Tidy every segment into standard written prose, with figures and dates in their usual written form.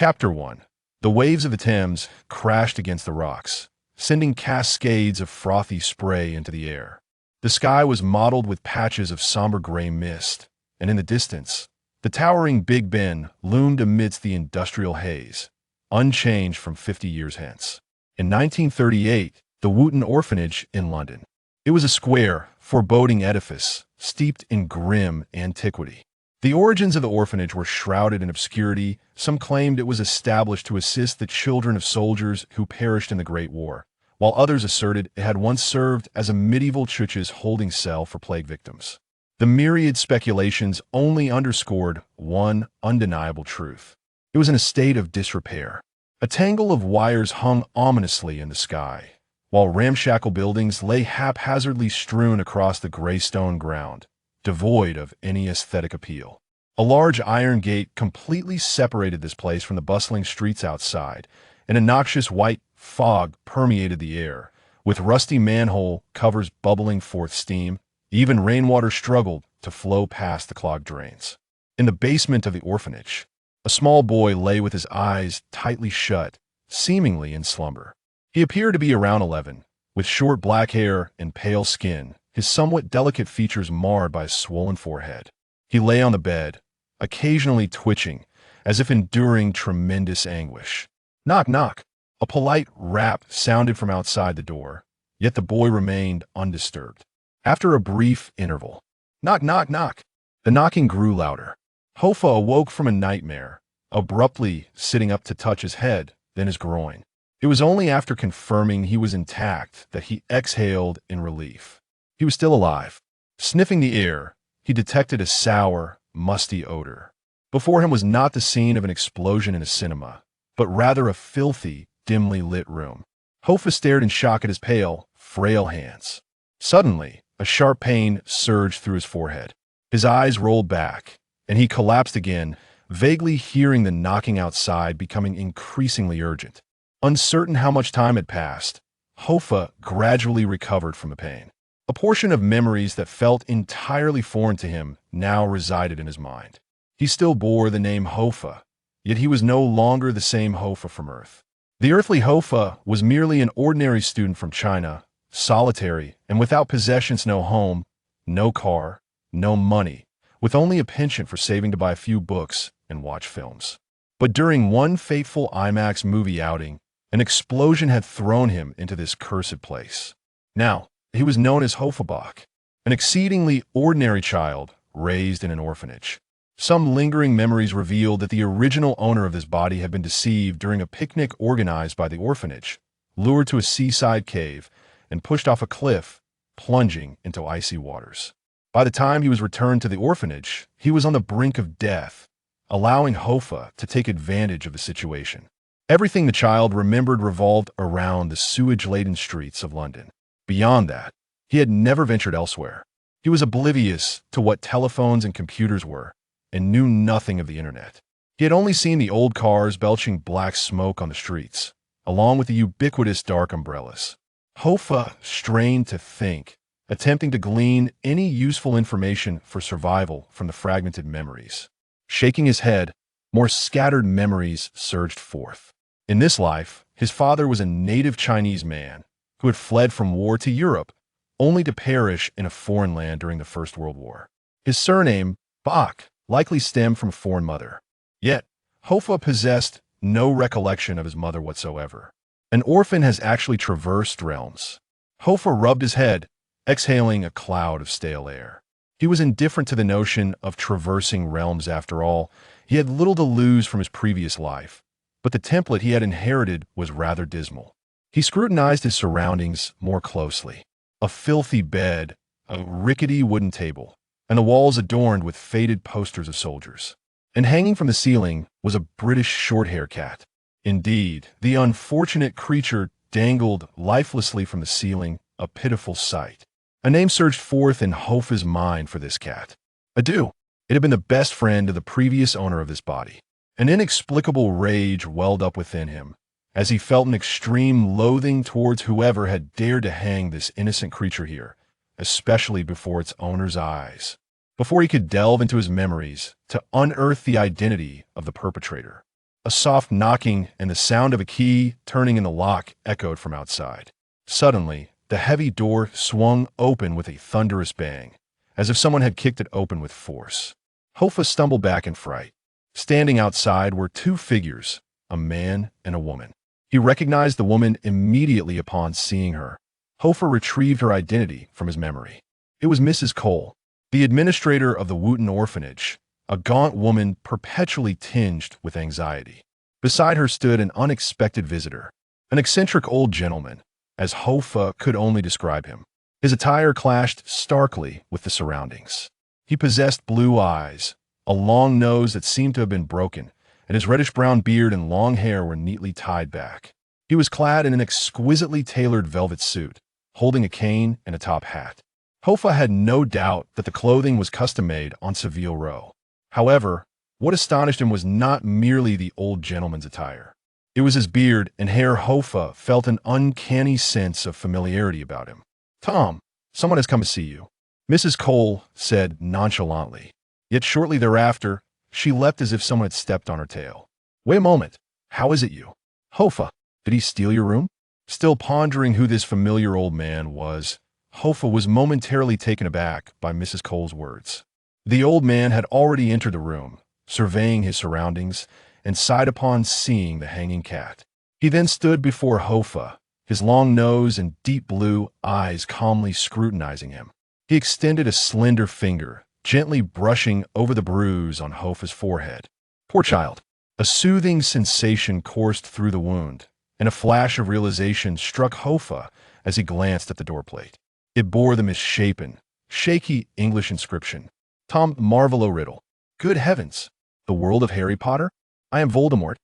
Chapter 1. The waves of the Thames crashed against the rocks, sending cascades of frothy spray into the air. The sky was mottled with patches of somber gray mist, and in the distance, the towering Big Ben loomed amidst the industrial haze, unchanged from 50 years hence. In 1938, the Wooton Orphanage in London. It was a square, foreboding edifice, steeped in grim antiquity. The origins of the orphanage were shrouded in obscurity. Some claimed it was established to assist the children of soldiers who perished in the Great War, while others asserted it had once served as a medieval church's holding cell for plague victims. The myriad speculations only underscored one undeniable truth. It was in a state of disrepair. A tangle of wires hung ominously in the sky, while ramshackle buildings lay haphazardly strewn across the gray stone ground, devoid of any aesthetic appeal. A large iron gate completely separated this place from the bustling streets outside, and a noxious white fog permeated the air, with rusty manhole covers bubbling forth steam. Even rainwater struggled to flow past the clogged drains. In the basement of the orphanage, a small boy lay with his eyes tightly shut, seemingly in slumber. He appeared to be around 11, with short black hair and pale skin, his somewhat delicate features marred by a swollen forehead. He lay on the bed, occasionally twitching, as if enduring tremendous anguish. Knock, knock. A polite rap sounded from outside the door, yet the boy remained undisturbed. After a brief interval, knock, knock, knock. The knocking grew louder. Hofar awoke from a nightmare, abruptly sitting up to touch his head, then his groin. It was only after confirming he was intact that he exhaled in relief. He was still alive. Sniffing the air, he detected a sour, musty odor. Before him was not the scene of an explosion in a cinema, but rather a filthy, dimly lit room. Hofar stared in shock at his pale, frail hands. Suddenly, a sharp pain surged through his forehead. His eyes rolled back, and he collapsed again, vaguely hearing the knocking outside becoming increasingly urgent. Uncertain how much time had passed, Hofar gradually recovered from the pain. A portion of memories that felt entirely foreign to him now resided in his mind. He still bore the name Hofar, yet he was no longer the same Hofar from Earth. The earthly Hofar was merely an ordinary student from China, solitary and without possessions, no home, no car, no money, with only a penchant for saving to buy a few books and watch films. But during one fateful IMAX movie outing, an explosion had thrown him into this cursed place. Now, he was known as Hofarbach, an exceedingly ordinary child raised in an orphanage. Some lingering memories revealed that the original owner of this body had been deceived during a picnic organized by the orphanage, lured to a seaside cave, and pushed off a cliff, plunging into icy waters. By the time he was returned to the orphanage, he was on the brink of death, allowing Hofar to take advantage of the situation. Everything the child remembered revolved around the sewage-laden streets of London. Beyond that, he had never ventured elsewhere. He was oblivious to what telephones and computers were, and knew nothing of the internet. He had only seen the old cars belching black smoke on the streets, along with the ubiquitous dark umbrellas. Hofar strained to think, attempting to glean any useful information for survival from the fragmented memories. Shaking his head, more scattered memories surged forth. In this life, his father was a native Chinese man who had fled from war to Europe, only to perish in a foreign land during the First World War. His surname, Bach, likely stemmed from a foreign mother. Yet, Hofar possessed no recollection of his mother whatsoever. An orphan has actually traversed realms. Hofar rubbed his head, exhaling a cloud of stale air. He was indifferent to the notion of traversing realms after all. He had little to lose from his previous life, but the template he had inherited was rather dismal. He scrutinized his surroundings more closely. A filthy bed, a rickety wooden table, and the walls adorned with faded posters of soldiers. And hanging from the ceiling was a British short-hair cat. Indeed, the unfortunate creature dangled lifelessly from the ceiling, a pitiful sight. A name surged forth in Hofar's mind for this cat. Adu. It had been the best friend of the previous owner of this body. An inexplicable rage welled up within him, as he felt an extreme loathing towards whoever had dared to hang this innocent creature here, especially before its owner's eyes. Before he could delve into his memories to unearth the identity of the perpetrator, A soft knocking and the sound of a key turning in the lock echoed from outside. Suddenly, the heavy door swung open with a thunderous bang, as if someone had kicked it open with force. Hoffa stumbled back in fright. Standing outside were two figures, a man and a woman. He recognized the woman immediately upon seeing her. Hoffa retrieved her identity from his memory. It was Mrs. Cole, the administrator of the Wooten orphanage, a gaunt woman perpetually tinged with anxiety. Beside her stood an unexpected visitor, an eccentric old gentleman, as Hoffa could only describe him. His attire clashed starkly with the surroundings. He possessed blue eyes, a long nose that seemed to have been broken, and his reddish-brown beard and long hair were neatly tied back. He was clad in an exquisitely tailored velvet suit, holding a cane and a top hat. Hoffa had no doubt that the clothing was custom-made on Savile Row. However, what astonished him was not merely the old gentleman's attire. It was his beard and hair. Hoffa felt an uncanny sense of familiarity about him. "Tom, someone has come to see you," Mrs. Cole said nonchalantly. Yet shortly thereafter, she leapt as if someone had stepped on her tail. "Wait a moment. How is it you?" "Hoffa, did he steal your room?" Still pondering who this familiar old man was, Hoffa was momentarily taken aback by Mrs. Cole's words. The old man had already entered the room, surveying his surroundings, and sighed upon seeing the hanging cat. He then stood before Hoffa, his long nose and deep blue eyes calmly scrutinizing him. He extended a slender finger, gently brushing over the bruise on Hoffa's forehead. "Poor child." A soothing sensation coursed through the wound, and a flash of realization struck Hoffa as he glanced at the doorplate. It bore the misshapen, shaky English inscription, "Tom Marvolo Riddle." Good heavens! The world of Harry Potter? I am Voldemort.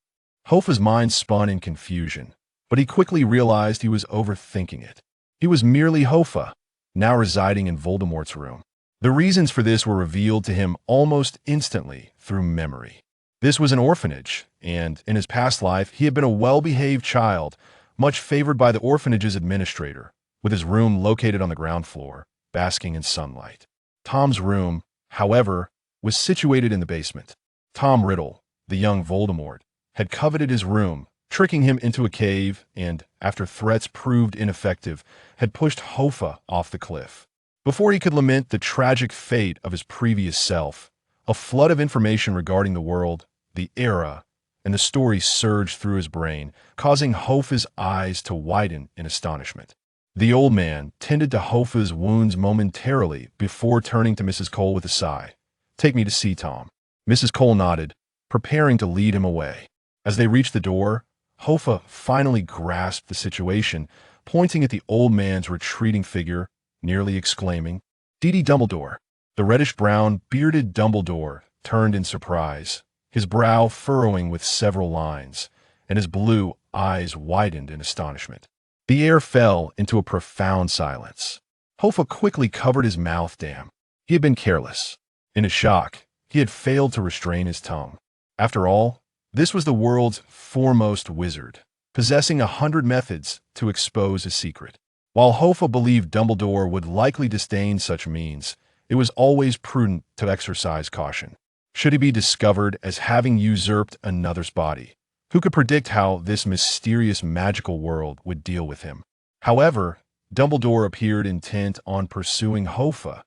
Hoffa's mind spun in confusion, but he quickly realized he was overthinking it. He was merely Hoffa, now residing in Voldemort's room. The reasons for this were revealed to him almost instantly through memory. This was an orphanage, and in his past life he had been a well-behaved child, much favored by the orphanage's administrator, with his room located on the ground floor, basking in sunlight. Tom's room, however, was situated in the basement. Tom Riddle, the young Voldemort, had coveted his room, tricking him into a cave, and, after threats proved ineffective, had pushed Hoffa off the cliff. Before he could lament the tragic fate of his previous self, a flood of information regarding the world, the era, and the story surged through his brain, causing Hoffa's eyes to widen in astonishment. The old man tended to Hoffa's wounds momentarily before turning to Mrs. Cole with a sigh. "Take me to see Tom." Mrs. Cole nodded, preparing to lead him away. As they reached the door, Hoffa finally grasped the situation, pointing at the old man's retreating figure, nearly exclaiming, "D.D. Dumbledore." The reddish-brown, bearded Dumbledore turned in surprise, his brow furrowing with several lines, and his blue eyes widened in astonishment. The air fell into a profound silence. Hoffa quickly covered his mouth. Damn, he had been careless. In his shock, he had failed to restrain his tongue. After all, this was the world's foremost wizard, possessing 100 methods to expose his secret. While Hoffa believed Dumbledore would likely disdain such means, it was always prudent to exercise caution. Should he be discovered as having usurped another's body, who could predict how this mysterious magical world would deal with him? However, Dumbledore appeared intent on pursuing Hoffa,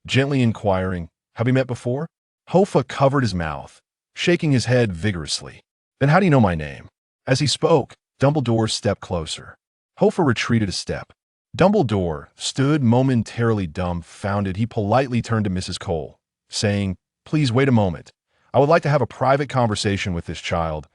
gently inquiring, "Have we met before?" Hoffa covered his mouth, shaking his head vigorously. "Then how do you know my name?" As he spoke, Dumbledore stepped closer. Hoffa retreated a step. Dumbledore stood momentarily dumbfounded. He politely turned to Mrs. Cole, saying, "Please wait a moment. I would like to have a private conversation with this child."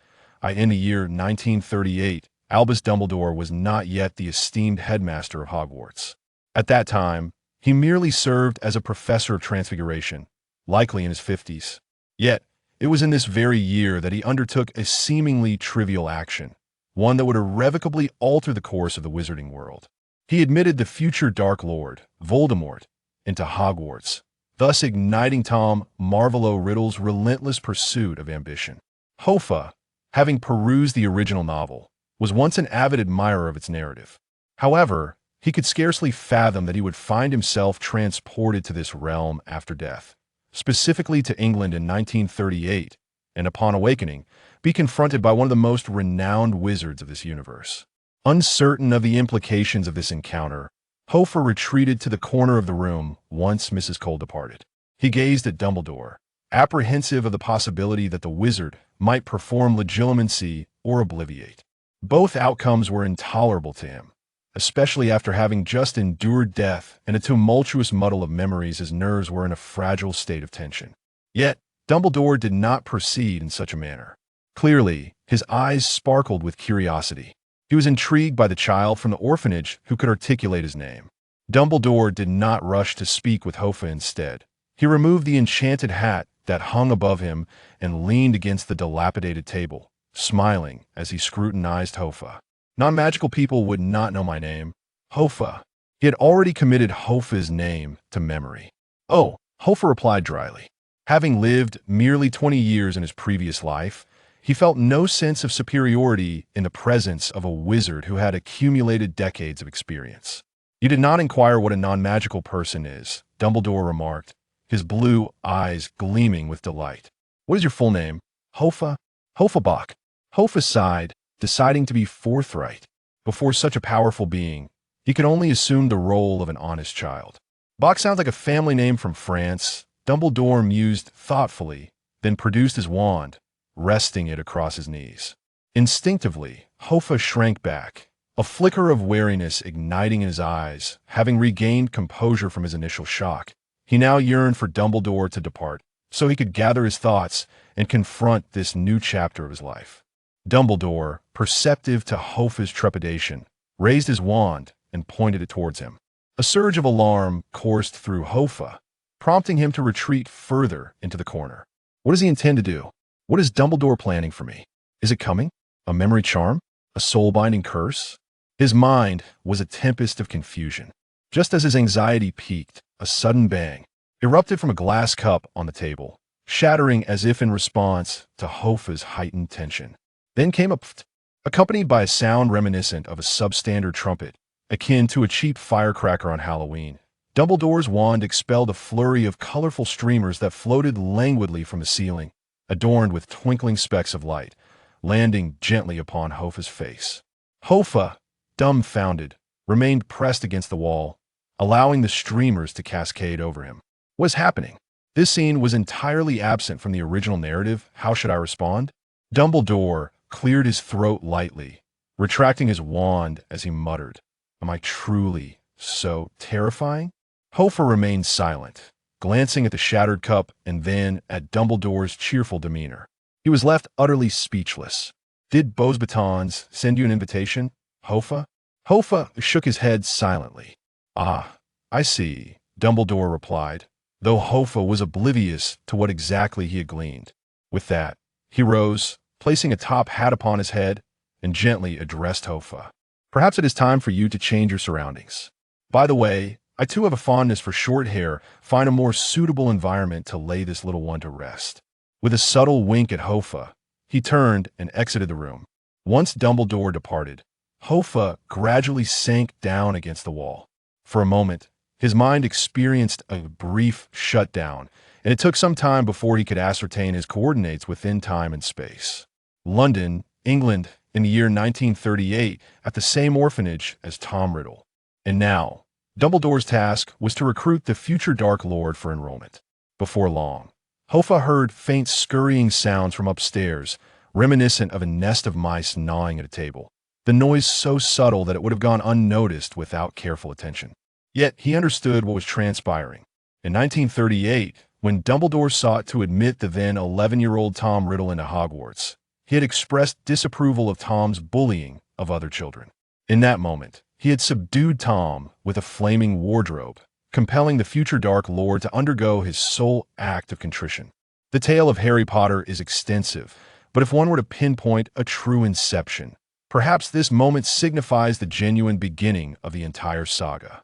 In the year 1938, Albus Dumbledore was not yet the esteemed headmaster of Hogwarts. At that time, he merely served as a professor of transfiguration, likely in his 50s. Yet, it was in this very year that he undertook a seemingly trivial action, one that would irrevocably alter the course of the wizarding world. He admitted the future Dark Lord, Voldemort, into Hogwarts, thus igniting Tom Marvolo Riddle's relentless pursuit of ambition. Hoffa, having perused the original novel, was once an avid admirer of its narrative. However, he could scarcely fathom that he would find himself transported to this realm after death, specifically to England in 1938, and upon awakening, be confronted by one of the most renowned wizards of this universe. Uncertain of the implications of this encounter, Hofar retreated to the corner of the room once Mrs. Cole departed. He gazed at Dumbledore, apprehensive of the possibility that the wizard might perform legilimency or obliviate. Both outcomes were intolerable to him, especially after having just endured death and a tumultuous muddle of memories. His nerves were in a fragile state of tension. Yet, Dumbledore did not proceed in such a manner. Clearly, his eyes sparkled with curiosity. He was intrigued by the child from the orphanage who could articulate his name. Dumbledore did not rush to speak with Hofar. Instead, he removed the enchanted hat that hung above him and leaned against the dilapidated table, smiling as he scrutinized Hofar. Non-magical people would not know my name. Hofar. He had already committed Hofar's name to memory. Oh, Hofar replied dryly. Having lived merely 20 years in his previous life, he felt no sense of superiority in the presence of a wizard who had accumulated decades of experience. You did not inquire what a non-magical person is, Dumbledore remarked, his blue eyes gleaming with delight. What is your full name? Hofar? Hofabach. Hofar sighed, deciding to be forthright. Before such a powerful being, he could only assume the role of an honest child. Bach sounds like a family name from France. Dumbledore mused thoughtfully, then produced his wand, resting it across his knees. Instinctively, Hofar shrank back, a flicker of wariness igniting in his eyes. Having regained composure from his initial shock, he now yearned for Dumbledore to depart, so he could gather his thoughts and confront this new chapter of his life. Dumbledore, perceptive to Hofar's trepidation, raised his wand and pointed it towards him. A surge of alarm coursed through Hofar, prompting him to retreat further into the corner. What does he intend to do? What is Dumbledore planning for me? Is it coming? A memory charm? A soul-binding curse? His mind was a tempest of confusion. Just as his anxiety peaked, a sudden bang erupted from a glass cup on the table, shattering as if in response to Hofar's heightened tension. Then came a pft, accompanied by a sound reminiscent of a substandard trumpet, akin to a cheap firecracker on Halloween. Dumbledore's wand expelled a flurry of colorful streamers that floated languidly from the ceiling, adorned with twinkling specks of light, landing gently upon Hofar's face. Hofar, dumbfounded, remained pressed against the wall, allowing the streamers to cascade over him. What is happening? This scene was entirely absent from the original narrative. How should I respond? Dumbledore cleared his throat lightly, retracting his wand as he muttered, "Am I truly so terrifying?" Hofar remained silent, glancing at the shattered cup and then at Dumbledore's cheerful demeanor. He was left utterly speechless. Did Beauxbatons send you an invitation, Hofar? Hofar shook his head silently. Ah, I see, Dumbledore replied, though Hofar was oblivious to what exactly he had gleaned. With that, he rose, placing a top hat upon his head, and gently addressed Hofar. Perhaps it is time for you to change your surroundings. By the way, I too have a fondness for short hair. Find a more suitable environment to lay this little one to rest. With a subtle wink at Hofar, he turned and exited the room. Once Dumbledore departed, Hofar gradually sank down against the wall. For a moment, his mind experienced a brief shutdown, and it took some time before he could ascertain his coordinates within time and space. London, England, in the year 1938, at the same orphanage as Tom Riddle. And now, Dumbledore's task was to recruit the future Dark Lord for enrollment. Before long, Hofar heard faint scurrying sounds from upstairs, reminiscent of a nest of mice gnawing at a table. The noise so subtle that it would have gone unnoticed without careful attention. Yet he understood what was transpiring. In 1938, when Dumbledore sought to admit the then 11-year-old Tom Riddle into Hogwarts, he had expressed disapproval of Tom's bullying of other children. In that moment, he had subdued Tom with a flaming wardrobe, compelling the future Dark Lord to undergo his sole act of contrition. The tale of Harry Potter is extensive, but if one were to pinpoint a true inception, perhaps this moment signifies the genuine beginning of the entire saga.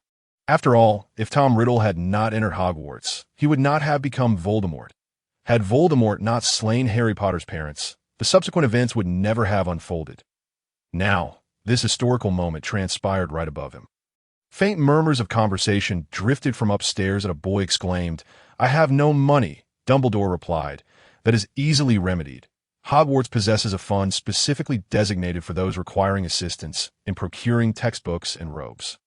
After all, if Tom Riddle had not entered Hogwarts, he would not have become Voldemort. Had Voldemort not slain Harry Potter's parents, the subsequent events would never have unfolded. Now, this historical moment transpired right above him. Faint murmurs of conversation drifted from upstairs and a boy exclaimed, "I have no money," Dumbledore replied. "That is easily remedied." Hogwarts possesses a fund specifically designated for those requiring assistance in procuring textbooks and robes.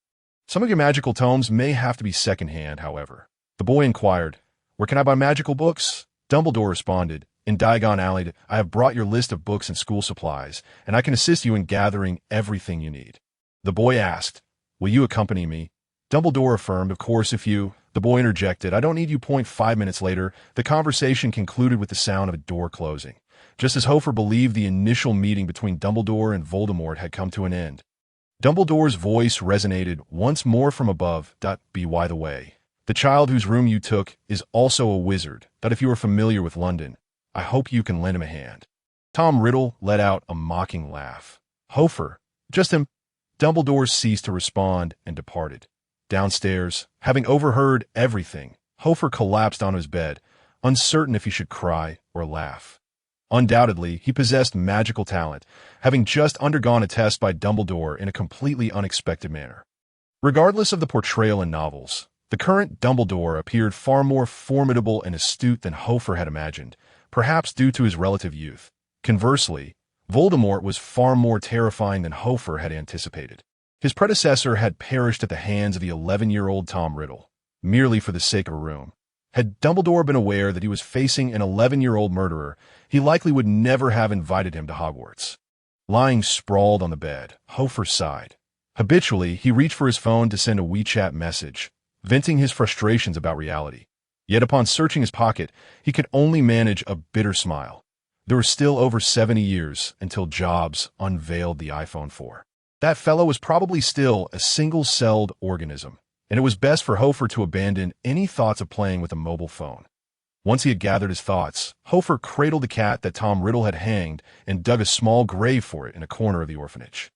Some of your magical tomes may have to be secondhand, however. The boy inquired, "Where can I buy magical books?" Dumbledore responded, "In Diagon Alley, I have brought your list of books and school supplies, and I can assist you in gathering everything you need." The boy asked, "Will you accompany me?" Dumbledore affirmed, "Of course, if you—" The boy interjected, "I don't need you." 5 minutes later, the conversation concluded with the sound of a door closing, just as Hofar believed the initial meeting between Dumbledore and Voldemort had come to an end. Dumbledore's voice resonated once more from above. "By the way, the child whose room you took is also a wizard. If you are familiar with London, I hope you can lend him a hand." Tom Riddle let out a mocking laugh. "Hofar, just him." Dumbledore ceased to respond and departed. Downstairs, having overheard everything, Hofar collapsed on his bed, uncertain if he should cry or laugh. Undoubtedly, he possessed magical talent, having just undergone a test by Dumbledore in a completely unexpected manner. Regardless of the portrayal in novels, the current Dumbledore appeared far more formidable and astute than Hofar had imagined, perhaps due to his relative youth. Conversely, Voldemort was far more terrifying than Hofar had anticipated. His predecessor had perished at the hands of the 11-year-old Tom Riddle, merely for the sake of a room. Had Dumbledore been aware that he was facing an 11-year-old murderer, he likely would never have invited him to Hogwarts. Lying sprawled on the bed, Hofar sighed. Habitually, he reached for his phone to send a WeChat message, venting his frustrations about reality. Yet upon searching his pocket, he could only manage a bitter smile. There were still over 70 years until Jobs unveiled the iPhone 4. That fellow was probably still a single-celled organism, and it was best for Hofar to abandon any thoughts of playing with a mobile phone. Once he had gathered his thoughts, Hofar cradled the cat that Tom Riddle had hanged and dug a small grave for it in a corner of the orphanage.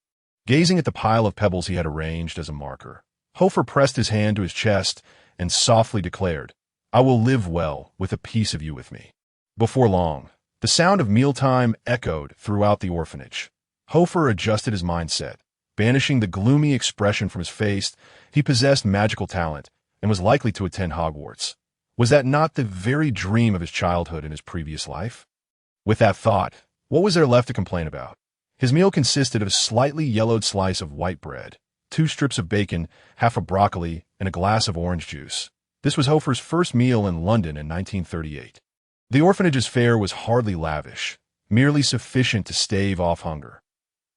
Gazing at the pile of pebbles he had arranged as a marker, Hofar pressed his hand to his chest and softly declared, "I will live well with a piece of you with me." Before long, the sound of mealtime echoed throughout the orphanage. Hofar adjusted his mindset. Banishing the gloomy expression from his face, he possessed magical talent and was likely to attend Hogwarts. Was that not the very dream of his childhood in his previous life? With that thought, what was there left to complain about? His meal consisted of a slightly yellowed slice of white bread, 2 strips of bacon, half a broccoli, and a glass of orange juice. This was Hofar's first meal in London in 1938. The orphanage's fare was hardly lavish, merely sufficient to stave off hunger.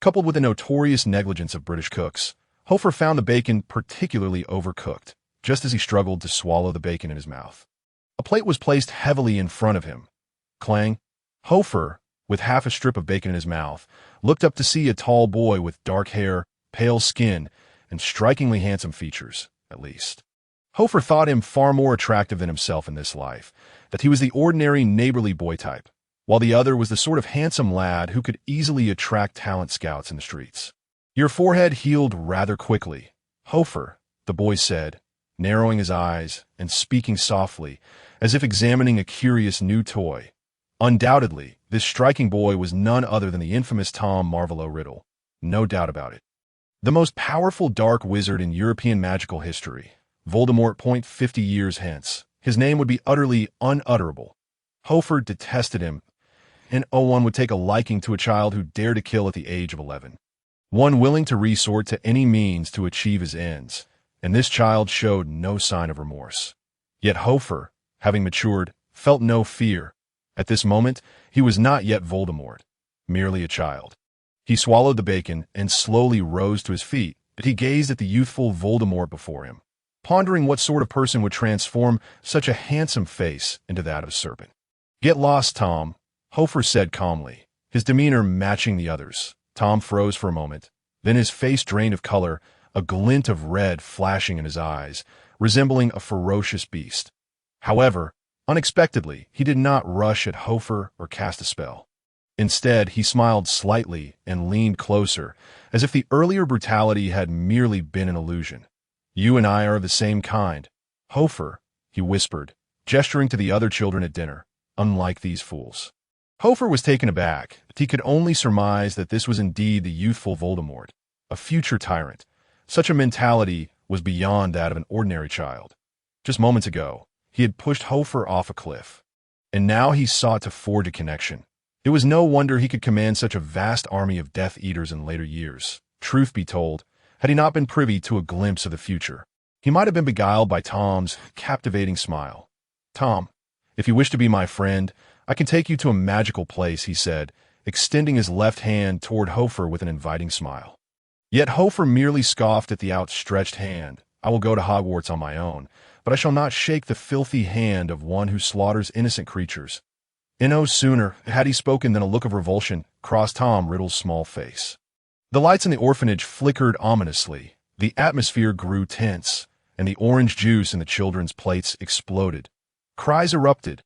Coupled with the notorious negligence of British cooks, Hofar found the bacon particularly overcooked, just as he struggled to swallow the bacon in his mouth. A plate was placed heavily in front of him. Clang! Hofar, with half a strip of bacon in his mouth, looked up to see a tall boy with dark hair, pale skin, and strikingly handsome features, at least. Hofar thought him far more attractive than himself in this life, that he was the ordinary neighborly boy type, while the other was the sort of handsome lad who could easily attract talent scouts in the streets. "Your forehead healed rather quickly, Hofar," the boy said, narrowing his eyes and speaking softly, as if examining a curious new toy. Undoubtedly, this striking boy was none other than the infamous Tom Marvolo Riddle. No doubt about it. The most powerful dark wizard in European magical history, Voldemort. 50 years hence, his name would be utterly unutterable. Hofar detested him, and one would take a liking to a child who dared to kill at the age of 11. One willing to resort to any means to achieve his ends, and this child showed no sign of remorse. Yet Hofar, having matured, felt no fear. At this moment, he was not yet Voldemort, merely a child. He swallowed the bacon and slowly rose to his feet, but he gazed at the youthful Voldemort before him, pondering what sort of person would transform such a handsome face into that of a serpent. "Get lost, Tom," Hofar said calmly, his demeanor matching the others. Tom froze for a moment, then his face drained of color, a glint of red flashing in his eyes, resembling a ferocious beast. However, unexpectedly, he did not rush at Hofar or cast a spell. Instead, he smiled slightly and leaned closer, as if the earlier brutality had merely been an illusion. "You and I are of the same kind, Hofar," he whispered, gesturing to the other children at dinner, "unlike these fools." Hofar was taken aback, but he could only surmise that this was indeed the youthful Voldemort, a future tyrant. Such a mentality was beyond that of an ordinary child. Just moments ago, he had pushed Hofar off a cliff, and now he sought to forge a connection. It was no wonder he could command such a vast army of Death Eaters in later years. Truth be told, had he not been privy to a glimpse of the future, he might have been beguiled by Tom's captivating smile. "Tom, if you wish to be my friend, I can take you to a magical place," he said, extending his left hand toward Hofar with an inviting smile. Yet Hofar merely scoffed at the outstretched hand. "I will go to Hogwarts on my own, but I shall not shake the filthy hand of one who slaughters innocent creatures." No sooner had he spoken than a look of revulsion crossed Tom Riddle's small face. The lights in the orphanage flickered ominously, the atmosphere grew tense, and the orange juice in the children's plates exploded. Cries erupted.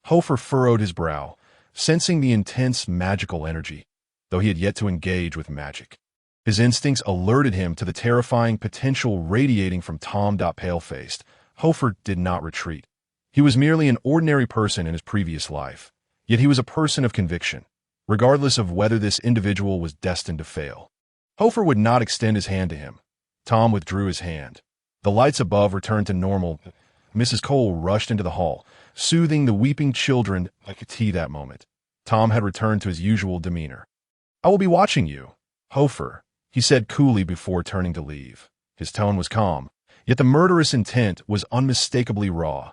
Hofar furrowed his brow, sensing the intense magical energy, though he had yet to engage with magic. His instincts alerted him to the terrifying potential radiating from Tom. Pale-faced, Hofar did not retreat. He was merely an ordinary person in his previous life, yet he was a person of conviction, regardless of whether this individual was destined to fail. Hofar would not extend his hand to him. Tom withdrew his hand. The lights above returned to normal. Mrs. Cole rushed into the hall, soothing the weeping children like a tea that moment. Tom had returned to his usual demeanor. "I will be watching you, Hofar," he said coolly before turning to leave. His tone was calm, yet the murderous intent was unmistakably raw.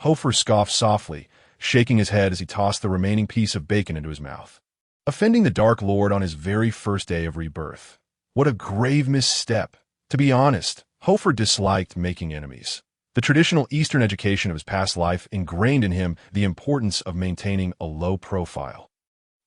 Hofar scoffed softly, shaking his head as he tossed the remaining piece of bacon into his mouth. Offending the Dark Lord on his very first day of rebirth. What a grave misstep. To be honest, Hofar disliked making enemies. The traditional Eastern education of his past life ingrained in him the importance of maintaining a low profile.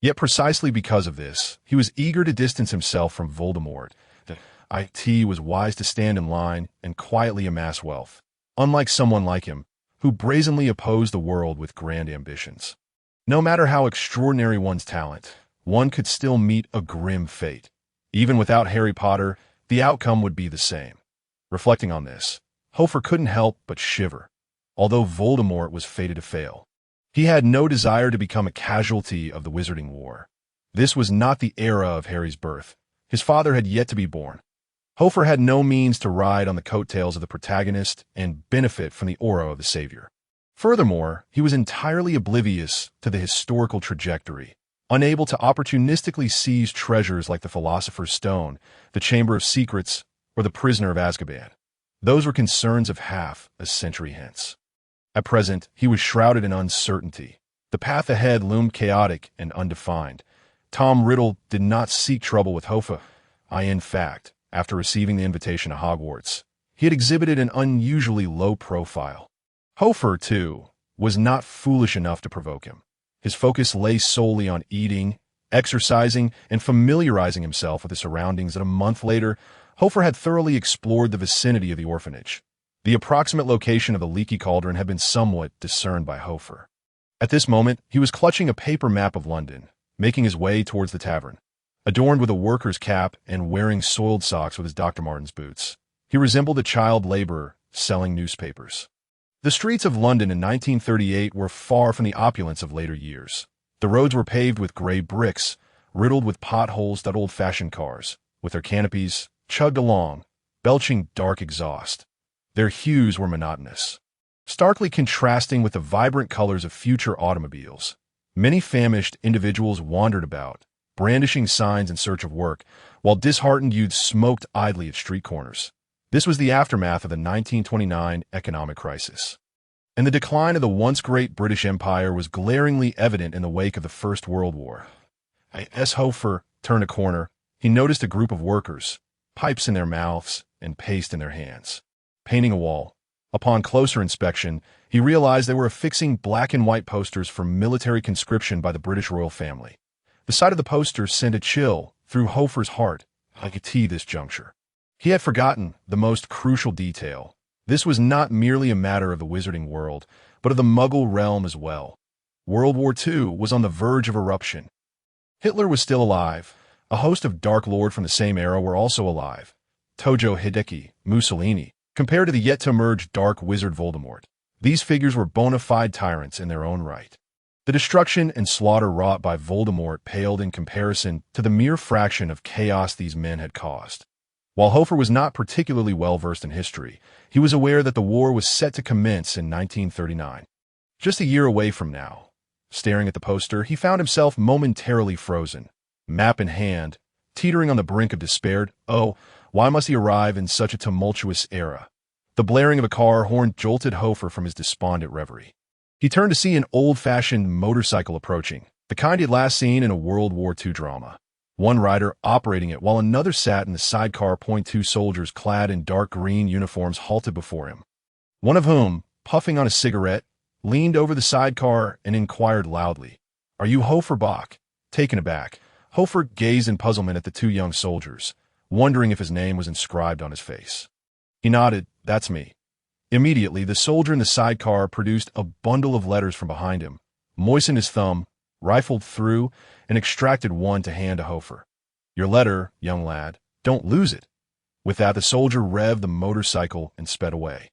Yet precisely because of this, he was eager to distance himself from Voldemort. It was wise to stand in line and quietly amass wealth, unlike someone like him, who brazenly opposed the world with grand ambitions. No matter how extraordinary one's talent, one could still meet a grim fate. Even without Harry Potter, the outcome would be the same. Reflecting on this, Hofar couldn't help but shiver. Although Voldemort was fated to fail, he had no desire to become a casualty of the Wizarding War. This was not the era of Harry's birth. His father had yet to be born. Hofar had no means to ride on the coattails of the protagonist and benefit from the aura of the savior. Furthermore, he was entirely oblivious to the historical trajectory, unable to opportunistically seize treasures like the Philosopher's Stone, the Chamber of Secrets, or the Prisoner of Azkaban. Those were concerns of half a century hence. At present, he was shrouded in uncertainty. The path ahead loomed chaotic and undefined. Tom Riddle did not seek trouble with Hofar. In fact, after receiving the invitation to Hogwarts, he had exhibited an unusually low profile. Hofar, too, was not foolish enough to provoke him. His focus lay solely on eating, exercising, and familiarizing himself with the surroundings that a month later, Hofar had thoroughly explored the vicinity of the orphanage. The approximate location of the leaky cauldron had been somewhat discerned by Hofar. At this moment, he was clutching a paper map of London, making his way towards the tavern. Adorned with a worker's cap and wearing soiled socks with his Dr. Martens boots, he resembled a child laborer selling newspapers. The streets of London in 1938 were far from the opulence of later years. The roads were paved with gray bricks, riddled with potholes that old-fashioned cars, with their canopies, chugged along, belching dark exhaust. Their hues were monotonous, starkly contrasting with the vibrant colors of future automobiles. Many famished individuals wandered about, brandishing signs in search of work, while disheartened youths smoked idly at street corners. This was the aftermath of the 1929 economic crisis. And the decline of the once great British Empire was glaringly evident in the wake of the First World War. As Hofar turned a corner, he noticed a group of workers, pipes in their mouths and paste in their hands, painting a wall. Upon closer inspection, he realized they were affixing black and white posters for military conscription by the British royal family. The sight of the posters sent a chill through Hofar's heart. This juncture, he had forgotten the most crucial detail. This was not merely a matter of the wizarding world, but of the Muggle realm as well. World War II was on the verge of eruption. Hitler was still alive. A host of Dark Lord from the same era were also alive. Tojo Hideki, Mussolini, compared to the yet-to-emerge Dark Wizard Voldemort. These figures were bona fide tyrants in their own right. The destruction and slaughter wrought by Voldemort paled in comparison to the mere fraction of chaos these men had caused. While Hofar was not particularly well-versed in history, he was aware that the war was set to commence in 1939. Just a year away from now. Staring at the poster, he found himself momentarily frozen, map in hand, teetering on the brink of despair. Oh, why must he arrive in such a tumultuous era? The blaring of a car horn jolted Hofar from his despondent reverie. He turned to see an old-fashioned motorcycle approaching, the kind he had last seen in a World War II drama. One rider operating it while another sat in the sidecar. Two soldiers clad in dark green uniforms halted before him, one of whom, puffing on a cigarette, leaned over the sidecar and inquired loudly, "Are you Hofar Bach?" Taken aback, Hofar gazed in puzzlement at the two young soldiers, wondering if his name was inscribed on his face. He nodded. "That's me." Immediately, the soldier in the sidecar produced a bundle of letters from behind him, moistened his thumb, rifled through, and extracted one to hand to Hofar. "Your letter, young lad. Don't lose it." With that, the soldier revved the motorcycle and sped away.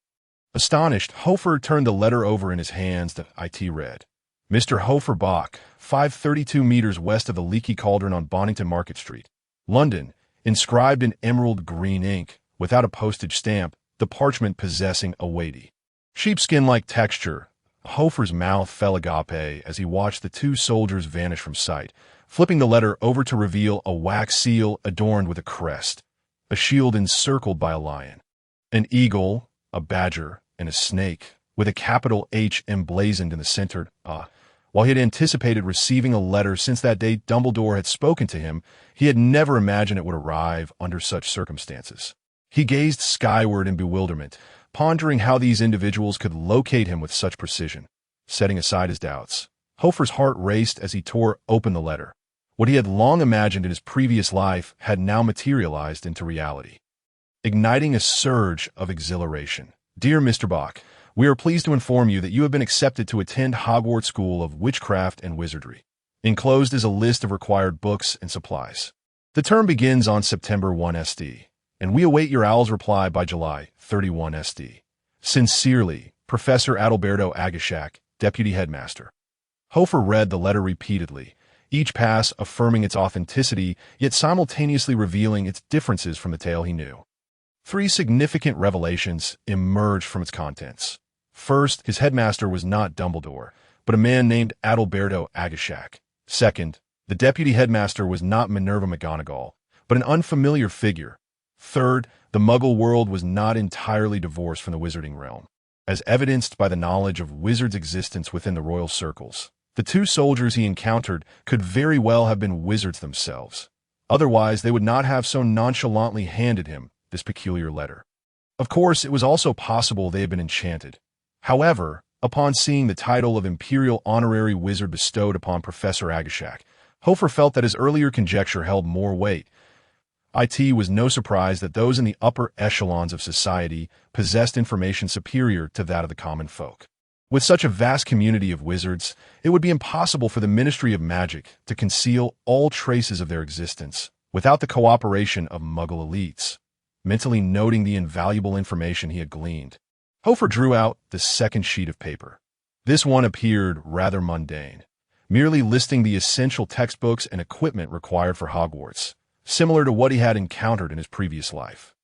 Astonished, Hofar turned the letter over in his hands. The IT read, "Mr. Hofar Bach, 532 meters west of the Leaky Cauldron on Bonington Market Street, London," inscribed in emerald green ink, without a postage stamp, the parchment possessing a weighty, sheepskin-like texture. Hofar's mouth fell agape as he watched the two soldiers vanish from sight, flipping the letter over to reveal a wax seal adorned with a crest, a shield encircled by a lion, an eagle, a badger, and a snake, with a capital H emblazoned in the center. While he had anticipated receiving a letter since that day Dumbledore had spoken to him, he had never imagined it would arrive under such circumstances. He gazed skyward in bewilderment, pondering how these individuals could locate him with such precision. Setting aside his doubts, Hofar's heart raced as he tore open the letter. What he had long imagined in his previous life had now materialized into reality, igniting a surge of exhilaration. "Dear Mr. Bach, we are pleased to inform you that you have been accepted to attend Hogwarts School of Witchcraft and Wizardry. Enclosed is a list of required books and supplies. The term begins on September 1 SD, and we await your owl's reply by July 31 SD. Sincerely, Professor Adalberto Agashak, Deputy Headmaster." Hofar read the letter repeatedly, each pass affirming its authenticity, yet simultaneously revealing its differences from the tale he knew. Three significant revelations emerged from its contents. First, his headmaster was not Dumbledore, but a man named Adalberto Agashak. Second, the deputy headmaster was not Minerva McGonagall, but an unfamiliar figure. Third, the Muggle world was not entirely divorced from the wizarding realm, as evidenced by the knowledge of wizards' existence within the royal circles. The two soldiers he encountered could very well have been wizards themselves. Otherwise, they would not have so nonchalantly handed him this peculiar letter. Of course, it was also possible they had been enchanted. However, upon seeing the title of Imperial Honorary Wizard bestowed upon Professor Agashak, Hofar felt that his earlier conjecture held more weight. It was no surprise that those in the upper echelons of society possessed information superior to that of the common folk. With such a vast community of wizards, it would be impossible for the Ministry of Magic to conceal all traces of their existence without the cooperation of Muggle elites. Mentally noting the invaluable information he had gleaned, Hofar drew out the second sheet of paper. This one appeared rather mundane, merely listing the essential textbooks and equipment required for Hogwarts, similar to what he had encountered in his previous life.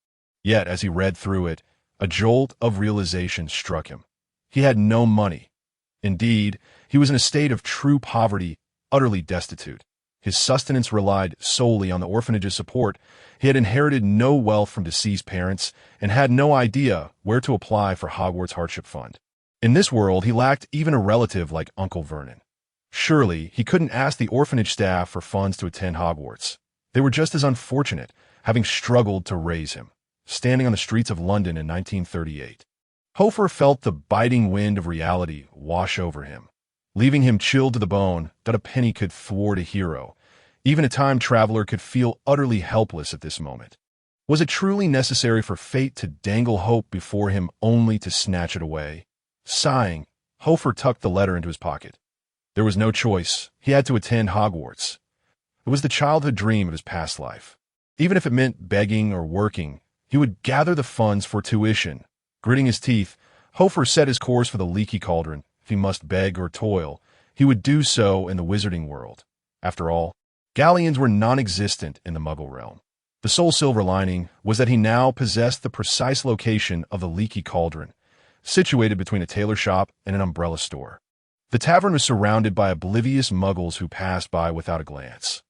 Yet, as he read through it, a jolt of realization struck him. He had no money. Indeed, he was in a state of true poverty, utterly destitute. His sustenance relied solely on the orphanage's support. He had inherited no wealth from deceased parents and had no idea where to apply for Hogwarts Hardship Fund. In this world, he lacked even a relative like Uncle Vernon. Surely, he couldn't ask the orphanage staff for funds to attend Hogwarts. They were just as unfortunate, having struggled to raise him, standing on the streets of London in 1938. Hofar felt the biting wind of reality wash over him, leaving him chilled to the bone that a penny could thwart a hero. Even a time traveler could feel utterly helpless at this moment. Was it truly necessary for fate to dangle hope before him only to snatch it away? Sighing, Hofar tucked the letter into his pocket. There was no choice. He had to attend Hogwarts. It was the childhood dream of his past life. Even if it meant begging or working, he would gather the funds for tuition. Gritting his teeth, Hofar set his course for the Leaky Cauldron. If he must beg or toil, he would do so in the wizarding world. After all, galleons were non-existent in the Muggle realm. The sole silver lining was that he now possessed the precise location of the Leaky Cauldron, situated between a tailor shop and an umbrella store. The tavern was surrounded by oblivious muggles who passed by without a glance.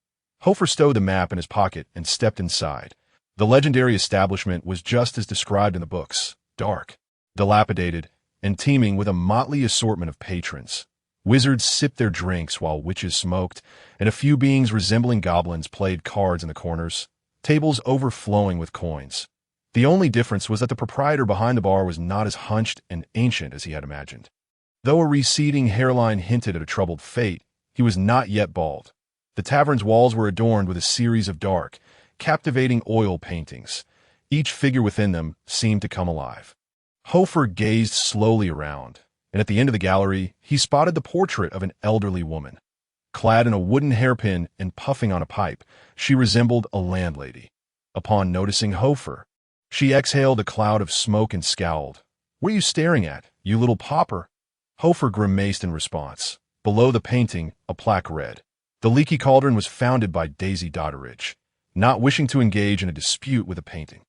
Hofar stowed the map in his pocket and stepped inside. The legendary establishment was just as described in the books, dark, dilapidated, and teeming with a motley assortment of patrons. Wizards sipped their drinks while witches smoked, and a few beings resembling goblins played cards in the corners, tables overflowing with coins. The only difference was that the proprietor behind the bar was not as hunched and ancient as he had imagined. Though a receding hairline hinted at a troubled fate, he was not yet bald. The tavern's walls were adorned with a series of dark, captivating oil paintings. Each figure within them seemed to come alive. Hofar gazed slowly around, and at the end of the gallery, he spotted the portrait of an elderly woman. Clad in a wooden hairpin and puffing on a pipe, she resembled a landlady. Upon noticing Hofar, she exhaled a cloud of smoke and scowled. "What are you staring at, you little pauper?" Hofar grimaced in response. Below the painting, a plaque read, "The Leaky Cauldron was founded by Daisy Dotteridge," not wishing to engage in a dispute with the painting.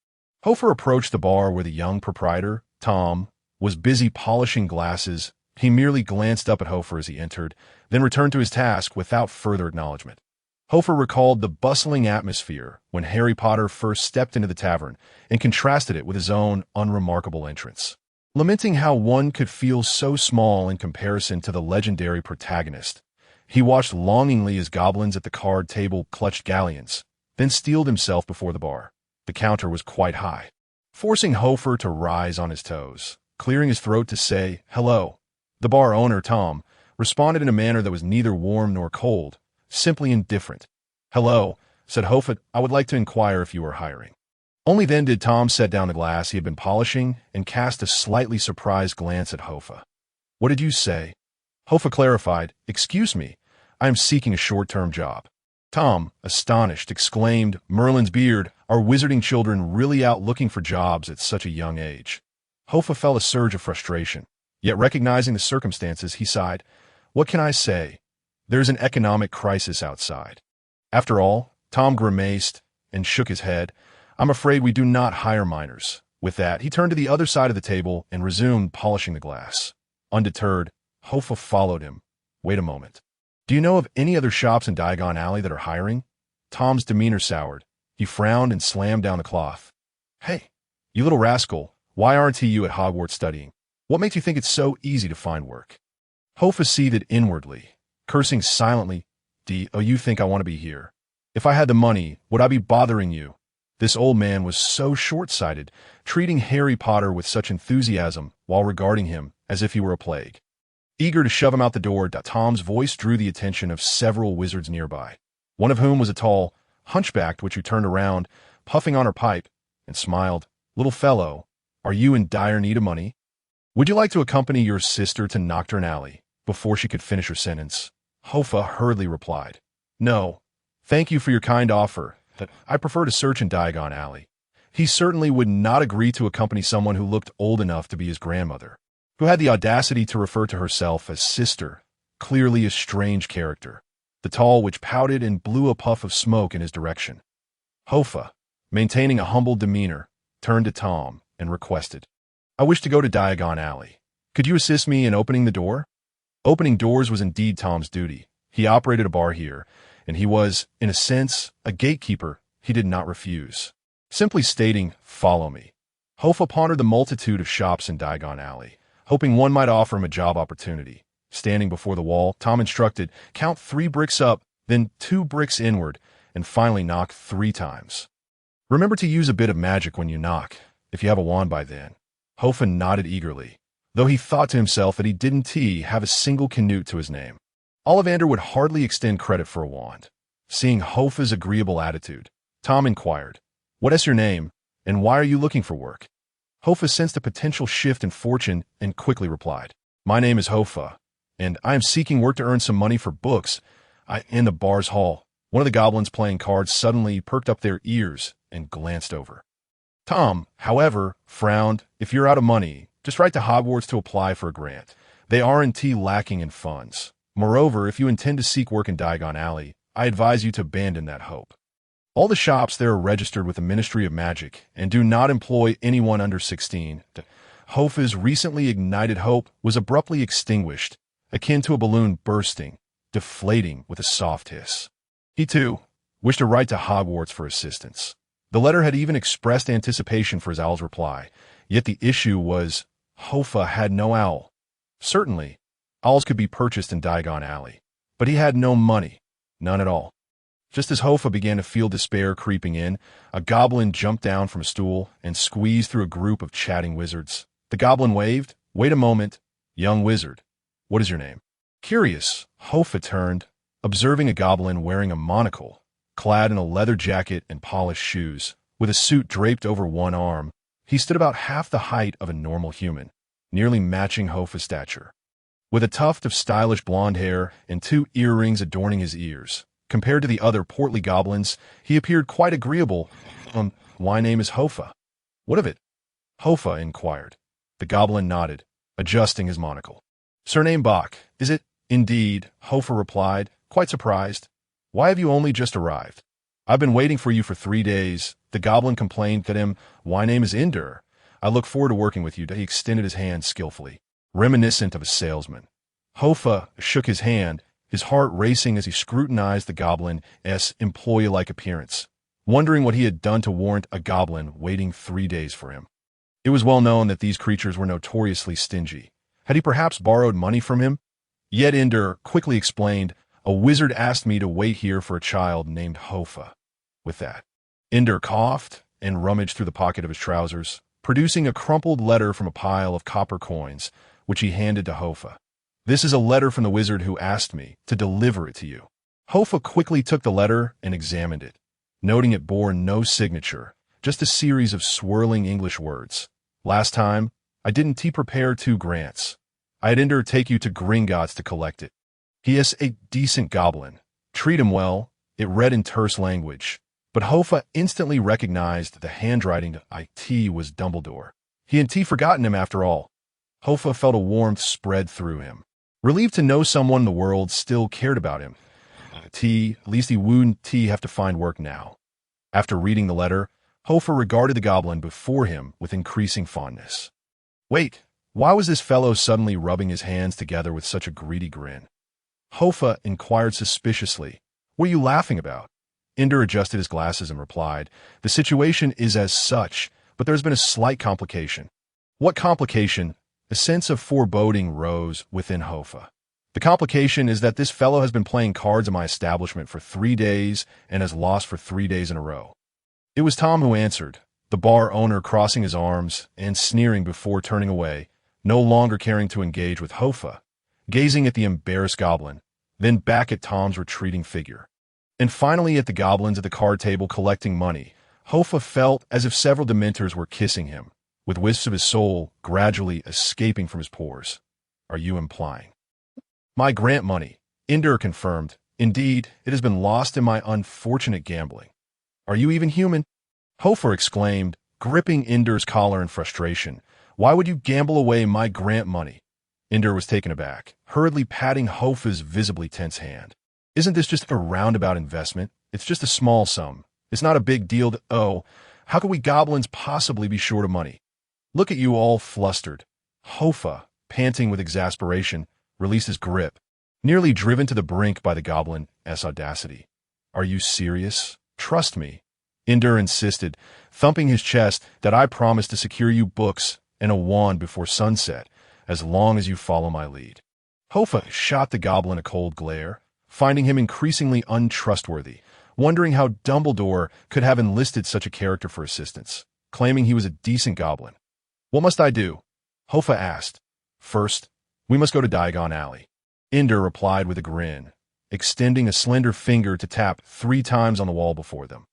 Hofar approached the bar where the young proprietor, Tom, was busy polishing glasses. He merely glanced up at Hofar as he entered, then returned to his task without further acknowledgement. Hofar recalled the bustling atmosphere when Harry Potter first stepped into the tavern and contrasted it with his own unremarkable entrance. Lamenting how one could feel so small in comparison to the legendary protagonist, he watched longingly as goblins at the card table clutched galleons, then steeled himself before the bar. The counter was quite high, forcing Hofar to rise on his toes, clearing his throat to say, "Hello." The bar owner, Tom, responded in a manner that was neither warm nor cold, simply indifferent. "Hello," said Hofar. "I would like to inquire if you are hiring." Only then did Tom set down the glass he had been polishing and cast a slightly surprised glance at Hofar. "What did you say?" Hofar clarified, "Excuse me, I am seeking a short-term job." Tom, astonished, exclaimed, "Merlin's beard, are wizarding children really out looking for jobs at such a young age?" Hofar felt a surge of frustration, yet recognizing the circumstances, he sighed, "What can I say? There's an economic crisis outside." After all, Tom grimaced and shook his head, "I'm afraid we do not hire minors." With that, he turned to the other side of the table and resumed polishing the glass. Undeterred, Hofar followed him. "Wait a moment. Do you know of any other shops in Diagon Alley that are hiring?" Tom's demeanor soured. He frowned and slammed down the cloth. "Hey, you little rascal, why aren't you at Hogwarts studying? What makes you think it's so easy to find work?" Hofar seethed inwardly, cursing silently. "Oh, you think I want to be here? If I had the money, would I be bothering you?" This old man was so short-sighted, treating Harry Potter with such enthusiasm while regarding him as if he were a plague. Eager to shove him out the door, Tom's voice drew the attention of several wizards nearby, one of whom was a tall, hunchbacked witch who turned around, puffing on her pipe, and smiled. "Little fellow, are you in dire need of money? Would you like to accompany your sister to Nocturne Alley?" Before she could finish her sentence, Hofar hurriedly replied, "No, thank you for your kind offer. I prefer to search in Diagon Alley." He certainly would not agree to accompany someone who looked old enough to be his grandmother, who had the audacity to refer to herself as sister, clearly a strange character. The tall witch pouted and blew a puff of smoke in his direction. Hofar, maintaining a humble demeanor, turned to Tom and requested, "I wish to go to Diagon Alley. Could you assist me in opening the door?" Opening doors was indeed Tom's duty. He operated a bar here, and he was, in a sense, a gatekeeper. He did not refuse. Simply stating, "Follow me." Hofar pondered the multitude of shops in Diagon Alley, hoping one might offer him a job opportunity. Standing before the wall, Tom instructed, "Count 3 bricks up, then 2 bricks inward, and finally knock 3 times. Remember to use a bit of magic when you knock, if you have a wand by then." Hofar nodded eagerly, though he thought to himself that he didn't have a single canute to his name. Ollivander would hardly extend credit for a wand. Seeing Hofar's agreeable attitude, Tom inquired, "What is your name, and why are you looking for work?" Hofar sensed a potential shift in fortune and quickly replied, "My name is Hofar, and I am seeking work to earn some money for books. In the bar's hall." One of the goblins playing cards suddenly perked up their ears and glanced over. Tom, however, frowned. "If you're out of money, just write to Hogwarts to apply for a grant. They aren't lacking in funds. Moreover, if you intend to seek work in Diagon Alley, I advise you to abandon that hope. All the shops there are registered with the Ministry of Magic and do not employ anyone under 16. Hofar's recently ignited hope was abruptly extinguished akin to a balloon bursting, deflating with a soft hiss. He, too, wished to write to Hogwarts for assistance. The letter had even expressed anticipation for his owl's reply, yet the issue was Hofar had no owl. Certainly, owls could be purchased in Diagon Alley, but he had no money, none at all. Just as Hofar began to feel despair creeping in, a goblin jumped down from a stool and squeezed through a group of chatting wizards. The goblin waved. "Wait a moment, young wizard. What is your name?" Curious, Hofar turned, observing a goblin wearing a monocle, clad in a leather jacket and polished shoes, with a suit draped over one arm. He stood about half the height of a normal human, nearly matching Hofar's stature. With a tuft of stylish blonde hair and 2 earrings adorning his ears, compared to the other portly goblins, he appeared quite agreeable. My name is Hofar." "What of it?" Hofar inquired. The goblin nodded, adjusting his monocle. "Surname Bach, is it?" "Indeed," Hofar replied, quite surprised. "Why have you only just arrived?" "I've been waiting for you for 3 days." The goblin complained to him. "My name is Ender. I look forward to working with you." He extended his hand skillfully, reminiscent of a salesman. Hofar shook his hand, his heart racing as he scrutinized the goblin's employee-like appearance, wondering what he had done to warrant a goblin waiting 3 days for him. It was well known that these creatures were notoriously stingy. Had he perhaps borrowed money from him? Yet Ender quickly explained, "A wizard asked me to wait here for a child named Hofar." With that, Ender coughed and rummaged through the pocket of his trousers, producing a crumpled letter from a pile of copper coins, which he handed to Hofar. "This is a letter from the wizard who asked me to deliver it to you." Hofar quickly took the letter and examined it, noting it bore no signature, just a series of swirling English words. "Last time, I didn't prepare 2 grants. I had Ender take you to Gringotts to collect it. He is a decent goblin. Treat him well," it read in terse language. But Hofar instantly recognized the handwriting. It was Dumbledore. He hadn't forgotten him after all. Hofar felt a warmth spread through him, relieved to know someone in the world still cared about him. At least he wouldn't have to find work now. After reading the letter, Hofar regarded the goblin before him with increasing fondness. Wait, why was this fellow suddenly rubbing his hands together with such a greedy grin? Hofar inquired suspiciously. "What are you laughing about?" Ender adjusted his glasses and replied, "The situation is as such, but there's been a slight complication." "What complication?" A sense of foreboding rose within Hofar. "The complication is that this fellow has been playing cards in my establishment for 3 days and has lost for 3 days in a row." It was Tom who answered, the bar owner crossing his arms and sneering before turning away, no longer caring to engage with Hofar, gazing at the embarrassed goblin, then back at Tom's retreating figure, and finally at the goblins at the card table collecting money. Hofar felt as if several dementors were kissing him, with wisps of his soul gradually escaping from his pores. "Are you implying?" "My grant money," Ender confirmed. "Indeed, it has been lost in my unfortunate gambling." "Are you even human?" Hofar exclaimed, gripping Ender's collar in frustration. "Why would you gamble away my grant money?" Ender was taken aback, hurriedly patting Hofar's visibly tense hand. "Isn't this just a roundabout investment? It's just a small sum. It's not a big deal to— Oh, how could we goblins possibly be short of money? Look at you all flustered." Hofar, panting with exasperation, released his grip, nearly driven to the brink by the goblin's audacity. "Are you serious? Trust me," Ender insisted, thumping his chest, "that I promise to secure you books and a wand before sunset, as long as you follow my lead." Hofar shot the goblin a cold glare, finding him increasingly untrustworthy, wondering how Dumbledore could have enlisted such a character for assistance, claiming he was a decent goblin. "What must I do?" Hofar asked. "First, we must go to Diagon Alley," Ender replied with a grin, extending a slender finger to tap 3 times on the wall before them.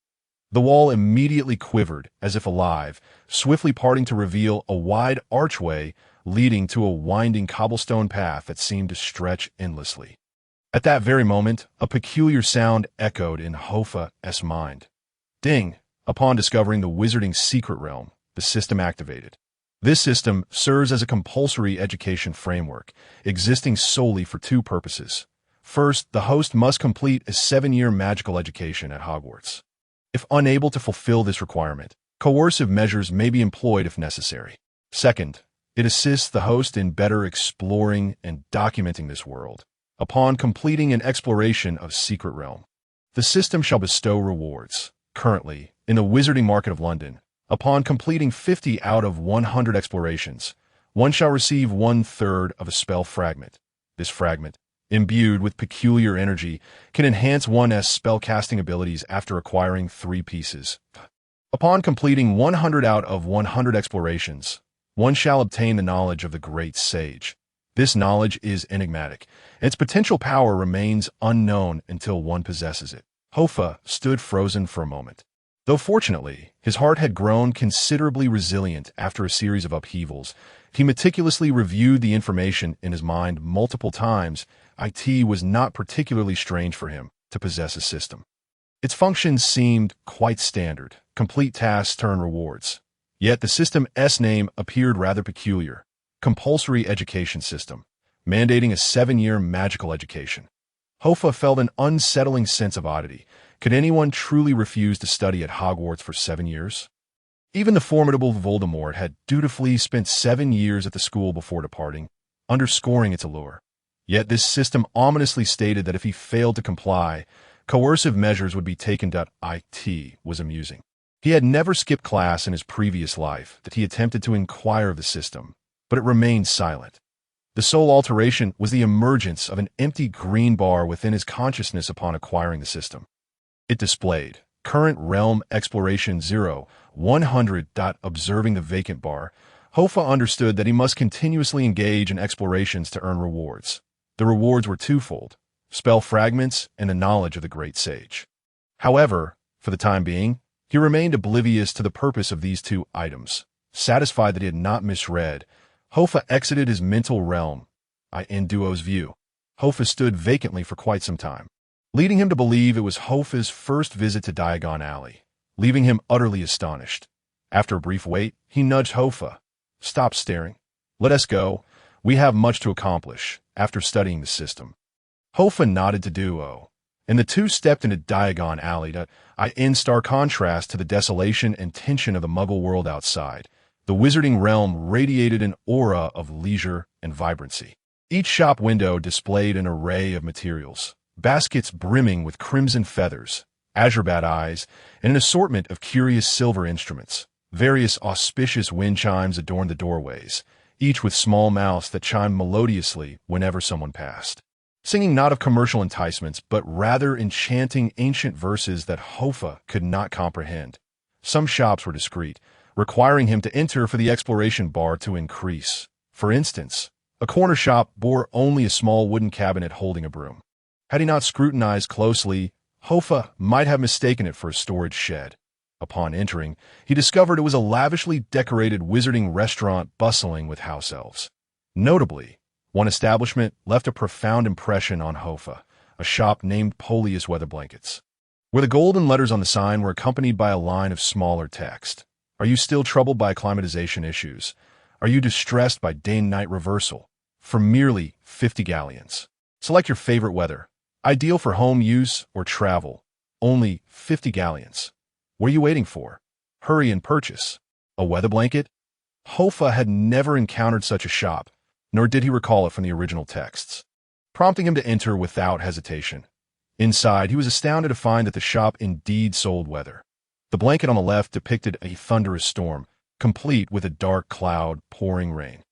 The wall immediately quivered, as if alive, swiftly parting to reveal a wide archway leading to a winding cobblestone path that seemed to stretch endlessly. At that very moment, a peculiar sound echoed in Hofar's mind. Ding! Upon discovering the wizarding secret realm, the system activated. This system serves as a compulsory education framework, existing solely for 2 purposes. First, the host must complete a 7-year magical education at Hogwarts. If unable to fulfill this requirement, coercive measures may be employed if necessary. Second, It assists the host in better exploring and documenting this world. Upon completing an exploration of Secret Realm, the system shall bestow rewards. Currently, in the wizarding market of London, upon completing 50 out of 100 explorations, one shall receive 1/3 of a spell fragment. This fragment, imbued with peculiar energy, can enhance one's spellcasting abilities after acquiring 3 pieces. Upon completing 100 out of 100 explorations, one shall obtain the knowledge of the Great Sage. This knowledge is enigmatic, and its potential power remains unknown until one possesses it. Hofar stood frozen for a moment. Though fortunately, his heart had grown considerably resilient after a series of upheavals, he meticulously reviewed the information in his mind multiple times. It was not particularly strange for him to possess a system. Its functions seemed quite standard, complete tasks turn rewards. Yet the system's name appeared rather peculiar. Compulsory education system, mandating a 7-year magical education. Hofar felt an unsettling sense of oddity. Could anyone truly refuse to study at Hogwarts for 7 years? Even the formidable Voldemort had dutifully spent 7 years at the school before departing, underscoring its allure. Yet this system ominously stated that if he failed to comply, coercive measures would be taken. It was amusing. He had never skipped class in his previous life that he attempted to inquire of the system, but it remained silent. The sole alteration was the emergence of an empty green bar within his consciousness upon acquiring the system. It displayed, Current Realm Exploration 0/100. Observing the vacant bar, Hofar understood that he must continuously engage in explorations to earn rewards. The rewards were twofold: spell fragments and the knowledge of the Great Sage. However, for the time being, he remained oblivious to the purpose of these 2 items. Satisfied that he had not misread, Hofar exited his mental realm. In Duo's view, Hofar stood vacantly for quite some time, leading him to believe it was Hofar's first visit to Diagon Alley, leaving him utterly astonished. After a brief wait, he nudged Hofar. "Stop staring. Let us go. We have much to accomplish after studying the system." Hofar nodded to Duo, and the 2 stepped into Diagon Alley. In stark contrast to the desolation and tension of the Muggle world outside, the wizarding realm radiated an aura of leisure and vibrancy. Each shop window displayed an array of materials, baskets brimming with crimson feathers, azure bat eyes, and an assortment of curious silver instruments. Various auspicious wind chimes adorned the doorways, each with small mouths that chimed melodiously whenever someone passed, singing not of commercial enticements, but rather enchanting ancient verses that Hofar could not comprehend. Some shops were discreet, requiring him to enter for the exploration bar to increase. For instance, a corner shop bore only a small wooden cabinet holding a broom. Had he not scrutinized closely, Hofar might have mistaken it for a storage shed. Upon entering, he discovered it was a lavishly decorated wizarding restaurant bustling with house elves. Notably, one establishment left a profound impression on Hofar, a shop named Polius Weather Blankets, where the golden letters on the sign were accompanied by a line of smaller text. Are you still troubled by acclimatization issues? Are you distressed by day-night reversal? For merely 50 galleons. Select your favorite weather. Ideal for home use or travel. Only 50 galleons. What are you waiting for? Hurry and purchase. A weather blanket? Hofar had never encountered such a shop, nor did he recall it from the original texts, prompting him to enter without hesitation. Inside, he was astounded to find that the shop indeed sold weather. The blanket on the left depicted a thunderous storm, complete with a dark cloud pouring rain.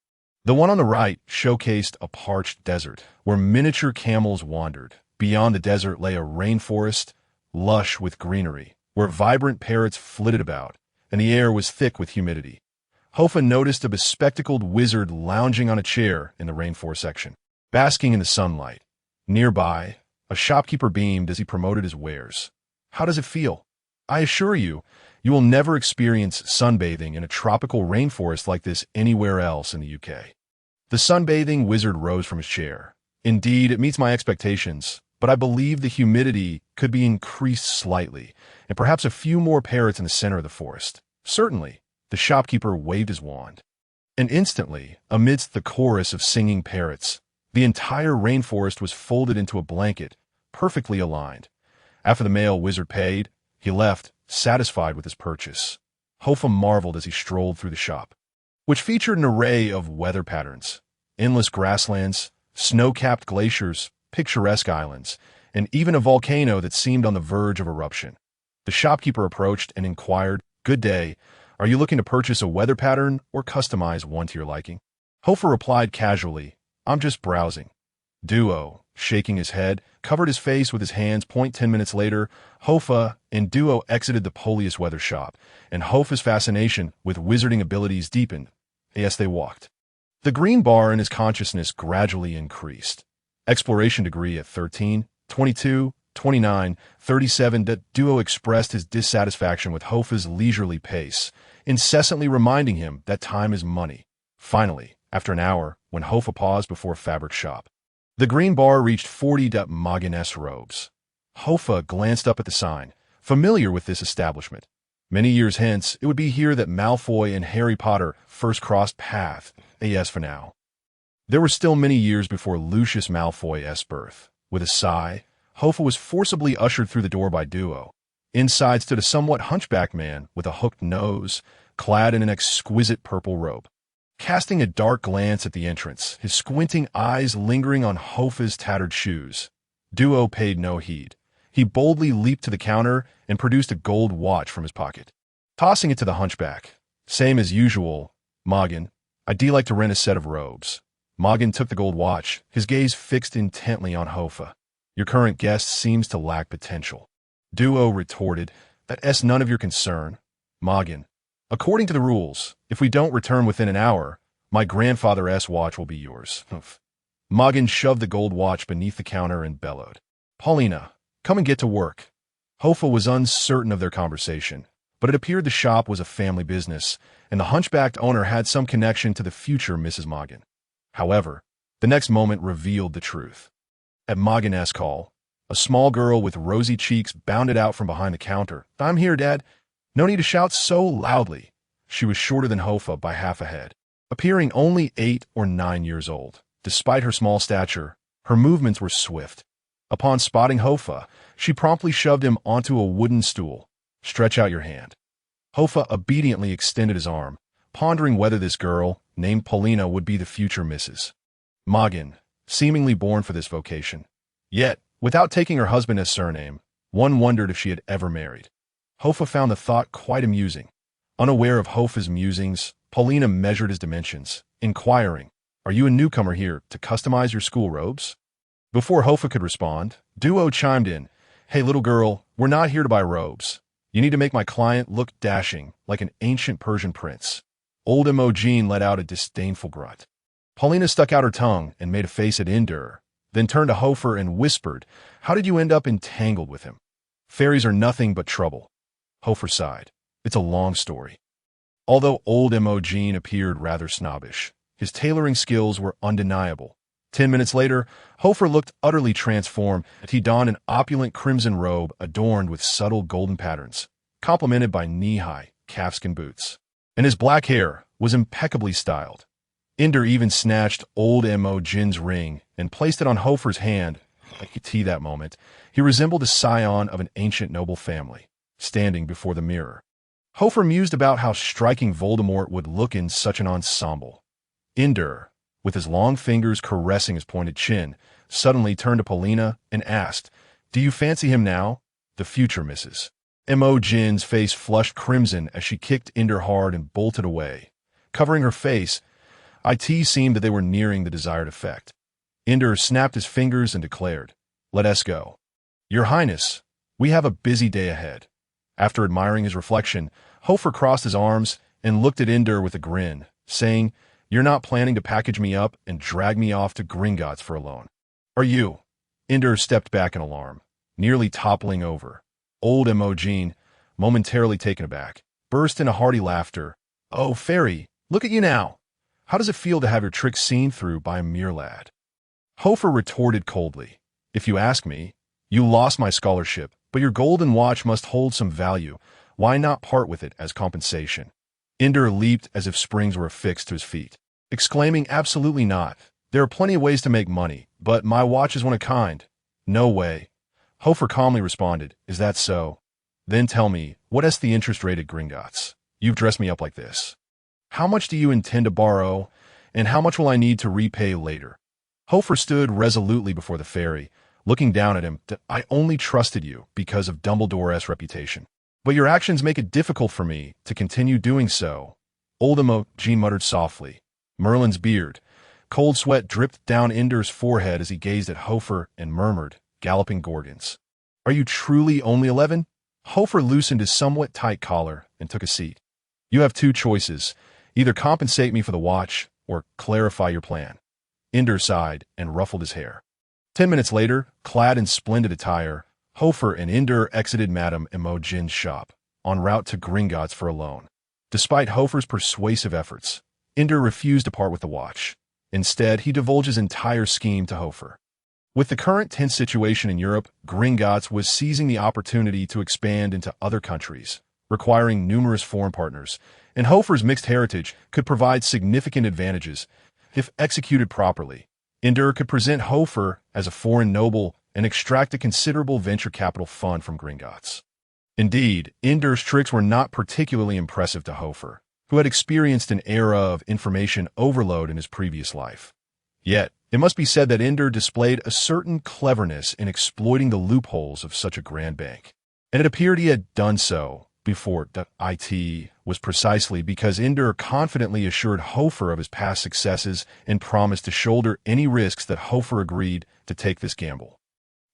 The one on the right showcased a parched desert, where miniature camels wandered. Beyond the desert lay a rainforest, lush with greenery, where vibrant parrots flitted about, and the air was thick with humidity. Hofar noticed a bespectacled wizard lounging on a chair in the rainforest section, basking in the sunlight. Nearby, a shopkeeper beamed as he promoted his wares. How does it feel? I assure you, you will never experience sunbathing in a tropical rainforest like this anywhere else in the UK. The sunbathing wizard rose from his chair. Indeed, it meets my expectations, but I believe the humidity could be increased slightly, and perhaps a few more parrots in the center of the forest. Certainly, the shopkeeper waved his wand. And instantly, amidst the chorus of singing parrots, the entire rainforest was folded into a blanket, perfectly aligned. After the male wizard paid, he left, satisfied with his purchase. Hofar marveled as he strolled through the shop. which featured an array of weather patterns, endless grasslands, snow-capped glaciers, picturesque islands, and even a volcano that seemed on the verge of eruption. The shopkeeper approached and inquired, "Good day. Are you looking to purchase a weather pattern or customize one to your liking?" Hofar replied casually, "I'm just browsing." Duo, shaking his head, covered his face with his hands. 10 minutes later, Hofar and Duo exited the Polius weather shop, and Hofar's fascination with wizarding abilities deepened as they walked. The green bar in his consciousness gradually increased. Exploration degree at 13, 22, 29, 37. That Duo expressed his dissatisfaction with Hofar's leisurely pace, incessantly reminding him that time is money. Finally, after an hour, when Hofar paused before a fabric shop, the green bar reached 40 Maginess robes. Hofar glanced up at the sign, familiar with this establishment. Many years hence, it would be here that Malfoy and Harry Potter first crossed paths. As for now, there were still many years before Lucius Malfoy's birth. With a sigh, Hofar was forcibly ushered through the door by Duo. Inside stood a somewhat hunchbacked man with a hooked nose, clad in an exquisite purple robe. Casting a dark glance at the entrance, his squinting eyes lingering on Hofar's tattered shoes, Duo paid no heed. He boldly leaped to the counter and produced a gold watch from his pocket. Tossing it to the hunchback, "Same as usual, Mogin. I'd like to rent a set of robes." Mogin took the gold watch, his gaze fixed intently on Hofar. "Your current guest seems to lack potential." Duo retorted, "That's none of your concern, Mogin. According to the rules, if we don't return within an hour, my grandfather's watch will be yours." Mogin shoved the gold watch beneath the counter and bellowed, "Paulina, come and get to work." Hofar was uncertain of their conversation, but it appeared the shop was a family business, and the hunchbacked owner had some connection to the future Mrs. Mogin. However, the next moment revealed the truth. At Mogin's call, a small girl with rosy cheeks bounded out from behind the counter. "I'm here, Dad. No need to shout so loudly." She was shorter than Hofar by half a head, appearing only 8 or 9 years old. Despite her small stature, her movements were swift. Upon spotting Hofar, she promptly shoved him onto a wooden stool. "Stretch out your hand." Hofar obediently extended his arm, pondering whether this girl, named Paulina, would be the future Mrs. Mogin, seemingly born for this vocation. Yet, without taking her husband as surname, one wondered if she had ever married. Hofar found the thought quite amusing. Unaware of Hofar's musings, Paulina measured his dimensions, inquiring, "Are you a newcomer here to customize your school robes?" Before Hofar could respond, Duo chimed in, "Hey, little girl, we're not here to buy robes. You need to make my client look dashing, like an ancient Persian prince." Old Imogen let out a disdainful grunt. Paulina stuck out her tongue and made a face at Endur, then turned to Hofar and whispered, "How did you end up entangled with him?" "Fairies are nothing but trouble." Hofar sighed. "It's a long story." Although old Imogen appeared rather snobbish, his tailoring skills were undeniable. 10 minutes later, Hofar looked utterly transformed. He donned an opulent crimson robe adorned with subtle golden patterns, complemented by knee-high calfskin boots. And his black hair was impeccably styled. Endur even snatched old Imogen's ring and placed it on Hofar's hand. I could see that moment. He resembled a scion of an ancient noble family, standing before the mirror. Hofar mused about how striking Voldemort would look in such an ensemble. Endur, with his long fingers caressing his pointed chin, suddenly turned to Paulina and asked, "Do you fancy him now?" The future Mrs. Imogen's face flushed crimson as she kicked Endur hard and bolted away. Covering her face, it seemed that they were nearing the desired effect. Endur snapped his fingers and declared, "Let us go." "Your Highness, we have a busy day ahead." After admiring his reflection, Hofar crossed his arms and looked at Endur with a grin, saying, "You're not planning to package me up and drag me off to Gringotts for a loan, are you?" Endur stepped back in alarm, nearly toppling over. Old Imogen, momentarily taken aback, burst into hearty laughter. "Oh, fairy, look at you now. How does it feel to have your tricks seen through by a mere lad?" Hofar retorted coldly, "If you ask me, you lost my scholarship, but your golden watch must hold some value. Why not part with it as compensation?" Endur leaped as if springs were affixed to his feet, exclaiming, "Absolutely not. There are plenty of ways to make money, but my watch is one of a kind." "No way." Hofar calmly responded, "Is that so? Then tell me, what is the interest rate at Gringotts? You've dressed me up like this." How much do you intend to borrow, and how much will I need to repay later? Hofar stood resolutely before the fairy, looking down at him. I only trusted you because of Dumbledore's reputation. But your actions make it difficult for me to continue doing so. Old Jean muttered softly. Merlin's beard. Cold sweat dripped down Ender's forehead as he gazed at Hofar and murmured, "Galloping Gorgons. Are you truly only 11? Hofar loosened his somewhat tight collar and took a seat. You have two choices. Either compensate me for the watch or clarify your plan. Ender sighed and ruffled his hair. 10 minutes later, clad in splendid attire, Hofar and Ender exited Madame Imogen's shop, en route to Gringotts for a loan. Despite Hofar's persuasive efforts, Ender refused to part with the watch. Instead, he divulged his entire scheme to Hofar. With the current tense situation in Europe, Gringotts was seizing the opportunity to expand into other countries, requiring numerous foreign partners, and Hofar's mixed heritage could provide significant advantages. If executed properly, Ender could present Hofar as a foreign noble and extract a considerable venture capital fund from Gringotts. Indeed, Ender's tricks were not particularly impressive to Hofar, who had experienced an era of information overload in his previous life. Yet, it must be said that Ender displayed a certain cleverness in exploiting the loopholes of such a grand bank. And it appeared he had done so before it was precisely because Ender confidently assured Hofar of his past successes and promised to shoulder any risks that Hofar agreed to take this gamble.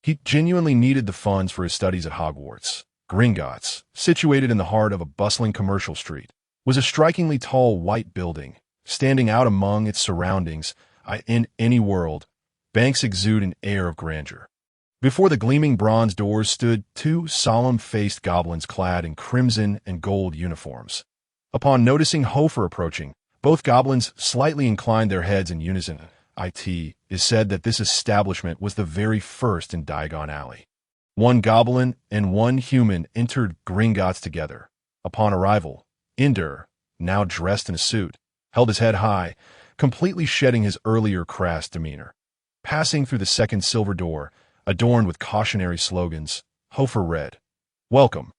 He genuinely needed the funds for his studies at Hogwarts. Gringotts, situated in the heart of a bustling commercial street, was a strikingly tall white building, standing out among its surroundings. In any world, banks exude an air of grandeur. Before the gleaming bronze doors stood two solemn-faced goblins clad in crimson and gold uniforms. Upon noticing Hofar approaching, both goblins slightly inclined their heads in unison. It is said that this establishment was the very first in Diagon Alley. One goblin and one human entered Gringotts together. Upon arrival, Ender, now dressed in a suit, held his head high, completely shedding his earlier crass demeanor. Passing through the second silver door, adorned with cautionary slogans, Hofar read, "Welcome,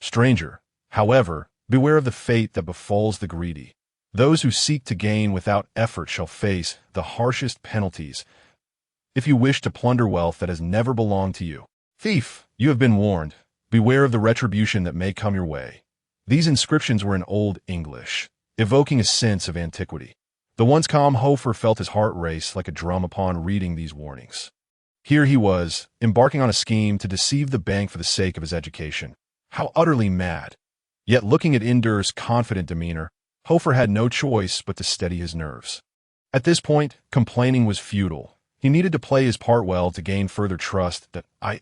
stranger. However, beware of the fate that befalls the greedy. Those who seek to gain without effort shall face the harshest penalties. If you wish to plunder wealth that has never belonged to you, thief, you have been warned. Beware of the retribution that may come your way." These inscriptions were in Old English, evoking a sense of antiquity. The once calm Hofar felt his heart race like a drum upon reading these warnings. Here he was, embarking on a scheme to deceive the bank for the sake of his education. How utterly mad! Yet looking at Ender's confident demeanor, Hofar had no choice but to steady his nerves. At this point, complaining was futile. He needed to play his part well to gain further trust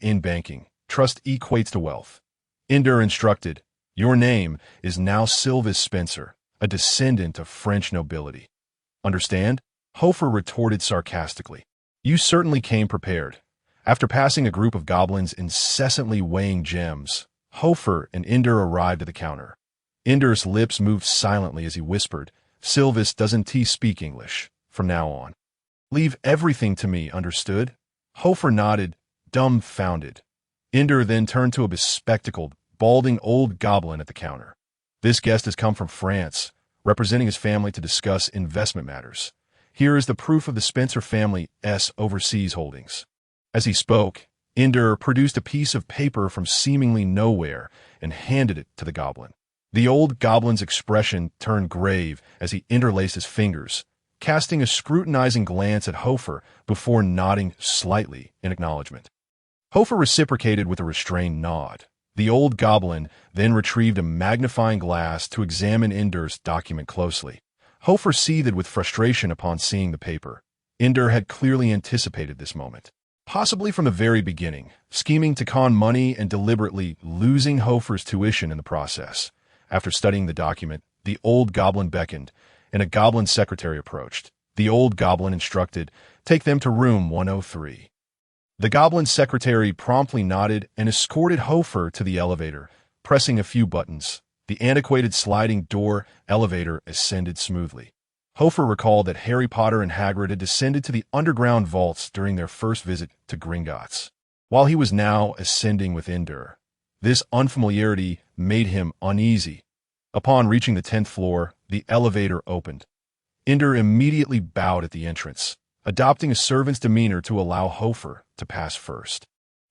in banking. Trust equates to wealth. Ender instructed, "Your name is now Sylvis Spencer, a descendant of French nobility. Understand?" Hofar retorted sarcastically. "You certainly came prepared." After passing a group of goblins incessantly weighing gems, Hofar and Ender arrived at the counter. Ender's lips moved silently as he whispered, "Sylvis doesn't speak English from now on. Leave everything to me, understood?" Hofar nodded, dumbfounded. Ender then turned to a bespectacled, balding old goblin at the counter. "This guest has come from France, representing his family to discuss investment matters. Here is the proof of the Spencer family's overseas holdings." As he spoke, Ender produced a piece of paper from seemingly nowhere and handed it to the goblin. The old goblin's expression turned grave as he interlaced his fingers, casting a scrutinizing glance at Hofar before nodding slightly in acknowledgement. Hofar reciprocated with a restrained nod. The old goblin then retrieved a magnifying glass to examine Ender's document closely. Hofar seethed with frustration upon seeing the paper. Ender had clearly anticipated this moment, possibly from the very beginning, scheming to con money and deliberately losing Hofar's tuition in the process. After studying the document, the old goblin beckoned, and a goblin secretary approached. The old goblin instructed, "Take them to room 103. The goblin secretary promptly nodded and escorted Hofar to the elevator, pressing a few buttons. The antiquated sliding door elevator ascended smoothly. Hofar recalled that Harry Potter and Hagrid had descended to the underground vaults during their first visit to Gringotts. While he was now ascending with Ender, this unfamiliarity made him uneasy. Upon reaching the 10th floor, the elevator opened. Ender immediately bowed at the entrance, adopting a servant's demeanor to allow Hofar to pass first.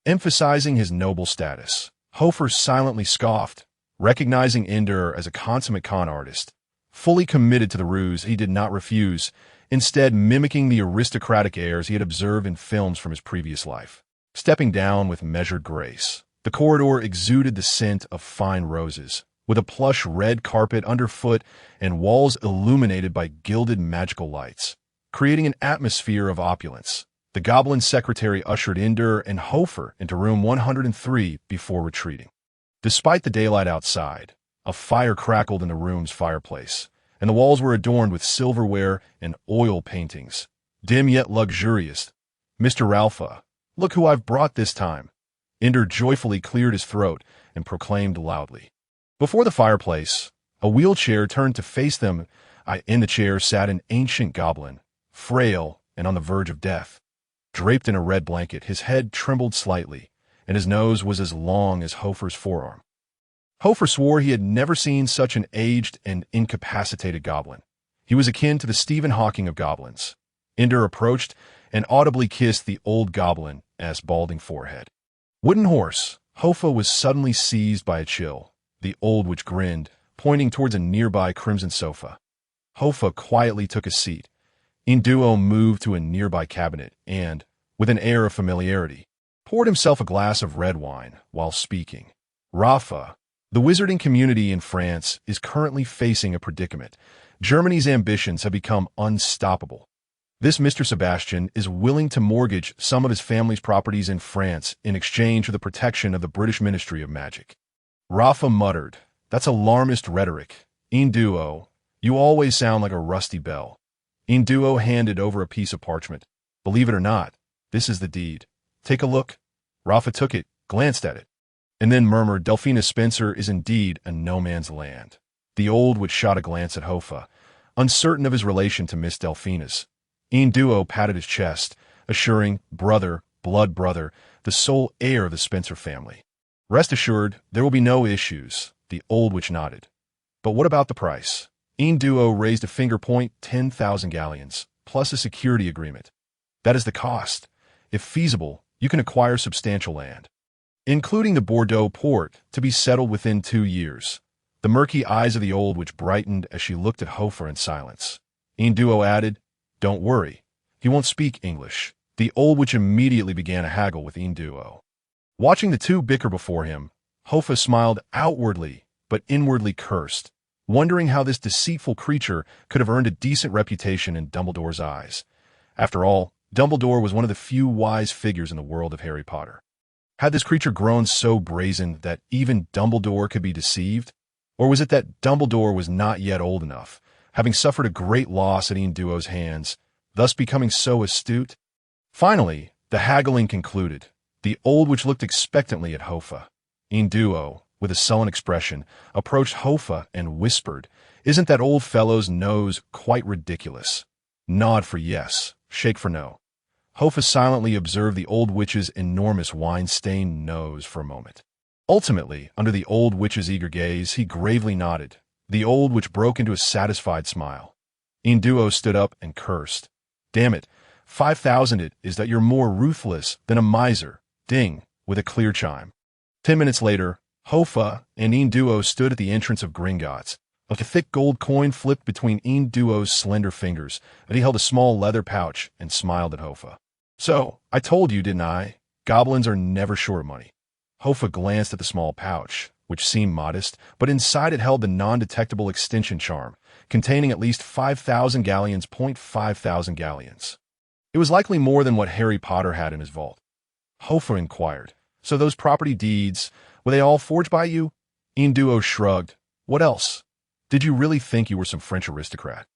Emphasizing his noble status, Hofar silently scoffed, recognizing Ender as a consummate con artist. Fully committed to the ruse, he did not refuse, instead mimicking the aristocratic airs he had observed in films from his previous life. Stepping down with measured grace, the corridor exuded the scent of fine roses, with a plush red carpet underfoot and walls illuminated by gilded magical lights, creating an atmosphere of opulence. The goblin secretary ushered Ender and Hofar into room 103 before retreating. Despite the daylight outside, a fire crackled in the room's fireplace, and the walls were adorned with silverware and oil paintings. Dim yet luxurious. "Mr. Ralpha, look who I've brought this time." Ender joyfully cleared his throat and proclaimed loudly. Before the fireplace, a wheelchair turned to face them. In the chair sat an ancient goblin, frail and on the verge of death. Draped in a red blanket, his head trembled slightly, and his nose was as long as Hofar's forearm. Hofar swore he had never seen such an aged and incapacitated goblin. He was akin to the Stephen Hawking of goblins. Ender approached and audibly kissed the old goblin as balding forehead. Wooden horse, Hofar was suddenly seized by a chill. The old witch grinned, pointing towards a nearby crimson sofa. Hofar quietly took a seat. Induo moved to a nearby cabinet and, with an air of familiarity, poured himself a glass of red wine while speaking. "Rafa, the wizarding community in France is currently facing a predicament. Germany's ambitions have become unstoppable. This Mr. Sebastian is willing to mortgage some of his family's properties in France in exchange for the protection of the British Ministry of Magic." Rafa muttered, "That's alarmist rhetoric. Induo, you always sound like a rusty bell." Induo handed over a piece of parchment. "Believe it or not, this is the deed. Take a look." Rafa took it, glanced at it, and then murmured, "Delphina Spencer is indeed a no-man's land." The old witch shot a glance at Hofar, uncertain of his relation to Miss Delphina's. Induo patted his chest, assuring, "Brother, blood brother, the sole heir of the Spencer family. Rest assured, there will be no issues." The old witch nodded. "But what about the price?" Induo raised a finger point. 10,000 galleons, plus a security agreement. "That is the cost. If feasible, you can acquire substantial land, including the Bordeaux port, to be settled within 2 years. The murky eyes of the old witch brightened as she looked at Hofar in silence. Induo added, "Don't worry, he won't speak English." The old witch immediately began a haggle with Induo. Watching the two bicker before him, Hofar smiled outwardly, but inwardly cursed, wondering how this deceitful creature could have earned a decent reputation in Dumbledore's eyes. After all, Dumbledore was one of the few wise figures in the world of Harry Potter. Had this creature grown so brazen that even Dumbledore could be deceived? Or was it that Dumbledore was not yet old enough, having suffered a great loss at Induo's hands, thus becoming so astute? Finally, the haggling concluded. The old witch looked expectantly at Hofar. Induo, with a sullen expression, approached Hofar and whispered, "Isn't that old fellow's nose quite ridiculous?" Nod for yes, shake for no. Hofar silently observed the old witch's enormous wine-stained nose for a moment. Ultimately, under the old witch's eager gaze, he gravely nodded. The old witch broke into a satisfied smile. Induo stood up and cursed. "Damn it, 5,000 it is that you're more ruthless than a miser." Ding, with a clear chime. 10 minutes later, Hofar and Induo stood at the entrance of Gringotts. A thick gold coin flipped between Induo's slender fingers, and he held a small leather pouch and smiled at Hofar. "So, I told you, didn't I? Goblins are never short of money." Hofar glanced at the small pouch, which seemed modest, but inside it held the non-detectable extension charm, containing at least 5,000 galleons. 5,000 galleons. It was likely more than what Harry Potter had in his vault. Hofar inquired, "So those property deeds, were they all forged by you?" Induo shrugged. "What else? Did you really think you were some French aristocrat?"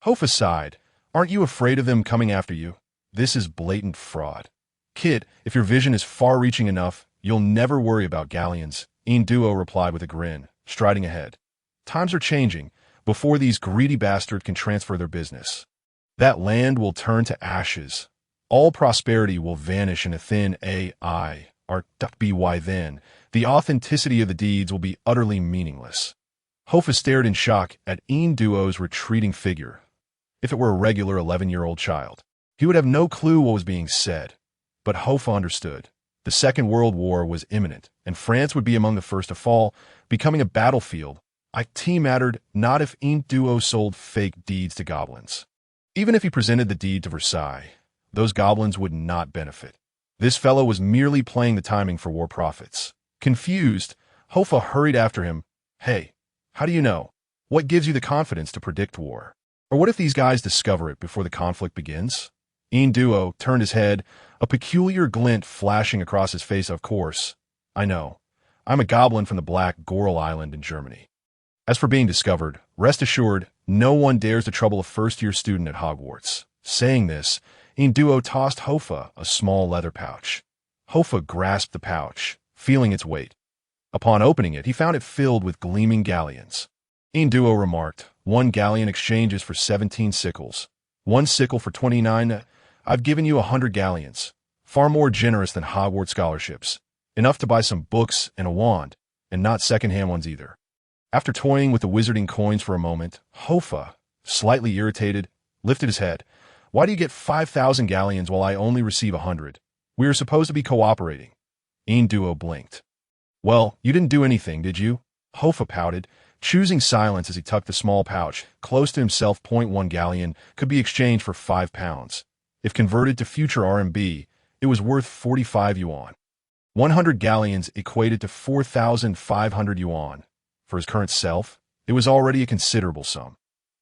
Hofar sighed. "Aren't you afraid of them coming after you? This is blatant fraud. Kid, if your vision is far-reaching enough, you'll never worry about galleons," Induo replied with a grin, striding ahead. "Times are changing. Before these greedy bastards can transfer their business, that land will turn to ashes. All prosperity will vanish in a thin AI, or by then. The authenticity of the deeds will be utterly meaningless." Hoffa stared in shock at Duo's retreating figure. If it were a regular 11-year-old child, he would have no clue what was being said. But Hoffa understood. The Second World War was imminent, and France would be among the first to fall, becoming a battlefield. It mattered not if Duo sold fake deeds to goblins. Even if he presented the deed to Versailles, those goblins would not benefit. This fellow was merely playing the timing for war profits. Confused, Hoffa hurried after him. Hey, how do you know? What gives you the confidence to predict war? Or what if these guys discover it before the conflict begins? Duo turned his head, a peculiar glint flashing across his face. Of course. I know. I'm a goblin from the Black Goral Island in Germany. As for being discovered, rest assured, no one dares to trouble a first-year student at Hogwarts. Saying this, Duo tossed Hoffa a small leather pouch. Hoffa grasped the pouch, feeling its weight. Upon opening it, he found it filled with gleaming galleons. Duo remarked, 1 galleon exchanges for 17 sickles. 1 sickle for 29. I've given you 100 galleons. Far more generous than Hogwarts scholarships. Enough to buy some books and a wand, and not second-hand ones either. After toying with the wizarding coins for a moment, Hoffa, slightly irritated, lifted his head. Why do you get 5,000 galleons while I only receive 100? We are supposed to be cooperating. Duo blinked. Well, you didn't do anything, did you? Hoffa pouted, choosing silence as he tucked the small pouch close to himself. 0.1 galleon could be exchanged for 5 pounds. If converted to future RMB, it was worth 45 yuan. 100 galleons equated to 4,500 yuan. For his current self, it was already a considerable sum.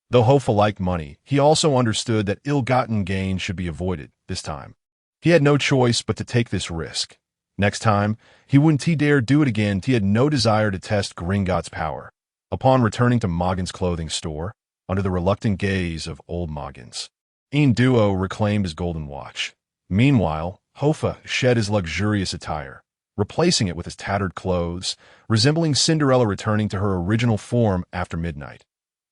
Though Hoffa liked money, he also understood that ill-gotten gain should be avoided this time. He had no choice but to take this risk. Next time, he wouldn't dare do it again. He had no desire to test Gringotts' power. Upon returning to Moggin's clothing store, under the reluctant gaze of old Moggins, Duo reclaimed his golden watch. Meanwhile, Hoffa shed his luxurious attire, replacing it with his tattered clothes, resembling Cinderella returning to her original form after midnight.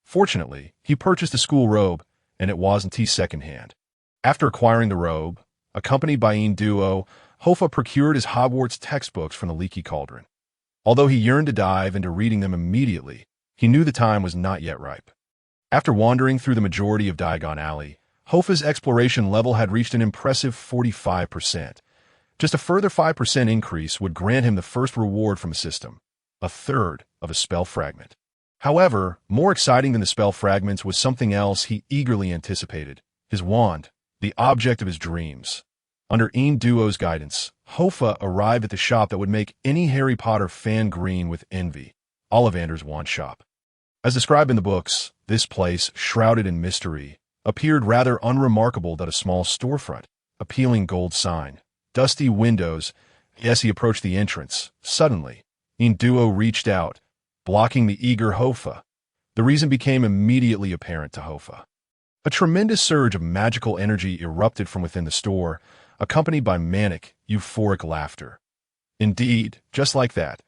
Fortunately, he purchased a school robe, and it wasn't second-hand. After acquiring the robe, accompanied by Duo, Hoffa procured his Hogwarts textbooks from the Leaky Cauldron. Although he yearned to dive into reading them immediately, he knew the time was not yet ripe. After wandering through the majority of Diagon Alley, Hoffa's exploration level had reached an impressive 45%. Just a further 5% increase would grant him the first reward from a system, a third of a spell fragment. However, more exciting than the spell fragments was something else he eagerly anticipated, his wand, the object of his dreams. Under Duo's guidance, Hoffa arrived at the shop that would make any Harry Potter fan green with envy, Ollivander's Wand Shop. As described in the books, this place, shrouded in mystery, appeared rather unremarkable than a small storefront, a peeling gold sign, dusty windows. As he approached the entrance, suddenly, Duo reached out, blocking the eager Hoffa. The reason became immediately apparent to Hoffa. A tremendous surge of magical energy erupted from within the store, accompanied by manic, euphoric laughter. Indeed, just like that,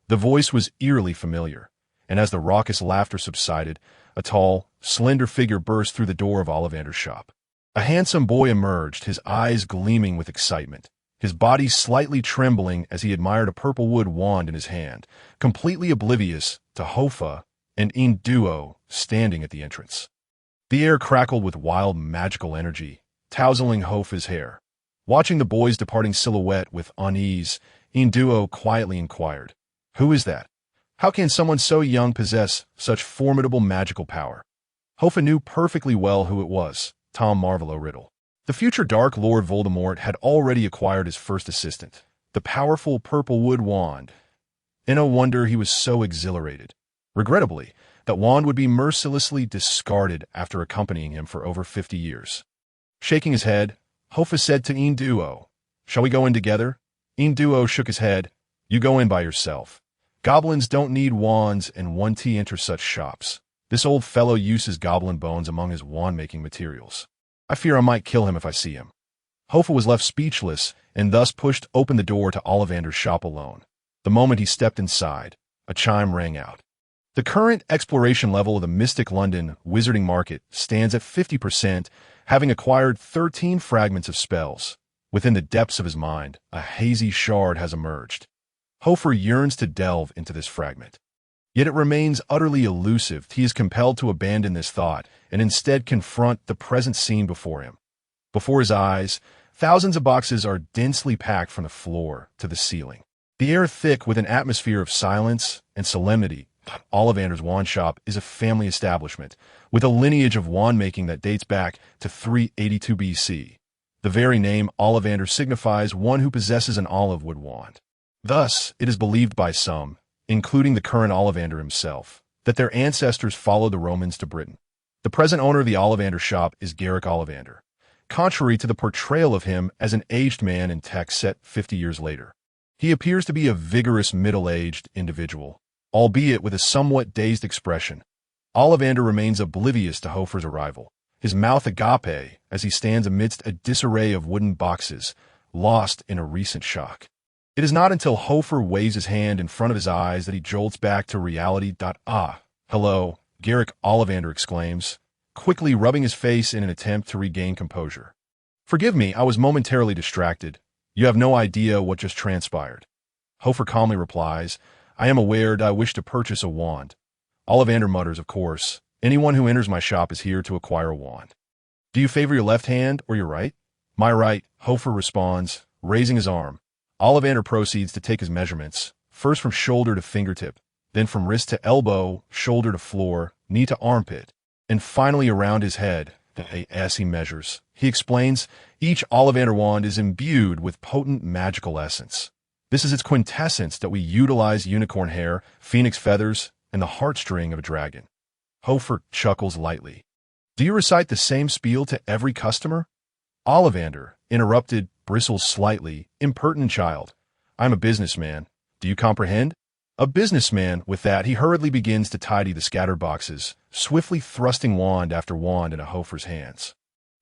the voice was eerily familiar, and as the raucous laughter subsided, a tall, slender figure burst through the door of Ollivander's shop. A handsome boy emerged, his eyes gleaming with excitement, his body slightly trembling as he admired a purple wood wand in his hand, completely oblivious to Hoffa and Duo standing at the entrance. The air crackled with wild magical energy, tousling Hoffa's hair. Watching the boy's departing silhouette with unease, Duo quietly inquired, "Who is that? How can someone so young possess such formidable magical power?" Hoffa knew perfectly well who it was, Tom Marvolo Riddle. The future Dark Lord Voldemort had already acquired his first assistant, the powerful purple wood wand. And no wonder he was so exhilarated. Regrettably, that wand would be mercilessly discarded after accompanying him for over 50 years. Shaking his head, Hoffa said to Duo, "Shall we go in together?" Duo shook his head. "You go in by yourself. Goblins don't need wands, and one enters such shops. This old fellow uses goblin bones among his wand-making materials. I fear I might kill him if I see him." Hoffa was left speechless and thus pushed open the door to Ollivander's shop alone. The moment he stepped inside, a chime rang out. The current exploration level of the Mystic London Wizarding Market stands at 50%, having acquired 13 fragments of spells. Within the depths of his mind, a hazy shard has emerged. Hofar yearns to delve into this fragment. Yet it remains utterly elusive. He is compelled to abandon this thought and instead confront the present scene before him. Before his eyes, thousands of boxes are densely packed from the floor to the ceiling. The air thick with an atmosphere of silence and solemnity. Ollivander's wand shop is a family establishment with a lineage of wand making that dates back to 382 BC. The very name Ollivander signifies one who possesses an olive wood wand. Thus, it is believed by some, including the current Ollivander himself, that their ancestors followed the Romans to Britain. The present owner of the Ollivander shop is Garrick Ollivander, contrary to the portrayal of him as an aged man in text set 50 years later. He appears to be a vigorous middle-aged individual, albeit with a somewhat dazed expression. Ollivander remains oblivious to Hofar's arrival, his mouth agape as he stands amidst a disarray of wooden boxes, lost in a recent shock. It is not until Hofar waves his hand in front of his eyes that he jolts back to reality. Ah, hello, Garrick Ollivander exclaims, quickly rubbing his face in an attempt to regain composure. Forgive me, I was momentarily distracted. You have no idea what just transpired. Hofar calmly replies, I am aware that I wish to purchase a wand. Ollivander mutters, of course, anyone who enters my shop is here to acquire a wand. Do you favor your left hand or your right? My right, Hofar responds, raising his arm. Ollivander proceeds to take his measurements, first from shoulder to fingertip, then from wrist to elbow, shoulder to floor, knee to armpit, and finally around his head. As he measures, he explains, each Ollivander wand is imbued with potent magical essence. This is its quintessence that we utilize unicorn hair, phoenix feathers, and the heartstring of a dragon. Hofar chuckles lightly. Do you recite the same spiel to every customer? Ollivander, interrupted, bristles slightly. Impertinent child. I'm a businessman. Do you comprehend? A businessman. With that, he hurriedly begins to tidy the scattered boxes, swiftly thrusting wand after wand into Hofar's hands.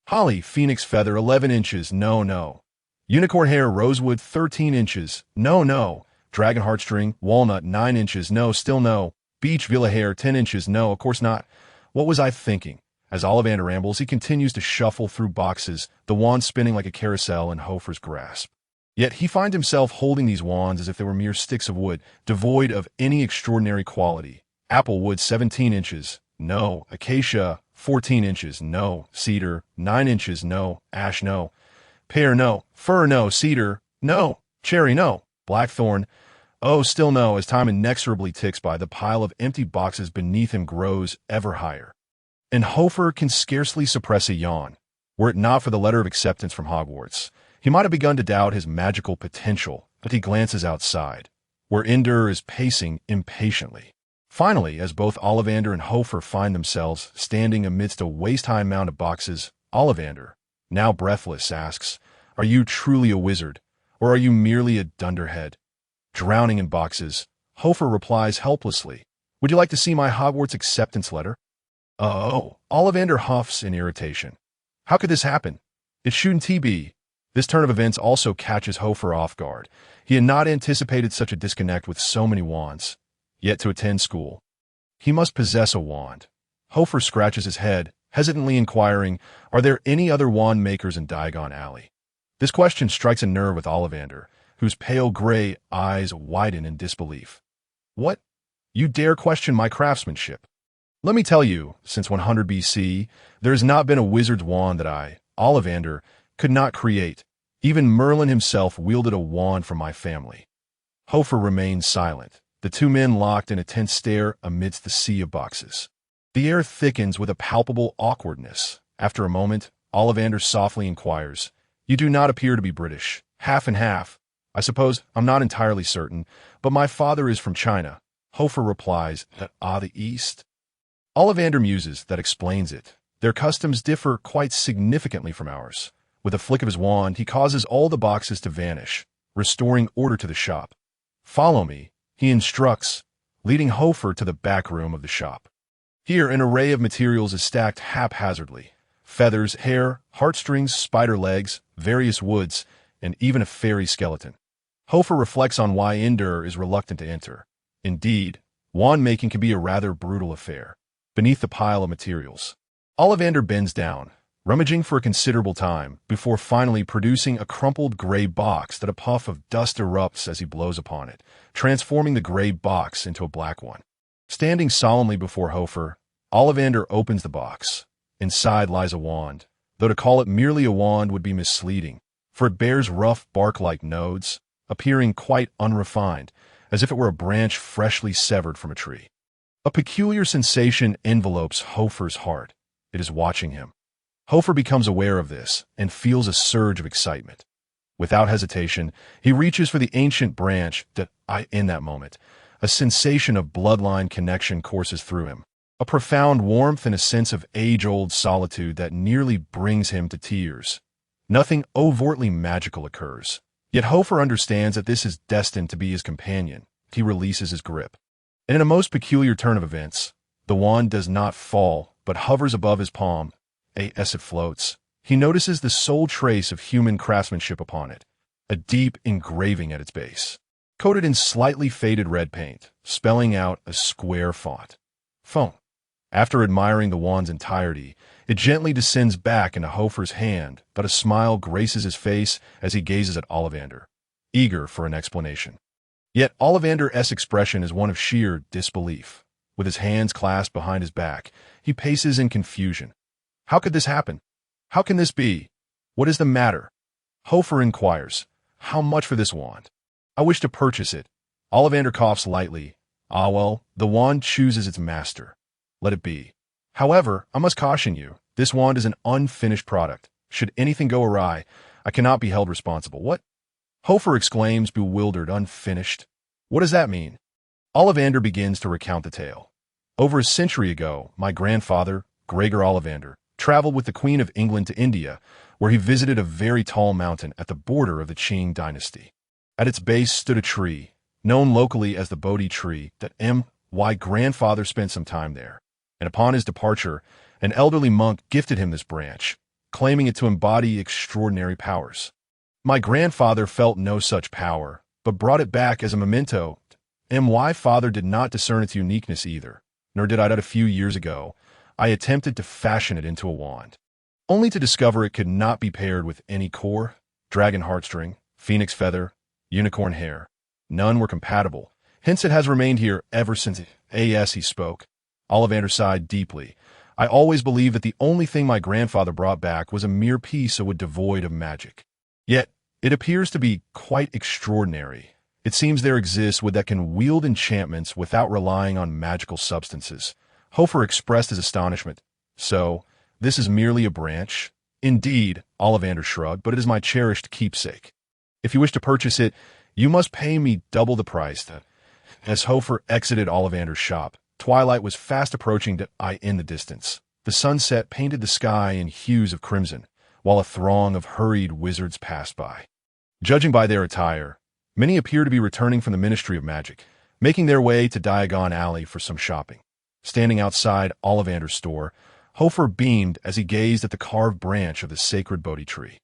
Holly, phoenix feather, 11 inches. No. Unicorn hair, rosewood, 13 inches. No. Dragon heartstring, walnut, 9 inches. No, still no. Beech villa hair, 10 inches. No, of course not. What was I thinking? As Ollivander rambles, he continues to shuffle through boxes, the wand spinning like a carousel in Hofar's grasp. Yet he finds himself holding these wands as if they were mere sticks of wood, devoid of any extraordinary quality. Apple wood, 17 inches. No. Acacia, 14 inches. No. Cedar, 9 inches. No. Ash, no. Pear, no. Fir, no. Cedar, no. Cherry, no. Blackthorn, oh, still no. As time inexorably ticks by, the pile of empty boxes beneath him grows ever higher. And Hofar can scarcely suppress a yawn. Were it not for the letter of acceptance from Hogwarts, he might have begun to doubt his magical potential, but he glances outside, where Ender is pacing impatiently. Finally, as both Ollivander and Hofar find themselves standing amidst a waist-high mound of boxes, Ollivander, now breathless, asks, Are you truly a wizard, or are you merely a dunderhead? Drowning in boxes, Hofar replies helplessly, Would you like to see my Hogwarts acceptance letter? Oh, Ollivander huffs in irritation. How could this happen? It shouldn't be. This turn of events also catches Hofar off guard. He had not anticipated such a disconnect with so many wands. Yet to attend school, he must possess a wand. Hofar scratches his head, hesitantly inquiring, Are there any other wand makers in Diagon Alley? This question strikes a nerve with Ollivander, whose pale gray eyes widen in disbelief. What? You dare question my craftsmanship? Let me tell you, since 100 BC, there has not been a wizard's wand that I, Ollivander, could not create. Even Merlin himself wielded a wand from my family. Hofar remained silent, the two men locked in a tense stare amidst the sea of boxes. The air thickens with a palpable awkwardness. After a moment, Ollivander softly inquires, You do not appear to be British. Half and half. I suppose, I'm not entirely certain, but my father is from China. Hofar replies, the East? Ollivander muses, That explains it. Their customs differ quite significantly from ours. With a flick of his wand, he causes all the boxes to vanish, restoring order to the shop. Follow me, he instructs, leading Hofar to the back room of the shop. Here, an array of materials is stacked haphazardly. Feathers, hair, heartstrings, spider legs, various woods, and even a fairy skeleton. Hofar reflects on why Ender is reluctant to enter. Indeed, wand making can be a rather brutal affair. Beneath the pile of materials, Ollivander bends down, rummaging for a considerable time, before finally producing a crumpled gray box that a puff of dust erupts as he blows upon it, transforming the gray box into a black one. Standing solemnly before Hofar, Ollivander opens the box. Inside lies a wand, though to call it merely a wand would be misleading, for it bears rough bark-like nodes, appearing quite unrefined, as if it were a branch freshly severed from a tree. A peculiar sensation envelopes Hofar's heart. It is watching him. Hofar becomes aware of this and feels a surge of excitement. Without hesitation, he reaches for the ancient branch in that moment, a sensation of bloodline connection courses through him, a profound warmth and a sense of age-old solitude that nearly brings him to tears. Nothing overtly magical occurs, yet Hofar understands that this is destined to be his companion. He releases his grip. And in a most peculiar turn of events, the wand does not fall, but hovers above his palm. As it floats, he notices the sole trace of human craftsmanship upon it, a deep engraving at its base, coated in slightly faded red paint, spelling out a square font. Phone. After admiring the wand's entirety, it gently descends back into Hofar's hand, but a smile graces his face as he gazes at Ollivander, eager for an explanation. Yet Ollivander's expression is one of sheer disbelief. With his hands clasped behind his back, he paces in confusion. How could this happen? How can this be? What is the matter? Hofar inquires, how much for this wand? I wish to purchase it. Ollivander coughs lightly. Ah well, the wand chooses its master. Let it be. However, I must caution you, this wand is an unfinished product. Should anything go awry, I cannot be held responsible. What? Hofar exclaims, bewildered. Unfinished? What does that mean? Ollivander begins to recount the tale. Over a century ago, my grandfather, Gregor Ollivander, traveled with the Queen of England to India, where he visited a very tall mountain at the border of the Qing dynasty. At its base stood a tree, known locally as the Bodhi tree, my grandfather spent some time there, and upon his departure, an elderly monk gifted him this branch, claiming it to embody extraordinary powers. My grandfather felt no such power, but brought it back as a memento. My father did not discern its uniqueness either, nor did I a few years ago. I attempted to fashion it into a wand, only to discover it could not be paired with any core, dragon heartstring, phoenix feather, unicorn hair. None were compatible, hence it has remained here ever since. He spoke. Ollivander sighed deeply. I always believed that the only thing my grandfather brought back was a mere piece devoid of magic. Yet, it appears to be quite extraordinary. It seems there exists wood that can wield enchantments without relying on magical substances. Hofar expressed his astonishment. So, this is merely a branch? Indeed, Ollivander shrugged, but it is my cherished keepsake. If you wish to purchase it, you must pay me double the price. As Hofar exited Ollivander's shop, twilight was fast approaching in the distance. The sunset painted the sky in hues of crimson, while a throng of hurried wizards passed by. Judging by their attire, many appear to be returning from the Ministry of Magic, making their way to Diagon Alley for some shopping. Standing outside Ollivander's store, Hofar beamed as he gazed at the carved branch of the sacred Bodhi tree.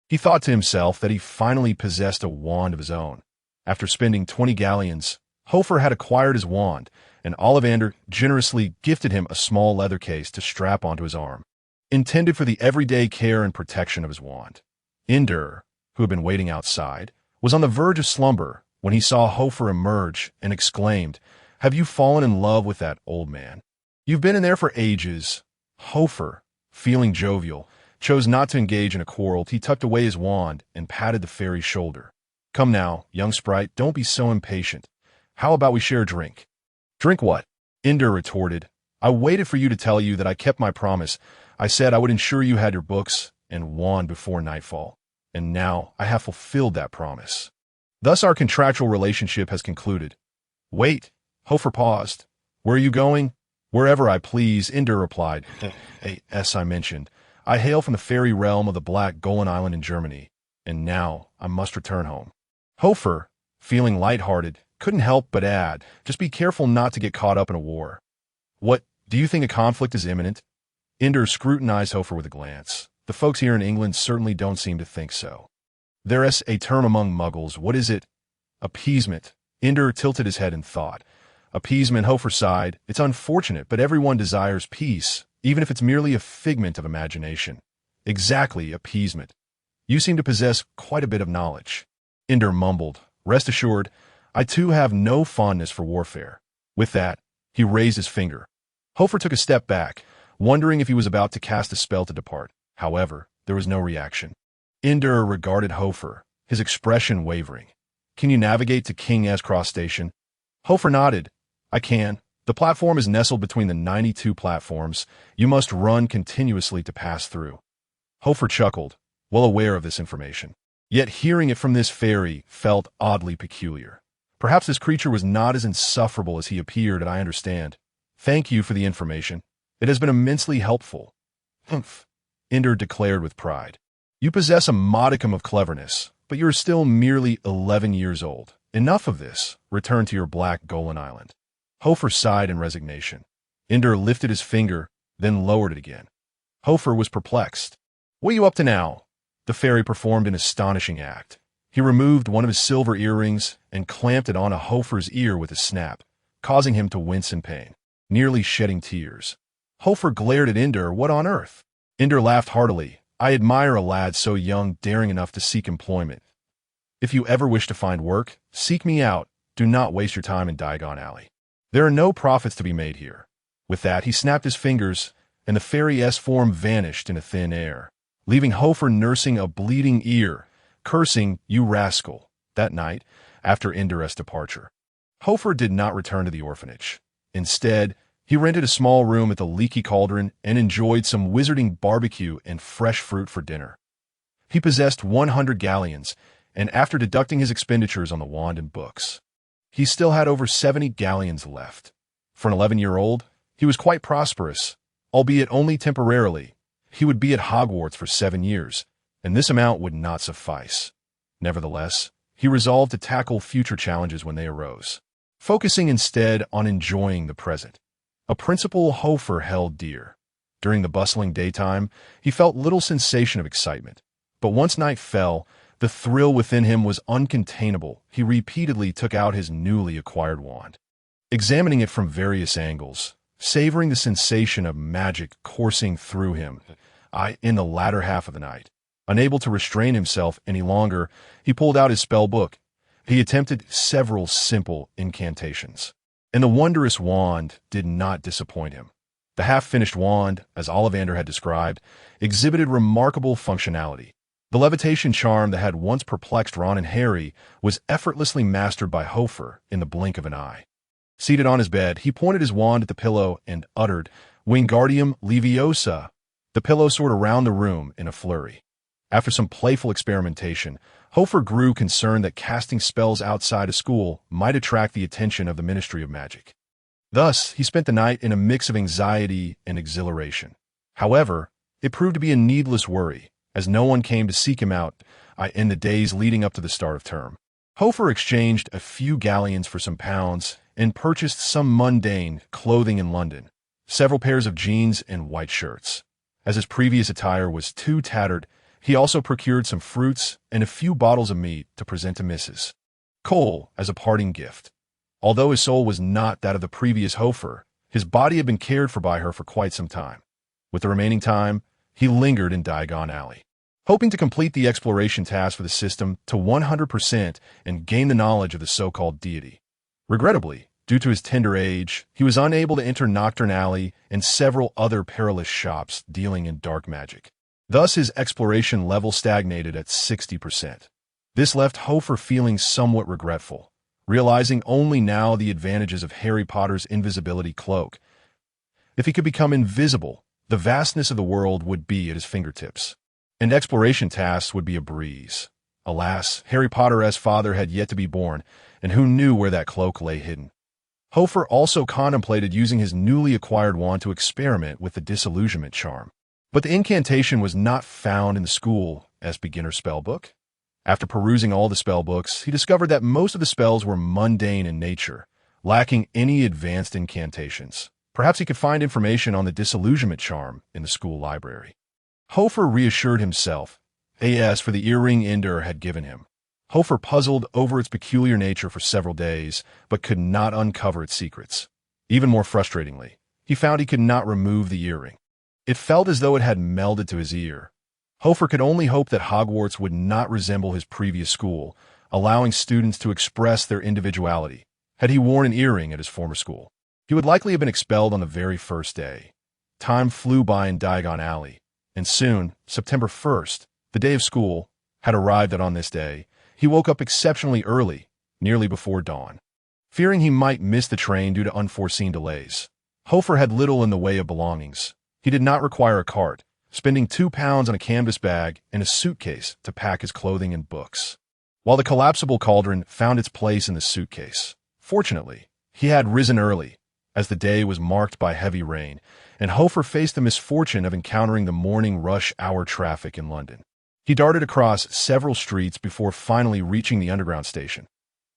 He thought to himself that he finally possessed a wand of his own. After spending 20 galleons, Hofar had acquired his wand, and Ollivander generously gifted him a small leather case to strap onto his arm, intended for the everyday care and protection of his wand. Inder, who had been waiting outside, was on the verge of slumber when he saw Hofar emerge and exclaimed, "Have you fallen in love with that old man? You've been in there for ages." Hofar, feeling jovial, chose not to engage in a quarrel. He tucked away his wand and patted the fairy's shoulder. "Come now, young sprite, don't be so impatient. How about we share a drink?" "Drink what?" Inder retorted. "I waited for you to tell you that I kept my promise. I said I would ensure you had your books and wand before nightfall. And now I have fulfilled that promise. Thus our contractual relationship has concluded." "Wait." Hofar paused. "Where are you going?" "Wherever I please," Inder replied. As I mentioned, I hail from the fairy realm of the Black Golan Island in Germany, and now I must return home. Hofar, feeling lighthearted, couldn't help but add, "Just be careful not to get caught up in a war." "What, do you think a conflict is imminent?" Inder scrutinized Hofar with a glance. "The folks here in England certainly don't seem to think so. There's a term among muggles. What is it?" "Appeasement." Inder tilted his head in thought. "Appeasement," Hofar sighed. "It's unfortunate, but everyone desires peace, even if it's merely a figment of imagination." "Exactly, appeasement. You seem to possess quite a bit of knowledge." Inder mumbled. "Rest assured, I too have no fondness for warfare." With that, He raised his finger. Hofar took a step back, wondering if he was about to cast a spell to depart. However, there was no reaction. Ender regarded Hofar, his expression wavering. "Can you navigate to King S Cross Station?" Hofar nodded. "I can. The platform is nestled between the 92 platforms. You must run continuously to pass through." Hofar chuckled, well aware of this information. Yet hearing it from this fairy felt oddly peculiar. Perhaps this creature was not as insufferable as he appeared, and I understand. "Thank you for the information. It has been immensely helpful." "Humph," Ender declared with pride. "You possess a modicum of cleverness, but you are still merely 11 years old. Enough of this. Return to your black Golan Island." Hofar sighed in resignation. Ender lifted his finger, then lowered it again. Hofar was perplexed. "What are you up to now?" The fairy performed an astonishing act. He removed one of his silver earrings and clamped it onto Hofar's ear with a snap, causing him to wince in pain, nearly shedding tears. Hofar glared at Ender. "What on earth?" Ender laughed heartily. "I admire a lad so young, daring enough to seek employment. If you ever wish to find work, seek me out. Do not waste your time in Diagon Alley. There are no profits to be made here." With that, he snapped his fingers, and the fairy S form vanished into thin air, leaving Hofar nursing a bleeding ear, cursing, "You rascal," that night, after Ender's departure. Hofar did not return to the orphanage. Instead, he rented a small room at the Leaky Cauldron and enjoyed some wizarding barbecue and fresh fruit for dinner. He possessed 100 galleons, and after deducting his expenditures on the wand and books, he still had over 70 galleons left. For an 11-year-old, he was quite prosperous, albeit only temporarily. He would be at Hogwarts for 7 years, and this amount would not suffice. Nevertheless, he resolved to tackle future challenges when they arose, focusing instead on enjoying the present, a principle Hofar held dear. During the bustling daytime, he felt little sensation of excitement, but once night fell, the thrill within him was uncontainable. He repeatedly took out his newly acquired wand, examining it from various angles, savoring the sensation of magic coursing through him. In the latter half of the night, unable to restrain himself any longer, he pulled out his spell book. He attempted several simple incantations, and the wondrous wand did not disappoint him. The half-finished wand, as Ollivander had described, exhibited remarkable functionality. The levitation charm that had once perplexed Ron and Harry was effortlessly mastered by Hofar in the blink of an eye. Seated on his bed, he pointed his wand at the pillow and uttered, "Wingardium Leviosa." The pillow soared around the room in a flurry. After some playful experimentation, Hofar grew concerned that casting spells outside of school might attract the attention of the Ministry of Magic. Thus, he spent the night in a mix of anxiety and exhilaration. However, it proved to be a needless worry, as no one came to seek him out in the days leading up to the start of term. Hofar exchanged a few galleons for some pounds and purchased some mundane clothing in London, several pairs of jeans and white shirts. As his previous attire was too tattered, he also procured some fruits and a few bottles of meat to present to Mrs. Cole as a parting gift. Although his soul was not that of the previous Hofar, his body had been cared for by her for quite some time. With the remaining time, he lingered in Diagon Alley, hoping to complete the exploration task for the system to 100% and gain the knowledge of the so-called deity. Regrettably, due to his tender age, he was unable to enter Nocturne Alley and several other perilous shops dealing in dark magic. Thus, his exploration level stagnated at 60%. This left Hofar feeling somewhat regretful, realizing only now the advantages of Harry Potter's invisibility cloak. If he could become invisible, the vastness of the world would be at his fingertips, and exploration tasks would be a breeze. Alas, Harry Potter's father had yet to be born, and who knew where that cloak lay hidden. Hofar also contemplated using his newly acquired wand to experiment with the disillusionment charm. But the incantation was not found in the school as beginner spellbook. After perusing all the spellbooks, he discovered that most of the spells were mundane in nature, lacking any advanced incantations. Perhaps he could find information on the disillusionment charm in the school library. Hofar reassured himself, as for the earring Ender had given him. Hofar puzzled over its peculiar nature for several days, but could not uncover its secrets. Even more frustratingly, he found he could not remove the earring. It felt as though it had melded to his ear. Hofar could only hope that Hogwarts would not resemble his previous school, allowing students to express their individuality, had he worn an earring at his former school. He would likely have been expelled on the very first day. Time flew by in Diagon Alley, and soon, September 1st, the day of school, had arrived that on this day, he woke up exceptionally early, nearly before dawn. Fearing he might miss the train due to unforeseen delays, Hofar had little in the way of belongings. He did not require a cart, spending £2 on a canvas bag and a suitcase to pack his clothing and books. While the collapsible cauldron found its place in the suitcase, fortunately, he had risen early, as the day was marked by heavy rain, and Hofar faced the misfortune of encountering the morning rush hour traffic in London. He darted across several streets before finally reaching the underground station.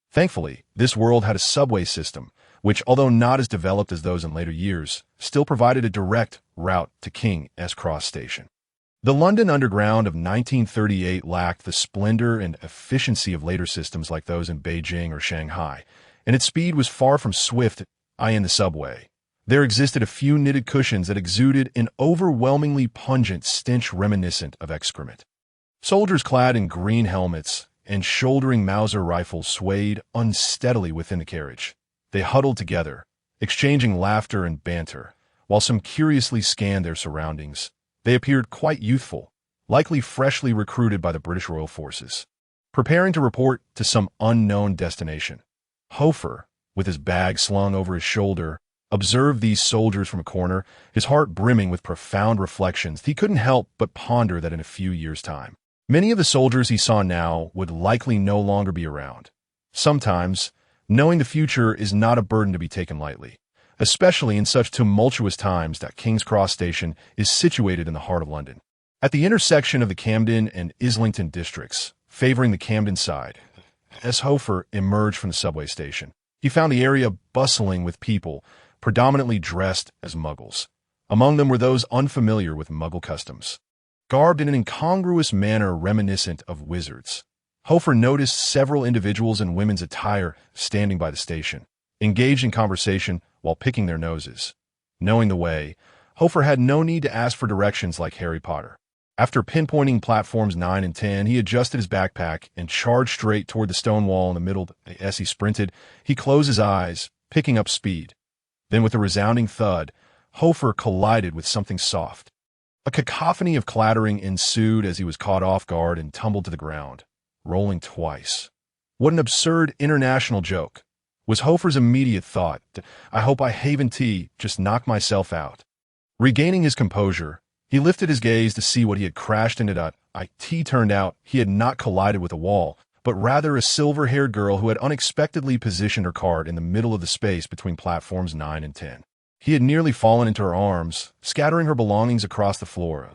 Thankfully, this world had a subway system, which, although not as developed as those in later years, still provided a direct route to King's Cross Station. The London Underground of 1938 lacked the splendor and efficiency of later systems like those in Beijing or Shanghai, and its speed was far from swift in the subway. There existed a few knitted cushions that exuded an overwhelmingly pungent stench reminiscent of excrement. Soldiers clad in green helmets and shouldering Mauser rifles swayed unsteadily within the carriage. They huddled together, exchanging laughter and banter, while some curiously scanned their surroundings. They appeared quite youthful, likely freshly recruited by the British Royal Forces, preparing to report to some unknown destination. Hofar, with his bag slung over his shoulder, observed these soldiers from a corner, his heart brimming with profound reflections. He couldn't help but ponder that in a few years' time, many of the soldiers he saw now would likely no longer be around. Sometimes, knowing the future is not a burden to be taken lightly, especially in such tumultuous times that King's Cross Station is situated in the heart of London. At the intersection of the Camden and Islington districts, favoring the Camden side, as Hofar emerged from the subway station, he found the area bustling with people, predominantly dressed as Muggles. Among them were those unfamiliar with Muggle customs, garbed in an incongruous manner reminiscent of wizards. Hofar noticed several individuals in women's attire standing by the station, engaged in conversation while picking their noses. Knowing the way, Hofar had no need to ask for directions like Harry Potter. After pinpointing platforms 9 and 10, he adjusted his backpack and charged straight toward the stone wall in the middle. As he sprinted, he closed his eyes, picking up speed. Then with a resounding thud, Hofar collided with something soft. A cacophony of clattering ensued as he was caught off guard and tumbled to the ground, rolling twice. What an absurd international joke, was Hofar's immediate thought. I hope I haven't just knocked myself out. Regaining his composure, he lifted his gaze to see what he had crashed into. It turned out he had not collided with a wall, but rather a silver-haired girl who had unexpectedly positioned her cart in the middle of the space between platforms 9 and 10. He had nearly fallen into her arms, scattering her belongings across the floor.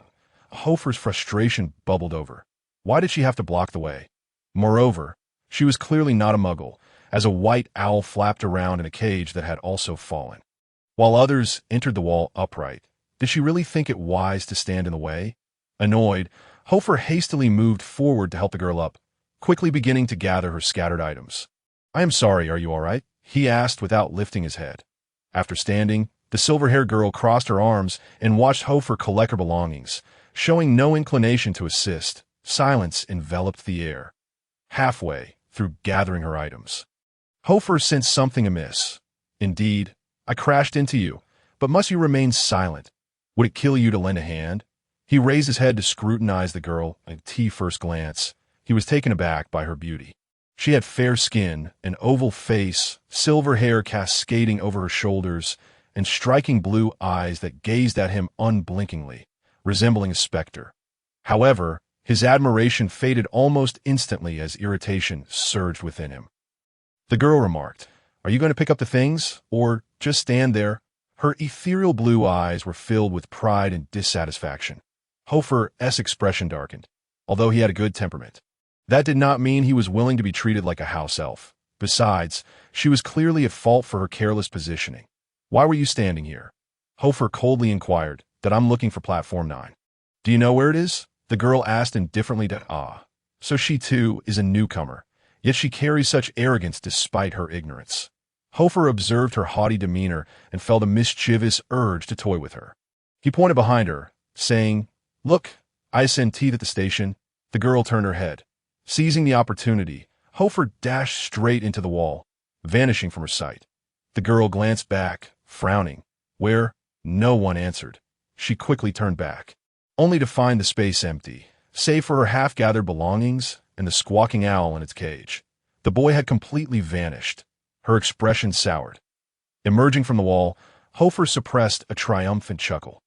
Hofar's frustration bubbled over. Why did she have to block the way? Moreover, she was clearly not a Muggle, as a white owl flapped around in a cage that had also fallen. While others entered the wall upright, did she really think it wise to stand in the way? Annoyed, Hofar hastily moved forward to help the girl up, quickly beginning to gather her scattered items. I am sorry, are you all right? He asked without lifting his head. After standing, the silver-haired girl crossed her arms and watched Hofar collect her belongings, showing no inclination to assist. Silence enveloped the air. Halfway through gathering her items, Hofar sensed something amiss. Indeed, I crashed into you, but must you remain silent? Would it kill you to lend a hand? He raised his head to scrutinize the girl. At first glance, he was taken aback by her beauty. She had fair skin, an oval face, silver hair cascading over her shoulders, and striking blue eyes that gazed at him unblinkingly, resembling a specter. However, his admiration faded almost instantly as irritation surged within him. The girl remarked, "Are you going to pick up the things, or just stand there?" Her ethereal blue eyes were filled with pride and dissatisfaction. Hofar's expression darkened, although he had a good temperament. That did not mean he was willing to be treated like a house elf. Besides, she was clearly at fault for her careless positioning. Why were you standing here? Hofar coldly inquired. That I'm looking for platform 9. Do you know where it is? The girl asked indifferently. So she too is a newcomer, yet she carries such arrogance despite her ignorance. Hofar observed her haughty demeanor and felt a mischievous urge to toy with her. He pointed behind her, saying, "Look, I send tea at the station." The girl turned her head. Seizing the opportunity, Hofar dashed straight into the wall, vanishing from her sight. The girl glanced back, frowning. Where? No one answered. She quickly turned back, only to find the space empty, save for her half-gathered belongings and the squawking owl in its cage. The boy had completely vanished, her expression soured. Emerging from the wall, Hofar suppressed a triumphant chuckle.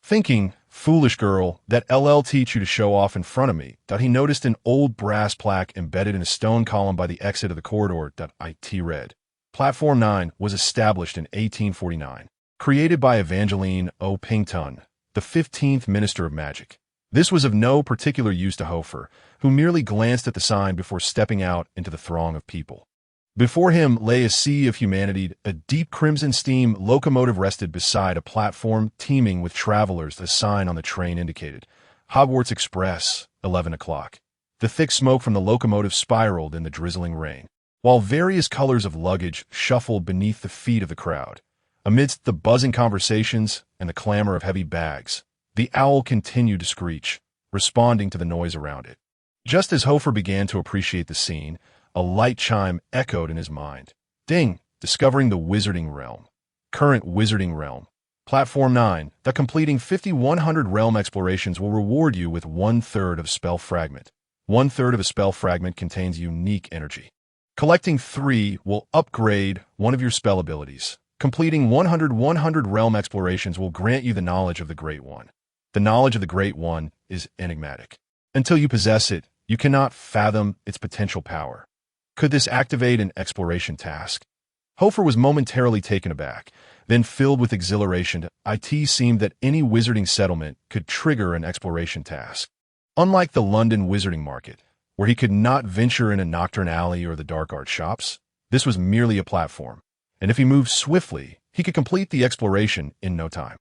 Thinking, foolish girl, that LL teach you to show off in front of me, he noticed an old brass plaque embedded in a stone column by the exit of the corridor. It read, Platform 9 was established in 1849, created by Evangeline O. Pington, the 15th Minister of Magic. This was of no particular use to Hofar, who merely glanced at the sign before stepping out into the throng of people. Before him lay a sea of humanity. A deep crimson steam locomotive rested beside a platform teeming with travelers. The sign on the train indicated, Hogwarts Express, 11 o'clock. The thick smoke from the locomotive spiraled in the drizzling rain, while various colors of luggage shuffled beneath the feet of the crowd. Amidst the buzzing conversations and the clamor of heavy bags, the owl continued to screech, responding to the noise around it. Just as Hofar began to appreciate the scene, a light chime echoed in his mind. Ding! Discovering the Wizarding Realm. Current Wizarding Realm. Platform 9. The completing 5,100 realm explorations will reward you with 1/3 of spell fragment. 1/3 of a spell fragment contains unique energy. Collecting 3 will upgrade one of your spell abilities. Completing 100 realm explorations will grant you the knowledge of the Great One. The knowledge of the Great One is enigmatic. Until you possess it, you cannot fathom its potential power. Could this activate an exploration task? Hofar was momentarily taken aback, then filled with exhilaration. It seemed that any wizarding settlement could trigger an exploration task. Unlike the London wizarding market, where he could not venture in a nocturne alley or the dark art shops, this was merely a platform, and if he moved swiftly, he could complete the exploration in no time.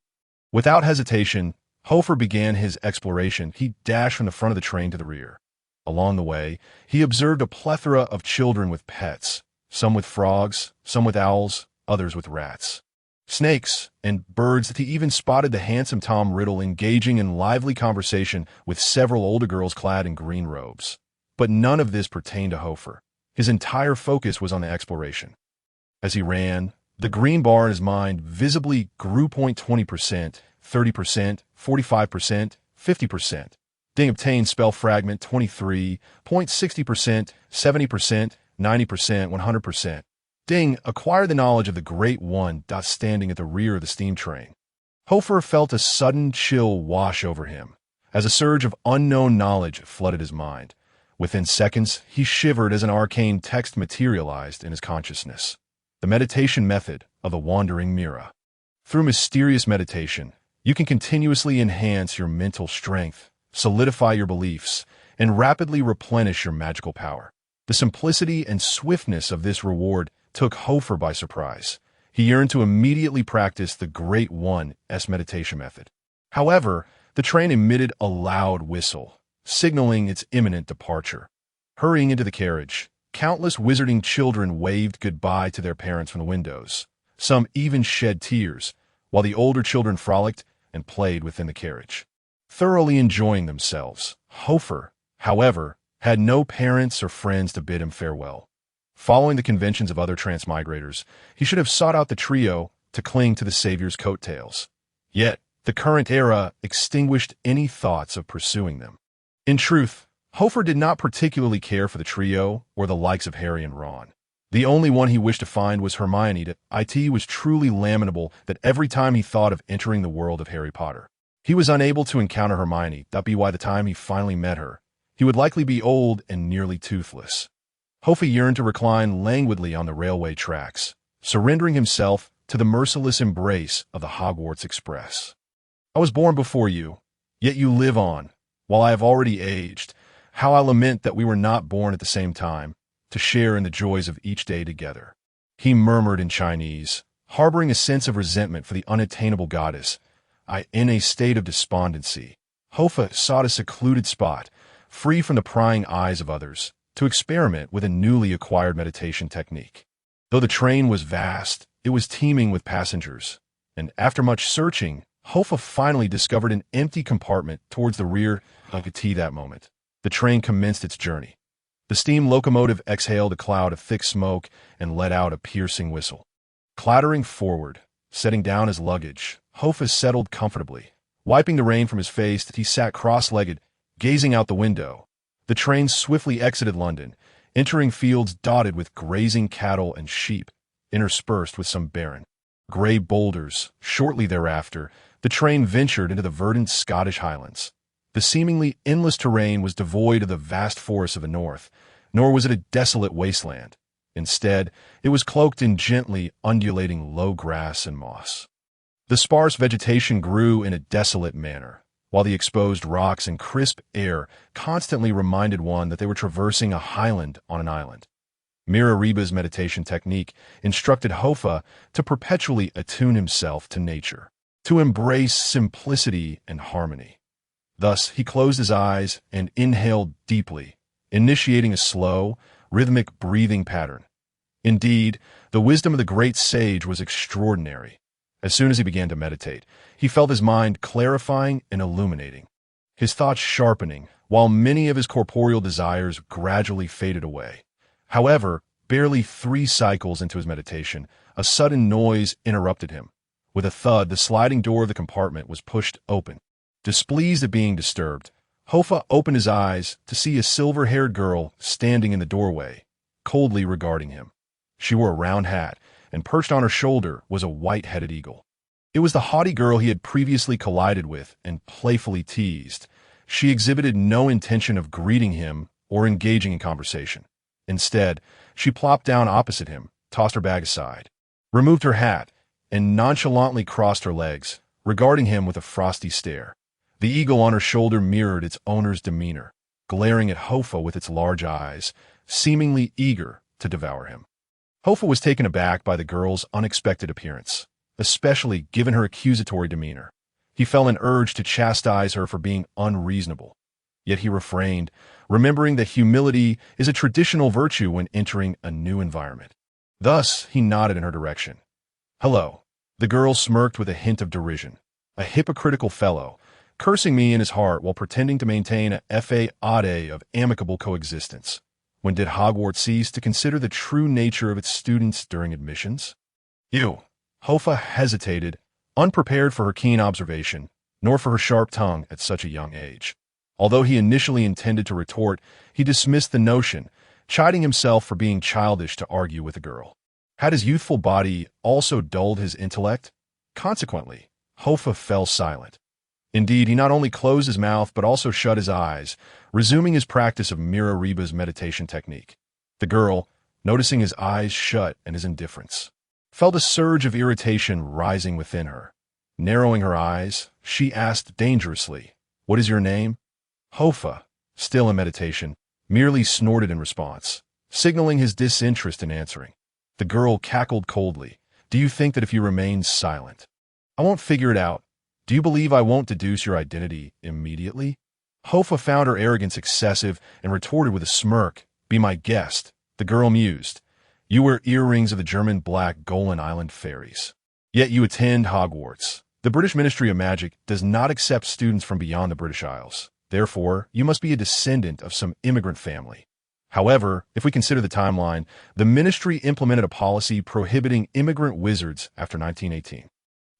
Without hesitation, Hofar began his exploration. He dashed from the front of the train to the rear. Along the way, he observed a plethora of children with pets, some with frogs, some with owls, others with rats, snakes, and birds. He even spotted the handsome Tom Riddle engaging in lively conversation with several older girls clad in green robes. But none of this pertained to Hofar. His entire focus was on the exploration. As he ran, the green bar in his mind visibly grew 20%, 30%, 45%, 50%. Ding obtained spell fragment 23.60%, 70%, 90%, 100%. Ding acquired the knowledge of the Great One. Standing at the rear of the steam train, Hofar felt a sudden chill wash over him as a surge of unknown knowledge flooded his mind. Within seconds, he shivered as an arcane text materialized in his consciousness. The meditation method of the Wandering Mira. Through mysterious meditation, you can continuously enhance your mental strength, solidify your beliefs, and rapidly replenish your magical power. The simplicity and swiftness of this reward took Hofar by surprise. He yearned to immediately practice the Great One's meditation method. However, the train emitted a loud whistle, signaling its imminent departure. Hurrying into the carriage, countless wizarding children waved goodbye to their parents from the windows. Some even shed tears, while the older children frolicked and played within the carriage, thoroughly enjoying themselves. Hofar, however, had no parents or friends to bid him farewell. Following the conventions of other transmigrators, he should have sought out the trio to cling to the Savior's coattails. Yet, the current era extinguished any thoughts of pursuing them. In truth, Hofar did not particularly care for the trio or the likes of Harry and Ron. The only one he wished to find was Hermione. It was truly lamentable that every time he thought of entering the world of Harry Potter, he was unable to encounter Hermione. By the time he finally met her, he would likely be old and nearly toothless. Hofar yearned to recline languidly on the railway tracks, surrendering himself to the merciless embrace of the Hogwarts Express. I was born before you, yet you live on, while I have already aged. How I lament that we were not born at the same time, to share in the joys of each day together. He murmured in Chinese, harboring a sense of resentment for the unattainable goddess. In a state of despondency, Hofar sought a secluded spot, free from the prying eyes of others, to experiment with a newly acquired meditation technique. Though the train was vast, it was teeming with passengers, and after much searching, Hofar finally discovered an empty compartment towards the rear. That moment, the train commenced its journey. The steam locomotive exhaled a cloud of thick smoke and let out a piercing whistle. Clattering forward, setting down his luggage. Hofar settled comfortably. Wiping the rain from his face, he sat cross-legged, gazing out the window. The train swiftly exited London, entering fields dotted with grazing cattle and sheep, interspersed with some barren, grey boulders. Shortly thereafter, the train ventured into the verdant Scottish Highlands. The seemingly endless terrain was devoid of the vast forests of the north, nor was it a desolate wasteland. Instead, it was cloaked in gently undulating low grass and moss. The sparse vegetation grew in a desolate manner, while the exposed rocks and crisp air constantly reminded one that they were traversing a highland on an island. Mirareba's meditation technique instructed Hofar to perpetually attune himself to nature, to embrace simplicity and harmony. Thus, he closed his eyes and inhaled deeply, initiating a slow, rhythmic breathing pattern. Indeed, the wisdom of the great sage was extraordinary. As soon as he began to meditate, he felt his mind clarifying and illuminating, his thoughts sharpening, while many of his corporeal desires gradually faded away. However, barely 3 cycles into his meditation, a sudden noise interrupted him. With a thud, the sliding door of the compartment was pushed open. Displeased at being disturbed, Hofar opened his eyes to see a silver-haired girl standing in the doorway, coldly regarding him. She wore a round hat, and perched on her shoulder was a white-headed eagle. It was the haughty girl he had previously collided with and playfully teased. She exhibited no intention of greeting him or engaging in conversation. Instead, she plopped down opposite him, tossed her bag aside, removed her hat, and nonchalantly crossed her legs, regarding him with a frosty stare. The eagle on her shoulder mirrored its owner's demeanor, glaring at Hofar with its large eyes, seemingly eager to devour him. Hofar was taken aback by the girl's unexpected appearance, especially given her accusatory demeanor. He felt an urge to chastise her for being unreasonable. Yet he refrained, remembering that humility is a traditional virtue when entering a new environment. Thus, he nodded in her direction. "Hello." The girl smirked with a hint of derision. A hypocritical fellow, cursing me in his heart while pretending to maintain a fa of amicable coexistence. When did Hogwarts cease to consider the true nature of its students during admissions? "You." Hofar hesitated, unprepared for her keen observation, nor for her sharp tongue at such a young age. Although he initially intended to retort, he dismissed the notion, chiding himself for being childish to argue with the girl. Had his youthful body also dulled his intellect? Consequently, Hofar fell silent. Indeed, he not only closed his mouth but also shut his eyes, resuming his practice of Mirareba's meditation technique. The girl, noticing his eyes shut and his indifference, felt a surge of irritation rising within her. Narrowing her eyes, she asked dangerously, "What is your name?" Hofar, still in meditation, merely snorted in response, signaling his disinterest in answering. The girl cackled coldly. "Do you think that if you remain silent, I won't figure it out? Do you believe I won't deduce your identity immediately?" Hofar found her arrogance excessive and retorted with a smirk, "Be my guest." The girl mused. "You wear earrings of the German black Golan Island fairies. Yet you attend Hogwarts. The British Ministry of Magic does not accept students from beyond the British Isles. Therefore, you must be a descendant of some immigrant family. However, if we consider the timeline, the ministry implemented a policy prohibiting immigrant wizards after 1918.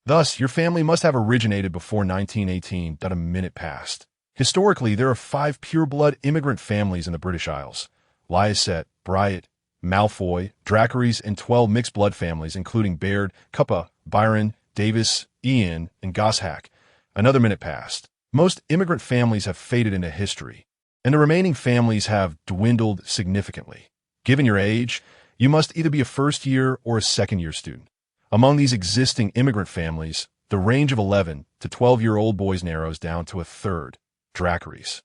Thus, your family must have originated before 1918. A minute passed. Historically, there are 5 pure-blood immigrant families in the British Isles: Lycett, Bryant, Malfoy, Dracarys, and 12 mixed-blood families, including Baird, Cuppa, Byron, Davis, Ian, and Goshawk. Another minute passed. Most immigrant families have faded into history, and the remaining families have dwindled significantly. Given your age, you must either be a first-year or a second-year student. Among these existing immigrant families, the range of 11 to 12-year-old boys narrows down to a third: Dracarys,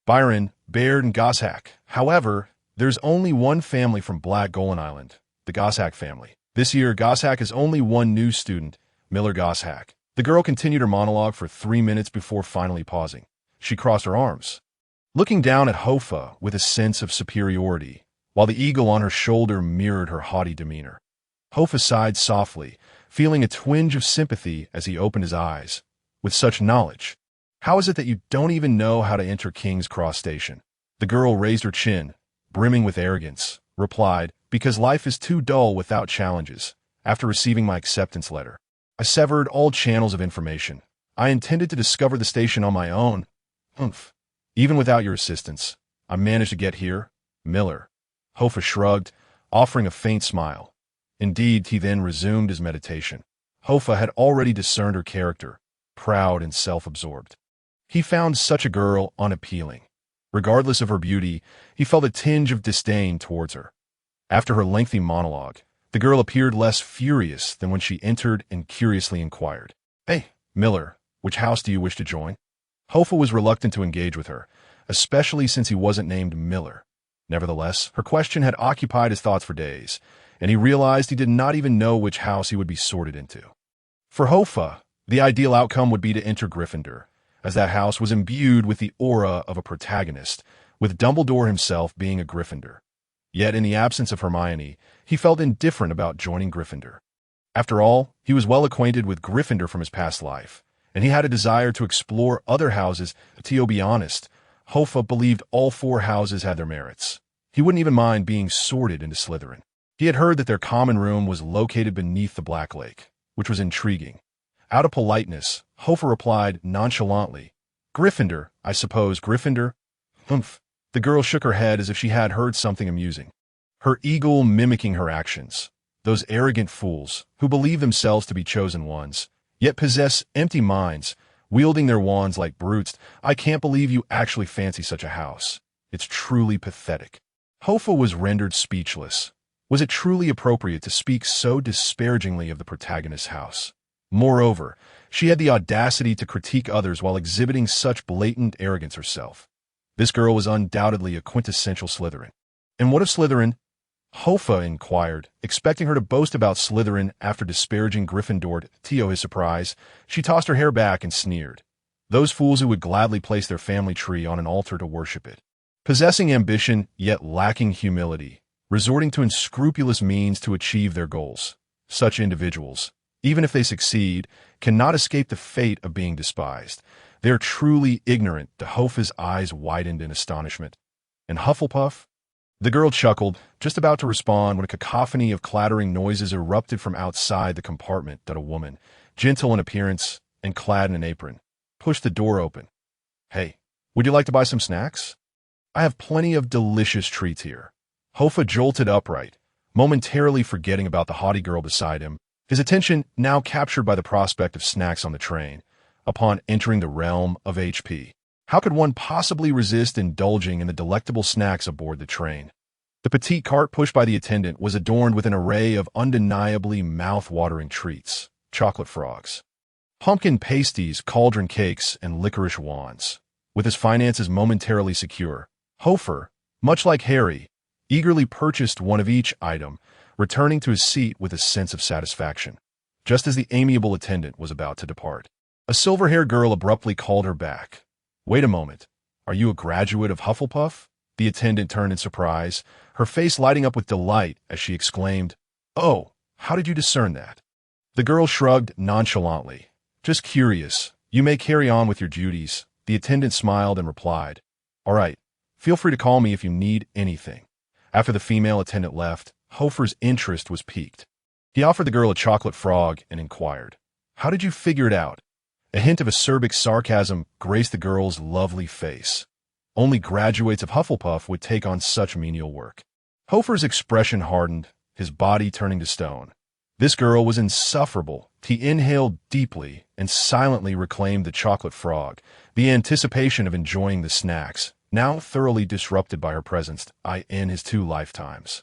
Byron, Baird, and Goshawk. However, there's only one family from Black Golan Island, the Goshawk family. This year, Goshawk has only one new student, Miller Goshawk. The girl continued her monologue for 3 minutes before finally pausing. She crossed her arms, looking down at Hofar with a sense of superiority, while the eagle on her shoulder mirrored her haughty demeanor. Hofar sighed softly, feeling a twinge of sympathy as he opened his eyes. "With such knowledge, how is it that you don't even know how to enter King's Cross Station?" The girl raised her chin, brimming with arrogance, replied, "Because life is too dull without challenges. After receiving my acceptance letter, I severed all channels of information. I intended to discover the station on my own. Humph. Even without your assistance, I managed to get here. Miller. Hofar shrugged, offering a faint smile. Indeed, he then resumed his meditation. Hofar had already discerned her character, proud and self-absorbed. He found such a girl unappealing. Regardless of her beauty, he felt a tinge of disdain towards her. After her lengthy monologue, the girl appeared less furious than when she entered and curiously inquired, "Hey, Miller, which house do you wish to join?" Hofar was reluctant to engage with her, especially since he wasn't named Miller. Nevertheless, her question had occupied his thoughts for days, and he realized he did not even know which house he would be sorted into. For Hofar, the ideal outcome would be to enter Gryffindor, as that house was imbued with the aura of a protagonist, with Dumbledore himself being a Gryffindor. Yet in the absence of Hermione, he felt indifferent about joining Gryffindor. After all, he was well acquainted with Gryffindor from his past life, and he had a desire to explore other houses. To be honest, Hofar believed all four houses had their merits. He wouldn't even mind being sorted into Slytherin. He had heard that their common room was located beneath the Black Lake, which was intriguing. Out of politeness, Hofar replied nonchalantly, "Gryffindor, I suppose, Gryffindor?" Humph. The girl shook her head as if she had heard something amusing. Her eagle mimicking her actions. Those arrogant fools, who believe themselves to be chosen ones, yet possess empty minds, wielding their wands like brutes. I can't believe you actually fancy such a house. It's truly pathetic. Hofar was rendered speechless. Was it truly appropriate to speak so disparagingly of the protagonist's house? Moreover, she had the audacity to critique others while exhibiting such blatant arrogance herself. This girl was undoubtedly a quintessential Slytherin. And what of Slytherin? Hofar inquired, expecting her to boast about Slytherin after disparaging Gryffindor. To his surprise, she tossed her hair back and sneered. Those fools who would gladly place their family tree on an altar to worship it. Possessing ambition, yet lacking humility, resorting to unscrupulous means to achieve their goals. Such individuals, even if they succeed, cannot escape the fate of being despised. They are truly ignorant. Hofar's eyes widened in astonishment. And Hufflepuff? The girl chuckled, just about to respond when a cacophony of clattering noises erupted from outside the compartment. A woman, gentle in appearance and clad in an apron, pushed the door open. "Hey, would you like to buy some snacks? I have plenty of delicious treats here." Hofar jolted upright, momentarily forgetting about the haughty girl beside him, his attention now captured by the prospect of snacks on the train. Upon entering the realm of HP, how could one possibly resist indulging in the delectable snacks aboard the train? The petite cart pushed by the attendant was adorned with an array of undeniably mouth-watering treats: chocolate frogs, pumpkin pasties, cauldron cakes, and licorice wands. With his finances momentarily secure, Hofar, much like Harry, eagerly purchased one of each item, returning to his seat with a sense of satisfaction. Just as the amiable attendant was about to depart, a silver-haired girl abruptly called her back. "Wait a moment. Are you a graduate of Hufflepuff?" The attendant turned in surprise, her face lighting up with delight as she exclaimed, "Oh, how did you discern that?" The girl shrugged nonchalantly. "Just curious. You may carry on with your duties." The attendant smiled and replied, "All right, feel free to call me if you need anything." After the female attendant left, Hofar's interest was piqued. He offered the girl a chocolate frog and inquired, "How did you figure it out?" A hint of acerbic sarcasm graced the girl's lovely face. Only graduates of Hufflepuff would take on such menial work. Hofar's expression hardened, his body turning to stone. This girl was insufferable. He inhaled deeply and silently reclaimed the chocolate frog, the anticipation of enjoying the snacks, now thoroughly disrupted by her presence in his 2 lifetimes.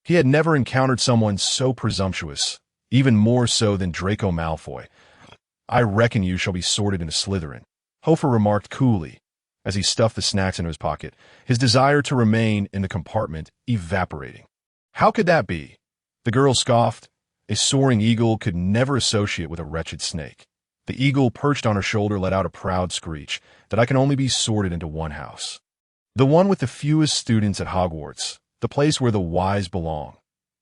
He had never encountered someone so presumptuous, even more so than Draco Malfoy. "I reckon you shall be sorted into Slytherin," Hofar remarked coolly, as he stuffed the snacks into his pocket, his desire to remain in the compartment evaporating. "How could that be?" The girl scoffed. A soaring eagle could never associate with a wretched snake. The eagle perched on her shoulder let out a proud screech that I can only be sorted into one house. "The one with the fewest students at Hogwarts, the place where the wise belong."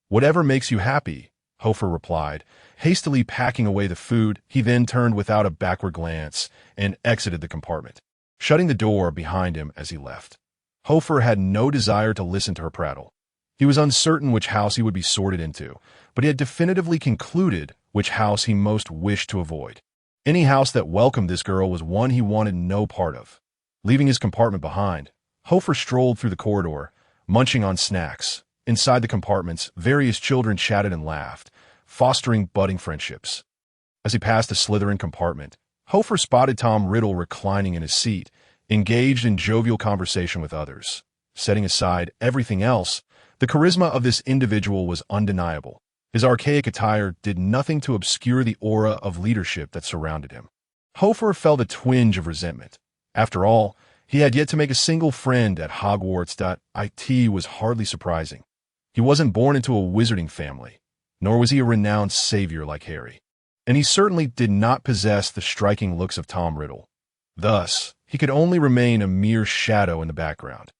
"Whatever makes you happy," Hofar replied, hastily packing away the food. He then turned without a backward glance and exited the compartment, shutting the door behind him as he left. Hofar had no desire to listen to her prattle. He was uncertain which house he would be sorted into, but he had definitively concluded which house he most wished to avoid. Any house that welcomed this girl was one he wanted no part of. Leaving his compartment behind, Hofar strolled through the corridor, munching on snacks. Inside the compartments, various children chatted and laughed, fostering budding friendships. As he passed the Slytherin compartment, Hofar spotted Tom Riddle reclining in his seat, engaged in jovial conversation with others. Setting aside everything else, the charisma of this individual was undeniable. His archaic attire did nothing to obscure the aura of leadership that surrounded him. Hofar felt a twinge of resentment. After all, he had yet to make a single friend at Hogwarts. It was hardly surprising. He wasn't born into a wizarding family, nor was he a renowned savior like Harry. And he certainly did not possess the striking looks of Tom Riddle. Thus, he could only remain a mere shadow in the background.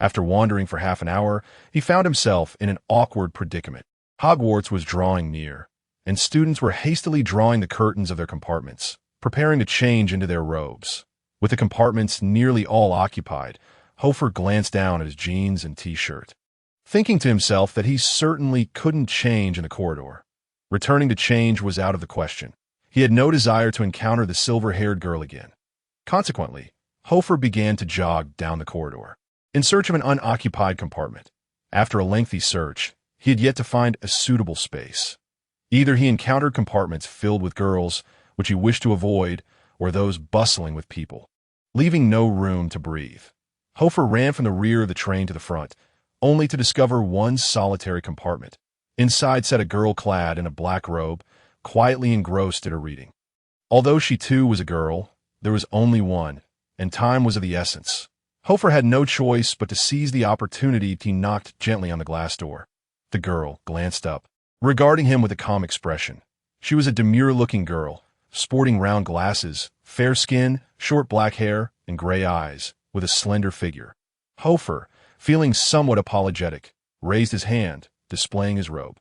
After wandering for half an hour, he found himself in an awkward predicament. Hogwarts was drawing near, and students were hastily drawing the curtains of their compartments, preparing to change into their robes. With the compartments nearly all occupied, Hofar glanced down at his jeans and t-shirt, thinking to himself that he certainly couldn't change in the corridor. Returning to change was out of the question. He had no desire to encounter the silver-haired girl again. Consequently, Hofar began to jog down the corridor, in search of an unoccupied compartment. After a lengthy search, he had yet to find a suitable space. Either he encountered compartments filled with girls, which he wished to avoid, or those bustling with people, leaving no room to breathe. Hofar ran from the rear of the train to the front, only to discover one solitary compartment. Inside sat a girl clad in a black robe, quietly engrossed in her reading. Although she too was a girl, there was only one, and time was of the essence. Hofar had no choice but to seize the opportunity. He knocked gently on the glass door. The girl glanced up, regarding him with a calm expression. She was a demure-looking girl, sporting round glasses, fair skin, short black hair, and gray eyes, with a slender figure. Hofar, feeling somewhat apologetic, raised his hand, displaying his robe.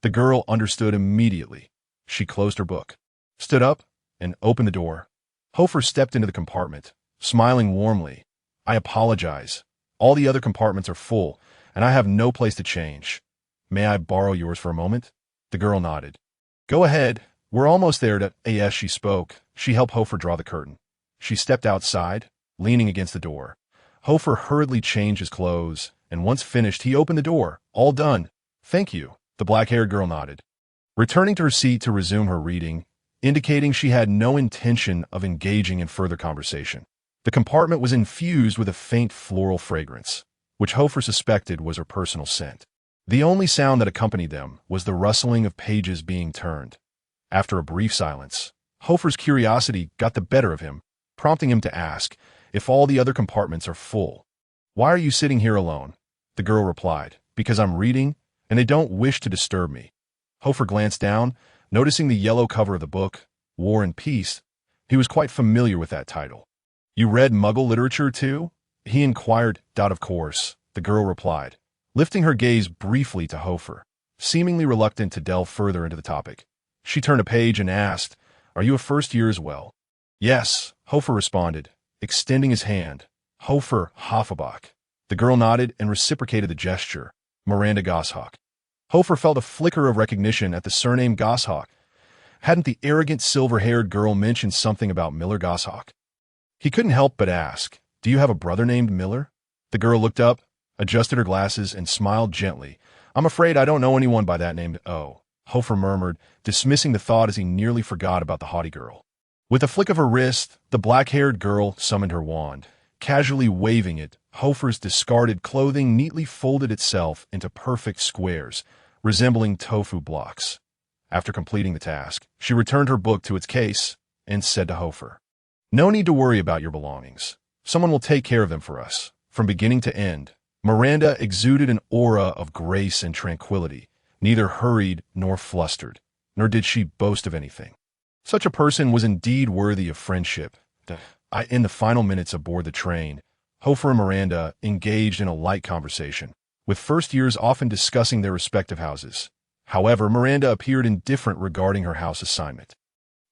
The girl understood immediately. She closed her book, stood up, and opened the door. Hofar stepped into the compartment, smiling warmly. "I apologize. All the other compartments are full, and I have no place to change. May I borrow yours for a moment?" The girl nodded. "Go ahead. We're almost there." As she spoke, she helped Hofar draw the curtain. She stepped outside, leaning against the door. Hofar hurriedly changed his clothes, and once finished, he opened the door. "All done." "Thank you." The black-haired girl nodded, returning to her seat to resume her reading, indicating she had no intention of engaging in further conversation. The compartment was infused with a faint floral fragrance, which Hofar suspected was her personal scent. The only sound that accompanied them was the rustling of pages being turned. After a brief silence, Hofar's curiosity got the better of him, prompting him to ask if all the other compartments are full. "Why are you sitting here alone?" The girl replied, "Because I'm reading, and they don't wish to disturb me." Hofar glanced down, noticing the yellow cover of the book, War and Peace. He was quite familiar with that title. "You read Muggle literature too?" he inquired. "Of course," the girl replied, lifting her gaze briefly to Hofar, seemingly reluctant to delve further into the topic. She turned a page and asked, "Are you a first year as well?" "Yes," Hofar responded, extending his hand. "Hofar Hofabach." The girl nodded and reciprocated the gesture. "Miranda Goshawk." Hofar felt a flicker of recognition at the surname Goshawk. Hadn't the arrogant silver-haired girl mentioned something about Miller Goshawk? He couldn't help but ask, "Do you have a brother named Miller?" The girl looked up, adjusted her glasses, and smiled gently. "I'm afraid I don't know anyone by that name." "Oh," Hofar murmured, dismissing the thought as he nearly forgot about the haughty girl. With a flick of her wrist, the black-haired girl summoned her wand. Casually waving it, Hofar's discarded clothing neatly folded itself into perfect squares, resembling tofu blocks. After completing the task, she returned her book to its case and said to Hofar, "No need to worry about your belongings. Someone will take care of them for us." From beginning to end, Miranda exuded an aura of grace and tranquility, neither hurried nor flustered, nor did she boast of anything. Such a person was indeed worthy of friendship. In the final minutes aboard the train, Hofar and Miranda engaged in a light conversation, with first years often discussing their respective houses. However, Miranda appeared indifferent regarding her house assignment.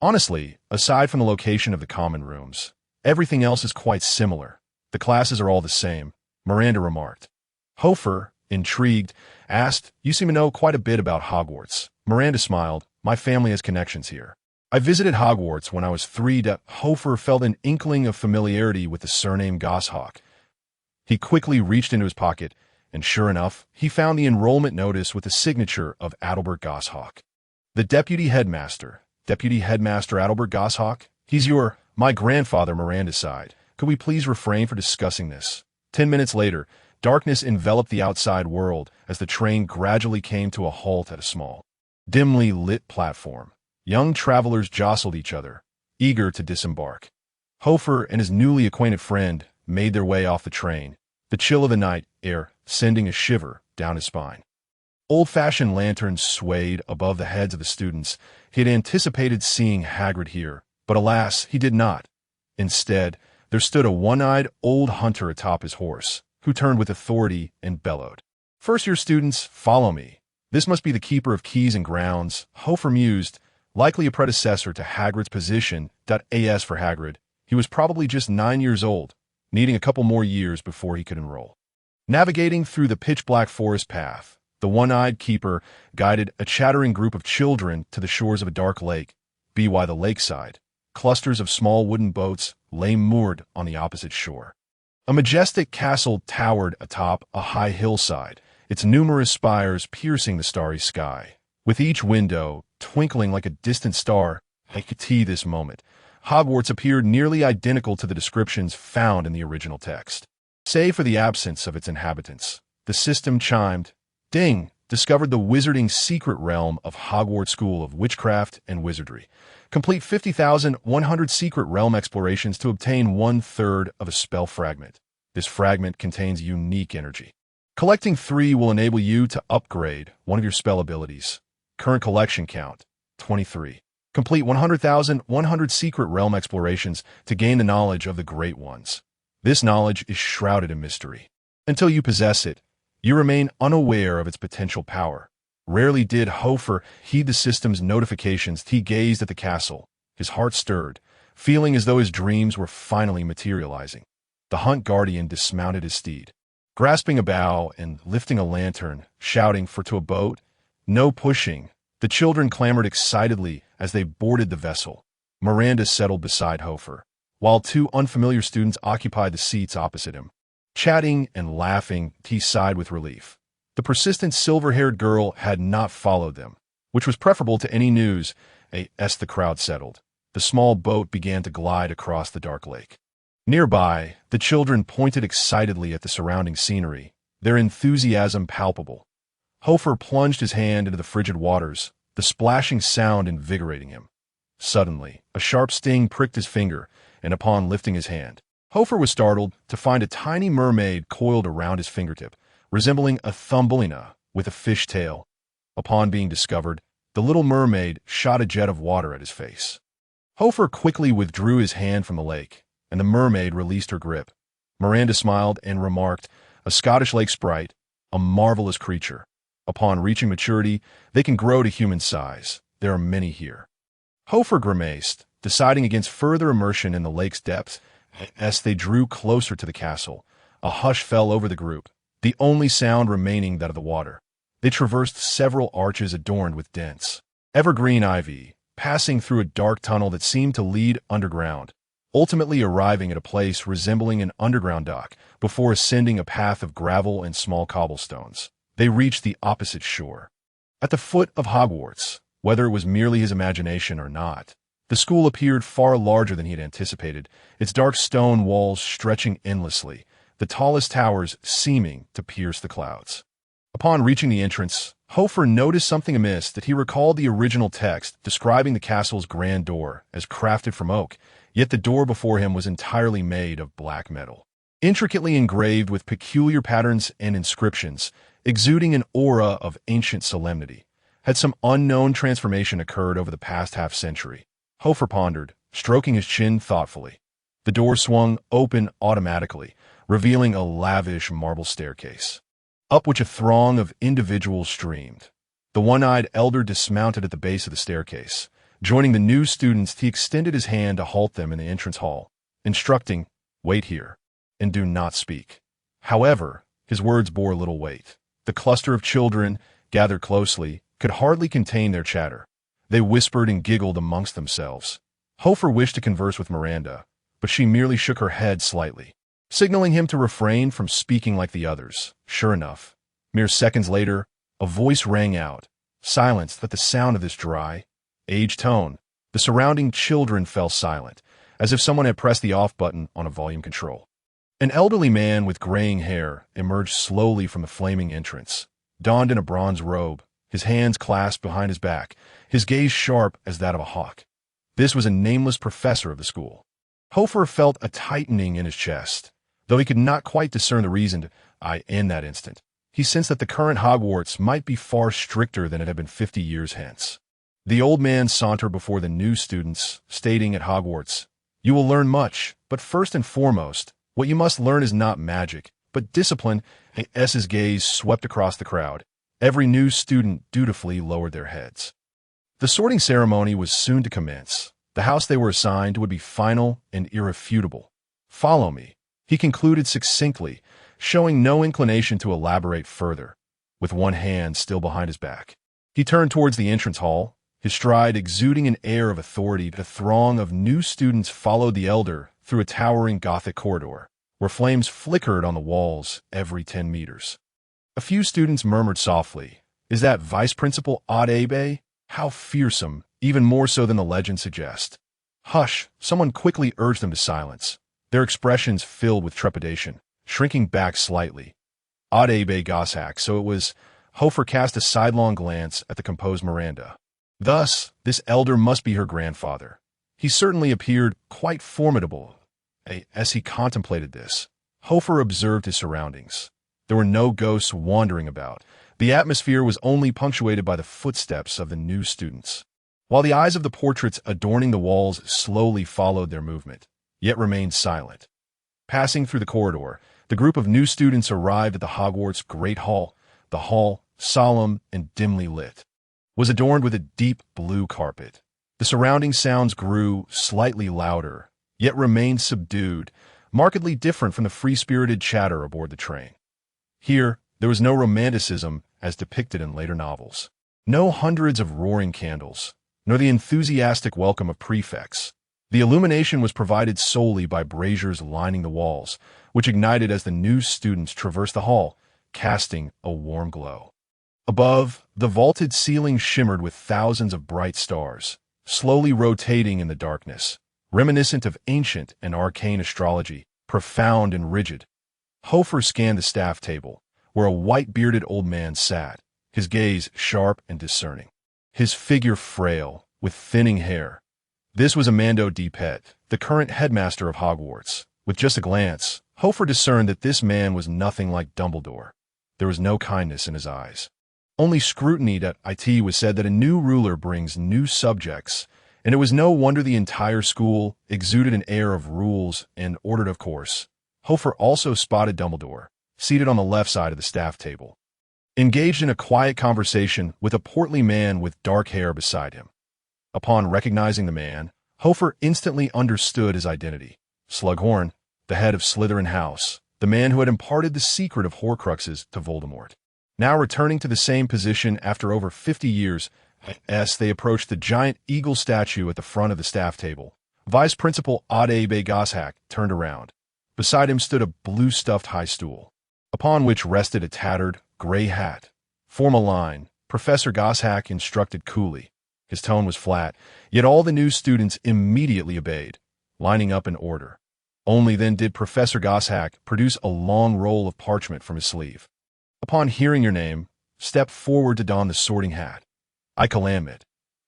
"Honestly, aside from the location of the common rooms, everything else is quite similar. The classes are all the same," Miranda remarked. Hofar, intrigued, asked, "You seem to know quite a bit about Hogwarts." Miranda smiled. "My family has connections here. I visited Hogwarts when I was 3. Hofar felt an inkling of familiarity with the surname Goshawk. He quickly reached into his pocket, and sure enough, he found the enrollment notice with the signature of Adalbert Goshawk. The Deputy Headmaster Adalbert Goshawk? He's my grandfather, Miranda sighed. Could we please refrain from discussing this? 10 minutes later, darkness enveloped the outside world as the train gradually came to a halt at a small, dimly lit platform. Young travelers jostled each other, eager to disembark. Hofar and his newly acquainted friend made their way off the train, the chill of the night air sending a shiver down his spine. Old-fashioned lanterns swayed above the heads of the students. He had anticipated seeing Hagrid here, but alas, he did not. Instead, there stood a one-eyed old hunter atop his horse, who turned with authority and bellowed. "First-year students, follow me. This must be the keeper of keys and grounds," Hofar mused, likely a predecessor to Hagrid's position. As for Hagrid, he was probably just 9 years old, needing a couple more years before he could enroll. Navigating through the pitch-black forest path, the one-eyed keeper guided a chattering group of children to the shores of a dark lake. By the lakeside, clusters of small wooden boats lay moored on the opposite shore. A majestic castle towered atop a high hillside, its numerous spires piercing the starry sky. With each window twinkling like a distant star, this moment, Hogwarts appeared nearly identical to the descriptions found in the original text. Save for the absence of its inhabitants, the system chimed. Ding! Discovered the wizarding secret realm of Hogwarts School of Witchcraft and Wizardry. Complete 50,100 secret realm explorations to obtain 1/3 of a spell fragment. This fragment contains unique energy. Collecting 3 will enable you to upgrade one of your spell abilities. Current collection count, 23. Complete 100,100 secret realm explorations to gain the knowledge of the Great Ones. This knowledge is shrouded in mystery. Until you possess it, you remain unaware of its potential power. Rarely did Hofar heed the system's notifications. He gazed at the castle, his heart stirred, feeling as though his dreams were finally materializing. The Hunt Guardian dismounted his steed, grasping a bough and lifting a lantern, shouting to a boat. No pushing. The children clamored excitedly as they boarded the vessel. Miranda settled beside Hofar, while 2 unfamiliar students occupied the seats opposite him. Chatting and laughing, he sighed with relief. The persistent silver-haired girl had not followed them, which was preferable to any news. As the crowd settled, the small boat began to glide across the dark lake. Nearby, the children pointed excitedly at the surrounding scenery, their enthusiasm palpable. Hofar plunged his hand into the frigid waters, the splashing sound invigorating him. Suddenly, a sharp sting pricked his finger, and upon lifting his hand, Hofar was startled to find a tiny mermaid coiled around his fingertip, resembling a Thumbelina with a fish tail. Upon being discovered, the little mermaid shot a jet of water at his face. Hofar quickly withdrew his hand from the lake, and the mermaid released her grip. Miranda smiled and remarked, "A Scottish lake sprite, a marvelous creature. Upon reaching maturity, they can grow to human size. There are many here." Hofar grimaced, deciding against further immersion in the lake's depths. As they drew closer to the castle, a hush fell over the group, the only sound remaining that of the water. They traversed several arches adorned with dense, evergreen ivy, passing through a dark tunnel that seemed to lead underground, ultimately arriving at a place resembling an underground dock before ascending a path of gravel and small cobblestones. They reached the opposite shore. At the foot of Hogwarts, whether it was merely his imagination or not, the school appeared far larger than he had anticipated, its dark stone walls stretching endlessly, the tallest towers seeming to pierce the clouds. Upon reaching the entrance, Hofar noticed something amiss. That he recalled the original text describing the castle's grand door as crafted from oak, yet the door before him was entirely made of black metal, intricately engraved with peculiar patterns and inscriptions, exuding an aura of ancient solemnity. Had some unknown transformation occurred over the past half-century? Hofar pondered, stroking his chin thoughtfully. The door swung open automatically, revealing a lavish marble staircase, up which a throng of individuals streamed. The one-eyed elder dismounted at the base of the staircase. Joining the new students, he extended his hand to halt them in the entrance hall, instructing, "Wait here, and do not speak." However, his words bore little weight. The cluster of children, gathered closely, could hardly contain their chatter. They whispered and giggled amongst themselves. Hofar wished to converse with Miranda, but she merely shook her head slightly, signaling him to refrain from speaking like the others. Sure enough, mere seconds later, a voice rang out, silenced at the sound of this dry, aged tone. The surrounding children fell silent, as if someone had pressed the off button on a volume control. An elderly man with graying hair emerged slowly from the flaming entrance, donned in a bronze robe, his hands clasped behind his back, his gaze sharp as that of a hawk. This was a nameless professor of the school. Hofar felt a tightening in his chest, though he could not quite discern the reason in that instant. He sensed that the current Hogwarts might be far stricter than it had been 50 years hence. The old man sauntered before the new students, stating at Hogwarts, "You will learn much, but first and foremost, what you must learn is not magic, but discipline." S's gaze swept across the crowd. Every new student dutifully lowered their heads. The sorting ceremony was soon to commence. The house they were assigned would be final and irrefutable. "Follow me," he concluded succinctly, showing no inclination to elaborate further. With one hand still behind his back, he turned towards the entrance hall, his stride exuding an air of authority. The throng of new students followed the elder through a towering Gothic corridor, where flames flickered on the walls every 10 meters. A few students murmured softly, "Is that Vice Principal Abe? How fearsome, even more so than the legend suggests." "Hush," someone quickly urged them to silence, their expressions filled with trepidation, shrinking back slightly. Abe Goshawk, so it was. Hofar cast a sidelong glance at the composed Miranda. Thus, this elder must be her grandfather. He certainly appeared quite formidable. As he contemplated this, Hofar observed his surroundings. There were no ghosts wandering about. The atmosphere was only punctuated by the footsteps of the new students, while the eyes of the portraits adorning the walls slowly followed their movement, yet remained silent. Passing through the corridor, the group of new students arrived at the Hogwarts Great Hall. The hall, solemn and dimly lit, was adorned with a deep blue carpet. The surrounding sounds grew slightly louder, yet remained subdued, markedly different from the free-spirited chatter aboard the train. Here, there was no romanticism as depicted in later novels, no hundreds of roaring candles, nor the enthusiastic welcome of prefects. The illumination was provided solely by braziers lining the walls, which ignited as the new students traversed the hall, casting a warm glow. Above, the vaulted ceiling shimmered with thousands of bright stars, slowly rotating in the darkness, reminiscent of ancient and arcane astrology, profound and rigid. Hofar scanned the staff table, where a white-bearded old man sat, his gaze sharp and discerning, his figure frail, with thinning hair. This was Amando D. Pet, the current headmaster of Hogwarts. With just a glance, Hofar discerned that this man was nothing like Dumbledore. There was no kindness in his eyes. Only scrutiny. It was said that a new ruler brings new subjects, and it was no wonder the entire school exuded an air of rules and ordered, of course. Hofar also spotted Dumbledore, seated on the left side of the staff table, engaged in a quiet conversation with a portly man with dark hair beside him. Upon recognizing the man, Hofar instantly understood his identity. Slughorn, the head of Slytherin House, the man who had imparted the secret of Horcruxes to Voldemort. Now returning to the same position after over 50 years, as they approached the giant eagle statue at the front of the staff table, Vice Principal Abe Goshawk turned around. Beside him stood a blue stuffed high stool, upon which rested a tattered, gray hat. "Form a line," Professor Goshawk instructed coolly. His tone was flat, yet all the new students immediately obeyed, lining up in order. Only then did Professor Goshawk produce a long roll of parchment from his sleeve. "Upon hearing your name, step forward to don the sorting hat." "I claim."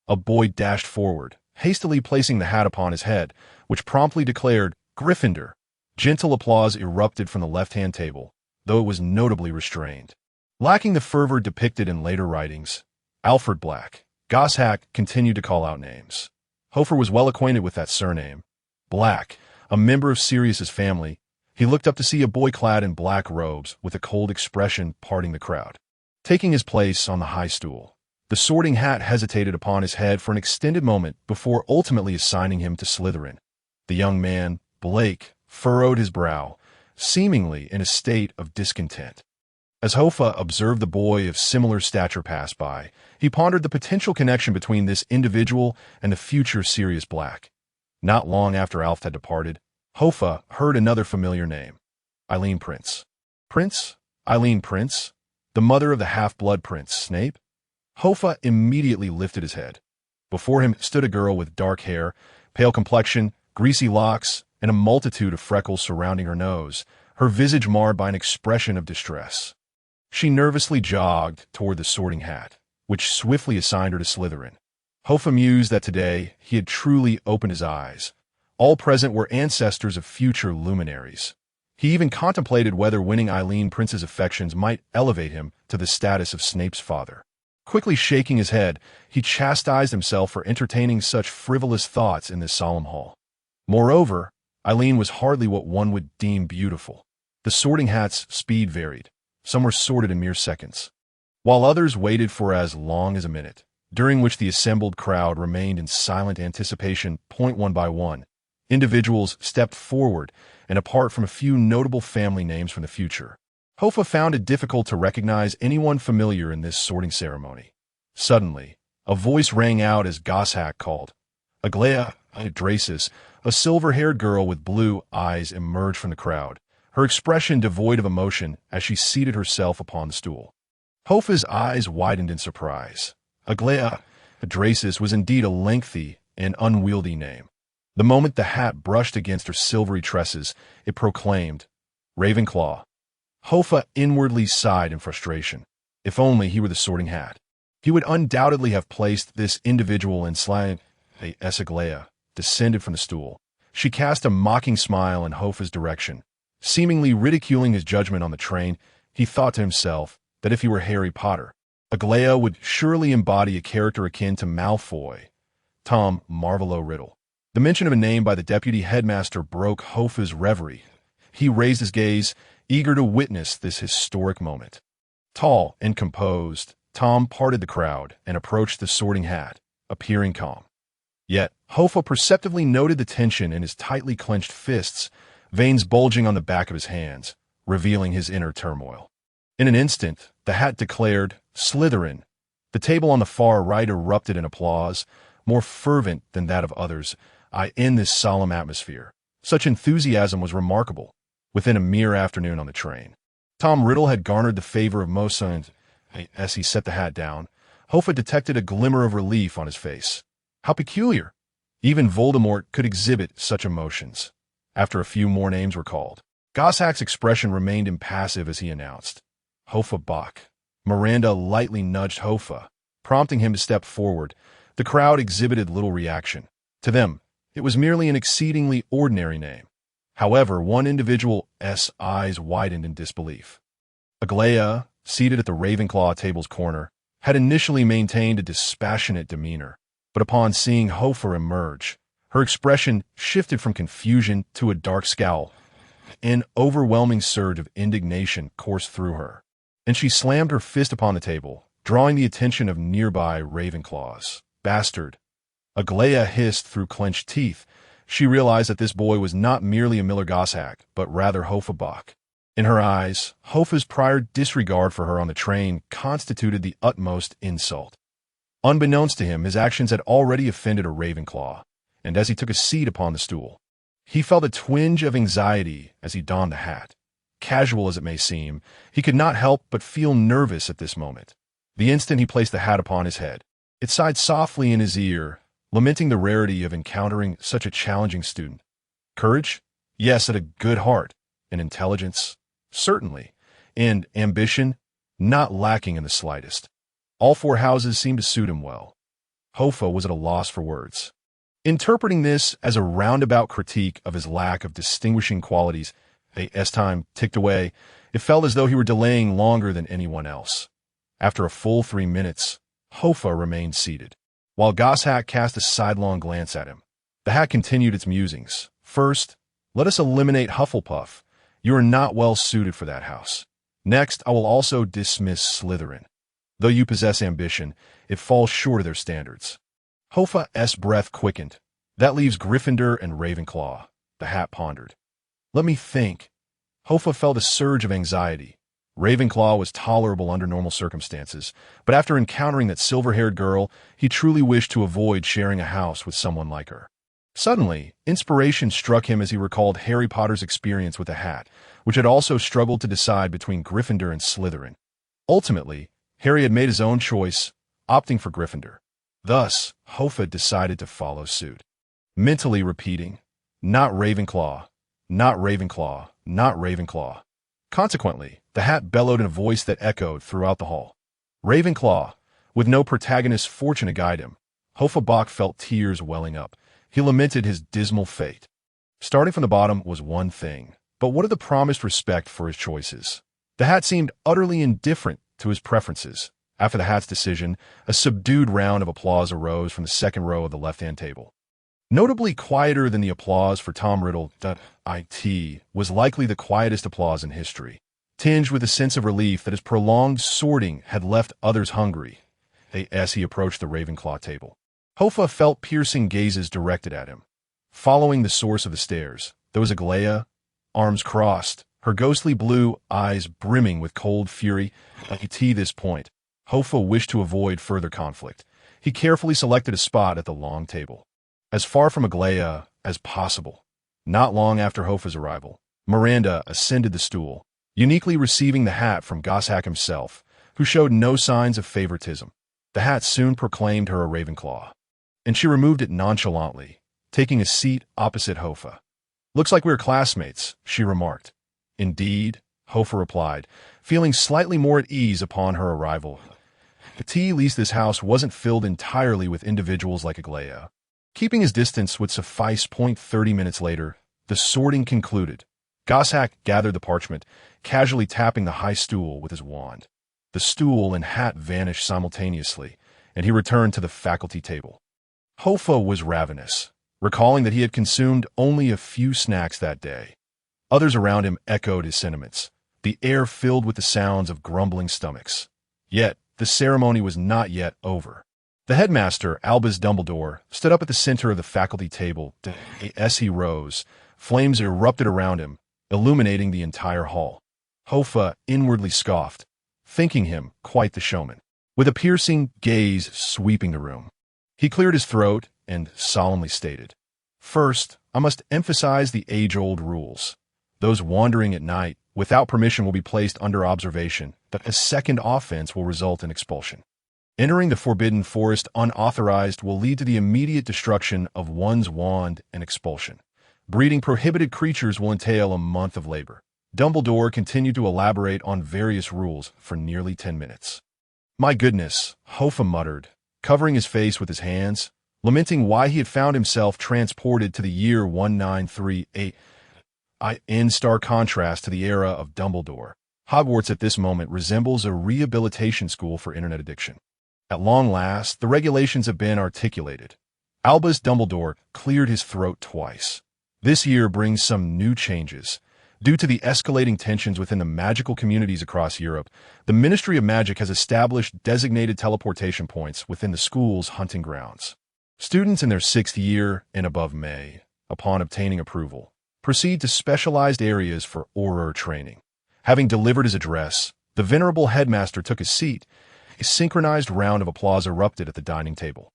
A boy dashed forward, hastily placing the hat upon his head, which promptly declared Gryffindor. Gentle applause erupted from the left-hand table, though it was notably restrained. Lacking the fervor depicted in later writings, Alfred Black, Goshawk continued to call out names. Hofar was well acquainted with that surname. Black, a member of Sirius's family, he looked up to see a boy clad in black robes with a cold expression parting the crowd. Taking his place on the high stool, the sorting hat hesitated upon his head for an extended moment before ultimately assigning him to Slytherin. The young man, Blake, furrowed his brow, seemingly in a state of discontent. As Hoffa observed the boy of similar stature pass by, he pondered the potential connection between this individual and the future Sirius Black. Not long after Alf had departed, Hoffa heard another familiar name. Eileen Prince. Prince? Eileen Prince? The mother of the half-blood Prince Snape? Hoffa immediately lifted his head. Before him stood a girl with dark hair, pale complexion, greasy locks, and a multitude of freckles surrounding her nose, her visage marred by an expression of distress. She nervously jogged toward the Sorting Hat, which swiftly assigned her to Slytherin. Hoffa mused that today he had truly opened his eyes. All present were ancestors of future luminaries. He even contemplated whether winning Eileen Prince's affections might elevate him to the status of Snape's father. Quickly shaking his head, he chastised himself for entertaining such frivolous thoughts in this solemn hall. Moreover, Eileen was hardly what one would deem beautiful. The Sorting Hat's speed varied. Some were sorted in mere seconds, while others waited for as long as a minute, during which the assembled crowd remained in silent anticipation. One by one, individuals stepped forward and apart from a few notable family names from the future. Hoffa found it difficult to recognize anyone familiar in this sorting ceremony. Suddenly, a voice rang out as Goshawk called. Aglaia Dracis, a silver-haired girl with blue eyes, emerged from the crowd, her expression devoid of emotion as she seated herself upon the stool. Hoffa's eyes widened in surprise. Aglaia Dracis was indeed a lengthy and unwieldy name. The moment the hat brushed against her silvery tresses, it proclaimed, Ravenclaw. Hoffa inwardly sighed in frustration. If only he were the Sorting Hat. He would undoubtedly have placed this individual in slang. Aglaia descended from the stool. She cast a mocking smile in Hoffa's direction. Seemingly ridiculing his judgment on the train, he thought to himself that if he were Harry Potter, Aglaia would surely embody a character akin to Malfoy. Tom Marvolo Riddle. The mention of a name by the deputy headmaster broke Hoffa's reverie. He raised his gaze, eager to witness this historic moment. Tall and composed, Tom parted the crowd and approached the Sorting Hat, appearing calm. Yet, Hoffa perceptibly noted the tension in his tightly clenched fists, veins bulging on the back of his hands, revealing his inner turmoil. In an instant, the hat declared, Slytherin. The table on the far right erupted in applause, more fervent than that of others, in this solemn atmosphere. Such enthusiasm was remarkable. Within a mere afternoon on the train, Tom Riddle had garnered the favor of most, and as he set the hat down, Hoffa detected a glimmer of relief on his face. How peculiar! Even Voldemort could exhibit such emotions. After a few more names were called, Goshawk's expression remained impassive as he announced, Hoffa Bach. Miranda lightly nudged Hoffa, prompting him to step forward. The crowd exhibited little reaction. To them, it was merely an exceedingly ordinary name. However, one individual's eyes widened in disbelief. Aglaia, seated at the Ravenclaw table's corner, had initially maintained a dispassionate demeanor, but upon seeing Hoffa emerge, her expression shifted from confusion to a dark scowl. An overwhelming surge of indignation coursed through her, and she slammed her fist upon the table, drawing the attention of nearby Ravenclaws. Bastard! Aglaia hissed through clenched teeth. She realized that this boy was not merely a Miller Goshawk, but rather Hoffa Bach. In her eyes, Hoffa's prior disregard for her on the train constituted the utmost insult. Unbeknownst to him, his actions had already offended a Ravenclaw, and as he took a seat upon the stool, he felt a twinge of anxiety as he donned the hat. Casual as it may seem, he could not help but feel nervous at this moment. The instant he placed the hat upon his head, it sighed softly in his ear, lamenting the rarity of encountering such a challenging student. Courage? Yes, and a good heart. And intelligence? Certainly. And ambition? Not lacking in the slightest. All four houses seemed to suit him well. Hoffa was at a loss for words. Interpreting this as a roundabout critique of his lack of distinguishing qualities, as time ticked away, it felt as though he were delaying longer than anyone else. After a full 3 minutes, Hoffa remained seated, while Goshawk cast a sidelong glance at him. The hat continued its musings. First, let us eliminate Hufflepuff. You are not well suited for that house. Next, I will also dismiss Slytherin. Though you possess ambition, it falls short of their standards. Hoffa's breath quickened. That leaves Gryffindor and Ravenclaw. The hat pondered. Let me think. Hoffa felt a surge of anxiety. Ravenclaw was tolerable under normal circumstances, but after encountering that silver-haired girl, he truly wished to avoid sharing a house with someone like her. Suddenly, inspiration struck him as he recalled Harry Potter's experience with the hat, which had also struggled to decide between Gryffindor and Slytherin. Ultimately, Harry had made his own choice, opting for Gryffindor. Thus, Hofar decided to follow suit, mentally repeating, "Not Ravenclaw, not Ravenclaw, not Ravenclaw." Consequently, the hat bellowed in a voice that echoed throughout the hall. Ravenclaw, with no protagonist's fortune to guide him. Hofar felt tears welling up. He lamented his dismal fate. Starting from the bottom was one thing, but what of the promised respect for his choices? The hat seemed utterly indifferent to his preferences. After the hat's decision, a subdued round of applause arose from the second row of the left-hand table. Notably quieter than the applause for Tom Riddle, it was likely the quietest applause in history, tinged with a sense of relief that his prolonged sorting had left others hungry. As he approached the Ravenclaw table, Hoffa felt piercing gazes directed at him. Following the source of the stares, there was Aglaia, arms crossed, her ghostly blue eyes brimming with cold fury. At this point, Hoffa wished to avoid further conflict. He carefully selected a spot at the long table, as far from Aglaia as possible. Not long after Hoffa's arrival, Miranda ascended the stool, uniquely receiving the hat from Goshawk himself, who showed no signs of favoritism. The hat soon proclaimed her a Ravenclaw, and she removed it nonchalantly, taking a seat opposite Hoffa. "Looks like we're classmates," she remarked. "Indeed," Hoffa replied, feeling slightly more at ease upon her arrival. At least this house wasn't filled entirely with individuals like Aglaia. Keeping his distance would suffice. 30 minutes later, the sorting concluded. Goshawk gathered the parchment, casually tapping the high stool with his wand. The stool and hat vanished simultaneously, and he returned to the faculty table. Hoffa was ravenous, recalling that he had consumed only a few snacks that day. Others around him echoed his sentiments, the air filled with the sounds of grumbling stomachs. Yet, the ceremony was not yet over. The headmaster, Albus Dumbledore, stood up at the center of the faculty table. As he rose, flames erupted around him, illuminating the entire hall. Hoffa inwardly scoffed, thinking him quite the showman. With a piercing gaze sweeping the room, he cleared his throat and solemnly stated, "First, I must emphasize the age-old rules. Those wandering at night without permission will be placed under observation. That a second offense will result in expulsion. Entering the Forbidden Forest unauthorized will lead to the immediate destruction of one's wand and expulsion. Breeding prohibited creatures will entail a month of labor." Dumbledore continued to elaborate on various rules for nearly 10 minutes. "My goodness," Hoffa muttered, covering his face with his hands, lamenting why he had found himself transported to the year 1938. In stark contrast to the era of Dumbledore, Hogwarts at this moment resembles a rehabilitation school for internet addiction. At long last, the regulations have been articulated. Albus Dumbledore cleared his throat twice. This year brings some new changes. Due to the escalating tensions within the magical communities across Europe, the Ministry of Magic has established designated teleportation points within the school's hunting grounds. Students in their 6th year and above may, upon obtaining approval, proceed to specialized areas for Auror training. Having delivered his address, the venerable headmaster took his seat. A synchronized round of applause erupted at the dining table.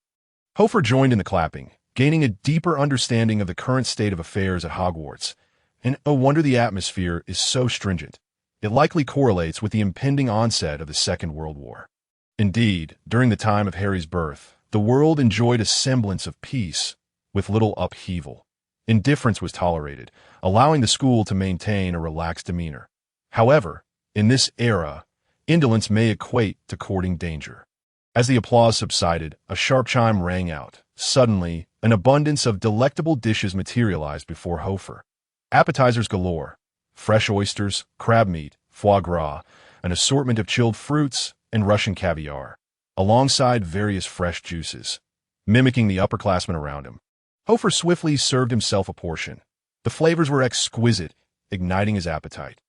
Hofar joined in the clapping, gaining a deeper understanding of the current state of affairs at Hogwarts. And no wonder the atmosphere is so stringent. It likely correlates with the impending onset of the Second World War. Indeed, during the time of Harry's birth, the world enjoyed a semblance of peace, with little upheaval. Indifference was tolerated, allowing the school to maintain a relaxed demeanor. However, in this era, indolence may equate to courting danger. As the applause subsided, a sharp chime rang out. Suddenly, an abundance of delectable dishes materialized before Hofar. Appetizers galore, fresh oysters, crab meat, foie gras, an assortment of chilled fruits, and Russian caviar, alongside various fresh juices, mimicking the upperclassmen around him. Hofar swiftly served himself a portion. The flavors were exquisite, igniting his appetite.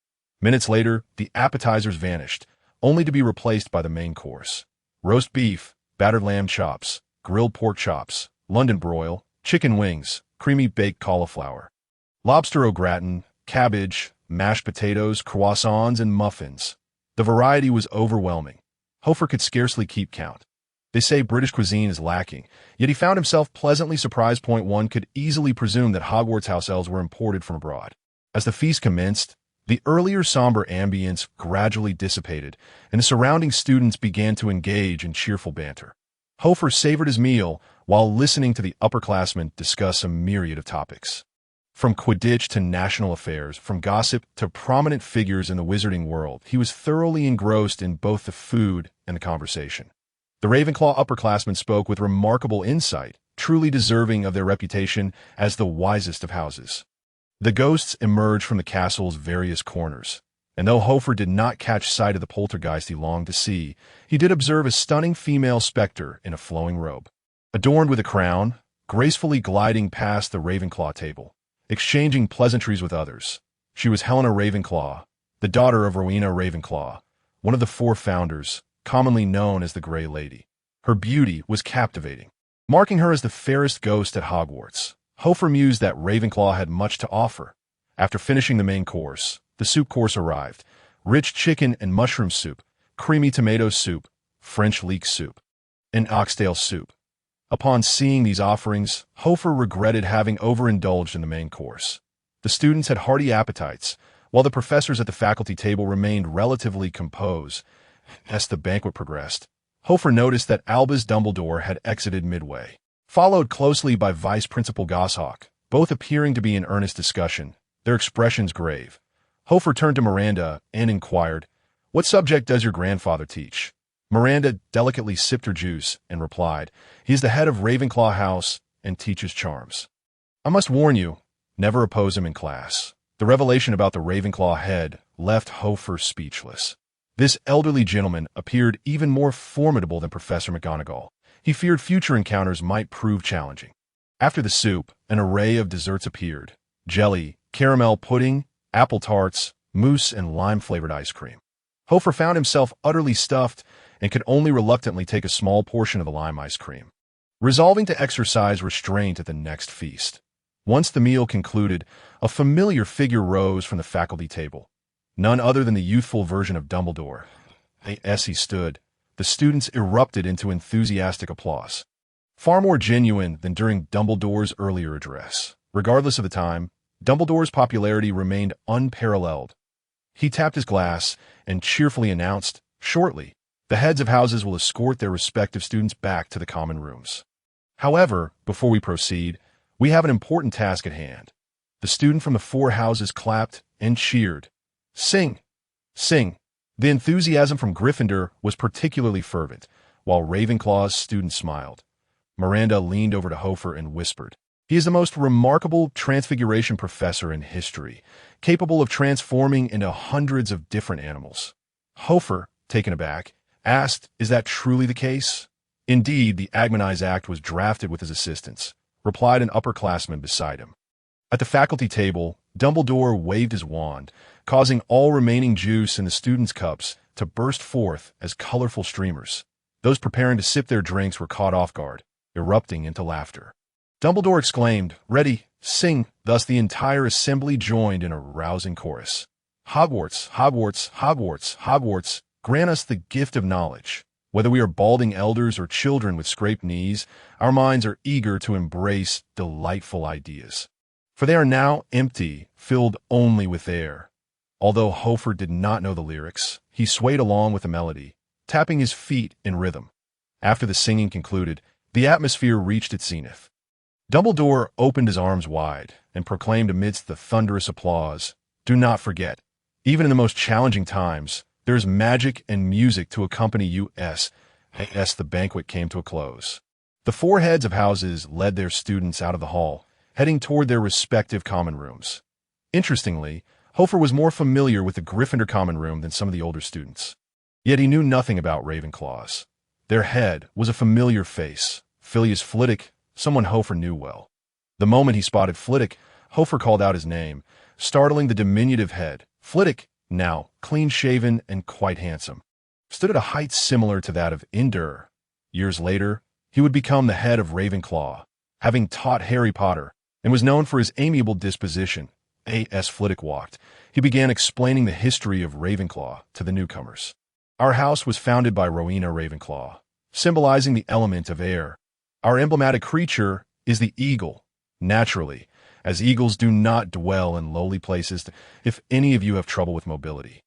Minutes later, the appetizers vanished, only to be replaced by the main course. Roast beef, battered lamb chops, grilled pork chops, London broil, chicken wings, creamy baked cauliflower, lobster au gratin, cabbage, mashed potatoes, croissants, and muffins. The variety was overwhelming. Hofar could scarcely keep count. They say British cuisine is lacking, yet he found himself pleasantly surprised. One could easily presume that Hogwarts house elves were imported from abroad. As the feast commenced, the earlier somber ambience gradually dissipated, and the surrounding students began to engage in cheerful banter. Hofar savored his meal while listening to the upperclassmen discuss a myriad of topics. From Quidditch to national affairs, from gossip to prominent figures in the wizarding world, he was thoroughly engrossed in both the food and the conversation. The Ravenclaw upperclassmen spoke with remarkable insight, truly deserving of their reputation as the wisest of houses. The ghosts emerged from the castle's various corners, and though Hofar did not catch sight of the poltergeist he longed to see, he did observe a stunning female specter in a flowing robe. Adorned with a crown, gracefully gliding past the Ravenclaw table, exchanging pleasantries with others. She was Helena Ravenclaw, the daughter of Rowena Ravenclaw, one of the 4 founders, commonly known as the Grey Lady. Her beauty was captivating, marking her as the fairest ghost at Hogwarts. Hofar mused that Ravenclaw had much to offer. After finishing the main course, the soup course arrived. Rich chicken and mushroom soup, creamy tomato soup, French leek soup, and oxtail soup. Upon seeing these offerings, Hofar regretted having overindulged in the main course. The students had hearty appetites, while the professors at the faculty table remained relatively composed. As the banquet progressed, Hofar noticed that Albus Dumbledore had exited midway, followed closely by Vice Principal Goshawk, both appearing to be in earnest discussion, their expressions grave. Hofar turned to Miranda and inquired, "What subject does your grandfather teach?" Miranda delicately sipped her juice and replied, "He is the head of Ravenclaw House and teaches charms. I must warn you, never oppose him in class." The revelation about the Ravenclaw head left Hofar speechless. This elderly gentleman appeared even more formidable than Professor McGonagall. He feared future encounters might prove challenging. After the soup, an array of desserts appeared: jelly, caramel pudding, apple tarts, mousse, and lime-flavored ice cream. Hofar found himself utterly stuffed and could only reluctantly take a small portion of the lime ice cream, resolving to exercise restraint at the next feast. Once the meal concluded, a familiar figure rose from the faculty table. None other than the youthful version of Dumbledore. As he stood, the students erupted into enthusiastic applause, far more genuine than during Dumbledore's earlier address. Regardless of the time, Dumbledore's popularity remained unparalleled. He tapped his glass and cheerfully announced, "Shortly, the heads of houses will escort their respective students back to the common rooms. However, before we proceed, we have an important task at hand." The student from the 4 houses clapped and cheered. "Sing! Sing!" The enthusiasm from Gryffindor was particularly fervent, while Ravenclaw's students smiled. Miranda leaned over to Hofar and whispered, "He is the most remarkable transfiguration professor in history, capable of transforming into hundreds of different animals." Hofar, taken aback, asked, "Is that truly the case?" "Indeed, the Agmonize Act was drafted with his assistance," replied an upperclassman beside him. At the faculty table, Dumbledore waved his wand, causing all remaining juice in the students' cups to burst forth as colorful streamers. Those preparing to sip their drinks were caught off guard, erupting into laughter. Dumbledore exclaimed, "Ready, sing!" Thus the entire assembly joined in a rousing chorus. "Hogwarts, Hogwarts, Hogwarts, Hogwarts, grant us the gift of knowledge." Whether we are balding elders or children with scraped knees, our minds are eager to embrace delightful ideas. For they are now empty, filled only with air. Although Hofar did not know the lyrics, he swayed along with the melody, tapping his feet in rhythm. After the singing concluded, the atmosphere reached its zenith. Dumbledore opened his arms wide and proclaimed amidst the thunderous applause, "Do not forget, even in the most challenging times, there is magic and music to accompany you." As the banquet came to a close, the 4 heads of houses led their students out of the hall, heading toward their respective common rooms. Interestingly, Hofar was more familiar with the Gryffindor common room than some of the older students. Yet he knew nothing about Ravenclaws. Their head was a familiar face, Phileas Flitwick, someone Hofar knew well. The moment he spotted Flitwick, Hofar called out his name, startling the diminutive head. Flitwick, now clean-shaven and quite handsome, stood at a height similar to that of Indur. Years later, he would become the head of Ravenclaw, having taught Harry Potter, and was known for his amiable disposition, As Flitwick walked, he began explaining the history of Ravenclaw to the newcomers. Our house was founded by Rowena Ravenclaw, symbolizing the element of air. Our emblematic creature is the eagle. Naturally, as eagles do not dwell in lowly places, if any of you have trouble with mobility,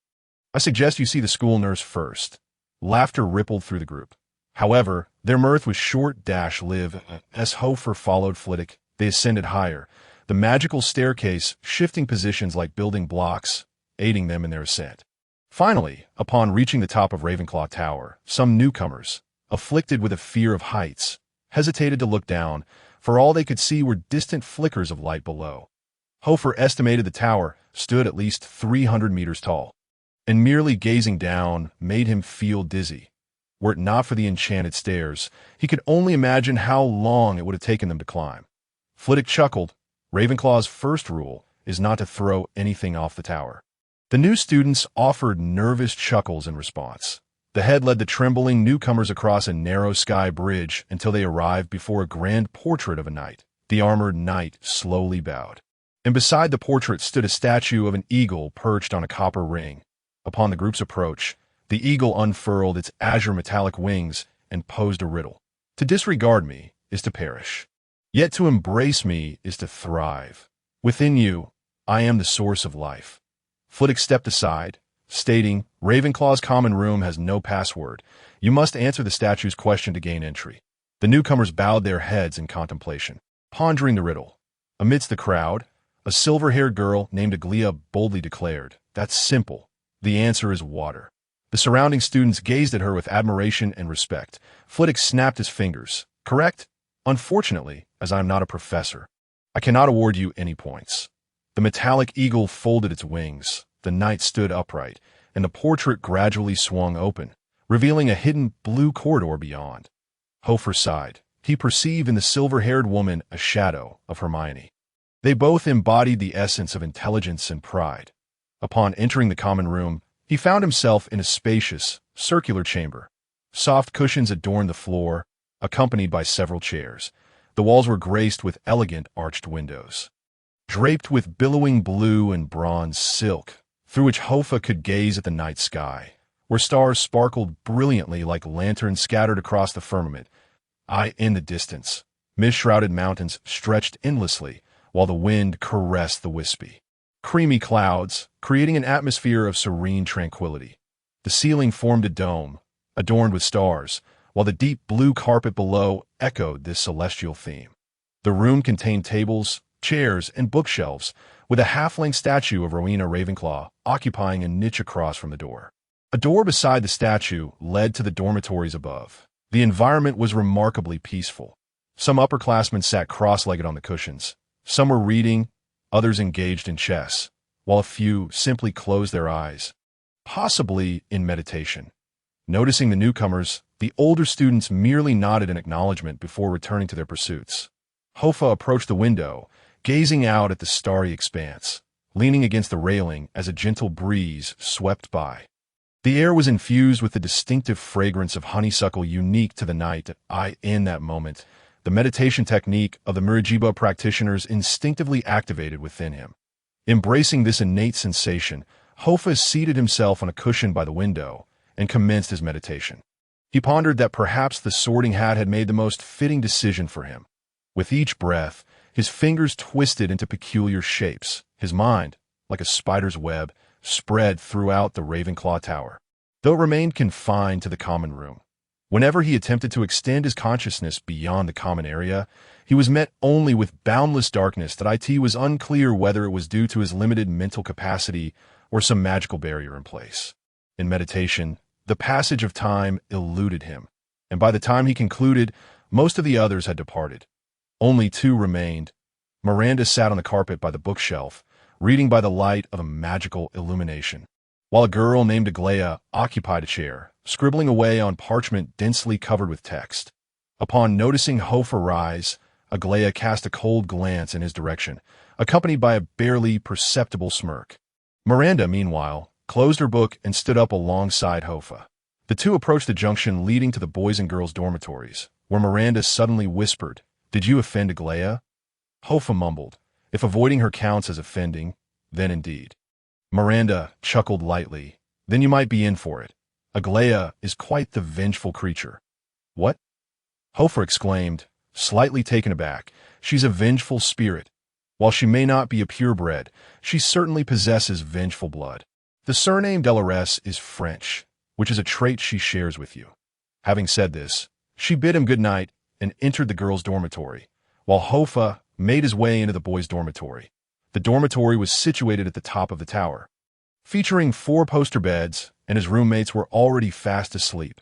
I suggest you see the school nurse first. Laughter rippled through the group. However, their mirth was short-lived. As Hofar followed Flitwick, they ascended higher, the magical staircase shifting positions like building blocks, aiding them in their ascent. Finally, upon reaching the top of Ravenclaw Tower, some newcomers, afflicted with a fear of heights, hesitated to look down, for all they could see were distant flickers of light below. Hofar estimated the tower stood at least 300 meters tall, and merely gazing down made him feel dizzy. Were it not for the enchanted stairs, he could only imagine how long it would have taken them to climb. Flitwick chuckled. Ravenclaw's first rule is not to throw anything off the tower. The new students offered nervous chuckles in response. The head led the trembling newcomers across a narrow sky bridge until they arrived before a grand portrait of a knight. The armored knight slowly bowed, and beside the portrait stood a statue of an eagle perched on a copper ring. Upon the group's approach, the eagle unfurled its azure metallic wings and posed a riddle. To disregard me is to perish, yet to embrace me is to thrive. Within you, I am the source of life. Flitwick stepped aside, stating, Ravenclaw's common room has no password. You must answer the statue's question to gain entry. The newcomers bowed their heads in contemplation, pondering the riddle. Amidst the crowd, a silver-haired girl named Aglaia boldly declared, That's simple. The answer is water. The surrounding students gazed at her with admiration and respect. Flitwick snapped his fingers. Correct? Unfortunately, as I am not a professor, I cannot award you any points. The metallic eagle folded its wings. The knight stood upright, and the portrait gradually swung open, revealing a hidden blue corridor beyond. Hofar sighed. He perceived in the silver-haired woman a shadow of Hermione. They both embodied the essence of intelligence and pride. Upon entering the common room, he found himself in a spacious, circular chamber. Soft cushions adorned the floor, accompanied by several chairs. The walls were graced with elegant arched windows, draped with billowing blue and bronze silk, through which Hofar could gaze at the night sky, where stars sparkled brilliantly like lanterns scattered across the firmament. In the distance, mist-shrouded mountains stretched endlessly, while the wind caressed the wispy, creamy clouds, creating an atmosphere of serene tranquility. The ceiling formed a dome, adorned with stars, while the deep blue carpet below echoed this celestial theme. The room contained tables, chairs, and bookshelves, with a half-length statue of Rowena Ravenclaw occupying a niche across from the door. A door beside the statue led to the dormitories above. The environment was remarkably peaceful. Some upperclassmen sat cross-legged on the cushions. Some were reading, others engaged in chess, while a few simply closed their eyes, possibly in meditation. Noticing the newcomers, the older students merely nodded in acknowledgement before returning to their pursuits. Hofar approached the window, gazing out at the starry expanse, leaning against the railing as a gentle breeze swept by. The air was infused with the distinctive fragrance of honeysuckle unique to the night. In that moment, the meditation technique of the Miragiba practitioners instinctively activated within him. Embracing this innate sensation, Hofar seated himself on a cushion by the window and commenced his meditation. He pondered that perhaps the Sorting Hat had made the most fitting decision for him. With each breath, his fingers twisted into peculiar shapes. His mind, like a spider's web, spread throughout the Ravenclaw Tower, though it remained confined to the common room. Whenever he attempted to extend his consciousness beyond the common area, he was met only with boundless darkness that was unclear whether it was due to his limited mental capacity or some magical barrier in place. In meditation, the passage of time eluded him, and by the time he concluded, most of the others had departed. Only two remained. Miranda sat on the carpet by the bookshelf, reading by the light of a magical illumination, while a girl named Aglaia occupied a chair, scribbling away on parchment densely covered with text. Upon noticing Hofar rise, Aglaia cast a cold glance in his direction, accompanied by a barely perceptible smirk. Miranda, meanwhile, closed her book and stood up alongside Hofar. The two approached the junction leading to the boys' and girls' dormitories, where Miranda suddenly whispered, "Did you offend Aglaia?" Hofar mumbled, "If avoiding her counts as offending, then indeed. Miranda chuckled lightly. Then you might be in for it. Aglaia is quite the vengeful creature. What? Hofar exclaimed, slightly taken aback. She's a vengeful spirit. While she may not be a purebred, she certainly possesses vengeful blood. The surname Delores is French, which is a trait she shares with you. Having said this, she bid him good night and entered the girls' dormitory, while Hofar made his way into the boys' dormitory. The dormitory was situated at the top of the tower, featuring 4 poster beds, and his roommates were already fast asleep.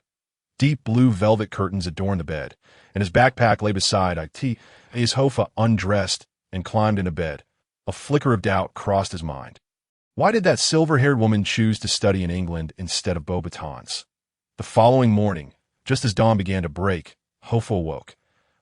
Deep blue velvet curtains adorned the bed, and his backpack lay beside it. As Hofar undressed and climbed into bed, a flicker of doubt crossed his mind. Why did that silver-haired woman choose to study in England instead of Beauxbatons? The following morning, just as dawn began to break, Hofar woke.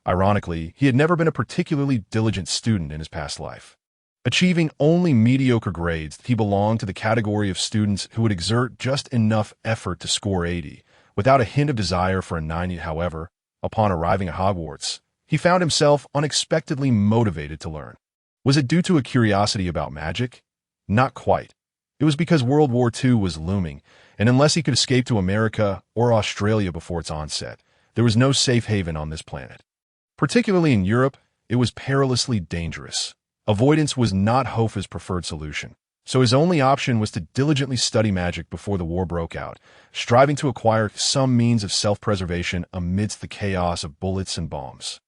Ironically, he had never been a particularly diligent student in his past life. Achieving only mediocre grades, he belonged to the category of students who would exert just enough effort to score 80, without a hint of desire for a 90. However, upon arriving at Hogwarts, he found himself unexpectedly motivated to learn. Was it due to a curiosity about magic? Not quite. It was because World War II was looming, and unless he could escape to America or Australia before its onset, there was no safe haven on this planet. Particularly in Europe, it was perilously dangerous. Avoidance was not Hofar's preferred solution, so his only option was to diligently study magic before the war broke out, striving to acquire some means of self-preservation amidst the chaos of bullets and bombs.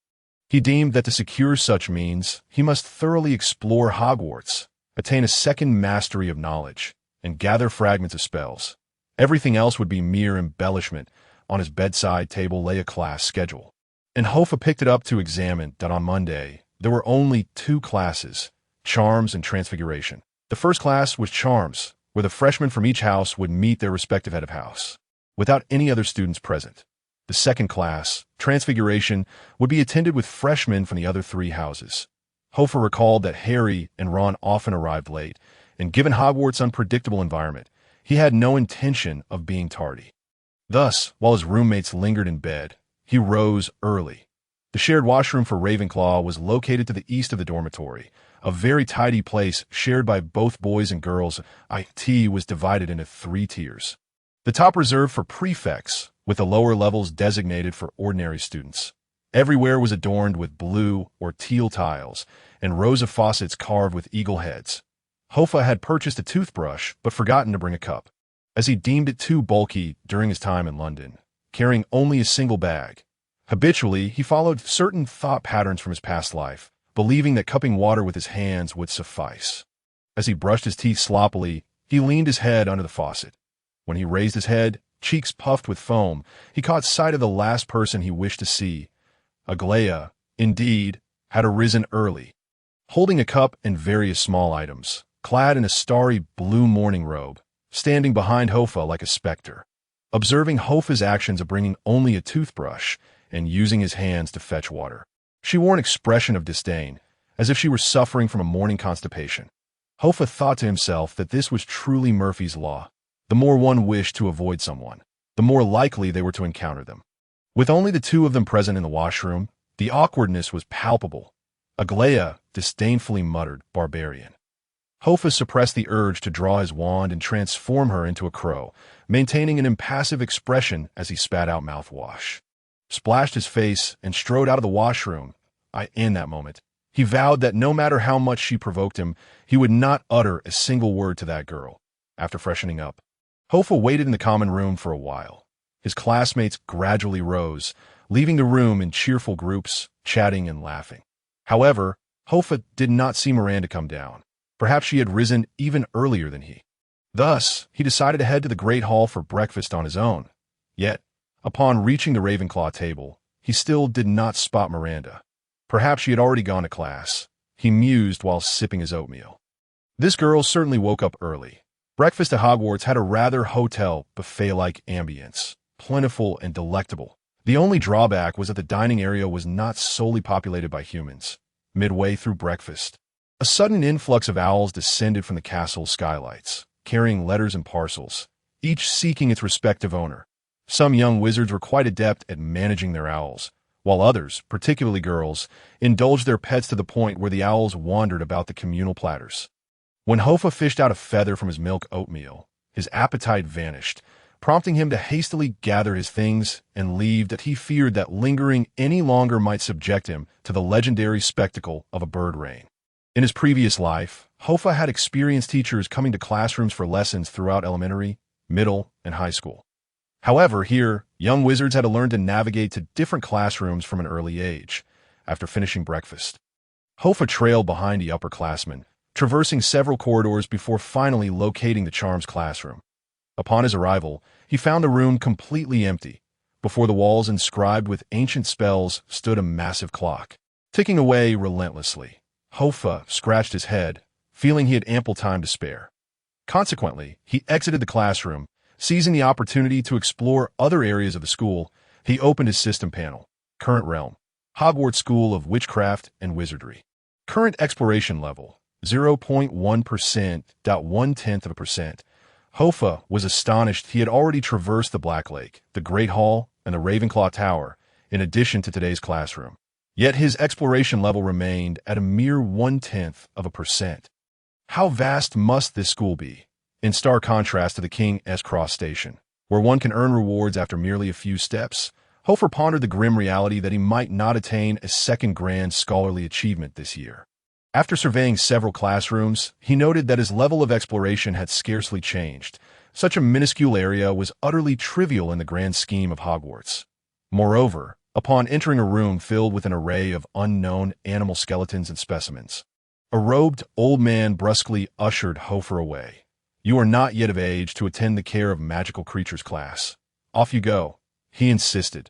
He deemed that to secure such means, he must thoroughly explore Hogwarts, attain a second mastery of knowledge, and gather fragments of spells. Everything else would be mere embellishment. On his bedside table lay a class schedule, and Hofar picked it up to examine that on Monday there were only 2 classes, Charms and Transfiguration. The first class was Charms, where the freshmen from each house would meet their respective head of house, without any other students present. The second class, Transfiguration, would be attended with freshmen from the other 3 houses. Hofar recalled that Harry and Ron often arrived late, and given Hogwarts' unpredictable environment, he had no intention of being tardy. Thus, while his roommates lingered in bed, he rose early. The shared washroom for Ravenclaw was located to the east of the dormitory, a very tidy place shared by both boys and girls. IT was divided into 3 tiers. The top reserved for prefects, with the lower levels designated for ordinary students. Everywhere was adorned with blue or teal tiles, and rows of faucets carved with eagle heads. Hofar had purchased a toothbrush, but forgotten to bring a cup, as he deemed it too bulky during his time in London, carrying only a single bag. Habitually, he followed certain thought patterns from his past life, believing that cupping water with his hands would suffice. As he brushed his teeth sloppily, he leaned his head under the faucet. When he raised his head, cheeks puffed with foam, he caught sight of the last person he wished to see. Aglaia, indeed, had arisen early, holding a cup and various small items, clad in a starry blue morning robe, standing behind Hofar like a specter. Observing Hofar's actions of bringing only a toothbrush and using his hands to fetch water, she wore an expression of disdain, as if she were suffering from a morning constipation. Hofar thought to himself that this was truly Murphy's Law. The more one wished to avoid someone, the more likely they were to encounter them. With only the 2 of them present in the washroom, the awkwardness was palpable. Aglaia disdainfully muttered, "Barbarian." Hofar suppressed the urge to draw his wand and transform her into a crow, maintaining an impassive expression as he spat out mouthwash, splashed his face, and strode out of the washroom. In that moment, he vowed that no matter how much she provoked him, he would not utter a single word to that girl. After freshening up, Hofar waited in the common room for a while. His classmates gradually rose, leaving the room in cheerful groups, chatting and laughing. However, Hofar did not see Miranda come down. Perhaps she had risen even earlier than he. Thus, he decided to head to the Great Hall for breakfast on his own. Yet, upon reaching the Ravenclaw table, he still did not spot Miranda. Perhaps she had already gone to class, he mused while sipping his oatmeal. This girl certainly woke up early. Breakfast at Hogwarts had a rather hotel buffet-like ambience, plentiful and delectable. The only drawback was that the dining area was not solely populated by humans. Midway through breakfast, a sudden influx of owls descended from the castle's skylights, carrying letters and parcels, each seeking its respective owner. Some young wizards were quite adept at managing their owls, while others, particularly girls, indulged their pets to the point where the owls wandered about the communal platters. When Hoffa fished out a feather from his milk oatmeal, his appetite vanished, prompting him to hastily gather his things and leave, that he feared that lingering any longer might subject him to the legendary spectacle of a bird rain. In his previous life, Hoffa had experienced teachers coming to classrooms for lessons throughout elementary, middle, and high school. However, here, young wizards had to learn to navigate to different classrooms from an early age. After finishing breakfast, Hoffa trailed behind the upperclassmen, traversing several corridors before finally locating the charms classroom. Upon his arrival, he found the room completely empty. Before the walls inscribed with ancient spells stood a massive clock, ticking away relentlessly. Hoffa scratched his head, feeling he had ample time to spare. Consequently, he exited the classroom. Seizing the opportunity to explore other areas of the school, he opened his system panel. Current realm: Hogwarts School of Witchcraft and Wizardry. Current exploration level: 0.1%, 0.1%. Hoffa was astonished. He had already traversed the Black Lake, the Great Hall, and the Ravenclaw Tower, in addition to today's classroom. Yet his exploration level remained at a mere 0.1%. How vast must this school be? In stark contrast to the King's Cross Station, where one can earn rewards after merely a few steps, Hoffa pondered the grim reality that he might not attain a second grand scholarly achievement this year. After surveying several classrooms, he noted that his level of exploration had scarcely changed. Such a minuscule area was utterly trivial in the grand scheme of Hogwarts. Moreover, upon entering a room filled with an array of unknown animal skeletons and specimens, a robed old man brusquely ushered Hoffa away. "You are not yet of age to attend the care of magical creatures class. Off you go," he insisted.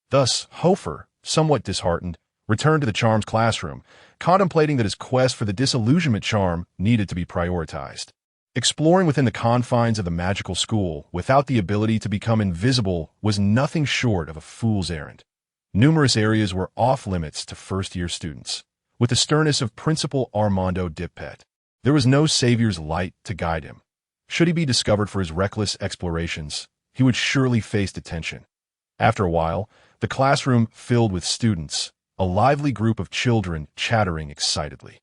Thus, Hoffa, somewhat disheartened, returned to the charms classroom, contemplating that his quest for the disillusionment charm needed to be prioritized. Exploring within the confines of the magical school without the ability to become invisible was nothing short of a fool's errand. Numerous areas were off-limits to first-year students. With the sternness of Principal Armando Dippet, there was no savior's light to guide him. Should he be discovered for his reckless explorations, he would surely face detention. After a while, the classroom filled with students, a lively group of children chattering excitedly.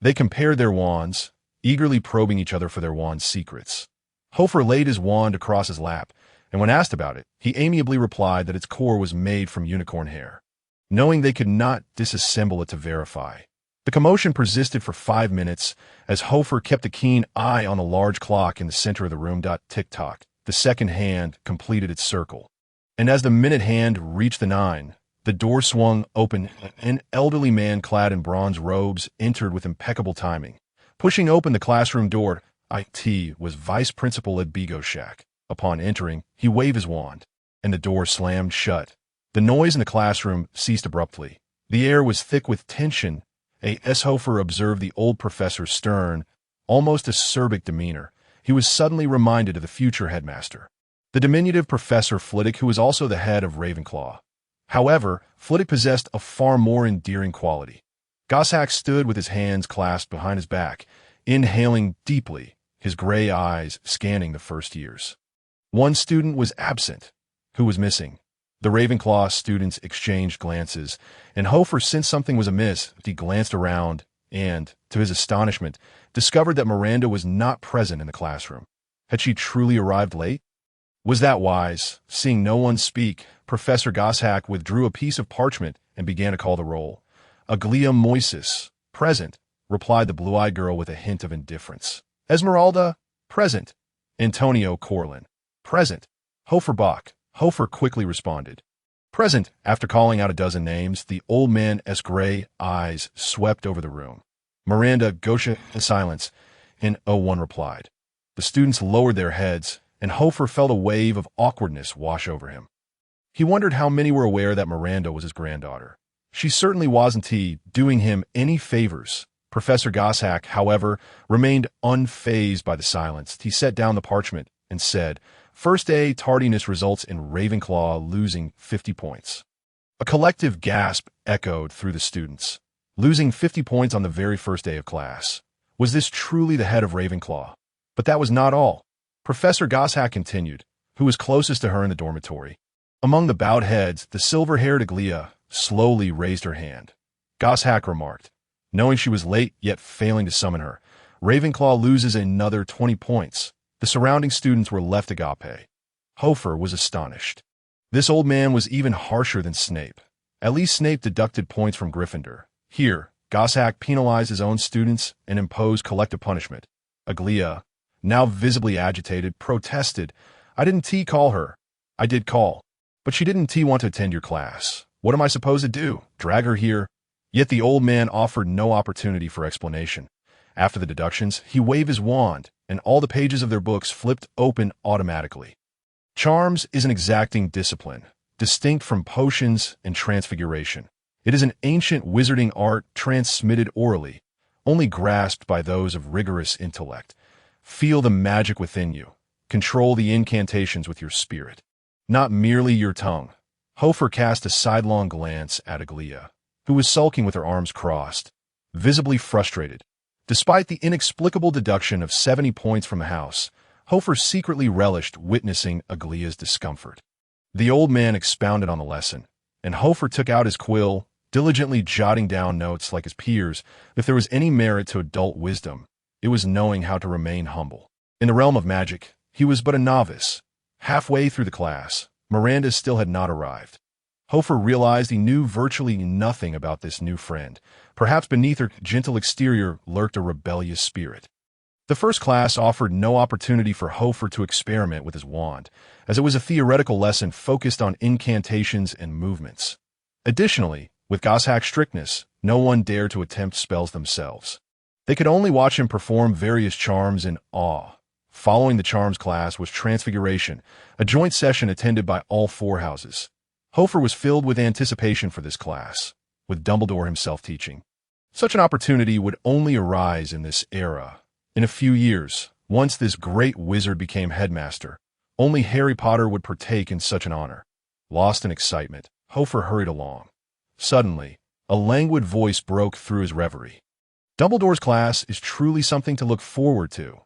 They compared their wands, eagerly probing each other for their wand's secrets. Hoffa laid his wand across his lap, and when asked about it, he amiably replied that its core was made from unicorn hair. Knowing they could not disassemble it to verify, the commotion persisted for 5 minutes as Hoffa kept a keen eye on the large clock in the center of the room. Tick-tock. The second hand completed its circle. And as the minute hand reached the 9, the door swung open. An elderly man clad in bronze robes entered with impeccable timing. Pushing open the classroom door, it was Vice Principal Ed Bigoshak. Upon entering, he waved his wand, and the door slammed shut. The noise in the classroom ceased abruptly. The air was thick with tension. Hoffa observed the old professor's stern, almost acerbic demeanor. He was suddenly reminded of the future headmaster, the diminutive Professor Flitwick, who was also the head of Ravenclaw. However, Flitwick possessed a far more endearing quality. Goshawk stood with his hands clasped behind his back, inhaling deeply, his gray eyes scanning the first years. One student was absent. Who was missing? The Ravenclaw students exchanged glances, and Hoffa sensed something was amiss. He glanced around and, to his astonishment, discovered that Miranda was not present in the classroom. Had she truly arrived late? Was that wise? Seeing no one speak, Professor Goshawk withdrew a piece of parchment and began to call the roll. "Aglia Moises, present," replied the blue-eyed girl with a hint of indifference. "Esmeralda, present." "Antonio Corlin, present." Hoffa quickly responded. "Present." After calling out a dozen names, the old man's gray eyes swept over the room. "Miranda, Gosha," silence, and one replied. The students lowered their heads, and Hoffa felt a wave of awkwardness wash over him. He wondered how many were aware that Miranda was his granddaughter. She certainly wasn't doing him any favors. Professor Goshawk, however, remained unfazed by the silence. He set down the parchment and said, "First day tardiness results in Ravenclaw losing 50 points. A collective gasp echoed through the students. Losing 50 points on the very first day of class. Was this truly the head of Ravenclaw? But that was not all. Professor Goshawk continued, who was closest to her in the dormitory. Among the bowed heads, the silver-haired Aglia slowly raised her hand. Goshawk remarked, knowing she was late yet failing to summon her, Ravenclaw loses another 20 points. The surrounding students were left agape. Hofar was astonished. This old man was even harsher than Snape. At least Snape deducted points from Gryffindor. Here, Goshawk penalized his own students and imposed collective punishment. Aglia, now visibly agitated, protested. I didn't call her. I did call. But she didn't want to attend your class. What am I supposed to do? Drag her here? Yet the old man offered no opportunity for explanation. After the deductions, he waved his wand, and all the pages of their books flipped open automatically. Charms is an exacting discipline, distinct from potions and transfiguration. It is an ancient wizarding art transmitted orally, only grasped by those of rigorous intellect. Feel the magic within you. Control the incantations with your spirit, not merely your tongue. Hofar cast a sidelong glance at Aglia, who was sulking with her arms crossed, visibly frustrated. Despite the inexplicable deduction of 70 points from the house, Hofar secretly relished witnessing Aglia's discomfort. The old man expounded on the lesson, and Hofar took out his quill, diligently jotting down notes like his peers. If there was any merit to adult wisdom, it was knowing how to remain humble. In the realm of magic, he was but a novice. Halfway through the class, Miranda still had not arrived. Hofar realized he knew virtually nothing about this new friend. Perhaps beneath her gentle exterior lurked a rebellious spirit. The first class offered no opportunity for Hofar to experiment with his wand, as it was a theoretical lesson focused on incantations and movements. Additionally, with Goshawk's strictness, no one dared to attempt spells themselves. They could only watch him perform various charms in awe. Following the charms class was Transfiguration, a joint session attended by all four houses. Hofar was filled with anticipation for this class, with Dumbledore himself teaching. Such an opportunity would only arise in this era. In a few years, once this great wizard became headmaster, only Harry Potter would partake in such an honor. Lost in excitement, Hofar hurried along. Suddenly, a languid voice broke through his reverie. Dumbledore's class is truly something to look forward to.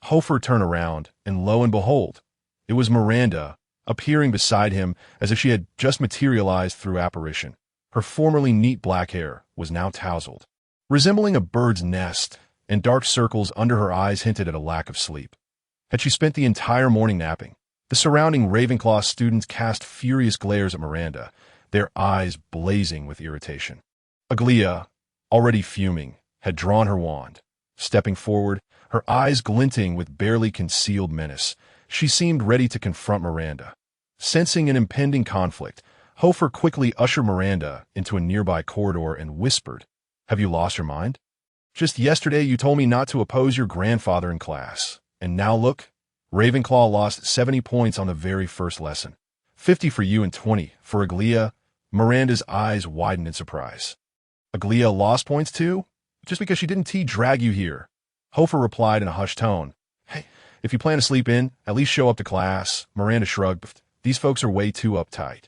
Hofar turned around, and lo and behold, it was Miranda, appearing beside him as if she had just materialized through apparition. Her formerly neat black hair was now tousled, resembling a bird's nest, and dark circles under her eyes hinted at a lack of sleep. Had she spent the entire morning napping? The surrounding Ravenclaw students cast furious glares at Miranda, their eyes blazing with irritation. Aglia, already fuming, had drawn her wand. Stepping forward, her eyes glinting with barely concealed menace, she seemed ready to confront Miranda. Sensing an impending conflict, Hofar quickly ushered Miranda into a nearby corridor and whispered, "Have you lost your mind? Just yesterday you told me not to oppose your grandfather in class. And now look, Ravenclaw lost 70 points on the very first lesson. 50 for you and 20 for Aglia." Miranda's eyes widened in surprise. "Aglia lost points too? Just because she didn't drag you here?" Hofar replied in a hushed tone. "Hey, if you plan to sleep in, at least show up to class." Miranda shrugged. "These folks are way too uptight.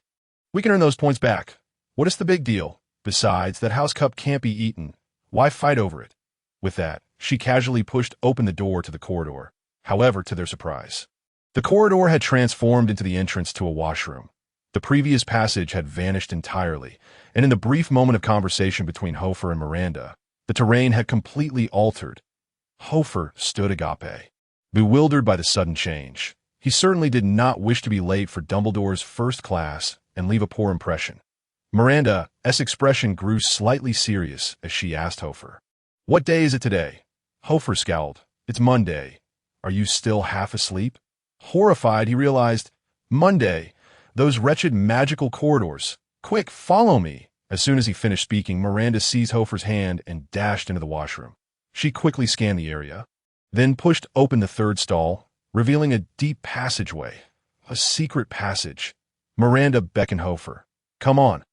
We can earn those points back. What is the big deal? Besides, that house cup can't be eaten. Why fight over it?" With that, she casually pushed open the door to the corridor. However, to their surprise, the corridor had transformed into the entrance to a washroom. The previous passage had vanished entirely, and in the brief moment of conversation between Hofar and Miranda, the terrain had completely altered. Hofar stood agape, bewildered by the sudden change. He certainly did not wish to be late for Dumbledore's first class and leave a poor impression. Miranda's expression grew slightly serious as she asked Hofar, "What day is it today?" Hofar scowled. "It's Monday. Are you still half asleep?" Horrified, he realized, Monday, those wretched magical corridors. "Quick, follow me." As soon as he finished speaking, Miranda seized Hofar's hand and dashed into the washroom. She quickly scanned the area, then pushed open the third stall, revealing a deep passageway. A secret passage. Miranda beckoned Hofar. "Come on."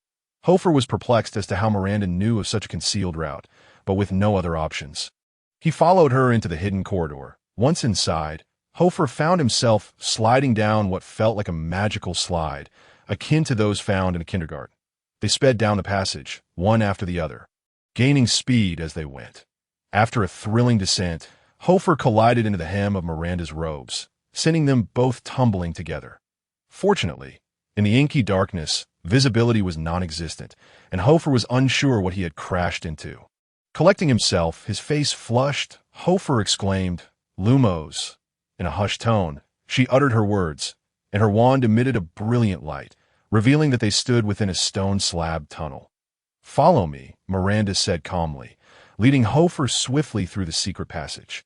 Hofar was perplexed as to how Miranda knew of such a concealed route, but with no other options. He followed her into the hidden corridor. Once inside, Hofar found himself sliding down what felt like a magical slide, akin to those found in a kindergarten. They sped down the passage, one after the other, gaining speed as they went. After a thrilling descent, Hofar collided into the hem of Miranda's robes, sending them both tumbling together. Fortunately, in the inky darkness, visibility was non-existent, and Hofar was unsure what he had crashed into. Collecting himself, his face flushed, Hofar exclaimed, "Lumos!" In a hushed tone, she uttered her words, and her wand emitted a brilliant light, revealing that they stood within a stone-slabbed tunnel. "Follow me," Miranda said calmly, leading Hofar swiftly through the secret passage.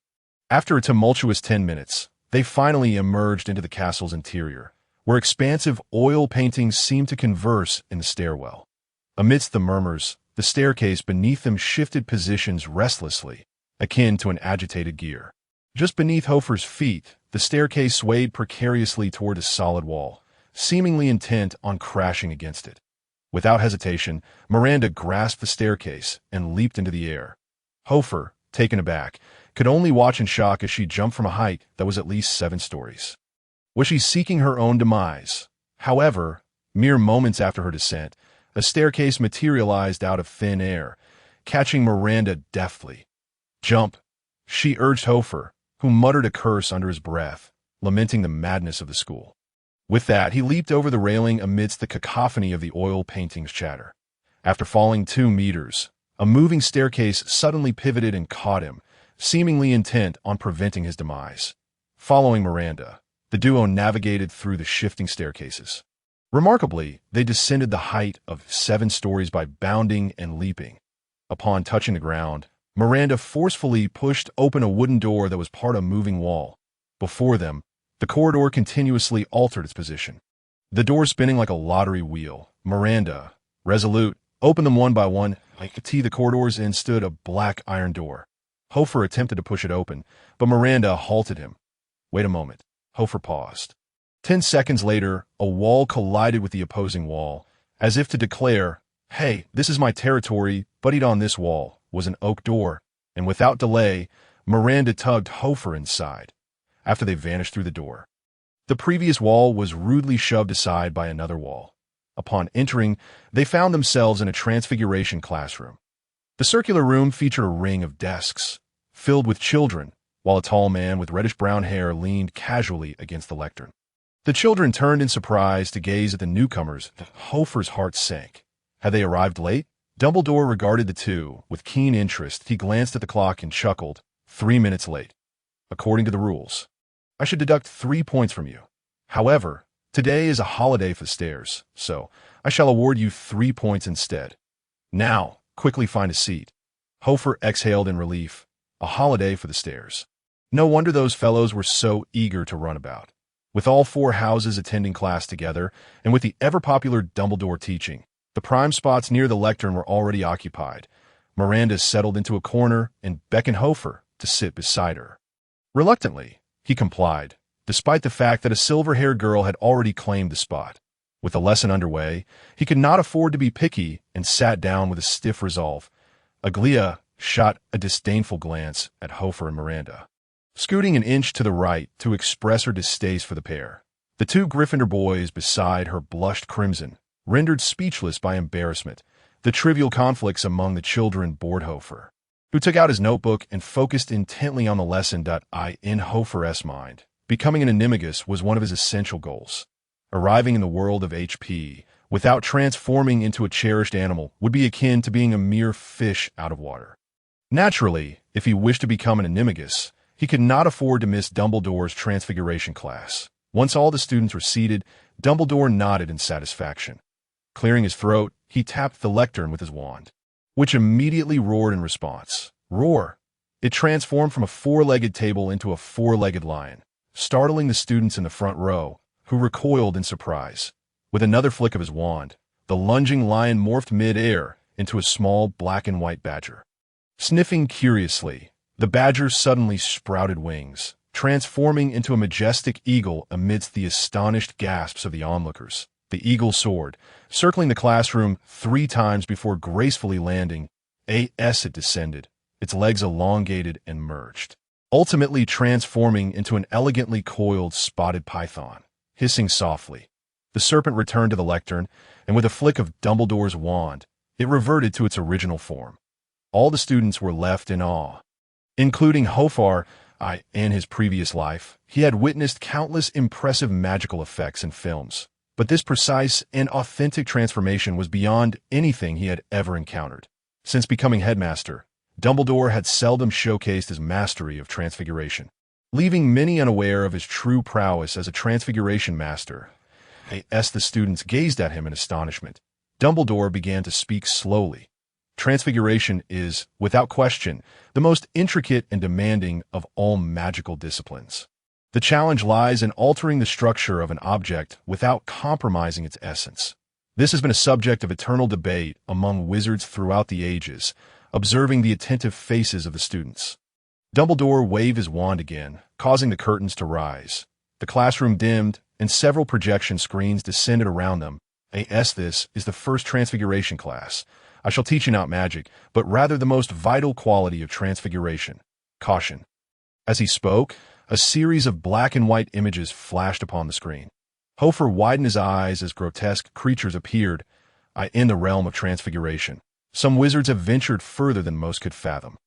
After a tumultuous 10 minutes, they finally emerged into the castle's interior, where expansive oil paintings seemed to converse in the stairwell. Amidst the murmurs, the staircase beneath them shifted positions restlessly, akin to an agitated gear. Just beneath Hofar's feet, the staircase swayed precariously toward a solid wall, seemingly intent on crashing against it. Without hesitation, Miranda grasped the staircase and leaped into the air. Hofar, taken aback, could only watch in shock as she jumped from a height that was at least 7 stories. Was she seeking her own demise? However, mere moments after her descent, a staircase materialized out of thin air, catching Miranda deftly. "Jump!" she urged Hofar, who muttered a curse under his breath, lamenting the madness of the school. With that, he leaped over the railing amidst the cacophony of the oil painting's chatter. After falling 2 meters, a moving staircase suddenly pivoted and caught him, seemingly intent on preventing his demise. Following Miranda, the duo navigated through the shifting staircases. Remarkably, they descended the height of 7 stories by bounding and leaping. Upon touching the ground, Miranda forcefully pushed open a wooden door that was part of a moving wall. Before them, the corridor continuously altered its position. The doors spinning like a lottery wheel. Miranda, resolute, opened them one by one. The corridors in stood a black iron door. Hofar attempted to push it open, but Miranda halted him. "Wait a moment." Hofar paused. 10 seconds later, a wall collided with the opposing wall, as if to declare, "Hey, this is my territory, butted on this wall was an oak door," and without delay, Miranda tugged Hofar inside. After they vanished through the door, the previous wall was rudely shoved aside by another wall. Upon entering, they found themselves in a transfiguration classroom. The circular room featured a ring of desks, filled with children, while a tall man with reddish-brown hair leaned casually against the lectern. The children turned in surprise to gaze at the newcomers. Hofar's heart sank. Had they arrived late? Dumbledore regarded the two with keen interest. He glanced at the clock and chuckled. 3 minutes late. According to the rules, I should deduct 3 points from you. However, today is a holiday for the stairs, so I shall award you 3 points instead. Now, quickly find a seat. Hofar exhaled in relief. A holiday for the stairs. No wonder those fellows were so eager to run about. With all 4 houses attending class together, and with the ever-popular Dumbledore teaching, the prime spots near the lectern were already occupied. Miranda settled into a corner and beckoned Hofar to sit beside her. Reluctantly, he complied, despite the fact that a silver-haired girl had already claimed the spot. With the lesson underway, he could not afford to be picky and sat down with a stiff resolve. Aglia shot a disdainful glance at Hofar and Miranda, scooting an inch to the right to express her distaste for the pair. The 2 Gryffindor boys beside her blushed crimson, rendered speechless by embarrassment. The trivial conflicts among the children bored Hofar, who took out his notebook and focused intently on the lesson. In Hofar's mind, becoming an animagus was one of his essential goals. Arriving in the world of HP without transforming into a cherished animal would be akin to being a mere fish out of water. Naturally, if he wished to become an animagus, he could not afford to miss Dumbledore's transfiguration class. Once all the students were seated, Dumbledore nodded in satisfaction. Clearing his throat, he tapped the lectern with his wand, which immediately roared in response. Roar! It transformed from a 4-legged table into a 4-legged lion, startling the students in the front row, who recoiled in surprise. With another flick of his wand, the lunging lion morphed mid-air into a small black and white badger. Sniffing curiously, the badger suddenly sprouted wings, transforming into a majestic eagle amidst the astonished gasps of the onlookers. The eagle soared, circling the classroom 3 times before gracefully landing. As it descended, its legs elongated and merged, ultimately transforming into an elegantly coiled spotted python. Hissing softly, the serpent returned to the lectern, and with a flick of Dumbledore's wand, it reverted to its original form. All the students were left in awe, including Hofar. In his previous life, he had witnessed countless impressive magical effects in films, but this precise and authentic transformation was beyond anything he had ever encountered. Since becoming headmaster, Dumbledore had seldom showcased his mastery of transfiguration, leaving many unaware of his true prowess as a transfiguration master. As the students gazed at him in astonishment, Dumbledore began to speak slowly. Transfiguration is, without question, the most intricate and demanding of all magical disciplines. The challenge lies in altering the structure of an object without compromising its essence. This has been a subject of eternal debate among wizards throughout the ages, observing the attentive faces of the students. Dumbledore waved his wand again, causing the curtains to rise. The classroom dimmed, and several projection screens descended around them. This is the first transfiguration class. I shall teach you not magic, but rather the most vital quality of transfiguration, caution. As he spoke, a series of black and white images flashed upon the screen. Hofar widened his eyes as grotesque creatures appeared. In the realm of transfiguration, some wizards have ventured further than most could fathom.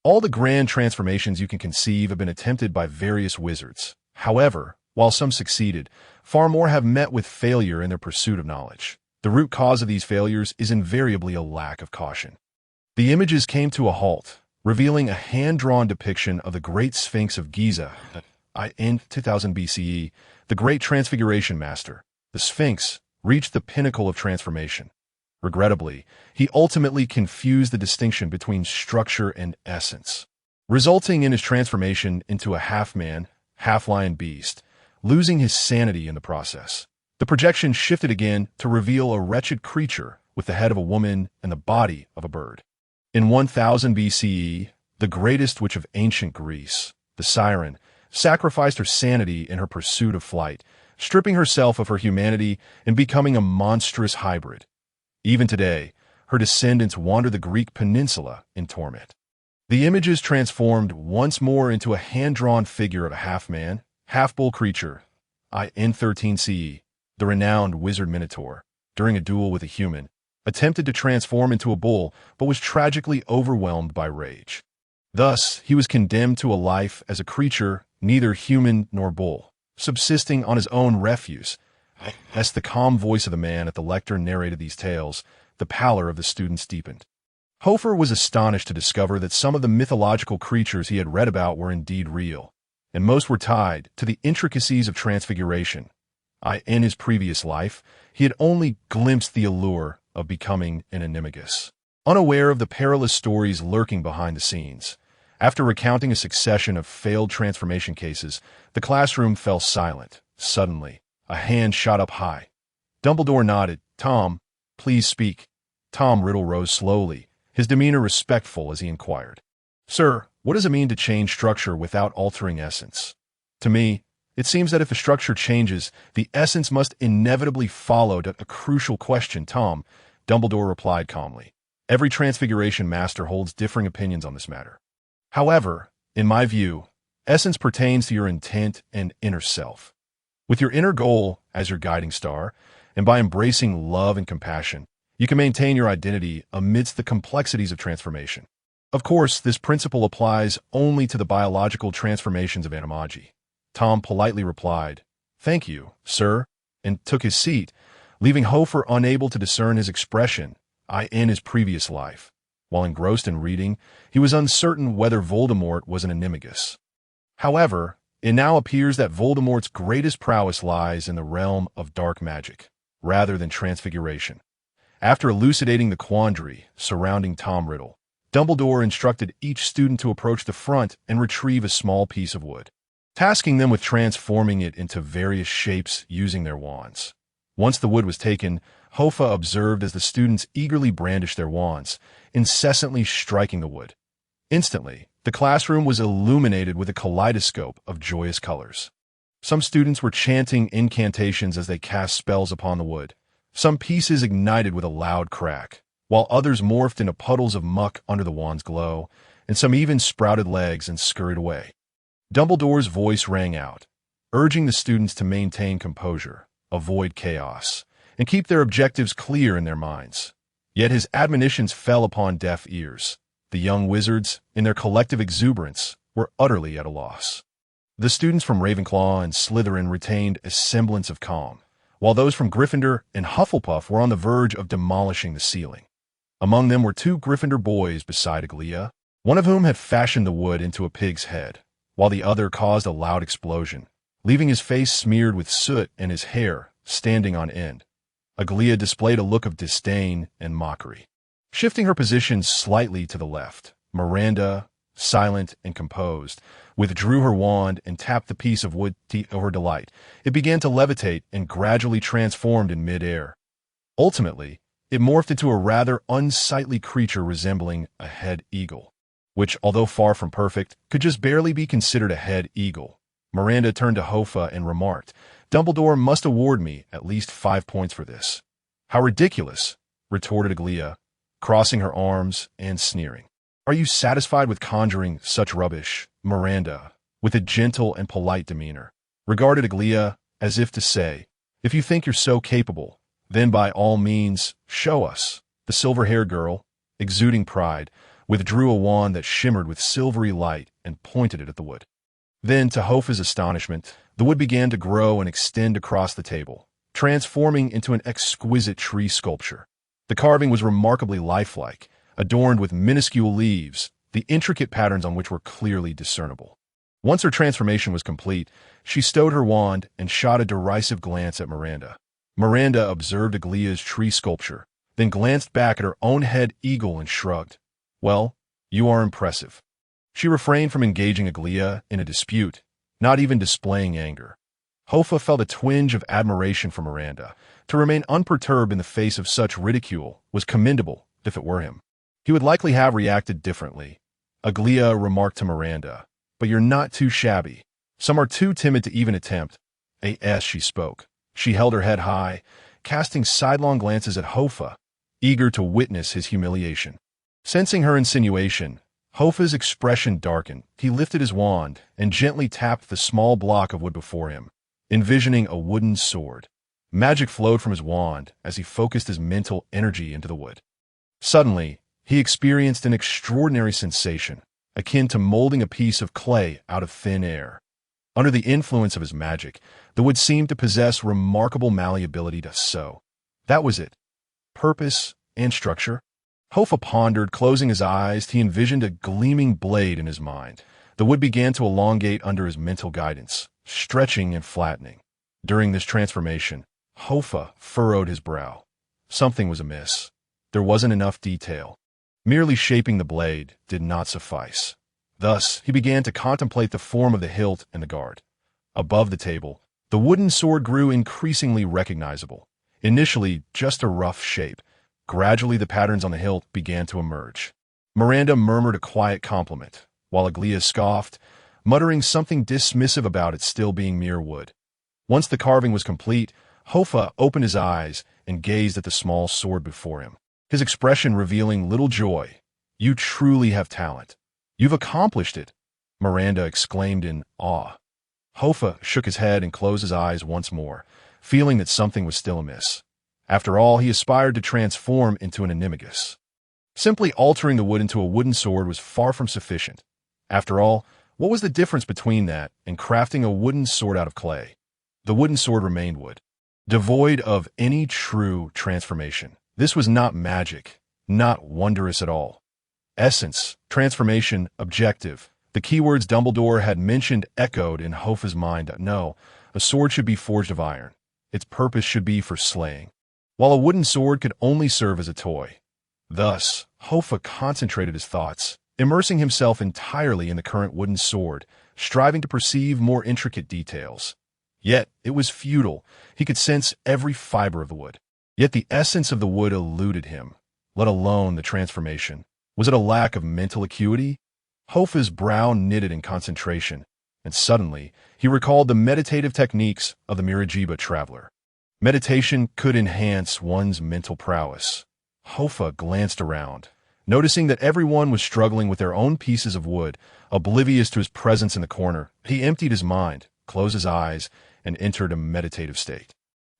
All the grand transformations you can conceive have been attempted by various wizards. However, while some succeeded, far more have met with failure in their pursuit of knowledge. The root cause of these failures is invariably a lack of caution. The images came to a halt, revealing a hand-drawn depiction of the Great Sphinx of Giza. In 2000 BCE, the Great Transfiguration Master, the Sphinx, reached the pinnacle of transformation. Regrettably, he ultimately confused the distinction between structure and essence, resulting in his transformation into a half-man, half-lion beast, losing his sanity in the process. The projection shifted again to reveal a wretched creature with the head of a woman and the body of a bird. In 1000 BCE, the greatest witch of ancient Greece, the Siren, sacrificed her sanity in her pursuit of flight, stripping herself of her humanity and becoming a monstrous hybrid. Even today, her descendants wander the Greek peninsula in torment. The images transformed once more into a hand-drawn figure of a half-man, half-bull creature. In 13 CE, the renowned wizard Minotaur, during a duel with a human, attempted to transform into a bull but was tragically overwhelmed by rage. Thus, he was condemned to a life as a creature neither human nor bull, subsisting on his own refuse. As the calm voice of the man at the lectern narrated these tales, the pallor of the students deepened. Hofar was astonished to discover that some of the mythological creatures he had read about were indeed real, and most were tied to the intricacies of transfiguration. In his previous life, he had only glimpsed the allure of becoming an animagus, unaware of the perilous stories lurking behind the scenes. After recounting a succession of failed transformation cases, the classroom fell silent. Suddenly, a hand shot up high. Dumbledore nodded. "Tom, please speak." Tom Riddle rose slowly, his demeanor respectful as he inquired. "Sir, what does it mean to change structure without altering essence?" "To me, it seems that if the structure changes, the essence must inevitably follow a crucial question, Tom," Dumbledore replied calmly. "Every transfiguration master holds differing opinions on this matter. However, in my view, essence pertains to your intent and inner self. With your inner goal as your guiding star, and by embracing love and compassion, you can maintain your identity amidst the complexities of transformation. Of course, this principle applies only to the biological transformations of animagi." Tom politely replied, "Thank you, sir," and took his seat, leaving Hofar unable to discern his expression in his previous life. While engrossed in reading, he was uncertain whether Voldemort was an animagus. However, it now appears that Voldemort's greatest prowess lies in the realm of dark magic, rather than transfiguration. After elucidating the quandary surrounding Tom Riddle, Dumbledore instructed each student to approach the front and retrieve a small piece of wood, tasking them with transforming it into various shapes using their wands. Once the wood was taken, Hofar observed as the students eagerly brandished their wands, incessantly striking the wood. Instantly, the classroom was illuminated with a kaleidoscope of joyous colors. Some students were chanting incantations as they cast spells upon the wood. Some pieces ignited with a loud crack, while others morphed into puddles of muck under the wand's glow, and some even sprouted legs and scurried away. Dumbledore's voice rang out, urging the students to maintain composure, avoid chaos, and keep their objectives clear in their minds. Yet his admonitions fell upon deaf ears. The young wizards, in their collective exuberance, were utterly at a loss. The students from Ravenclaw and Slytherin retained a semblance of calm, while those from Gryffindor and Hufflepuff were on the verge of demolishing the ceiling. Among them were two Gryffindor boys beside Aglia, one of whom had fashioned the wood into a pig's head, while the other caused a loud explosion, leaving his face smeared with soot and his hair standing on end. Aglia displayed a look of disdain and mockery. Shifting her position slightly to the left, Miranda, silent and composed, withdrew her wand and tapped the piece of wood to her delight. It began to levitate and gradually transformed in mid-air. Ultimately, it morphed into a rather unsightly creature resembling a head eagle, which, although far from perfect, could just barely be considered a head eagle. Miranda turned to Hoffa and remarked, "Dumbledore must award me at least 5 points for this." "How ridiculous," retorted Aglia, crossing her arms and sneering. "Are you satisfied with conjuring such rubbish?" Miranda, with a gentle and polite demeanor, regarded Aglia as if to say, "If you think you're so capable, then by all means, show us." The silver-haired girl, exuding pride, withdrew a wand that shimmered with silvery light and pointed it at the wood. Then, to Hoffa's astonishment, the wood began to grow and extend across the table, transforming into an exquisite tree sculpture. The carving was remarkably lifelike, adorned with minuscule leaves, the intricate patterns on which were clearly discernible. Once her transformation was complete, she stowed her wand and shot a derisive glance at Miranda. Miranda observed Aglia's tree sculpture, then glanced back at her own head eagle and shrugged. "Well, you are impressive." She refrained from engaging Aglia in a dispute, not even displaying anger. Hoffa felt a twinge of admiration for Miranda. To remain unperturbed in the face of such ridicule was commendable if it were him. He would likely have reacted differently. Aglia remarked to Miranda, "But you're not too shabby. Some are too timid to even attempt." As she spoke, she held her head high, casting sidelong glances at Hoffa, eager to witness his humiliation. Sensing her insinuation, Hoffa's expression darkened. He lifted his wand and gently tapped the small block of wood before him, envisioning a wooden sword. Magic flowed from his wand as he focused his mental energy into the wood. Suddenly, he experienced an extraordinary sensation, akin to molding a piece of clay out of thin air. Under the influence of his magic, the wood seemed to possess remarkable malleability to sew. That was it. Purpose and structure. Hoffa pondered, closing his eyes. He envisioned a gleaming blade in his mind. The wood began to elongate under his mental guidance, stretching and flattening. During this transformation, Hoffa furrowed his brow. Something was amiss. There wasn't enough detail. Merely shaping the blade did not suffice. Thus, he began to contemplate the form of the hilt and the guard. Above the table, the wooden sword grew increasingly recognizable. Initially, just a rough shape. Gradually, the patterns on the hilt began to emerge. Miranda murmured a quiet compliment, while Aglia scoffed, muttering something dismissive about it still being mere wood. Once the carving was complete, Hoffa opened his eyes and gazed at the small sword before him, his expression revealing little joy. "You truly have talent. You've accomplished it," Miranda exclaimed in awe. Hoffa shook his head and closed his eyes once more, feeling that something was still amiss. After all, he aspired to transform into an animagus. Simply altering the wood into a wooden sword was far from sufficient. After all, what was the difference between that and crafting a wooden sword out of clay? The wooden sword remained wood, devoid of any true transformation. This was not magic, not wondrous at all. Essence, transformation, objective. The keywords Dumbledore had mentioned echoed in Hoffa's mind. No, a sword should be forged of iron. Its purpose should be for slaying, while a wooden sword could only serve as a toy. Thus, Hoffa concentrated his thoughts, immersing himself entirely in the current wooden sword, striving to perceive more intricate details. Yet, it was futile. He could sense every fiber of the wood. Yet the essence of the wood eluded him, let alone the transformation. Was it a lack of mental acuity? Hoffa's brow knitted in concentration, and suddenly he recalled the meditative techniques of the Miragiba traveler. Meditation could enhance one's mental prowess. Hoffa glanced around, noticing that everyone was struggling with their own pieces of wood, oblivious to his presence in the corner. He emptied his mind, closed his eyes, and entered a meditative state.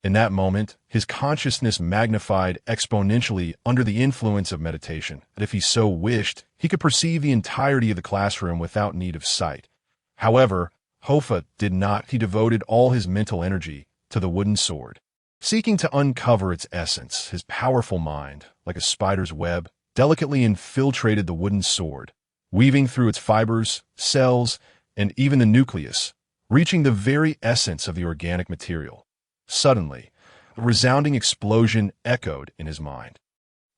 In that moment, his consciousness magnified exponentially under the influence of meditation, and if he so wished, he could perceive the entirety of the classroom without need of sight. However, Hoffa did not. He devoted all his mental energy to the wooden sword. Seeking to uncover its essence, his powerful mind, like a spider's web, delicately infiltrated the wooden sword, weaving through its fibers, cells, and even the nucleus, reaching the very essence of the organic material. Suddenly, a resounding explosion echoed in his mind.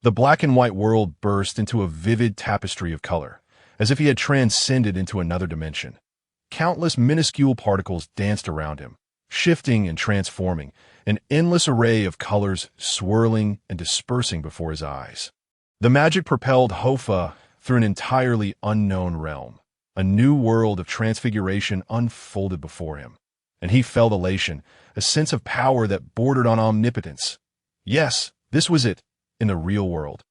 The black and white world burst into a vivid tapestry of color, as if he had transcended into another dimension. Countless minuscule particles danced around him, shifting and transforming, an endless array of colors swirling and dispersing before his eyes. The magic propelled Hofar through an entirely unknown realm. A new world of transfiguration unfolded before him, and he felt elation, a sense of power that bordered on omnipotence. Yes, this was it, in the real world.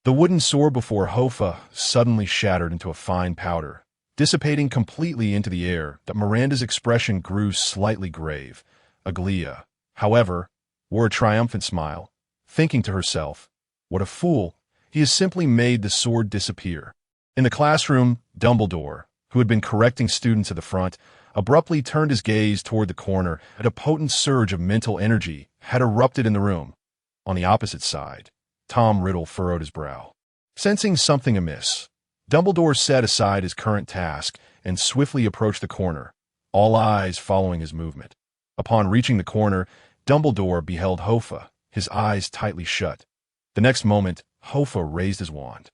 The wooden sword before Hofar suddenly shattered into a fine powder, dissipating completely into the air. That Miranda's expression grew slightly grave. Aglia, however, wore a triumphant smile, thinking to herself, "What a fool! He has simply made the sword disappear." In the classroom, Dumbledore, who had been correcting students at the front, abruptly turned his gaze toward the corner, and a potent surge of mental energy had erupted in the room. On the opposite side, Tom Riddle furrowed his brow. Sensing something amiss, Dumbledore set aside his current task and swiftly approached the corner, all eyes following his movement. Upon reaching the corner, Dumbledore beheld Hofar, his eyes tightly shut. The next moment, Hofar raised his wand.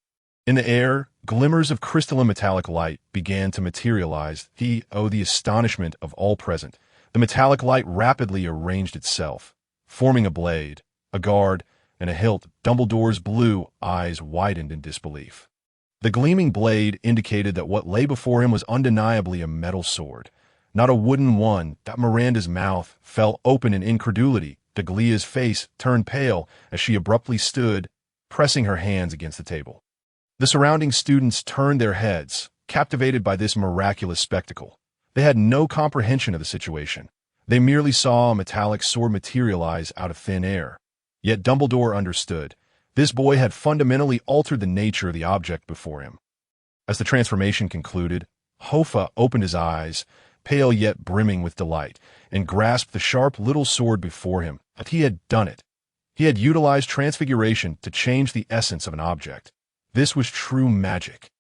In the air, glimmers of crystalline metallic light began to materialize. The astonishment of all present, the metallic light rapidly arranged itself, forming a blade, a guard, and a hilt. Dumbledore's blue eyes widened in disbelief. The gleaming blade indicated that what lay before him was undeniably a metal sword, not a wooden one. That Miranda's mouth fell open in incredulity. Aglia's face turned pale as she abruptly stood, pressing her hands against the table. The surrounding students turned their heads, captivated by this miraculous spectacle. They had no comprehension of the situation. They merely saw a metallic sword materialize out of thin air. Yet Dumbledore understood. This boy had fundamentally altered the nature of the object before him. As the transformation concluded, Hofar opened his eyes, pale yet brimming with delight, and grasped the sharp little sword before him. But he had done it. He had utilized transfiguration to change the essence of an object. This was true magic.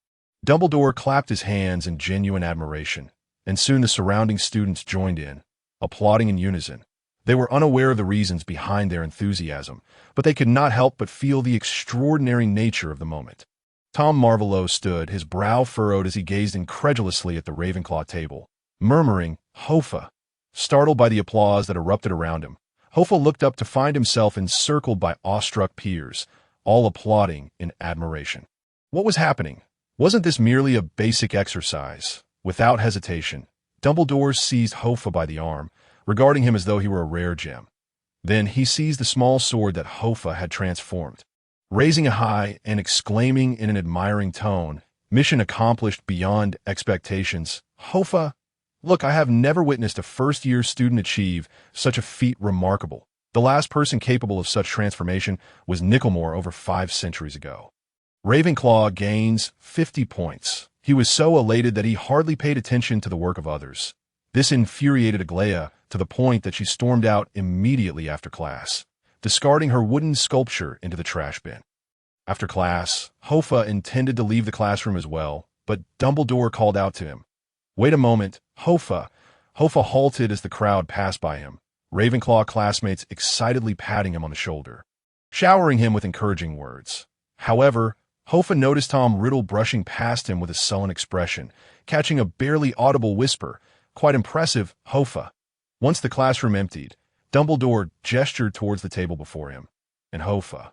Dumbledore clapped his hands in genuine admiration, and soon the surrounding students joined in, applauding in unison. They were unaware of the reasons behind their enthusiasm, but they could not help but feel the extraordinary nature of the moment. Tom Marvolo stood, his brow furrowed as he gazed incredulously at the Ravenclaw table, murmuring, "Hofar." Startled by the applause that erupted around him, Hofar looked up to find himself encircled by awestruck peers, all applauding in admiration. What was happening? Wasn't this merely a basic exercise? Without hesitation, Dumbledore seized Hofar by the arm, regarding him as though he were a rare gem. Then he seized the small sword that Hofar had transformed. Raising it high and exclaiming in an admiring tone, "Mission accomplished beyond expectations. Hofar, look, I have never witnessed a first-year student achieve such a feat remarkable. The last person capable of such transformation was Nicklemore over 5 centuries ago." Ravenclaw gains 50 points. He was so elated that he hardly paid attention to the work of others. This infuriated Aglia to the point that she stormed out immediately after class, discarding her wooden sculpture into the trash bin. After class, Hofar intended to leave the classroom as well, but Dumbledore called out to him. "Wait a moment, Hofar." Hofar halted as the crowd passed by him, Ravenclaw classmates excitedly patting him on the shoulder, showering him with encouraging words. However, Hofar noticed Tom Riddle brushing past him with a sullen expression, catching a barely audible whisper, "Quite impressive, Hofar." Once the classroom emptied, Dumbledore gestured towards the table before him, and Hofar,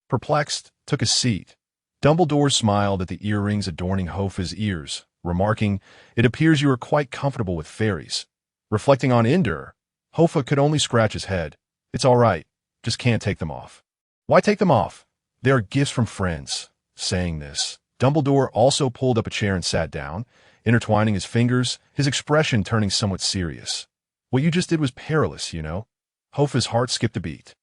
perplexed, took a seat. Dumbledore smiled at the earrings adorning Hofar's ears, remarking, "It appears you are quite comfortable with fairies." Reflecting on Ender, Hofar could only scratch his head. "It's all right, just can't take them off." "Why take them off? They are gifts from friends." Saying this, Dumbledore also pulled up a chair and sat down, intertwining his fingers, his expression turning somewhat serious. "What you just did was perilous, you know." Hofar's heart skipped a beat.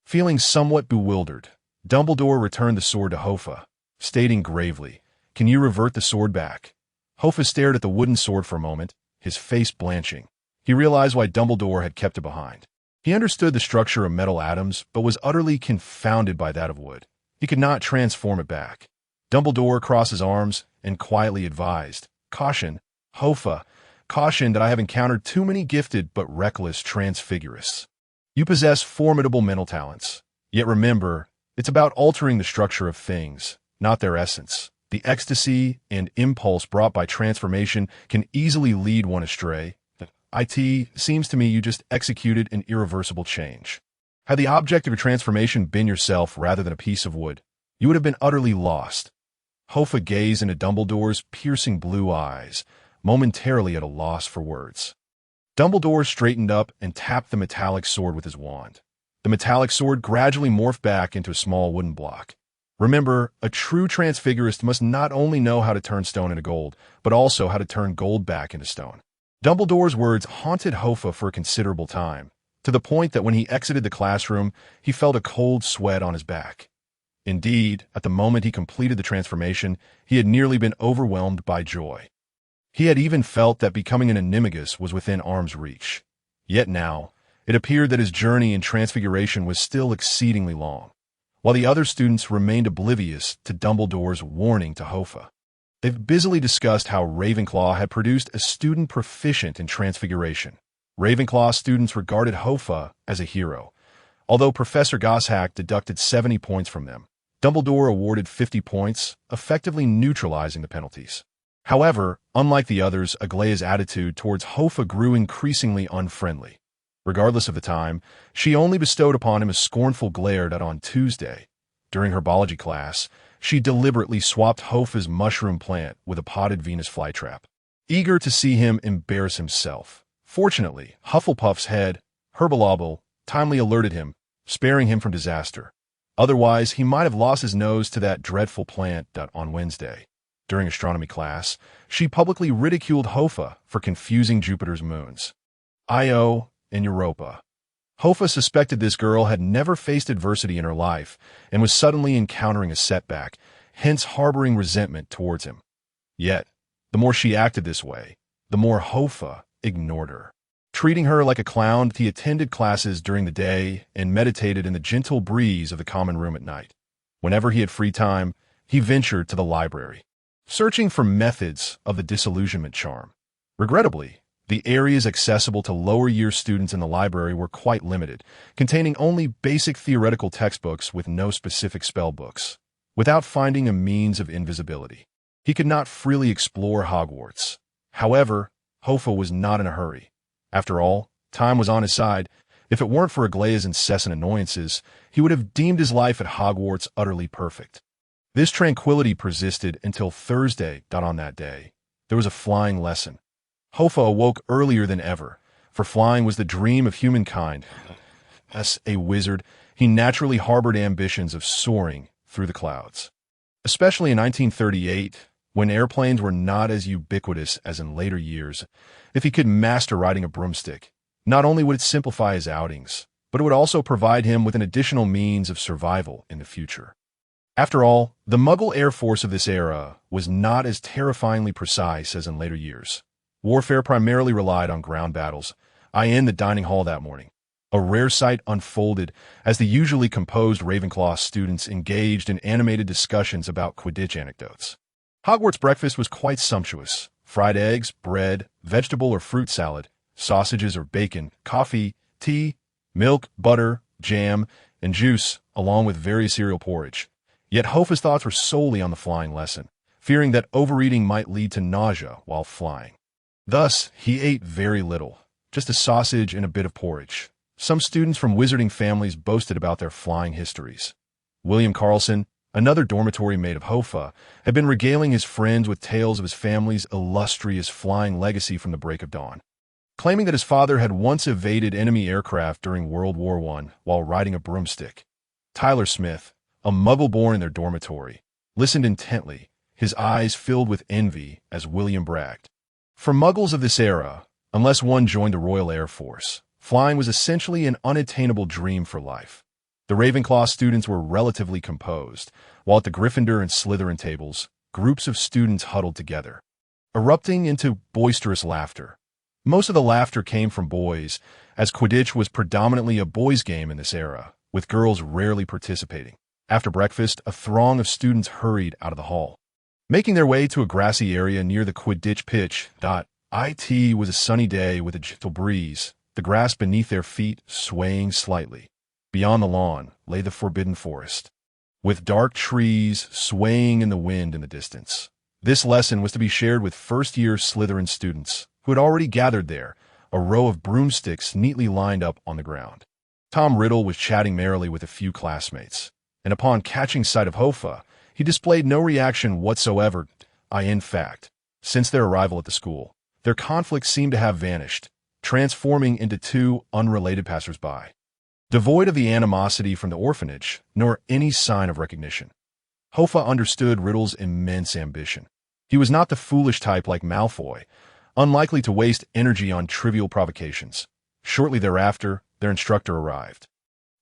Feeling somewhat bewildered, Dumbledore returned the sword to Hofar, stating gravely, "Can you revert the sword back?" Hofar stared at the wooden sword for a moment, his face blanching. He realized why Dumbledore had kept it behind. He understood the structure of metal atoms, but was utterly confounded by that of wood. He could not transform it back. Dumbledore crossed his arms, and quietly advised, "Caution, Hofar, caution that I have encountered too many gifted but reckless transfigurists. You possess formidable mental talents. Yet remember, it's about altering the structure of things, not their essence. The ecstasy and impulse brought by transformation can easily lead one astray. It seems to me you just executed an irreversible change. Had the object of your transformation been yourself rather than a piece of wood, you would have been utterly lost." Hofar gazed into Dumbledore's piercing blue eyes, momentarily at a loss for words. Dumbledore straightened up and tapped the metallic sword with his wand. The metallic sword gradually morphed back into a small wooden block. Remember, a true transfigurist must not only know how to turn stone into gold, but also how to turn gold back into stone. Dumbledore's words haunted Hofar for a considerable time, to the point that when he exited the classroom, he felt a cold sweat on his back. Indeed, at the moment he completed the transformation, he had nearly been overwhelmed by joy. He had even felt that becoming an animagus was within arm's reach. Yet now, it appeared that his journey in transfiguration was still exceedingly long, while the other students remained oblivious to Dumbledore's warning to Hofar. They've busily discussed how Ravenclaw had produced a student proficient in transfiguration. Ravenclaw students regarded Hofar as a hero. Although Professor Goshawk deducted 70 points from them, Dumbledore awarded 50 points, effectively neutralizing the penalties. However, unlike the others, Aglaya's attitude towards Hofar grew increasingly unfriendly. Regardless of the time, she only bestowed upon him a scornful glare that on Tuesday, during her biology class, she deliberately swapped Hofar's mushroom plant with a potted Venus flytrap, eager to see him embarrass himself. Fortunately, Hufflepuff's head, Herbalobble, timely alerted him, sparing him from disaster. Otherwise, he might have lost his nose to that dreadful plant that on Wednesday, during astronomy class, she publicly ridiculed Hofar for confusing Jupiter's moons, Io and Europa. Hofar suspected this girl had never faced adversity in her life and was suddenly encountering a setback, hence harboring resentment towards him. Yet, the more she acted this way, the more Hofar ignored her. Treating her like a clown, he attended classes during the day and meditated in the gentle breeze of the common room at night. Whenever he had free time, he ventured to the library, searching for methods of the disillusionment charm. Regrettably, the areas accessible to lower-year students in the library were quite limited, containing only basic theoretical textbooks with no specific spell books. Without finding a means of invisibility, he could not freely explore Hogwarts. However, Hofar was not in a hurry. After all, time was on his side. If it weren't for Aglaya's incessant annoyances, he would have deemed his life at Hogwarts utterly perfect. This tranquility persisted until Thursday. On that day, there was a flying lesson. Hofar awoke earlier than ever, for flying was the dream of humankind. As a wizard, he naturally harbored ambitions of soaring through the clouds. Especially in 1938, when airplanes were not as ubiquitous as in later years, if he could master riding a broomstick, not only would it simplify his outings, but it would also provide him with an additional means of survival in the future. After all, the Muggle Air Force of this era was not as terrifyingly precise as in later years. Warfare primarily relied on ground battles. In the dining hall that morning, a rare sight unfolded as the usually composed Ravenclaw students engaged in animated discussions about Quidditch anecdotes. Hogwarts breakfast was quite sumptuous. Fried eggs, bread, vegetable or fruit salad, sausages or bacon, coffee, tea, milk, butter, jam, and juice, along with various cereal porridge. Yet Hofar's thoughts were solely on the flying lesson, fearing that overeating might lead to nausea while flying. Thus, he ate very little, just a sausage and a bit of porridge. Some students from wizarding families boasted about their flying histories. William Carlson, another dormitory mate of Hofar, had been regaling his friends with tales of his family's illustrious flying legacy from the break of dawn, claiming that his father had once evaded enemy aircraft during World War I while riding a broomstick. Tyler Smith, a Muggle born in their dormitory, listened intently, his eyes filled with envy as William bragged. For Muggles of this era, unless one joined the Royal Air Force, flying was essentially an unattainable dream for life. The Ravenclaw students were relatively composed, while at the Gryffindor and Slytherin tables, groups of students huddled together, erupting into boisterous laughter. Most of the laughter came from boys, as Quidditch was predominantly a boys' game in this era, with girls rarely participating. After breakfast, a throng of students hurried out of the hall. Making their way to a grassy area near the Quidditch pitch. It was a sunny day with a gentle breeze, the grass beneath their feet swaying slightly. Beyond the lawn lay the forbidden forest, with dark trees swaying in the wind in the distance. This lesson was to be shared with first-year Slytherin students who had already gathered there, a row of broomsticks neatly lined up on the ground. Tom Riddle was chatting merrily with a few classmates, and upon catching sight of Hofar, he displayed no reaction whatsoever. In fact, since their arrival at the school, their conflict seemed to have vanished, transforming into two unrelated passers-by, devoid of the animosity from the orphanage, nor any sign of recognition. Hofar understood Riddle's immense ambition. He was not the foolish type like Malfoy, unlikely to waste energy on trivial provocations. Shortly thereafter, their instructor arrived.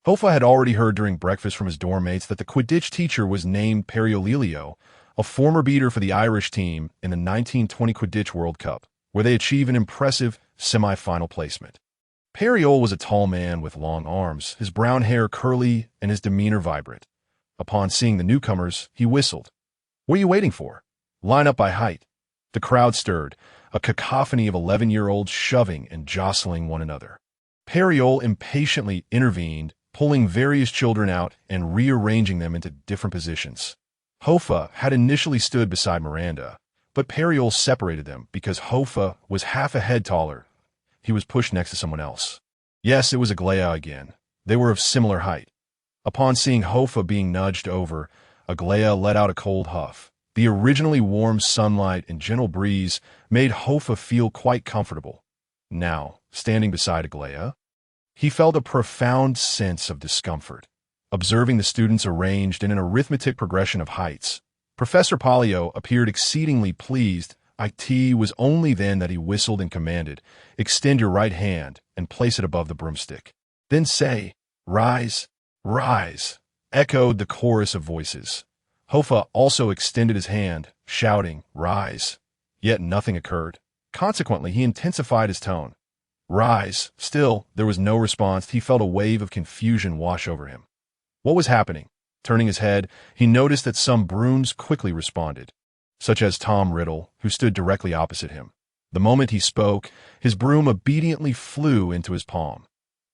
Hofar had already heard during breakfast from his dorm mates that the Quidditch teacher was named Periolilio, a former beater for the Irish team in the 1920 Quidditch World Cup, where they achieved an impressive semi-final placement. Periol was a tall man with long arms, his brown hair curly and his demeanor vibrant. Upon seeing the newcomers, he whistled. "What are you waiting for? Line up by height." The crowd stirred, a cacophony of 11-year-olds shoving and jostling one another. Periol impatiently intervened, pulling various children out and rearranging them into different positions. Hofar had initially stood beside Miranda, but Periol separated them because Hofar was half a head taller. He was pushed next to someone else. Yes, it was Aglaia again. They were of similar height. Upon seeing Hofar being nudged over, Aglaia let out a cold huff. The originally warm sunlight and gentle breeze made Hofar feel quite comfortable. Now, standing beside Aglaia, he felt a profound sense of discomfort. Observing the students arranged in an arithmetic progression of heights, Professor Polio appeared exceedingly pleased. It was only then that he whistled and commanded, "Extend your right hand and place it above the broomstick. Then say, 'Rise, rise,'" echoed the chorus of voices. Hofar also extended his hand, shouting, "Rise." Yet nothing occurred. Consequently, he intensified his tone. "Rise." Still, there was no response. He felt a wave of confusion wash over him. What was happening? Turning his head, he noticed that some brooms quickly responded, such as Tom Riddle, who stood directly opposite him. The moment he spoke, his broom obediently flew into his palm.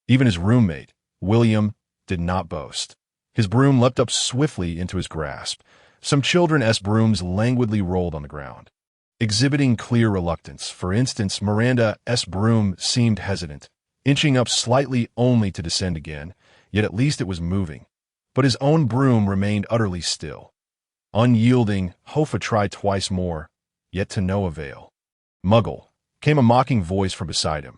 Even his roommate, William, did not boast. His broom leapt up swiftly into his grasp. Some children's brooms languidly rolled on the ground, exhibiting clear reluctance. For instance, Miranda's broom seemed hesitant, inching up slightly only to descend again, yet at least it was moving. But his own broom remained utterly still. Unyielding, Hofar tried twice more, yet to no avail. "Muggle," came a mocking voice from beside him.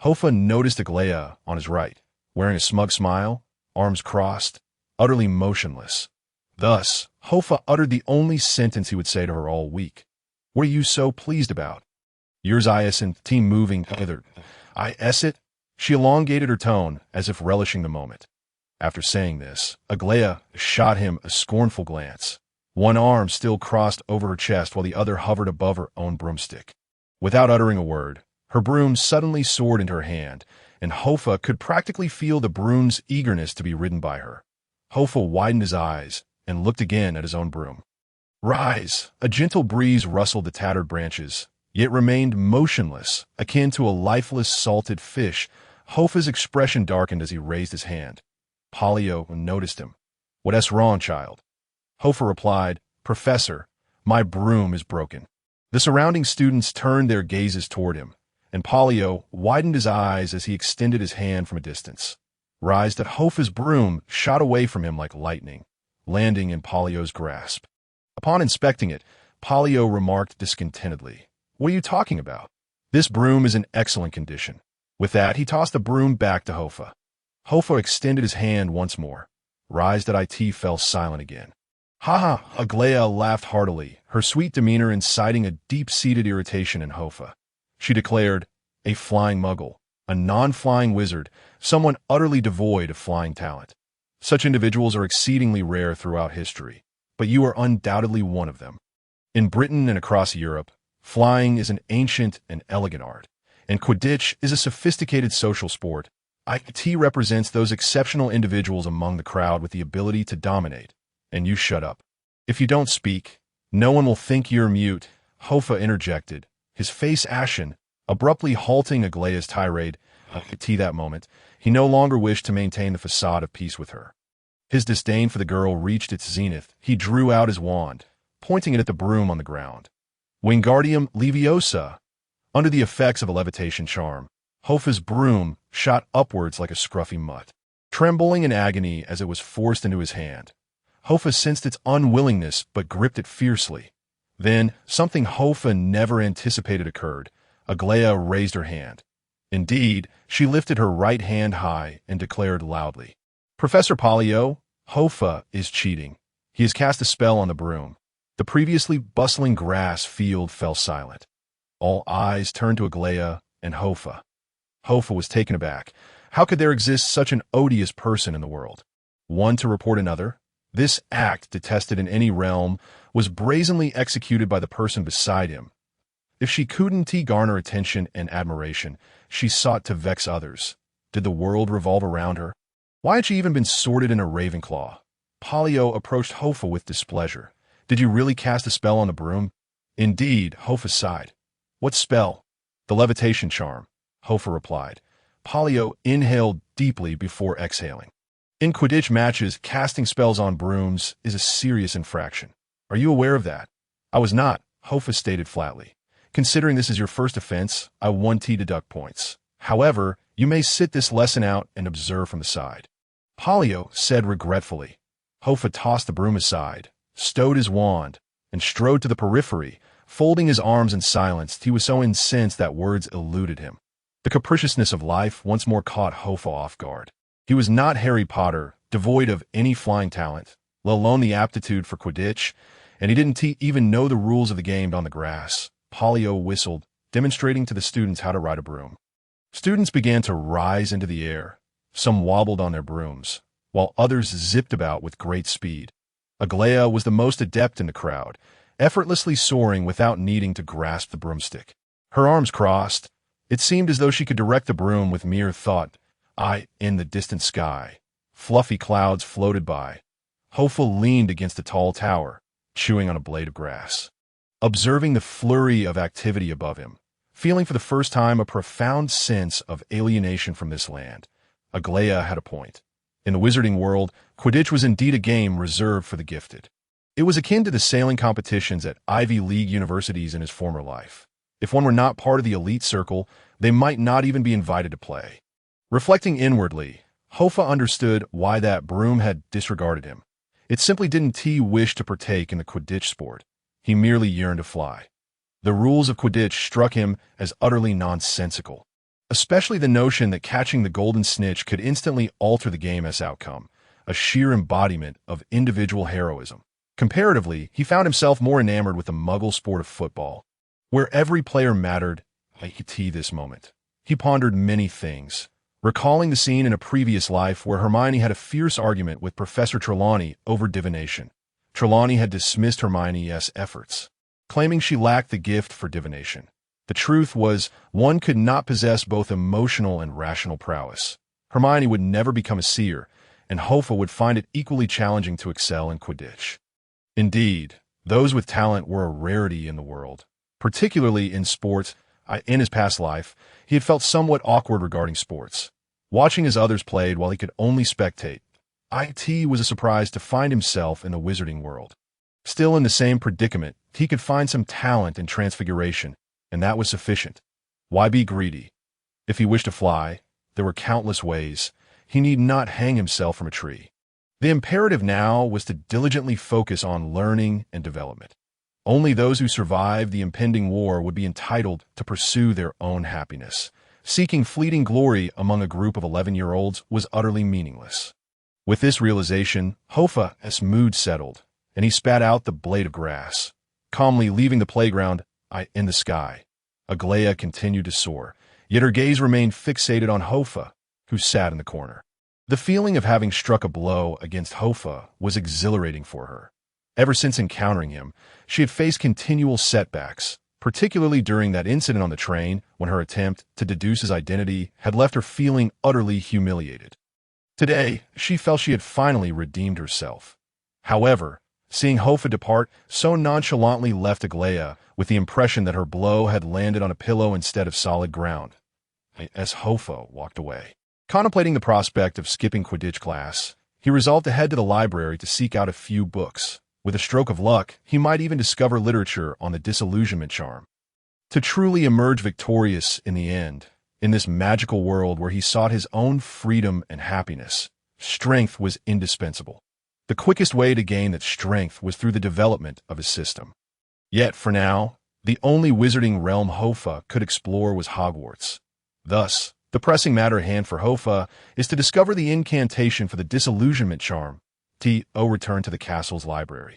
Hofar noticed Aglaia on his right, wearing a smug smile, arms crossed, utterly motionless. Thus, Hofar uttered the only sentence he would say to her all week. "What are you so pleased about?" "Yours and team moving hither." It? She elongated her tone, as if relishing the moment. After saying this, Aglaia shot him a scornful glance. One arm still crossed over her chest while the other hovered above her own broomstick. Without uttering a word, her broom suddenly soared into her hand, and Hofar could practically feel the broom's eagerness to be ridden by her. Hofar widened his eyes and looked again at his own broom. "Rise!" A gentle breeze rustled the tattered branches, yet remained motionless, akin to a lifeless salted fish. Hofar's expression darkened as he raised his hand. Polio noticed him. "What's wrong, child?" Hofar replied, "Professor, my broom is broken." The surrounding students turned their gazes toward him, and Polio widened his eyes as he extended his hand from a distance. Rise that Hofar's broom shot away from him like lightning, landing in Polio's grasp. Upon inspecting it, Polio remarked discontentedly, "What are you talking about? This broom is in excellent condition." With that, he tossed the broom back to Hofar. Hofar extended his hand once more. Rise that it fell silent again. "Ha ha!" Aglaia laughed heartily, her sweet demeanor inciting a deep-seated irritation in Hofar. She declared, "A flying muggle, a non-flying wizard, someone utterly devoid of flying talent. Such individuals are exceedingly rare throughout history, but you are undoubtedly one of them. In Britain and across Europe, flying is an ancient and elegant art, and Quidditch is a sophisticated social sport. It represents those exceptional individuals among the crowd with the ability to dominate. And you shut up. If you don't speak, No one will think you're mute, Hoffa interjected, his face ashen, abruptly halting Aglaya's tirade. At that moment, he no longer wished to maintain the facade of peace with her. His disdain for the girl reached its zenith. He drew out his wand, pointing it at the broom on the ground. Wingardium Leviosa! Under the effects of a levitation charm, Hoffa's broom shot upwards like a scruffy mutt. Trembling in agony as it was forced into his hand, Hoffa sensed its unwillingness but gripped it fiercely. Then, something Hoffa never anticipated occurred. Aglaya raised her hand. Indeed, she lifted her right hand high and declared loudly, "Professor Polio, Hoffa is cheating. He has cast a spell on the broom." The previously bustling grass field fell silent. All eyes turned to Aglaya and Hoffa. Hoffa was taken aback. How could there exist such an odious person in the world? One to report another? This act, detested in any realm, was brazenly executed by the person beside him. If she couldn't garner attention and admiration, she sought to vex others. Did the world revolve around her? Why had she even been sorted in a Ravenclaw? Polio approached Hoffa with displeasure. "Did you really cast a spell on the broom?" "Indeed," Hoffa sighed. "What spell?" "The levitation charm," Hoffa replied. Polio inhaled deeply before exhaling. In Quidditch matches, casting spells on brooms is a serious infraction. Are you aware of that? I was not, Hoffa stated flatly. Considering this is your first offense, I want to deduct points. However, you may sit this lesson out and observe from the side. Polio said regretfully. Hoffa tossed the broom aside, stowed his wand, and strode to the periphery, folding his arms in silence. He was so incensed that words eluded him. The capriciousness of life once more caught Hoffa off guard. He was not Harry Potter, devoid of any flying talent, let alone the aptitude for Quidditch, and he didn't even know the rules of the game on the grass. Polio whistled, demonstrating to the students how to ride a broom. Students began to rise into the air. Some wobbled on their brooms, while others zipped about with great speed. Aglaya was the most adept in the crowd, effortlessly soaring without needing to grasp the broomstick. Her arms crossed. It seemed as though she could direct the broom with mere thought. In the distant sky, fluffy clouds floated by. Hoffa leaned against a tall tower, chewing on a blade of grass, observing the flurry of activity above him, feeling for the first time a profound sense of alienation from this land. Aglaya had a point. In the wizarding world, Quidditch was indeed a game reserved for the gifted. It was akin to the sailing competitions at Ivy League universities in his former life. If one were not part of the elite circle, they might not even be invited to play. Reflecting inwardly, Hoffa understood why that broom had disregarded him. It simply didn't wish to partake in the Quidditch sport. He merely yearned to fly. The rules of Quidditch struck him as utterly nonsensical, especially the notion that catching the golden snitch could instantly alter the game's outcome, a sheer embodiment of individual heroism. Comparatively, he found himself more enamored with the muggle sport of football, where every player mattered. This moment, he pondered many things, recalling the scene in a previous life where Hermione had a fierce argument with Professor Trelawney over divination. Trelawney had dismissed Hermione's efforts, claiming she lacked the gift for divination. The truth was, one could not possess both emotional and rational prowess. Hermione would never become a seer, and Hoffa would find it equally challenging to excel in Quidditch. Indeed, those with talent were a rarity in the world, particularly in sports. In his past life, he had felt somewhat awkward regarding sports, watching as others played while he could only spectate. It was a surprise to find himself in the wizarding world. Still in the same predicament, he could find some talent in transfiguration, and that was sufficient. Why be greedy? If he wished to fly, there were countless ways. He need not hang himself from a tree. The imperative now was to diligently focus on learning and development. Only those who survived the impending war would be entitled to pursue their own happiness. Seeking fleeting glory among a group of 11-year-olds was utterly meaningless. With this realization, Hoffa's mood settled, and he spat out the blade of grass, calmly leaving the playground in the sky. Aglaya continued to soar, yet her gaze remained fixated on Hoffa, who sat in the corner. The feeling of having struck a blow against Hoffa was exhilarating for her. Ever since encountering him, she had faced continual setbacks, particularly during that incident on the train when her attempt to deduce his identity had left her feeling utterly humiliated. Today, she felt she had finally redeemed herself. However, Seeing Hoffa depart so nonchalantly left Aglaia with the impression that her blow had landed on a pillow instead of solid ground. As Hoffa walked away, contemplating the prospect of skipping Quidditch class, he resolved to head to the library to seek out a few books. With a stroke of luck, he might even discover literature on the disillusionment charm. To truly emerge victorious in the end, in this magical world where he sought his own freedom and happiness, strength was indispensable. The quickest way to gain that strength was through the development of his system. Yet, for now, the only wizarding realm Hoffa could explore was Hogwarts. Thus, the pressing matter at hand for Hoffa is to discover the incantation for the disillusionment charm, to return to the castle's library.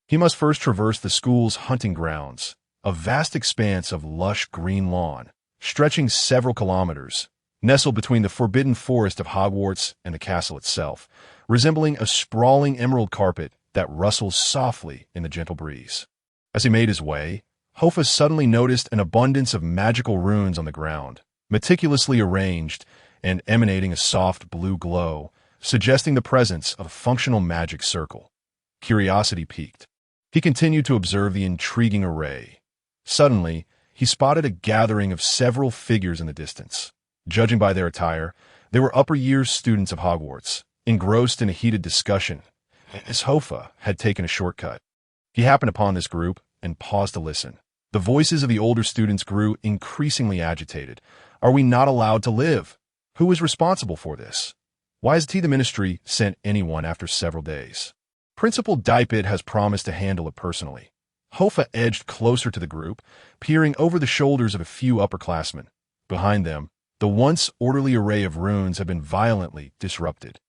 He must first traverse the school's hunting grounds, a vast expanse of lush green lawn, stretching several kilometers, nestled between the forbidden forest of Hogwarts and the castle itself, resembling a sprawling emerald carpet that rustles softly in the gentle breeze. As he made his way, Hoffa suddenly noticed an abundance of magical runes on the ground, meticulously arranged and emanating a soft blue glow, suggesting the presence of a functional magic circle. Curiosity piqued. He continued to observe the intriguing array. Suddenly, he spotted a gathering of several figures in the distance. Judging by their attire, they were upper-years students of Hogwarts, engrossed in a heated discussion, as Hoffa had taken a shortcut. He happened upon this group and paused to listen. The voices of the older students grew increasingly agitated. Are we not allowed to live? Who is responsible for this? Why has the ministry sent anyone after several days? Principal Dipit has promised to handle it personally. Hoffa edged closer to the group, peering over the shoulders of a few upperclassmen. Behind them, the once orderly array of runes had been violently disrupted,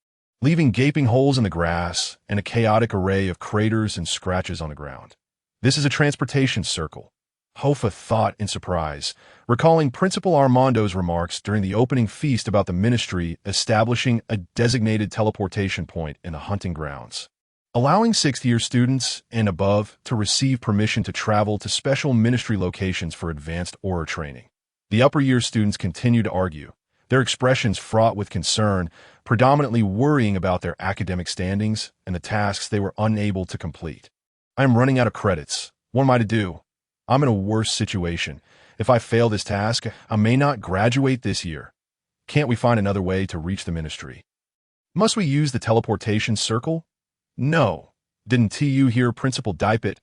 leaving gaping holes in the grass and a chaotic array of craters and scratches on the ground. This is a transportation circle, Hoffa thought in surprise, recalling Principal Armando's remarks during the opening feast about the ministry establishing a designated teleportation point in the hunting grounds, allowing sixth-year students and above to receive permission to travel to special ministry locations for advanced aura training. The upper-year students continued to argue, their expressions fraught with concern, predominantly worrying about their academic standings and the tasks they were unable to complete. I am running out of credits. What am I to do? I'm in a worse situation. If I fail this task, I may not graduate this year. Can't we find another way to reach the ministry? Must we use the teleportation circle? No. Didn't TU hear Principal Dipit?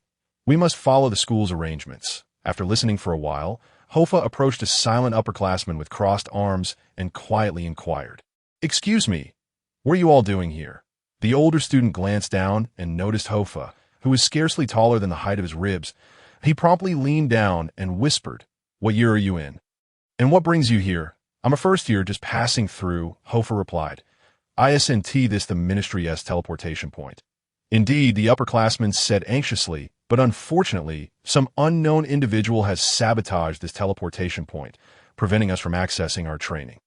We must follow the school's arrangements. After listening for a while, Hoffa approached a silent upperclassman with crossed arms and quietly inquired, "Excuse me, what are you all doing here?" The older student glanced down and noticed Hoffa, who was scarcely taller than the height of his ribs. He promptly leaned down and whispered, "What year are you in? And what brings you here?" "I'm a first year just passing through," Hoffa replied. "ISNT this the ministry's teleportation point." Indeed, the upperclassman said anxiously, but unfortunately, some unknown individual has sabotaged this teleportation point, preventing us from accessing our training.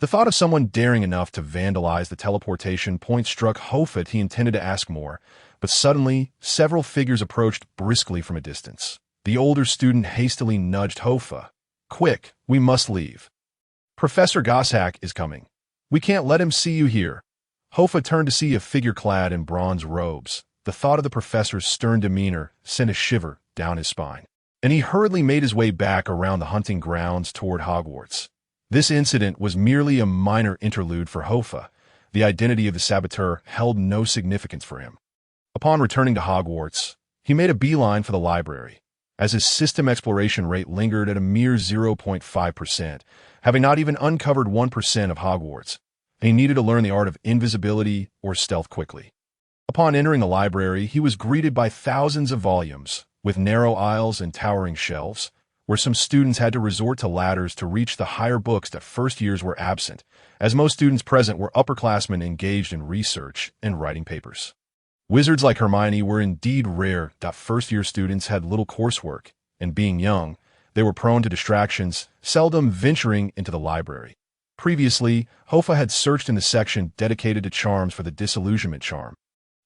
The thought of someone daring enough to vandalize the teleportation point struck Hoffa. He intended to ask more, but suddenly, several figures approached briskly from a distance. The older student hastily nudged Hoffa. "Quick, we must leave. Professor Goshawk is coming. We can't let him see you here." Hoffa turned to see a figure clad in bronze robes. The thought of the professor's stern demeanor sent a shiver down his spine, and he hurriedly made his way back around the hunting grounds toward Hogwarts. This incident was merely a minor interlude for Hoffa. The identity of the saboteur held no significance for him. Upon returning to Hogwarts, he made a beeline for the library, as his system exploration rate lingered at a mere 0.5%, having not even uncovered 1% of Hogwarts, and he needed to learn the art of invisibility or stealth quickly. Upon entering the library, he was greeted by thousands of volumes, with narrow aisles and towering shelves, where some students had to resort to ladders to reach the higher books that first years were absent, as most students present were upperclassmen engaged in research and writing papers. Wizards like Hermione were indeed rare that first-year students had little coursework, and being young, they were prone to distractions, seldom venturing into the library. Previously, Hoffa had searched in the section dedicated to charms for the disillusionment charm,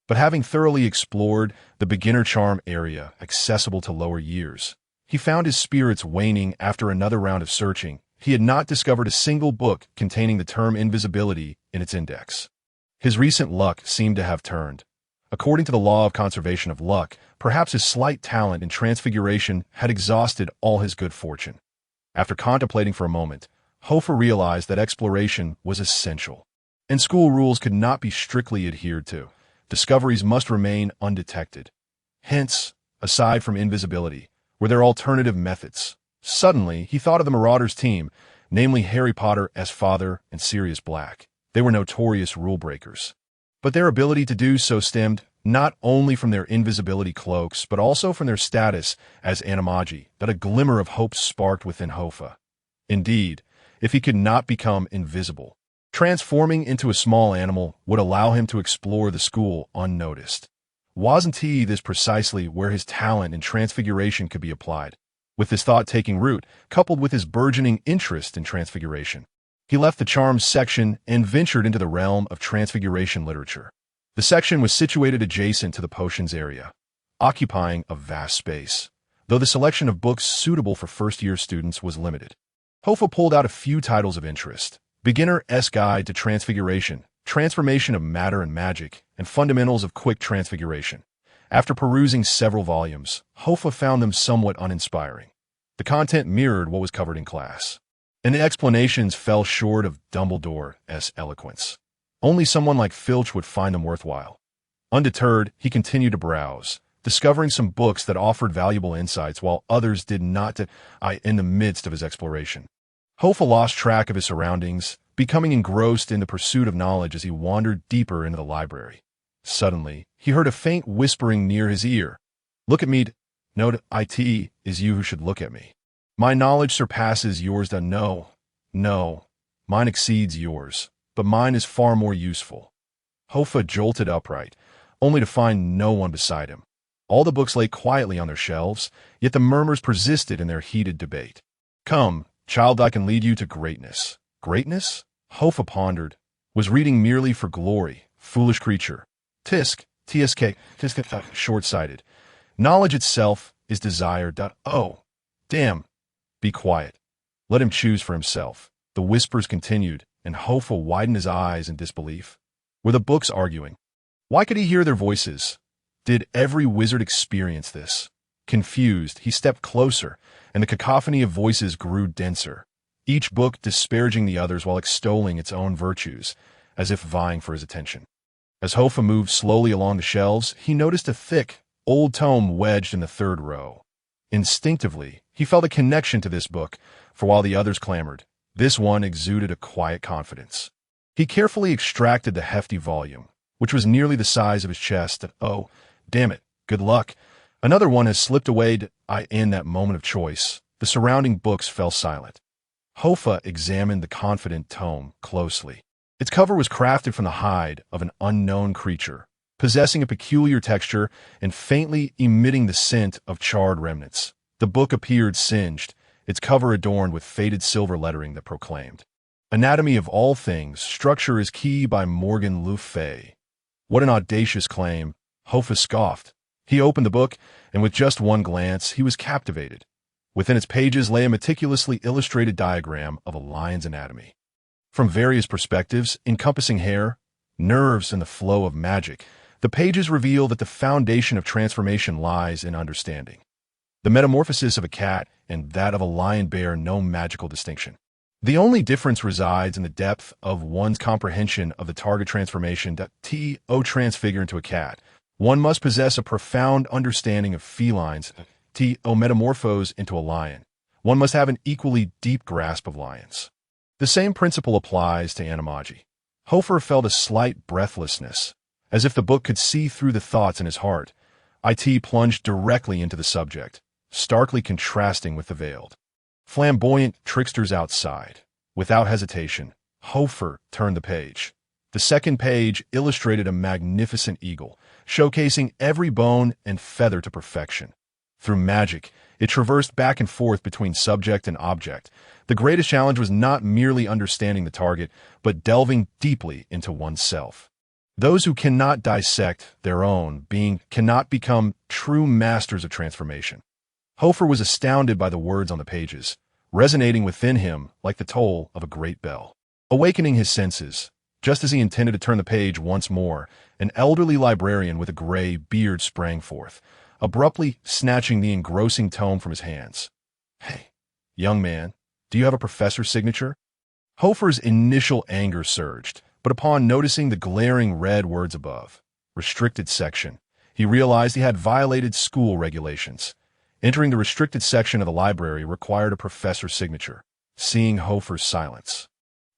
but having thoroughly explored the beginner charm area accessible to lower years, he found his spirits waning after another round of searching. He had not discovered a single book containing the term invisibility in its index. His recent luck seemed to have turned. According to the law of conservation of luck, perhaps his slight talent in transfiguration had exhausted all his good fortune. After contemplating for a moment, Hofar realized that exploration was essential, and school rules could not be strictly adhered to. Discoveries must remain undetected. Hence, aside from invisibility, were there alternative methods? Suddenly, he thought of the Marauders' team, namely Harry Potter's father and Sirius Black. They were notorious rule breakers. But their ability to do so stemmed not only from their invisibility cloaks, but also from their status as animagi that a glimmer of hope sparked within Hofar. Indeed, if he could not become invisible, transforming into a small animal would allow him to explore the school unnoticed. Wasn't this precisely where his talent in transfiguration could be applied? With this thought taking root, coupled with his burgeoning interest in transfiguration, he left the charms section and ventured into the realm of transfiguration literature. The section was situated adjacent to the potions area, occupying a vast space, though the selection of books suitable for first-year students was limited. Hofar pulled out a few titles of interest: Beginner's Guide to Transfiguration, Transformation of Matter and Magic, and Fundamentals of Quick Transfiguration. After perusing several volumes, Hofar found them somewhat uninspiring. The content mirrored what was covered in class, and the explanations fell short of Dumbledore's eloquence. Only someone like Filch would find them worthwhile. Undeterred, he continued to browse, discovering some books that offered valuable insights while others did not. In the midst of his exploration, Hofar lost track of his surroundings, becoming engrossed in the pursuit of knowledge as he wandered deeper into the library. Suddenly, he heard a faint whispering near his ear. "Look at me. No, it is you who should look at me. My knowledge surpasses yours. No, mine exceeds yours, but mine is far more useful." Hofar jolted upright, only to find no one beside him. All the books lay quietly on their shelves, yet the murmurs persisted in their heated debate. "Come, child, I can lead you to greatness." Greatness? Hofar pondered. Was reading merely for glory? Foolish creature. Tisk, short-sighted. Knowledge itself is desire. Oh, damn. Be quiet. Let him choose for himself. The whispers continued, and Hofar widened his eyes in disbelief. Were the books arguing? Why could he hear their voices? Did every wizard experience this? Confused, he stepped closer, and the cacophony of voices grew denser, each book disparaging the others while extolling its own virtues, as if vying for his attention. As Hofar moved slowly along the shelves, he noticed a thick, old tome wedged in the third row. Instinctively, he felt a connection to this book, for while the others clamored, this one exuded a quiet confidence. He carefully extracted the hefty volume, which was nearly the size of his chest. Oh, damn it, good luck. Another one has slipped away. In that moment of choice, the surrounding books fell silent. Hofar examined the confident tome closely. Its cover was crafted from the hide of an unknown creature, possessing a peculiar texture and faintly emitting the scent of charred remnants. The book appeared singed, its cover adorned with faded silver lettering that proclaimed, "Anatomy of All Things, Structure is Key by Morgan Le Fay." What an audacious claim! Hofar scoffed. He opened the book, and with just one glance, he was captivated. Within its pages lay a meticulously illustrated diagram of a lion's anatomy. From various perspectives, encompassing hair, nerves, and the flow of magic, the pages reveal that the foundation of transformation lies in understanding. The metamorphosis of a cat and that of a lion bear no magical distinction. The only difference resides in the depth of one's comprehension of the target transformation. To transfigure into a cat, one must possess a profound understanding of felines. To metamorphose into a lion, one must have an equally deep grasp of lions. The same principle applies to animagi. Hofar felt a slight breathlessness, as if the book could see through the thoughts in his heart. It plunged directly into the subject, starkly contrasting with the veiled, flamboyant tricksters outside. Without hesitation, Hofar turned the page. The second page illustrated a magnificent eagle, showcasing every bone and feather to perfection. Through magic, it traversed back and forth between subject and object. The greatest challenge was not merely understanding the target, but delving deeply into oneself. Those who cannot dissect their own being cannot become true masters of transformation. Hofar was astounded by the words on the pages, resonating within him like the toll of a great bell. Awakening his senses, Just as he intended to turn the page once more, an elderly librarian with a gray beard sprang forth, abruptly snatching the engrossing tome from his hands. "Hey, young man, do you have a professor's signature?" Hofar's initial anger surged, but upon noticing the glaring red words above, restricted section, he realized he had violated school regulations. Entering the restricted section of the library required a professor's signature. Seeing Hofar's silence,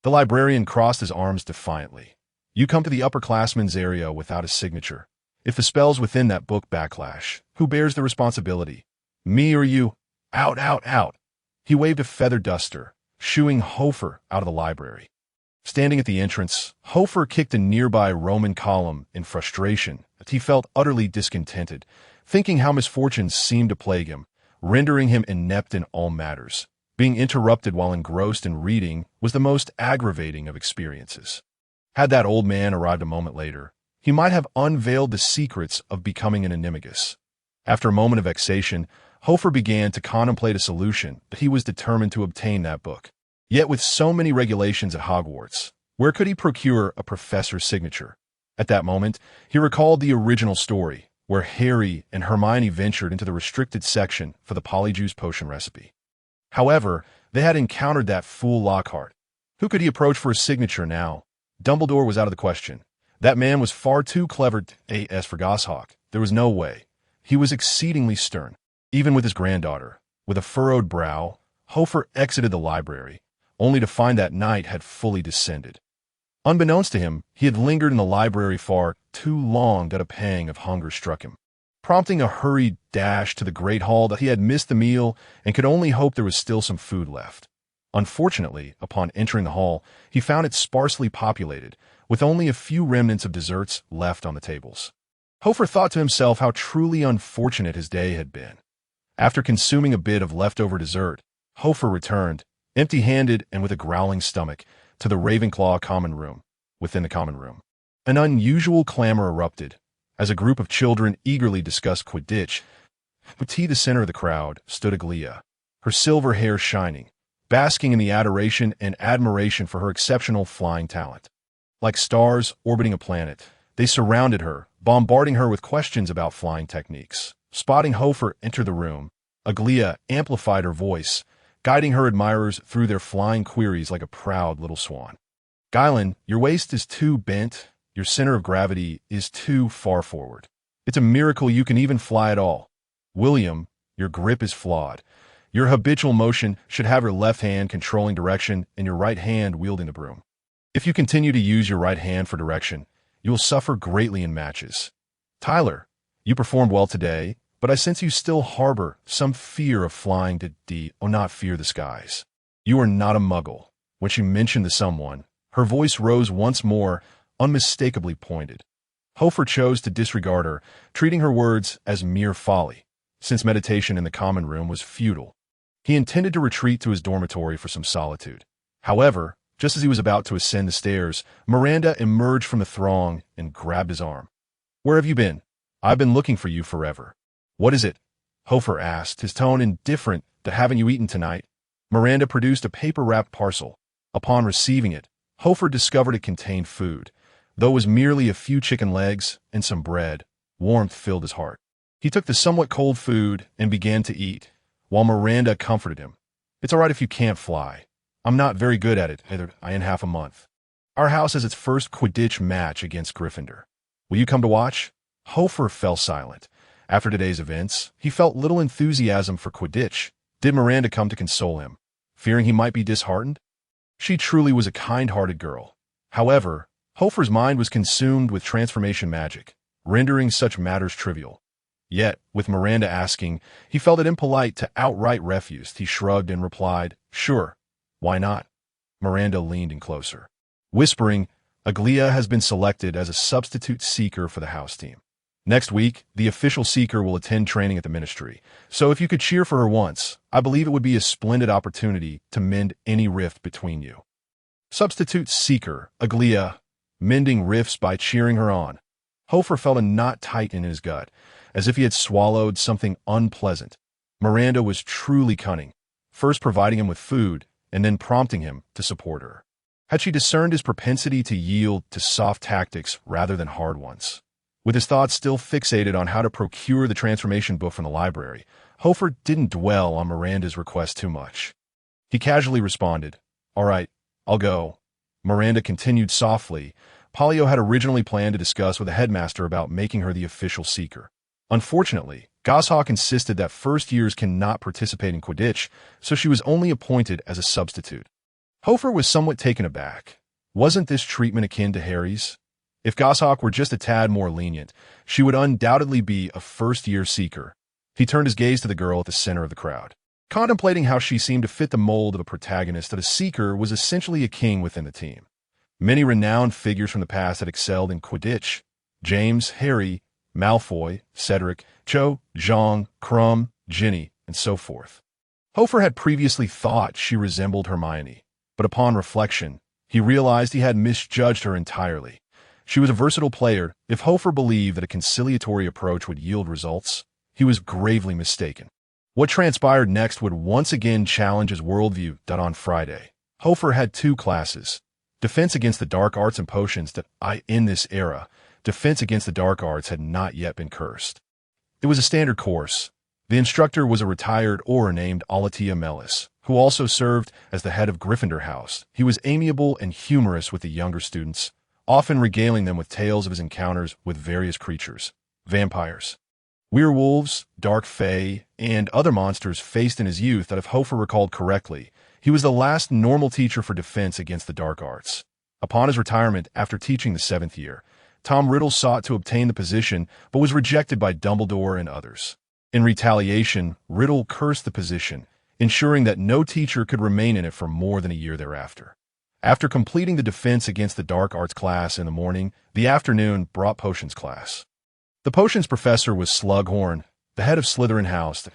the librarian crossed his arms defiantly. "You come to the upperclassmen's area without a signature. If the spells within that book backlash, who bears the responsibility? Me or you? Out, out, out." He waved a feather duster, shooing Hofar out of the library. Standing at the entrance, Hofar kicked a nearby Roman column in frustration as he felt utterly discontented, thinking how misfortunes seemed to plague him, rendering him inept in all matters. Being interrupted while engrossed in reading was the most aggravating of experiences. Had that old man arrived a moment later, he might have unveiled the secrets of becoming an animagus. After a moment of vexation, Hofar began to contemplate a solution, but he was determined to obtain that book. Yet with so many regulations at Hogwarts, where could he procure a professor's signature? At that moment, he recalled the original story, where Harry and Hermione ventured into the restricted section for the polyjuice potion recipe. However, they had encountered that fool Lockhart. Who could he approach for a signature now? Dumbledore was out of the question. That man was far too clever. As for Goshawk, there was no way. He was exceedingly stern, even with his granddaughter. With a furrowed brow, Hofar exited the library, only to find that night had fully descended. Unbeknownst to him, he had lingered in the library far too long that a pang of hunger struck him, prompting a hurried dash to the great hall that he had missed the meal and could only hope there was still some food left. Unfortunately, upon entering the hall, he found it sparsely populated, with only a few remnants of desserts left on the tables. Hofar thought to himself how truly unfortunate his day had been. After consuming a bit of leftover dessert, Hofar returned, empty-handed and with a growling stomach, to the Ravenclaw common room. Within the common room, an unusual clamor erupted, as a group of children eagerly discussed Quidditch. At the center of the crowd stood Aglia, her silver hair shining, basking in the adoration and admiration for her exceptional flying talent. Like stars orbiting a planet, they surrounded her, bombarding her with questions about flying techniques. Spotting Hofar enter the room, Aglia amplified her voice, guiding her admirers through their flying queries like a proud little swan. "Guylan, your waist is too bent. Your center of gravity is too far forward. It's a miracle you can even fly at all. William, your grip is flawed. Your habitual motion should have your left hand controlling direction and your right hand wielding the broom. If you continue to use your right hand for direction, you will suffer greatly in matches. Tyler, you performed well today, but I sense you still harbor some fear of flying not fear the skies. You are not a muggle." When she mentioned the someone, her voice rose once more, unmistakably pointed. Hofar chose to disregard her, treating her words as mere folly, since meditation in the common room was futile. He intended to retreat to his dormitory for some solitude. However, just as he was about to ascend the stairs, Miranda emerged from the throng and grabbed his arm. "Where have you been? I've been looking for you forever." "What is it?" Hofar asked, his tone indifferent to "haven't you eaten tonight?" Miranda produced a paper-wrapped parcel. Upon receiving it, Hofar discovered it contained food. Though it was merely a few chicken legs and some bread, warmth filled his heart. He took the somewhat cold food and began to eat, while Miranda comforted him. "It's all right if you can't fly. I'm not very good at it either. In half a month. Our house has its first Quidditch match against Gryffindor. Will you come to watch?" Hofar fell silent. After today's events, he felt little enthusiasm for Quidditch. Did Miranda come to console him, fearing he might be disheartened? She truly was a kind-hearted girl. However, Hofar's mind was consumed with transformation magic, rendering such matters trivial. Yet, with Miranda asking, he felt it impolite to outright refuse. He shrugged and replied, "Sure, why not?" Miranda leaned in closer, whispering, "Aglia has been selected as a substitute seeker for the house team. Next week, the official seeker will attend training at the ministry, so if you could cheer for her once, I believe it would be a splendid opportunity to mend any rift between you." Substitute seeker, Aglia, mending rifts by cheering her on. Hofar felt a knot tighten in his gut, as if he had swallowed something unpleasant. Miranda was truly cunning, first providing him with food and then prompting him to support her. Had she discerned his propensity to yield to soft tactics rather than hard ones? With his thoughts still fixated on how to procure the transformation book from the library, Hofar didn't dwell on Miranda's request too much. He casually responded, "All right, I'll go." Miranda continued softly. Polio had originally planned to discuss with the headmaster about making her the official seeker. Unfortunately, Goshawk insisted that first years cannot participate in Quidditch, so she was only appointed as a substitute. Hofar was somewhat taken aback. Wasn't this treatment akin to Harry's? If Goshawk were just a tad more lenient, she would undoubtedly be a first-year seeker. He turned his gaze to the girl at the center of the crowd. Contemplating how she seemed to fit the mold of a protagonist, that a seeker was essentially a king within the team. Many renowned figures from the past had excelled in Quidditch: James, Harry, Malfoy, Cedric, Cho, Zhang, Krum, Ginny, and so forth. Hofar had previously thought she resembled Hermione, but upon reflection, he realized he had misjudged her entirely. She was a versatile player. If Hofar believed that a conciliatory approach would yield results, he was gravely mistaken. What transpired next would once again challenge his worldview. On Friday, Hofar had two classes: Defense against the Dark Arts and Potions. In this era, Defense against the Dark Arts had not yet been cursed. It was a standard course. The instructor was a retired Auror named Alatia Mellis, who also served as the head of Gryffindor House. He was amiable and humorous with the younger students, often regaling them with tales of his encounters with various creatures: vampires, werewolves, dark fae, and other monsters faced in his youth. That if Hofar recalled correctly, he was the last normal teacher for Defense against the Dark Arts. Upon his retirement after teaching the 7th year, Tom Riddle sought to obtain the position but was rejected by Dumbledore and others. In retaliation, Riddle cursed the position, ensuring that no teacher could remain in it for more than a year thereafter. After completing the Defense against the Dark Arts class in the morning, the afternoon brought Potions class. The Potions professor was Slughorn, the head of Slytherin House.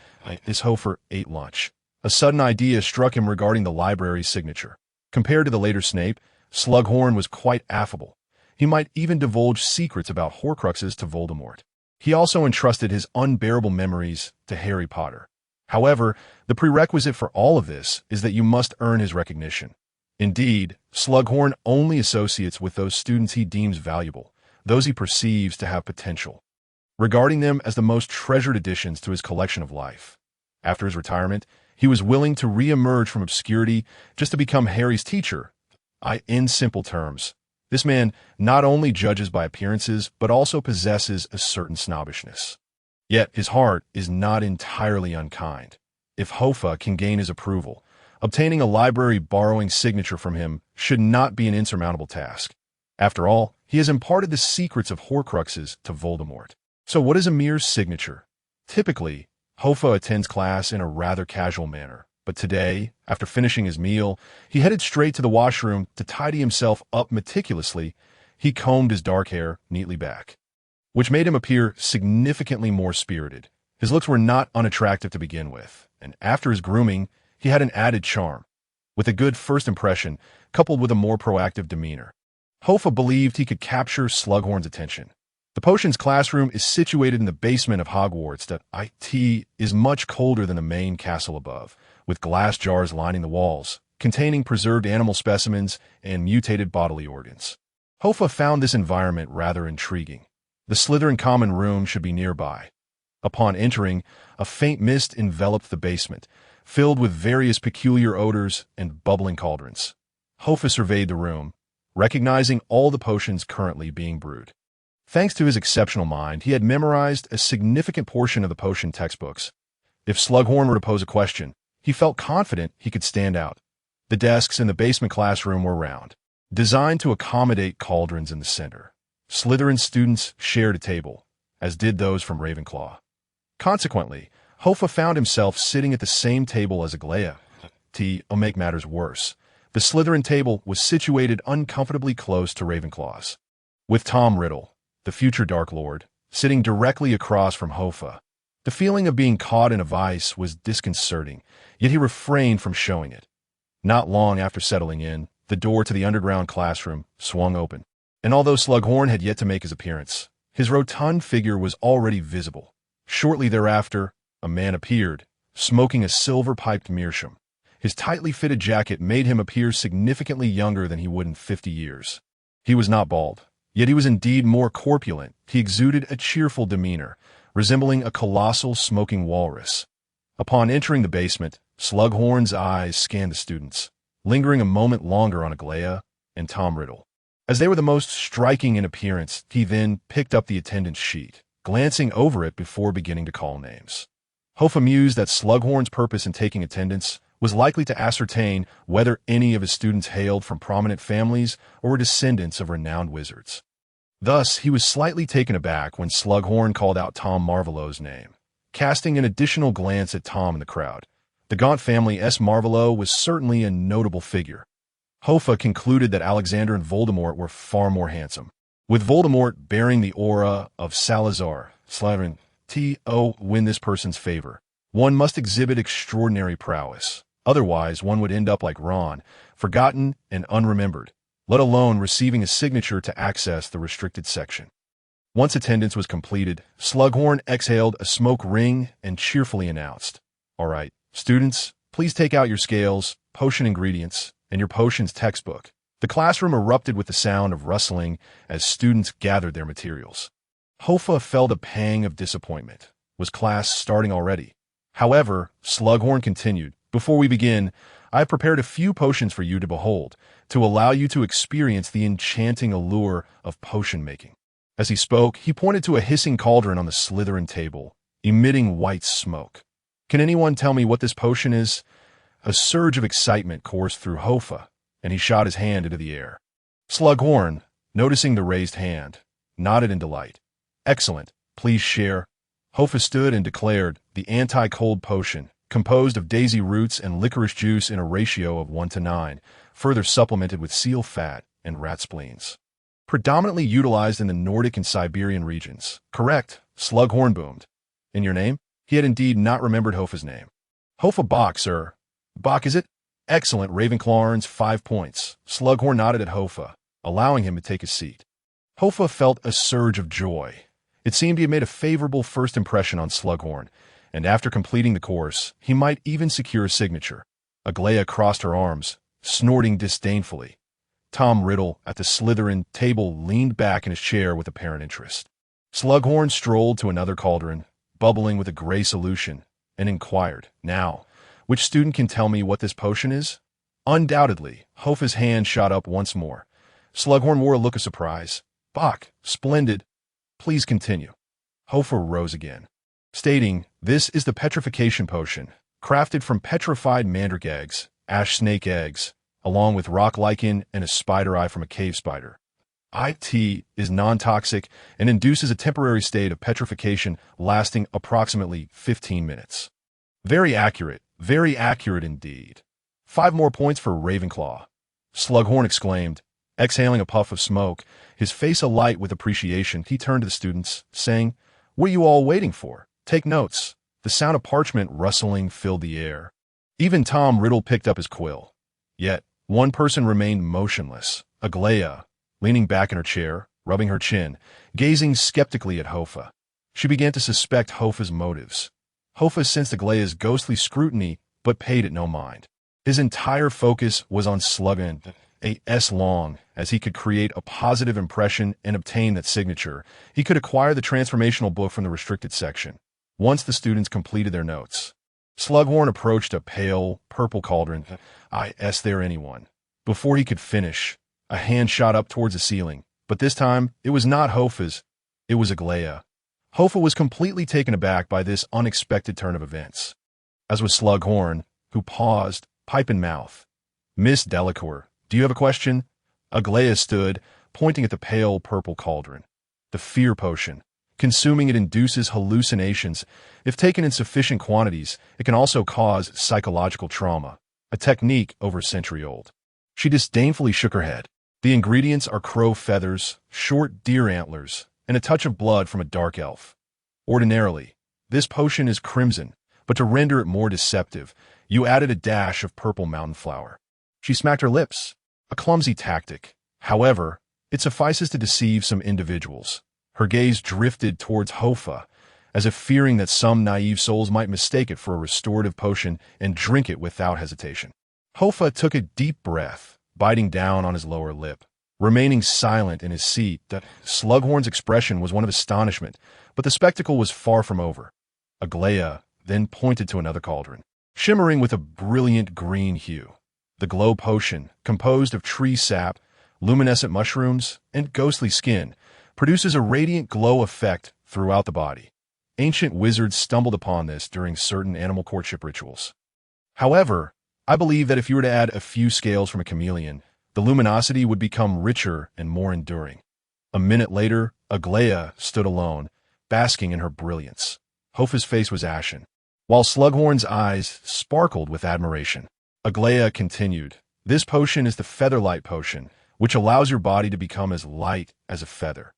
As Hofar ate lunch, a sudden idea struck him regarding the library's signature. Compared to the later Snape, Slughorn was quite affable. He might even divulge secrets about Horcruxes to Voldemort. He also entrusted his unbearable memories to Harry Potter. However, the prerequisite for all of this is that you must earn his recognition. Indeed, Slughorn only associates with those students he deems valuable, those he perceives to have potential, regarding them as the most treasured additions to his collection of life. After his retirement, he was willing to re-emerge from obscurity just to become Harry's teacher. In simple terms, this man not only judges by appearances, but also possesses a certain snobbishness. Yet his heart is not entirely unkind. If Hofar can gain his approval, obtaining a library borrowing signature from him should not be an insurmountable task. After all, he has imparted the secrets of Horcruxes to Voldemort. So what is Amir's signature? Typically, Hofar attends class in a rather casual manner, but today, after finishing his meal, he headed straight to the washroom to tidy himself up meticulously. He combed his dark hair neatly back, which made him appear significantly more spirited. His looks were not unattractive to begin with, and after his grooming, he had an added charm. With a good first impression, coupled with a more proactive demeanor, Hofar believed he could capture Slughorn's attention. The Potions classroom is situated in the basement of Hogwarts. It is much colder than the main castle above, with glass jars lining the walls, containing preserved animal specimens and mutated bodily organs. Hofar found this environment rather intriguing. The Slytherin common room should be nearby. Upon entering, a faint mist enveloped the basement, filled with various peculiar odors and bubbling cauldrons. Hofar surveyed the room, recognizing all the potions currently being brewed. Thanks to his exceptional mind, he had memorized a significant portion of the potion textbooks. If Slughorn were to pose a question, he felt confident he could stand out. The desks in the basement classroom were round, designed to accommodate cauldrons in the center. Slytherin students shared a table, as did those from Ravenclaw. Consequently, Hofar found himself sitting at the same table as Aglaia. To make matters worse, the Slytherin table was situated uncomfortably close to Ravenclaw's, with Tom Riddle, the future Dark Lord, sitting directly across from Hofar. The feeling of being caught in a vice was disconcerting, yet he refrained from showing it. Not long after settling in, the door to the underground classroom swung open, and although Slughorn had yet to make his appearance, his rotund figure was already visible. Shortly thereafter, a man appeared, smoking a silver-piped meerschaum. His tightly fitted jacket made him appear significantly younger than he would in 50 years. He was not bald, yet he was indeed more corpulent. He exuded a cheerful demeanor, resembling a colossal smoking walrus. Upon entering the basement, Slughorn's eyes scanned the students, lingering a moment longer on Aglaia and Tom Riddle. As they were the most striking in appearance, he then picked up the attendance sheet, glancing over it before beginning to call names. Hofar mused that Slughorn's purpose in taking attendance was likely to ascertain whether any of his students hailed from prominent families or were descendants of renowned wizards. Thus, he was slightly taken aback when Slughorn called out Tom Marvolo's name, casting an additional glance at Tom in the crowd. The Gaunt family S. Marvolo was certainly a notable figure. Hofar concluded that Alexander and Voldemort were far more handsome, with Voldemort bearing the aura of Salazar, Slytherin. Win this person's favor. One must exhibit extraordinary prowess. Otherwise, one would end up like Ron, forgotten and unremembered, let alone receiving a signature to access the restricted section. Once attendance was completed, Slughorn exhaled a smoke ring and cheerfully announced, "All right, students, please take out your scales, potion ingredients, and your potions textbook." The classroom erupted with the sound of rustling as students gathered their materials. Hofar felt a pang of disappointment. Was class starting already? However, Slughorn continued, "Before we begin, I have prepared a few potions for you to behold, to allow you to experience the enchanting allure of potion making." As he spoke, he pointed to a hissing cauldron on the Slytherin table, emitting white smoke. "Can anyone tell me what this potion is?" A surge of excitement coursed through Hofar, and he shot his hand into the air. Slughorn, noticing the raised hand, nodded in delight. "Excellent. Please share." Hofar stood and declared, "The anti-cold potion, composed of daisy roots and licorice juice in a ratio of 1:9, further supplemented with seal fat and rat spleens. Predominantly utilized in the Nordic and Siberian regions." "Correct," Slughorn boomed. "In your name?" He had indeed not remembered Hofar's name. "Hofar Bach, sir." "Bach, is it?" "Excellent." Ravenclaw earns 5 points. Slughorn nodded at Hofar, allowing him to take his seat. Hofar felt a surge of joy. It seemed he had made a favorable first impression on Slughorn, and after completing the course, he might even secure a signature. Aglaia crossed her arms, snorting disdainfully. Tom Riddle, at the Slytherin table, leaned back in his chair with apparent interest. Slughorn strolled to another cauldron, bubbling with a gray solution, and inquired, "Now, which student can tell me what this potion is?" "Undoubtedly." Hofar's hand shot up once more. Slughorn wore a look of surprise. "Bach, splendid. Please continue." Hofar rose again, stating, "This is the petrification potion, crafted from petrified mandrake eggs, ash snake eggs, along with rock lichen and a spider eye from a cave spider. It is non-toxic and induces a temporary state of petrification lasting approximately 15 minutes. Very accurate indeed. 5 more points for Ravenclaw." Slughorn exclaimed, exhaling a puff of smoke, his face alight with appreciation. He turned to the students, saying, "What are you all waiting for? Take notes." The sound of parchment rustling filled the air. Even Tom Riddle picked up his quill. Yet, one person remained motionless, Aglaia, leaning back in her chair, rubbing her chin, gazing skeptically at Hofar. She began to suspect Hofar's motives. Hofar sensed Aglaia's ghostly scrutiny, but paid it no mind. His entire focus was on Slughorn. As long as he could create a positive impression and obtain that signature, he could acquire the transformational book from the restricted section. Once the students completed their notes, Slughorn approached a pale, purple cauldron. "Is there anyone?" Before he could finish, a hand shot up towards the ceiling, but this time it was not Hofar's, it was Aglaia. Hofar was completely taken aback by this unexpected turn of events, as was Slughorn, who paused, pipe in mouth. "Miss Delacour, do you have a question?" Aglaia stood, pointing at the pale purple cauldron. "The fear potion. Consuming it induces hallucinations. If taken in sufficient quantities, it can also cause psychological trauma. A technique over a century old." She disdainfully shook her head. "The ingredients are crow feathers, short deer antlers, and a touch of blood from a dark elf. Ordinarily, this potion is crimson, but to render it more deceptive, you added a dash of purple mountain flower." She smacked her lips. A clumsy tactic. However, it suffices to deceive some individuals. Her gaze drifted towards Hofar, as if fearing that some naive souls might mistake it for a restorative potion and drink it without hesitation. Hofar took a deep breath, biting down on his lower lip, remaining silent in his seat. Slughorn's expression was one of astonishment, but the spectacle was far from over. Aglaia then pointed to another cauldron, shimmering with a brilliant green hue. The glow potion, composed of tree sap, luminescent mushrooms, and ghostly skin, produces a radiant glow effect throughout the body. Ancient wizards stumbled upon this during certain animal courtship rituals. However, I believe that if you were to add a few scales from a chameleon, the luminosity would become richer and more enduring. A minute later, Aglaia stood alone, basking in her brilliance. Hofar's face was ashen, while Slughorn's eyes sparkled with admiration. Aglaia continued, "This potion is the Featherlight Potion, which allows your body to become as light as a feather.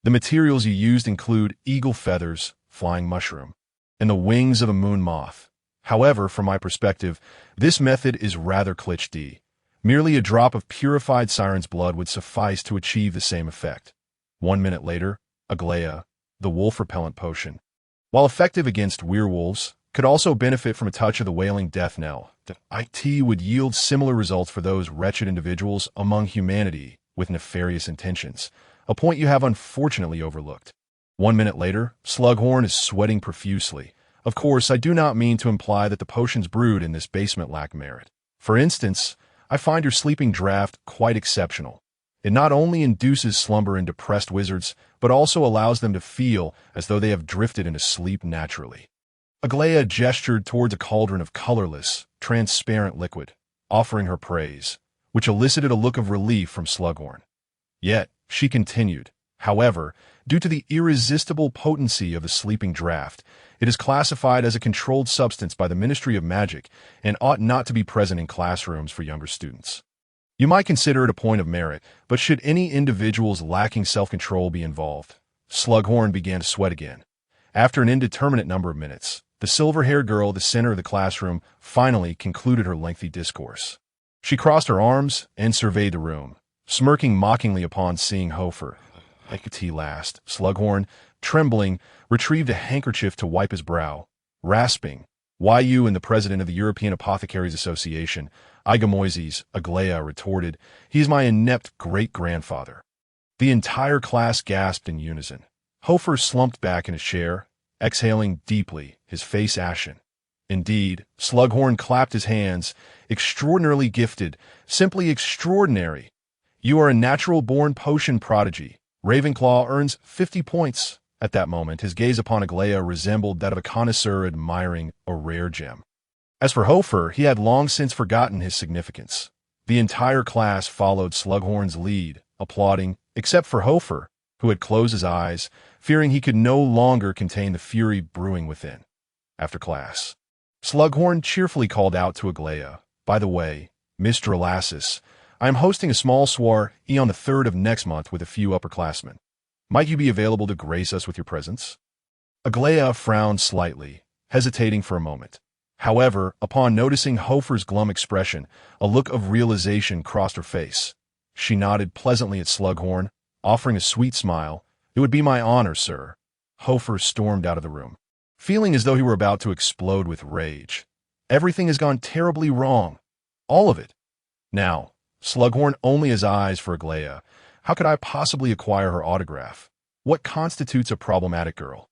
The materials you used include eagle feathers, flying mushroom, and the wings of a moon moth. However, from my perspective, this method is rather cliché. Merely a drop of purified siren's blood would suffice to achieve the same effect." 1 minute later, Aglaia, the wolf repellent potion, while effective against werewolves, could also benefit from a touch of the wailing death knell. The IT would yield similar results for those wretched individuals among humanity with nefarious intentions, a point you have unfortunately overlooked. 1 minute later, Slughorn is sweating profusely. Of course, I do not mean to imply that the potions brewed in this basement lack merit. For instance, I find your sleeping draught quite exceptional. It not only induces slumber in depressed wizards, but also allows them to feel as though they have drifted into sleep naturally. Aglaia gestured towards a cauldron of colorless, transparent liquid, offering her praise, which elicited a look of relief from Slughorn. Yet, she continued, "However, due to the irresistible potency of the sleeping draught, it is classified as a controlled substance by the Ministry of Magic and ought not to be present in classrooms for younger students. You might consider it a point of merit, but should any individuals lacking self-control be involved?" Slughorn began to sweat again. After an indeterminate number of minutes, the silver-haired girl at the center of the classroom finally concluded her lengthy discourse. She crossed her arms and surveyed the room, smirking mockingly upon seeing Hofar. "Like a tea last." Slughorn, trembling, retrieved a handkerchief to wipe his brow. Rasping, "Why you and the president of the European Apothecaries Association, Igamoises," Aglaia retorted. "He is my inept great-grandfather." The entire class gasped in unison. Hofar slumped back in his chair, exhaling deeply, his face ashen. Indeed, Slughorn clapped his hands. "Extraordinarily gifted, simply extraordinary. You are a natural-born potion prodigy. Ravenclaw earns 50 points. At that moment, his gaze upon Aglaia resembled that of a connoisseur admiring a rare gem. As for Hofar, he had long since forgotten his significance. The entire class followed Slughorn's lead, applauding, except for Hofar, who had closed his eyes, fearing he could no longer contain the fury brewing within. After class, Slughorn cheerfully called out to Aglaia, "By the way, Mr. Lassus, I am hosting a small soiree on the 3rd of next month with a few upperclassmen. Might you be available to grace us with your presence?" Aglaia frowned slightly, hesitating for a moment. However, upon noticing Hofar's glum expression, a look of realization crossed her face. She nodded pleasantly at Slughorn, offering a sweet smile. "It would be my honor, sir." Hofar stormed out of the room, feeling as though he were about to explode with rage. Everything has gone terribly wrong. All of it. Now, Slughorn only has eyes for Aglaia. How could I possibly acquire her autograph? What constitutes a problematic girl?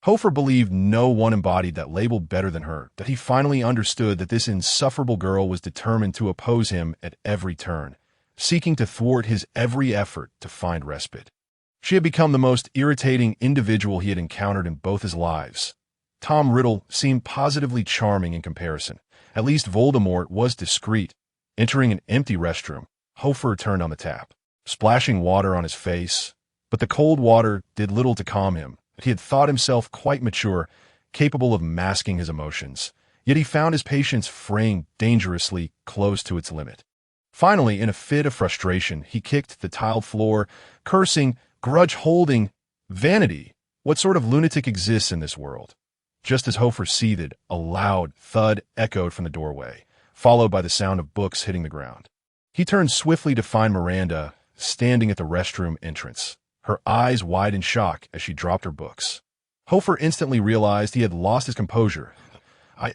Hofar believed no one embodied that label better than her, that he finally understood that this insufferable girl was determined to oppose him at every turn, seeking to thwart his every effort to find respite. She had become the most irritating individual he had encountered in both his lives. Tom Riddle seemed positively charming in comparison. At least Voldemort was discreet. Entering an empty restroom, Hofar turned on the tap, splashing water on his face, but the cold water did little to calm him. He had thought himself quite mature, capable of masking his emotions, yet he found his patience fraying dangerously close to its limit. Finally, in a fit of frustration, he kicked the tiled floor, cursing, grudge-holding, vanity. What sort of lunatic exists in this world? Just as Hofar seethed, a loud thud echoed from the doorway, followed by the sound of books hitting the ground. He turned swiftly to find Miranda standing at the restroom entrance, her eyes wide in shock as she dropped her books. Hofar instantly realized he had lost his composure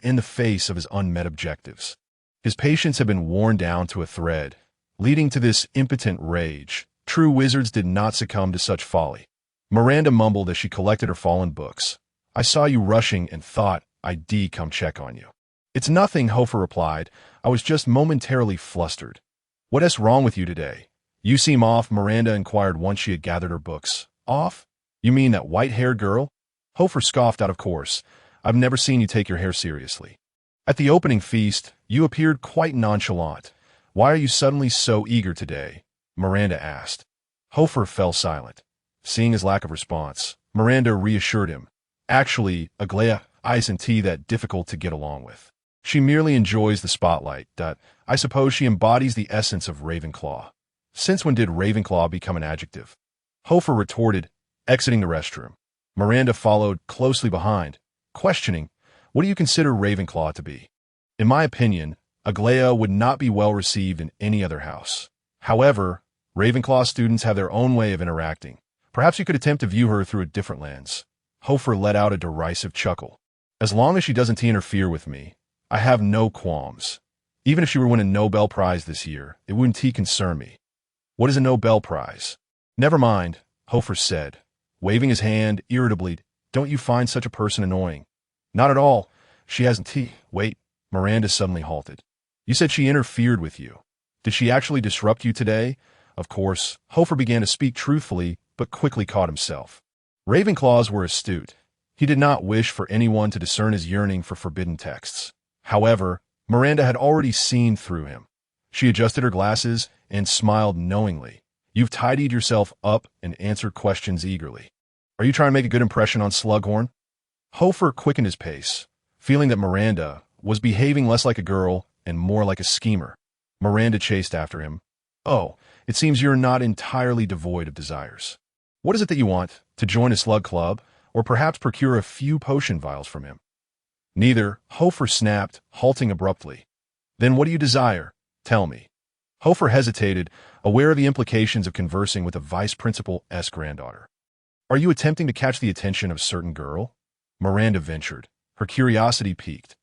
in the face of his unmet objectives. His patience had been worn down to a thread, leading to this impotent rage. True wizards did not succumb to such folly. Miranda mumbled as she collected her fallen books. I saw you rushing and thought I'd come check on you. It's nothing, Hofar replied. I was just momentarily flustered. What's wrong with you today? You seem off, Miranda inquired once she had gathered her books. Off? You mean that white-haired girl? Hofar scoffed out of course. I've never seen you take your hair seriously. At the opening feast, you appeared quite nonchalant. Why are you suddenly so eager today? Miranda asked. Hofar fell silent. Seeing his lack of response, Miranda reassured him. Actually, Aglaia isn't that difficult to get along with. She merely enjoys the spotlight. I suppose she embodies the essence of Ravenclaw. Since when did Ravenclaw become an adjective? Hofar retorted, exiting the restroom. Miranda followed closely behind, questioning, what do you consider Ravenclaw to be? In my opinion, Aglaia would not be well received in any other house. However, Ravenclaw students have their own way of interacting. Perhaps you could attempt to view her through a different lens. Hofar let out a derisive chuckle. As long as she doesn't interfere with me, I have no qualms. Even if she were to win a Nobel Prize this year, it wouldn't concern me. What is a Nobel Prize? Never mind, Hofar said, waving his hand irritably. Don't you find such a person annoying? Not at all. She hasn't Wait, Miranda suddenly halted. You said she interfered with you. Did she actually disrupt you today? Of course, Hofar began to speak truthfully, but quickly caught himself. Ravenclaws were astute. He did not wish for anyone to discern his yearning for forbidden texts. However, Miranda had already seen through him. She adjusted her glasses and smiled knowingly. You've tidied yourself up and answered questions eagerly. Are you trying to make a good impression on Slughorn? Hofar quickened his pace, feeling that Miranda was behaving less like a girl and more like a schemer. Miranda chased after him. Oh, it seems you're not entirely devoid of desires. What is it that you want? To join a slug club, or perhaps procure a few potion vials from him? Neither, Hofar snapped, halting abruptly. Then what do you desire? Tell me. Hofar hesitated, aware of the implications of conversing with a vice principal's granddaughter. Are you attempting to catch the attention of a certain girl? Miranda ventured, her curiosity piqued.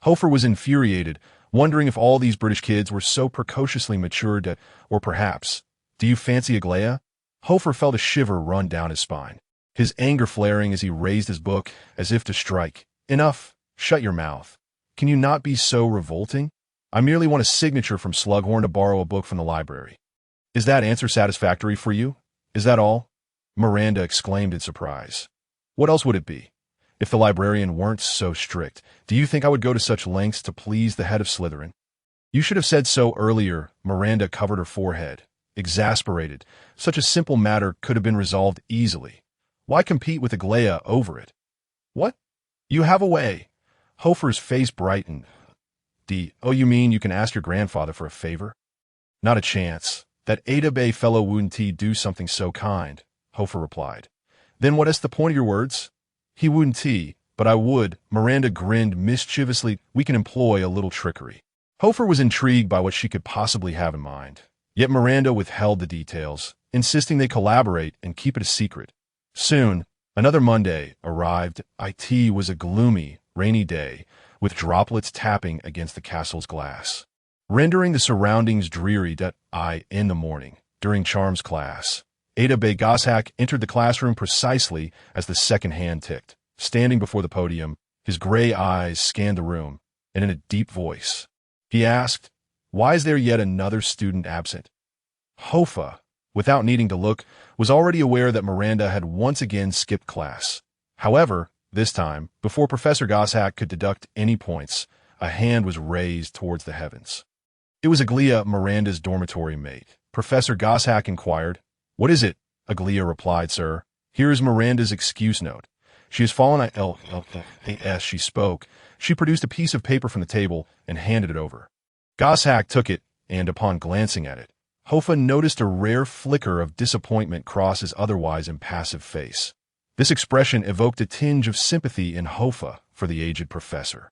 Hofar was infuriated, wondering if all these British kids were so precociously matured or perhaps, do you fancy Aglaia? Hofar felt a shiver run down his spine, his anger flaring as he raised his book as if to strike. Enough, shut your mouth. Can you not be so revolting? I merely want a signature from Slughorn to borrow a book from the library. Is that answer satisfactory for you? Is that all? Miranda exclaimed in surprise. What else would it be? If the librarian weren't so strict, do you think I would go to such lengths to please the head of Slytherin? You should have said so earlier. Miranda covered her forehead, exasperated. Such a simple matter could have been resolved easily. Why compete with Aglaia over it? What? You have a way. Hofar's face brightened. Oh, you mean you can ask your grandfather for a favor? Not a chance. That Ada Bay fellow wouldn't do something so kind, Hofar replied. Then what is the point of your words? He wouldn't, but I would. Miranda grinned mischievously. We can employ a little trickery. Hofar was intrigued by what she could possibly have in mind. Yet Miranda withheld the details, insisting they collaborate and keep it a secret. Soon, another Monday arrived. It was a gloomy, rainy day, with droplets tapping against the castle's glass, rendering the surroundings dreary. In the morning, during Charms class, Ada Bay Goshawk entered the classroom precisely as the second hand ticked. Standing before the podium, his gray eyes scanned the room, and in a deep voice, he asked, "Why is there yet another student absent?" Hofar, without needing to look, was already aware that Miranda had once again skipped class. However, this time, before Professor Goshawk could deduct any points, a hand was raised towards the heavens. It was Aglaia, Miranda's dormitory mate. Professor Goshawk inquired, "What is it?" Aglaia replied, "Sir, here is Miranda's excuse note. She has fallen as she spoke. She produced a piece of paper from the table and handed it over. Goshawk took it, and upon glancing at it, Hofar noticed a rare flicker of disappointment cross his otherwise impassive face. This expression evoked a tinge of sympathy in Hofar for the aged professor.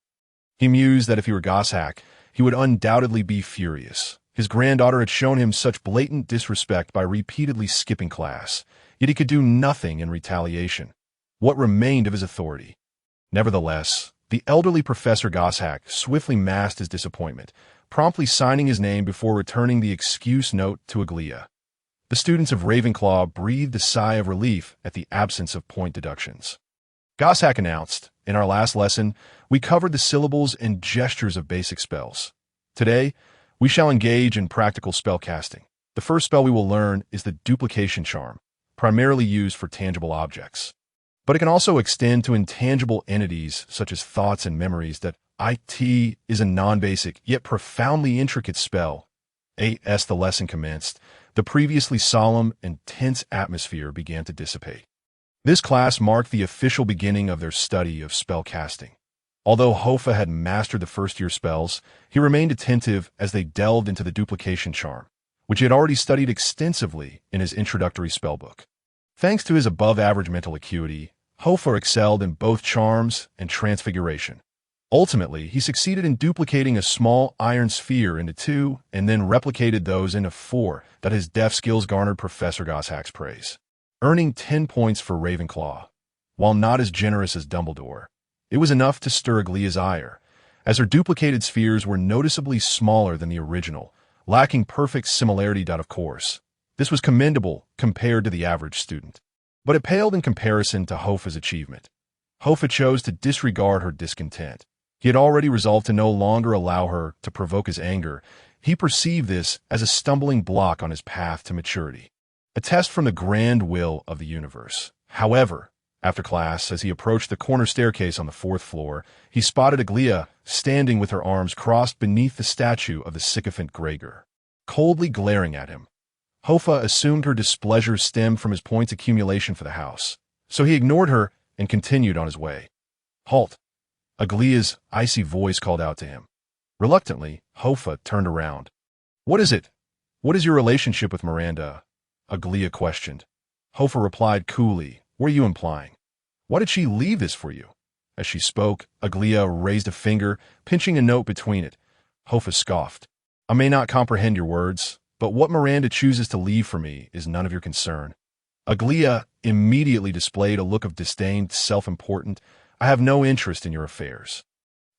He mused that if he were Goshawk, he would undoubtedly be furious. His granddaughter had shown him such blatant disrespect by repeatedly skipping class, yet he could do nothing in retaliation. what remained of his authority. Nevertheless, the elderly Professor Goshawk swiftly masked his disappointment, promptly signing his name before returning the excuse note to Aglia. The students of Ravenclaw breathed a sigh of relief at the absence of point deductions. Goshawk announced, "In our last lesson, we covered the syllables and gestures of basic spells. Today, we shall engage in practical spellcasting. The first spell we will learn is the duplication charm, primarily used for tangible objects. But it can also extend to intangible entities such as thoughts and memories. That it is a non-basic yet profoundly intricate spell." As the lesson commenced, the previously solemn and tense atmosphere began to dissipate. This class marked the official beginning of their study of spellcasting. Although Hofar had mastered the first-year spells, he remained attentive as they delved into the duplication charm, which he had already studied extensively in his introductory spellbook. Thanks to his above-average mental acuity, Hofar excelled in both charms and transfiguration. Ultimately, he succeeded in duplicating a small iron sphere into 2 and then replicated those into 4. That his deft skills garnered Professor Goshawk's praise, earning 10 points for Ravenclaw. While not as generous as Dumbledore, it was enough to stir Aglia's ire, as her duplicated spheres were noticeably smaller than the original, lacking perfect similarity. Of course, this was commendable compared to the average student, but it paled in comparison to Hofar's achievement. Hofar chose to disregard her discontent. He had already resolved to no longer allow her to provoke his anger. He perceived this as a stumbling block on his path to maturity, a test from the grand will of the universe. However, after class, as he approached the corner staircase on the 4th floor, he spotted Aglia standing with her arms crossed beneath the statue of the sycophant Gregor, coldly glaring at him. Hofar assumed her displeasure stemmed from his points accumulation for the house, so he ignored her and continued on his way. "Halt!" Aglia's icy voice called out to him. Reluctantly, Hofar turned around. "What is it? What is your relationship with Miranda?" Aglia questioned. Hofar replied coolly, "What are you implying? Why did she leave this for you?" As she spoke, Aglia raised a finger, pinching a note between it. Hofar scoffed. "I may not comprehend your words, but what Miranda chooses to leave for me is none of your concern." Aglia immediately displayed a look of disdain, self-important. "I have no interest in your affairs."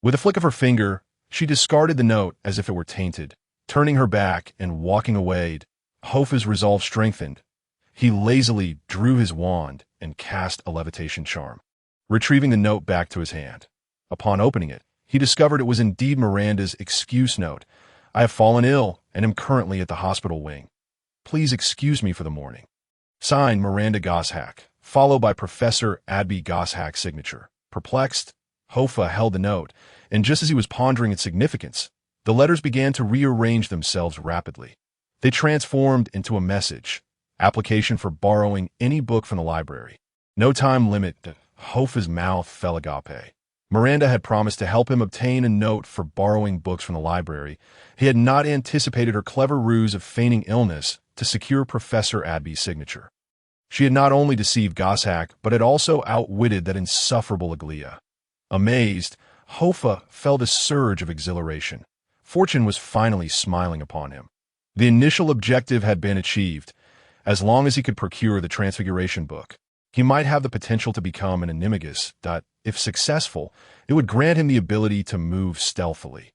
With a flick of her finger, she discarded the note as if it were tainted, turning her back and walking away. Hofar's resolve strengthened. He lazily drew his wand and cast a levitation charm, retrieving the note back to his hand. Upon opening it, he discovered it was indeed Miranda's excuse note. "I have fallen ill and am currently at the hospital wing. Please excuse me for the morning." Signed, Miranda Goshawk, followed by Professor Adby Goshawk's signature. Perplexed, Hofar held the note, and just as he was pondering its significance, the letters began to rearrange themselves rapidly. They transformed into a message: application for borrowing any book from the library. No time limit. Hofar's mouth fell agape. Miranda had promised to help him obtain a note for borrowing books from the library. He had not anticipated her clever ruse of feigning illness to secure Professor Adby's signature. She had not only deceived Goshawk, but had also outwitted that insufferable Aglia. Amazed, Hofar felt a surge of exhilaration. Fortune was finally smiling upon him. The initial objective had been achieved. As long as he could procure the Transfiguration book, he might have the potential to become an animagus. If successful, it would grant him the ability to move stealthily.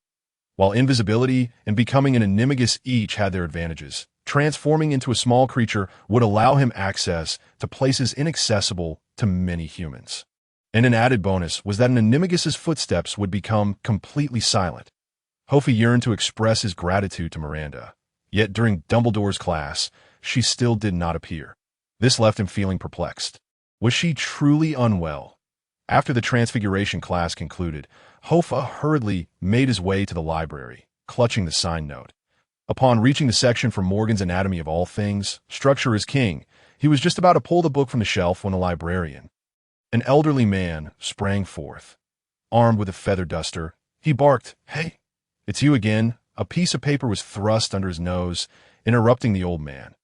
While invisibility and becoming an animagus each had their advantages, transforming into a small creature would allow him access to places inaccessible to many humans. And an added bonus was that an animagus's footsteps would become completely silent. Hofar yearned to express his gratitude to Miranda, yet during Dumbledore's class, she still did not appear. This left him feeling perplexed. Was she truly unwell? After the Transfiguration class concluded, Hofar hurriedly made his way to the library, clutching the sign note. Upon reaching the section for Morgan's Anatomy of All Things, Structure is King, he was just about to pull the book from the shelf when the librarian, an elderly man, sprang forth. Armed with a feather duster, he barked, "Hey, it's you again." A piece of paper was thrust under his nose, interrupting the old man.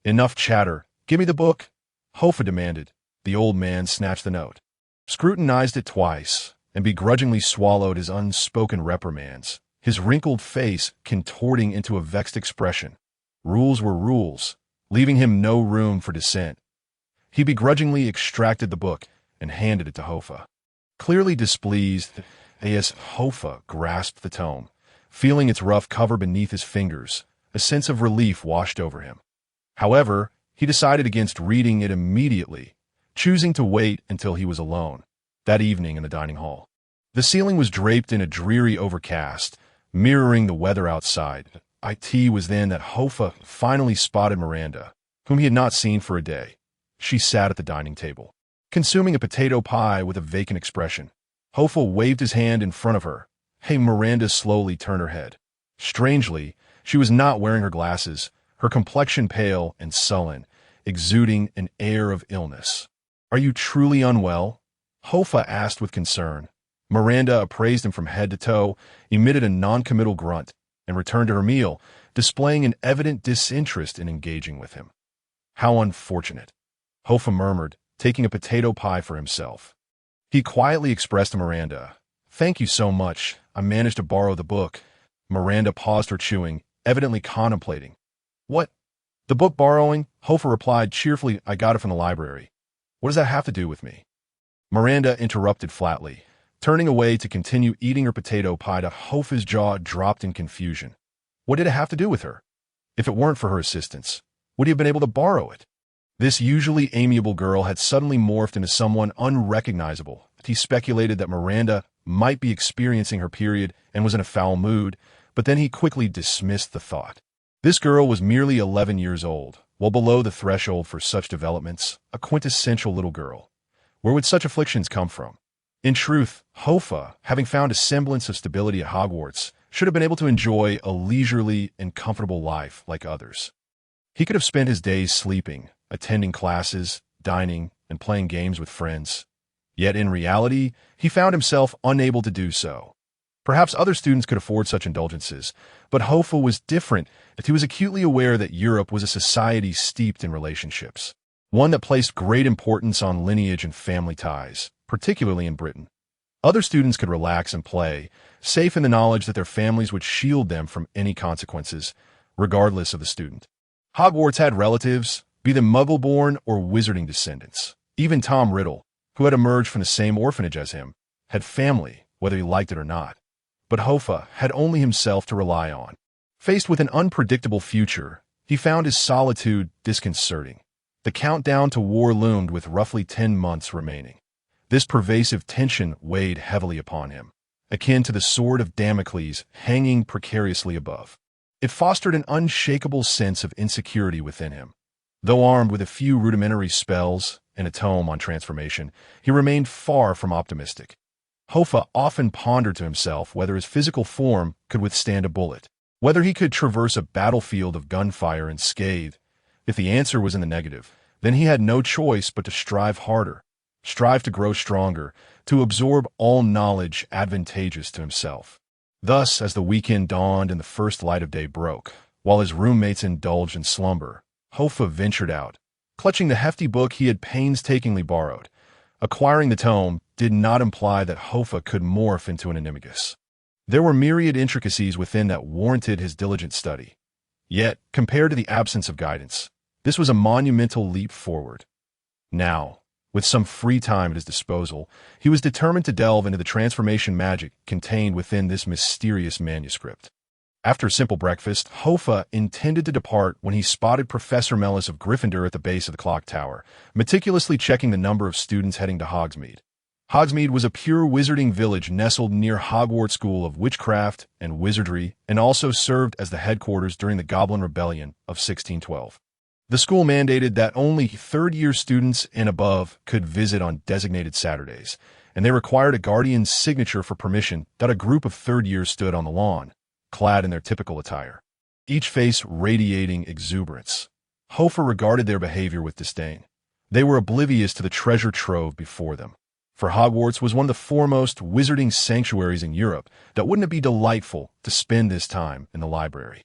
"Enough chatter. Give me the book," Hofar demanded. The old man snatched the note, scrutinized it twice, and begrudgingly swallowed his unspoken reprimands, his wrinkled face contorting into a vexed expression. Rules were rules, leaving him no room for dissent. He begrudgingly extracted the book, and handed it to Hoffa. Clearly displeased, as Hoffa grasped the tome, feeling its rough cover beneath his fingers, a sense of relief washed over him. However, he decided against reading it immediately, choosing to wait until he was alone, that evening in the dining hall. The ceiling was draped in a dreary overcast, mirroring the weather outside. It was then that Hoffa finally spotted Miranda, whom he had not seen for a day. She sat at the dining table, consuming a potato pie with a vacant expression. Hoffa waved his hand in front of her. Hey, Miranda slowly turned her head. Strangely, she was not wearing her glasses, her complexion pale and sullen, exuding an air of illness. Are you truly unwell? Hoffa asked with concern. Miranda appraised him from head to toe, emitted a noncommittal grunt, and returned to her meal, displaying an evident disinterest in engaging with him. How unfortunate, Hoffa murmured, taking a potato pie for himself. He quietly expressed to Miranda, Thank you so much, I managed to borrow the book. Miranda paused her chewing, evidently contemplating. What? The book borrowing? Hoffa replied cheerfully, I got it from the library. What does that have to do with me? Miranda interrupted flatly, turning away to continue eating her potato pie. Hoffa's jaw dropped in confusion. What did it have to do with her? If it weren't for her assistance, would he have been able to borrow it? This usually amiable girl had suddenly morphed into someone unrecognizable. He speculated that Miranda might be experiencing her period and was in a foul mood, but then he quickly dismissed the thought. This girl was merely 11 years old, well below the threshold for such developments, a quintessential little girl. Where would such afflictions come from? In truth, Hoffa, having found a semblance of stability at Hogwarts, should have been able to enjoy a leisurely and comfortable life like others. He could have spent his days sleeping, attending classes, dining, and playing games with friends. Yet in reality, he found himself unable to do so. Perhaps other students could afford such indulgences, but Hoffa was different, as he was acutely aware that Europe was a society steeped in relationships, one that placed great importance on lineage and family ties, particularly in Britain. Other students could relax and play, safe in the knowledge that their families would shield them from any consequences, regardless of the student. Hogwarts had relatives, be them Muggle-born or wizarding descendants. Even Tom Riddle, who had emerged from the same orphanage as him, had family, whether he liked it or not. But Hoffa had only himself to rely on. Faced with an unpredictable future, he found his solitude disconcerting. The countdown to war loomed with roughly 10 months remaining. This pervasive tension weighed heavily upon him, akin to the sword of Damocles hanging precariously above. It fostered an unshakable sense of insecurity within him. Though armed with a few rudimentary spells and a tome on transformation, he remained far from optimistic. Hoffa often pondered to himself whether his physical form could withstand a bullet, whether he could traverse a battlefield of gunfire unscathed. If the answer was in the negative, then he had no choice but to strive harder, strive to grow stronger, to absorb all knowledge advantageous to himself. Thus, as the weekend dawned and the first light of day broke, while his roommates indulged in slumber, Hoffa ventured out, clutching the hefty book he had painstakingly borrowed. Acquiring the tome did not imply that Hoffa could morph into an animagus. There were myriad intricacies within that warranted his diligent study. Yet, compared to the absence of guidance, this was a monumental leap forward. Now, with some free time at his disposal, he was determined to delve into the transformation magic contained within this mysterious manuscript. After a simple breakfast, Hoffa intended to depart when he spotted Professor Mellis of Gryffindor at the base of the clock tower, meticulously checking the number of students heading to Hogsmeade. Hogsmeade was a pure wizarding village nestled near Hogwarts School of Witchcraft and Wizardry, and also served as the headquarters during the Goblin Rebellion of 1612. The school mandated that only third-year students and above could visit on designated Saturdays, and they required a guardian's signature for permission that a group of third years stood on the lawn, clad in their typical attire, each face radiating exuberance. Hoffa regarded their behavior with disdain. They were oblivious to the treasure trove before them. For Hogwarts was one of the foremost wizarding sanctuaries in Europe, that wouldn't it be delightful to spend this time in the library?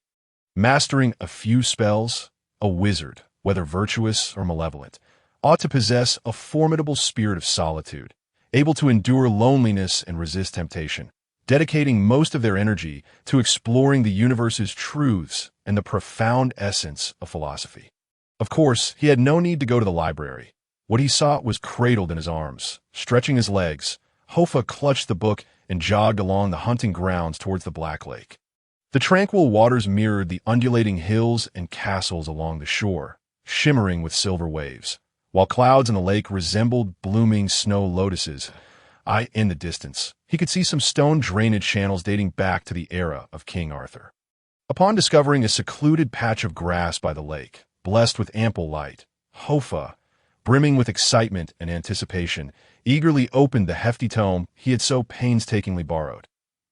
Mastering a few spells, a wizard, whether virtuous or malevolent, ought to possess a formidable spirit of solitude, able to endure loneliness and resist temptation, dedicating most of their energy to exploring the universe's truths and the profound essence of philosophy. Of course, he had no need to go to the library. What he saw was cradled in his arms. Stretching his legs, Hofar clutched the book and jogged along the hunting grounds towards the Black Lake. The tranquil waters mirrored the undulating hills and castles along the shore, shimmering with silver waves, while clouds in the lake resembled blooming snow lotuses. In the distance, he could see some stone drainage channels dating back to the era of King Arthur. Upon discovering a secluded patch of grass by the lake, blessed with ample light, Hofar, brimming with excitement and anticipation, eagerly opened the hefty tome he had so painstakingly borrowed.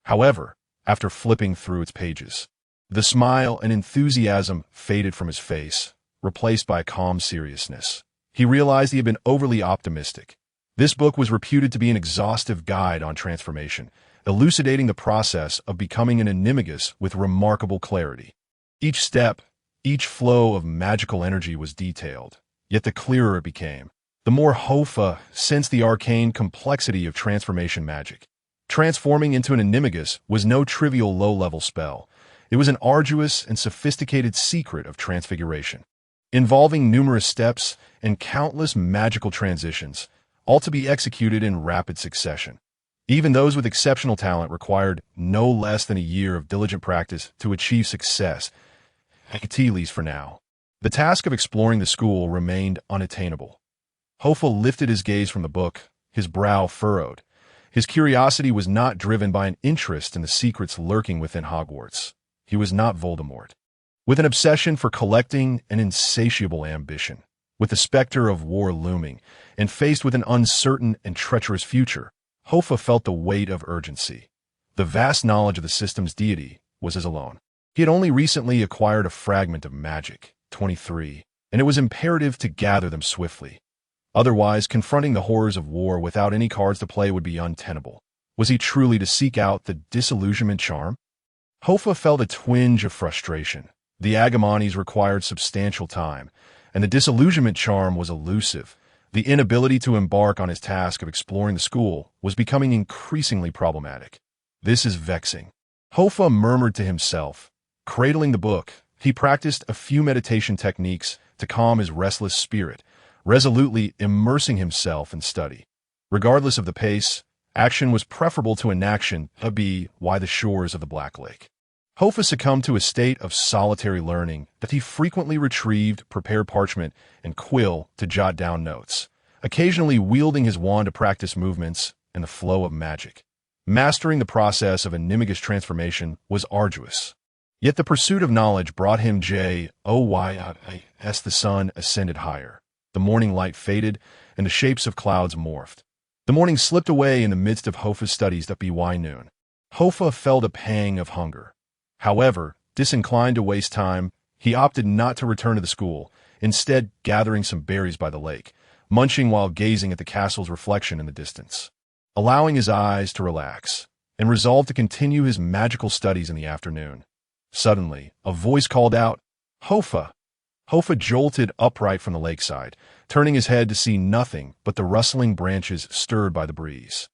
However, after flipping through its pages, the smile and enthusiasm faded from his face, replaced by calm seriousness. He realized he had been overly optimistic. This book was reputed to be an exhaustive guide on transformation, elucidating the process of becoming an animagus with remarkable clarity. Each step, each flow of magical energy was detailed, yet the clearer it became, the more Hofar sensed the arcane complexity of transformation magic. Transforming into an animagus was no trivial low-level spell. It was an arduous and sophisticated secret of transfiguration, involving numerous steps and countless magical transitions, all to be executed in rapid succession. Even those with exceptional talent required no less than a year of diligent practice to achieve success. Tea leaves for now. The task of exploring the school remained unattainable. Hofar lifted his gaze from the book, his brow furrowed. His curiosity was not driven by an interest in the secrets lurking within Hogwarts. He was not Voldemort. With an obsession for collecting an insatiable ambition, with the specter of war looming, and faced with an uncertain and treacherous future, Hofar felt the weight of urgency. The vast knowledge of the system's deity was his alone. He had only recently acquired a fragment of magic, 23, and it was imperative to gather them swiftly. Otherwise, confronting the horrors of war without any cards to play would be untenable. Was he truly to seek out the disillusionment charm? Hofar felt a twinge of frustration. The Agamones required substantial time, and the disillusionment charm was elusive. The inability to embark on his task of exploring the school was becoming increasingly problematic. This is vexing, Hofar murmured to himself. Cradling the book, he practiced a few meditation techniques to calm his restless spirit, resolutely immersing himself in study. Regardless of the pace, action was preferable to inaction. By the shores of the Black Lake, Hofar succumbed to a state of solitary learning that he frequently retrieved prepared parchment and quill to jot down notes, occasionally wielding his wand to practice movements and the flow of magic. Mastering the process of animagus transformation was arduous. Yet the pursuit of knowledge brought him joy as the sun ascended higher. The morning light faded, and the shapes of clouds morphed. The morning slipped away in the midst of Hofar's studies by noon. Hofar felt a pang of hunger. However, disinclined to waste time, he opted not to return to the school, instead gathering some berries by the lake, munching while gazing at the castle's reflection in the distance. Allowing his eyes to relax, and resolved to continue his magical studies in the afternoon. Suddenly, a voice called out, "Hofar!" Hofar jolted upright from the lakeside, turning his head to see nothing but the rustling branches stirred by the breeze.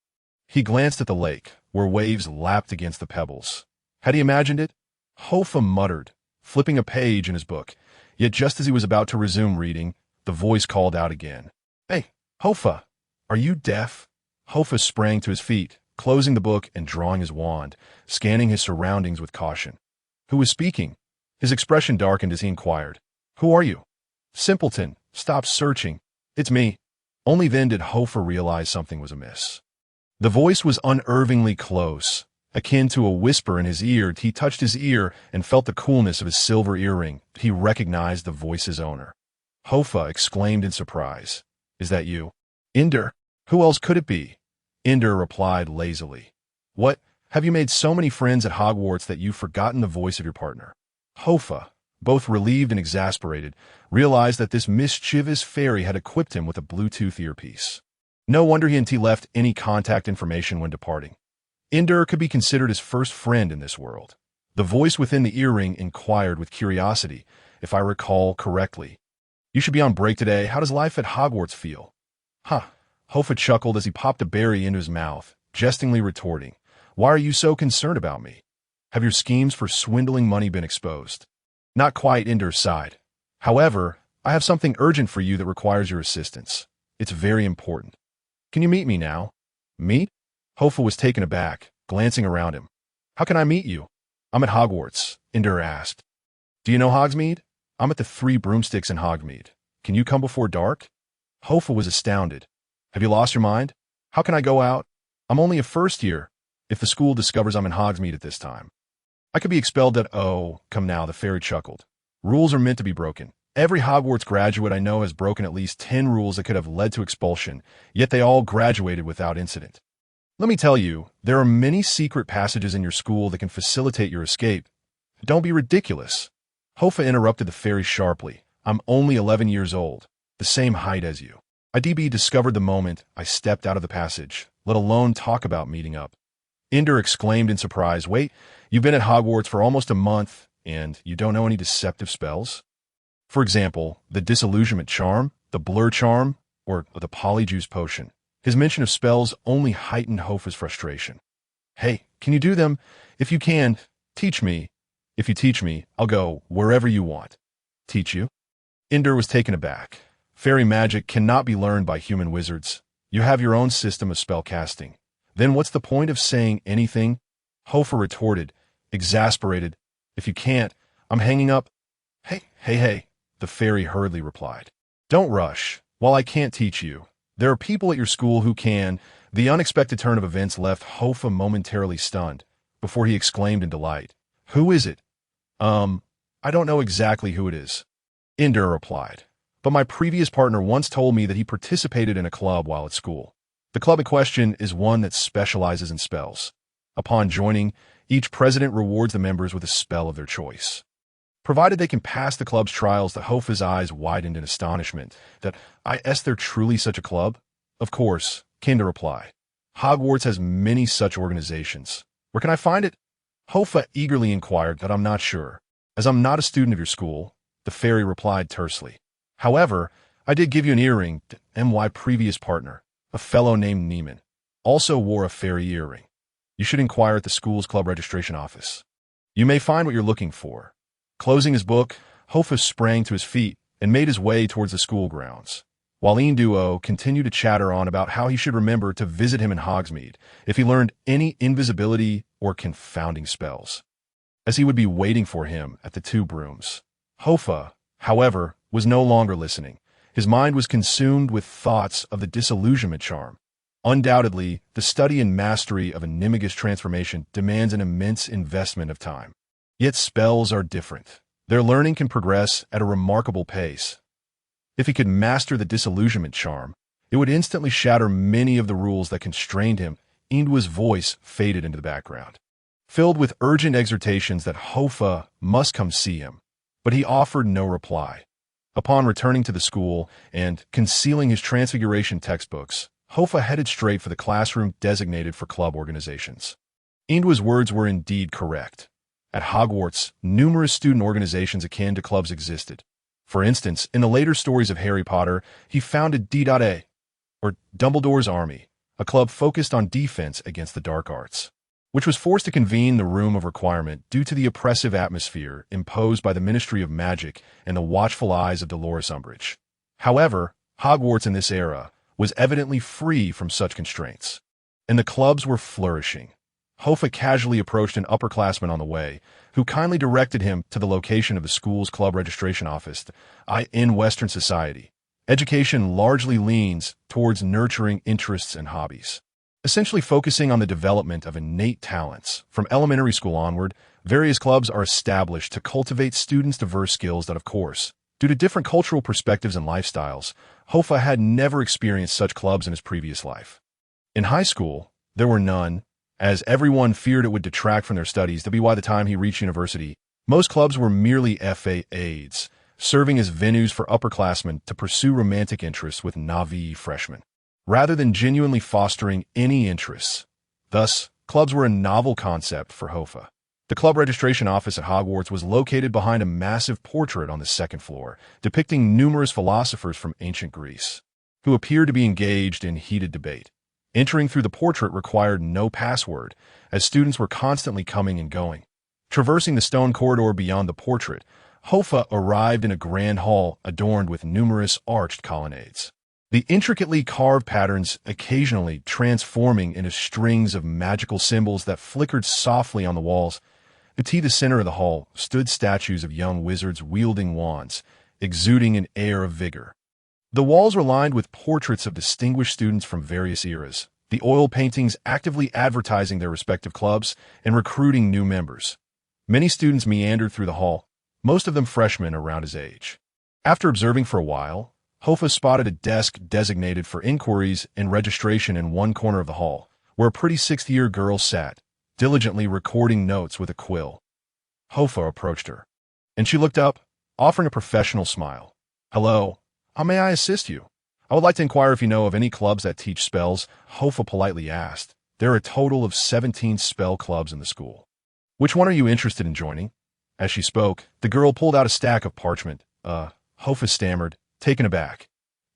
He glanced at the lake, where waves lapped against the pebbles. Had he imagined it? Hofar muttered, flipping a page in his book. Yet just as he was about to resume reading, the voice called out again. "Hey, Hofar, are you deaf?" Hofar sprang to his feet, closing the book and drawing his wand, scanning his surroundings with caution. Who was speaking? His expression darkened as he inquired. "Who are you?" "Simpleton, stop searching. It's me." Only then did Hofar realize something was amiss. The voice was unnervingly close, akin to a whisper in his ear. He touched his ear and felt the coolness of his silver earring. He recognized the voice's owner. Hofar exclaimed in surprise. "Is that you?" "Ender. Who else could it be?" Ender replied lazily. "What? Have you made so many friends at Hogwarts that you've forgotten the voice of your partner?" Hofar, both relieved and exasperated, realized that this mischievous fairy had equipped him with a Bluetooth earpiece. No wonder he left any contact information when departing. Ender could be considered his first friend in this world. The voice within the earring inquired with curiosity, "If I recall correctly, you should be on break today. How does life at Hogwarts feel?" "Huh." Hofar chuckled as he popped a berry into his mouth, jestingly retorting, "Why are you so concerned about me? Have your schemes for swindling money been exposed?" "Not quite," Ender sighed. "However, I have something urgent for you that requires your assistance." It's very important. Can you meet me now? Meet? Hofar was taken aback, glancing around him. How can I meet you? I'm at Hogwarts, Ender asked. Do you know Hogsmeade? I'm at the Three Broomsticks in Hogsmeade. Can you come before dark? Hofar was astounded. Have you lost your mind? How can I go out? I'm only a first year. If the school discovers I'm in Hogsmeade at this time, I could be expelled at— Oh, come now, the fairy chuckled. Rules are meant to be broken. Every Hogwarts graduate I know has broken at least 10 rules that could have led to expulsion, yet they all graduated without incident. Let me tell you, there are many secret passages in your school that can facilitate your escape. Don't be ridiculous. Hofar interrupted the fairy sharply. I'm only 11 years old, the same height as you. IDB discovered the moment I stepped out of the passage, let alone talk about meeting up. Ender exclaimed in surprise, Wait, you've been at Hogwarts for almost a month, and you don't know any deceptive spells? For example, the disillusionment charm, the blur charm, or the polyjuice potion. His mention of spells only heightened Hofar's frustration. Hey, can you do them? If you can, teach me. If you teach me, I'll go wherever you want. Teach you? Ender was taken aback. Fairy magic cannot be learned by human wizards. You have your own system of spell casting. Then what's the point of saying anything? Hofar retorted, exasperated. If you can't, I'm hanging up. Hey, the fairy hurriedly replied. Don't rush. While I can't teach you, there are people at your school who can. The unexpected turn of events left Hofar momentarily stunned, before he exclaimed in delight. Who is it? I don't know exactly who it is. Ender replied. But my previous partner once told me that he participated in a club while at school. The club in question is one that specializes in spells. Upon joining, each president rewards the members with a spell of their choice. Provided they can pass the club's trials, the Hofar's eyes widened in astonishment. Is there truly such a club? Of course, came the reply. Hogwarts has many such organizations. Where can I find it? Hofar eagerly inquired. That I'm not sure. As I'm not a student of your school, the fairy replied tersely. However, I did give you an earring. My previous partner, a fellow named Neiman, also wore a fairy earring. You should inquire at the school's club registration office. You may find what you're looking for. Closing his book, Hofar sprang to his feet and made his way towards the school grounds, while Duo continued to chatter on about how he should remember to visit him in Hogsmeade if he learned any invisibility or confounding spells, as he would be waiting for him at the Two Brooms. Hofar, however, was no longer listening. His mind was consumed with thoughts of the disillusionment charm. Undoubtedly, the study and mastery of a Nimigus transformation demands an immense investment of time. Yet spells are different. Their learning can progress at a remarkable pace. If he could master the disillusionment charm, it would instantly shatter many of the rules that constrained him. Indua's voice faded into the background, filled with urgent exhortations that Hofar must come see him. But he offered no reply. Upon returning to the school and concealing his transfiguration textbooks, Hofar headed straight for the classroom designated for club organizations. Indua's words were indeed correct. At Hogwarts, numerous student organizations akin to clubs existed. For instance, in the later stories of Harry Potter, he founded D.A, or Dumbledore's Army, a club focused on defense against the dark arts, which was forced to convene the Room of Requirement due to the oppressive atmosphere imposed by the Ministry of Magic and the watchful eyes of Dolores Umbridge. However, Hogwarts in this era was evidently free from such constraints, and the clubs were flourishing. Hofar casually approached an upperclassman on the way, who kindly directed him to the location of the school's club registration office. In Western society, education largely leans towards nurturing interests and hobbies, essentially focusing on the development of innate talents. From elementary school onward, various clubs are established to cultivate students' diverse skills that, of course, due to different cultural perspectives and lifestyles, Hofar had never experienced such clubs in his previous life. In high school, there were none, as everyone feared it would detract from their studies. By the time he reached university, most clubs were merely FA-aids, serving as venues for upperclassmen to pursue romantic interests with naive freshmen, rather than genuinely fostering any interests. Thus, clubs were a novel concept for Hofar. The club registration office at Hogwarts was located behind a massive portrait on the second floor, depicting numerous philosophers from ancient Greece, who appeared to be engaged in heated debate. Entering through the portrait required no password, as students were constantly coming and going. Traversing the stone corridor beyond the portrait, Hofar arrived in a grand hall adorned with numerous arched colonnades. The intricately carved patterns occasionally transforming into strings of magical symbols that flickered softly on the walls. To the center of the hall stood statues of young wizards wielding wands, exuding an air of vigor. The walls were lined with portraits of distinguished students from various eras, the oil paintings actively advertising their respective clubs and recruiting new members. Many students meandered through the hall, most of them freshmen around his age. After observing for a while, Hofar spotted a desk designated for inquiries and registration in one corner of the hall, where a pretty sixth-year girl sat, diligently recording notes with a quill. Hofar approached her, and she looked up, offering a professional smile. "Hello, how may I assist you? I would like to inquire if you know of any clubs that teach spells," Hofar politely asked. "There are a total of 17 spell clubs in the school. Which one are you interested in joining?" As she spoke, the girl pulled out a stack of parchment. Hofar stammered, taken aback.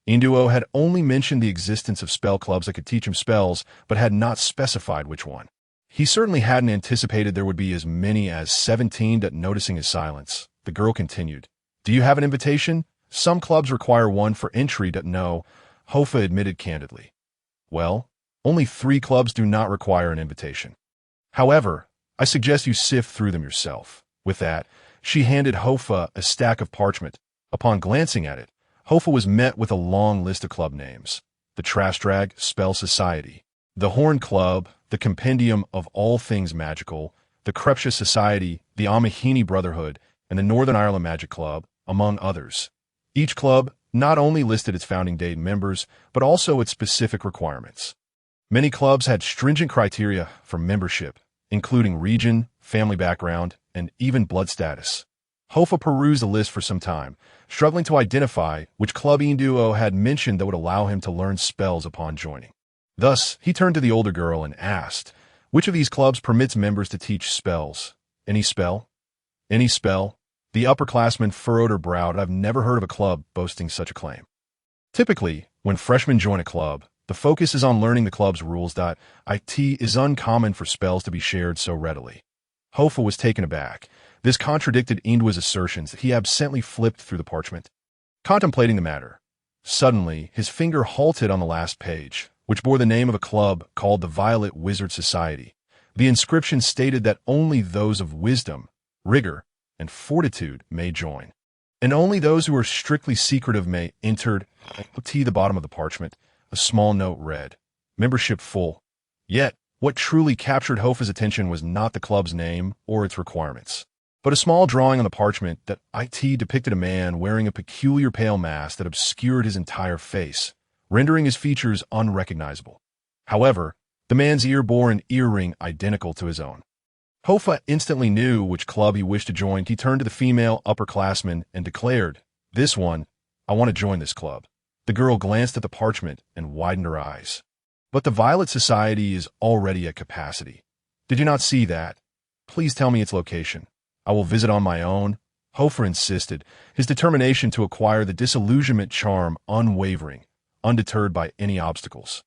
Induo had only mentioned the existence of spell clubs that could teach him spells, but had not specified which one. He certainly hadn't anticipated there would be as many as 17. Noticing his silence, the girl continued, "Do you have an invitation? Some clubs require one for entry." "No," Hofar admitted candidly. "Well, only 3 clubs do not require an invitation. However, I suggest you sift through them yourself." With that, she handed Hofar a stack of parchment. Upon glancing at it, Hofar was met with a long list of club names: the Trastrag Spell Society, the Horn Club, the Compendium of All Things Magical, the Creptia Society, the Amahini Brotherhood, and the Northern Ireland Magic Club, among others. Each club not only listed its founding date and members, but also its specific requirements. Many clubs had stringent criteria for membership, including region, family background, and even blood status. Hofar perused the list for some time, struggling to identify which club Induo had mentioned that would allow him to learn spells upon joining. Thus, he turned to the older girl and asked, "Which of these clubs permits members to teach spells?" "Any spell?" "Any spell?" The upperclassman furrowed her brow. "I've never heard of a club boasting such a claim." Typically, when freshmen join a club, the focus is on learning the club's rules. It is uncommon for spells to be shared so readily. Hofar was taken aback. This contradicted Induo's assertions that he absently flipped through the parchment, contemplating the matter. Suddenly, his finger halted on the last page, which bore the name of a club called the Violet Wizard Society. The inscription stated that only those of wisdom, rigor, and fortitude may join, and only those who are strictly secretive may enter. The bottom of the parchment, a small note read, "Membership full." Yet, what truly captured Hofar's attention was not the club's name or its requirements, but a small drawing on the parchment that depicted a man wearing a peculiar pale mask that obscured his entire face, rendering his features unrecognizable. However, the man's ear bore an earring identical to his own. Hofar instantly knew which club he wished to join. He turned to the female upperclassman and declared, "This one, I want to join this club." The girl glanced at the parchment and widened her eyes. "But the Violet Society is already at capacity. Did you not see that? Please tell me its location. I will visit on my own." Hofar insisted, his determination to acquire the disillusionment charm unwavering, undeterred by any obstacles.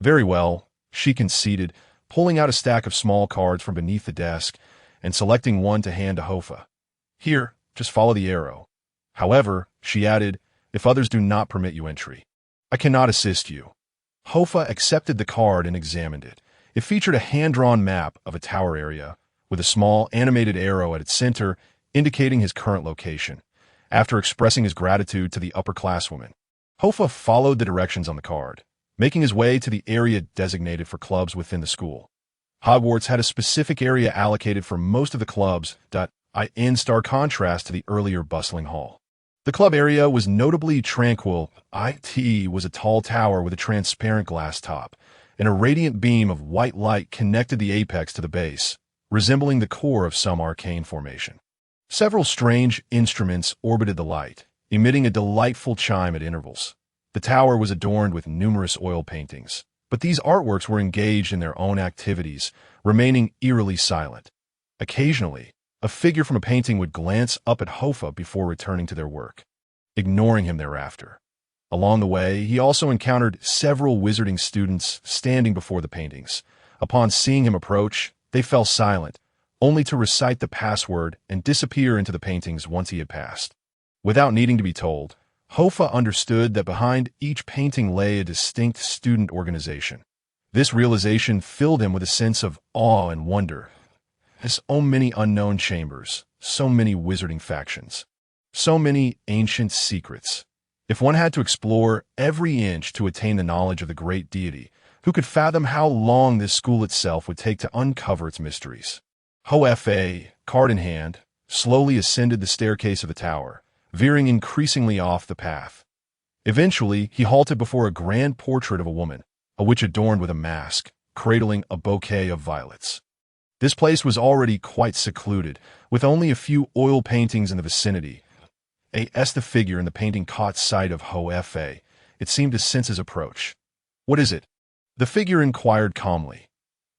"Very well," she conceded, pulling out a stack of small cards from beneath the desk and selecting one to hand to Hofar. "Here, just follow the arrow. However," she added, "if others do not permit you entry, I cannot assist you." Hofar accepted the card and examined it. It featured a hand-drawn map of a tower area, with a small animated arrow at its center indicating his current location. After expressing his gratitude to the upperclasswoman, Hofar followed the directions on the card, making his way to the area designated for clubs within the school. Hogwarts had a specific area allocated for most of the clubs, in stark contrast to the earlier bustling hall. The club area was notably tranquil. It was a tall tower with a transparent glass top, and a radiant beam of white light connected the apex to the base, resembling the core of some arcane formation. Several strange instruments orbited the light, emitting a delightful chime at intervals. The tower was adorned with numerous oil paintings, but these artworks were engaged in their own activities, remaining eerily silent. Occasionally, a figure from a painting would glance up at Hofar before returning to their work, ignoring him thereafter. Along the way, he also encountered several wizarding students standing before the paintings. Upon seeing him approach, they fell silent, only to recite the password and disappear into the paintings once he had passed. Without needing to be told, Hofar understood that behind each painting lay a distinct student organization. This realization filled him with a sense of awe and wonder. So many unknown chambers, so many wizarding factions, so many ancient secrets. If one had to explore every inch to attain the knowledge of the great deity, who could fathom how long this school itself would take to uncover its mysteries? Hofar, card in hand, slowly ascended the staircase of the tower, veering increasingly off the path. Eventually, he halted before a grand portrait of a woman, a witch adorned with a mask, cradling a bouquet of violets. This place was already quite secluded, with only a few oil paintings in the vicinity. As the figure in the painting caught sight of Hofar, it seemed to sense his approach. "What is it?" The figure inquired calmly.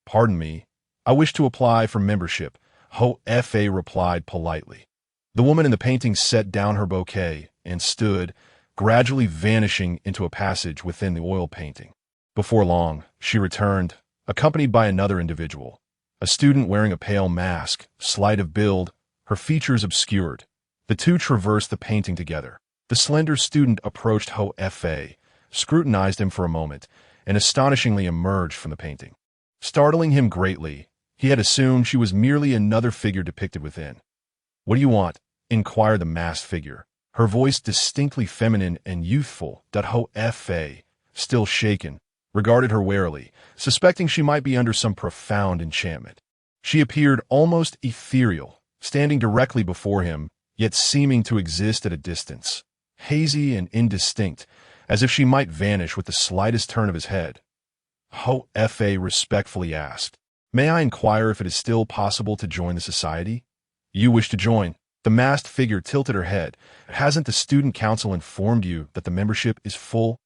"Pardon me, I wish to apply for membership," Hofar replied politely. The woman in the painting set down her bouquet and stood, gradually vanishing into a passage within the oil painting. Before long, she returned, accompanied by another individual, a student wearing a pale mask, slight of build, her features obscured. The two traversed the painting together. The slender student approached Hofar, scrutinized him for a moment, and astonishingly emerged from the painting. Startling him greatly, he had assumed she was merely another figure depicted within. "What do you want?" inquired the masked figure, her voice distinctly feminine and youthful. Hofar, still shaken, regarded her warily, suspecting she might be under some profound enchantment. She appeared almost ethereal, standing directly before him, yet seeming to exist at a distance, hazy and indistinct, as if she might vanish with the slightest turn of his head. Hofar respectfully asked, "May I inquire if it is still possible to join the society?" "You wish to join?" The masked figure tilted her head. "Hasn't the student council informed you that the membership is full?"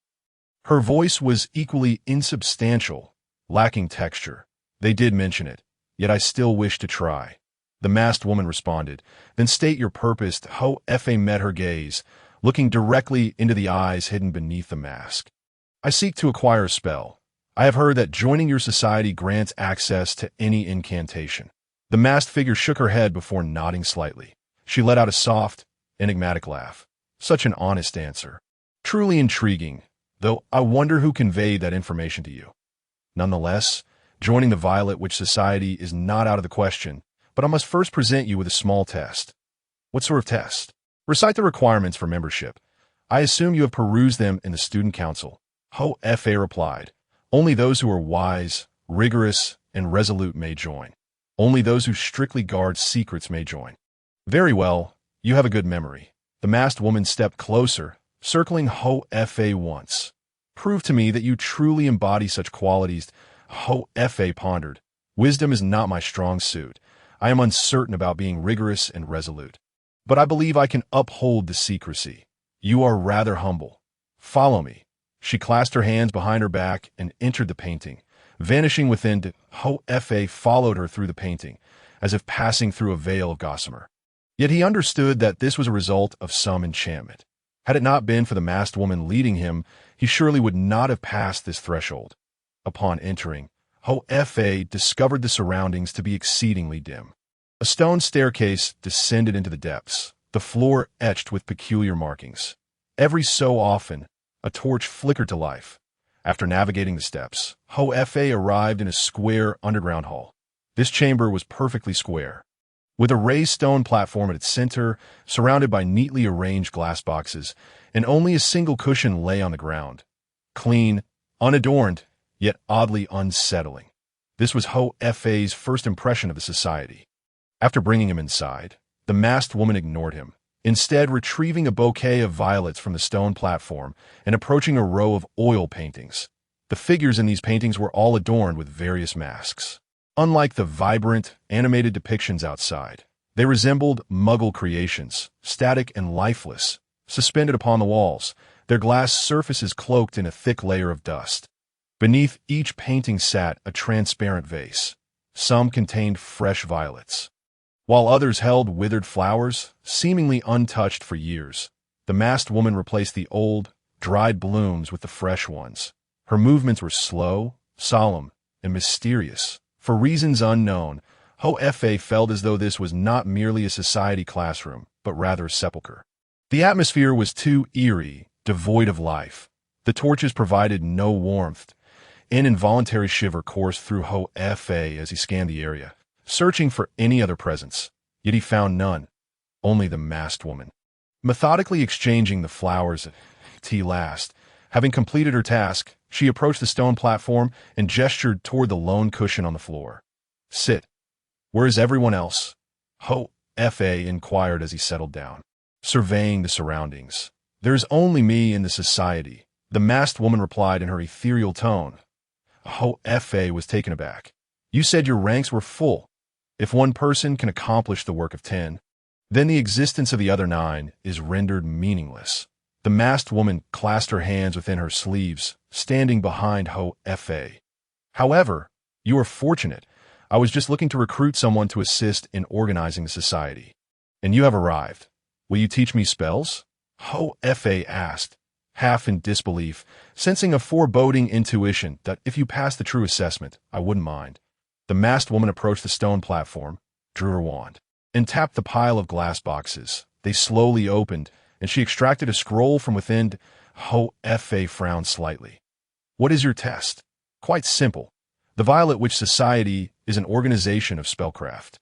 Her voice was equally insubstantial, lacking texture. "They did mention it, yet I still wish to try," the masked woman responded. "Then state your purpose." Hofar met her gaze, looking directly into the eyes hidden beneath the mask. "I seek to acquire a spell. I have heard that joining your society grants access to any incantation." The masked figure shook her head before nodding slightly. She let out a soft, enigmatic laugh. "Such an honest answer. Truly intriguing, though I wonder who conveyed that information to you. Nonetheless, joining the Violet Witch Society is not out of the question, but I must first present you with a small test." "What sort of test?" "Recite the requirements for membership. I assume you have perused them in the student council." Hofar replied, "Only those who are wise, rigorous, and resolute may join. Only those who strictly guard secrets may join." "Very well, you have a good memory." The masked woman stepped closer, circling Hofar once. "Prove to me that you truly embody such qualities." Hofar pondered. "Wisdom is not my strong suit. I am uncertain about being rigorous and resolute. But I believe I can uphold the secrecy. You are rather humble. Follow me." She clasped her hands behind her back and entered the painting, vanishing within. Hofar followed her through the painting, as if passing through a veil of gossamer. Yet he understood that this was a result of some enchantment. Had it not been for the masked woman leading him, he surely would not have passed this threshold. Upon entering, Hofar discovered the surroundings to be exceedingly dim. A stone staircase descended into the depths, the floor etched with peculiar markings. Every so often, a torch flickered to life. After navigating the steps, Hofar arrived in a square underground hall. This chamber was perfectly square, with a raised stone platform at its center, surrounded by neatly arranged glass boxes, and only a single cushion lay on the ground. Clean, unadorned, yet oddly unsettling. This was Hofar's first impression of the society. After bringing him inside, the masked woman ignored him, instead retrieving a bouquet of violets from the stone platform and approaching a row of oil paintings. The figures in these paintings were all adorned with various masks. Unlike the vibrant, animated depictions outside, they resembled Muggle creations, static and lifeless, suspended upon the walls, their glass surfaces cloaked in a thick layer of dust. Beneath each painting sat a transparent vase. Some contained fresh violets, while others held withered flowers, seemingly untouched for years. The masked woman replaced the old, dried blooms with the fresh ones. Her movements were slow, solemn, and mysterious. For reasons unknown, Hofar felt as though this was not merely a society classroom, but rather a sepulchre. The atmosphere was too eerie, devoid of life. The torches provided no warmth. An involuntary shiver coursed through Hofar as he scanned the area, searching for any other presence. Yet he found none, only the masked woman. Methodically exchanging the flowers at tea last, having completed her task, she approached the stone platform and gestured toward the lone cushion on the floor. "Sit. Where is everyone else?" Hofar inquired as he settled down, surveying the surroundings. "There's only me in the society," the masked woman replied in her ethereal tone. Hofar was taken aback. "You said your ranks were full. If one person can accomplish the work of 10, then the existence of the other 9 is rendered meaningless." The masked woman clasped her hands within her sleeves, standing behind Hofar. "However, you are fortunate. I was just looking to recruit someone to assist in organizing the society. And you have arrived. Will you teach me spells?" Hofar asked, half in disbelief, sensing a foreboding intuition that if you passed the true assessment, I wouldn't mind. The masked woman approached the stone platform, drew her wand, and tapped the pile of glass boxes. They slowly opened, and she extracted a scroll from within. Hofar frowned slightly. "What is your test?" "Quite simple. The Violet Witch Society is an organization of spellcraft,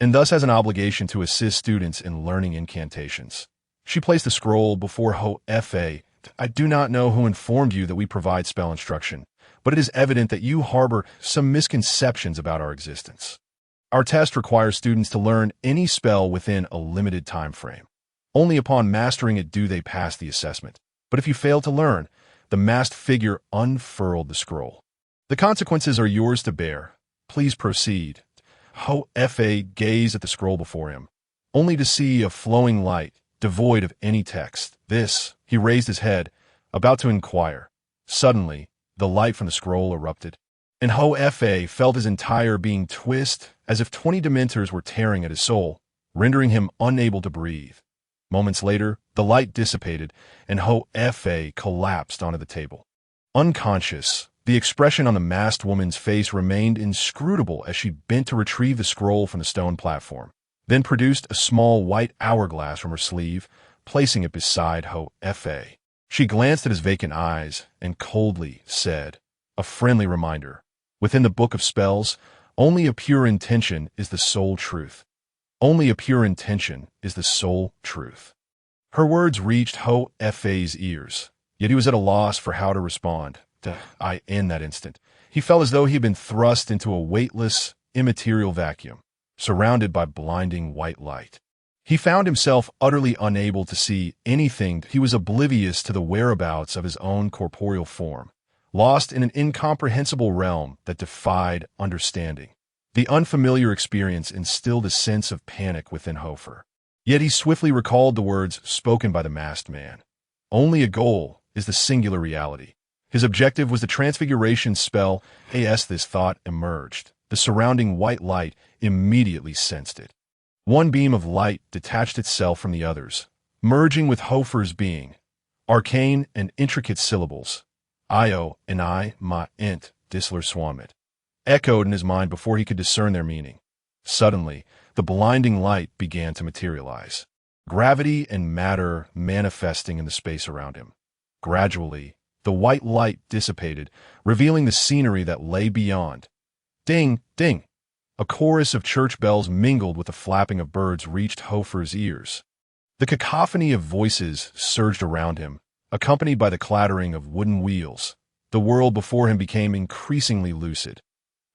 and thus has an obligation to assist students in learning incantations." She placed the scroll before Hofar. "I do not know who informed you that we provide spell instruction, but it is evident that you harbor some misconceptions about our existence. Our test requires students to learn any spell within a limited time frame. Only upon mastering it do they pass the assessment. But if you fail to learn," the masked figure unfurled the scroll, "the consequences are yours to bear. Please proceed." Hofar gazed at the scroll before him, only to see a flowing light, devoid of any text. He raised his head, about to inquire. Suddenly, the light from the scroll erupted, and Hofar felt his entire being twist as if 20 dementors were tearing at his soul, rendering him unable to breathe. Moments later, the light dissipated, and Hofar collapsed onto the table. Unconscious, the expression on the masked woman's face remained inscrutable as she bent to retrieve the scroll from the stone platform, then produced a small white hourglass from her sleeve, placing it beside Hofar. She glanced at his vacant eyes and coldly said, "A friendly reminder. Within the Book of Spells, only a pure intention is the sole truth. Only a pure intention is the sole truth." Her words reached Hofar's ears, yet he was at a loss for how to respond. In that instant, he felt as though he had been thrust into a weightless, immaterial vacuum, surrounded by blinding white light. He found himself utterly unable to see anything. He was oblivious to the whereabouts of his own corporeal form, lost in an incomprehensible realm that defied understanding. The unfamiliar experience instilled a sense of panic within Hofar. Yet he swiftly recalled the words spoken by the masked man. Only a goal is the singular reality. His objective was the transfiguration spell. As this thought emerged, the surrounding white light immediately sensed it. One beam of light detached itself from the others, merging with Hofar's being. Arcane and intricate syllables, "Io and I ma int disler swamit," echoed in his mind before he could discern their meaning. Suddenly, the blinding light began to materialize, gravity and matter manifesting in the space around him. Gradually, the white light dissipated, revealing the scenery that lay beyond. Ding, ding! A chorus of church bells mingled with the flapping of birds reached Hofar's ears. The cacophony of voices surged around him, accompanied by the clattering of wooden wheels. The world before him became increasingly lucid.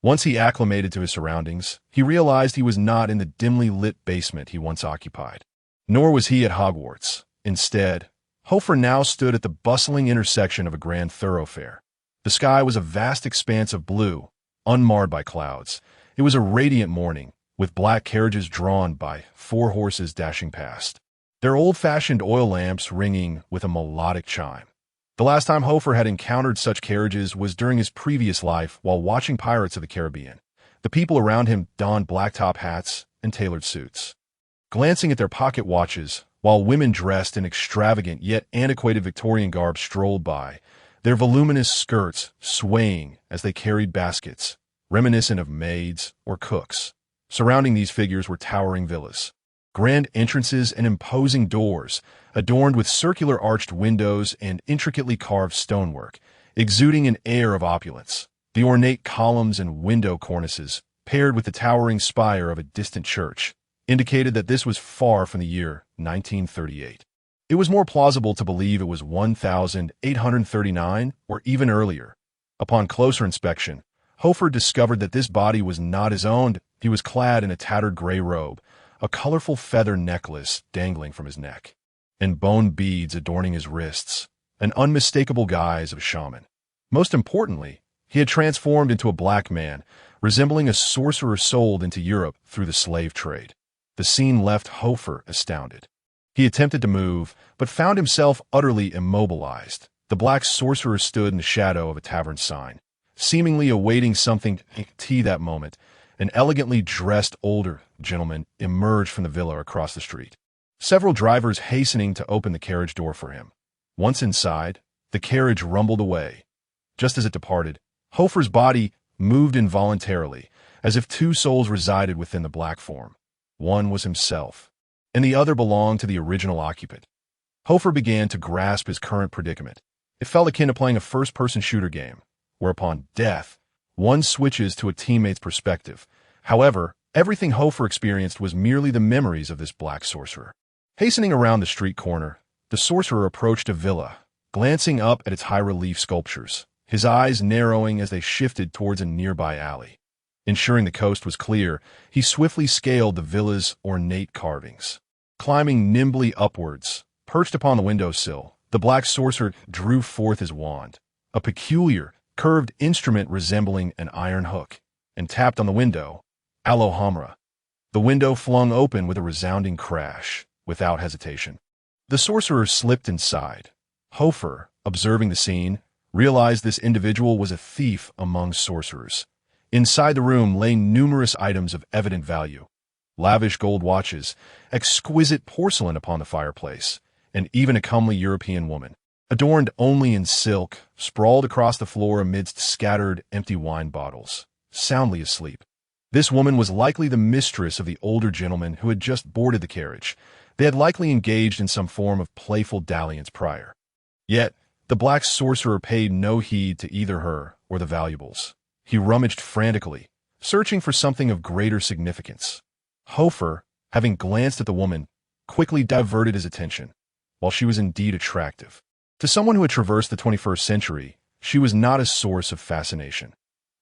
Once he acclimated to his surroundings, he realized he was not in the dimly lit basement he once occupied. Nor was he at Hogwarts. Instead, Hofar now stood at the bustling intersection of a grand thoroughfare. The sky was a vast expanse of blue, unmarred by clouds. It was a radiant morning, with black carriages drawn by 4 horses dashing past, their old-fashioned oil lamps ringing with a melodic chime. The last time Hofar had encountered such carriages was during his previous life while watching Pirates of the Caribbean. The people around him donned black-top hats and tailored suits, glancing at their pocket watches, while women dressed in extravagant yet antiquated Victorian garb strolled by, their voluminous skirts swaying as they carried baskets, reminiscent of maids or cooks. Surrounding these figures were towering villas, Grand entrances and imposing doors, adorned with circular arched windows and intricately carved stonework, exuding an air of opulence. The ornate columns and window cornices, paired with the towering spire of a distant church, indicated that this was far from the year 1938. It was more plausible to believe it was 1839 or even earlier. Upon closer inspection, Hofar discovered that this body was not his own. He was clad in a tattered gray robe, a colorful feather necklace dangling from his neck, and bone beads adorning his wrists, an unmistakable guise of a shaman. Most importantly, he had transformed into a black man, resembling a sorcerer sold into Europe through the slave trade. The scene left Hofar astounded. He attempted to move, but found himself utterly immobilized. The black sorcerer stood in the shadow of a tavern sign, seemingly awaiting something. That moment, an elegantly dressed older gentleman emerged from the villa across the street, several drivers hastening to open the carriage door for him. Once inside, the carriage rumbled away. Just as it departed, Hofar's body moved involuntarily, as if two souls resided within the black form. One was himself, and the other belonged to the original occupant. Hofar began to grasp his current predicament. It felt akin to playing a first-person shooter game, where upon death, one switches to a teammate's perspective. However, everything Hofar experienced was merely the memories of this black sorcerer. Hastening around the street corner, the sorcerer approached a villa, glancing up at its high-relief sculptures, his eyes narrowing as they shifted towards a nearby alley. Ensuring the coast was clear, he swiftly scaled the villa's ornate carvings. Climbing nimbly upwards, perched upon the windowsill, the black sorcerer drew forth his wand, a peculiar, curved instrument resembling an iron hook, and tapped on the window. Alohomra. The window flung open with a resounding crash, without hesitation. The sorcerer slipped inside. Hofar, observing the scene, realized this individual was a thief among sorcerers. Inside the room lay numerous items of evident value. Lavish gold watches, exquisite porcelain upon the fireplace, and even a comely European woman, adorned only in silk, sprawled across the floor amidst scattered, empty wine bottles, soundly asleep. This woman was likely the mistress of the older gentleman who had just boarded the carriage. They had likely engaged in some form of playful dalliance prior. Yet, the black sorcerer paid no heed to either her or the valuables. He rummaged frantically, searching for something of greater significance. Hofar, having glanced at the woman, quickly diverted his attention. While she was indeed attractive, to someone who had traversed the 21st century, she was not a source of fascination.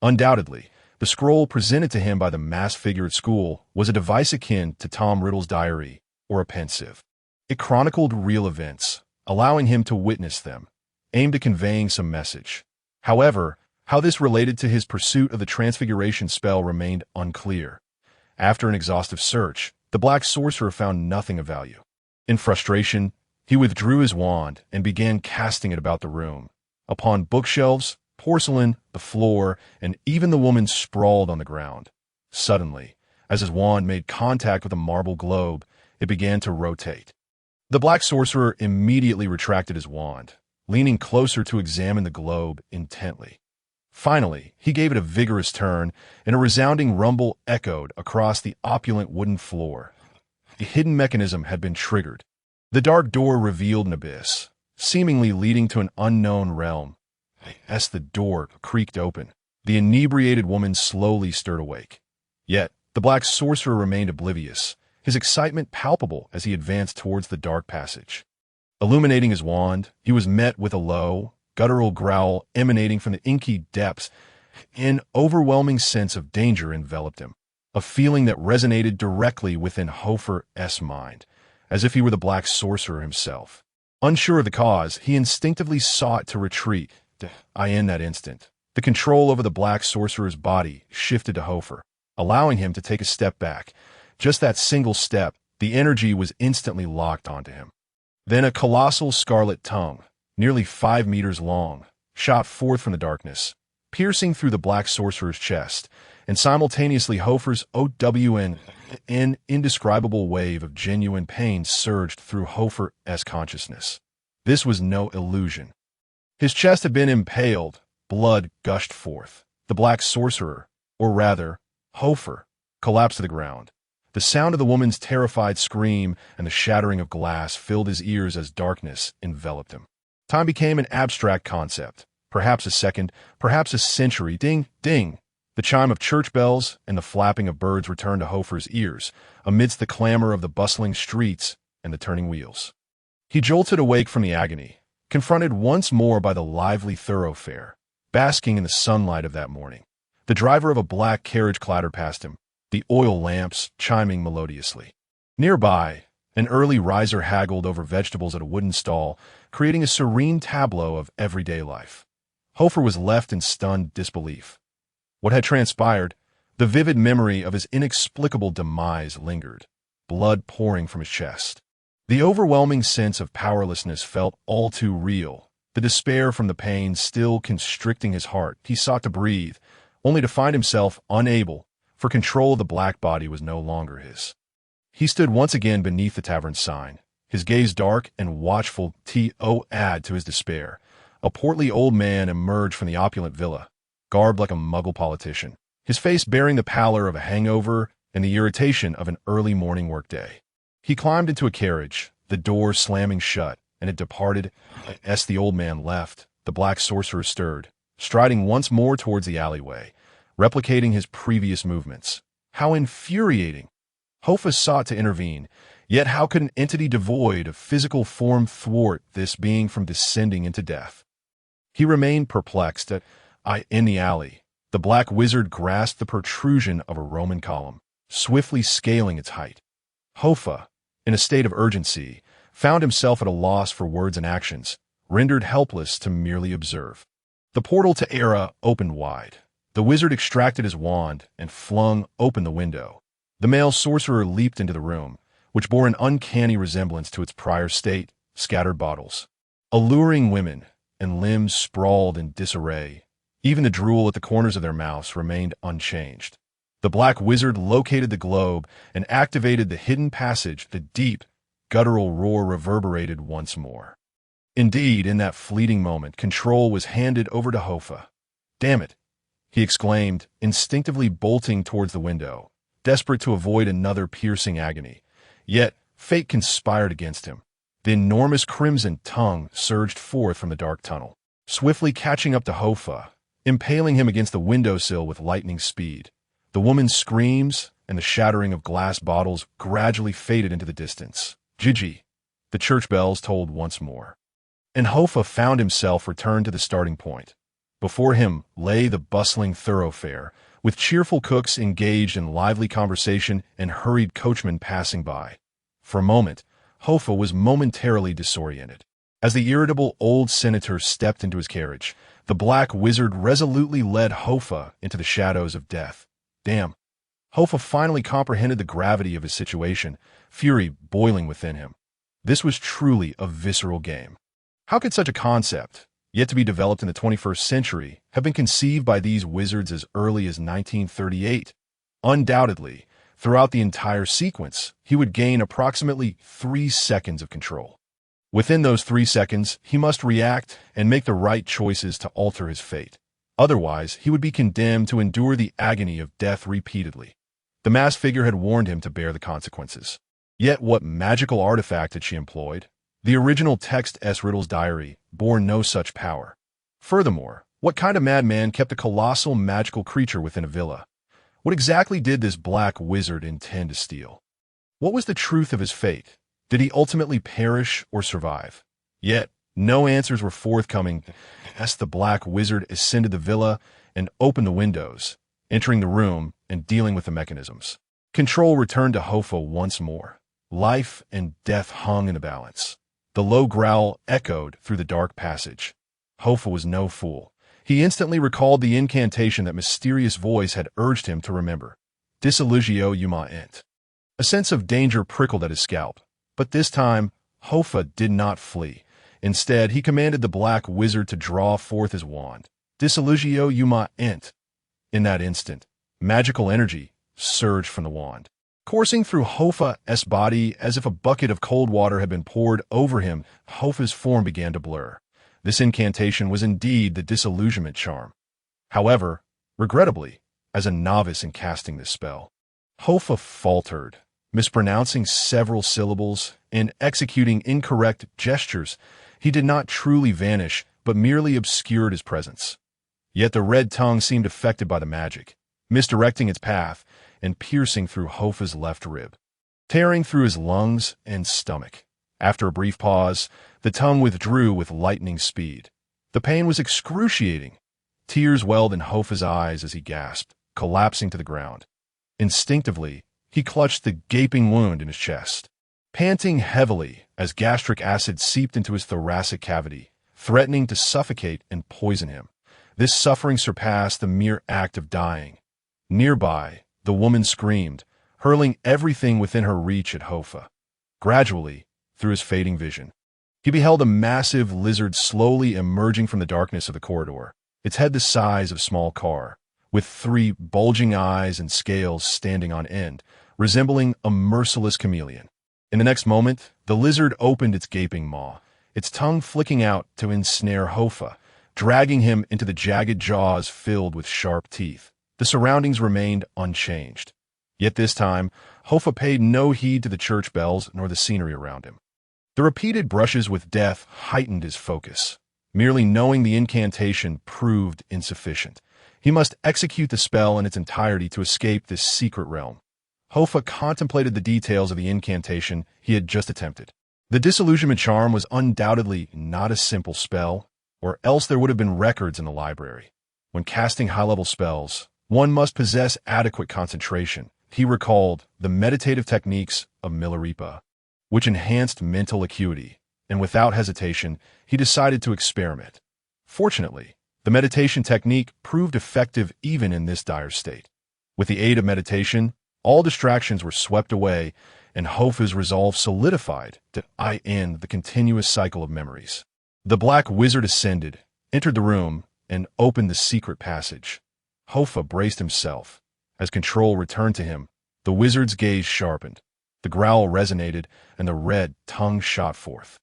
Undoubtedly, the scroll presented to him by the masked figure at school was a device akin to Tom Riddle's diary or a pensieve. It chronicled real events, allowing him to witness them, aimed at conveying some message. However, how this related to his pursuit of the transfiguration spell remained unclear. After an exhaustive search, the black sorcerer found nothing of value. In frustration, he withdrew his wand and began casting it about the room. Upon bookshelves, porcelain, the floor, and even the woman sprawled on the ground. Suddenly, as his wand made contact with a marble globe, it began to rotate. The black sorcerer immediately retracted his wand, leaning closer to examine the globe intently. Finally, he gave it a vigorous turn, and a resounding rumble echoed across the opulent wooden floor. A hidden mechanism had been triggered. The dark door revealed an abyss, seemingly leading to an unknown realm. As the door creaked open, the inebriated woman slowly stirred awake. Yet, the black sorcerer remained oblivious, his excitement palpable as he advanced towards the dark passage. Illuminating his wand, he was met with a low, guttural growl emanating from the inky depths. An overwhelming sense of danger enveloped him, a feeling that resonated directly within Hofar's mind, as if he were the black sorcerer himself. Unsure of the cause, he instinctively sought to retreat. In that instant, the control over the black sorcerer's body shifted to Hofar, allowing him to take a step back. Just that single step, the energy was instantly locked onto him. Then a colossal scarlet tongue, nearly 5 meters long, shot forth from the darkness, piercing through the black sorcerer's chest, and simultaneously Hofar's OWN, an indescribable wave of genuine pain surged through Hofar's consciousness. This was no illusion. His chest had been impaled, blood gushed forth. The black sorcerer, or rather, Hofar, collapsed to the ground, The sound of the woman's terrified scream and the shattering of glass filled his ears as darkness enveloped him. Time became an abstract concept. Perhaps a second, perhaps a century. Ding, ding! The chime of church bells and the flapping of birds returned to Hofar's ears, amidst the clamor of the bustling streets and the turning wheels. He jolted awake from the agony, confronted once more by the lively thoroughfare, basking in the sunlight of that morning. The driver of a black carriage clattered past him, the oil lamps chiming melodiously. Nearby, an early riser haggled over vegetables at a wooden stall, creating a serene tableau of everyday life. Hofar was left in stunned disbelief. What had transpired? The vivid memory of his inexplicable demise lingered, blood pouring from his chest. The overwhelming sense of powerlessness felt all too real, the despair from the pain still constricting his heart. He sought to breathe, only to find himself unable, for control of the black body was no longer his. He stood once again beneath the tavern sign, his gaze dark and watchful. To add to his despair, a portly old man emerged from the opulent villa, garbed like a Muggle politician, his face bearing the pallor of a hangover and the irritation of an early morning workday. He climbed into a carriage, the door slamming shut, and it departed. As the old man left, the black sorcerer stirred, striding once more towards the alleyway, replicating his previous movements. How infuriating! Hofar sought to intervene, yet how could an entity devoid of physical form thwart this being from descending into death? He remained perplexed. In the alley, the black wizard grasped the protrusion of a Roman column, swiftly scaling its height. Hofar, in a state of urgency, found himself at a loss for words and actions, rendered helpless to merely observe. The portal to Eerie opened wide. The wizard extracted his wand and flung open the window. The male sorcerer leaped into the room, which bore an uncanny resemblance to its prior state: scattered bottles, alluring women, and limbs sprawled in disarray. Even the drool at the corners of their mouths remained unchanged. The black wizard located the globe and activated the hidden passage. The deep, guttural roar reverberated once more. Indeed, in that fleeting moment, control was handed over to Hofar. "Damn it!" he exclaimed, instinctively bolting towards the window, desperate to avoid another piercing agony. Yet, fate conspired against him. The enormous crimson tongue surged forth from the dark tunnel, swiftly catching up to Hofar, impaling him against the windowsill with lightning speed. The woman's screams and the shattering of glass bottles gradually faded into the distance. Gigi, the church bells tolled once more. And Hofar found himself returned to the starting point. Before him lay the bustling thoroughfare, with cheerful cooks engaged in lively conversation and hurried coachmen passing by. For a moment, Hofar was momentarily disoriented. As the irritable old senator stepped into his carriage, the black wizard resolutely led Hofar into the shadows of death. Damn. Hofar finally comprehended the gravity of his situation, fury boiling within him. This was truly a visceral game. How could such a concept, yet to be developed in the 21st century, have been conceived by these wizards as early as 1938? Undoubtedly, throughout the entire sequence, he would gain approximately 3 seconds of control. Within those 3 seconds, he must react and make the right choices to alter his fate. Otherwise, he would be condemned to endure the agony of death repeatedly. The masked figure had warned him to bear the consequences. Yet what magical artifact had she employed? The original text S. Riddle's diary bore no such power. Furthermore, what kind of madman kept a colossal magical creature within a villa? What exactly did this black wizard intend to steal? What was the truth of his fate? Did he ultimately perish or survive? Yet, no answers were forthcoming as the black wizard ascended the villa and opened the windows, entering the room and dealing with the mechanisms. Control returned to Hofar once more. Life and death hung in the balance. The low growl echoed through the dark passage. Hofar was no fool. He instantly recalled the incantation that mysterious voice had urged him to remember. Disillusionio Yuma ent. A sense of danger prickled at his scalp. But this time, Hofar did not flee. Instead, he commanded the black wizard to draw forth his wand. Disillusionio Yuma ent. In that instant, magical energy surged from the wand, coursing through Hofar's body as if a bucket of cold water had been poured over him. Hofar's form began to blur. This incantation was indeed the disillusionment charm. However, regrettably, as a novice in casting this spell, Hoffa faltered, mispronouncing several syllables and executing incorrect gestures. He did not truly vanish, but merely obscured his presence. Yet the red tongue seemed affected by the magic, misdirecting its path and piercing through Hoffa's left rib, tearing through his lungs and stomach. After a brief pause, the tongue withdrew with lightning speed. The pain was excruciating. Tears welled in Hoffa's eyes as he gasped, collapsing to the ground. Instinctively, he clutched the gaping wound in his chest, panting heavily as gastric acid seeped into his thoracic cavity, threatening to suffocate and poison him. This suffering surpassed the mere act of dying. Nearby, the woman screamed, hurling everything within her reach at Hoffa. Gradually, through his fading vision, he beheld a massive lizard slowly emerging from the darkness of the corridor, its head the size of a small car, with 3 bulging eyes and scales standing on end, resembling a merciless chameleon. In the next moment, the lizard opened its gaping maw, its tongue flicking out to ensnare Hoffa, dragging him into the jagged jaws filled with sharp teeth. The surroundings remained unchanged. Yet this time, Hoffa paid no heed to the church bells nor the scenery around him. The repeated brushes with death heightened his focus. Merely knowing the incantation proved insufficient. He must execute the spell in its entirety to escape this secret realm. Hoffa contemplated the details of the incantation he had just attempted. The disillusionment charm was undoubtedly not a simple spell, or else there would have been records in the library. When casting high-level spells, one must possess adequate concentration. He recalled the meditative techniques of Milarepa, which enhanced mental acuity, and without hesitation, he decided to experiment. Fortunately, the meditation technique proved effective even in this dire state. With the aid of meditation, all distractions were swept away, and Hoffa's resolve solidified to end the continuous cycle of memories. The black wizard ascended, entered the room, and opened the secret passage. Hoffa braced himself. As control returned to him, the wizard's gaze sharpened. The growl resonated, and the red tongue shot forth.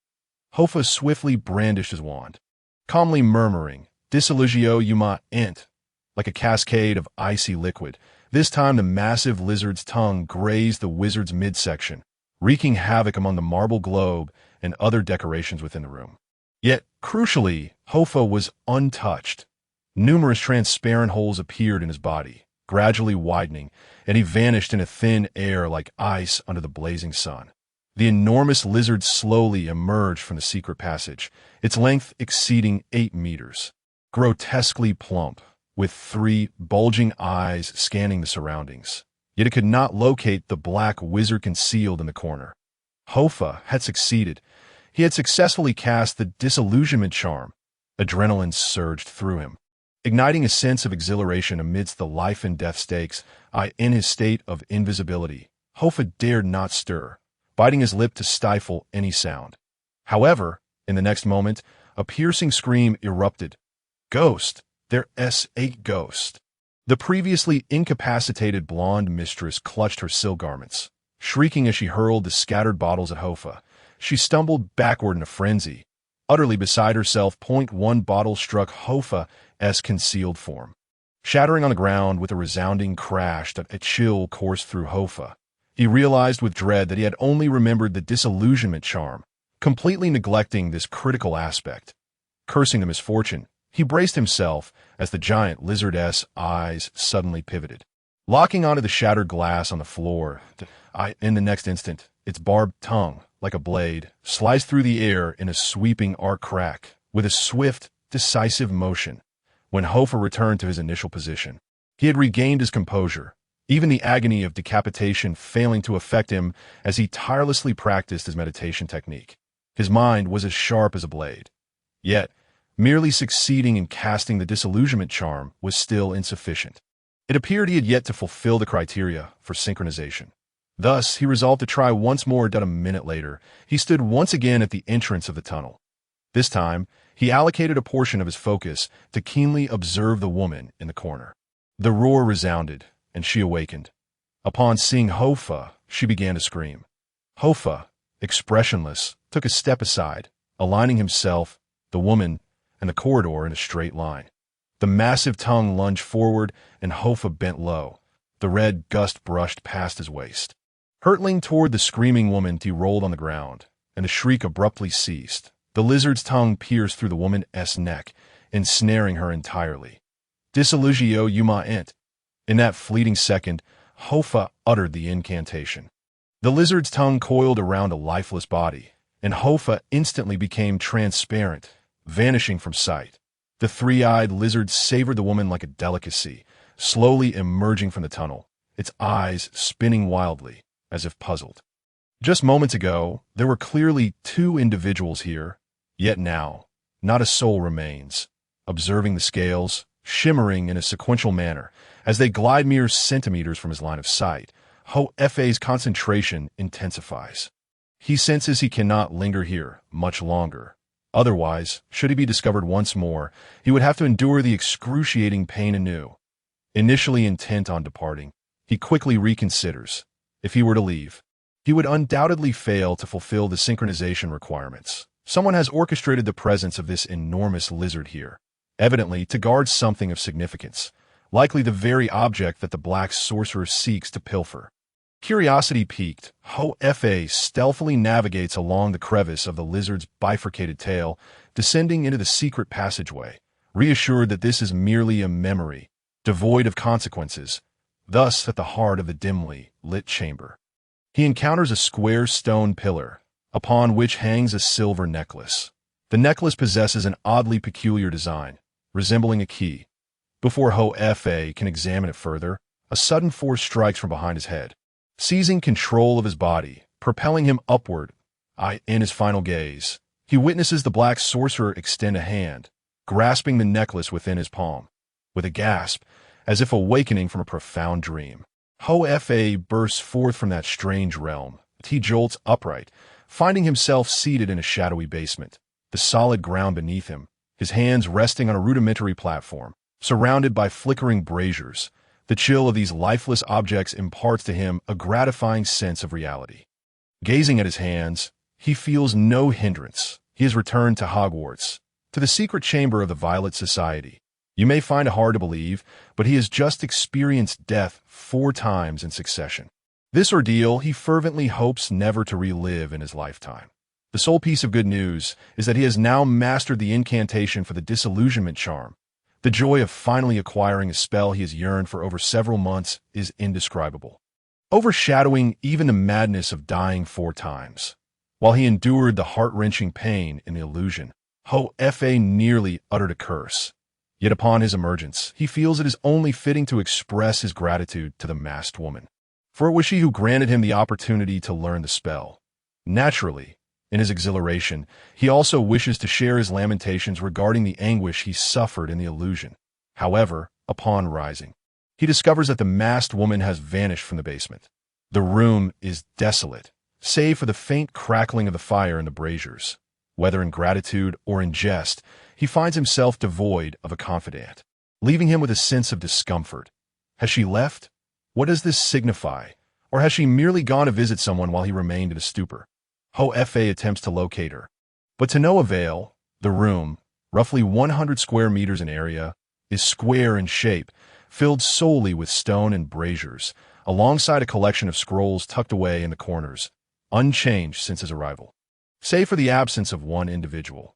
Hoffa swiftly brandished his wand, calmly murmuring, "Disillusionio Yuma ent," like a cascade of icy liquid. This time the massive lizard's tongue grazed the wizard's midsection, wreaking havoc among the marble globe and other decorations within the room. Yet, crucially, Hoffa was untouched. Numerous transparent holes appeared in his body, gradually widening, and he vanished in a thin air like ice under the blazing sun. The enormous lizard slowly emerged from the secret passage, its length exceeding 8 meters. Grotesquely plump, with 3 bulging eyes scanning the surroundings. Yet it could not locate the black wizard concealed in the corner. Hoffa had succeeded. He had successfully cast the disillusionment charm. Adrenaline surged through him, igniting a sense of exhilaration amidst the life and death stakes. In his state of invisibility, Hoffa dared not stir, biting his lip to stifle any sound. However, in the next moment, a piercing scream erupted. "Ghost! There's a ghost!" The previously incapacitated blonde mistress clutched her silk garments, shrieking as she hurled the scattered bottles at Hoffa. She stumbled backward in a frenzy. Utterly beside herself, .1 bottle struck Hoffa's concealed form, shattering on the ground with a resounding crash that a chill coursed through Hoffa. He realized with dread that he had only remembered the disillusionment charm, completely neglecting this critical aspect. Cursing the misfortune, he braced himself as the giant lizard's eyes suddenly pivoted, locking onto the shattered glass on the floor. In the next instant, its barbed tongue, like a blade, sliced through the air in a sweeping arc crack, with a swift, decisive motion. When Hoffa returned to his initial position, he had regained his composure, even the agony of decapitation failing to affect him as he tirelessly practiced his meditation technique. His mind was as sharp as a blade. Yet, merely succeeding in casting the disillusionment charm was still insufficient. It appeared he had yet to fulfill the criteria for synchronization. Thus, he resolved to try once more. A minute later, he stood once again at the entrance of the tunnel. This time, he allocated a portion of his focus to keenly observe the woman in the corner. The roar resounded, and she awakened. Upon seeing Hoffa, she began to scream. Hoffa, expressionless, took a step aside, aligning himself, the woman, and the corridor in a straight line. The massive tongue lunged forward, and Hoffa bent low, The red gust brushed past his waist. Hurtling toward the screaming woman, he rolled on the ground, and the shriek abruptly ceased. The lizard's tongue pierced through the woman's neck, ensnaring her entirely. Disillusionio Yuma ent. In that fleeting second, Hofar uttered the incantation. The lizard's tongue coiled around a lifeless body, and Hofar instantly became transparent, vanishing from sight. The three-eyed lizard savored the woman like a delicacy, slowly emerging from the tunnel, its eyes spinning wildly, as if puzzled. Just moments ago, there were clearly two individuals here, yet now, not a soul remains, observing the scales, shimmering in a sequential manner, as they glide mere centimeters from his line of sight. Hofar's concentration intensifies. He senses he cannot linger here much longer. Otherwise, should he be discovered once more, he would have to endure the excruciating pain anew. Initially intent on departing, he quickly reconsiders. If he were to leave, he would undoubtedly fail to fulfill the synchronization requirements. Someone has orchestrated the presence of this enormous lizard here, evidently to guard something of significance, likely the very object that the black sorcerer seeks to pilfer. Curiosity piqued, Hofar stealthily navigates along the crevice of the lizard's bifurcated tail, descending into the secret passageway, reassured that this is merely a memory, devoid of consequences, thus at the heart of the dimly lit chamber. He encounters a square stone pillar, upon which hangs a silver necklace. The necklace possesses an oddly peculiar design, resembling a key. Before Hofar can examine it further, a sudden force strikes from behind his head, seizing control of his body, propelling him upward. In his final gaze, he witnesses the black sorcerer extend a hand, grasping the necklace within his palm. With a gasp, as if awakening from a profound dream, Hofar bursts forth from that strange realm. He jolts upright, finding himself seated in a shadowy basement, the solid ground beneath him, his hands resting on a rudimentary platform, surrounded by flickering braziers. The chill of these lifeless objects imparts to him a gratifying sense of reality. Gazing at his hands, he feels no hindrance. He has returned to Hogwarts, to the secret chamber of the Violet Society. You may find it hard to believe, but he has just experienced death 4 times in succession. This ordeal he fervently hopes never to relive in his lifetime. The sole piece of good news is that he has now mastered the incantation for the disillusionment charm. The joy of finally acquiring a spell he has yearned for over several months is indescribable, overshadowing even the madness of dying 4 times. While he endured the heart-wrenching pain in the illusion, Hofar nearly uttered a curse. Yet upon his emergence, he feels it is only fitting to express his gratitude to the masked woman, for it was she who granted him the opportunity to learn the spell. Naturally, in his exhilaration, he also wishes to share his lamentations regarding the anguish he suffered in the illusion. However, upon rising, he discovers that the masked woman has vanished from the basement. The room is desolate, save for the faint crackling of the fire in the braziers. Whether in gratitude or in jest, he finds himself devoid of a confidant, leaving him with a sense of discomfort. Has she left? What does this signify? Or has she merely gone to visit someone while he remained in a stupor? Hofar attempts to locate her, but to no avail. The room, roughly 100 square meters in area, is square in shape, filled solely with stone and braziers, alongside a collection of scrolls tucked away in the corners, unchanged since his arrival, save for the absence of one individual.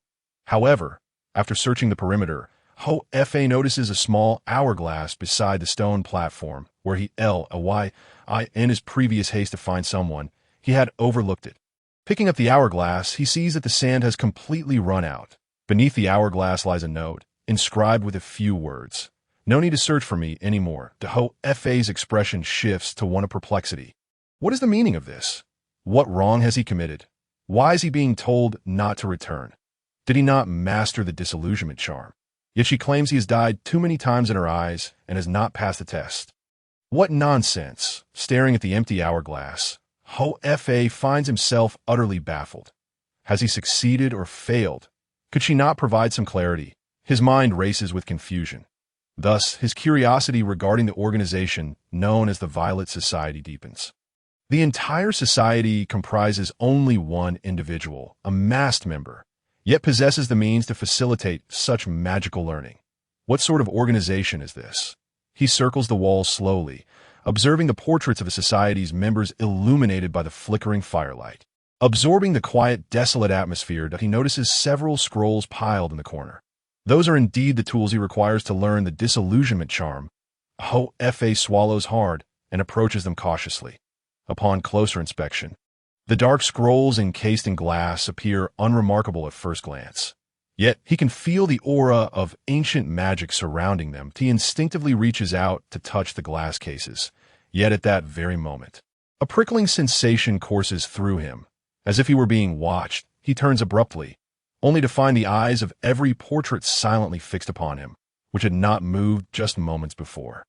However, after searching the perimeter, Hofar notices a small hourglass beside the stone platform where in his previous haste to find someone, he had overlooked it. Picking up the hourglass, he sees that the sand has completely run out. Beneath the hourglass lies a note, inscribed with a few words. No need to search for me anymore. Hofar's expression shifts to one of perplexity. What is the meaning of this? What wrong has he committed? Why is he being told not to return? Did he not master the disillusionment charm? Yet she claims he has died too many times in her eyes and has not passed the test. What nonsense! Staring at the empty hourglass, Hofar finds himself utterly baffled. Has he succeeded or failed? Could she not provide some clarity? His mind races with confusion. Thus, his curiosity regarding the organization known as the Violet Society deepens. The entire society comprises only one individual, a masked member, yet possesses the means to facilitate such magical learning. What sort of organization is this? He circles the walls slowly, observing the portraits of the society's members illuminated by the flickering firelight. Absorbing the quiet, desolate atmosphere, he notices several scrolls piled in the corner. Those are indeed the tools he requires to learn the disillusionment charm. Hofar swallows hard and approaches them cautiously. Upon closer inspection, the dark scrolls encased in glass appear unremarkable at first glance. Yet he can feel the aura of ancient magic surrounding them. He instinctively reaches out to touch the glass cases. Yet at that very moment, a prickling sensation courses through him. As if he were being watched, he turns abruptly, only to find the eyes of every portrait silently fixed upon him, which had not moved just moments before.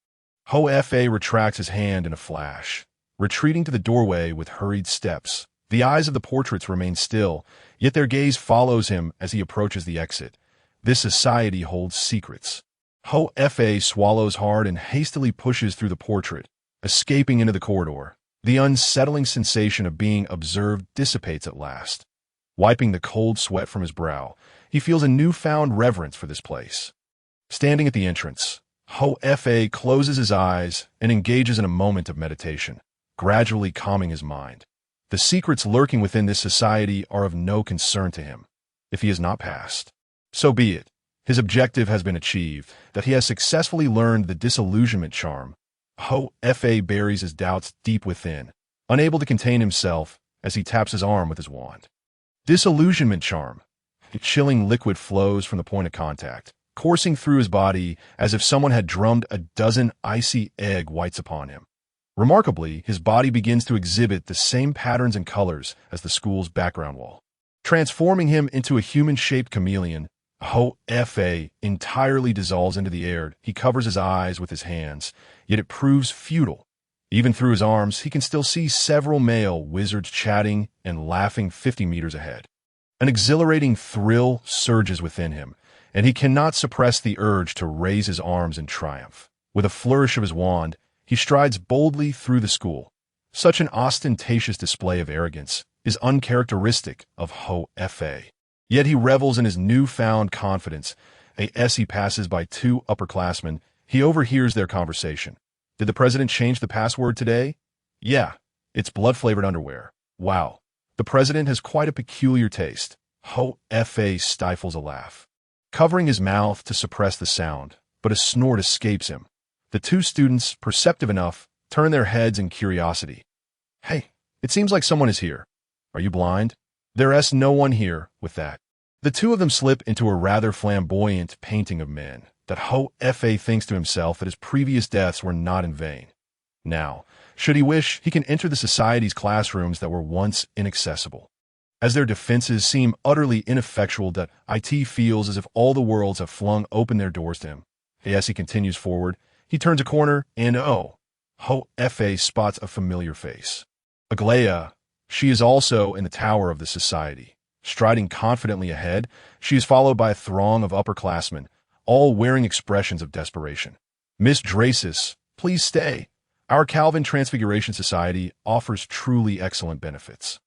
Hofar retracts his hand in a flash, retreating to the doorway with hurried steps. The eyes of the portraits remain still, yet their gaze follows him as he approaches the exit. This society holds secrets. Hofar swallows hard and hastily pushes through the portrait, escaping into the corridor. The unsettling sensation of being observed dissipates at last. Wiping the cold sweat from his brow, he feels a newfound reverence for this place. Standing at the entrance, Hofar closes his eyes and engages in a moment of meditation, gradually calming his mind. The secrets lurking within this society are of no concern to him. If he has not passed, so be it. His objective has been achieved, that he has successfully learned the disillusionment charm. Hofar buries his doubts deep within, unable to contain himself as he taps his arm with his wand. Disillusionment charm. A chilling liquid flows from the point of contact, coursing through his body as if someone had drummed a dozen icy egg whites upon him. Remarkably, his body begins to exhibit the same patterns and colors as the school's background wall. Transforming him into a human-shaped chameleon, Hofar entirely dissolves into the air. He covers his eyes with his hands, yet it proves futile. Even through his arms, he can still see several male wizards chatting and laughing 50 meters ahead. An exhilarating thrill surges within him, and he cannot suppress the urge to raise his arms in triumph. With a flourish of his wand, he strides boldly through the school. Such an ostentatious display of arrogance is uncharacteristic of Hofar. Yet he revels in his newfound confidence. As he passes by two upperclassmen, he overhears their conversation. Did the president change the password today? Yeah, it's blood-flavored underwear. Wow, the president has quite a peculiar taste. Hofar stifles a laugh, covering his mouth to suppress the sound, but a snort escapes him. The two students, perceptive enough, turn their heads in curiosity. Hey, it seems like someone is here. Are you blind? There's no one here with that. The two of them slip into a rather flamboyant painting of men, that Hofar thinks to himself that his previous deaths were not in vain. Now, should he wish, he can enter the society's classrooms that were once inaccessible. As their defenses seem utterly ineffectual, that it feels as if all the worlds have flung open their doors to him. As he continues forward, he turns a corner and Hofar spots a familiar face. Aglaia. She is also in the tower of the society. Striding confidently ahead, she is followed by a throng of upperclassmen, all wearing expressions of desperation. Miss Dracis, please stay. Our Calvin Transfiguration Society offers truly excellent benefits.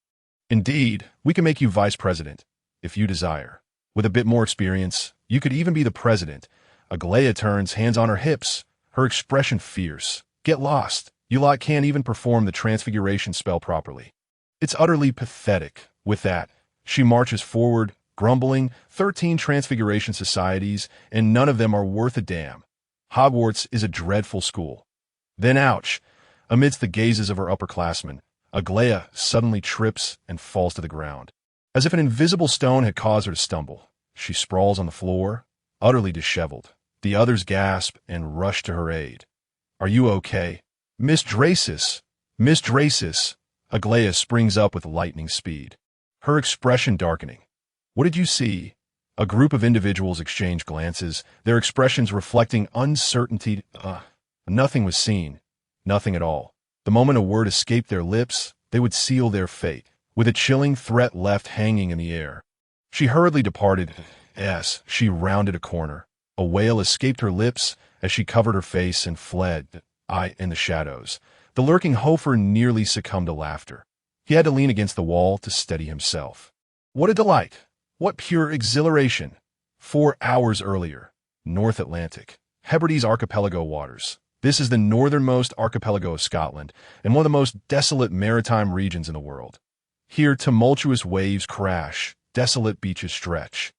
Indeed, we can make you vice president, if you desire. With a bit more experience, you could even be the president. Aglaia turns, hands on her hips, her expression fierce. Get lost. You lot can't even perform the transfiguration spell properly. It's utterly pathetic. With that, she marches forward, grumbling, 13 transfiguration societies, and none of them are worth a damn. Hogwarts is a dreadful school. Then ouch! Amidst the gazes of her upperclassmen, Aglaia suddenly trips and falls to the ground. As if an invisible stone had caused her to stumble, she sprawls on the floor, utterly disheveled. The others gasp and rush to her aid. Are you okay? Miss Dracis! Miss Dracis! Aglaia springs up with lightning speed, her expression darkening. What did you see? A group of individuals exchange glances, their expressions reflecting uncertainty. Nothing was seen. Nothing at all. The moment a word escaped their lips, they would seal their fate, with a chilling threat left hanging in the air. She hurriedly departed. As she rounded a corner, a wail escaped her lips as she covered her face and fled. In the shadows, the lurking Hofar nearly succumbed to laughter. He had to lean against the wall to steady himself. What a delight! What pure exhilaration! 4 hours earlier, North Atlantic, Hebrides archipelago waters. This is the northernmost archipelago of Scotland and one of the most desolate maritime regions in the world. Here, tumultuous waves crash, desolate beaches stretch,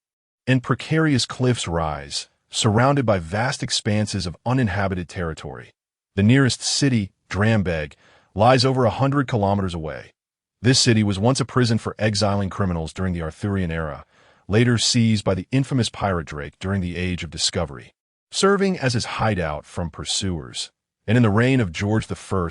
and precarious cliffs rise, surrounded by vast expanses of uninhabited territory. The nearest city, Drambeg, lies over 100 kilometers away. This city was once a prison for exiling criminals during the Arthurian era, later seized by the infamous pirate Drake during the Age of Discovery, serving as his hideout from pursuers. And in the reign of George I,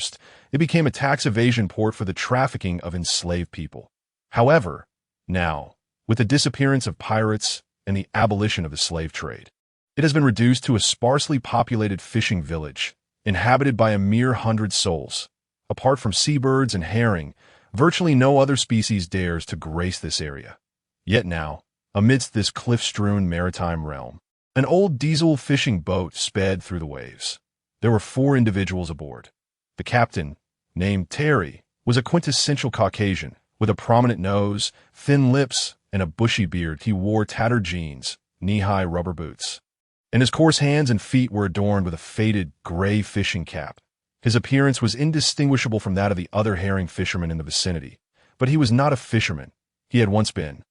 it became a tax evasion port for the trafficking of enslaved people. However, now, with the disappearance of pirates and the abolition of the slave trade, it has been reduced to a sparsely populated fishing village, inhabited by a mere 100 souls. Apart from seabirds and herring, virtually no other species dares to grace this area. Yet now, amidst this cliff-strewn maritime realm, an old diesel fishing boat sped through the waves. There were 4 individuals aboard. The captain, named Terry, was a quintessential Caucasian, with a prominent nose, thin lips, and a bushy beard. He wore tattered jeans, knee-high rubber boots, and his coarse hands and feet were adorned with a faded gray fishing cap. His appearance was indistinguishable from that of the other herring fishermen in the vicinity, but he was not a fisherman. He had once been,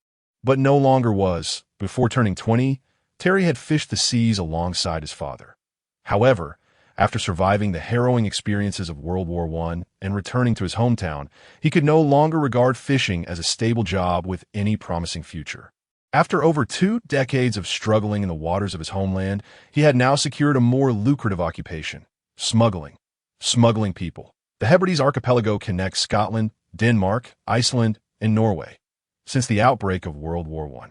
but no longer was. Before turning 20, Terry had fished the seas alongside his father. However, after surviving the harrowing experiences of World War I and returning to his hometown, he could no longer regard fishing as a stable job with any promising future. After over 2 decades of struggling in the waters of his homeland, he had now secured a more lucrative occupation: smuggling. Smuggling people. The Hebrides archipelago connects Scotland, Denmark, Iceland, and Norway. Since the outbreak of World War I,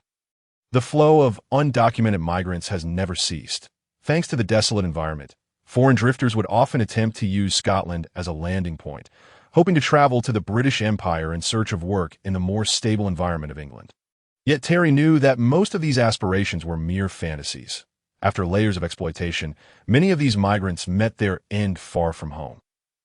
the flow of undocumented migrants has never ceased. Thanks to the desolate environment, foreign drifters would often attempt to use Scotland as a landing point, hoping to travel to the British Empire in search of work in the more stable environment of England. Yet Terry knew that most of these aspirations were mere fantasies. After layers of exploitation, many of these migrants met their end far from home.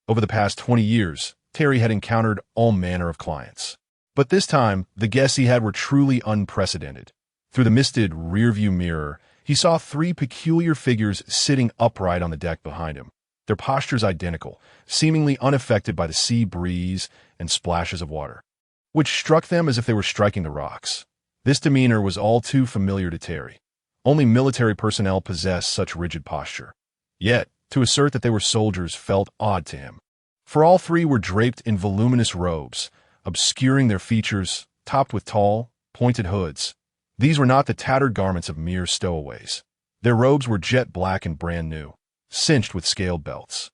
Over the past 20 years, Terry had encountered all manner of clients. But this time, the guests he had were truly unprecedented. Through the misted rearview mirror, he saw 3 peculiar figures sitting upright on the deck behind him, their postures identical, seemingly unaffected by the sea breeze and splashes of water, which struck them as if they were striking the rocks. This demeanor was all too familiar to Terry. Only military personnel possess such rigid posture. Yet, to assert that they were soldiers felt odd to him. For all 3 were draped in voluminous robes, obscuring their features, topped with tall, pointed hoods. These were not the tattered garments of mere stowaways. Their robes were jet black and brand new, cinched with scaled belts.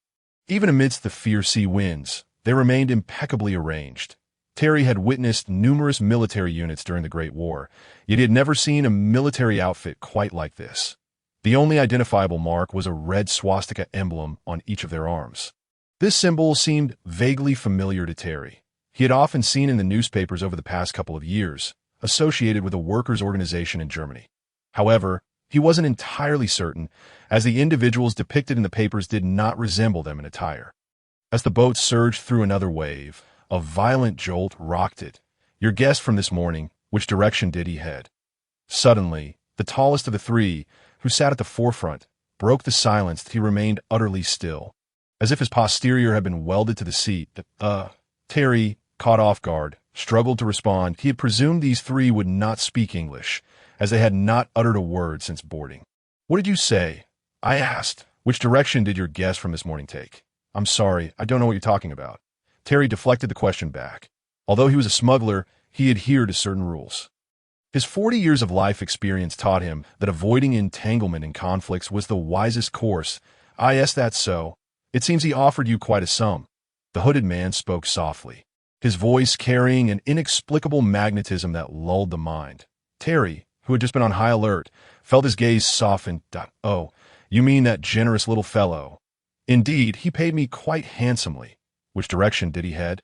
Even amidst the fierce sea winds, they remained impeccably arranged. Terry had witnessed numerous military units during the Great War, yet he had never seen a military outfit quite like this. The only identifiable mark was a red swastika emblem on each of their arms. This symbol seemed vaguely familiar to Terry. He had often seen in the newspapers over the past couple of years, associated with a workers' organization in Germany. However, he wasn't entirely certain, as the individuals depicted in the papers did not resemble them in attire. As the boat surged through another wave, a violent jolt rocked it. "Your guest from this morning, which direction did he head?" Suddenly, the tallest of the 3, who sat at the forefront, broke the silence. He remained utterly still, as if his posterior had been welded to the seat. Terry, caught off guard, struggled to respond. He had presumed these 3 would not speak English, as they had not uttered a word since boarding. "What did you say?" I asked. "Which direction did your guest from this morning take?" "I'm sorry, I don't know what you're talking about." Terry deflected the question back. Although he was a smuggler, he adhered to certain rules. His 40 years of life experience taught him that avoiding entanglement in conflicts was the wisest course. "Yes, that's so. It seems he offered you quite a sum." The hooded man spoke softly, his voice carrying an inexplicable magnetism that lulled the mind. Terry, who had just been on high alert, felt his gaze soften. "Oh, you mean that generous little fellow?" "Indeed, he paid me quite handsomely." "Which direction did he head?"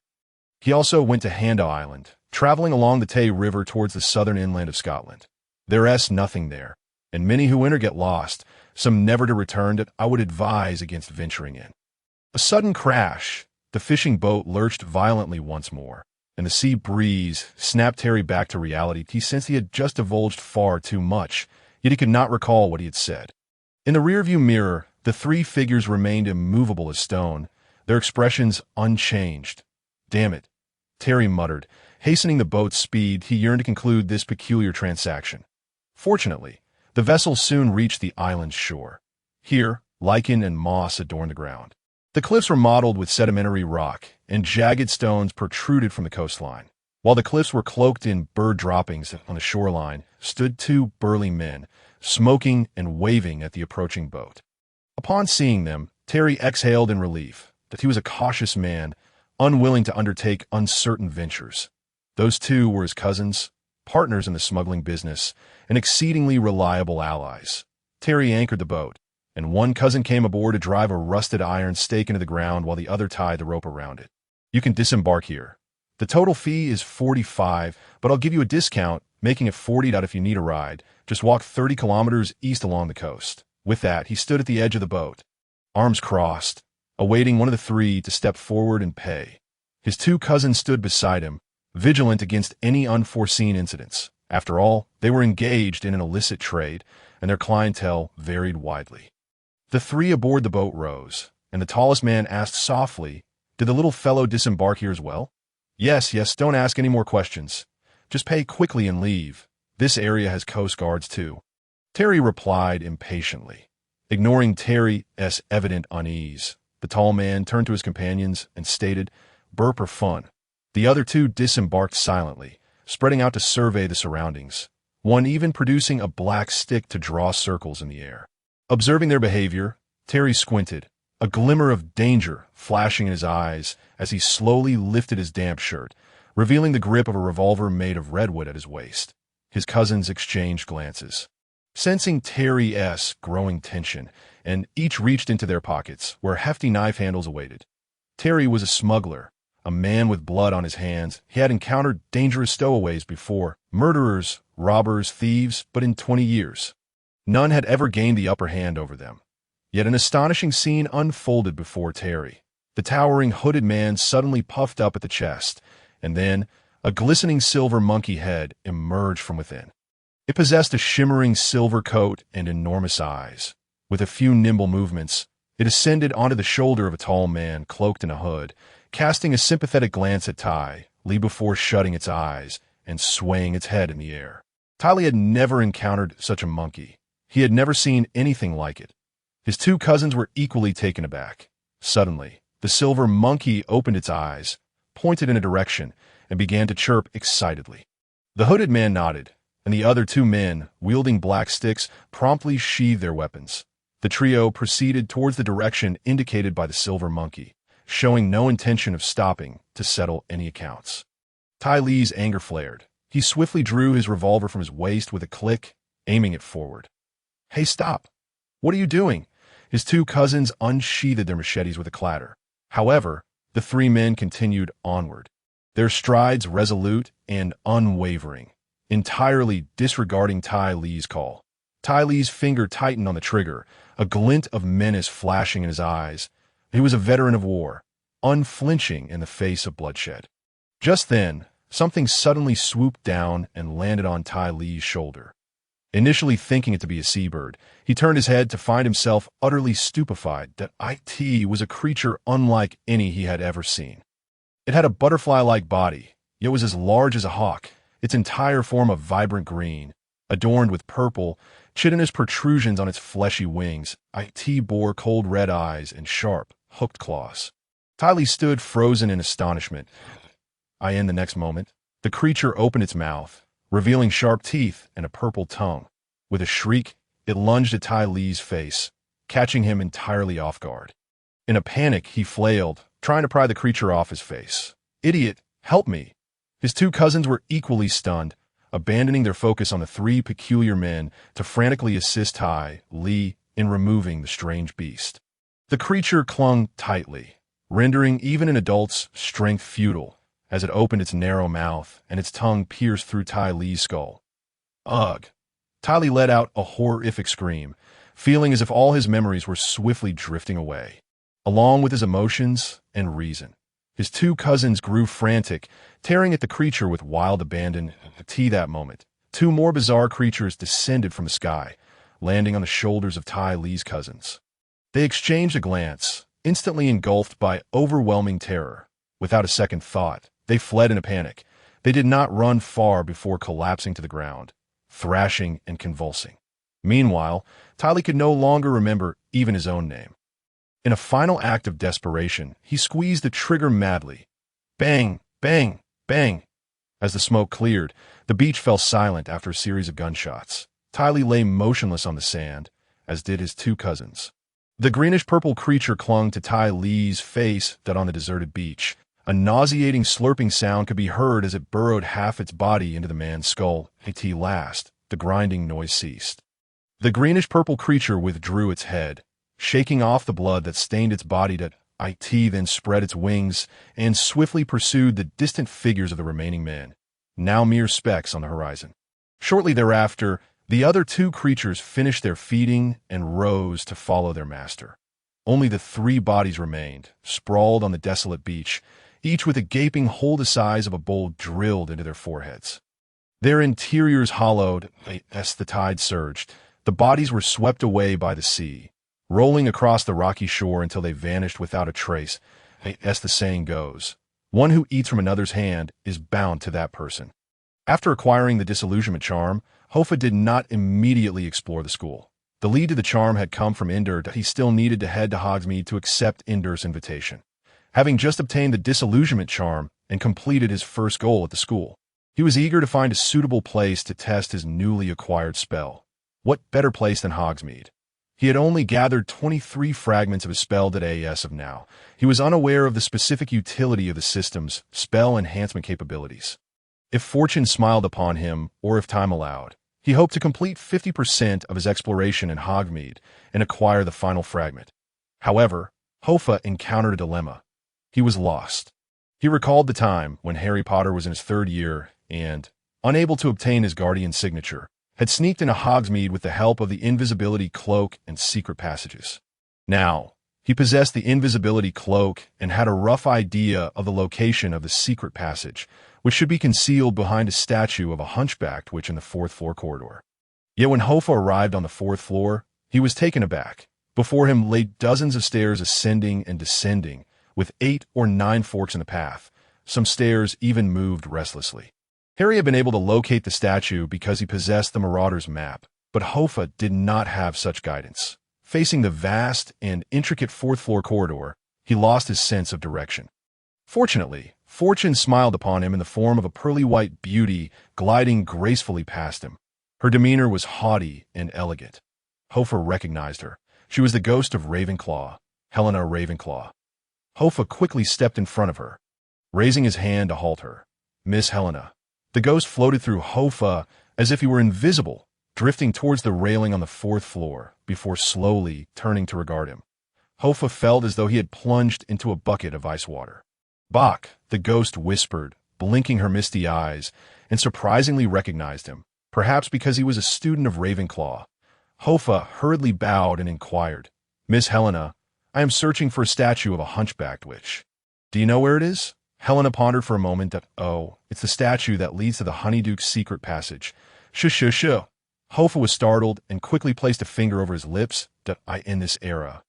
"He also went to Handa Island, traveling along the Tay River towards the southern inland of Scotland. There's nothing there, and many who enter get lost, some never to return. That I would advise against venturing in." A sudden crash. The fishing boat lurched violently once more, and the sea breeze snapped Terry back to reality. He sensed he had just divulged far too much, yet he could not recall what he had said. In the rearview mirror, The three figures remained immovable as stone, their expressions unchanged. "Damn it," Terry muttered, hastening the boat's speed. He yearned to conclude this peculiar transaction. Fortunately, the vessel soon reached the island's shore. Here, lichen and moss adorned the ground. The cliffs were mottled with sedimentary rock, and jagged stones protruded from the coastline. While the cliffs were cloaked in bird droppings on the shoreline, stood two burly men, smoking and waving at the approaching boat. Upon seeing them, Terry exhaled in relief that he was a cautious man, unwilling to undertake uncertain ventures. Those two were his cousins, partners in the smuggling business, and exceedingly reliable allies. Terry anchored the boat, and one cousin came aboard to drive a rusted iron stake into the ground while the other tied the rope around it. "You can disembark here. The total fee is $45, but I'll give you a discount, making it $40 if you need a ride. Just walk 30 kilometers east along the coast." With that, he stood at the edge of the boat, arms crossed, awaiting one of the three to step forward and pay. His two cousins stood beside him, vigilant against any unforeseen incidents. After all, they were engaged in an illicit trade, and their clientele varied widely. The three aboard the boat rose, and the tallest man asked softly, "Did the little fellow disembark here as well?" Yes, don't ask any more questions. Just pay quickly and leave. This area has coast guards too." Terry replied impatiently. Ignoring Terry's evident unease, the tall man turned to his companions and stated, "Burp or fun." The other two disembarked silently, spreading out to survey the surroundings, one even producing a black stick to draw circles in the air. Observing their behavior, Terry squinted, a glimmer of danger flashing in his eyes as he slowly lifted his damp shirt, revealing the grip of a revolver made of redwood at his waist. His cousins exchanged glances, sensing Terry's growing tension, and each reached into their pockets, where hefty knife handles awaited. Terry was a smuggler, a man with blood on his hands. He had encountered dangerous stowaways before, murderers, robbers, thieves, but in 20 years, none had ever gained the upper hand over them. Yet an astonishing scene unfolded before Terry. The towering hooded man suddenly puffed up at the chest, and then a glistening silver monkey head emerged from within. It possessed a shimmering silver coat and enormous eyes. With a few nimble movements, it ascended onto the shoulder of a tall man cloaked in a hood, casting a sympathetic glance at Lee before shutting its eyes and swaying its head in the air. Lee had never encountered such a monkey. He had never seen anything like it. His two cousins were equally taken aback. Suddenly, the silver monkey opened its eyes, pointed in a direction, and began to chirp excitedly. The hooded man nodded, and the other two men, wielding black sticks, promptly sheathed their weapons. The trio proceeded towards the direction indicated by the silver monkey, showing no intention of stopping to settle any accounts. Lee's anger flared. He swiftly drew his revolver from his waist with a click, aiming it forward. "Hey, stop! What are you doing?" His two cousins unsheathed their machetes with a clatter. However, the three men continued onward, their strides resolute and unwavering, entirely disregarding Lee's call. Lee's finger tightened on the trigger, a glint of menace flashing in his eyes. He was a veteran of war, unflinching in the face of bloodshed. Just then, something suddenly swooped down and landed on Lee's shoulder. Initially thinking it to be a seabird, he turned his head to find himself utterly stupefied that it was a creature unlike any he had ever seen. It had a butterfly-like body, yet was as large as a hawk, its entire form a vibrant green, adorned with purple, chitinous protrusions on its fleshy wings. It bore cold red eyes and sharp, hooked claws. Lee stood frozen in astonishment. The next moment, the creature opened its mouth, revealing sharp teeth and a purple tongue. With a shriek, it lunged at Lee's face, catching him entirely off guard. In a panic, he flailed, trying to pry the creature off his face. "Idiot, help me!" His two cousins were equally stunned, abandoning their focus on the three peculiar men to frantically assist Lee in removing the strange beast. The creature clung tightly, rendering even an adult's strength futile, as it opened its narrow mouth and its tongue pierced through Lee's skull. Ugh! Lee let out a horrific scream, feeling as if all his memories were swiftly drifting away, along with his emotions and reason. His two cousins grew frantic, tearing at the creature with wild abandon. That moment, two more bizarre creatures descended from the sky, landing on the shoulders of Lee's cousins. They exchanged a glance, instantly engulfed by overwhelming terror. Without a second thought, they fled in a panic. They did not run far before collapsing to the ground, thrashing and convulsing. Meanwhile, Tylee could no longer remember even his own name. In a final act of desperation, he squeezed the trigger madly. Bang, bang, bang. As the smoke cleared, the beach fell silent after a series of gunshots. Tylee lay motionless on the sand, as did his two cousins. The greenish-purple creature clung to Tylee's face on the deserted beach. A nauseating slurping sound could be heard as it burrowed half its body into the man's skull. At last, the grinding noise ceased. The greenish-purple creature withdrew its head, shaking off the blood that stained its body. Then spread its wings and swiftly pursued the distant figures of the remaining men, now mere specks on the horizon. Shortly thereafter, the other two creatures finished their feeding and rose to follow their master. Only the three bodies remained, sprawled on the desolate beach, each with a gaping hole the size of a bowl drilled into their foreheads. Their interiors hollowed as the tide surged. The bodies were swept away by the sea, rolling across the rocky shore until they vanished without a trace. As the saying goes, one who eats from another's hand is bound to that person. After acquiring the disillusionment charm, Hofar did not immediately explore the school. The lead to the charm had come from Ender. He still needed to head to Hogsmeade to accept Ender's invitation. Having just obtained the disillusionment charm and completed his first goal at the school, he was eager to find a suitable place to test his newly acquired spell. What better place than Hogsmeade? He had only gathered 23 fragments of his spell as of now. He was unaware of the specific utility of the system's spell enhancement capabilities. If fortune smiled upon him, or if time allowed, he hoped to complete 50% of his exploration in Hogsmeade and acquire the final fragment. However, Hofar encountered a dilemma. He was lost. He recalled the time when Harry Potter was in his third year and, unable to obtain his guardian's signature, had sneaked into Hogsmeade with the help of the invisibility cloak and secret passages. Now, he possessed the invisibility cloak and had a rough idea of the location of the secret passage, which should be concealed behind a statue of a hunchbacked witch in the fourth-floor corridor. Yet when Hofar arrived on the fourth floor, he was taken aback. Before him lay dozens of stairs ascending and descending, with 8 or 9 forks in the path. Some stairs even moved restlessly. Harry had been able to locate the statue because he possessed the Marauder's map, but Hofar did not have such guidance. Facing the vast and intricate fourth-floor corridor, he lost his sense of direction. Fortunately, fortune smiled upon him in the form of a pearly-white beauty gliding gracefully past him. Her demeanor was haughty and elegant. Hofar recognized her. She was the ghost of Ravenclaw, Helena Ravenclaw. Hofar quickly stepped in front of her, raising his hand to halt her. "Miss Helena." The ghost floated through Hofar as if he were invisible, drifting towards the railing on the fourth floor before slowly turning to regard him. Hofar felt as though he had plunged into a bucket of ice water. "Bach," the ghost whispered, blinking her misty eyes, and surprisingly recognized him, perhaps because he was a student of Ravenclaw. Hofar hurriedly bowed and inquired, "Miss Helena, I am searching for a statue of a hunchbacked witch. Do you know where it is?" Helena pondered for a moment. "Oh, it's the statue that leads to the Honeyduke's secret passage." Shush. Hofar was startled and quickly placed a finger over his lips. In this era,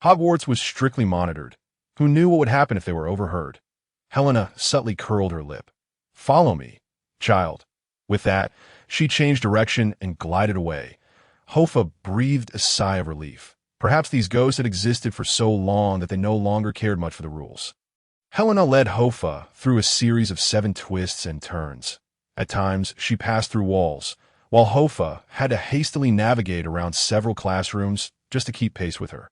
Hogwarts was strictly monitored. Who knew what would happen if they were overheard? Helena subtly curled her lip. "Follow me, child." With that, she changed direction and glided away. Hofar breathed a sigh of relief. Perhaps these ghosts had existed for so long that they no longer cared much for the rules. Helena led Hofar through a series of 7 twists and turns. At times, she passed through walls, while Hofar had to hastily navigate around several classrooms just to keep pace with her.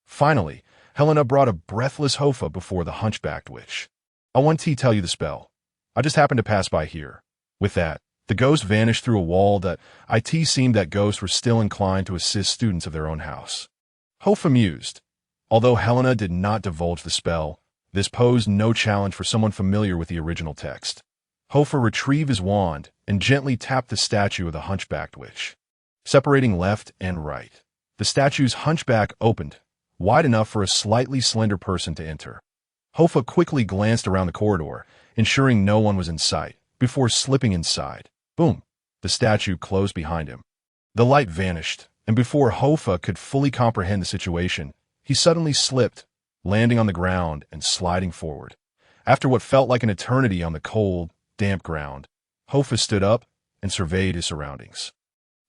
Finally, Helena brought a breathless Hofar before the hunchbacked witch. "I want to tell you the spell. I just happened to pass by here." With that, the ghost vanished through a wall. It seemed that ghosts were still inclined to assist students of their own house. Hofar mused. Although Helena did not divulge the spell, this posed no challenge for someone familiar with the original text. Hofar retrieved his wand and gently tapped the statue of the hunchbacked witch. Separating left and right, the statue's hunchback opened, wide enough for a slightly slender person to enter. Hofar quickly glanced around the corridor, ensuring no one was in sight, before slipping inside. Boom! The statue closed behind him. The light vanished, and before Hofar could fully comprehend the situation, he suddenly slipped, landing on the ground and sliding forward. After what felt like an eternity on the cold, damp ground, Hofar stood up and surveyed his surroundings.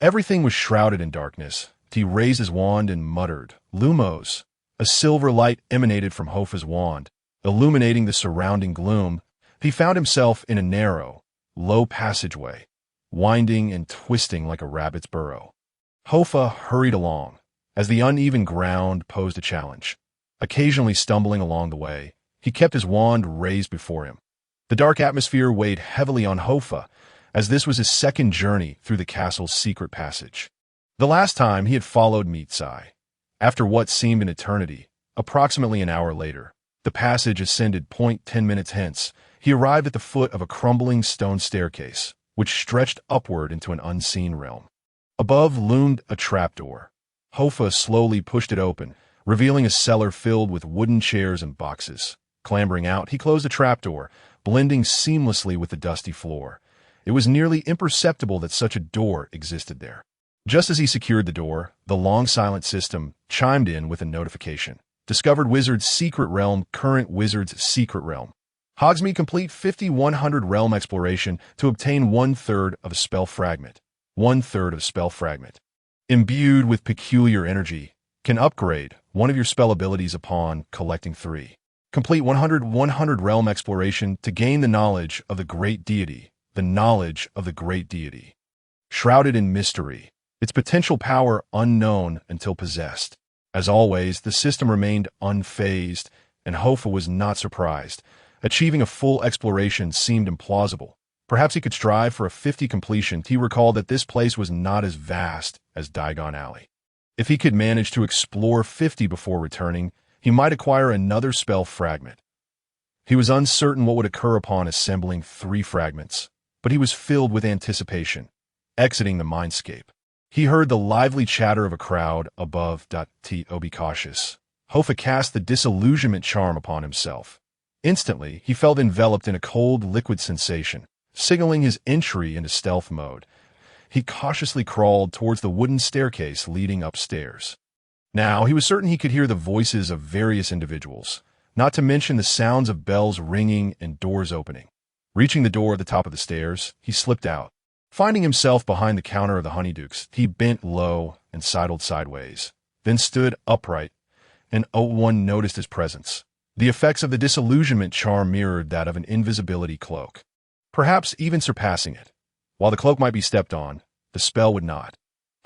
Everything was shrouded in darkness. He raised his wand and muttered, "Lumos." A silver light emanated from Hofar's wand, illuminating the surrounding gloom. He found himself in a narrow, low passageway, winding and twisting like a rabbit's burrow. Hofar hurried along, as the uneven ground posed a challenge. Occasionally stumbling along the way, he kept his wand raised before him. The dark atmosphere weighed heavily on Hofar, as this was his second journey through the castle's secret passage. The last time he had followed Mitsai. After what seemed an eternity, approximately an hour later, the passage ascended 10 minutes hence. He arrived at the foot of a crumbling stone staircase, which stretched upward into an unseen realm. Above loomed a trapdoor. Hofar slowly pushed it open, revealing a cellar filled with wooden chairs and boxes. Clambering out, he closed the trapdoor, blending seamlessly with the dusty floor. It was nearly imperceptible that such a door existed there. Just as he secured the door, the long silent system chimed in with a notification. Discovered Wizard's Secret Realm, current Wizard's Secret Realm. Hogsmeade complete 5100 realm exploration to obtain 1/3 of a spell fragment. 1/3 of spell fragment. Imbued with peculiar energy, can upgrade one of your spell abilities upon collecting 3. Complete 100 realm exploration to gain the knowledge of the great deity. The knowledge of the great deity. Shrouded in mystery, its potential power unknown until possessed. As always, the system remained unfazed, and Hofar was not surprised. Achieving a full exploration seemed implausible. Perhaps he could strive for a 50 completion. He recalled that this place was not as vast as Diagon Alley. If he could manage to explore 50 before returning, he might acquire another spell fragment. He was uncertain what would occur upon assembling 3 fragments, but he was filled with anticipation. Exiting the mindscape, he heard the lively chatter of a crowd above. Be cautious. Hofar cast the disillusionment charm upon himself. Instantly, he felt enveloped in a cold, liquid sensation, signaling his entry into stealth mode. He cautiously crawled towards the wooden staircase leading upstairs. Now, he was certain he could hear the voices of various individuals, not to mention the sounds of bells ringing and doors opening. Reaching the door at the top of the stairs, he slipped out. Finding himself behind the counter of the Honeydukes, he bent low and sidled sideways, then stood upright, and one noticed his presence. The effects of the disillusionment charm mirrored that of an invisibility cloak, perhaps even surpassing it. While the cloak might be stepped on, the spell would not.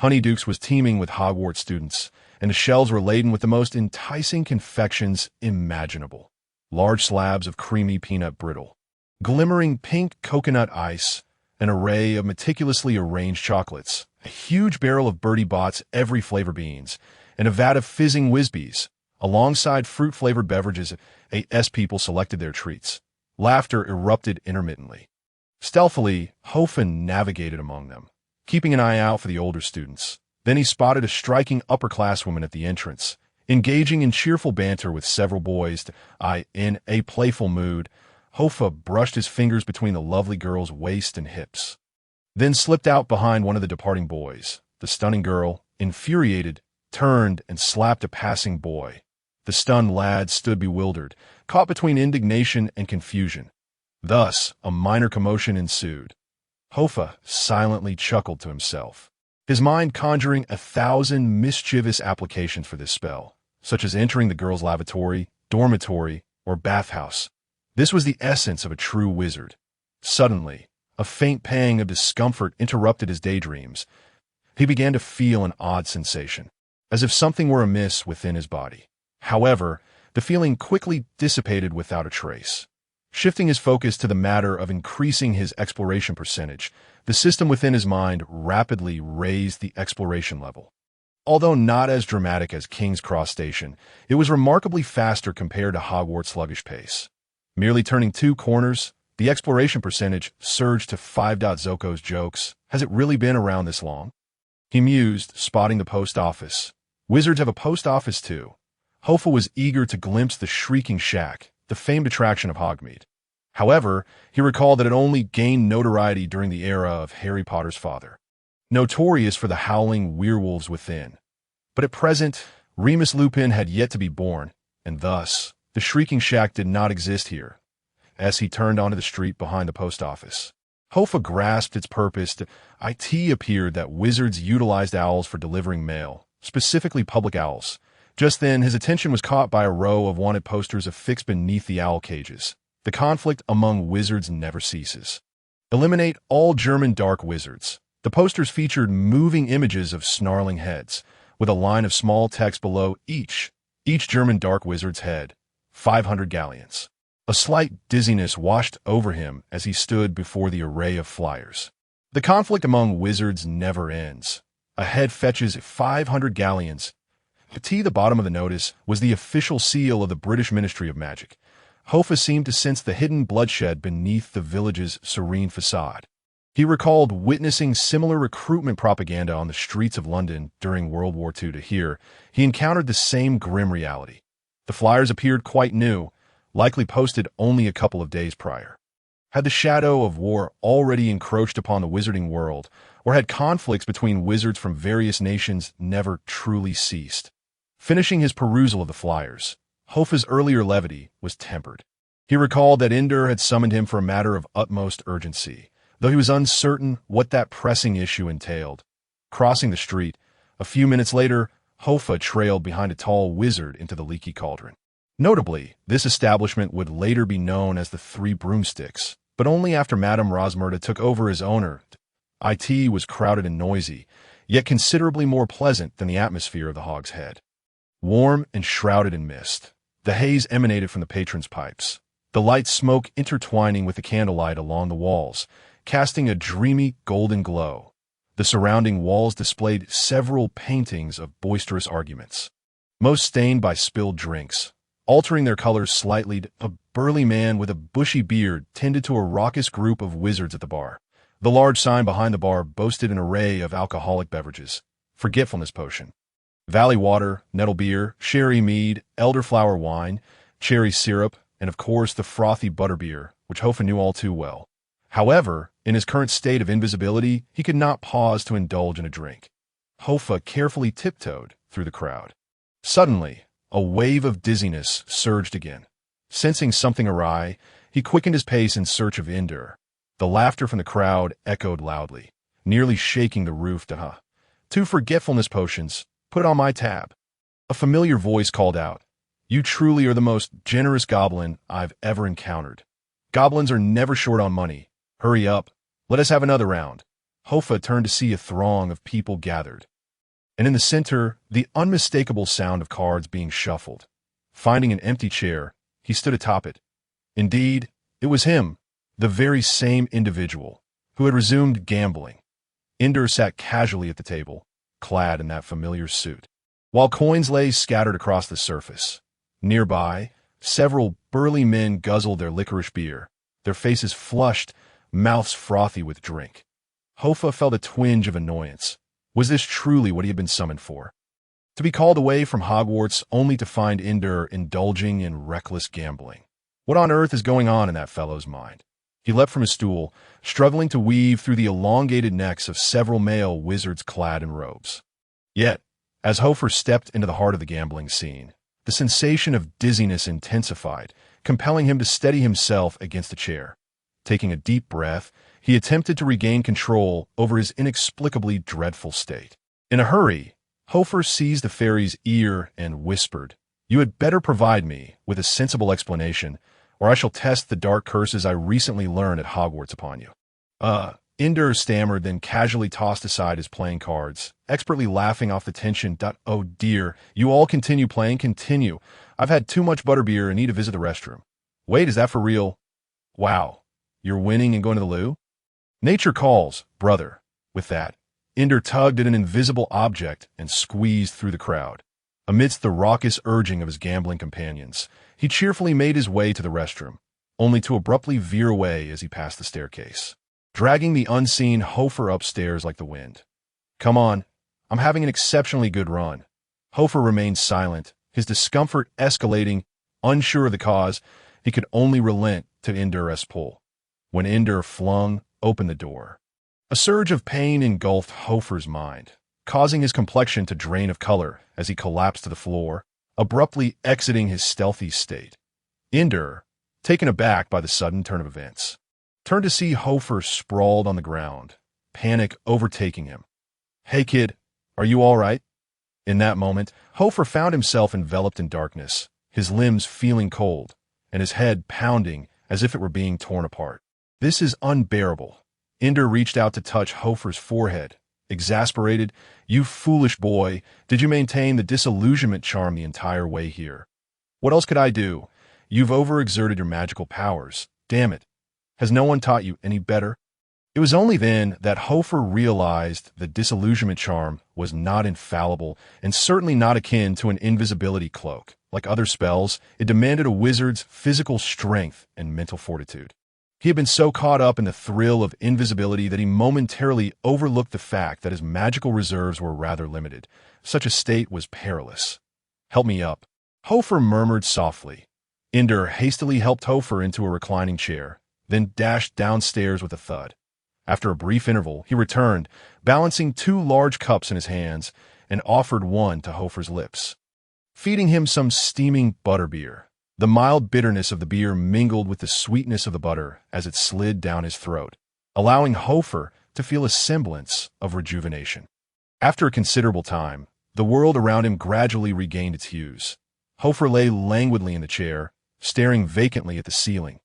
Honeydukes was teeming with Hogwarts students, and the shelves were laden with the most enticing confections imaginable. Large slabs of creamy peanut brittle, glimmering pink coconut ice, an array of meticulously arranged chocolates, a huge barrel of Bertie Bott's every flavor beans, and a vat of fizzing Whizbees. Alongside fruit-flavored beverages, as people selected their treats. Laughter erupted intermittently. Stealthily, Hofar navigated among them, keeping an eye out for the older students. Then he spotted a striking upper-classwoman at the entrance, engaging in cheerful banter with several boys. In a playful mood, Hofar brushed his fingers between the lovely girl's waist and hips, then slipped out behind one of the departing boys. The stunning girl, infuriated, turned and slapped a passing boy. The stunned lad stood bewildered, caught between indignation and confusion. Thus, a minor commotion ensued. Hofar silently chuckled to himself, his mind conjuring 1,000 mischievous applications for this spell, such as entering the girl's lavatory, dormitory, or bathhouse. This was the essence of a true wizard. Suddenly, a faint pang of discomfort interrupted his daydreams. He began to feel an odd sensation, as if something were amiss within his body. However, the feeling quickly dissipated without a trace. Shifting his focus to the matter of increasing his exploration percentage, the system within his mind rapidly raised the exploration level. Although not as dramatic as King's Cross Station, it was remarkably faster compared to Hogwarts' sluggish pace. Merely turning 2 corners, the exploration percentage surged to 5. Zoko's jokes. Has it really been around this long? He mused, spotting the post office. Wizards have a post office too. Hofar was eager to glimpse the shrieking shack, the famed attraction of Hogsmeade. However, he recalled that it only gained notoriety during the era of Harry Potter's father, notorious for the howling werewolves within. But at present, Remus Lupin had yet to be born, and thus, the Shrieking Shack did not exist here. As he turned onto the street behind the post office, Hoffa grasped its purpose. It appeared that wizards utilized owls for delivering mail, specifically public owls. Just then, his attention was caught by a row of wanted posters affixed beneath the owl cages. The conflict among wizards never ceases. Eliminate all German dark wizards. The posters featured moving images of snarling heads, with a line of small text below each German dark wizard's head. 500 galleons. A slight dizziness washed over him as he stood before the array of flyers. The conflict among wizards never ends. A head fetches 500 galleons. The bottom of the notice was the official seal of the British Ministry of Magic. Hoffa seemed to sense the hidden bloodshed beneath the village's serene facade. He recalled witnessing similar recruitment propaganda on the streets of London during World War II. He encountered the same grim reality. The flyers appeared quite new, likely posted only a couple of days prior. Had the shadow of war already encroached upon the wizarding world, or had conflicts between wizards from various nations never truly ceased? Finishing his perusal of the flyers, Hoffa's earlier levity was tempered. He recalled that Ender had summoned him for a matter of utmost urgency, though he was uncertain what that pressing issue entailed. Crossing the street, a few minutes later, Hoffa trailed behind a tall wizard into the leaky cauldron. Notably, this establishment would later be known as the Three Broomsticks, but only after Madame Rosmerta took over as owner. It was crowded and noisy, yet considerably more pleasant than the atmosphere of the Hog's Head. Warm and shrouded in mist, the haze emanated from the patrons' pipes, the light smoke intertwining with the candlelight along the walls, casting a dreamy golden glow. The surrounding walls displayed several paintings of boisterous arguments, most stained by spilled drinks. Altering their colors slightly, a burly man with a bushy beard tended to a raucous group of wizards at the bar. The large sign behind the bar boasted an array of alcoholic beverages: forgetfulness potion, valley water, nettle beer, sherry mead, elderflower wine, cherry syrup, and of course the frothy butterbeer, which Hoffa knew all too well. However, in his current state of invisibility, he could not pause to indulge in a drink. Hoffa carefully tiptoed through the crowd. Suddenly, a wave of dizziness surged again. Sensing something awry, he quickened his pace in search of Ender. The laughter from the crowd echoed loudly, nearly shaking the roof. 2 forgetfulness potions, put on my tab. A familiar voice called out, "You truly are the most generous goblin I've ever encountered. Goblins are never short on money. Hurry up, let us have another round." Hoffa turned to see a throng of people gathered, and in the center, the unmistakable sound of cards being shuffled. Finding an empty chair, he stood atop it. Indeed, it was him, the very same individual, who had resumed gambling. Ender sat casually at the table, clad in that familiar suit, while coins lay scattered across the surface. Nearby, several burly men guzzled their licorice beer, their faces flushed, mouths frothy with drink. Hoffa felt a twinge of annoyance. Was this truly what he had been summoned for? To be called away from Hogwarts only to find Ender indulging in reckless gambling. What on earth is going on in that fellow's mind? He leapt from his stool, struggling to weave through the elongated necks of several male wizards clad in robes. Yet, as Hofar stepped into the heart of the gambling scene, the sensation of dizziness intensified, compelling him to steady himself against a chair. Taking a deep breath, he attempted to regain control over his inexplicably dreadful state. In a hurry, Hofar seized the fairy's ear and whispered, "You had better provide me with a sensible explanation, or I shall test the dark curses I recently learned at Hogwarts upon you." Ender stammered, then casually tossed aside his playing cards, expertly laughing off the tension. "Oh dear, you all continue playing, continue. I've had too much butterbeer and need to visit the restroom." "Wait, is that for real? Wow, you're winning and going to the loo?" "Nature calls, brother." With that, Ender tugged at an invisible object and squeezed through the crowd. Amidst the raucous urging of his gambling companions, he cheerfully made his way to the restroom, only to abruptly veer away as he passed the staircase, dragging the unseen Hofar upstairs like the wind. "Come on, I'm having an exceptionally good run." Hofar remained silent, his discomfort escalating. Unsure of the cause, he could only relent to Ender's pull. When Ender flung open the door, a surge of pain engulfed Hofar's mind. causing his complexion to drain of color as he collapsed to the floor, abruptly exiting his stealthy state. Ender, taken aback by the sudden turn of events, turned to see Hofar sprawled on the ground, panic overtaking him. "Hey kid, are you all right?" In that moment, Hofar found himself enveloped in darkness, his limbs feeling cold, and his head pounding as if it were being torn apart. "This is unbearable." Ender reached out to touch Hofar's forehead, exasperated. "You foolish boy, did you maintain the disillusionment charm the entire way here? What else could I do? You've overexerted your magical powers. Damn it. Has no one taught you any better?" It was only then that Hofar realized the disillusionment charm was not infallible and certainly not akin to an invisibility cloak. Like other spells, it demanded a wizard's physical strength and mental fortitude. He had been so caught up in the thrill of invisibility that he momentarily overlooked the fact that his magical reserves were rather limited. Such a state was perilous. "Help me up," Hofar murmured softly. Ender hastily helped Hofar into a reclining chair, then dashed downstairs with a thud. After a brief interval, he returned, balancing 2 large cups in his hands, and offered one to Hofar's lips, feeding him some steaming butterbeer. The mild bitterness of the beer mingled with the sweetness of the butter as it slid down his throat, allowing Hofar to feel a semblance of rejuvenation. After a considerable time, the world around him gradually regained its hues. Hofar lay languidly in the chair, staring vacantly at the ceiling.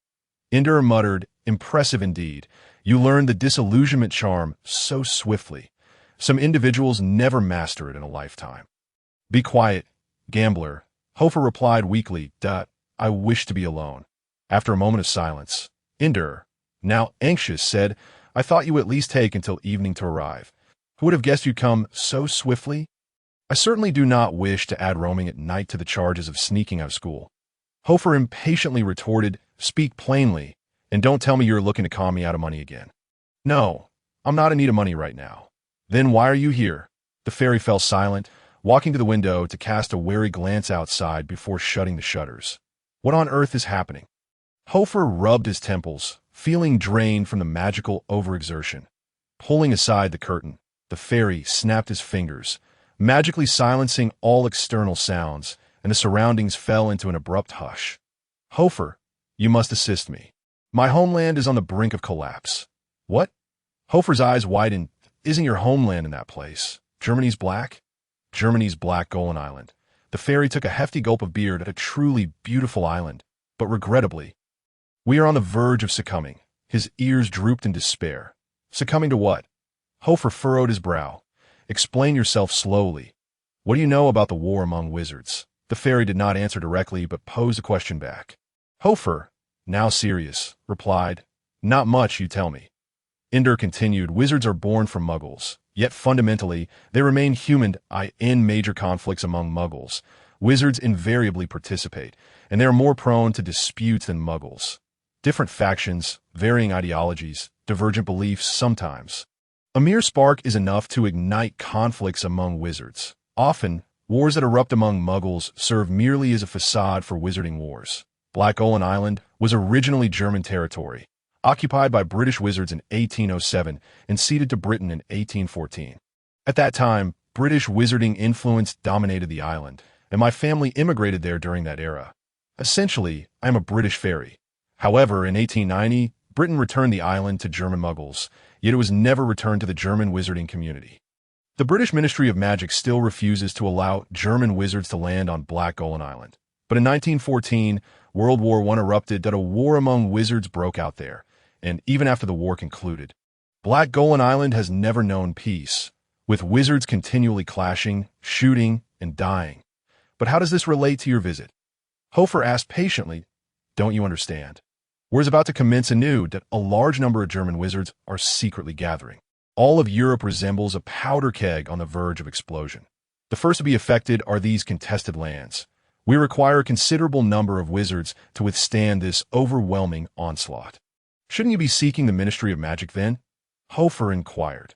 Ender muttered, "Impressive indeed. You learned the disillusionment charm so swiftly. Some individuals never master it in a lifetime." "Be quiet, gambler," Hofar replied weakly. "I wish to be alone." After a moment of silence, Ender, now anxious, said, "I thought you would at least take until evening to arrive. Who would have guessed you'd come so swiftly?" "I certainly do not wish to add roaming at night to the charges of sneaking out of school." Hofar impatiently retorted, "Speak plainly, and don't tell me you're looking to con me out of money again." "No, I'm not in need of money right now." "Then why are you here?" The fairy fell silent, walking to the window to cast a wary glance outside before shutting the shutters. "What on earth is happening?" Hofar rubbed his temples, feeling drained from the magical overexertion. Pulling aside the curtain, the fairy snapped his fingers, magically silencing all external sounds, and the surroundings fell into an abrupt hush. "Hofar, you must assist me. My homeland is on the brink of collapse." "What?" Hofar's eyes widened. "Isn't your homeland in that place? Germany's black?" "Germany's Black Golan Island." The fairy took a hefty gulp of beer at a truly beautiful island, but regrettably, "We are on the verge of succumbing." His ears drooped in despair. "Succumbing to what?" Hofar furrowed his brow. "Explain yourself slowly. What do you know about the war among wizards?" The fairy did not answer directly, but posed a question back. Hofar, now serious, replied, "Not much, you tell me." Ender continued, "Wizards are born from muggles, yet fundamentally, they remain human. In major conflicts among muggles, wizards invariably participate, and they are more prone to disputes than muggles. Different factions, varying ideologies, divergent beliefs sometimes. A mere spark is enough to ignite conflicts among wizards. Often, wars that erupt among muggles serve merely as a facade for wizarding wars. Black Golan Island was originally German territory, occupied by British wizards in 1807 and ceded to Britain in 1814. At that time, British wizarding influence dominated the island, and my family immigrated there during that era. Essentially, I am a British fairy. However, in 1890, Britain returned the island to German muggles, yet it was never returned to the German wizarding community. The British Ministry of Magic still refuses to allow German wizards to land on Black Golan Island. But in 1914, World War I erupted. A war among wizards broke out there, and even after the war concluded, Black Golan Island has never known peace, with wizards continually clashing, shooting, and dying. But how does this relate to your visit? Hofar asked patiently, "Don't you understand? War is about to commence anew. That a large number of German wizards are secretly gathering. All of Europe resembles a powder keg on the verge of explosion. The first to be affected are these contested lands. We require a considerable number of wizards to withstand this overwhelming onslaught." "Shouldn't you be seeking the Ministry of Magic then?" Hofar inquired.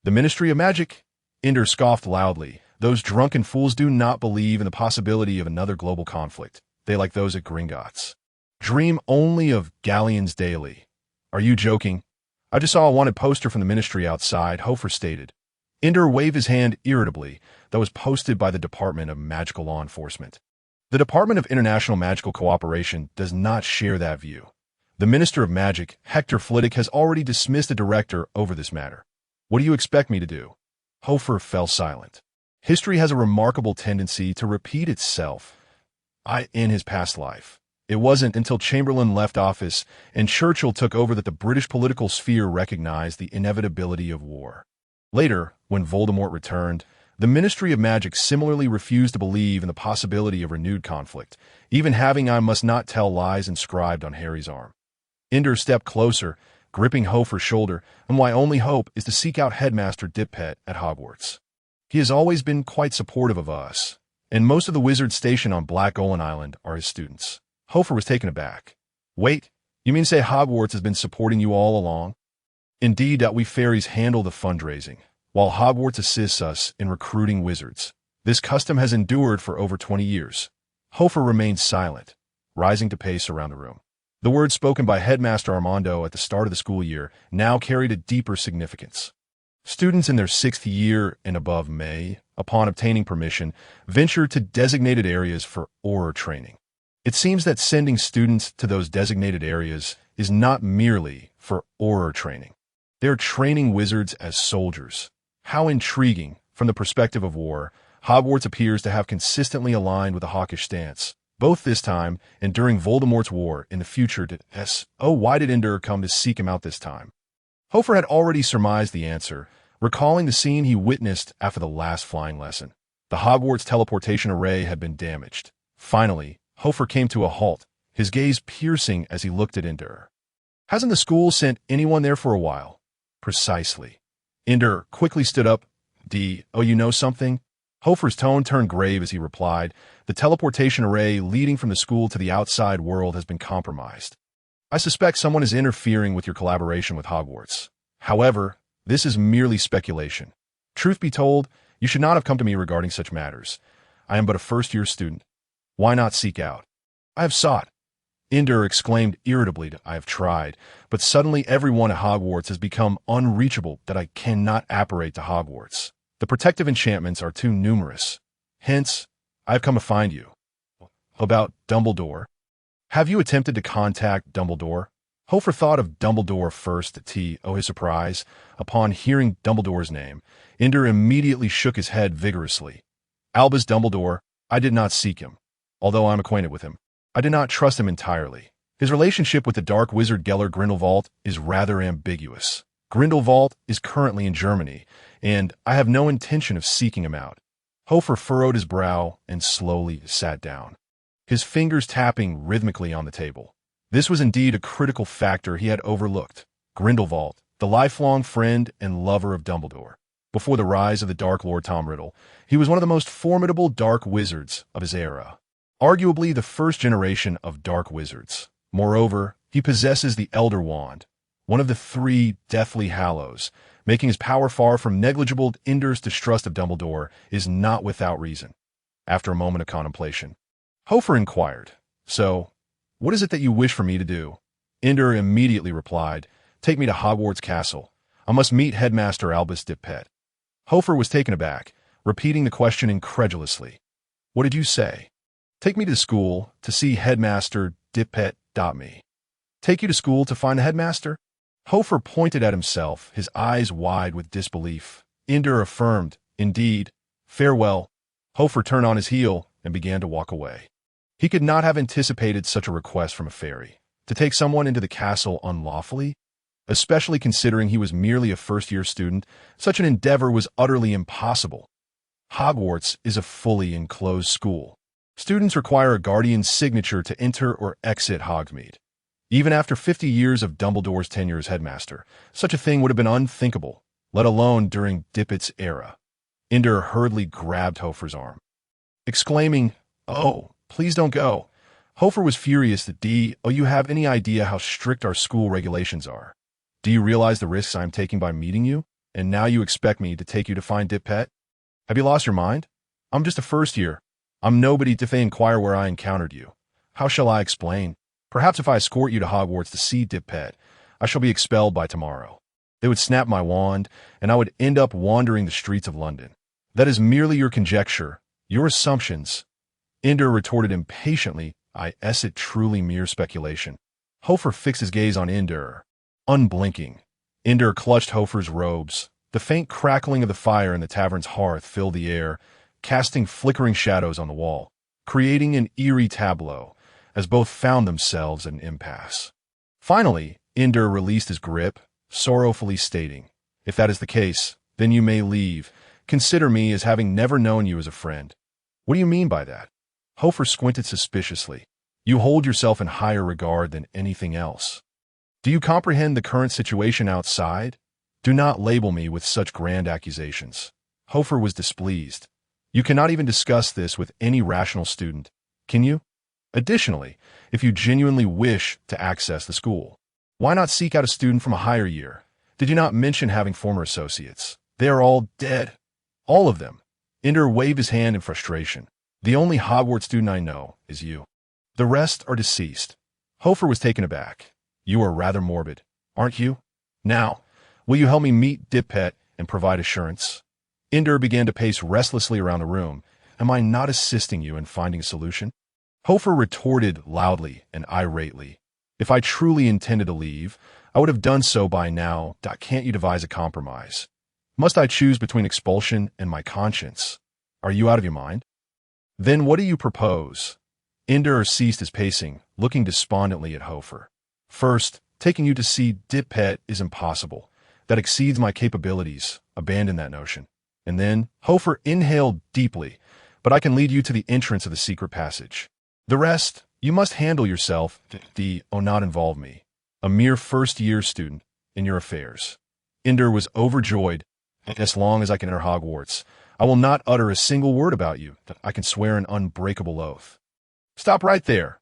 "The Ministry of Magic?" Ender scoffed loudly. "Those drunken fools do not believe in the possibility of another global conflict. They, like those at Gringotts, dream only of galleons daily." "Are you joking?" "I just saw a wanted poster from the ministry outside," Hofar stated. Ender waved his hand irritably that was posted by the Department of Magical Law Enforcement. The Department of International Magical Cooperation does not share that view. The Minister of Magic, Hector Flitwick, has already dismissed the director over this matter. What do you expect me to do? Hofar fell silent. History has a remarkable tendency to repeat itself. In his past life, it wasn't until Chamberlain left office and Churchill took over that the British political sphere recognized the inevitability of war. Later, when Voldemort returned, the Ministry of Magic similarly refused to believe in the possibility of renewed conflict, even having "I must not tell lies" inscribed on Harry's arm. Ender stepped closer, gripping Hofar's shoulder, and my only hope is to seek out Headmaster Dippet at Hogwarts. He has always been quite supportive of us, and most of the wizards stationed on Black Golan Island are his students. Hofar was taken aback. Wait, you mean to say Hogwarts has been supporting you all along? Indeed, that we fairies handle the fundraising, while Hogwarts assists us in recruiting wizards. This custom has endured for over 20 years. Hofar remained silent, rising to pace around the room. The words spoken by Headmaster Armando at the start of the school year now carried a deeper significance. Students in their 6th year and above may, upon obtaining permission, venture to designated areas for Auror training. It seems that sending students to those designated areas is not merely for Auror training. They are training wizards as soldiers. How intriguing! From the perspective of war, Hogwarts appears to have consistently aligned with a hawkish stance, both this time and during Voldemort's war in the future. Why did Ender come to seek him out this time? Hofar had already surmised the answer, recalling the scene he witnessed after the last flying lesson. The Hogwarts teleportation array had been damaged. Finally, Hofar came to a halt, his gaze piercing as he looked at Ender. Hasn't the school sent anyone there for a while? Precisely. Ender quickly stood up. You know something? Hofar's tone turned grave as he replied, the teleportation array leading from the school to the outside world has been compromised. I suspect someone is interfering with your collaboration with Hogwarts. However, this is merely speculation. Truth be told, you should not have come to me regarding such matters. I am but a first-year student. Why not seek out? I have sought. Ender exclaimed irritably, I have tried, but suddenly everyone at Hogwarts has become unreachable that I cannot apparate to Hogwarts. The protective enchantments are too numerous. Hence, I have come to find you. About Dumbledore. Have you attempted to contact Dumbledore? Hofar thought of Dumbledore first. His surprise. Upon hearing Dumbledore's name, Ender immediately shook his head vigorously. Albus Dumbledore, I did not seek him. Although I am acquainted with him, I did not trust him entirely. His relationship with the dark wizard Geller Grindelwald is rather ambiguous. Grindelwald is currently in Germany, and I have no intention of seeking him out. Hofar furrowed his brow and slowly sat down, his fingers tapping rhythmically on the table. This was indeed a critical factor he had overlooked. Grindelwald, the lifelong friend and lover of Dumbledore. Before the rise of the Dark Lord Tom Riddle, he was one of the most formidable dark wizards of his era. Arguably the first generation of dark wizards. Moreover, he possesses the Elder Wand, one of the 3 Deathly Hallows, making his power far from negligible. Ender's distrust of Dumbledore is not without reason. After a moment of contemplation, Hofar inquired, So, what is it that you wish for me to do? Ender immediately replied, Take me to Hogwarts Castle. I must meet Headmaster Albus Dippet. Hofar was taken aback, repeating the question incredulously. What did you say? Take me to school to see Headmaster Dippet. Me. Take you to school to find the headmaster? Hofar pointed at himself, his eyes wide with disbelief. Ender affirmed, Indeed. Farewell. Hofar turned on his heel and began to walk away. He could not have anticipated such a request from a fairy. To take someone into the castle unlawfully? Especially considering he was merely a first-year student, such an endeavor was utterly impossible. Hogwarts is a fully enclosed school. Students require a guardian's signature to enter or exit Hogsmeade. Even after 50 years of Dumbledore's tenure as headmaster, such a thing would have been unthinkable, let alone during Dippet's era. Ender hurriedly grabbed Hofar's arm, exclaiming, Oh, please don't go. Hofar was furious that you have any idea how strict our school regulations are? Do you realize the risks I am taking by meeting you? And now you expect me to take you to find Dippet? Have you lost your mind? I'm just a first year. I'm nobody if they inquire where I encountered you. How shall I explain? Perhaps if I escort you to Hogwarts to see Dippet, I shall be expelled by tomorrow. They would snap my wand, and I would end up wandering the streets of London. That is merely your conjecture, your assumptions. Ender retorted impatiently, is it truly mere speculation? Hofar fixed his gaze on Ender, unblinking. Ender clutched Hofar's robes. The faint crackling of the fire in the tavern's hearth filled the air, casting flickering shadows on the wall, creating an eerie tableau, as both found themselves at an impasse. Finally, Ender released his grip, sorrowfully stating, "If that is the case, then you may leave. Consider me as having never known you as a friend." "What do you mean by that?" Hofar squinted suspiciously. "You hold yourself in higher regard than anything else. Do you comprehend the current situation outside? Do not label me with such grand accusations." Hofar was displeased. "You cannot even discuss this with any rational student, can you? Additionally, if you genuinely wish to access the school, why not seek out a student from a higher year? Did you not mention having former associates? They are all dead. All of them." Ender waved his hand in frustration. "The only Hogwarts student I know is you. The rest are deceased." Hofar was taken aback. "You are rather morbid, aren't you? Now, will you help me meet Dippet and provide assurance?" Ender began to pace restlessly around the room. "Am I not assisting you in finding a solution?" Hofar retorted loudly and irately. "If I truly intended to leave, I would have done so by now. Can't you devise a compromise? Must I choose between expulsion and my conscience? Are you out of your mind? Then what do you propose?" Ender ceased his pacing, looking despondently at Hofar. "First, taking you to see Dippet is impossible. That exceeds my capabilities. Abandon that notion. And then," Hofar inhaled deeply, "but I can lead you to the entrance of the secret passage. The rest, you must handle yourself. Not involve me, a mere first-year student, in your affairs." Ender was overjoyed. "As long as I can enter Hogwarts, I will not utter a single word about you. I can swear an unbreakable oath." "Stop right there."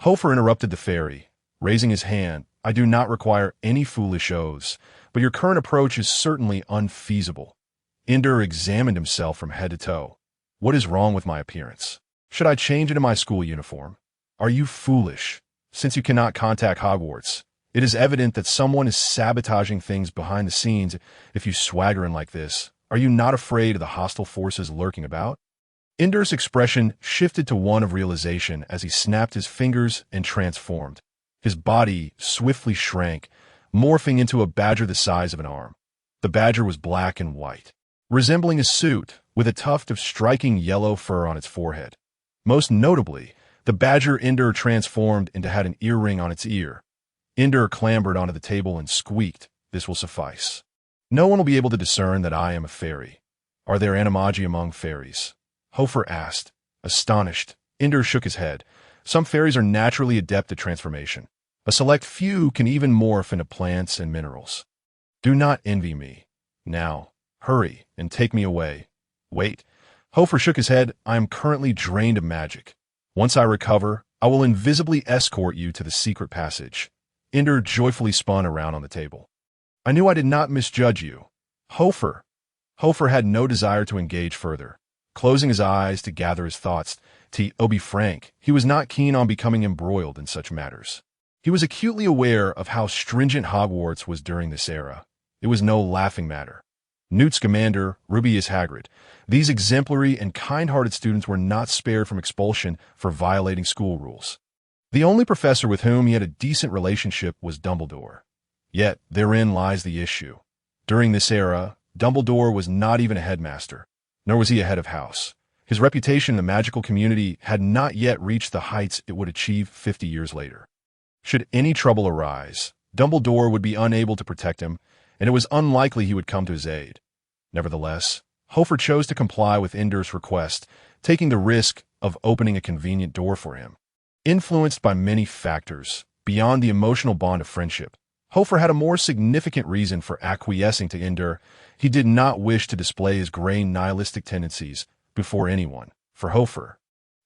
Hofar interrupted the fairy, raising his hand. "I do not require any foolish oaths, but your current approach is certainly unfeasible." Ender examined himself from head to toe. "What is wrong with my appearance? Should I change into my school uniform? Are you foolish? Since you cannot contact Hogwarts, it is evident that someone is sabotaging things behind the scenes. If you swagger in like this, are you not afraid of the hostile forces lurking about?" Ender's expression shifted to one of realization as he snapped his fingers and transformed. His body swiftly shrank, morphing into a badger the size of an arm. The badger was black and white, resembling a suit, with a tuft of striking yellow fur on its forehead. Most notably, the badger Ender transformed into had an earring on its ear. Ender clambered onto the table and squeaked, "This will suffice. No one will be able to discern that I am a fairy." "Are there animagi among fairies?" Hofar asked. Astonished, Ender shook his head. "Some fairies are naturally adept at transformation. A select few can even morph into plants and minerals. Do not envy me. Now, hurry and take me away." "Wait." Hofar shook his head. "I am currently drained of magic. Once I recover, I will invisibly escort you to the secret passage." Ender joyfully spun around on the table. "I knew I did not misjudge you." "Hofar." Hofar had no desire to engage further. Closing his eyes to gather his thoughts, to be frank, he was not keen on becoming embroiled in such matters. He was acutely aware of how stringent Hogwarts was during this era. It was no laughing matter. Newt Scamander, Rubeus Hagrid, these exemplary and kind-hearted students were not spared from expulsion for violating school rules. The only professor with whom he had a decent relationship was Dumbledore. Yet, therein lies the issue. During this era, Dumbledore was not even a headmaster, nor was he a head of house. His reputation in the magical community had not yet reached the heights it would achieve 50 years later. Should any trouble arise, Dumbledore would be unable to protect him, and it was unlikely he would come to his aid. Nevertheless, Hofar chose to comply with Ender's request, taking the risk of opening a convenient door for him. Influenced by many factors, beyond the emotional bond of friendship, Hofar had a more significant reason for acquiescing to Ender. He did not wish to display his gray nihilistic tendencies before anyone. For Hofar,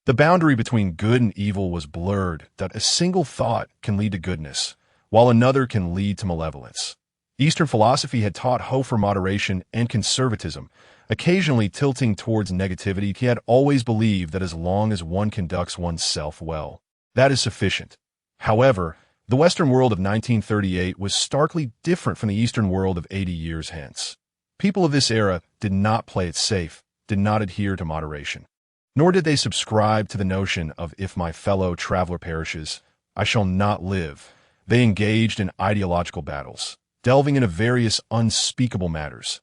the boundary between good and evil was blurred, that a single thought can lead to goodness, while another can lead to malevolence. Eastern philosophy had taught Hofar moderation and conservatism, occasionally tilting towards negativity. He had always believed that as long as one conducts oneself well, that is sufficient. However, The Western world of 1938 was starkly different from the Eastern world of 80 years hence. People of this era did not play it safe, did not adhere to moderation. Nor did they subscribe to the notion of if my fellow traveler perishes, I shall not live. They engaged in ideological battles, delving into various unspeakable matters.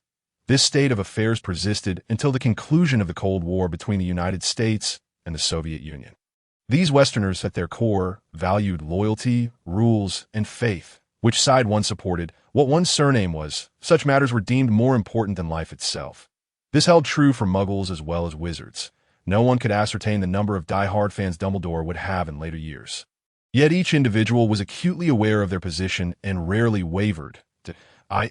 This state of affairs persisted until the conclusion of the Cold War between the United States and the Soviet Union. These Westerners at their core valued loyalty, rules, and faith. Which side one supported, what one's surname was, such matters were deemed more important than life itself. This held true for Muggles as well as wizards. No one could ascertain the number of die-hard fans Dumbledore would have in later years. Yet each individual was acutely aware of their position and rarely wavered.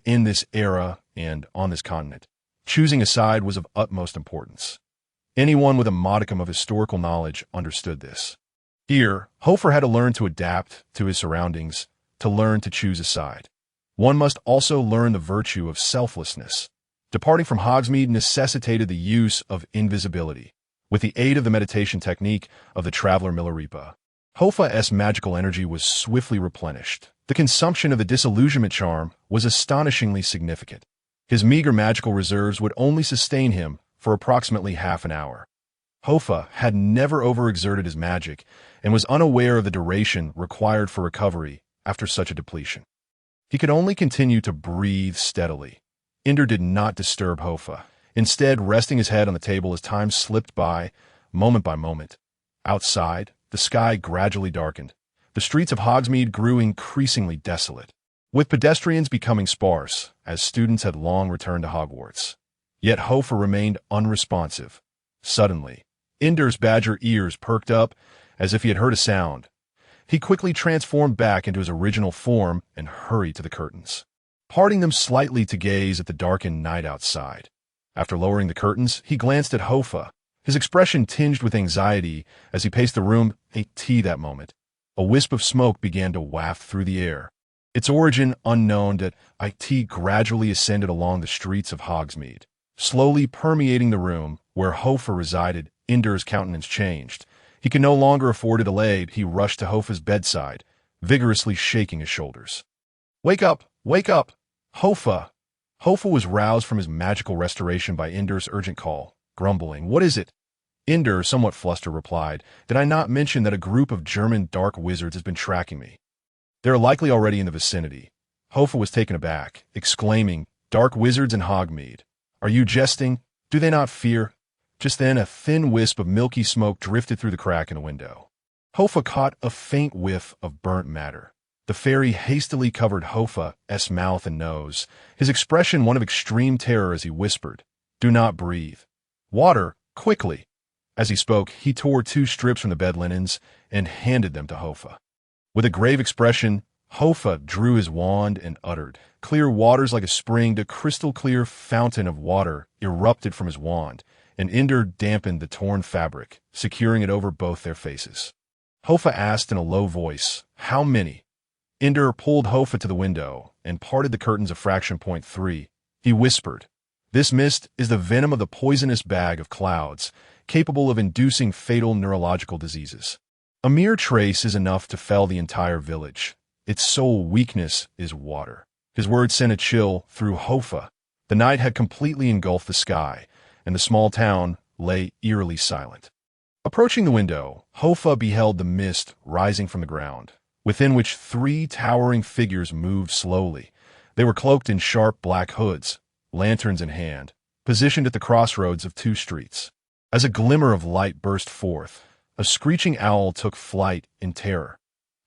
In this era and on this continent, choosing a side was of utmost importance. Anyone with a modicum of historical knowledge understood this. Here, Hofar had to learn to adapt to his surroundings, to learn to choose a side. One must also learn the virtue of selflessness. Departing from Hogsmeade necessitated the use of invisibility. With the aid of the meditation technique of the Traveler Milarepa, Hofar's magical energy was swiftly replenished. The consumption of the disillusionment charm was astonishingly significant. His meager magical reserves would only sustain him for approximately half an hour. Hofar had never overexerted his magic and was unaware of the duration required for recovery after such a depletion. He could only continue to breathe steadily. Ender did not disturb Hofar, instead resting his head on the table as time slipped by, moment by moment. Outside, the sky gradually darkened. The streets of Hogsmeade grew increasingly desolate, with pedestrians becoming sparse, as students had long returned to Hogwarts. Yet Hofar remained unresponsive. Suddenly, Ender's badger ears perked up as if he had heard a sound. He quickly transformed back into his original form and hurried to the curtains, parting them slightly to gaze at the darkened night outside. After lowering the curtains, he glanced at Hofar, his expression tinged with anxiety as he paced the room. That moment, a wisp of smoke began to waft through the air. Its origin unknown, it gradually ascended along the streets of Hogsmeade, slowly permeating the room where Hofar resided. Ender's countenance changed. He could no longer afford to delay. He rushed to Hofar's bedside, vigorously shaking his shoulders. Wake up! Wake up! Hofar! Hofar was roused from his magical restoration by Ender's urgent call, grumbling, "What is it?" Ender, somewhat flustered, replied, "Did I not mention that a group of German dark wizards has been tracking me? They are likely already in the vicinity." Hofar was taken aback, exclaiming, "Dark wizards in Hogsmeade? Are you jesting? Do they not fear?" Just then, a thin wisp of milky smoke drifted through the crack in the window. Hofar caught a faint whiff of burnt matter. The fairy hastily covered Hofar's mouth and nose, his expression one of extreme terror as he whispered, "Do not breathe. Water, quickly!" As he spoke, he tore 2 strips from the bed linens and handed them to Hofar. With a grave expression, Hofar drew his wand and uttered, "Clear waters like a spring." The crystal-clear fountain of water erupted from his wand, and Ender dampened the torn fabric, securing it over both their faces. Hofar asked in a low voice, "How many?" Ender pulled Hofar to the window and parted the curtains a fraction. 3. He whispered, "This mist is the venom of the poisonous bag of clouds, capable of inducing fatal neurological diseases. A mere trace is enough to fell the entire village. Its sole weakness is water." His words sent a chill through Hofar. The night had completely engulfed the sky, and the small town lay eerily silent. Approaching the window, Hofar beheld the mist rising from the ground, within which 3 towering figures moved slowly. They were cloaked in sharp black hoods, lanterns in hand, positioned at the crossroads of 2 streets. As a glimmer of light burst forth, a screeching owl took flight in terror.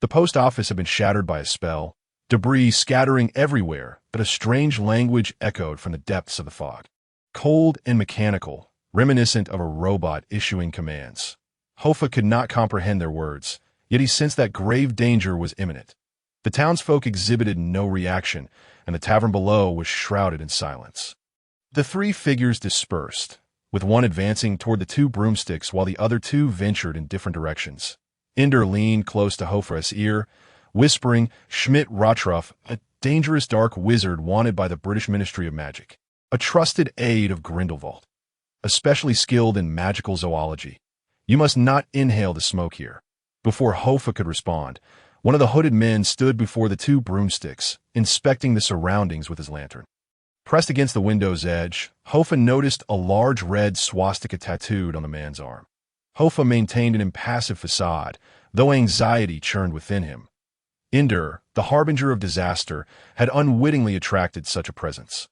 The post office had been shattered by a spell, debris scattering everywhere, but a strange language echoed from the depths of the fog. Cold and mechanical, reminiscent of a robot issuing commands. Hofar could not comprehend their words, yet he sensed that grave danger was imminent. The townsfolk exhibited no reaction, and the tavern below was shrouded in silence. The 3 figures dispersed, with one advancing toward the 2 broomsticks while the other 2 ventured in different directions. Ender leaned close to Hofar's ear, whispering, "Schmidt Rotroff, a dangerous dark wizard wanted by the British Ministry of Magic. A trusted aide of Grindelwald, especially skilled in magical zoology. You must not inhale the smoke here." Before Hofar could respond, One of the hooded men stood before the two broomsticks, inspecting the surroundings with his lantern. Pressed against the window's edge, Hofar noticed a large red swastika tattooed on the man's arm. Hofar maintained an impassive facade, though anxiety churned within him. Ender, the harbinger of disaster, had unwittingly attracted such a presence.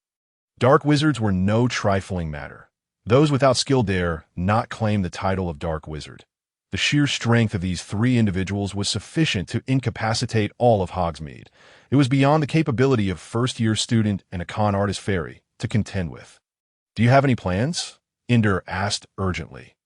Dark wizards were no trifling matter. Those without skill dare not claim the title of Dark Wizard. The sheer strength of these three individuals was sufficient to incapacitate all of Hogsmeade. It was beyond the capability of first-year student and a con artist fairy to contend with. "Do you have any plans?" Ender asked urgently.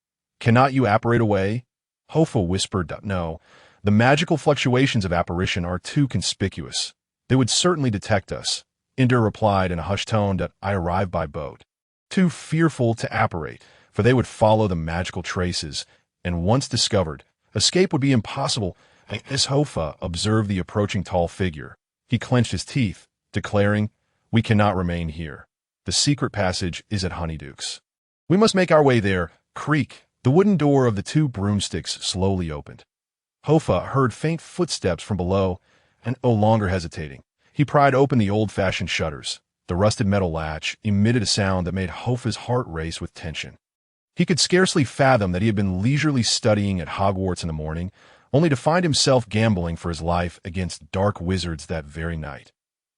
"Cannot you apparate away?" Hofar whispered, "No. The magical fluctuations of apparition are too conspicuous. They would certainly detect us." Ender replied in a hushed tone that I arrived by boat. Too fearful to apparate, for they would follow the magical traces, and once discovered, escape would be impossible. As Hofar observed the approaching tall figure, he clenched his teeth, declaring, "We cannot remain here. The secret passage is at Honeyduke's. We must make our way there." Creak! The wooden door of the two broomsticks slowly opened. Hofar heard faint footsteps from below, and no longer hesitating, he pried open the old-fashioned shutters. The rusted metal latch emitted a sound that made Hofar's heart race with tension. He could scarcely fathom that he had been leisurely studying at Hogwarts in the morning, only to find himself gambling for his life against dark wizards that very night.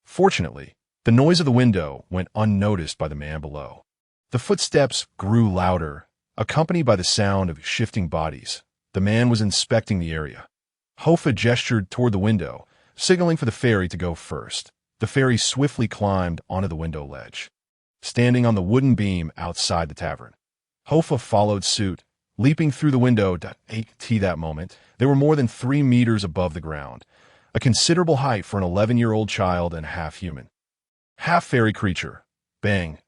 Fortunately, the noise of the window went unnoticed by the man below. The footsteps grew louder, accompanied by the sound of shifting bodies. The man was inspecting the area. Hofar gestured toward the window, signaling for the fairy to go first. The fairy swiftly climbed onto the window ledge, standing on the wooden beam outside the tavern. Hofar followed suit, leaping through the window. At that moment, they were more than 3 meters above the ground, a considerable height for an 11-year-old child and half-human. Half-fairy creature. Bang!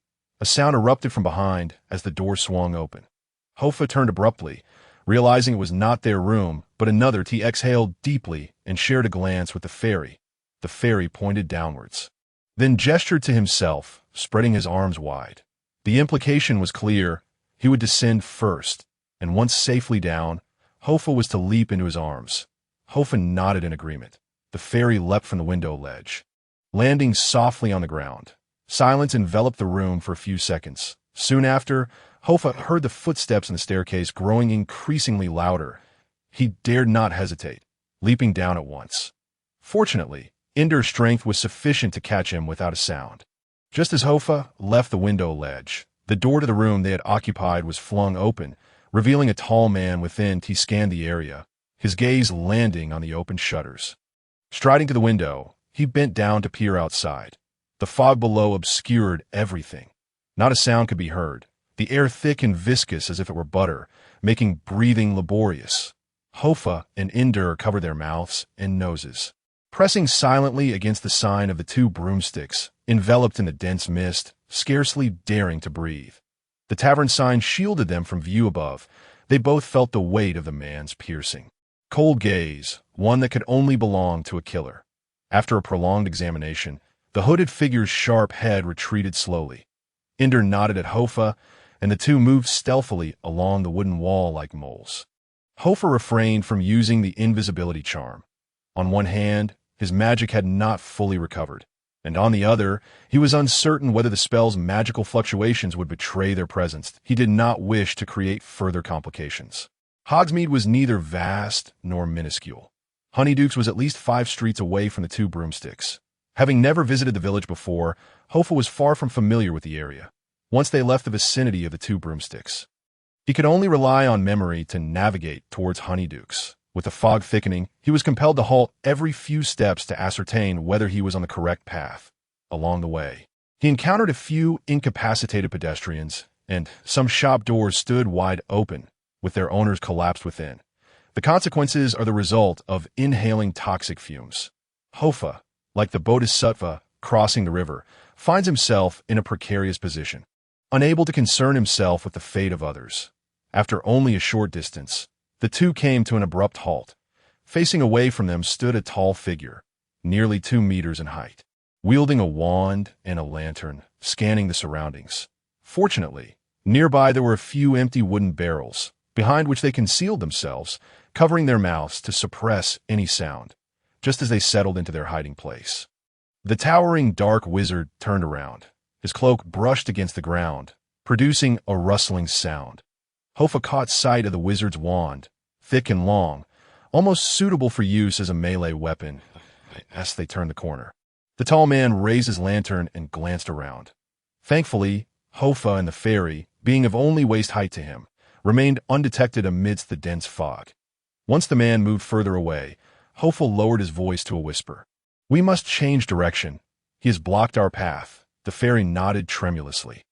A sound erupted from behind as the door swung open. Hofar turned abruptly, realizing it was not their room, but another. He exhaled deeply and shared a glance with the fairy. The fairy pointed downwards, then gestured to himself, spreading his arms wide. The implication was clear. He would descend first, and once safely down, Hofar was to leap into his arms. Hofar nodded in agreement. The fairy leapt from the window ledge, landing softly on the ground. Silence enveloped the room for a few seconds. Soon after, Hofar heard the footsteps on the staircase growing increasingly louder. He dared not hesitate, leaping down at once. Fortunately, Ender's strength was sufficient to catch him without a sound. Just as Hofar left the window ledge, the door to the room they had occupied was flung open, revealing a tall man within. He scanned the area, his gaze landing on the open shutters. Striding to the window, he bent down to peer outside. The fog below obscured everything. Not a sound could be heard, the air thick and viscous as if it were butter, making breathing laborious. Hofar and Ender covered their mouths and noses, pressing silently against the sign of the two broomsticks, enveloped in the dense mist, scarcely daring to breathe. The tavern sign shielded them from view above. They both felt the weight of the man's piercing, cold gaze, one that could only belong to a killer. After a prolonged examination, the hooded figure's sharp head retreated slowly. Ender nodded at Hofar, and the two moved stealthily along the wooden wall like moles. Hofar refrained from using the invisibility charm. On one hand, his magic had not fully recovered, and on the other, he was uncertain whether the spell's magical fluctuations would betray their presence. He did not wish to create further complications. Hogsmeade was neither vast nor minuscule. Honeyduke's was at least 5 streets away from the two broomsticks. Having never visited the village before, Hofar was far from familiar with the area. Once they left the vicinity of the two broomsticks, he could only rely on memory to navigate towards Honeyduke's. With the fog thickening, he was compelled to halt every few steps to ascertain whether he was on the correct path. Along the way, he encountered a few incapacitated pedestrians, and some shop doors stood wide open, with their owners collapsed within. The consequences are the result of inhaling toxic fumes. Hofar, like the Bodhisattva crossing the river, finds himself in a precarious position, unable to concern himself with the fate of others. After only a short distance, the two came to an abrupt halt. Facing away from them stood a tall figure, nearly 2 meters in height, wielding a wand and a lantern, scanning the surroundings. Fortunately, nearby there were a few empty wooden barrels, behind which they concealed themselves, covering their mouths to suppress any sound. just as they settled into their hiding place. The towering dark wizard turned around. His cloak brushed against the ground, producing a rustling sound. Hofar caught sight of the wizard's wand, thick and long, almost suitable for use as a melee weapon, as they turned the corner. The tall man raised his lantern and glanced around. Thankfully, Hofar and the fairy, being of only waist height to him, remained undetected amidst the dense fog. Once the man moved further away, Hofar lowered his voice to a whisper. "We must change direction. He has blocked our path." The fairy nodded tremulously.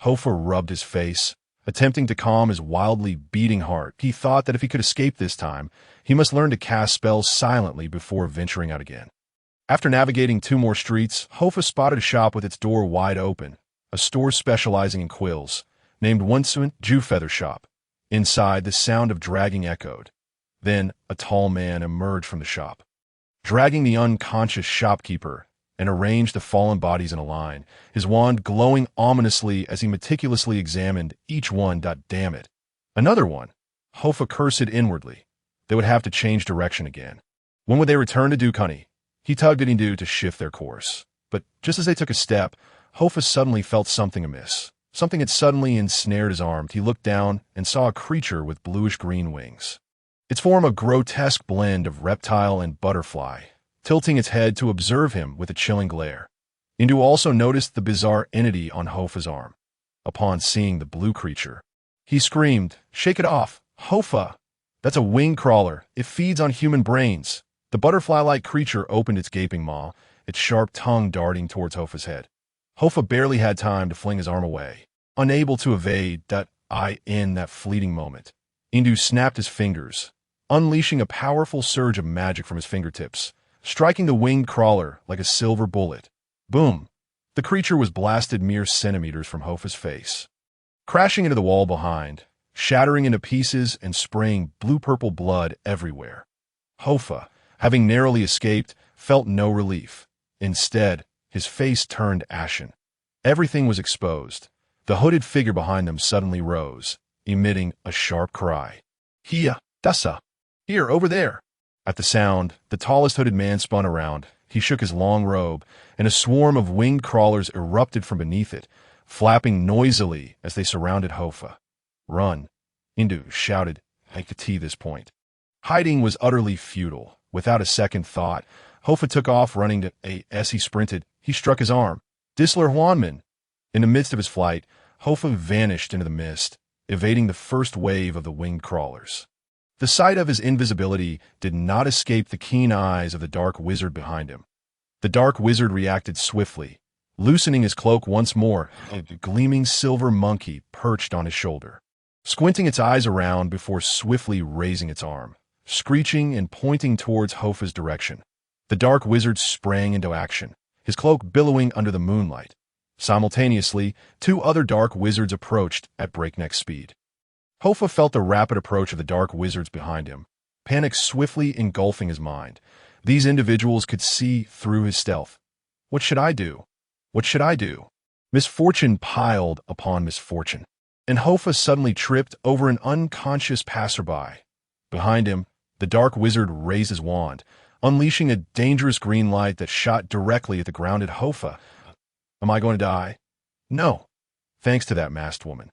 Hofar rubbed his face, attempting to calm his wildly beating heart. He thought that if he could escape this time, he must learn to cast spells silently before venturing out again. After navigating 2 more streets, Hofar spotted a shop with its door wide open, a store specializing in quills, named Wunsunt Jewfeather Shop. Inside, the sound of dragging echoed. Then, a tall man emerged from the shop, dragging the unconscious shopkeeper, and arranged the fallen bodies in a line, his wand glowing ominously as he meticulously examined each one. Damn it. Another one. Hofar cursed inwardly. They would have to change direction again. When would they return to Ducunny? He tugged at Indu to shift their course. But just as they took a step, Hofar suddenly felt something amiss. Something had suddenly ensnared his arm. He looked down and saw a creature with bluish-green wings. Its form a grotesque blend of reptile and butterfly, tilting its head to observe him with a chilling glare. Indu also noticed the bizarre entity on Hofar's arm. Upon seeing the blue creature, he screamed, "Shake it off, Hofar! That's a wing crawler. It feeds on human brains." The butterfly-like creature opened its gaping maw, its sharp tongue darting towards Hofar's head. Hofar barely had time to fling his arm away, unable to evade in that fleeting moment. Indu snapped his fingers, unleashing a powerful surge of magic from his fingertips, striking the winged crawler like a silver bullet. Boom! The creature was blasted mere centimeters from Hofar's face, crashing into the wall behind, shattering into pieces and spraying blue-purple blood everywhere. Hofar, having narrowly escaped, felt no relief. Instead, his face turned ashen. Everything was exposed. The hooded figure behind them suddenly rose, emitting a sharp cry. "Here, Dasa! Here, over there!" At the sound, the tallest hooded man spun around. He shook his long robe, and a swarm of winged crawlers erupted from beneath it, flapping noisily as they surrounded Hofar. "Run!" Indu shouted at this point. Hiding was utterly futile. Without a second thought, Hofar took off running as he sprinted. He struck his arm. "Disler Huanman!" In the midst of his flight, Hofar vanished into the mist, evading the first wave of the winged crawlers. The sight of his invisibility did not escape the keen eyes of the dark wizard behind him. The dark wizard reacted swiftly, loosening his cloak once more. A gleaming silver monkey perched on his shoulder, squinting its eyes around before swiftly raising its arm, screeching and pointing towards Hofar's direction. The dark wizard sprang into action, his cloak billowing under the moonlight. Simultaneously, 2 other dark wizards approached at breakneck speed. Hofar felt the rapid approach of the dark wizards behind him, panic swiftly engulfing his mind. These individuals could see through his stealth. What should I do? What should I do? Misfortune piled upon misfortune, and Hofar suddenly tripped over an unconscious passerby. Behind him, the dark wizard raised his wand, unleashing a dangerous green light that shot directly at the grounded Hofar. Am I going to die? No, thanks to that masked woman.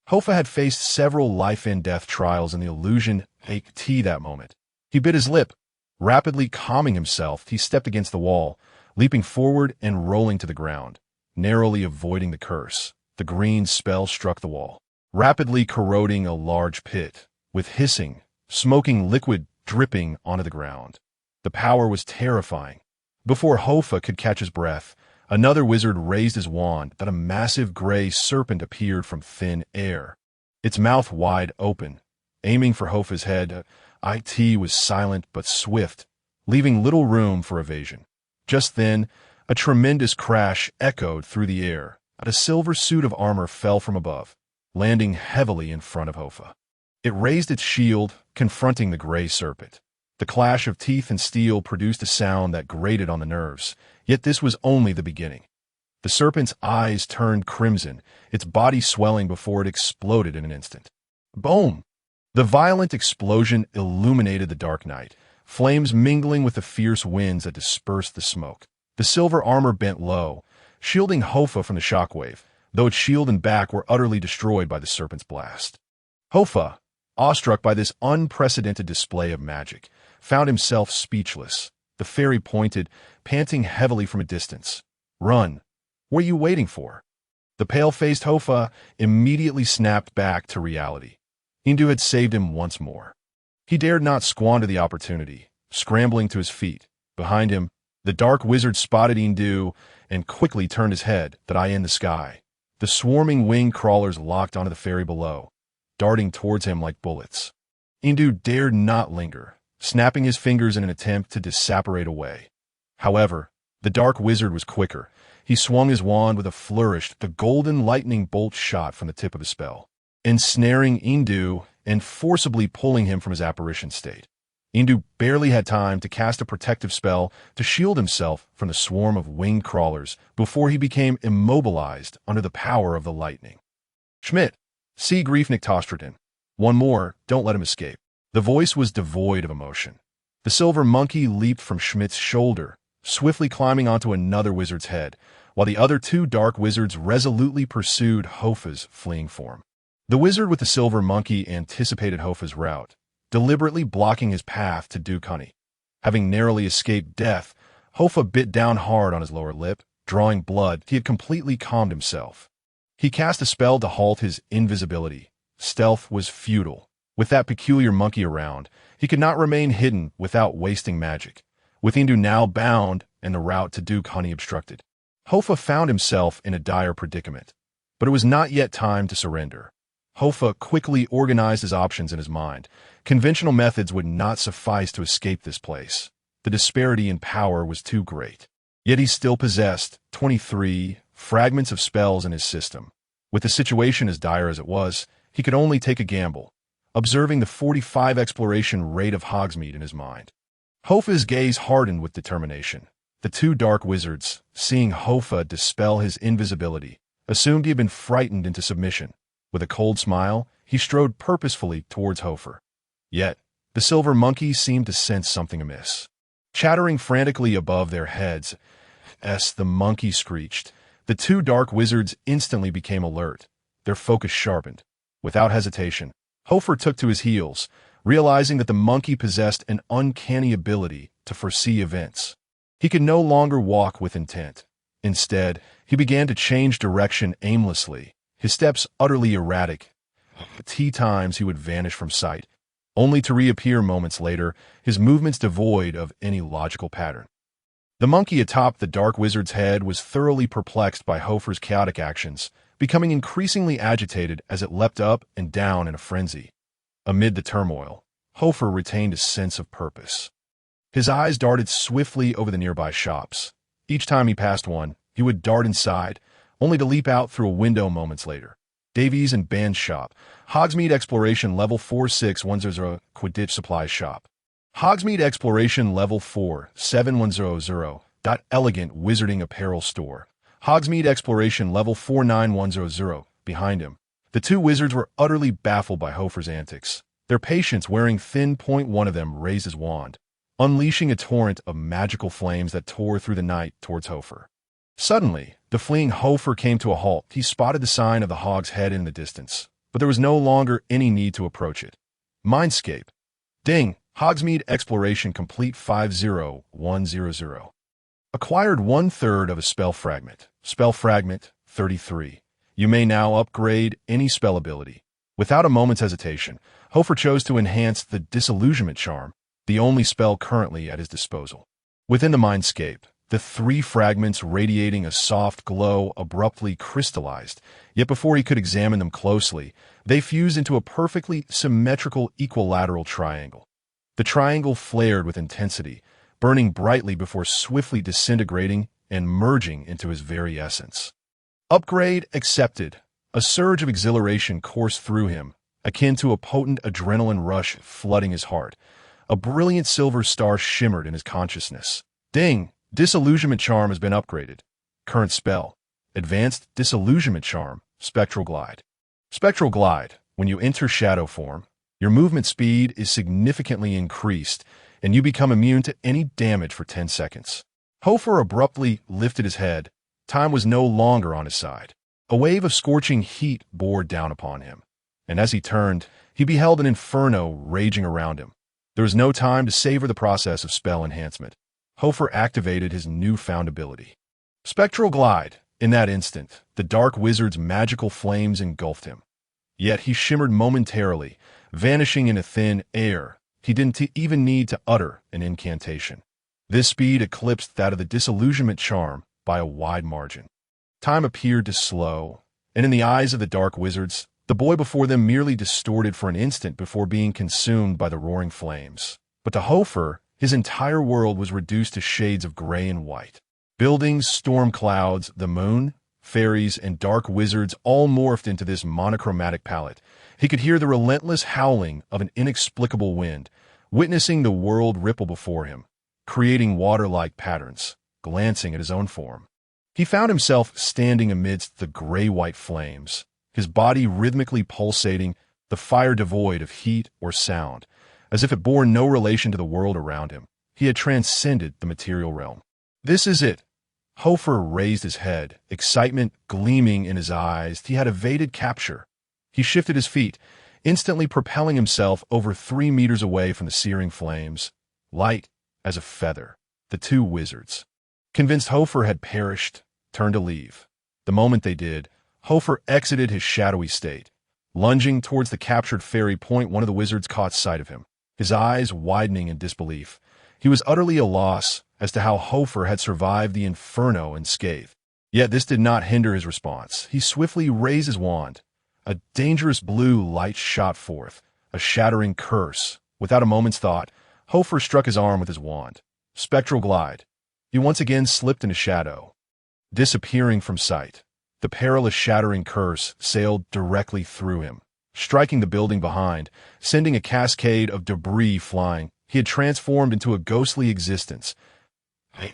Hofar had faced several life-and-death trials in the illusion that moment. He bit his lip. Rapidly calming himself, he stepped against the wall, leaping forward and rolling to the ground, narrowly avoiding the curse. The green spell struck the wall, rapidly corroding a large pit, with hissing, smoking liquid dripping onto the ground. The power was terrifying. Before Hofar could catch his breath, another wizard raised his wand that a massive gray serpent appeared from thin air, its mouth wide open, aiming for Hofar's head. It was silent but swift, leaving little room for evasion. Just then, a tremendous crash echoed through the air, and a silver suit of armor fell from above, landing heavily in front of Hofar. It raised its shield, confronting the gray serpent. The clash of teeth and steel produced a sound that grated on the nerves, yet this was only the beginning. The serpent's eyes turned crimson, its body swelling before it exploded in an instant. Boom! The violent explosion illuminated the dark night, flames mingling with the fierce winds that dispersed the smoke. The silver armor bent low, shielding Hofar from the shockwave, though its shield and back were utterly destroyed by the serpent's blast. Hofar, awestruck by this unprecedented display of magic, found himself speechless. The fairy pointed, panting heavily from a distance. "Run! What are you waiting for?" The pale-faced Hofar immediately snapped back to reality. Indu had saved him once more. He dared not squander the opportunity, scrambling to his feet. Behind him, the dark wizard spotted Indu and quickly turned his head, that eye in the sky. The swarming winged crawlers locked onto the fairy below, darting towards him like bullets. Indu dared not linger, snapping his fingers in an attempt to disapparate away. However, the dark wizard was quicker. He swung his wand with a flourish, the golden lightning bolt shot from the tip of his spell, ensnaring Indu and forcibly pulling him from his apparition state. Indu barely had time to cast a protective spell to shield himself from the swarm of winged crawlers before he became immobilized under the power of the lightning. "Schmidt, see Griefnik Tostraten. One more, don't let him escape." The voice was devoid of emotion. The silver monkey leaped from Schmidt's shoulder, swiftly climbing onto another wizard's head, while the other two dark wizards resolutely pursued Hofar's fleeing form. The wizard with the silver monkey anticipated Hofar's route, deliberately blocking his path to Duke Honey. Having narrowly escaped death, Hofar bit down hard on his lower lip, drawing blood. He had completely calmed himself. He cast a spell to halt his invisibility. Stealth was futile. With that peculiar monkey around, he could not remain hidden without wasting magic. With Indu now bound and the route to Duke Honey obstructed, Hofar found himself in a dire predicament. But it was not yet time to surrender. Hofar quickly organized his options in his mind. Conventional methods would not suffice to escape this place. The disparity in power was too great. Yet he still possessed 23 fragments of spells in his system. With the situation as dire as it was, he could only take a gamble, observing the 45 exploration rate of Hogsmeade in his mind. Hofar's gaze hardened with determination. The two dark wizards, seeing Hofar dispel his invisibility, assumed he had been frightened into submission. With a cold smile, he strode purposefully towards Hofar. Yet, the silver monkey seemed to sense something amiss. Chattering frantically above their heads, the monkey screeched. The two dark wizards instantly became alert, their focus sharpened. Without hesitation, Hofar took to his heels, realizing that the monkey possessed an uncanny ability to foresee events. He could no longer walk with intent. Instead, he began to change direction aimlessly, his steps utterly erratic. At times he would vanish from sight, only to reappear moments later, his movements devoid of any logical pattern. The monkey atop the dark wizard's head was thoroughly perplexed by Hofar's chaotic actions, becoming increasingly agitated as it leapt up and down in a frenzy. Amid the turmoil, Hofar retained a sense of purpose. His eyes darted swiftly over the nearby shops. Each time he passed one, he would dart inside, only to leap out through a window moments later. Davies and Band's shop. Hogsmeade Exploration Level 46100 Quidditch Supplies Shop. Hogsmeade Exploration Level 47100 Elegant Wizarding Apparel Store. Hogsmeade Exploration Level 49100 behind him. The two wizards were utterly baffled by Hofar's antics. Their patients wearing thin point one of them raised his wand, unleashing a torrent of magical flames that tore through the night towards Hofar. Suddenly, the fleeing Hofar came to a halt. He spotted the sign of the Hog's Head in the distance, but there was no longer any need to approach it. Mindscape. Ding! Hogsmeade Exploration Complete 50100. Acquired 1/3 of a spell fragment. Spell fragment 33. You may now upgrade any spell ability. Without a moment's hesitation, Hofar chose to enhance the Disillusionment Charm, the only spell currently at his disposal. Within the Mindscape, the 3 fragments radiating a soft glow abruptly crystallized, yet before he could examine them closely, they fused into a perfectly symmetrical equilateral triangle. The triangle flared with intensity, burning brightly before swiftly disintegrating and merging into his very essence. Upgrade accepted. A surge of exhilaration coursed through him, akin to a potent adrenaline rush flooding his heart. A brilliant silver star shimmered in his consciousness. Ding! Disillusionment Charm has been upgraded. Current spell. Advanced Disillusionment Charm. Spectral Glide. Spectral Glide. When you enter shadow form, your movement speed is significantly increased, and you become immune to any damage for 10 seconds. Hofar abruptly lifted his head. Time was no longer on his side. A wave of scorching heat bore down upon him, and as he turned, he beheld an inferno raging around him. There was no time to savor the process of spell enhancement. Hofar activated his newfound ability. Spectral Glide. In that instant, the dark wizard's magical flames engulfed him. Yet he shimmered momentarily, vanishing into thin air. He didn't even need to utter an incantation. This speed eclipsed that of the disillusionment charm by a wide margin. Time appeared to slow, and in the eyes of the dark wizards, the boy before them merely distorted for an instant before being consumed by the roaring flames. But to Hofar, his entire world was reduced to shades of gray and white. Buildings, storm clouds, the moon, fairies, and dark wizards all morphed into this monochromatic palette. He could hear the relentless howling of an inexplicable wind, witnessing the world ripple before him, creating water-like patterns, glancing at his own form. He found himself standing amidst the gray-white flames, his body rhythmically pulsating, the fire devoid of heat or sound, as if it bore no relation to the world around him. He had transcended the material realm. This is it. Hofar raised his head, excitement gleaming in his eyes. He had evaded capture. He shifted his feet, instantly propelling himself over 3 meters away from the searing flames, light as a feather. The two wizards, convinced Hofar had perished, turned to leave. The moment they did, Hofar exited his shadowy state. Lunging towards the captured fairy point, one of the wizards caught sight of him, his eyes widening in disbelief. He was utterly at a loss as to how Hofar had survived the inferno unscathed. Yet this did not hinder his response. He swiftly raised his wand. A dangerous blue light shot forth, a shattering curse. Without a moment's thought, Hofar struck his arm with his wand. Spectral Glide. He once again slipped into shadow, disappearing from sight. The perilous shattering curse sailed directly through him, striking the building behind, sending a cascade of debris flying. He had transformed into a ghostly existence.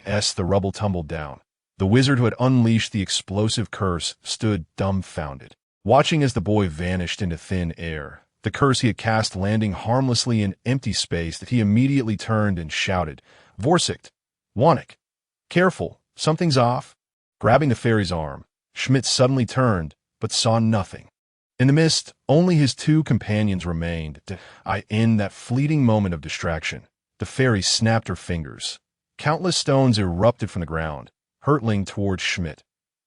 As the rubble tumbled down, the wizard who had unleashed the explosive curse stood dumbfounded, watching as the boy vanished into thin air. The curse he had cast landing harmlessly in empty space, that he immediately turned and shouted, "Vorsicht! Wannik! Careful! Something's off!" Grabbing the fairy's arm, Schmidt suddenly turned, but saw nothing. In the mist, only his two companions remained. In that fleeting moment of distraction, the fairy snapped her fingers. Countless stones erupted from the ground, hurtling towards Schmidt.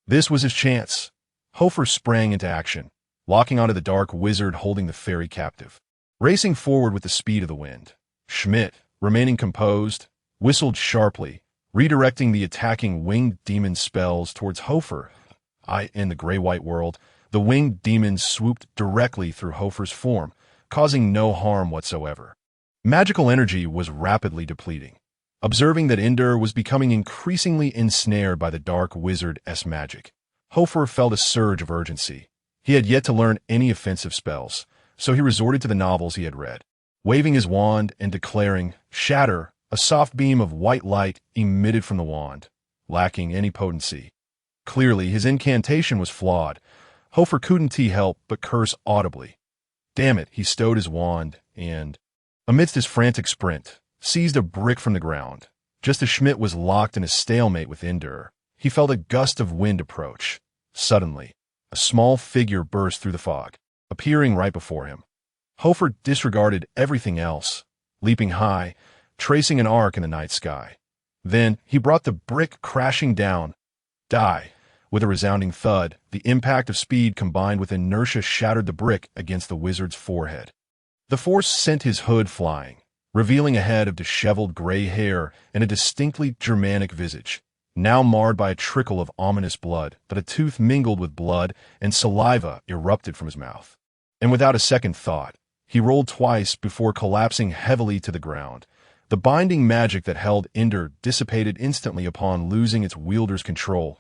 This was his chance. Hofar sprang into action, locking onto the dark wizard holding the fairy captive. Racing forward with the speed of the wind, Schmidt, remaining composed, whistled sharply, redirecting the attacking winged demon spells towards Hofar. In the gray-white world, the winged demons swooped directly through Hofar's form, causing no harm whatsoever. Magical energy was rapidly depleting. Observing that Ender was becoming increasingly ensnared by the dark wizard's magic, Hofar felt a surge of urgency. He had yet to learn any offensive spells, so he resorted to the novels he had read. Waving his wand and declaring, "Shatter," a soft beam of white light emitted from the wand, lacking any potency. Clearly, his incantation was flawed. Hofar couldn't help but curse audibly. Damn it, he stowed his wand and, amidst his frantic sprint, seized a brick from the ground. Just as Schmidt was locked in a stalemate with Ender, he felt a gust of wind approach. Suddenly, a small figure burst through the fog, appearing right before him. Hofar disregarded everything else, leaping high, tracing an arc in the night sky. Then he brought the brick crashing down. Die. With a resounding thud, the impact of speed combined with inertia shattered the brick against the wizard's forehead. The force sent his hood flying, revealing a head of disheveled gray hair and a distinctly Germanic visage, now marred by a trickle of ominous blood. But a tooth mingled with blood and saliva erupted from his mouth. And without a second thought, he rolled twice before collapsing heavily to the ground. The binding magic that held Ender dissipated instantly upon losing its wielder's control.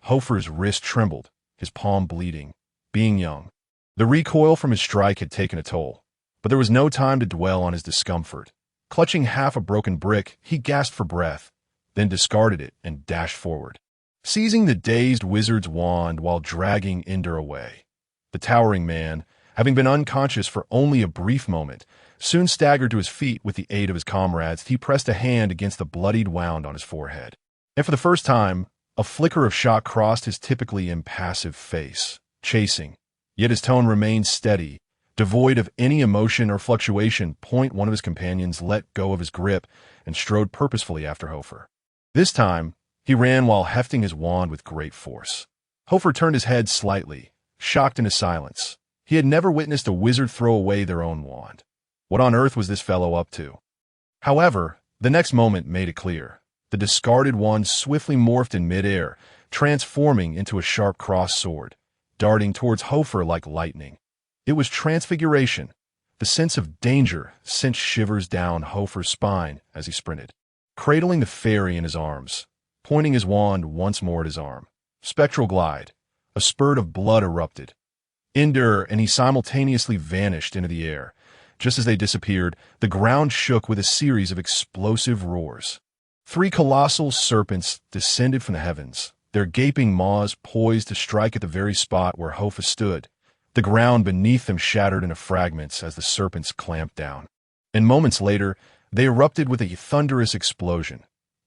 Hofar's wrist trembled, his palm bleeding. Being young, the recoil from his strike had taken a toll, but there was no time to dwell on his discomfort. Clutching half a broken brick, he gasped for breath, then discarded it and dashed forward, seizing the dazed wizard's wand while dragging Ender away. The towering man, having been unconscious for only a brief moment, soon staggered to his feet with the aid of his comrades. He pressed a hand against the bloodied wound on his forehead. And for the first time, a flicker of shock crossed his typically impassive face, chasing. Yet his tone remained steady, devoid of any emotion or fluctuation. One of his companions let go of his grip and strode purposefully after Hofar. This time, he ran while hefting his wand with great force. Hofar turned his head slightly, shocked into silence. He had never witnessed a wizard throw away their own wand. What on earth was this fellow up to? However, the next moment made it clear. The discarded wand swiftly morphed in midair, transforming into a sharp crossed sword, darting towards Hofar like lightning. It was transfiguration. The sense of danger sent shivers down Hofar's spine as he sprinted, cradling the fairy in his arms, pointing his wand once more at his arm. Spectral glide. A spurt of blood erupted. Endure, and he simultaneously vanished into the air. Just as they disappeared, the ground shook with a series of explosive roars. 3 colossal serpents descended from the heavens, their gaping maws poised to strike at the very spot where Hofar stood. The ground beneath them shattered into fragments as the serpents clamped down. And moments later, they erupted with a thunderous explosion.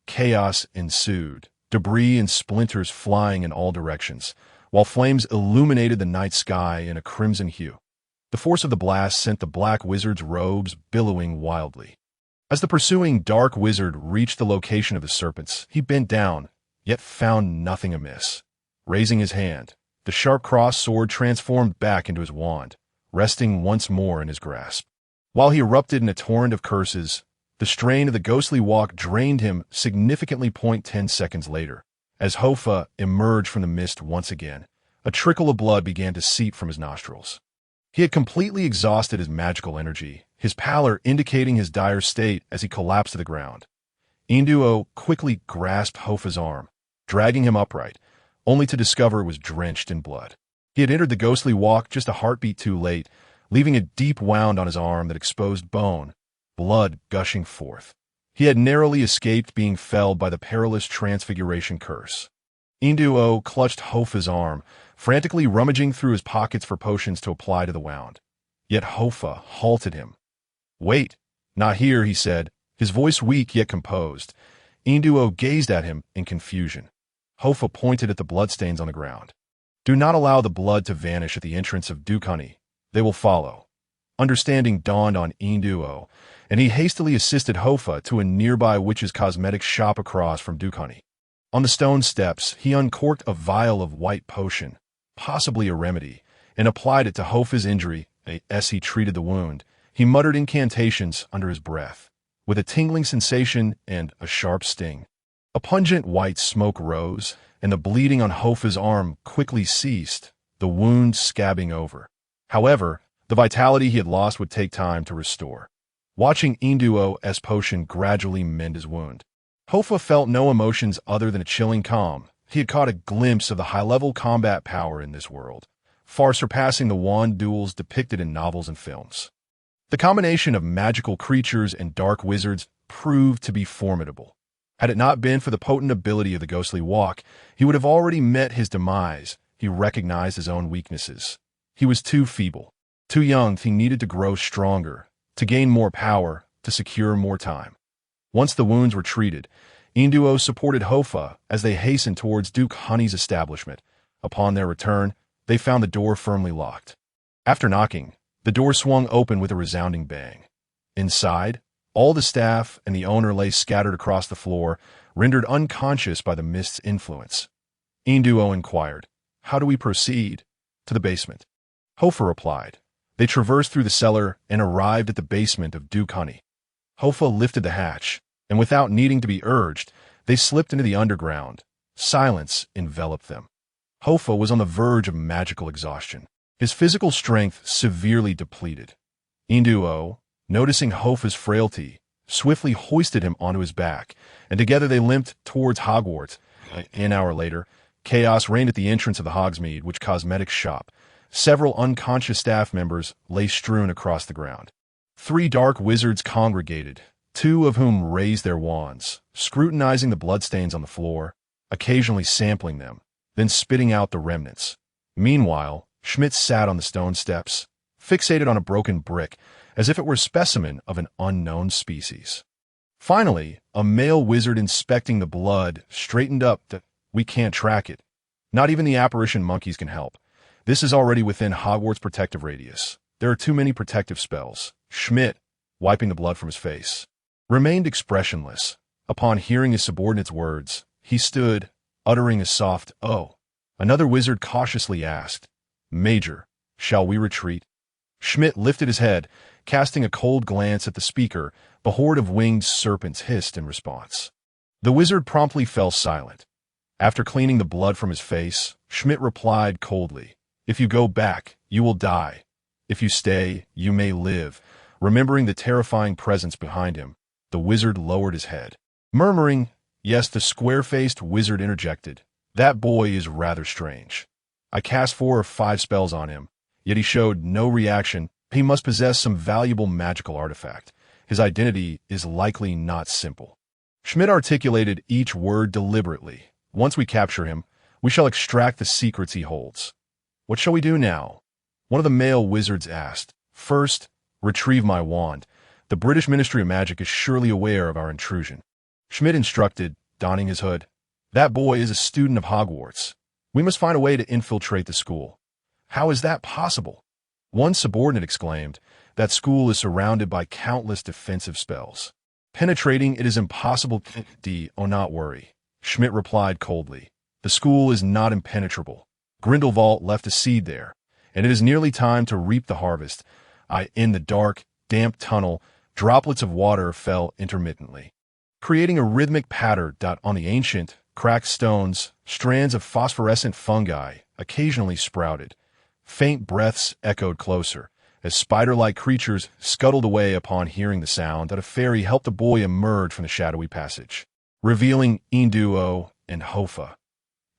Chaos ensued, debris and splinters flying in all directions, while flames illuminated the night sky in a crimson hue. The force of the blast sent the black wizard's robes billowing wildly. As the pursuing dark wizard reached the location of the serpents, he bent down, yet found nothing amiss. Raising his hand, the sharp crossed sword transformed back into his wand, resting once more in his grasp. While he erupted in a torrent of curses, the strain of the ghostly walk drained him significantly. 10 seconds later, as Hofar emerged from the mist once again, a trickle of blood began to seep from his nostrils. He had completely exhausted his magical energy, his pallor indicating his dire state as he collapsed to the ground. Induo quickly grasped Hofar's arm, dragging him upright, only to discover it was drenched in blood. He had entered the ghostly walk just a heartbeat too late, leaving a deep wound on his arm that exposed bone, blood gushing forth. He had narrowly escaped being felled by the perilous transfiguration curse. Induo clutched Hofar's arm, frantically rummaging through his pockets for potions to apply to the wound. Yet Hofar halted him. "Wait, not here," he said, his voice weak yet composed. Induo gazed at him in confusion. Hofar pointed at the bloodstains on the ground. "Do not allow the blood to vanish at the entrance of Dumbledore. They will follow." Understanding dawned on Induo, and he hastily assisted Hofar to a nearby witch's cosmetics shop across from Dumbledore. On the stone steps, he uncorked a vial of white potion, possibly a remedy, and applied it to Hofar's injury. As he treated the wound, he muttered incantations under his breath, with a tingling sensation and a sharp sting. A pungent white smoke rose, and the bleeding on Hofar's arm quickly ceased, the wound scabbing over. However, the vitality he had lost would take time to restore. Watching Induo's potion gradually mend his wound, Hofar felt no emotions other than a chilling calm. He had caught a glimpse of the high-level combat power in this world, far surpassing the wand duels depicted in novels and films. The combination of magical creatures and dark wizards proved to be formidable. Had it not been for the potent ability of the ghostly walk, he would have already met his demise. He recognized his own weaknesses. He was too feeble, too young. He needed to grow stronger, to gain more power, to secure more time. Once the wounds were treated, Induo supported Hofar as they hastened towards Duke Honey's establishment. Upon their return, they found the door firmly locked. After knocking, the door swung open with a resounding bang. Inside, all the staff and the owner lay scattered across the floor, rendered unconscious by the mist's influence. Induo inquired, "How do we proceed?" "To the basement." Hofar replied. They traversed through the cellar and arrived at the basement of Duke Honey. Hofar lifted the hatch, and without needing to be urged, they slipped into the underground. Silence enveloped them. Hofar was on the verge of magical exhaustion, his physical strength severely depleted. Induo, noticing Hofar's frailty, swiftly hoisted him onto his back, and together they limped towards Hogwarts. An hour later, chaos reigned at the entrance of the Hogsmeade Witch Cosmetics shop. Several unconscious staff members lay strewn across the ground. 3 dark wizards congregated, 2 of whom raised their wands, scrutinizing the bloodstains on the floor, occasionally sampling them, then spitting out the remnants. Meanwhile, Schmidt sat on the stone steps, fixated on a broken brick, as if it were a specimen of an unknown species. Finally, a male wizard inspecting the blood straightened up that we can't track it. Not even the apparition monkeys can help. This is already within Hogwarts' protective radius. There are too many protective spells. Schmidt, wiping the blood from his face, remained expressionless. Upon hearing his subordinate's words, he stood, uttering a soft, "Oh." Another wizard cautiously asked, "Major, shall we retreat?" Schmidt lifted his head, casting a cold glance at the speaker. The horde of winged serpents hissed in response. The wizard promptly fell silent. After cleaning the blood from his face, Schmidt replied coldly, "If you go back, you will die. If you stay, you may live." Remembering the terrifying presence behind him, the wizard lowered his head. Murmuring, "Yes," the square-faced wizard interjected, "That boy is rather strange. I cast 4 or 5 spells on him, yet he showed no reaction. He must possess some valuable magical artifact. His identity is likely not simple." Schmidt articulated each word deliberately. "Once we capture him, we shall extract the secrets he holds." "What shall we do now?" one of the male wizards asked. "First, retrieve my wand. The British Ministry of Magic is surely aware of our intrusion." Schmidt instructed, donning his hood. "That boy is a student of Hogwarts. We must find a way to infiltrate the school." "How is that possible?" one subordinate exclaimed. "That school is surrounded by countless defensive spells. Penetrating it is impossible." "Oh, not worry," Schmidt replied coldly. "The school is not impenetrable. Grindelwald left a seed there, and it is nearly time to reap the harvest." In the dark, damp tunnel, droplets of water fell intermittently, creating a rhythmic patter. On the ancient, cracked stones, strands of phosphorescent fungi occasionally sprouted. Faint breaths echoed closer, as spider-like creatures scuttled away upon hearing the sound. A fairy helped the boy emerge from the shadowy passage, revealing Induo and Hofar.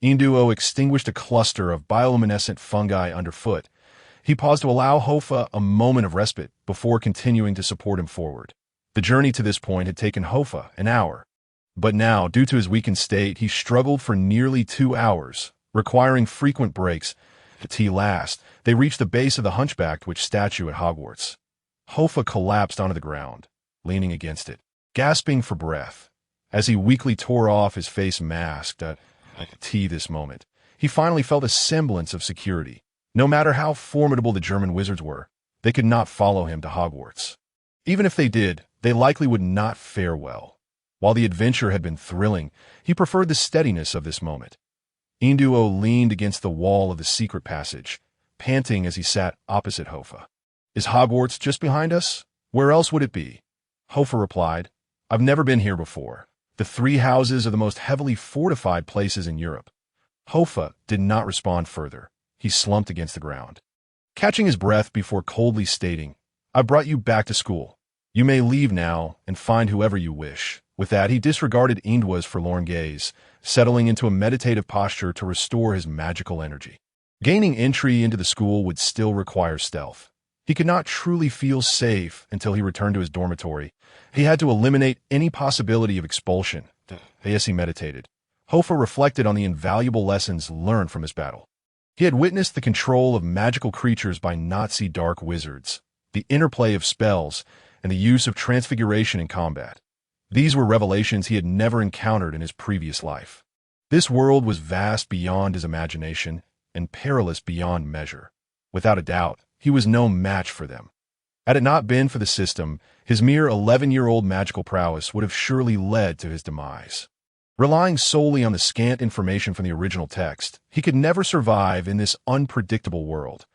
Induo extinguished a cluster of bioluminescent fungi underfoot. He paused to allow Hofar a moment of respite before continuing to support him forward. The journey to this point had taken Hofar an hour, but now, due to his weakened state, he struggled for nearly 2 hours, requiring frequent breaks. At last, they reached the base of the hunchbacked witch statue at Hogwarts. Hofar collapsed onto the ground, leaning against it, gasping for breath. As he weakly tore off his face mask, this moment, he finally felt a semblance of security. No matter how formidable the German wizards were, they could not follow him to Hogwarts. Even if they did, they likely would not fare well. While the adventure had been thrilling, he preferred the steadiness of this moment. Induo leaned against the wall of the secret passage, panting as he sat opposite Hofar. "Is Hogwarts just behind us? Where else would it be?" Hofar replied, "I've never been here before. The 3 houses are the most heavily fortified places in Europe." Hofar did not respond further. He slumped against the ground, catching his breath before coldly stating, "I brought you back to school. You may leave now and find whoever you wish." With that, he disregarded Induo's forlorn gaze, settling into a meditative posture to restore his magical energy. Gaining entry into the school would still require stealth. He could not truly feel safe until he returned to his dormitory. He had to eliminate any possibility of expulsion. As he meditated, Hofar reflected on the invaluable lessons learned from his battle. He had witnessed the control of magical creatures by Nazi dark wizards, the interplay of spells, and the use of transfiguration in combat. These were revelations he had never encountered in his previous life. This world was vast beyond his imagination and perilous beyond measure. Without a doubt, he was no match for them. Had it not been for the system, his mere 11-year-old magical prowess would have surely led to his demise. Relying solely on the scant information from the original text, he could never survive in this unpredictable world.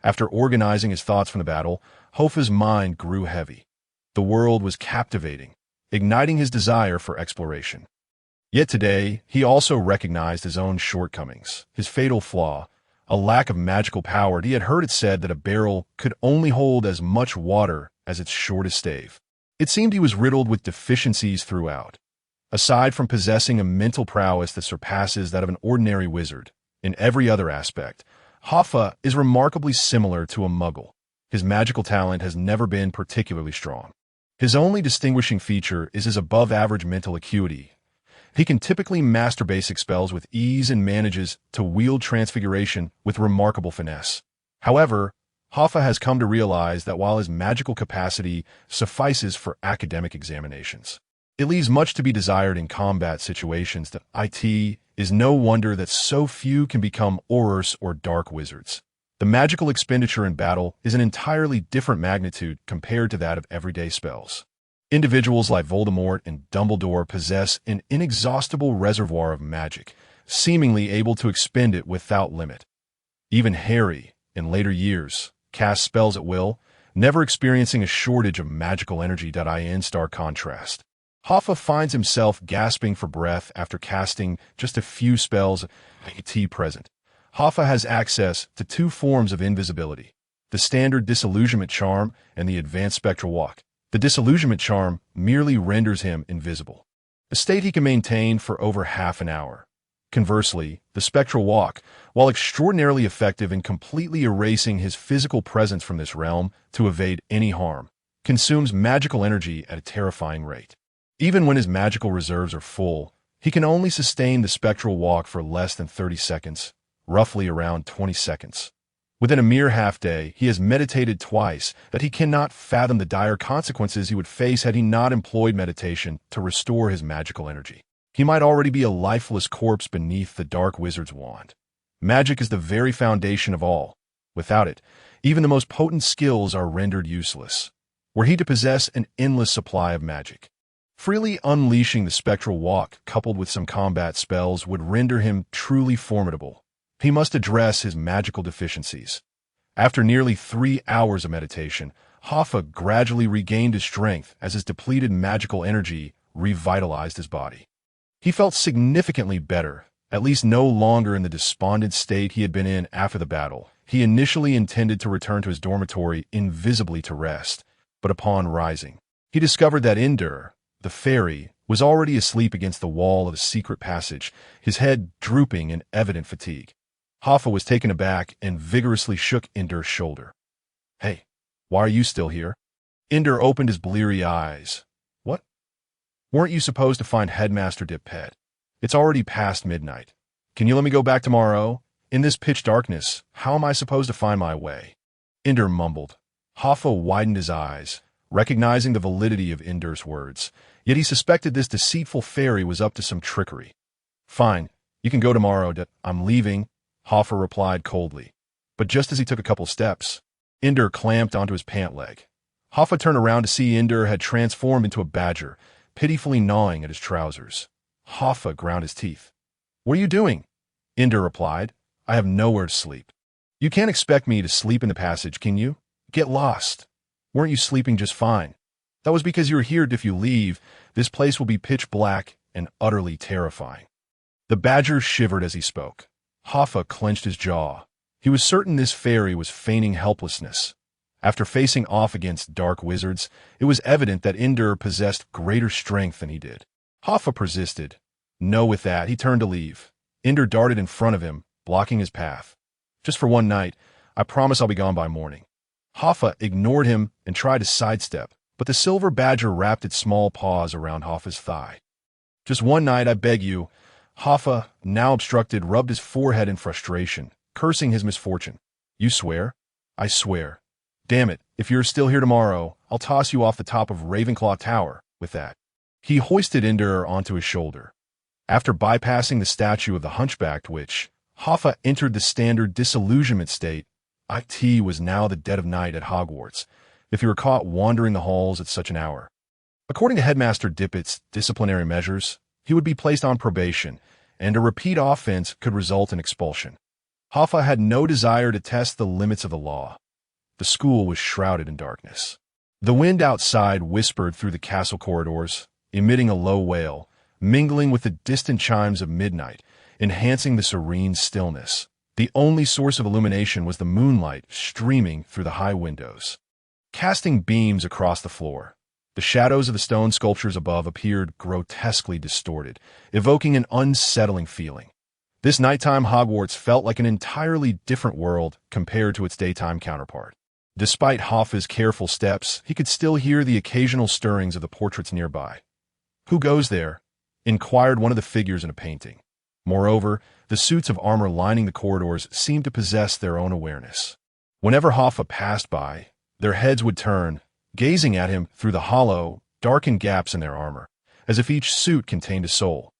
After organizing his thoughts from the battle, Hofar's mind grew heavy. The world was captivating, igniting his desire for exploration. Yet today, he also recognized his own shortcomings, his fatal flaw, a lack of magical power. He had heard it said that a barrel could only hold as much water as its shortest stave. It seemed he was riddled with deficiencies throughout. Aside from possessing a mental prowess that surpasses that of an ordinary wizard, in every other aspect, Hofar is remarkably similar to a muggle. His magical talent has never been particularly strong. His only distinguishing feature is his above-average mental acuity. He can typically master basic spells with ease and manages to wield transfiguration with remarkable finesse. However, Hoffa has come to realize that while his magical capacity suffices for academic examinations, it leaves much to be desired in combat situations. That it is no wonder that so few can become aurors or dark wizards. The magical expenditure in battle is an entirely different magnitude compared to that of everyday spells. Individuals like Voldemort and Dumbledore possess an inexhaustible reservoir of magic, seemingly able to expend it without limit. Even Harry, in later years, cast spells at will, never experiencing a shortage of magical energy. In stark contrast, Hoffa finds himself gasping for breath after casting just a few spells at present. Hoffa has access to two forms of invisibility, the standard disillusionment charm and the advanced spectral walk. The disillusionment charm merely renders him invisible, a state he can maintain for over half an hour. Conversely, the spectral walk, while extraordinarily effective in completely erasing his physical presence from this realm to evade any harm, consumes magical energy at a terrifying rate. Even when his magical reserves are full, he can only sustain the spectral walk for less than 30 seconds, roughly around 20 seconds. Within a mere half-day, he has meditated twice that he cannot fathom the dire consequences he would face had he not employed meditation to restore his magical energy. He might already be a lifeless corpse beneath the dark wizard's wand. Magic is the very foundation of all. Without it, even the most potent skills are rendered useless. Were he to possess an endless supply of magic, freely unleashing the spectral walk coupled with some combat spells would render him truly formidable. He must address his magical deficiencies. After nearly 3 hours of meditation, Hoffa gradually regained his strength as his depleted magical energy revitalized his body. He felt significantly better, at least no longer in the despondent state he had been in after the battle. He initially intended to return to his dormitory invisibly to rest, but upon rising, he discovered that Ender, the fairy, was already asleep against the wall of a secret passage, his head drooping in evident fatigue. Hoffa was taken aback and vigorously shook Ender's shoulder. "Hey, why are you still here?" Ender opened his bleary eyes. "What? Weren't you supposed to find Headmaster Dippet? It's already past midnight. Can you let me go back tomorrow? In this pitch darkness, how am I supposed to find my way?" Ender mumbled. Hoffa widened his eyes, recognizing the validity of Ender's words, yet he suspected this deceitful fairy was up to some trickery. "Fine, you can go tomorrow. I'm leaving," Hoffa replied coldly. But just as he took a couple steps, Ender clamped onto his pant leg. Hoffa turned around to see Ender had transformed into a badger, pitifully gnawing at his trousers. Hoffa ground his teeth. "What are you doing?" Ender replied. "I have nowhere to sleep." "You can't expect me to sleep in the passage, can you? Get lost. Weren't you sleeping just fine? That was because you're here. If you leave, this place will be pitch black and utterly terrifying." The badger shivered as he spoke. Hoffa clenched his jaw. He was certain this fairy was feigning helplessness. After facing off against dark wizards, it was evident that Ender possessed greater strength than he did. Hoffa persisted. No, with that, he turned to leave. Ender darted in front of him, blocking his path. "Just for one night. I promise I'll be gone by morning." Hoffa ignored him and tried to sidestep, but the silver badger wrapped its small paws around Hoffa's thigh. "Just one night, I beg you." Hoffa, now obstructed, rubbed his forehead in frustration, cursing his misfortune. "You swear?" "I swear." "Damn it, if you're still here tomorrow, I'll toss you off the top of Ravenclaw Tower." With that, he hoisted Ender onto his shoulder. After bypassing the statue of the hunchbacked witch, Hoffa entered the standard disillusionment state. It was now the dead of night at Hogwarts, if he were caught wandering the halls at such an hour. According to Headmaster Dippet's disciplinary measures, he would be placed on probation, and a repeat offense could result in expulsion. Hoffa had no desire to test the limits of the law. The school was shrouded in darkness. The wind outside whispered through the castle corridors, emitting a low wail, mingling with the distant chimes of midnight, enhancing the serene stillness. The only source of illumination was the moonlight streaming through the high windows, casting beams across the floor. The shadows of the stone sculptures above appeared grotesquely distorted, evoking an unsettling feeling. This nighttime Hogwarts felt like an entirely different world compared to its daytime counterpart. Despite Hoffa's careful steps, he could still hear the occasional stirrings of the portraits nearby. "Who goes there?" inquired one of the figures in a painting. Moreover, the suits of armor lining the corridors seemed to possess their own awareness. Whenever Hoffa passed by, their heads would turn, gazing at him through the hollow, darkened gaps in their armor, as if each suit contained a soul.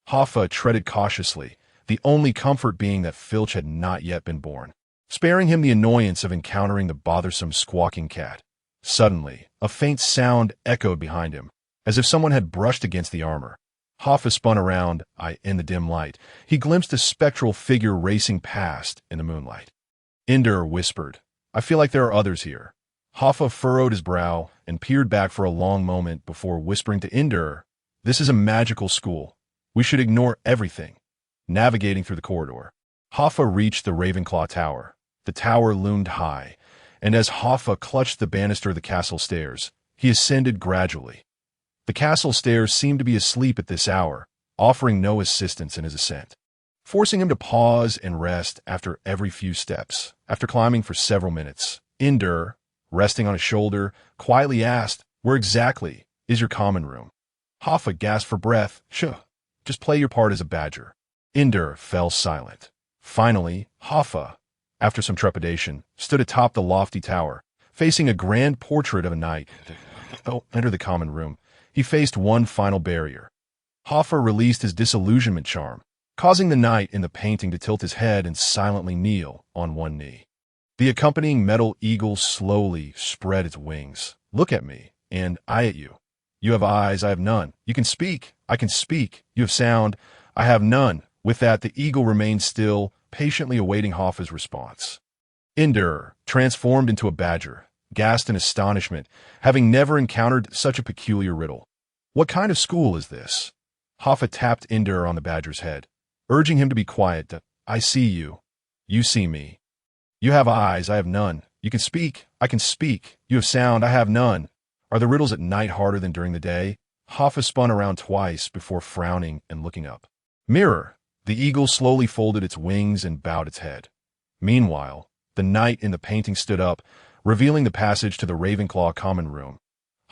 Hoffa treaded cautiously, the only comfort being that Filch had not yet been born, sparing him the annoyance of encountering the bothersome squawking cat. Suddenly, a faint sound echoed behind him, as if someone had brushed against the armor. Hoffa spun around. In the dim light, he glimpsed a spectral figure racing past in the moonlight. Ender whispered, "I feel like there are others here." Hoffa furrowed his brow and peered back for a long moment before whispering to Ender, "This is a magical school. We should ignore everything." Navigating through the corridor, Hoffa reached the Ravenclaw Tower. The tower loomed high, and as Hoffa clutched the banister of the castle stairs, he ascended gradually. The castle stairs seemed to be asleep at this hour, offering no assistance in his ascent, forcing him to pause and rest after every few steps. After climbing for several minutes, Ender, resting on his shoulder, quietly asked, "Where exactly is your common room?" Hoffa gasped for breath. "Shh, just play your part as a badger." Ender fell silent. Finally, Hoffa, after some trepidation, stood atop the lofty tower, facing a grand portrait of a knight. Enter the common room. He faced one final barrier. Hoffa released his disillusionment charm, causing the knight in the painting to tilt his head and silently kneel on one knee. The accompanying metal eagle slowly spread its wings. "Look at me, and I at you. You have eyes, I have none. You can speak, I can speak. You have sound, I have none." With that, the eagle remained still, patiently awaiting Hoffa's response. Ender, transformed into a badger, gasped in astonishment, having never encountered such a peculiar riddle. "What kind of school is this?" Hoffa tapped Ender on the badger's head, urging him to be quiet. "I see you. You see me. You have eyes, I have none. You can speak, I can speak. You have sound, I have none. Are the riddles at night harder than during the day?" Hoffa spun around twice before frowning and looking up. "Mirror!" The eagle slowly folded its wings and bowed its head. Meanwhile, the knight in the painting stood up, revealing the passage to the Ravenclaw common room.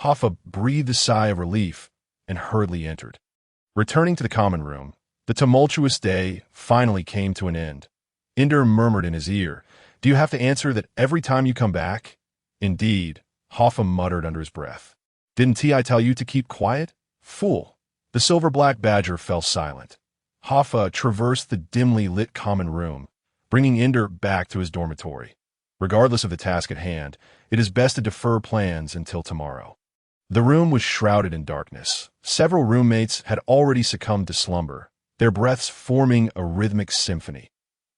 Hoffa breathed a sigh of relief and hurriedly entered. Returning to the common room, the tumultuous day finally came to an end. Ender murmured in his ear, "Do you have to answer that every time you come back?" "Indeed," Hoffa muttered under his breath. "Didn't I tell you to keep quiet? Fool!" The silver-black badger fell silent. Hoffa traversed the dimly lit common room, bringing Ender back to his dormitory. Regardless of the task at hand, it is best to defer plans until tomorrow. The room was shrouded in darkness. Several roommates had already succumbed to slumber, their breaths forming a rhythmic symphony.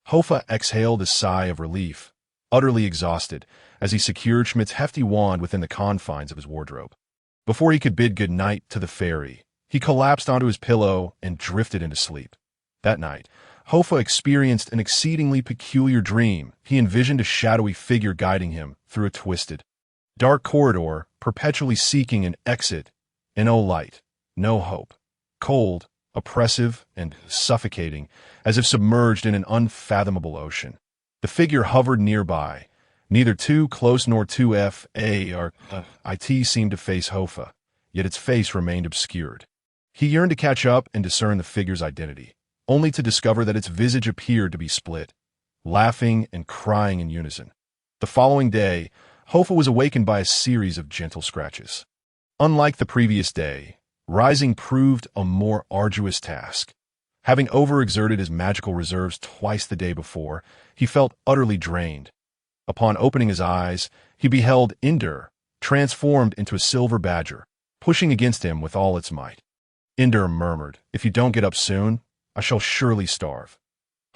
Hoffa exhaled a sigh of relief, utterly exhausted, as he secured Schmidt's hefty wand within the confines of his wardrobe. Before he could bid good night to the fairy, he collapsed onto his pillow and drifted into sleep. That night, Hoffa experienced an exceedingly peculiar dream. He envisioned a shadowy figure guiding him through a twisted, dark corridor, perpetually seeking an exit, and no light, no hope. Cold, oppressive, and suffocating, as if submerged in an unfathomable ocean. The figure hovered nearby, neither too close nor too it seemed to face Hoffa, yet its face remained obscured. He yearned to catch up and discern the figure's identity, only to discover that its visage appeared to be split, laughing and crying in unison. The following day, Hoffa was awakened by a series of gentle scratches. Unlike the previous day, rising proved a more arduous task. Having overexerted his magical reserves twice the day before, he felt utterly drained. Upon opening his eyes, he beheld Ender, transformed into a silver badger, pushing against him with all its might. Ender murmured, "If you don't get up soon, I shall surely starve."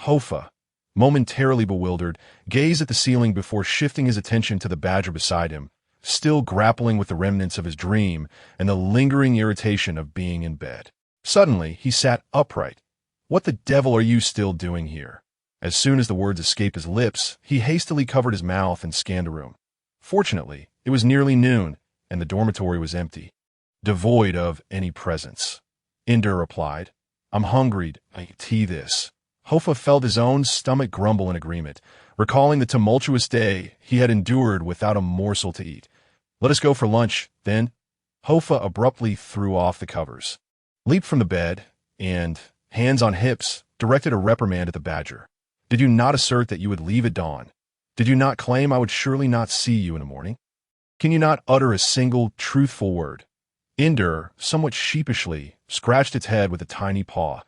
Hoffa, momentarily bewildered, gazed at the ceiling before shifting his attention to the badger beside him, still grappling with the remnants of his dream and the lingering irritation of being in bed. Suddenly, he sat upright. "What the devil are you still doing here?" As soon as the words escaped his lips, he hastily covered his mouth and scanned the room. Fortunately, it was nearly noon, and the dormitory was empty, devoid of any presence. Ender replied, "I'm hungry. I tea this." Hoffa felt his own stomach grumble in agreement, recalling the tumultuous day he had endured without a morsel to eat. "Let us go for lunch, then." Hoffa abruptly threw off the covers, leaped from the bed, and, hands on hips, directed a reprimand at the badger. "Did you not assert that you would leave at dawn? Did you not claim I would surely not see you in the morning? Can you not utter a single truthful word?" Ender, somewhat sheepishly, scratched its head with a tiny paw.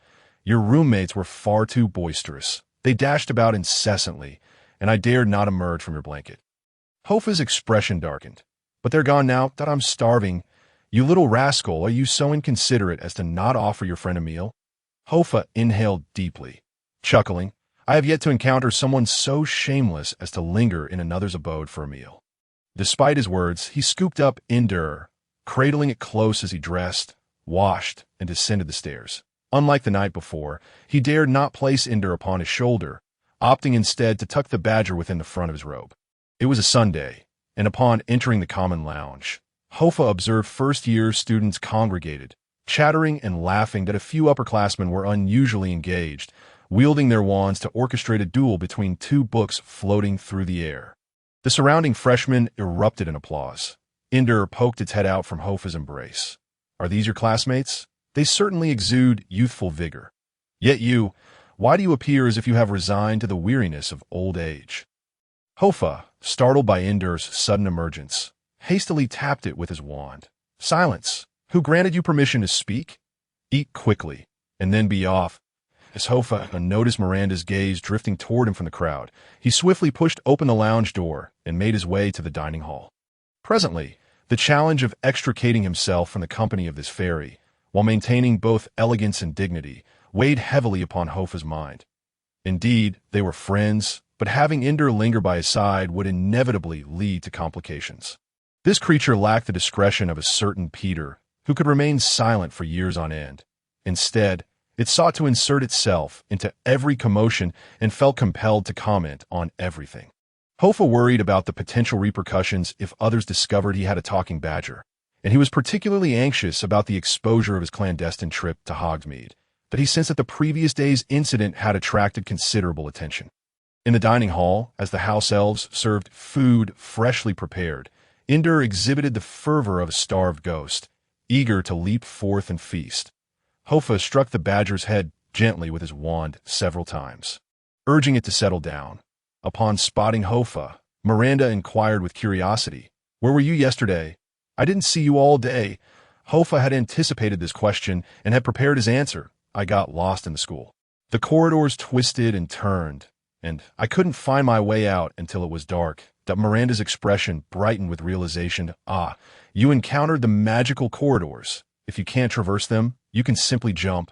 "Your roommates were far too boisterous. They dashed about incessantly, and I dared not emerge from your blanket." Hofa's expression darkened. "But they're gone now that I'm starving. You little rascal, are you so inconsiderate as to not offer your friend a meal?" Hofa inhaled deeply, chuckling. "I have yet to encounter someone so shameless as to linger in another's abode for a meal." Despite his words, he scooped up Ender, cradling it close as he dressed, washed, and descended the stairs. Unlike the night before, he dared not place Ender upon his shoulder, opting instead to tuck the badger within the front of his robe. It was a Sunday, and upon entering the common lounge, Hofa observed first-year students congregated, chattering and laughing that a few upperclassmen were unusually engaged, wielding their wands to orchestrate a duel between two books floating through the air. The surrounding freshmen erupted in applause. Ender poked its head out from Hofa's embrace. "Are these your classmates? They certainly exude youthful vigor. Yet you, why do you appear as if you have resigned to the weariness of old age?" Hofa, startled by Ender's sudden emergence, hastily tapped it with his wand. "Silence! Who granted you permission to speak? Eat quickly, and then be off." As Hofa noticed Miranda's gaze drifting toward him from the crowd, he swiftly pushed open the lounge door and made his way to the dining hall. Presently, the challenge of extricating himself from the company of this fairy, while maintaining both elegance and dignity, weighed heavily upon Hofa's mind. Indeed, they were friends, but having Ender linger by his side would inevitably lead to complications. This creature lacked the discretion of a certain Peter, who could remain silent for years on end. Instead, it sought to insert itself into every commotion and felt compelled to comment on everything. Hofa worried about the potential repercussions if others discovered he had a talking badger, and he was particularly anxious about the exposure of his clandestine trip to Hogsmeade, but he sensed that the previous day's incident had attracted considerable attention. In the dining hall, as the house elves served food freshly prepared, Ender exhibited the fervor of a starved ghost, eager to leap forth and feast. Hofa struck the badger's head gently with his wand several times, urging it to settle down. Upon spotting Hofa, Miranda inquired with curiosity, "Where were you yesterday? I didn't see you all day." Hofa had anticipated this question and had prepared his answer. "I got lost in the school. The corridors twisted and turned, and I couldn't find my way out until it was dark." That Miranda's expression brightened with realization. "Ah, you encountered the magical corridors. If you can't traverse them, you can simply jump.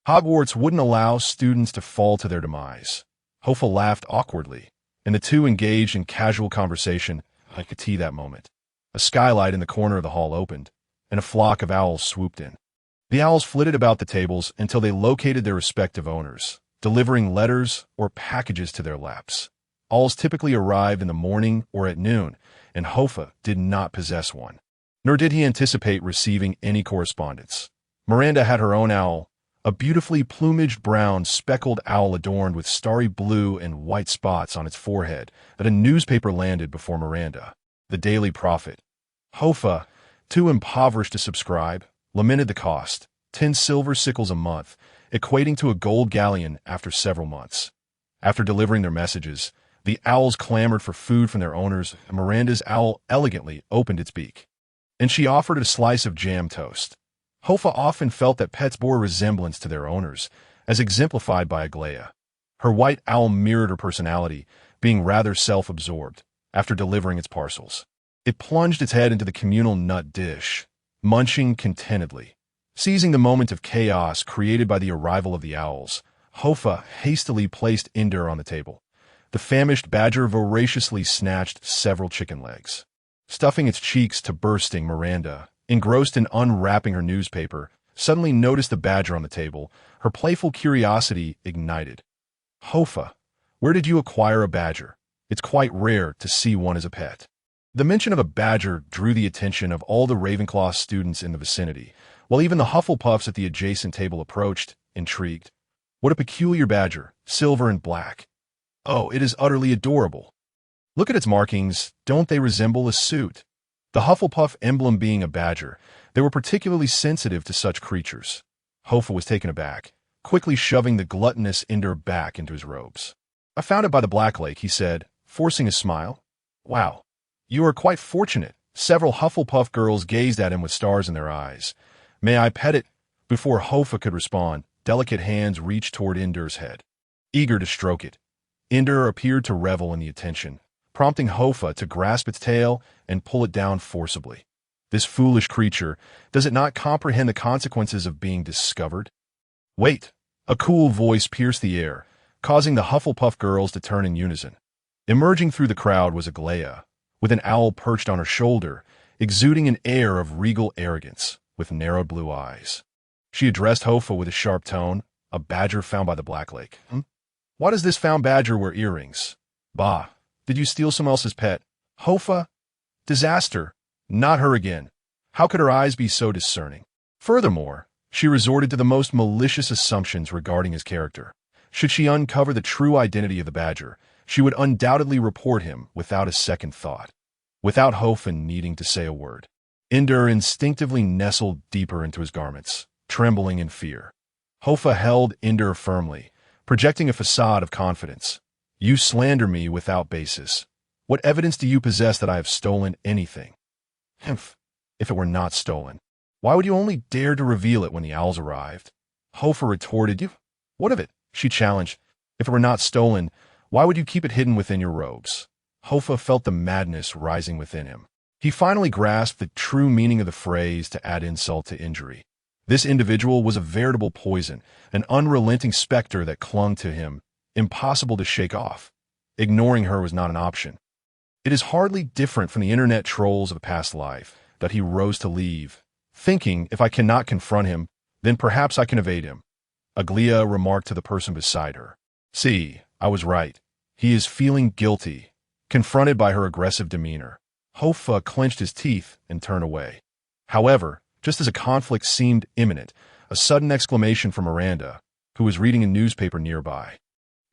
Hogwarts wouldn't allow students to fall to their demise." Hofa laughed awkwardly, and the two engaged in casual conversation like a tea that moment. A skylight in the corner of the hall opened, and a flock of owls swooped in. The owls flitted about the tables until they located their respective owners, delivering letters or packages to their laps. Owls typically arrived in the morning or at noon, and Hofa did not possess one, nor did he anticipate receiving any correspondence. Miranda had her own owl, a beautifully plumaged brown speckled owl adorned with starry blue and white spots on its forehead that a newspaper landed before Miranda. The Daily Prophet. Hofa, too impoverished to subscribe, lamented the cost, 10 silver sickles a month, equating to a gold galleon after several months. After delivering their messages, the owls clamored for food from their owners, and Miranda's owl elegantly opened its beak. And she offered a slice of jam toast. Hofa often felt that pets bore resemblance to their owners, as exemplified by Aglaia. Her white owl mirrored her personality, being rather self-absorbed. After delivering its parcels, it plunged its head into the communal nut dish, munching contentedly. Seizing the moment of chaos created by the arrival of the owls, Hofa hastily placed Ender on the table. The famished badger voraciously snatched several chicken legs. Stuffing its cheeks to bursting, Miranda, engrossed in unwrapping her newspaper, suddenly noticed the badger on the table. Her playful curiosity ignited. "Hofa, where did you acquire a badger? It's quite rare to see one as a pet." The mention of a badger drew the attention of all the Ravenclaw students in the vicinity, while even the Hufflepuffs at the adjacent table approached, intrigued. "What a peculiar badger, silver and black. Oh, it is utterly adorable. Look at its markings, don't they resemble a suit?" The Hufflepuff emblem being a badger, they were particularly sensitive to such creatures. Hofa was taken aback, quickly shoving the gluttonous Ender back into his robes. "I found it by the Black Lake," he said, forcing a smile. Wow, you are quite fortunate. Several Hufflepuff girls gazed at him with stars in their eyes. May I pet it? Before Hofar could respond, delicate hands reached toward Ender's head, eager to stroke it. Ender appeared to revel in the attention, prompting Hofar to grasp its tail and pull it down forcibly. This foolish creature, does it not comprehend the consequences of being discovered? Wait! A cool voice pierced the air, causing the Hufflepuff girls to turn in unison. Emerging through the crowd was Aglaia, with an owl perched on her shoulder, exuding an air of regal arrogance, with narrowed blue eyes. She addressed Hofar with a sharp tone, a badger found by the Black Lake. Why does this found badger wear earrings? Bah, did you steal someone else's pet? Hofar? Disaster. Not her again. How could her eyes be so discerning? Furthermore, she resorted to the most malicious assumptions regarding his character. Should she uncover the true identity of the badger, she would undoubtedly report him without a second thought, without Hofar needing to say a word. Ender instinctively nestled deeper into his garments, trembling in fear. Hofar held Ender firmly, projecting a facade of confidence. You slander me without basis. What evidence do you possess that I have stolen anything? Humph, if it were not stolen, why would you only dare to reveal it when the owls arrived? Hofar retorted. You, what of it? She challenged. If it were not stolen, why would you keep it hidden within your robes? Hofar felt the madness rising within him. He finally grasped the true meaning of the phrase to add insult to injury. This individual was a veritable poison, an unrelenting specter that clung to him, impossible to shake off. Ignoring her was not an option. It is hardly different from the internet trolls of a past life that he rose to leave, thinking if I cannot confront him, then perhaps I can evade him. Aglaia remarked to the person beside her. See, I was right. He is feeling guilty, confronted by her aggressive demeanor. Hofar clenched his teeth and turned away. However, just as a conflict seemed imminent, a sudden exclamation from Miranda, who was reading a newspaper nearby,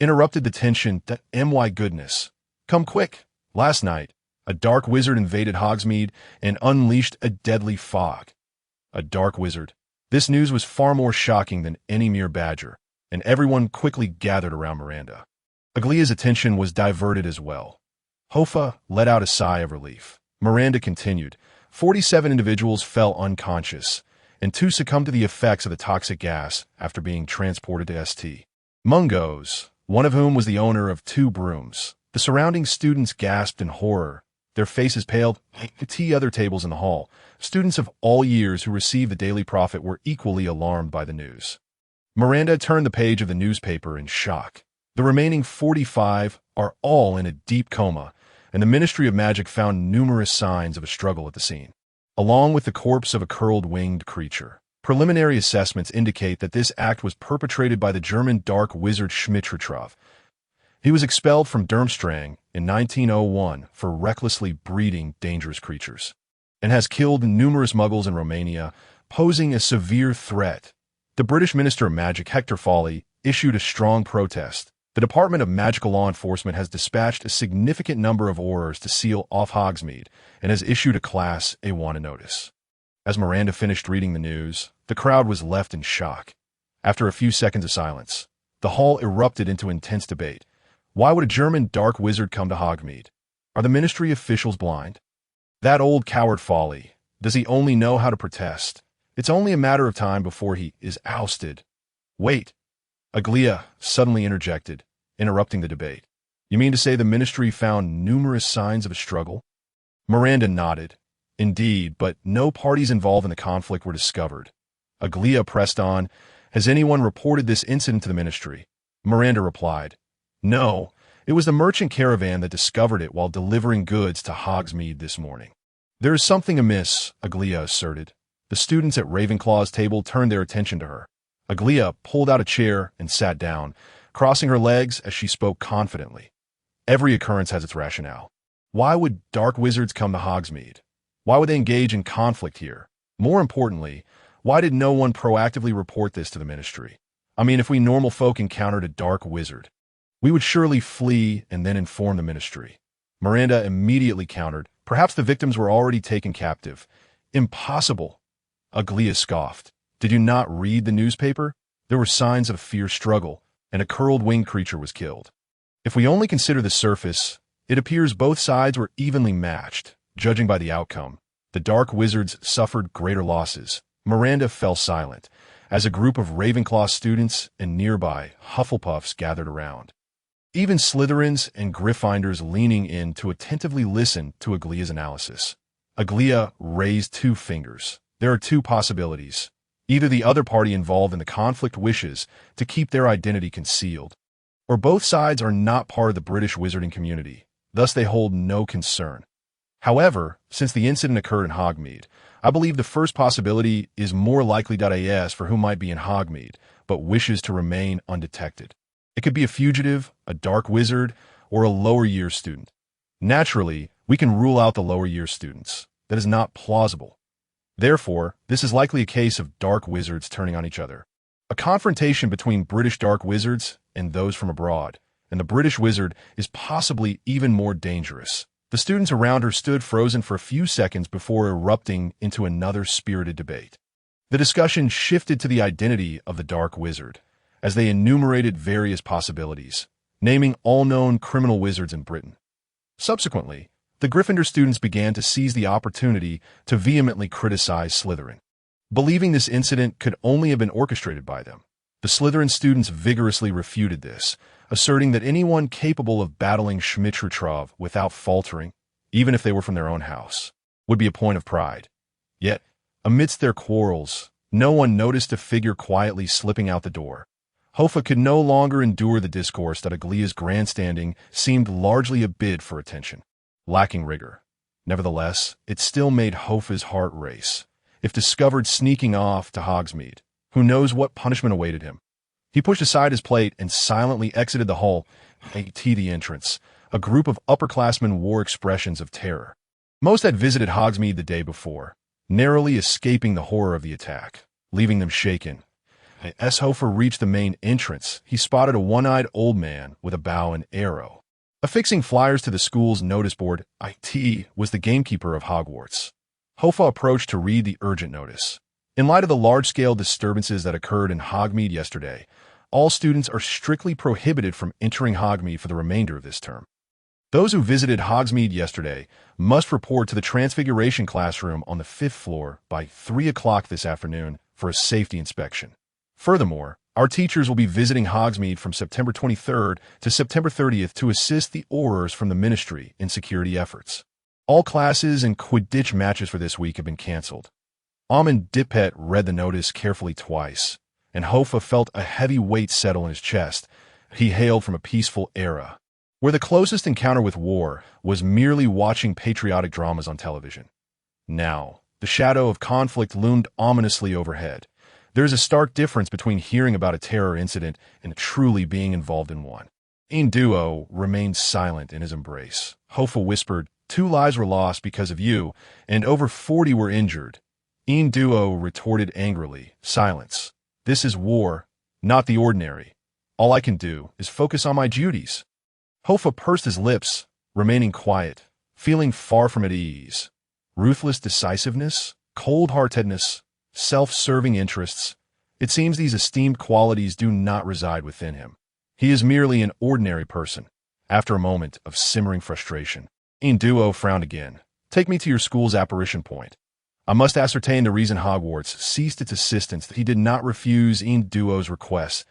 interrupted the tension. My goodness. Come quick. Last night, a dark wizard invaded Hogsmeade and unleashed a deadly fog. A dark wizard. This news was far more shocking than any mere badger, and everyone quickly gathered around Miranda. Aglia's attention was diverted as well. Hofar let out a sigh of relief. Miranda continued. 47 individuals fell unconscious, and 2 succumbed to the effects of the toxic gas after being transported to St. Mungo's, one of whom was the owner of 2 brooms. The surrounding students gasped in horror, their faces paled. Other tables in the hall, students of all years who received the daily profit were equally alarmed by the news. Miranda turned the page of the newspaper in shock. The remaining 45 are all in a deep coma, and the Ministry of Magic found numerous signs of a struggle at the scene, along with the corpse of a curled winged creature. Preliminary assessments indicate that this act was perpetrated by the German dark wizard Schmidt-Retrov. He was expelled from Durmstrang in 1901 for recklessly breeding dangerous creatures, and has killed numerous muggles in Romania, posing a severe threat. The British Minister of Magic, Hector Foley, issued a strong protest. The Department of Magical Law Enforcement has dispatched a significant number of Aurors to seal off Hogsmeade and has issued a Class A1 notice. As Miranda finished reading the news, the crowd was left in shock. After a few seconds of silence, the hall erupted into intense debate. Why would a German dark wizard come to Hogsmeade? Are the ministry officials blind? That old coward Foley, does he only know how to protest? It's only a matter of time before he is ousted. Wait. Aglaia suddenly interjected, interrupting the debate. You mean to say the ministry found numerous signs of a struggle? Miranda nodded. Indeed, but no parties involved in the conflict were discovered. Aglaia pressed on. Has anyone reported this incident to the ministry? Miranda replied. No, it was the merchant caravan that discovered it while delivering goods to Hogsmeade this morning. There is something amiss, Aglaia asserted. The students at Ravenclaw's table turned their attention to her. Aglaia pulled out a chair and sat down, crossing her legs as she spoke confidently. Every occurrence has its rationale. Why would dark wizards come to Hogsmeade? Why would they engage in conflict here? More importantly, why did no one proactively report this to the ministry? I mean, if we normal folk encountered a dark wizard, we would surely flee and then inform the ministry. Miranda immediately countered. Perhaps the victims were already taken captive. Impossible. Aglaia scoffed. Did you not read the newspaper? There were signs of a fierce struggle, and a curled winged creature was killed. If we only consider the surface, It appears both sides were evenly matched, judging by the outcome. The dark wizards suffered greater losses. Miranda fell silent, as a group of Ravenclaw students and nearby Hufflepuffs gathered around. Even Slytherins and Gryffindors leaning in to attentively listen to Aglia's analysis. Aglia raised 2 fingers. There are 2 possibilities. Either the other party involved in the conflict wishes to keep their identity concealed, or both sides are not part of the British wizarding community, thus they hold no concern. However, since the incident occurred in Hogsmeade, I believe the first possibility is more likely. As for who might be in Hogsmeade, but wishes to remain undetected. It could be a fugitive, a dark wizard, or a lower year student. Naturally, we can rule out the lower year students. That is not plausible. Therefore, this is likely a case of dark wizards turning on each other. A confrontation between British dark wizards and those from abroad, and the British wizard is possibly even more dangerous. The students around her stood frozen for a few seconds before erupting into another spirited debate. The discussion shifted to the identity of the dark wizard, as they enumerated various possibilities, naming all known criminal wizards in Britain. Subsequently, the Gryffindor students began to seize the opportunity to vehemently criticize Slytherin, believing this incident could only have been orchestrated by them. The Slytherin students vigorously refuted this, asserting that anyone capable of battling Schmidt-Rutrov without faltering, even if they were from their own house, would be a point of pride. Yet, amidst their quarrels, no one noticed a figure quietly slipping out the door. Hofar could no longer endure the discourse that Aglia's grandstanding seemed largely a bid for attention, lacking rigor. Nevertheless, it still made Hofar's heart race. If discovered sneaking off to Hogsmeade, who knows what punishment awaited him? He pushed aside his plate and silently exited the hall. At the entrance, a group of upperclassmen wore expressions of terror. Most had visited Hogsmeade the day before, narrowly escaping the horror of the attack, leaving them shaken. As Hofar reached the main entrance, he spotted a one-eyed old man with a bow and arrow. Affixing flyers to the school's notice board, IT was the gamekeeper of Hogwarts. Hofar approached to read the urgent notice. In light of the large-scale disturbances that occurred in Hogsmeade yesterday, all students are strictly prohibited from entering Hogsmeade for the remainder of this term. Those who visited Hogsmeade yesterday must report to the Transfiguration classroom on the 5th floor by 3 o'clock this afternoon for a safety inspection. Furthermore, our teachers will be visiting Hogsmeade from September 23rd to September 30th to assist the Aurors from the Ministry in security efforts. All classes and Quidditch matches for this week have been cancelled. Amon Dippet read the notice carefully twice, and Hofar felt a heavy weight settle in his chest. He hailed from a peaceful era, where the closest encounter with war was merely watching patriotic dramas on television. Now, the shadow of conflict loomed ominously overhead. There is a stark difference between hearing about a terror incident and truly being involved in one. Duo remained silent in his embrace. Hofar whispered, 2 lives were lost because of you, and over 40 were injured. Duo retorted angrily, silence. This is war, not the ordinary. All I can do is focus on my duties. Hofar pursed his lips, remaining quiet, feeling far from at ease. Ruthless decisiveness, cold-heartedness, self-serving interests. It seems these esteemed qualities do not reside within him. He is merely an ordinary person. After a moment of simmering frustration, Duo frowned again. Take me to your school's apparition point. I must ascertain the reason Hogwarts ceased its assistance. He did not refuse Duo's request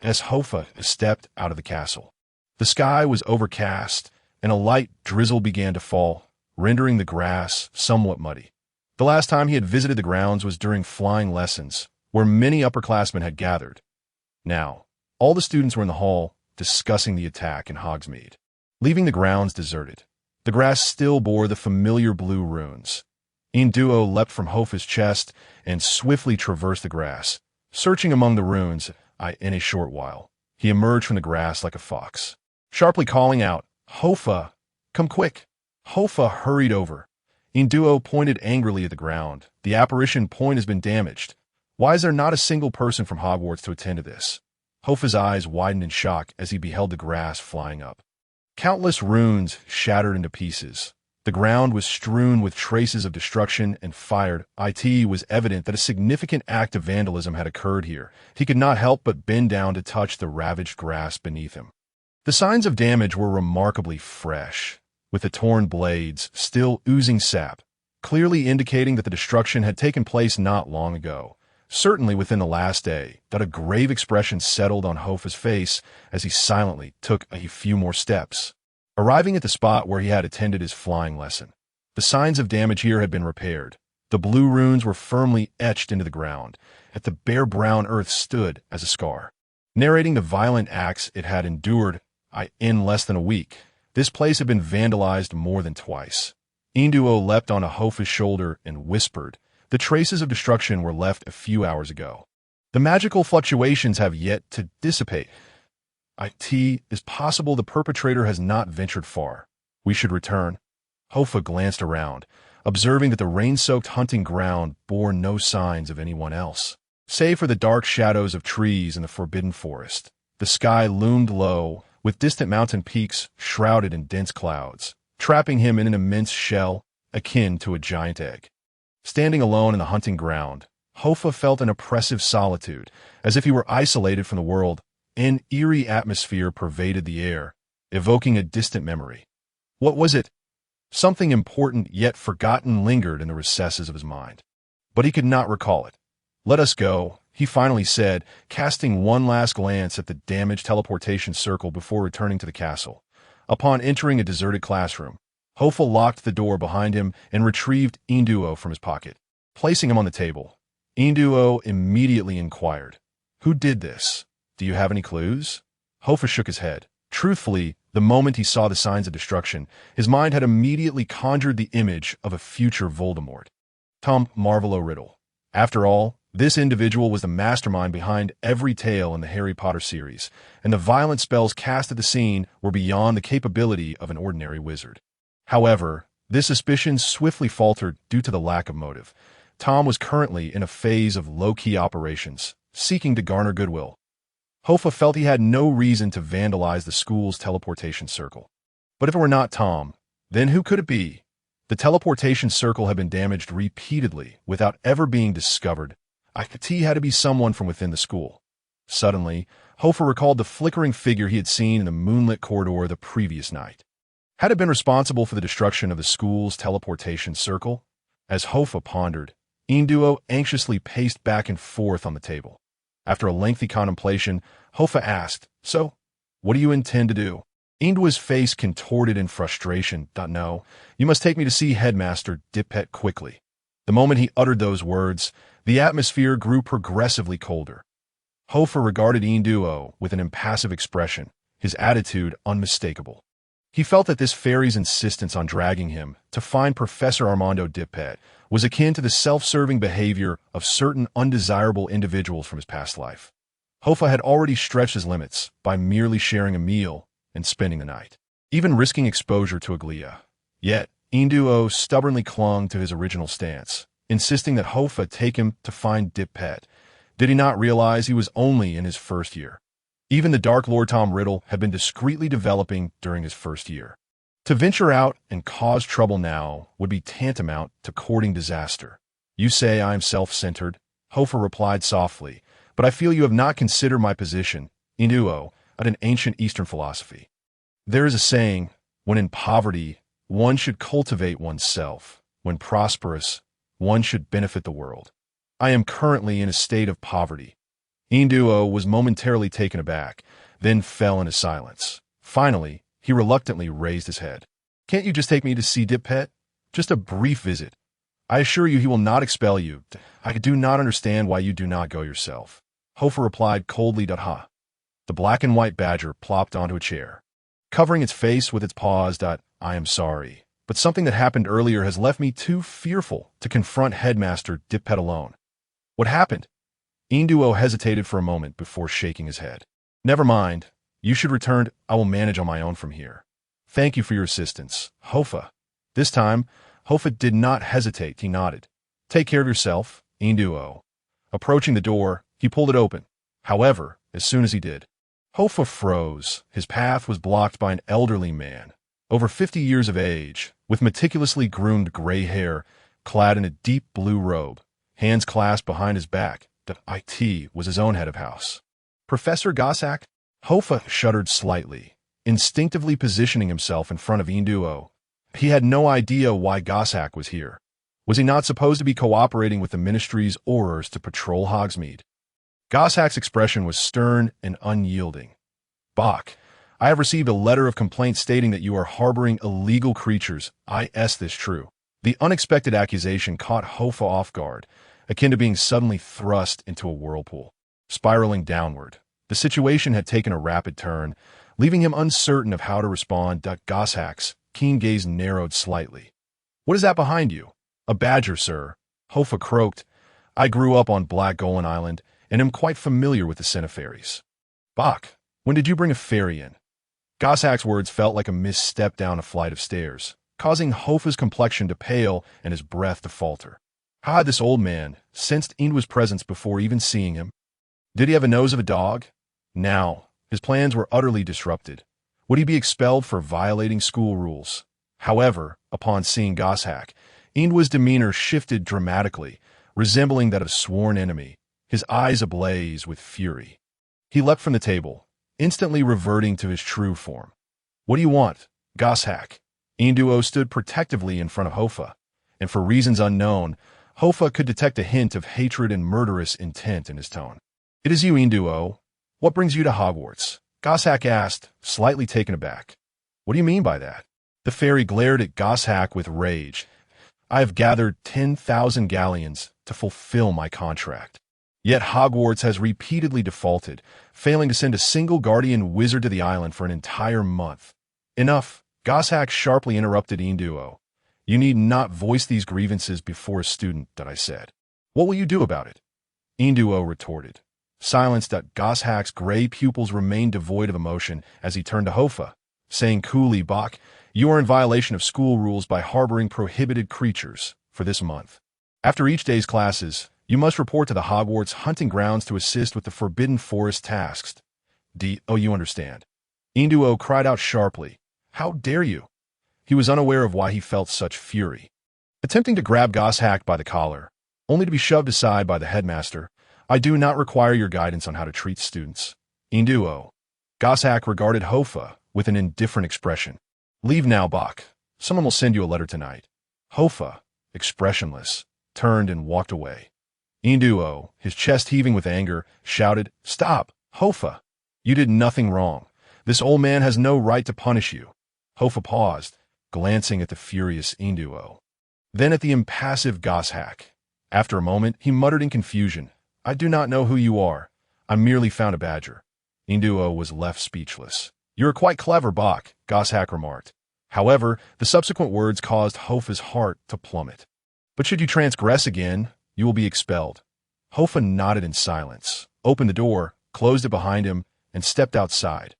as Hofar stepped out of the castle. The sky was overcast, and a light drizzle began to fall, rendering the grass somewhat muddy. The last time he had visited the grounds was during flying lessons, where many upperclassmen had gathered. Now, all the students were in the hall, discussing the attack in Hogsmeade. Leaving the grounds deserted, the grass still bore the familiar blue runes. Duo leapt from Hofar's chest and swiftly traversed the grass, searching among the runes. In a short while, he emerged from the grass like a fox, sharply calling out, Hofar, come quick. Hofar hurried over. Duo pointed angrily at the ground. The apparition point has been damaged. Why is there not a single person from Hogwarts to attend to this? Hofar's eyes widened in shock as he beheld the grass flying up. Countless runes shattered into pieces. The ground was strewn with traces of destruction and fire. It was evident that a significant act of vandalism had occurred here. He could not help but bend down to touch the ravaged grass beneath him. The signs of damage were remarkably fresh, with the torn blades still oozing sap, clearly indicating that the destruction had taken place not long ago. Certainly within the last day, that a grave expression settled on Hofa's face as he silently took a few more steps. Arriving at the spot where he had attended his flying lesson, the signs of damage here had been repaired. The blue runes were firmly etched into the ground, and the bare brown earth stood as a scar, narrating the violent acts it had endured in less than a week. This place had been vandalized more than twice. Induo leapt on Hofa's shoulder and whispered, "The traces of destruction were left a few hours ago. The magical fluctuations have yet to dissipate. It is possible the perpetrator has not ventured far. We should return." Hofa glanced around, observing that the rain-soaked hunting ground bore no signs of anyone else. Save for the dark shadows of trees in the forbidden forest, the sky loomed low, with distant mountain peaks shrouded in dense clouds, trapping him in an immense shell akin to a giant egg. Standing alone in the hunting ground, Hofa felt an oppressive solitude, as if he were isolated from the world. An eerie atmosphere pervaded the air, evoking a distant memory. What was it? Something important yet forgotten lingered in the recesses of his mind. But he could not recall it. "Let us go," he finally said, casting one last glance at the damaged teleportation circle before returning to the castle. Upon entering a deserted classroom, Hofa locked the door behind him and retrieved Induo from his pocket. Placing him on the table, Induo immediately inquired, "Who did this? Do you have any clues?" Hofa shook his head. Truthfully, the moment he saw the signs of destruction, his mind had immediately conjured the image of a future Voldemort. Tom Marvolo Riddle. After all, this individual was the mastermind behind every tale in the Harry Potter series, and the violent spells cast at the scene were beyond the capability of an ordinary wizard. However, this suspicion swiftly faltered due to the lack of motive. Tom was currently in a phase of low-key operations, seeking to garner goodwill. Hofa felt he had no reason to vandalize the school's teleportation circle. But if it were not Tom, then who could it be? The teleportation circle had been damaged repeatedly without ever being discovered. It had to be someone from within the school. Suddenly, Hofa recalled the flickering figure he had seen in the moonlit corridor the previous night. Had it been responsible for the destruction of the school's teleportation circle? As Hofa pondered, Induo anxiously paced back and forth on the table. After a lengthy contemplation, Hofa asked, "So, what do you intend to do?" Induo's face contorted in frustration. "No, you must take me to see Headmaster Dippet quickly." The moment he uttered those words, the atmosphere grew progressively colder. Hofa regarded Induo with an impassive expression, his attitude unmistakable. He felt that this fairy's insistence on dragging him to find Professor Armando Dippet was akin to the self-serving behavior of certain undesirable individuals from his past life. Hofa had already stretched his limits by merely sharing a meal and spending the night, even risking exposure to a glia. Yet, Induo stubbornly clung to his original stance, insisting that Hofa take him to find Dippet. Did he not realize he was only in his first year? Even the Dark Lord Tom Riddle had been discreetly developing during his first year. To venture out and cause trouble now would be tantamount to courting disaster. "You say I am self-centered," Hofa replied softly, "but I feel you have not considered my position, Induo, at an ancient Eastern philosophy. There is a saying, when in poverty, one should cultivate oneself. When prosperous, one should benefit the world. I am currently in a state of poverty." Induo was momentarily taken aback, then fell into silence. Finally, he reluctantly raised his head. "Can't you just take me to see Dippet? Just a brief visit. I assure you he will not expel you. I do not understand why you do not go yourself." Hofa replied coldly. "Ha." The black and white badger plopped onto a chair, covering its face with its paws. "I am sorry, but something that happened earlier has left me too fearful to confront Headmaster Dippet alone." "What happened?" Induo hesitated for a moment before shaking his head. "Never mind. You should return. I will manage on my own from here. Thank you for your assistance, Hofa." This time, Hofa did not hesitate. He nodded. "Take care of yourself, Induo." Approaching the door, he pulled it open. However, as soon as he did, Hofa froze. His path was blocked by an elderly man, over 50 years of age, with meticulously groomed gray hair, clad in a deep blue robe, hands clasped behind his back. It was his own head of house. "Professor Gossack?" Hofa shuddered slightly. instinctively positioning himself in front of Induo. He had no idea why Goshawk was here. Was he not supposed to be cooperating with the Ministry's orders to patrol Hogsmeade? Goshawk's expression was stern and unyielding. Bach, I have received a letter of complaint stating that you are harboring illegal creatures. Is this true? The unexpected accusation caught Hofar off guard, akin to being suddenly thrust into a whirlpool. Spiraling downward, the situation had taken a rapid turn, leaving him uncertain of how to respond. Goshawk's keen gaze narrowed slightly. What is that behind you? A badger, sir. Hofar croaked. I grew up on Black Golan Island and am quite familiar with the scent of fairies. Bach, when did you bring a fairy in? Goshawk's words felt like a misstep down a flight of stairs, causing Hofar's complexion to pale and his breath to falter. How had this old man sensed Induo's presence before even seeing him? Did he have a nose of a dog? Now, his plans were utterly disrupted. Would he be expelled for violating school rules? However, upon seeing Goshawk, Induo's demeanor shifted dramatically, resembling that of a sworn enemy, his eyes ablaze with fury. He leapt from the table, instantly reverting to his true form. What do you want, Goshawk? Induo stood protectively in front of Hofar, and for reasons unknown, Hofar could detect a hint of hatred and murderous intent in his tone. It is you, Induo. What brings you to Hogwarts? Goshawk asked, slightly taken aback. What do you mean by that? The fairy glared at Goshawk with rage. I have gathered 10,000 galleons to fulfill my contract. Yet Hogwarts has repeatedly defaulted, failing to send a single guardian wizard to the island for an entire month. Enough, Goshawk sharply interrupted Induo. You need not voice these grievances before a student, I said. What will you do about it? Induo retorted. Silenced, Goshawk's gray pupils remained devoid of emotion as he turned to Hofar, saying coolly, Bach, you are in violation of school rules by harboring prohibited creatures for this month. After each day's classes, you must report to the Hogwarts hunting grounds to assist with the Forbidden Forest tasks. You understand. Induo cried out sharply. How dare you? He was unaware of why he felt such fury. Attempting to grab Goshawk by the collar, only to be shoved aside by the headmaster, I do not require your guidance on how to treat students. Induo. Goshawk regarded Hofar with an indifferent expression. Leave now, Bach. Someone will send you a letter tonight. Hofar, expressionless, turned and walked away. Induo, his chest heaving with anger, shouted, Stop, Hofar. You did nothing wrong. This old man has no right to punish you. Hofar paused, glancing at the furious Induo. Then at the impassive Goshawk. After a moment, he muttered in confusion, I do not know who you are. I merely found a badger. Induo was left speechless. You are quite clever, Bach, Goshawk remarked. However, the subsequent words caused Hofar's heart to plummet. But should you transgress again, you will be expelled. Hofar nodded in silence, opened the door, closed it behind him, and stepped outside.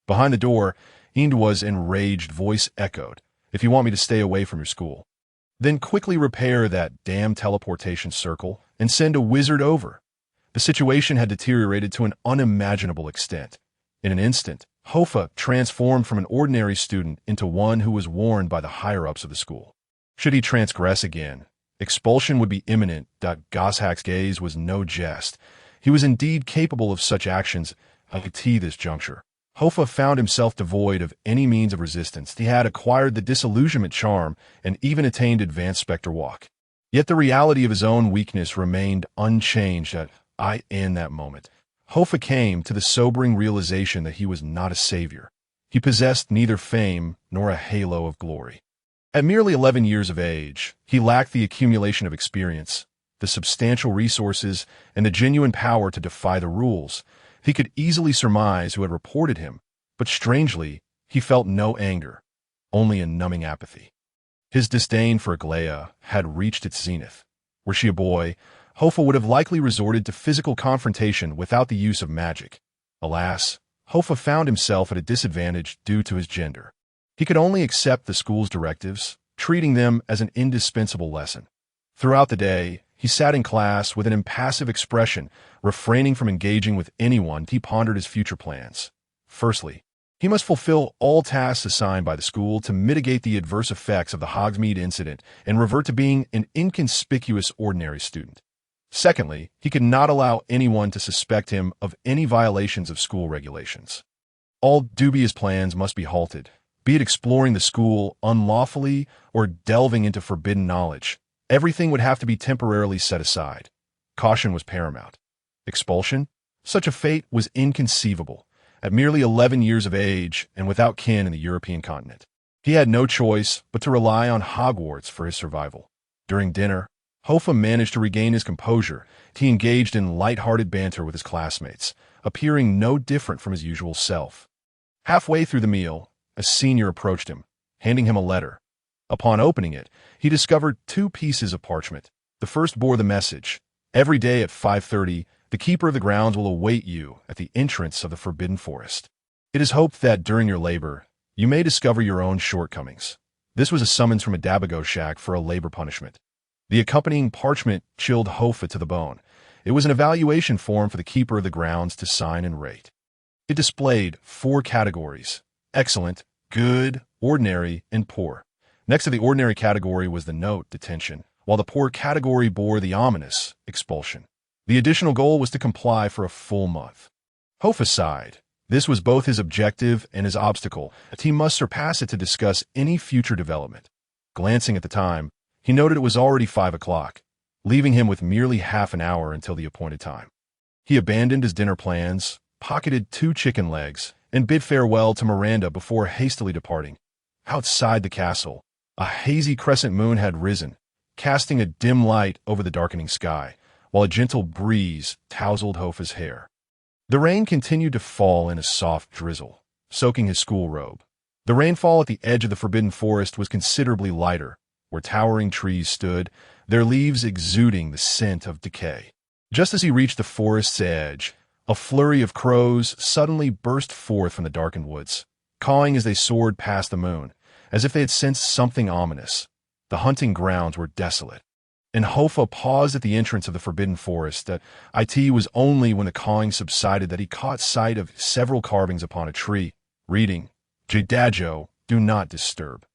Behind the door, Induo's enraged voice echoed, If you want me to stay away from your school, then quickly repair that damn teleportation circle and send a wizard over. The situation had deteriorated to an unimaginable extent. In an instant, Hofar transformed from an ordinary student into one who was warned by the higher-ups of the school. Should he transgress again, expulsion would be imminent. Goshawk's gaze was no jest. He was indeed capable of such actions at this juncture. Hofar found himself devoid of any means of resistance. He had acquired the disillusionment charm and even attained advanced spectre walk. Yet the reality of his own weakness remained unchanged. In that moment, Hofar came to the sobering realization that he was not a savior. He possessed neither fame nor a halo of glory. At merely 11 years of age, he lacked the accumulation of experience, the substantial resources, and the genuine power to defy the rules. He could easily surmise who had reported him, but strangely, he felt no anger, only a numbing apathy. His disdain for Aglaia had reached its zenith. Were she a boy, Hofar would have likely resorted to physical confrontation without the use of magic. Alas, Hofar found himself at a disadvantage due to his gender. He could only accept the school's directives, treating them as an indispensable lesson. Throughout the day, he sat in class with an impassive expression, refraining from engaging with anyone. He pondered his future plans. Firstly, he must fulfill all tasks assigned by the school to mitigate the adverse effects of the Hogsmeade incident and revert to being an inconspicuous ordinary student. Secondly, he could not allow anyone to suspect him of any violations of school regulations. All dubious plans must be halted, be it exploring the school unlawfully or delving into forbidden knowledge. Everything would have to be temporarily set aside. Caution was paramount. Expulsion? Such a fate was inconceivable. At merely 11 years of age and without kin in the European continent, he had no choice but to rely on Hogwarts for his survival. During dinner, Hoffa managed to regain his composure. He engaged in light-hearted banter with his classmates, appearing no different from his usual self. Halfway through the meal, a senior approached him, handing him a letter. Upon opening it, he discovered 2 pieces of parchment. The first bore the message, "Every day at 5:30, the keeper of the grounds will await you at the entrance of the Forbidden Forest. It is hoped that during your labor, you may discover your own shortcomings." This was a summons from a Dabago shack for a labor punishment. The accompanying parchment chilled Hoffa to the bone. It was an evaluation form for the keeper of the grounds to sign and rate. It displayed 4 categories: excellent, good, ordinary, and poor. Next to the ordinary category was the note, detention, while the poor category bore the ominous, expulsion. The additional goal was to comply for a full month. Hoffa sighed. This was both his objective and his obstacle, as he must surpass it to discuss any future development. Glancing at the time, he noted it was already 5 o'clock, leaving him with merely half an hour until the appointed time. He abandoned his dinner plans, pocketed 2 chicken legs, and bid farewell to Miranda before hastily departing. Outside the castle, a hazy crescent moon had risen, casting a dim light over the darkening sky, while a gentle breeze tousled Hoffa's hair. The rain continued to fall in a soft drizzle, soaking his school robe. The rainfall at the edge of the Forbidden Forest was considerably lighter, where towering trees stood, their leaves exuding the scent of decay. Just as he reached the forest's edge, a flurry of crows suddenly burst forth from the darkened woods, cawing as they soared past the moon, as if they had sensed something ominous. The hunting grounds were desolate, and Hoffa paused at the entrance of the Forbidden Forest. It was only when the cawing subsided that he caught sight of several carvings upon a tree, reading, "Jadajo, do not disturb."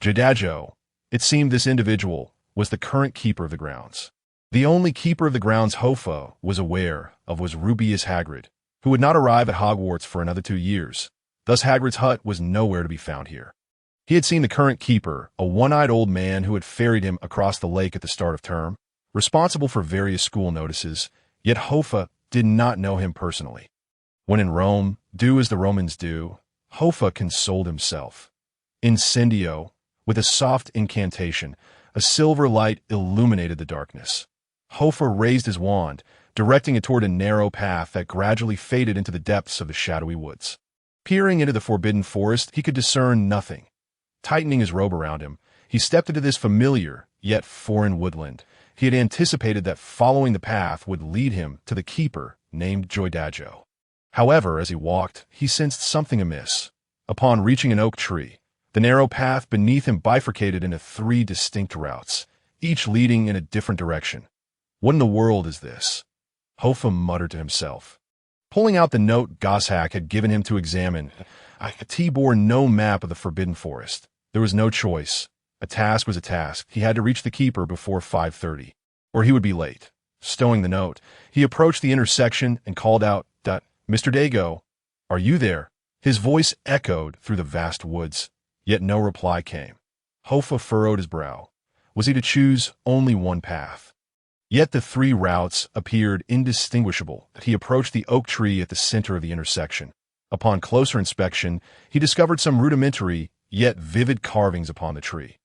Jadajo, it seemed this individual, was the current keeper of the grounds. The only keeper of the grounds Hoffa was aware of was Rubeus Hagrid, who would not arrive at Hogwarts for another 2 years. Thus Hagrid's hut was nowhere to be found here. He had seen the current keeper, a one-eyed old man who had ferried him across the lake at the start of term, responsible for various school notices, yet Hoffa did not know him personally. When in Rome, do as the Romans do, Hoffa consoled himself. Incendio, with a soft incantation, a silver light illuminated the darkness. Hoffa raised his wand, directing it toward a narrow path that gradually faded into the depths of the shadowy woods. Peering into the Forbidden Forest, he could discern nothing. Tightening his robe around him, he stepped into this familiar, yet foreign woodland. He had anticipated that following the path would lead him to the keeper named Jadajo. However, as he walked, he sensed something amiss. Upon reaching an oak tree, the narrow path beneath him bifurcated into 3 distinct routes, each leading in a different direction. What in the world is this? Hoffa muttered to himself. Pulling out the note Goshawk had given him to examine, he bore no map of the Forbidden Forest. There was no choice. A task was a task. He had to reach the keeper before 5:30, or he would be late. Stowing the note, he approached the intersection and called out, "Mr. Dago, are you there?" His voice echoed through the vast woods, yet no reply came. Hoffa furrowed his brow. Was he to choose only one path? Yet the 3 routes appeared indistinguishable. He approached the oak tree at the center of the intersection. Upon closer inspection, he discovered some rudimentary, yet vivid carvings upon the tree.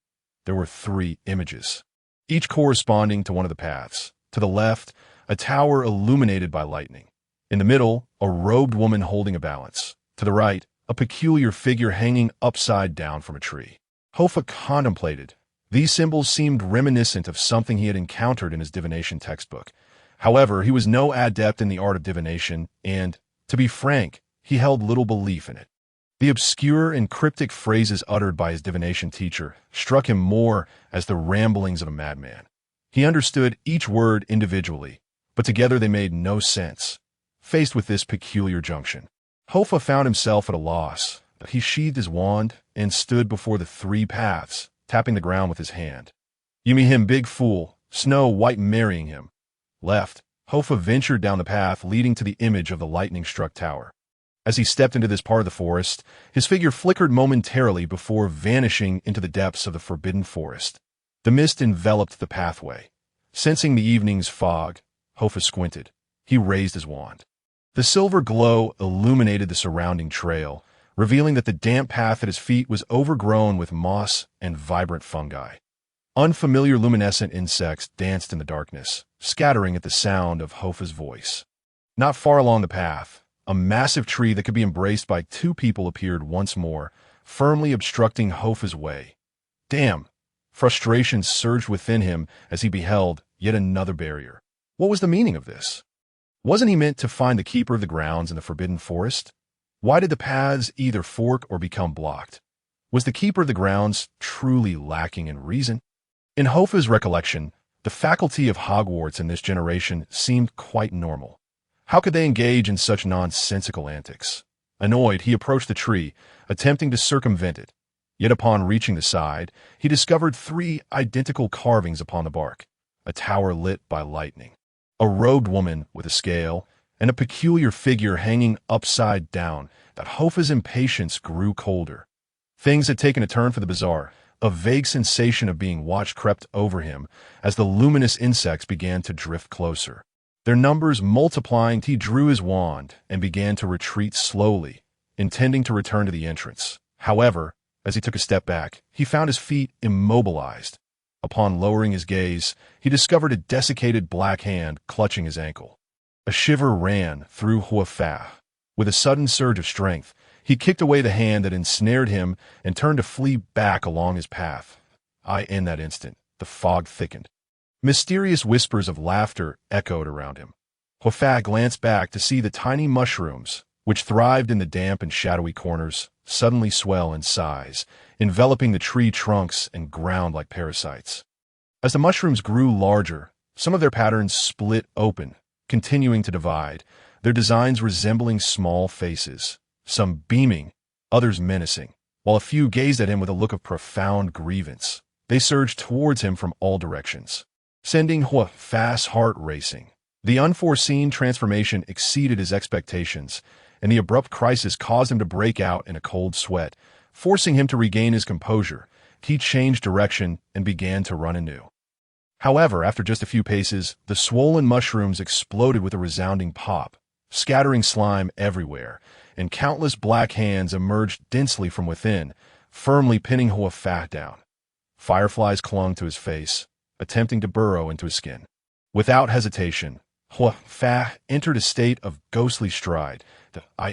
There were 3 images, each corresponding to one of the paths. To the left, a tower illuminated by lightning. In the middle, a robed woman holding a balance. To the right, a peculiar figure hanging upside down from a tree. Hoffa contemplated. These symbols seemed reminiscent of something he had encountered in his divination textbook. However, he was no adept in the art of divination, and, to be frank, he held little belief in it. The obscure and cryptic phrases uttered by his divination teacher struck him more as the ramblings of a madman. He understood each word individually, but together they made no sense. Faced with this peculiar junction, Hoffa found himself at a loss. He sheathed his wand and stood before the 3 paths, tapping the ground with his hand. You mean him big fool, Snow White marrying him. Left, Hoffa ventured down the path leading to the image of the lightning-struck tower. As he stepped into this part of the forest, his figure flickered momentarily before vanishing into the depths of the forbidden forest. The mist enveloped the pathway. Sensing the evening's fog, Hofar squinted. He raised his wand. The silver glow illuminated the surrounding trail, revealing that the damp path at his feet was overgrown with moss and vibrant fungi. Unfamiliar luminescent insects danced in the darkness, scattering at the sound of Hofar's voice. Not far along the path, a massive tree that could be embraced by two people appeared once more, firmly obstructing Hofar's way. Damn! Frustration surged within him as he beheld yet another barrier. What was the meaning of this? Wasn't he meant to find the keeper of the grounds in the forbidden forest? Why did the paths either fork or become blocked? Was the keeper of the grounds truly lacking in reason? In Hofar's recollection, the faculty of Hogwarts in this generation seemed quite normal. How could they engage in such nonsensical antics? Annoyed, he approached the tree, attempting to circumvent it. Yet upon reaching the side, he discovered three identical carvings upon the bark, a tower lit by lightning, a robed woman with a scale, and a peculiar figure hanging upside down. That Hofar's impatience grew colder. Things had taken a turn for the bizarre. A vague sensation of being watched crept over him as the luminous insects began to drift closer. Their numbers multiplying, he drew his wand and began to retreat slowly, intending to return to the entrance. However, as he took a step back, he found his feet immobilized. Upon lowering his gaze, he discovered a desiccated black hand clutching his ankle. A shiver ran through Hofar. With a sudden surge of strength, he kicked away the hand that ensnared him and turned to flee back along his path. In that instant, the fog thickened. Mysterious whispers of laughter echoed around him. Hofar glanced back to see the tiny mushrooms, which thrived in the damp and shadowy corners, suddenly swell in size, enveloping the tree trunks and ground like parasites. As the mushrooms grew larger, some of their patterns split open, continuing to divide, their designs resembling small faces, some beaming, others menacing. While a few gazed at him with a look of profound grievance, they surged towards him from all directions, sending Hofar's heart racing. The unforeseen transformation exceeded his expectations, and the abrupt crisis caused him to break out in a cold sweat. Forcing him to regain his composure, he changed direction and began to run anew. However, after just a few paces, the swollen mushrooms exploded with a resounding pop, scattering slime everywhere, and countless black hands emerged densely from within, firmly pinning Hofar down. Fireflies clung to his face, attempting to burrow into his skin. Without hesitation, Hofar entered a state of ghostly stride.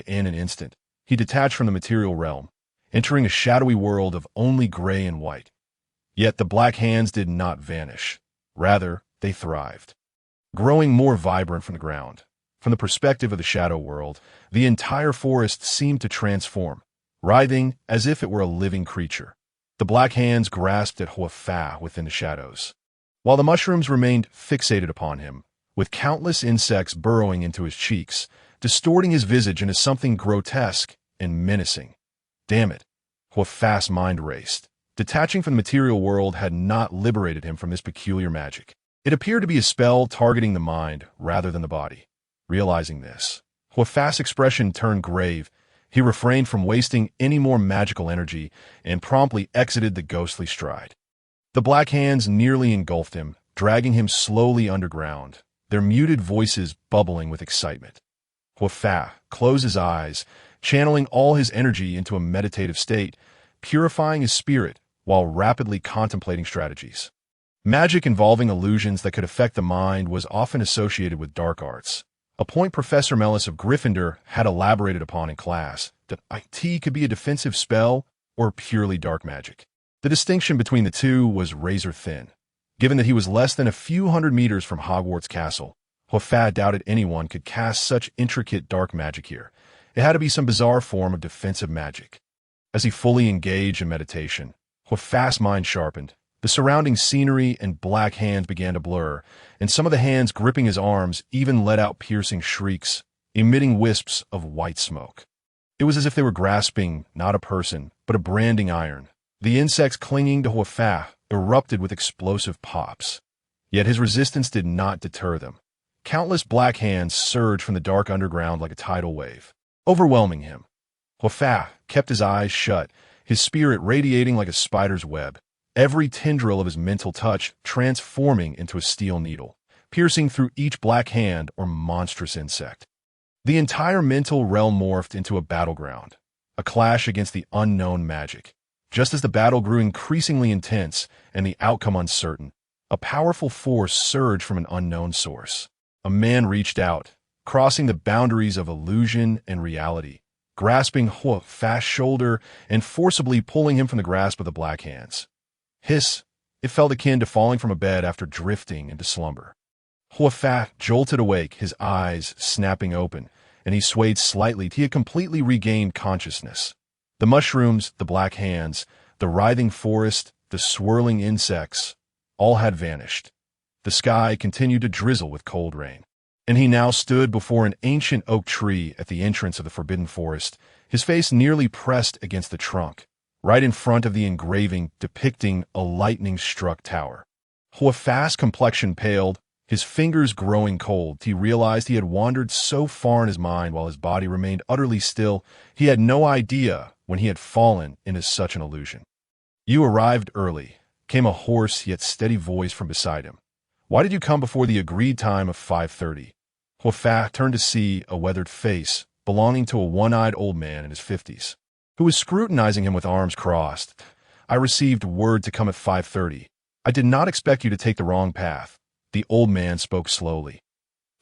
In an instant, he detached from the material realm, entering a shadowy world of only gray and white. Yet the black hands did not vanish. Rather, they thrived, growing more vibrant from the ground. From the perspective of the shadow world, the entire forest seemed to transform, writhing as if it were a living creature. The black hands grasped at Hofar within the shadows, while the mushrooms remained fixated upon him, with countless insects burrowing into his cheeks, distorting his visage into something grotesque and menacing. Damn it! Hofar's mind raced. Detaching from the material world had not liberated him from this peculiar magic. It appeared to be a spell targeting the mind rather than the body. Realizing this, Hofar's expression turned grave. He refrained from wasting any more magical energy and promptly exited the ghostly stride. The black hands nearly engulfed him, dragging him slowly underground, their muted voices bubbling with excitement. Hofar closed his eyes, channeling all his energy into a meditative state, purifying his spirit while rapidly contemplating strategies. Magic involving illusions that could affect the mind was often associated with dark arts, a point Professor Mellis of Gryffindor had elaborated upon in class. That it could be a defensive spell or purely dark magic. The distinction between the two was razor thin. Given that he was less than a few hundred meters from Hogwarts Castle, Hofar doubted anyone could cast such intricate dark magic here. It had to be some bizarre form of defensive magic. As he fully engaged in meditation, Hofar's mind sharpened. The surrounding scenery and black hands began to blur, and some of the hands gripping his arms even let out piercing shrieks, emitting wisps of white smoke. It was as if they were grasping not a person, but a branding iron. The insects clinging to Hofar erupted with explosive pops. Yet his resistance did not deter them. Countless black hands surged from the dark underground like a tidal wave. overwhelming him. Hofar kept his eyes shut, his spirit radiating like a spider's web, every tendril of his mental touch transforming into a steel needle, piercing through each black hand or monstrous insect. The entire mental realm morphed into a battleground, a clash against the unknown magic. Just as the battle grew increasingly intense and the outcome uncertain, a powerful force surged from an unknown source. A man reached out, crossing the boundaries of illusion and reality, grasping Hofar's shoulder and forcibly pulling him from the grasp of the black hands. Hiss! It felt akin to falling from a bed after drifting into slumber. Hofar jolted awake, his eyes snapping open, and he swayed slightly till he had completely regained consciousness. The mushrooms, the black hands, the writhing forest, the swirling insects, all had vanished. The sky continued to drizzle with cold rain, and he now stood before an ancient oak tree at the entrance of the forbidden forest, his face nearly pressed against the trunk, right in front of the engraving depicting a lightning-struck tower. Hofar's complexion paled, his fingers growing cold. He realized he had wandered so far in his mind while his body remained utterly still, he had no idea when he had fallen into such an illusion. "You arrived early," came a hoarse yet steady voice from beside him. "Why did you come before the agreed time of 5:30? Hofar turned to see a weathered face belonging to a one-eyed old man in his 50s, who was scrutinizing him with arms crossed. "I received word to come at 5:30. I did not expect you to take the wrong path." The old man spoke slowly.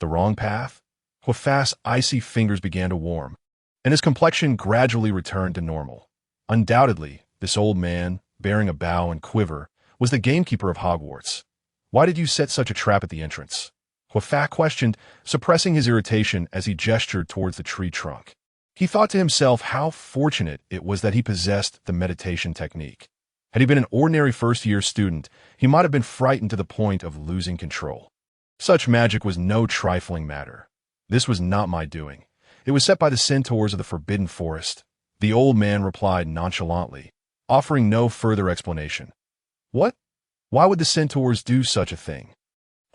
"The wrong path?" Hofar's icy fingers began to warm, and his complexion gradually returned to normal. Undoubtedly, this old man, bearing a bow and quiver, was the gamekeeper of Hogwarts. "Why did you set such a trap at the entrance?" Hofar questioned, suppressing his irritation as he gestured towards the tree trunk. He thought to himself how fortunate it was that he possessed the meditation technique. Had he been an ordinary first-year student, he might have been frightened to the point of losing control. Such magic was no trifling matter. "This was not my doing. It was set by the centaurs of the Forbidden Forest," the old man replied nonchalantly, offering no further explanation. "What? Why would the centaurs do such a thing?"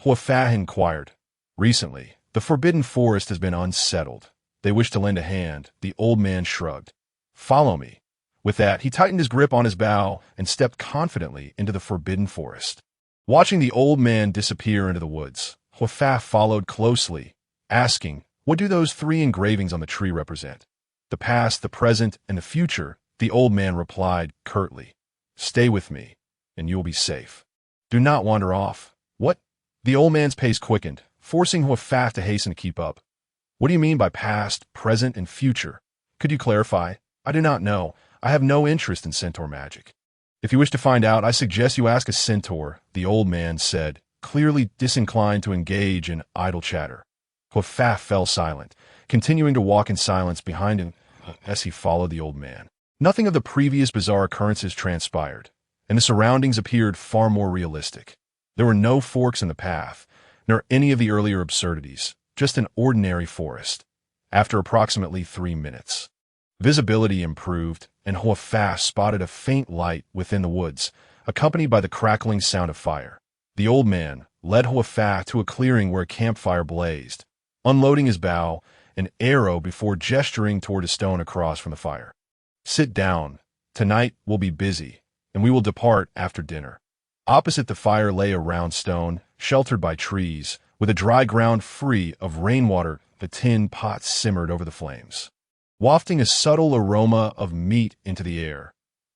Hofar inquired. "Recently, the Forbidden Forest has been unsettled. They wish to lend a hand." The old man shrugged. "Follow me." With that, he tightened his grip on his bow and stepped confidently into the Forbidden Forest. Watching the old man disappear into the woods, Hofar followed closely, asking, "What do those three engravings on the tree represent?" "The past, the present, and the future," the old man replied curtly. "Stay with me, and you will be safe. Do not wander off." "What?" The old man's pace quickened, forcing Hofar to hasten to keep up. "What do you mean by past, present, and future? Could you clarify?" "I do not know. I have no interest in centaur magic." "If you wish to find out, I suggest you ask a centaur," the old man said, clearly disinclined to engage in idle chatter. Hofar fell silent, continuing to walk in silence behind him as he followed the old man. Nothing of the previous bizarre occurrences transpired, and the surroundings appeared far more realistic. There were no forks in the path, nor any of the earlier absurdities, just an ordinary forest. After approximately 3 minutes, visibility improved, and Hofar spotted a faint light within the woods, accompanied by the crackling sound of fire. The old man led Hofar to a clearing where a campfire blazed, unloading his bow and arrow before gesturing toward a stone across from the fire. "Sit down. Tonight we'll be busy, and we will depart after dinner." Opposite the fire lay a round stone, sheltered by trees, with a dry ground free of rainwater. The tin pot simmered over the flames, wafting a subtle aroma of meat into the air.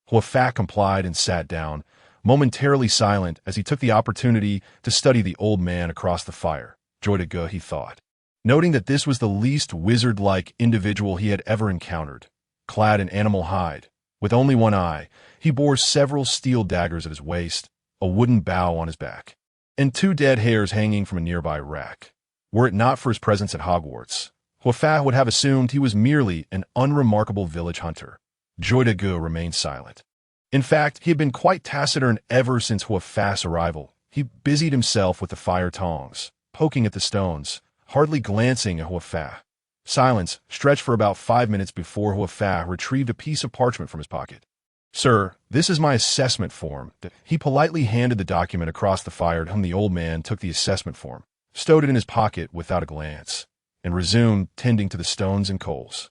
Hofar complied and sat down, momentarily silent as he took the opportunity to study the old man across the fire. Joy to go, he thought, noting that this was the least wizard-like individual he had ever encountered. Clad in animal hide, with only one eye, he bore several steel daggers at his waist, a wooden bow on his back, and 2 dead hares hanging from a nearby rack. Were it not for his presence at Hogwarts, Hofar would have assumed he was merely an unremarkable village hunter. Joy de Gueux remained silent. In fact, he had been quite taciturn ever since Hofar's arrival. He busied himself with the fire tongs, poking at the stones, hardly glancing at Hofar. Silence stretched for about 5 minutes before Hofar retrieved a piece of parchment from his pocket. "Sir, this is my assessment form." He politely handed the document across the fire to whom the old man took the assessment form, stowed it in his pocket without a glance, and resumed tending to the stones and coals.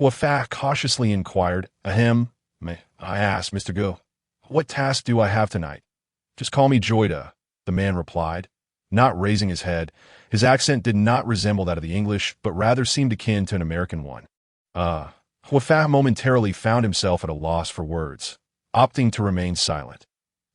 Hofar cautiously inquired. Ahem, I asked, Mr. Go. What task do I have tonight? Just call me Joyda, the man replied, not raising his head. His accent did not resemble that of the English, but rather seemed akin to an American one. Hofar momentarily found himself at a loss for words, opting to remain silent.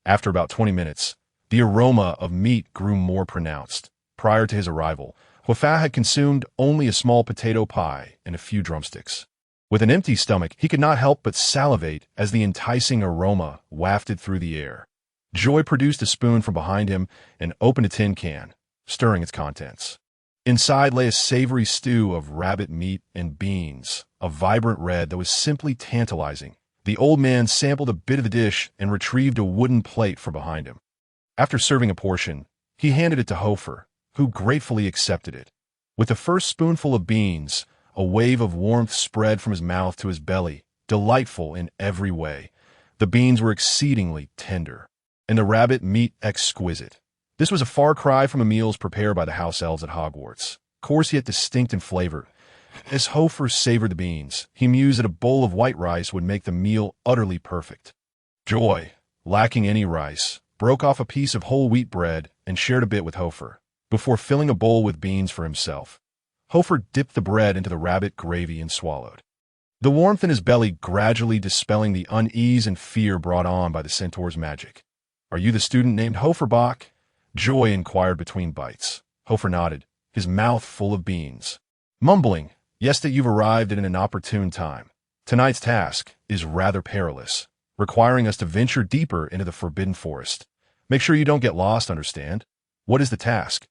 After about 20 minutes, the aroma of meat grew more pronounced. Prior to his arrival, Hofar had consumed only a small potato pie and a few drumsticks. With an empty stomach, he could not help but salivate as the enticing aroma wafted through the air. Joy produced a spoon from behind him and opened a tin can, stirring its contents. Inside lay a savory stew of rabbit meat and beans, a vibrant red that was simply tantalizing. The old man sampled a bit of the dish and retrieved a wooden plate from behind him. After serving a portion, he handed it to Hofar, who gratefully accepted it. With the first spoonful of beans, a wave of warmth spread from his mouth to his belly, delightful in every way. The beans were exceedingly tender, and the rabbit meat exquisite. This was a far cry from the meals prepared by the house elves at Hogwarts, coarse yet distinct in flavor. As Hofar savored the beans, he mused that a bowl of white rice would make the meal utterly perfect. Joy, lacking any rice, broke off a piece of whole wheat bread and shared a bit with Hofar, before filling a bowl with beans for himself. Hofar dipped the bread into the rabbit gravy and swallowed, the warmth in his belly gradually dispelling the unease and fear brought on by the centaur's magic. Are you the student named Hofarbach? Joy inquired between bites. Hofar nodded, his mouth full of beans, mumbling, yes, that you've arrived at an inopportune time. Tonight's task is rather perilous, requiring us to venture deeper into the Forbidden Forest. Make sure you don't get lost, understand? What is the task?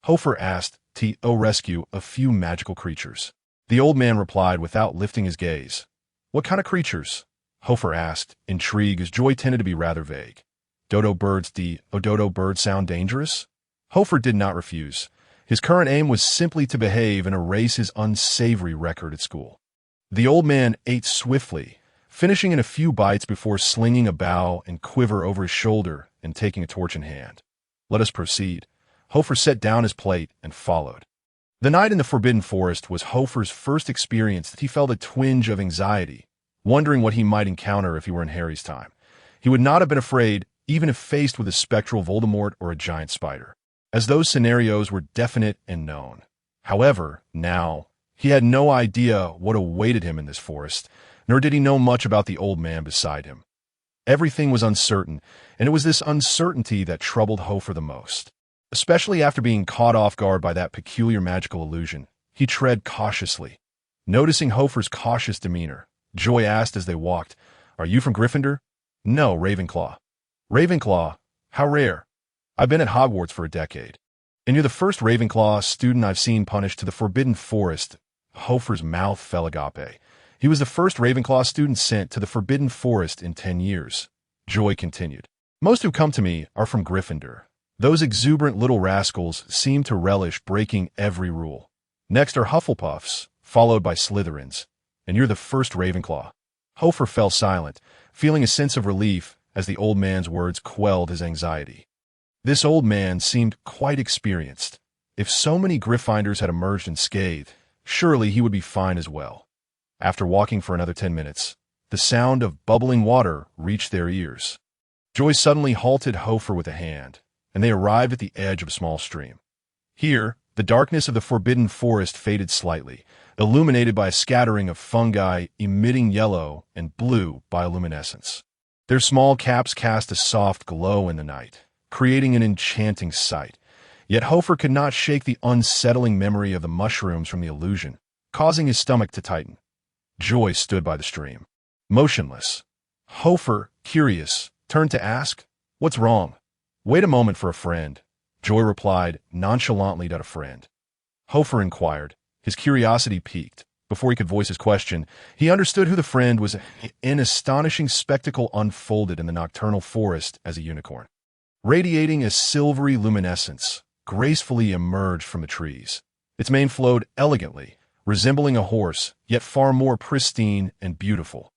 Hofar asked. To rescue a few magical creatures. The old man replied without lifting his gaze. What kind of creatures? Hofar asked, intrigued as Joy tended to be rather vague. Dodo birds. Dodo birds sound dangerous? Hofar did not refuse. His current aim was simply to behave and erase his unsavory record at school. The old man ate swiftly, finishing in a few bites before slinging a bow and quiver over his shoulder and taking a torch in hand. Let us proceed. Hofar set down his plate and followed. The night in the Forbidden Forest was Hofar's first experience that he felt a twinge of anxiety, wondering what he might encounter if he were in Harry's time. He would not have been afraid, even if faced with a spectral Voldemort or a giant spider, as those scenarios were definite and known. However, now, he had no idea what awaited him in this forest, nor did he know much about the old man beside him. Everything was uncertain, and it was this uncertainty that troubled Hofar the most. Especially after being caught off guard by that peculiar magical illusion, he tread cautiously. Noticing Hofar's cautious demeanor, Joy asked as they walked, Are you from Gryffindor? No, Ravenclaw. Ravenclaw? How rare. I've been at Hogwarts for a decade. And you're the first Ravenclaw student I've seen punished to the Forbidden Forest. Hofar's mouth fell agape. He was the first Ravenclaw student sent to the Forbidden Forest in 10 years. Joy continued. Most who come to me are from Gryffindor. Those exuberant little rascals seem to relish breaking every rule. Next are Hufflepuffs, followed by Slytherins. And you're the first Ravenclaw. Hofar fell silent, feeling a sense of relief as the old man's words quelled his anxiety. This old man seemed quite experienced. If so many Gryffindors had emerged unscathed, surely he would be fine as well. After walking for another 10 minutes, the sound of bubbling water reached their ears. Joy suddenly halted Hofar with a hand, and they arrived at the edge of a small stream. Here, the darkness of the Forbidden Forest faded slightly, illuminated by a scattering of fungi emitting yellow and blue bioluminescence. Their small caps cast a soft glow in the night, creating an enchanting sight. Yet Hofar could not shake the unsettling memory of the mushrooms from the illusion, causing his stomach to tighten. Joy stood by the stream, motionless. Hofar, curious, turned to ask, What's wrong? Wait a moment for a friend. Joy replied, nonchalantly that a friend. Hofar inquired, his curiosity piqued. Before he could voice his question, he understood who the friend was. An astonishing spectacle unfolded in the nocturnal forest as a unicorn, radiating a silvery luminescence, gracefully emerged from the trees. Its mane flowed elegantly, resembling a horse, yet far more pristine and beautiful.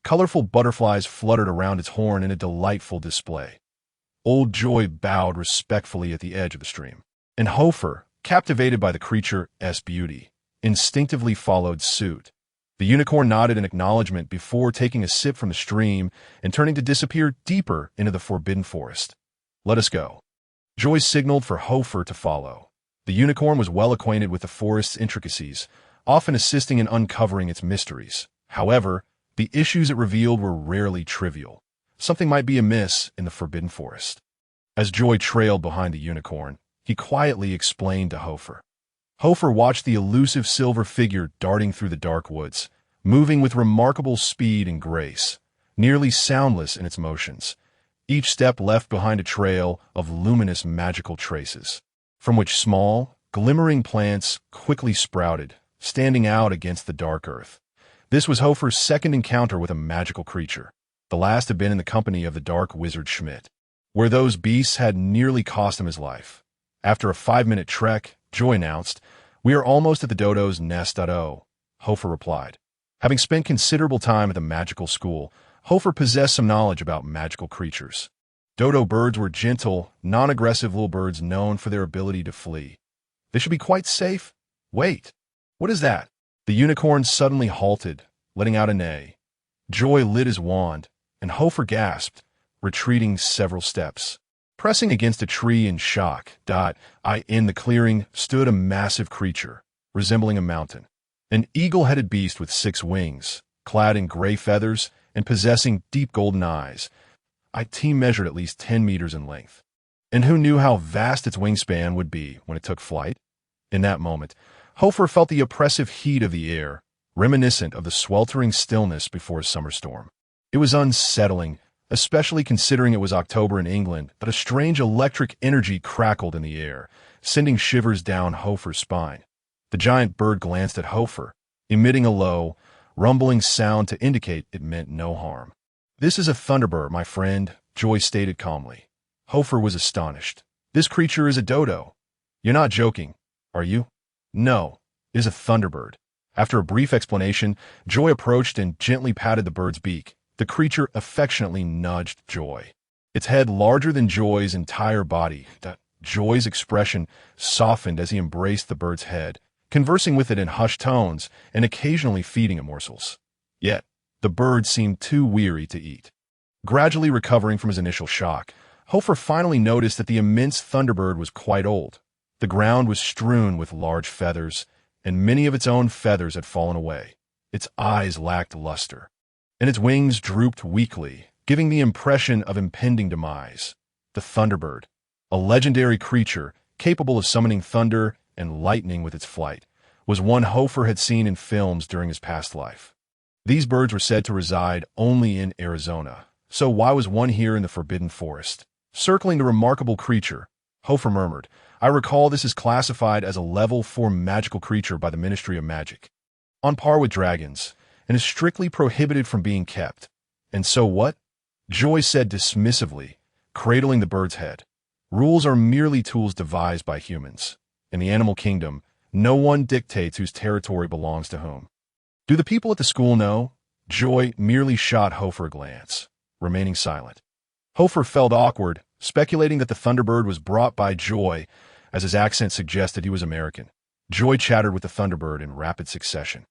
Colorful butterflies fluttered around its horn in a delightful display. Old Joy bowed respectfully at the edge of the stream, and Hofar, captivated by the creature's beauty, instinctively followed suit. The unicorn nodded in acknowledgement before taking a sip from the stream and turning to disappear deeper into the forbidden forest. Let us go. Joy signaled for Hofar to follow. The unicorn was well acquainted with the forest's intricacies, often assisting in uncovering its mysteries. However, the issues it revealed were rarely trivial. Something might be amiss in the forbidden forest. As Joy trailed behind the unicorn, he quietly explained to Hofar. Hofar watched the elusive silver figure darting through the dark woods, moving with remarkable speed and grace, nearly soundless in its motions. Each step left behind a trail of luminous magical traces, from which small, glimmering plants quickly sprouted, standing out against the dark earth. This was Hofar's second encounter with a magical creature. The last had been in the company of the dark wizard Schmidt, where those beasts had nearly cost him his life. After a 5-minute trek, Joy announced, "We are almost at the dodo's nest." Hofar replied. Having spent considerable time at the magical school, Hofar possessed some knowledge about magical creatures. Dodo birds were gentle, non-aggressive little birds known for their ability to flee. They should be quite safe. Wait, what is that? The unicorn suddenly halted, letting out a neigh. Joy lit his wand, and Hofar gasped, retreating several steps. Pressing against a tree in shock, in the clearing stood a massive creature, resembling a mountain. An eagle-headed beast with 6 wings, clad in gray feathers and possessing deep golden eyes. It measured at least 10 meters in length. And who knew how vast its wingspan would be when it took flight? In that moment, Hofar felt the oppressive heat of the air, reminiscent of the sweltering stillness before a summer storm. It was unsettling, especially considering it was October in England, that a strange electric energy crackled in the air, sending shivers down Hofar's spine. The giant bird glanced at Hofar, emitting a low, rumbling sound to indicate it meant no harm. "This is a thunderbird, my friend," Joy stated calmly. Hofar was astonished. "This creature is a dodo. You're not joking, are you?" "No, it is a thunderbird." After a brief explanation, Joy approached and gently patted the bird's beak. The creature affectionately nudged Joy. Its head larger than Joy's entire body. Joy's expression softened as he embraced the bird's head, conversing with it in hushed tones and occasionally feeding it morsels. Yet, the bird seemed too weary to eat. Gradually recovering from his initial shock, Hofar finally noticed that the immense thunderbird was quite old. The ground was strewn with large feathers, and many of its own feathers had fallen away. Its eyes lacked luster, and its wings drooped weakly, giving the impression of impending demise. The thunderbird, a legendary creature capable of summoning thunder and lightning with its flight, was one Hofar had seen in films during his past life. These birds were said to reside only in Arizona, so why was one here in the Forbidden Forest? Circling the remarkable creature, Hofar murmured, "I recall this is classified as a level 4 magical creature by the Ministry of Magic, on par with dragons, and is strictly prohibited from being kept." "And so what?" Joy said dismissively, cradling the bird's head. "Rules are merely tools devised by humans. In the animal kingdom, no one dictates whose territory belongs to whom." "Do the people at the school know?" Joy merely shot Hofar a glance, remaining silent. Hofar felt awkward, speculating that the thunderbird was brought by Joy, as his accent suggested he was American. Joy chattered with the thunderbird in rapid succession.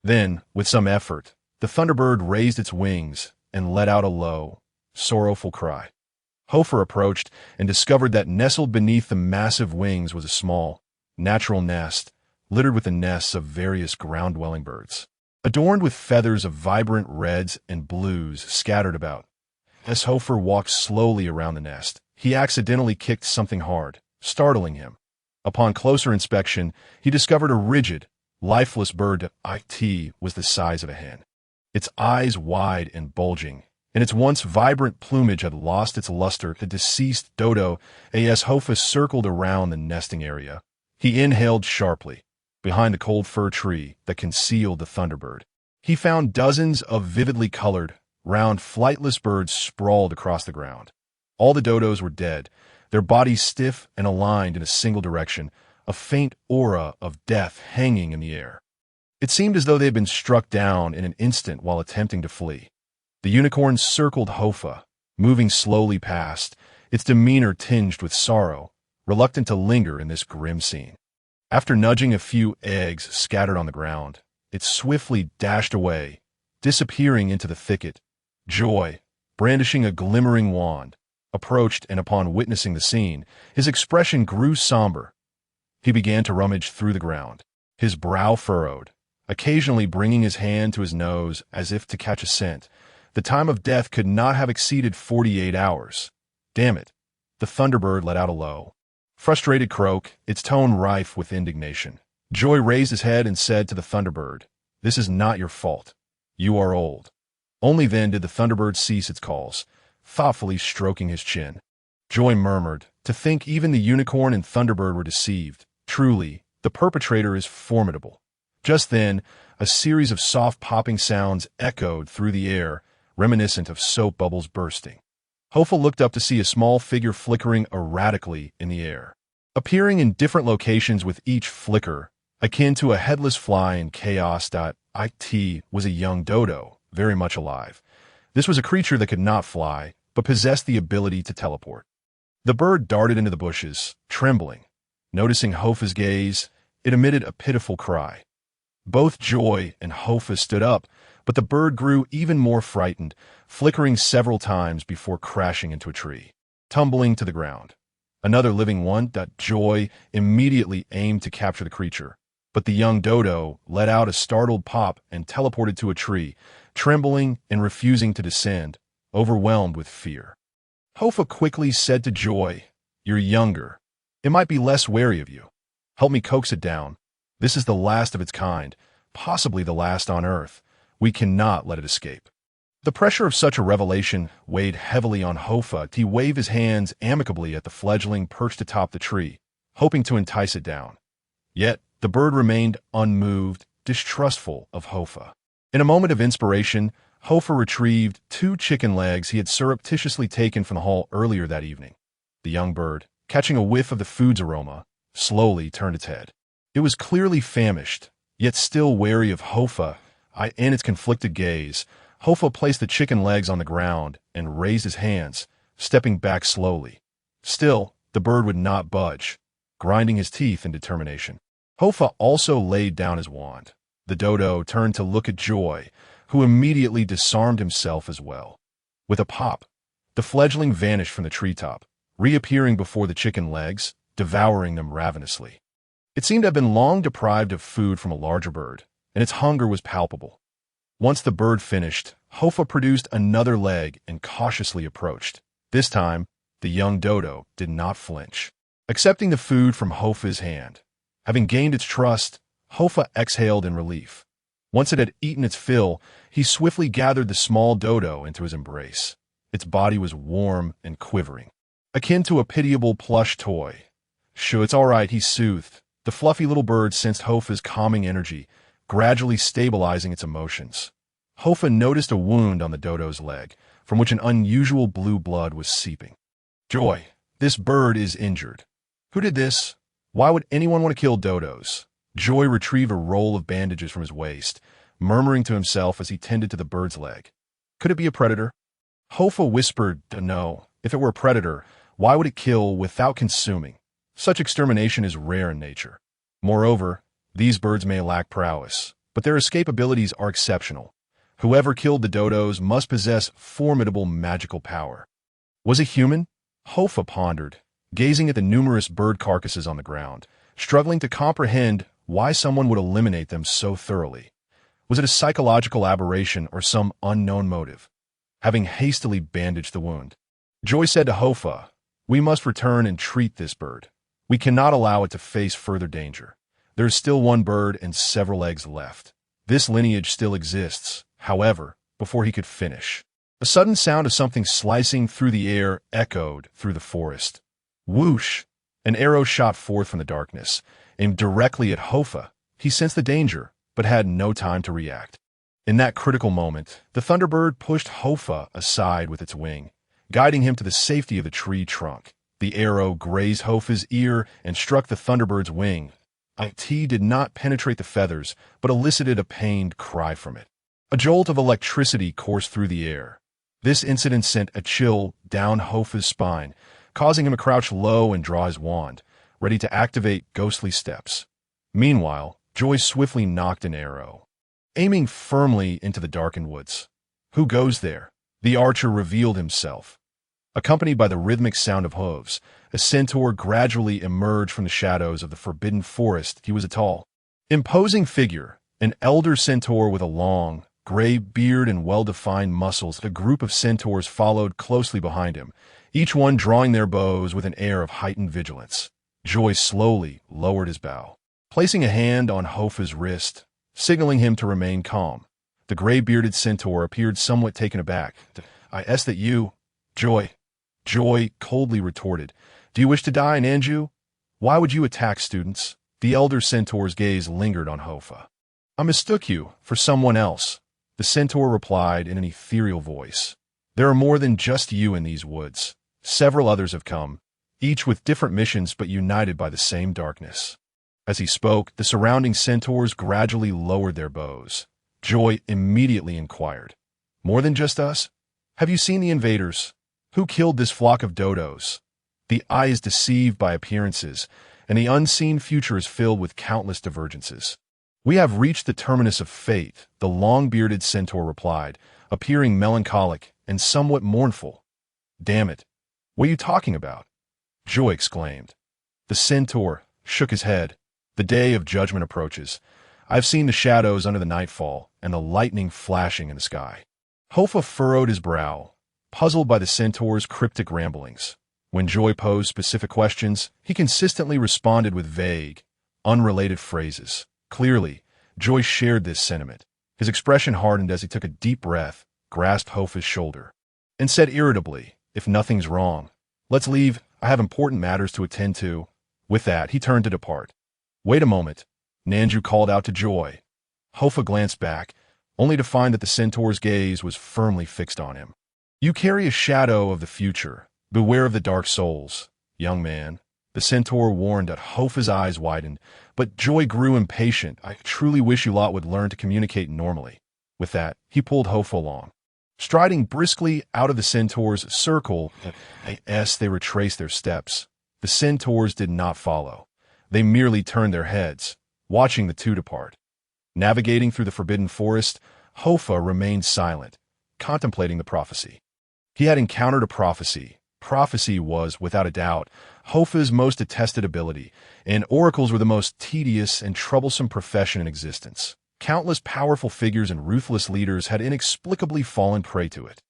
Then, with some effort, the thunderbird raised its wings and let out a low, sorrowful cry. Hofar approached and discovered that nestled beneath the massive wings was a small, natural nest, littered with the nests of various ground-dwelling birds, adorned with feathers of vibrant reds and blues scattered about. As Hofar walked slowly around the nest, he accidentally kicked something hard, startling him. Upon closer inspection, he discovered a rigid, lifeless bird. It was the size of a hen, its eyes wide and bulging, and its once vibrant plumage had lost its luster. The deceased dodo. As Hofar circled around the nesting area, he inhaled sharply. Behind the cold fir tree that concealed the thunderbird, he found dozens of vividly colored, round, flightless birds sprawled across the ground. All the dodos were dead, their bodies stiff and aligned in a single direction, a faint aura of death hanging in the air. It seemed as though they had been struck down in an instant while attempting to flee. The unicorn circled Hofar, moving slowly past, its demeanor tinged with sorrow, reluctant to linger in this grim scene. After nudging a few eggs scattered on the ground, it swiftly dashed away, disappearing into the thicket. Joy, brandishing a glimmering wand, approached, and upon witnessing the scene, his expression grew somber. He began to rummage through the ground, his brow furrowed, occasionally bringing his hand to his nose as if to catch a scent. The time of death could not have exceeded 48 hours. Damn it! The Thunderbird let out a low, frustrated croak, its tone rife with indignation. Joy raised his head and said to the Thunderbird, "This is not your fault. You are old." Only then did the Thunderbird cease its calls, thoughtfully stroking his chin. Joy murmured, "To think even the unicorn and Thunderbird were deceived. Truly, the perpetrator is formidable." Just then, a series of soft popping sounds echoed through the air, reminiscent of soap bubbles bursting. Hofar looked up to see a small figure flickering erratically in the air, appearing in different locations with each flicker, akin to a headless fly in chaos. It was a young dodo, very much alive. This was a creature that could not fly, but possessed the ability to teleport. The bird darted into the bushes, trembling. Noticing Hofar's gaze, it emitted a pitiful cry. Both Joy and Hofar stood up, but the bird grew even more frightened, flickering several times before crashing into a tree, tumbling to the ground. Another living one. Joy immediately aimed to capture the creature, but the young dodo let out a startled pop and teleported to a tree, trembling and refusing to descend, overwhelmed with fear. Hofar quickly said to Joy, "You're younger. It might be less wary of you. Help me coax it down. This is the last of its kind, possibly the last on Earth. We cannot let it escape." The pressure of such a revelation weighed heavily on Hofar. He waved his hands amicably at the fledgling perched atop the tree, hoping to entice it down. Yet the bird remained unmoved, distrustful of Hofar. In a moment of inspiration, Hofar retrieved 2 chicken legs he had surreptitiously taken from the hall earlier that evening. The young bird, catching a whiff of the food's aroma, slowly turned its head. It was clearly famished, yet still wary of Hofar. In its conflicted gaze, Hofar placed the chicken legs on the ground and raised his hands, stepping back slowly. Still, the bird would not budge, grinding his teeth in determination. Hofar also laid down his wand. The dodo turned to look at Joy, who immediately disarmed himself as well. With a pop, the fledgling vanished from the treetop, reappearing before the chicken legs, devouring them ravenously. It seemed to have been long deprived of food from a larger bird, and its hunger was palpable. Once the bird finished, Hofar produced another leg and cautiously approached. This time, the young dodo did not flinch, accepting the food from Hofar's hand. Having gained its trust, Hofar exhaled in relief. Once it had eaten its fill, he swiftly gathered the small dodo into his embrace. Its body was warm and quivering, akin to a pitiable plush toy. "Shoo, it's all right," he soothed. The fluffy little bird sensed Hofar's calming energy, gradually stabilizing its emotions. Hofar noticed a wound on the dodo's leg, from which an unusual blue blood was seeping. "Joy, this bird is injured." "Who did this? Why would anyone want to kill dodos?" Joy retrieved a roll of bandages from his waist, murmuring to himself as he tended to the bird's leg. "Could it be a predator?" Hofar whispered, "No. If it were a predator, why would it kill without consuming? Such extermination is rare in nature. Moreover, these birds may lack prowess, but their escape abilities are exceptional. Whoever killed the dodos must possess formidable magical power." Was it human? Hofar pondered, gazing at the numerous bird carcasses on the ground, struggling to comprehend why someone would eliminate them so thoroughly. Was it a psychological aberration or some unknown motive? Having hastily bandaged the wound, Joy said to Hofar, "We must return and treat this bird. We cannot allow it to face further danger. There is still one bird and several eggs left. This lineage still exists." However, before he could finish, a sudden sound of something slicing through the air echoed through the forest. Whoosh! An arrow shot forth from the darkness, aimed directly at Hofar. He sensed the danger, but had no time to react. In that critical moment, the Thunderbird pushed Hofar aside with its wing, guiding him to the safety of the tree trunk. The arrow grazed Hofar's ear and struck the Thunderbird's wing. It did not penetrate the feathers, but elicited a pained cry from it. A jolt of electricity coursed through the air. This incident sent a chill down Hofar's spine, causing him to crouch low and draw his wand, ready to activate ghostly steps. Meanwhile, Joy swiftly nocked an arrow. aiming firmly into the darkened woods. "Who goes there?" The archer revealed himself. Accompanied by the rhythmic sound of hooves, a centaur gradually emerged from the shadows of the forbidden forest. He was a tall, imposing figure, an elder centaur with a long, gray beard and well-defined muscles. A group of centaurs followed closely behind him, each one drawing their bows with an air of heightened vigilance. Joy slowly lowered his bow, placing a hand on Hofar's wrist, signaling him to remain calm. The gray-bearded centaur appeared somewhat taken aback. "I ask that you—" Joy coldly retorted, "Do you wish to die, Nanju? Why would you attack students?" The elder centaur's gaze lingered on Hofar. "I mistook you for someone else," the centaur replied in an ethereal voice. "There are more than just you in these woods. Several others have come, each with different missions but united by the same darkness." As he spoke, the surrounding centaurs gradually lowered their bows. Joy immediately inquired, "More than just us? Have you seen the invaders? Who killed this flock of dodos?" The eye is deceived by appearances, and the unseen future is filled with countless divergences. "We have reached the terminus of fate," the long-bearded centaur replied, appearing melancholic and somewhat mournful. "Damn it! What are you talking about?" Joy exclaimed. The centaur shook his head. "The day of judgment approaches. I've seen the shadows under the nightfall and the lightning flashing in the sky." Hofar furrowed his brow, puzzled by the centaur's cryptic ramblings. When Joy posed specific questions, he consistently responded with vague, unrelated phrases. Clearly, Joy shared this sentiment. His expression hardened as he took a deep breath, grasped Hofar's shoulder, and said irritably, "If nothing's wrong, let's leave. I have important matters to attend to." With that, he turned to depart. "Wait a moment," Nanju called out to Joy. Hofar glanced back, only to find that the centaur's gaze was firmly fixed on him. "You carry a shadow of the future. Beware of the dark souls, young man," the centaur warned. That Hofar's eyes widened, but Joy grew impatient. "I truly wish you lot would learn to communicate normally." With that, he pulled Hofar along. Striding briskly out of the centaur's circle, as they retraced their steps, the centaurs did not follow. They merely turned their heads, watching the two depart. Navigating through the forbidden forest, Hofar remained silent, contemplating the prophecy. He had encountered a prophecy. Prophecy was, without a doubt, Hofar's most attested ability, and oracles were the most tedious and troublesome profession in existence. Countless powerful figures and ruthless leaders had inexplicably fallen prey to it.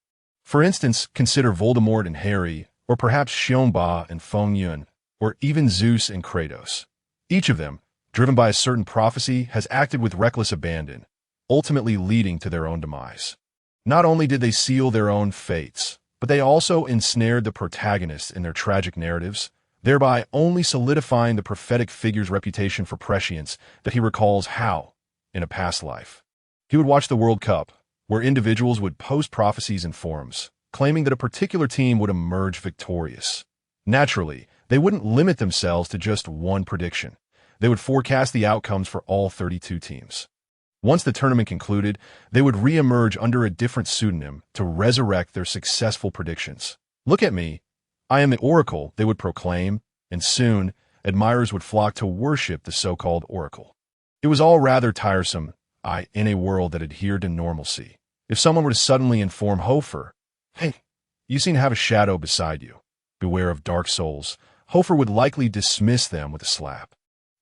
For instance, consider Voldemort and Harry, or perhaps Xiongba and Feng Yun, or even Zeus and Kratos. Each of them, driven by a certain prophecy, has acted with reckless abandon, ultimately leading to their own demise. Not only did they seal their own fates, but they also ensnared the protagonists in their tragic narratives, thereby only solidifying the prophetic figure's reputation for prescience that he recalls how, in a past life, he would watch the World Cup, where individuals would post prophecies in forums, claiming that a particular team would emerge victorious. Naturally, they wouldn't limit themselves to just one prediction. They would forecast the outcomes for all 32 teams. Once the tournament concluded, they would re-emerge under a different pseudonym to resurrect their successful predictions. "Look at me. I am the oracle," they would proclaim, and soon, admirers would flock to worship the so-called oracle. It was all rather tiresome, in a world that adhered to normalcy. If someone were to suddenly inform Hofar, "Hey, you seem to have a shadow beside you. Beware of dark souls," Hofar would likely dismiss them with a slap,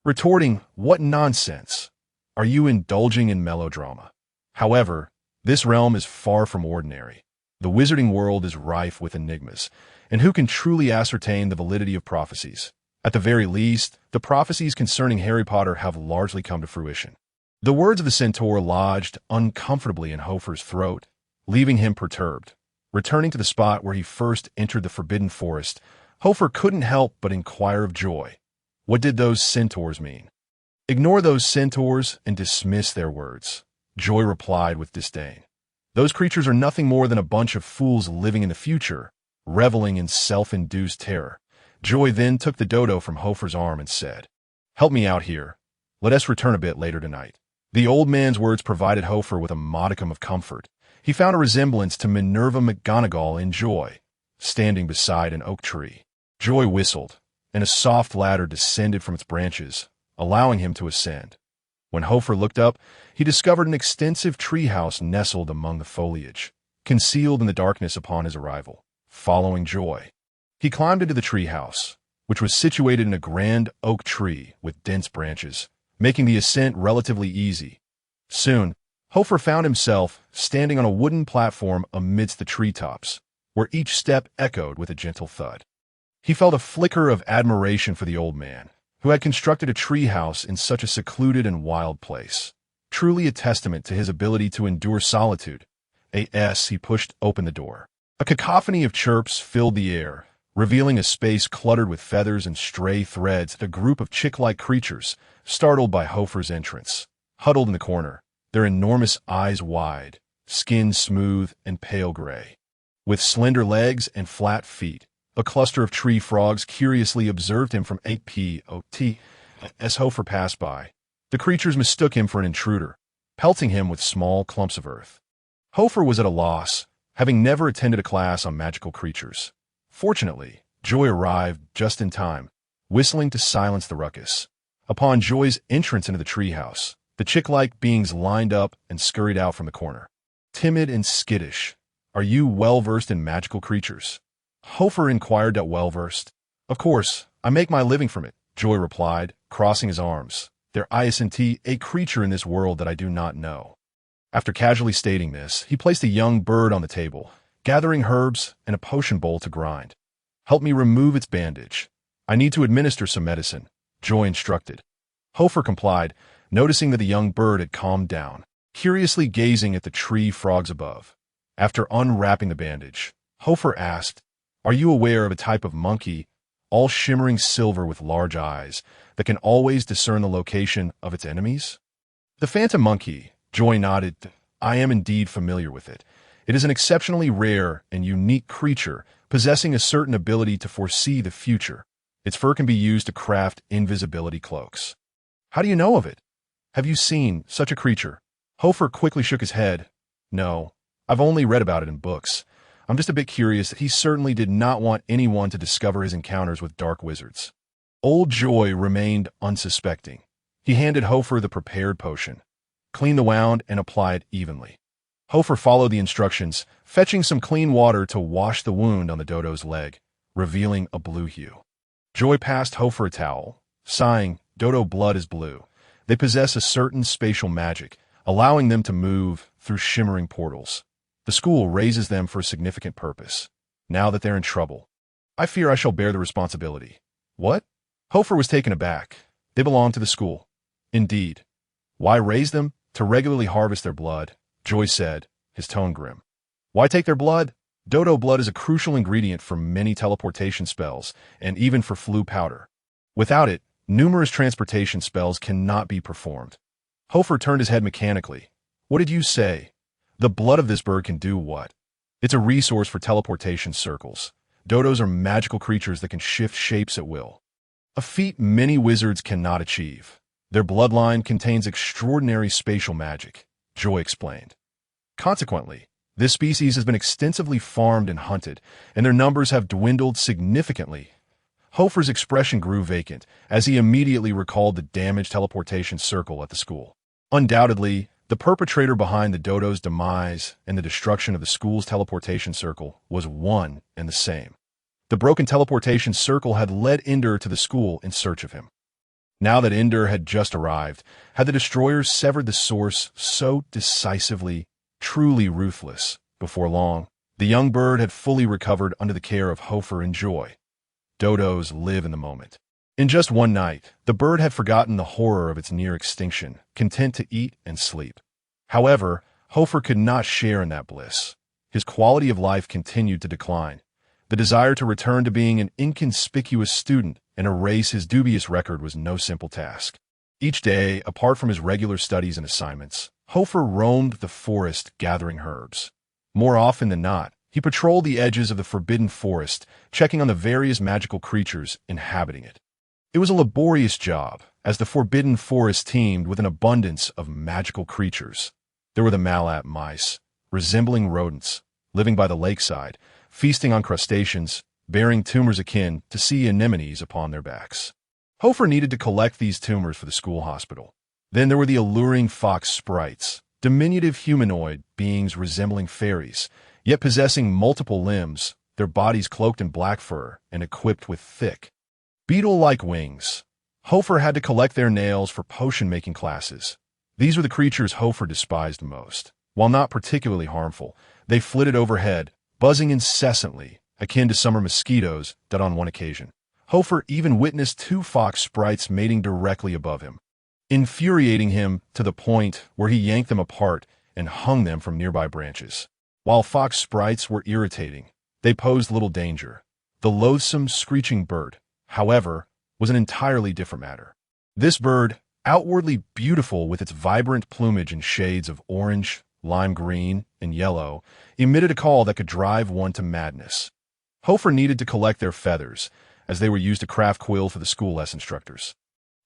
retorting, "What nonsense! Are you indulging in melodrama?" However, this realm is far from ordinary. The wizarding world is rife with enigmas, and who can truly ascertain the validity of prophecies? At the very least, the prophecies concerning Harry Potter have largely come to fruition. The words of the centaur lodged uncomfortably in Hofar's throat, leaving him perturbed. Returning to the spot where he first entered the forbidden forest, Hofar couldn't help but inquire of Joy. What did those centaurs mean? "Ignore those centaurs and dismiss their words," Joy replied with disdain. "Those creatures are nothing more than a bunch of fools living in the future, reveling in self-induced terror." Joy then took the dodo from Hofar's arm and said, "Help me out here. Let us return a bit later tonight." The old man's words provided Hofar with a modicum of comfort. He found a resemblance to Minerva McGonagall in Joy, standing beside an oak tree. Joy whistled, and a soft ladder descended from its branches, allowing him to ascend. When Hofar looked up, he discovered an extensive treehouse nestled among the foliage, concealed in the darkness upon his arrival. Following Joy, he climbed into the treehouse, which was situated in a grand oak tree with dense branches, making the ascent relatively easy. Soon, Hofar found himself standing on a wooden platform amidst the treetops, where each step echoed with a gentle thud. He felt a flicker of admiration for the old man, who had constructed a treehouse in such a secluded and wild place, truly a testament to his ability to endure solitude. He pushed open the door. A cacophony of chirps filled the air, revealing a space cluttered with feathers and stray threads. A group of chick-like creatures, startled by Hofar's entrance, huddled in the corner, their enormous eyes wide, skin smooth and pale gray. With slender legs and flat feet, a cluster of tree frogs curiously observed him from 8 as Hofar passed by. The creatures mistook him for an intruder, pelting him with small clumps of earth. Hofar was at a loss, having never attended a class on magical creatures. Fortunately, Joy arrived just in time, whistling to silence the ruckus. Upon Joy's entrance into the treehouse, the chick-like beings lined up and scurried out from the corner. Timid and skittish, "Are you well-versed in magical creatures?" Hofar inquired. "Well-versed? Of course, I make my living from it," Joy replied, crossing his arms. "There isn't a creature in this world that I do not know." After casually stating this, he placed a young bird on the table, gathering herbs and a potion bowl to grind. "Help me remove its bandage. I need to administer some medicine," Joy instructed. Hofar complied, noticing that the young bird had calmed down, curiously gazing at the tree frogs above. After unwrapping the bandage, Hofar asked, "Are you aware of a type of monkey, all shimmering silver with large eyes, that can always discern the location of its enemies?" "The phantom monkey," Joy nodded. "I am indeed familiar with it. It is an exceptionally rare and unique creature, possessing a certain ability to foresee the future. Its fur can be used to craft invisibility cloaks." "How do you know of it? Have you seen such a creature?" Hofar quickly shook his head. "No, I've only read about it in books. I'm just a bit curious." He certainly did not want anyone to discover his encounters with dark wizards. Old Joy remained unsuspecting. He handed Hofar the prepared potion. "Clean the wound and apply it evenly." Hofar followed the instructions, fetching some clean water to wash the wound on the dodo's leg, revealing a blue hue. Joy passed Hofar a towel, sighing, "Dodo blood is blue. They possess a certain spatial magic, allowing them to move through shimmering portals. The school raises them for a significant purpose. Now that they're in trouble, I fear I shall bear the responsibility." "What?" Hofar was taken aback. "They belong to the school." "Indeed. Why raise them? To regularly harvest their blood," Joy said, his tone grim. "Why take their blood? Dodo blood is a crucial ingredient for many teleportation spells, and even for flu powder. Without it, numerous transportation spells cannot be performed." Hofar turned his head mechanically. "What did you say? The blood of this bird can do what?" "It's a resource for teleportation circles. Dodos are magical creatures that can shift shapes at will, a feat many wizards cannot achieve. Their bloodline contains extraordinary spatial magic," Joy explained. "Consequently, this species has been extensively farmed and hunted, and their numbers have dwindled significantly." Hofar's expression grew vacant as he immediately recalled the damaged teleportation circle at the school. Undoubtedly, the perpetrator behind the dodo's demise and the destruction of the school's teleportation circle was one and the same. The broken teleportation circle had led Ender to the school in search of him. Now that Ender had just arrived, had the destroyers severed the source so decisively, truly ruthless? Before long, the young bird had fully recovered under the care of Hofar and Joy. Dodos live in the moment. In just one night, the bird had forgotten the horror of its near extinction, content to eat and sleep. However, Hofar could not share in that bliss. His quality of life continued to decline. The desire to return to being an inconspicuous student and erase his dubious record was no simple task. Each day, apart from his regular studies and assignments, Hofar roamed the forest gathering herbs. More often than not, he patrolled the edges of the forbidden forest, checking on the various magical creatures inhabiting it. It was a laborious job, as the forbidden forest teemed with an abundance of magical creatures. There were the malap mice, resembling rodents, living by the lakeside, feasting on crustaceans, bearing tumors akin to sea anemones upon their backs. Hofar needed to collect these tumors for the school hospital. Then there were the alluring fox sprites, diminutive humanoid beings resembling fairies, yet possessing multiple limbs, their bodies cloaked in black fur and equipped with thick, beetle-like wings. Hofar had to collect their nails for potion-making classes. These were the creatures Hofar despised most. While not particularly harmful, they flitted overhead, buzzing incessantly, akin to summer mosquitoes that on one occasion. Hofar even witnessed two fox sprites mating directly above him, infuriating him to the point where he yanked them apart and hung them from nearby branches. While fox sprites were irritating, they posed little danger. The loathsome, screeching bird, however, was an entirely different matter. This bird, outwardly beautiful with its vibrant plumage in shades of orange, lime green, and yellow, emitted a call that could drive one to madness. Hofar needed to collect their feathers, as they were used to craft quill for the school less instructors.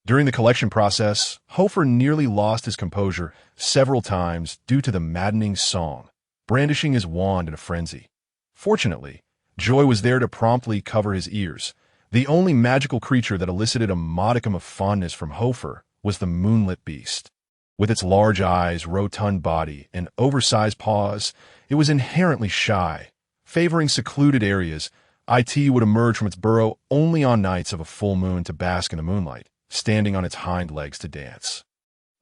During the collection process, Hofar nearly lost his composure several times due to the maddening song, brandishing his wand in a frenzy. Fortunately, Joy was there to promptly cover his ears. The only magical creature that elicited a modicum of fondness from Hofar was the moonlit beast. With its large eyes, rotund body, and oversized paws, it was inherently shy. Favoring secluded areas, IT would emerge from its burrow only on nights of a full moon to bask in the moonlight, standing on its hind legs to dance,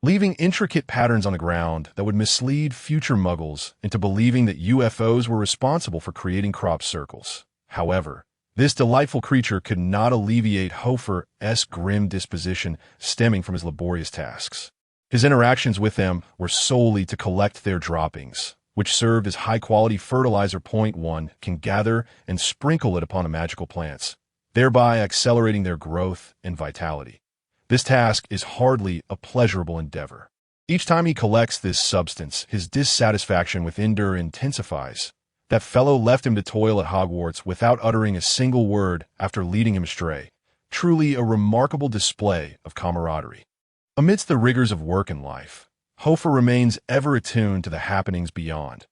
leaving intricate patterns on the ground that would mislead future muggles into believing that UFOs were responsible for creating crop circles. However, this delightful creature could not alleviate Hofar's grim disposition stemming from his laborious tasks. His interactions with them were solely to collect their droppings, which served as high-quality fertilizer. One can gather and sprinkle it upon the magical plants, thereby accelerating their growth and vitality. This task is hardly a pleasurable endeavor. Each time he collects this substance, his dissatisfaction with Ender intensifies. That fellow left him to toil at Hogwarts without uttering a single word after leading him astray. Truly a remarkable display of camaraderie. Amidst the rigors of work and life, Hofar remains ever attuned to the happenings beyond.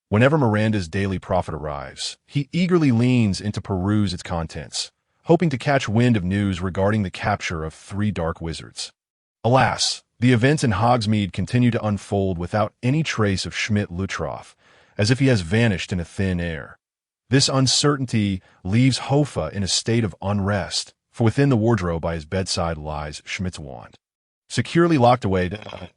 Whenever Miranda's daily prophet arrives, he eagerly leans in to peruse its contents, hoping to catch wind of news regarding the capture of 3 dark wizards. Alas, the events in Hogsmeade continue to unfold without any trace of Schmidt-Lutroff, as if he has vanished into thin air. This uncertainty leaves Hofar in a state of unrest, for within the wardrobe by his bedside lies Schmidt's wand. Securely locked away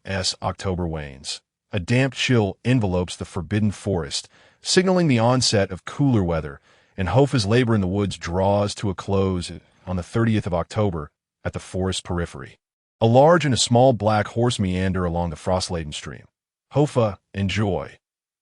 as October wanes, a damp chill envelopes the forbidden forest, signaling the onset of cooler weather, and Hofar's labor in the woods draws to a close on the 30th of October at the forest periphery. A large and a small black horse meander along the frost-laden stream. Hofar and Joy.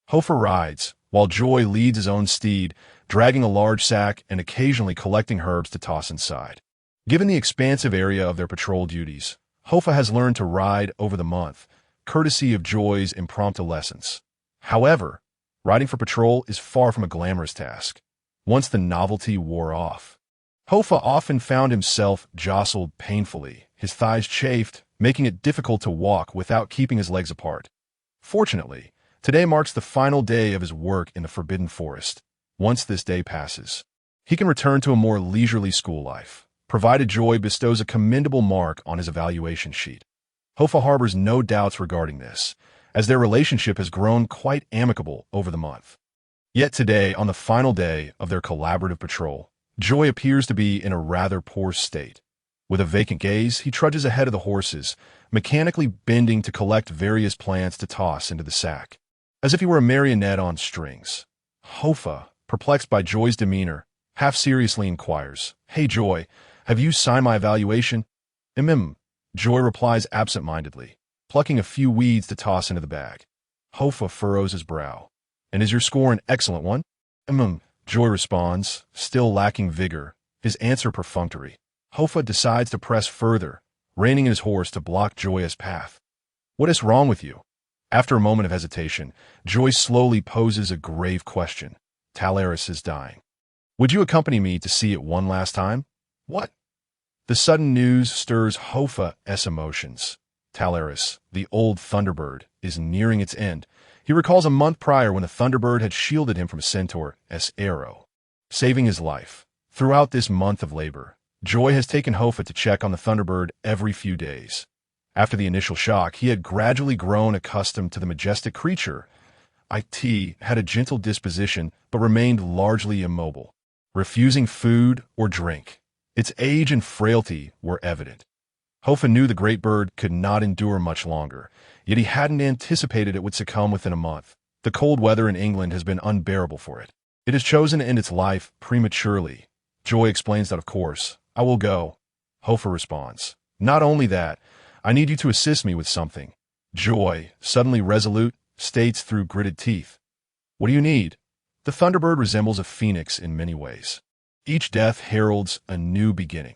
Hofar rides, while Joy leads his own steed, dragging a large sack and occasionally collecting herbs to toss inside. Given the expansive area of their patrol duties, Hofar has learned to ride over the month, courtesy of Joy's impromptu lessons. However, riding for patrol is far from a glamorous task. Once the novelty wore off, Hofar often found himself jostled painfully, his thighs chafed, making it difficult to walk without keeping his legs apart. Fortunately, today marks the final day of his work in the Forbidden Forest. Once this day passes, he can return to a more leisurely school life, provided Joy bestows a commendable mark on his evaluation sheet. Hofar harbors no doubts regarding this, as their relationship has grown quite amicable over the month. Yet today, on the final day of their collaborative patrol, Joy appears to be in a rather poor state. With a vacant gaze, he trudges ahead of the horses, mechanically bending to collect various plants to toss into the sack, as if he were a marionette on strings. Hofar, perplexed by Joy's demeanor, half-seriously inquires, "Hey, Joy, have you signed my evaluation?" Joy replies absent-mindedly, plucking a few weeds to toss into the bag. Hofar furrows his brow. "And is your score an excellent one?" Joy responds, still lacking vigor, his answer perfunctory. Hofar decides to press further, reining in his horse to block Joy's path. "What is wrong with you?" After a moment of hesitation, Joy slowly poses a grave question. "Talaris is dying. Would you accompany me to see it one last time?" "What?" The sudden news stirs Hofar's emotions. Talaris, the old Thunderbird, is nearing its end. He recalls a month prior when the Thunderbird had shielded him from a centaur's arrow, saving his life. Throughout this month of labor, Joy has taken Hofar to check on the Thunderbird every few days. After the initial shock, he had gradually grown accustomed to the majestic creature. It had a gentle disposition, but remained largely immobile, refusing food or drink. Its age and frailty were evident. Hofar knew the great bird could not endure much longer, yet he hadn't anticipated it would succumb within a month. The cold weather in England has been unbearable for it. It has chosen to end its life prematurely. Joy explains that, of course. I will go. Hofar responds. Not only that, I need you to assist me with something. Joy, suddenly resolute, states through gritted teeth. What do you need? The Thunderbird resembles a phoenix in many ways. Each death heralds a new beginning.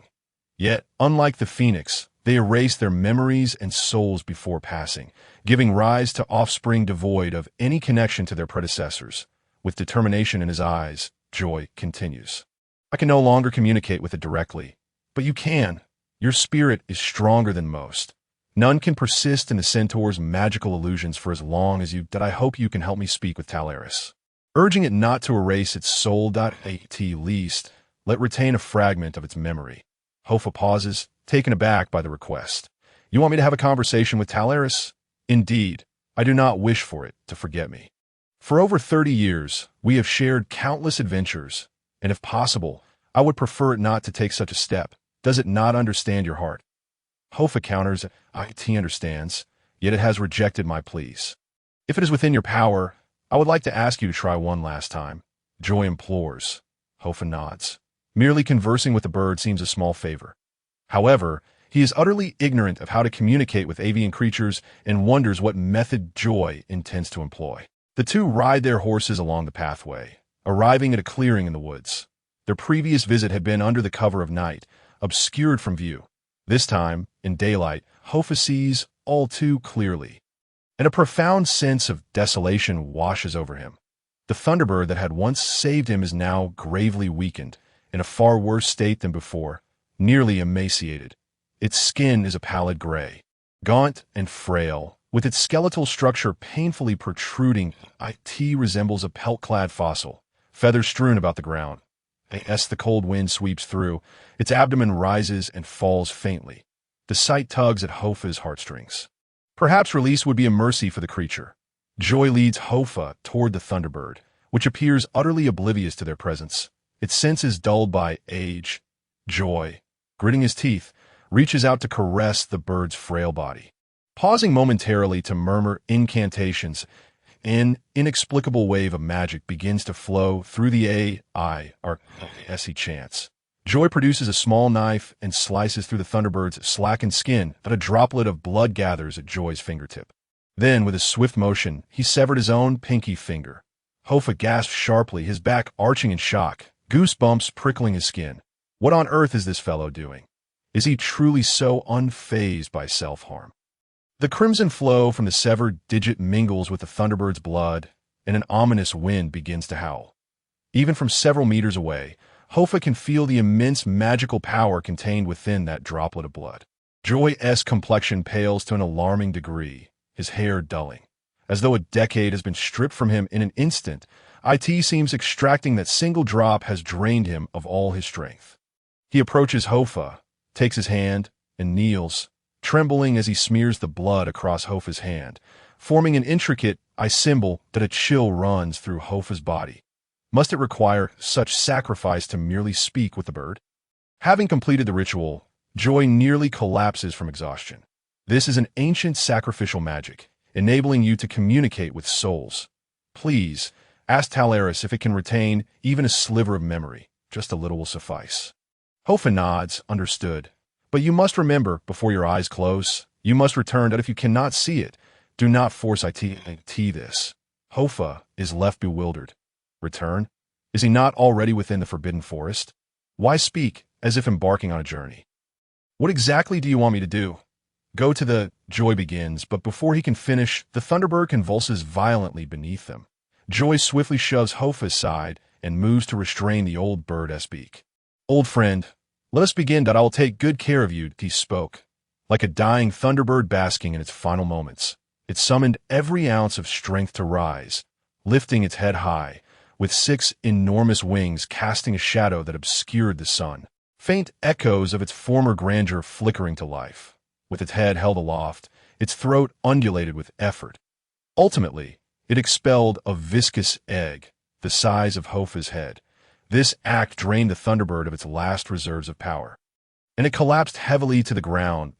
Yet, unlike the phoenix, they erase their memories and souls before passing, giving rise to offspring devoid of any connection to their predecessors. With determination in his eyes, Joy continues. I can no longer communicate with it directly, but you can. Your spirit is stronger than most. None can persist in the centaur's magical illusions for as long as you. That I hope you can help me speak with Talaris. Urging it not to erase its soul. At least, let retain a fragment of its memory. Hofar pauses, taken aback by the request. You want me to have a conversation with Talaris? Indeed, I do not wish for it to forget me. For over 30 years, we have shared countless adventures, and if possible, I would prefer it not to take such a step. Does it not understand your heart? Hofar counters, it understands, yet it has rejected my pleas. If it is within your power, I would like to ask you to try one last time. Joy implores. Hofar nods. Merely conversing with the bird seems a small favor. However, he is utterly ignorant of how to communicate with avian creatures and wonders what method Joy intends to employ. The two ride their horses along the pathway, arriving at a clearing in the woods. Their previous visit had been under the cover of night, obscured from view. This time, in daylight, Hofar sees all too clearly, and a profound sense of desolation washes over him. The Thunderbird that had once saved him is now gravely weakened, in a far worse state than before, nearly emaciated. Its skin is a pallid gray, gaunt and frail, with its skeletal structure painfully protruding. It resembles a pelt-clad fossil, feathers strewn about the ground. As the cold wind sweeps through, its abdomen rises and falls faintly. The sight tugs at Hofar's heartstrings. Perhaps release would be a mercy for the creature. Joy leads Hofar toward the Thunderbird, which appears utterly oblivious to their presence. Its senses dulled by age. Joy, gritting his teeth, reaches out to caress the bird's frail body. Pausing momentarily to murmur incantations, an inexplicable wave of magic begins to flow through the as he chants. Joy produces a small knife and slices through the Thunderbird's slackened skin, but a droplet of blood gathers at Joy's fingertip. Then, with a swift motion, he severed his own pinky finger. Hofar gasped sharply, his back arching in shock, goosebumps prickling his skin. What on earth is this fellow doing? Is he truly so unfazed by self-harm? The crimson flow from the severed digit mingles with the Thunderbird's blood, and an ominous wind begins to howl. Even from several meters away, Hofar can feel the immense magical power contained within that droplet of blood. Joy's complexion pales to an alarming degree, his hair dulling. As though a decade has been stripped from him in an instant, It seems extracting that single drop has drained him of all his strength. He approaches Hofar, takes his hand, and kneels, trembling as he smears the blood across Hofar's hand, forming an intricate symbol that a chill runs through Hofar's body. Must it require such sacrifice to merely speak with the bird? Having completed the ritual, Joy nearly collapses from exhaustion. This is an ancient sacrificial magic, enabling you to communicate with souls. Please, ask Talaris if it can retain even a sliver of memory. Just a little will suffice. Hofar nods, understood. But you must remember, before your eyes close, you must return that if you cannot see it, do not force it this. Hofar is left bewildered. Return? Is he not already within the forbidden forest? Why speak, as if embarking on a journey? What exactly do you want me to do? Go to the... Joy begins, but before he can finish, the Thunderbird convulses violently beneath them. Joy swiftly shoves Hofar aside and moves to restrain the old bird's beak. Old friend, let us begin that I will take good care of you, he spoke. Like a dying Thunderbird basking in its final moments, it summoned every ounce of strength to rise, lifting its head high, with 6 enormous wings casting a shadow that obscured the sun. Faint echoes of its former grandeur flickering to life. with its head held aloft, its throat undulated with effort. Ultimately, it expelled a viscous egg, the size of Hofa's head. This act drained the Thunderbird of its last reserves of power, and it collapsed heavily to the ground.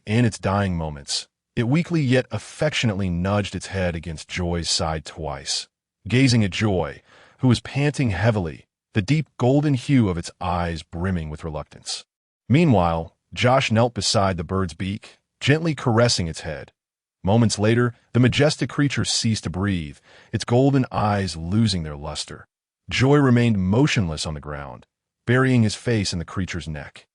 In its dying moments, it weakly yet affectionately nudged its head against Joy's side twice, gazing at Joy, who was panting heavily, the deep golden hue of its eyes brimming with reluctance. Meanwhile, Josh knelt beside the bird's beak, gently caressing its head. Moments later, the majestic creature ceased to breathe, its golden eyes losing their luster. Joy remained motionless on the ground, burying his face in the creature's neck.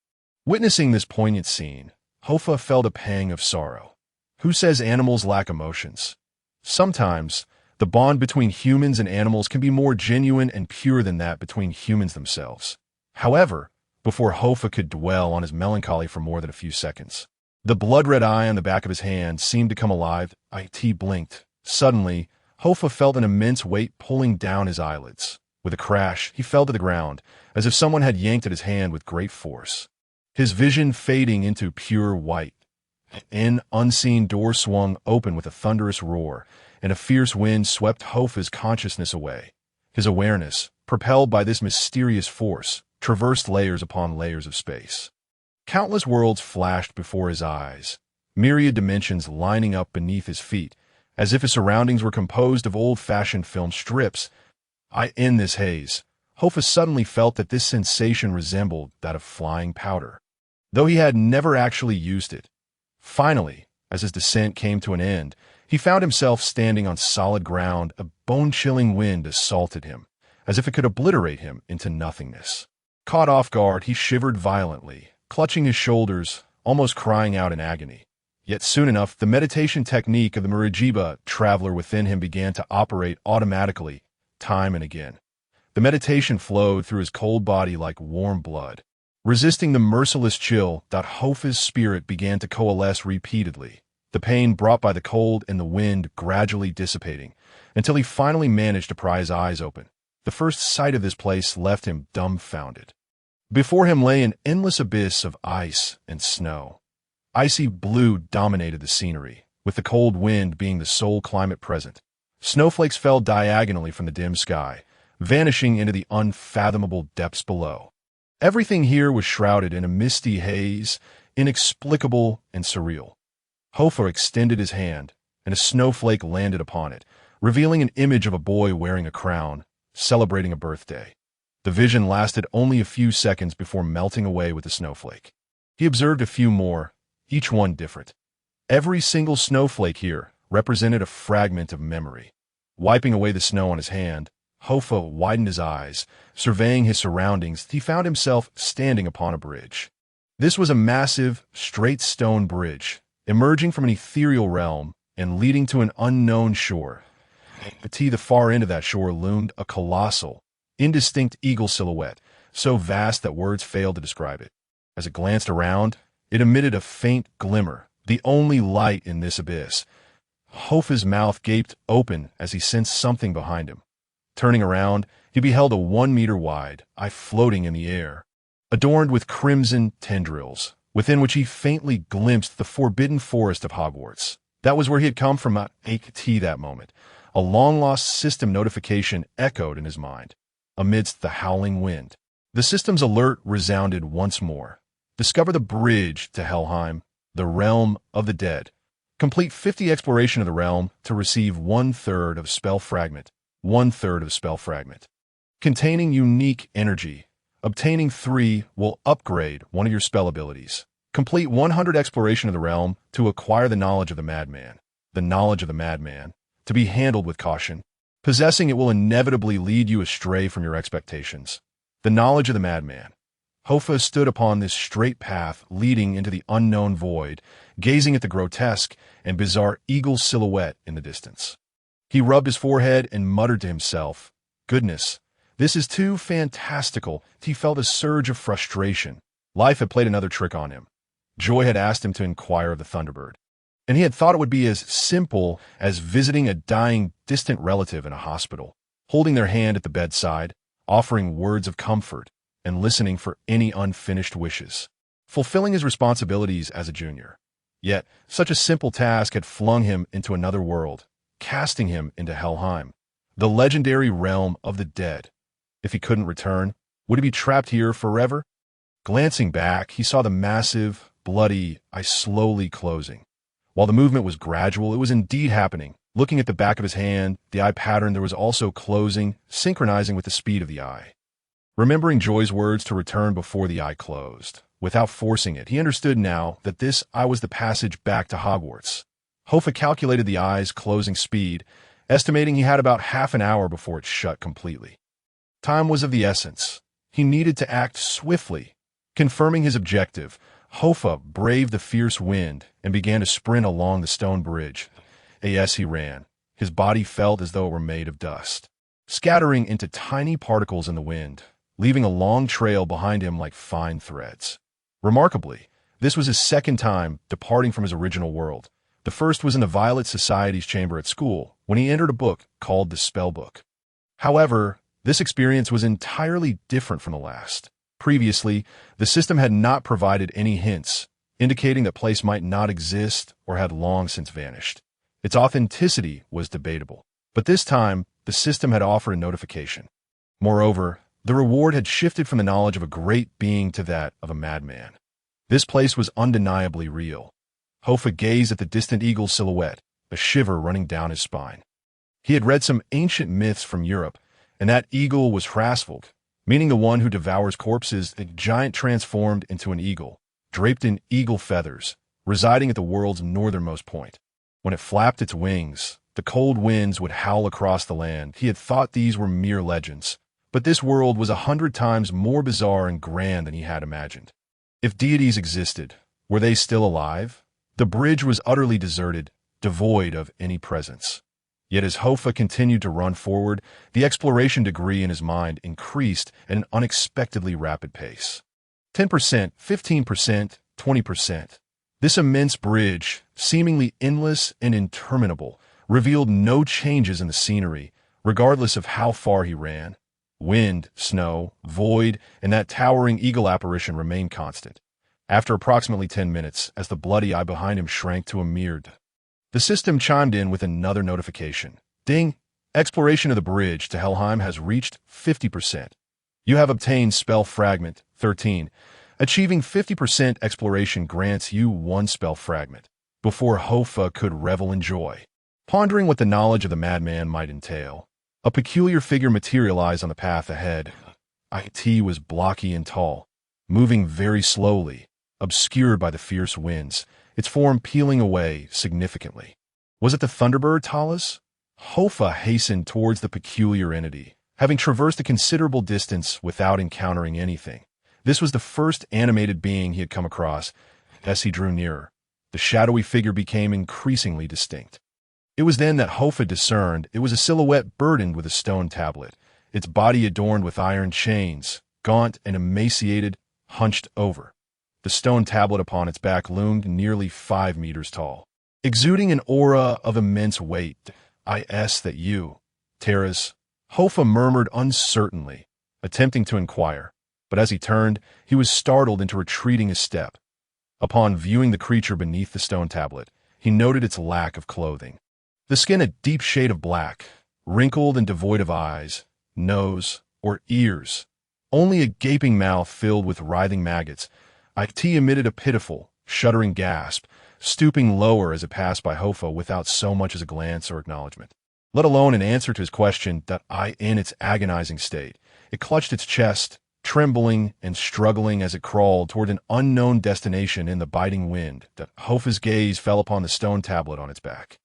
Witnessing this poignant scene, Hofar felt a pang of sorrow. Who says animals lack emotions? Sometimes, the bond between humans and animals can be more genuine and pure than that between humans themselves. However, before Hofar could dwell on his melancholy for more than a few seconds, the blood-red eye on the back of his hand seemed to come alive. He blinked. Suddenly, Hofar felt an immense weight pulling down his eyelids. With a crash, he fell to the ground, as if someone had yanked at his hand with great force. His vision fading into pure white. An unseen door swung open with a thunderous roar, and a fierce wind swept Hofa's consciousness away. His awareness, propelled by this mysterious force, traversed layers upon layers of space. Countless worlds flashed before his eyes, myriad dimensions lining up beneath his feet, as if his surroundings were composed of old-fashioned film strips. In this haze, Hofar suddenly felt that this sensation resembled that of flying powder, though he had never actually used it. Finally, as his descent came to an end, he found himself standing on solid ground. A bone-chilling wind assaulted him, as if it could obliterate him into nothingness. Caught off guard, he shivered violently, clutching his shoulders, almost crying out in agony. Yet soon enough, the meditation technique of the Merijiba traveler within him began to operate automatically, time and again. The meditation flowed through his cold body like warm blood. Resisting the merciless chill, Hofa's spirit began to coalesce repeatedly, the pain brought by the cold and the wind gradually dissipating, until he finally managed to pry his eyes open. The first sight of this place left him dumbfounded. Before him lay an endless abyss of ice and snow. Icy blue dominated the scenery, with the cold wind being the sole climate present. Snowflakes fell diagonally from the dim sky, vanishing into the unfathomable depths below. Everything here was shrouded in a misty haze, inexplicable and surreal. Hofar extended his hand, and a snowflake landed upon it, revealing an image of a boy wearing a crown, celebrating a birthday. The vision lasted only a few seconds before melting away with the snowflake. He observed a few more, each one different. Every single snowflake here represented a fragment of memory. Wiping away the snow on his hand, Hofar widened his eyes. Surveying his surroundings, he found himself standing upon a bridge. This was a massive, straight stone bridge, emerging from an ethereal realm and leading to an unknown shore. At the far end of that shore loomed a colossal, indistinct eagle silhouette, so vast that words failed to describe it. As it glanced around, it emitted a faint glimmer, the only light in this abyss. Hofa's mouth gaped open as he sensed something behind him. Turning around, he beheld a 1 meter wide eye floating in the air, adorned with crimson tendrils, within which he faintly glimpsed the forbidden forest of Hogwarts. That was where he had come from at that moment. A long-lost system notification echoed in his mind. Amidst the howling wind, the system's alert resounded once more. Discover the bridge to Helheim, the realm of the dead. Complete 50 exploration of the realm to receive 1/3 of spell fragment. 1/3 of spell fragment. Containing unique energy. Obtaining 3 will upgrade one of your spell abilities. Complete 100 exploration of the realm to acquire the knowledge of the madman. The knowledge of the madman. To be handled with caution. Possessing it will inevitably lead you astray from your expectations. The knowledge of the madman. Hofar stood upon this straight path leading into the unknown void, gazing at the grotesque and bizarre eagle silhouette in the distance. He rubbed his forehead and muttered to himself, "Goodness, this is too fantastical." He felt a surge of frustration. Life had played another trick on him. Joy had asked him to inquire of the Thunderbird, and he had thought it would be as simple as visiting a dying distant relative in a hospital, holding their hand at the bedside, offering words of comfort, and listening for any unfinished wishes. Fulfilling his responsibilities as a junior. Yet, such a simple task had flung him into another world, casting him into Helheim, the legendary realm of the dead. If he couldn't return, would he be trapped here forever? Glancing back, he saw the massive, bloody eye slowly closing. While the movement was gradual, it was indeed happening. Looking at the back of his hand, the eye pattern there was also closing, synchronizing with the speed of the eye. Remembering Joy's words to return before the eye closed, without forcing it, he understood now that this eye was the passage back to Hogwarts. Hofar calculated the eye's closing speed, estimating he had about half an hour before it shut completely. Time was of the essence. He needed to act swiftly. Confirming his objective, Hofar braved the fierce wind and began to sprint along the stone bridge. As he ran, his body felt as though it were made of dust, scattering into tiny particles in the wind, leaving a long trail behind him like fine threads. Remarkably, this was his second time departing from his original world. The first was in the Violet Society's chamber at school, when he entered a book called the Spellbook. However, this experience was entirely different from the last. Previously, the system had not provided any hints, indicating that place might not exist or had long since vanished. Its authenticity was debatable, but this time, the system had offered a notification. Moreover, the reward had shifted from the knowledge of a great being to that of a madman. This place was undeniably real. Hofar gazed at the distant eagle's silhouette, a shiver running down his spine. He had read some ancient myths from Europe, and that eagle was Hrasvald, meaning the one who devours corpses, a giant transformed into an eagle, draped in eagle feathers, residing at the world's northernmost point. When it flapped its wings, the cold winds would howl across the land. He had thought these were mere legends, but this world was 100 times more bizarre and grand than he had imagined. If deities existed, were they still alive? The bridge was utterly deserted, devoid of any presence. Yet as Hofar continued to run forward, the exploration degree in his mind increased at an unexpectedly rapid pace. 10%, 15%, 20%. This immense bridge, seemingly endless and interminable, revealed no changes in the scenery, regardless of how far he ran. Wind, snow, void, and that towering eagle apparition remained constant. After approximately 10 minutes, as the bloody eye behind him shrank to a mere the system chimed in with another notification. Ding! Exploration of the bridge to Helheim has reached 50%. You have obtained spell fragment 13. Achieving 50% exploration grants you one spell fragment. Before Hofar could revel in joy, pondering what the knowledge of the madman might entail, a peculiar figure materialized on the path ahead. It was blocky and tall, moving very slowly, obscured by the fierce winds, its form peeling away significantly. Was it the Thunderbird Talus? Hofar hastened towards the peculiar entity, having traversed a considerable distance without encountering anything. This was the first animated being he had come across. As he drew nearer, the shadowy figure became increasingly distinct. It was then that Hofar discerned it was a silhouette burdened with a stone tablet, its body adorned with iron chains, gaunt and emaciated, hunched over. The stone tablet upon its back loomed nearly 5 meters tall, exuding an aura of immense weight. That you, Terrace? Hofar murmured uncertainly, attempting to inquire, but as he turned, he was startled into retreating a step. Upon viewing the creature beneath the stone tablet, he noted its lack of clothing. The skin a deep shade of black, wrinkled and devoid of eyes, nose, or ears. Only a gaping mouth filled with writhing maggots. It emitted a pitiful, shuddering gasp, stooping lower as it passed by Hofar without so much as a glance or acknowledgement, let alone an answer to his question. In its agonizing state, it clutched its chest, trembling and struggling as it crawled toward an unknown destination in the biting wind. Hofar's gaze fell upon the stone tablet on its back.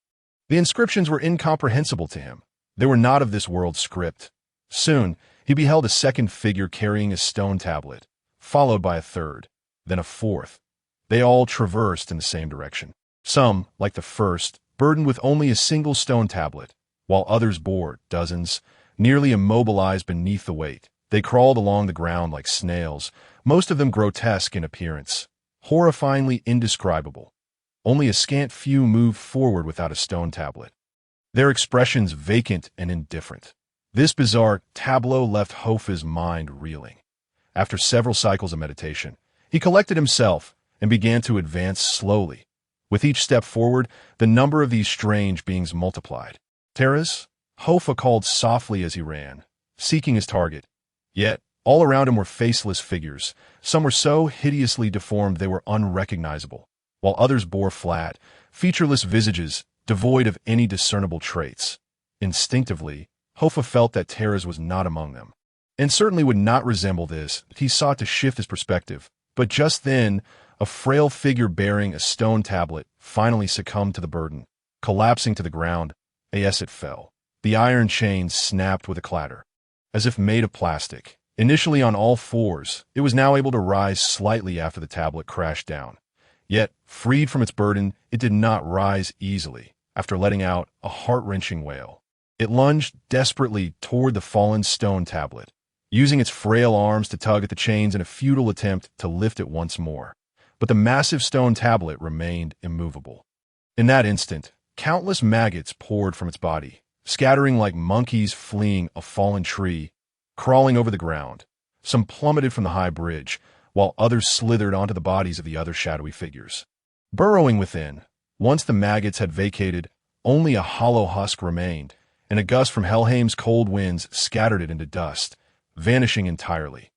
The inscriptions were incomprehensible to him. They were not of this world's script. Soon, he beheld a second figure carrying a stone tablet, followed by a third, then a fourth. They all traversed in the same direction. Some, like the first, burdened with only a single stone tablet, while others bore dozens, nearly immobilized beneath the weight. They crawled along the ground like snails, most of them grotesque in appearance, horrifyingly indescribable. Only a scant few moved forward without a stone tablet, their expressions vacant and indifferent. This bizarre tableau left Hofar's mind reeling. After several cycles of meditation, he collected himself and began to advance slowly, With each step forward, the number of these strange beings multiplied. "Terras?" Hofar called softly as he ran, seeking his target. Yet, all around him were faceless figures. Some were so hideously deformed they were unrecognizable, while others bore flat, featureless visages devoid of any discernible traits. Instinctively, Hofar felt that Terras was not among them, and certainly would not resemble this. He sought to shift his perspective, but just then, a frail figure bearing a stone tablet finally succumbed to the burden, collapsing to the ground. Yes, it fell. The iron chain snapped with a clatter. As if made of plastic, initially on all fours, it was now able to rise slightly after the tablet crashed down. Yet, freed from its burden, it did not rise easily. After letting out a heart-wrenching wail, it lunged desperately toward the fallen stone tablet, using its frail arms to tug at the chains in a futile attempt to lift it once more. But the massive stone tablet remained immovable. In that instant, countless maggots poured from its body, scattering like monkeys fleeing a fallen tree, crawling over the ground. Some plummeted from the high bridge, while others slithered onto the bodies of the other shadowy figures. Burrowing within, once the maggots had vacated, only a hollow husk remained, and a gust from Helheim's cold winds scattered it into dust, vanishing entirely.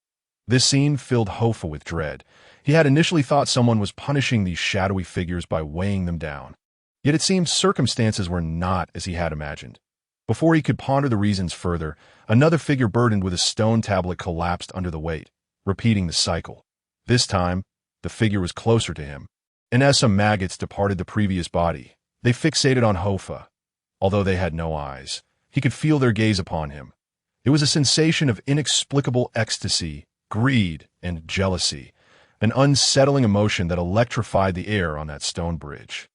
This scene filled Hofar with dread. He had initially thought someone was punishing these shadowy figures by weighing them down. Yet it seemed circumstances were not as he had imagined. Before he could ponder the reasons further, another figure burdened with a stone tablet collapsed under the weight, repeating the cycle. This time, the figure was closer to him, and as some maggots departed the previous body, they fixated on Hofar. Although they had no eyes, he could feel their gaze upon him. It was a sensation of inexplicable ecstasy, greed, and jealousy, an unsettling emotion that electrified the air on that stone bridge.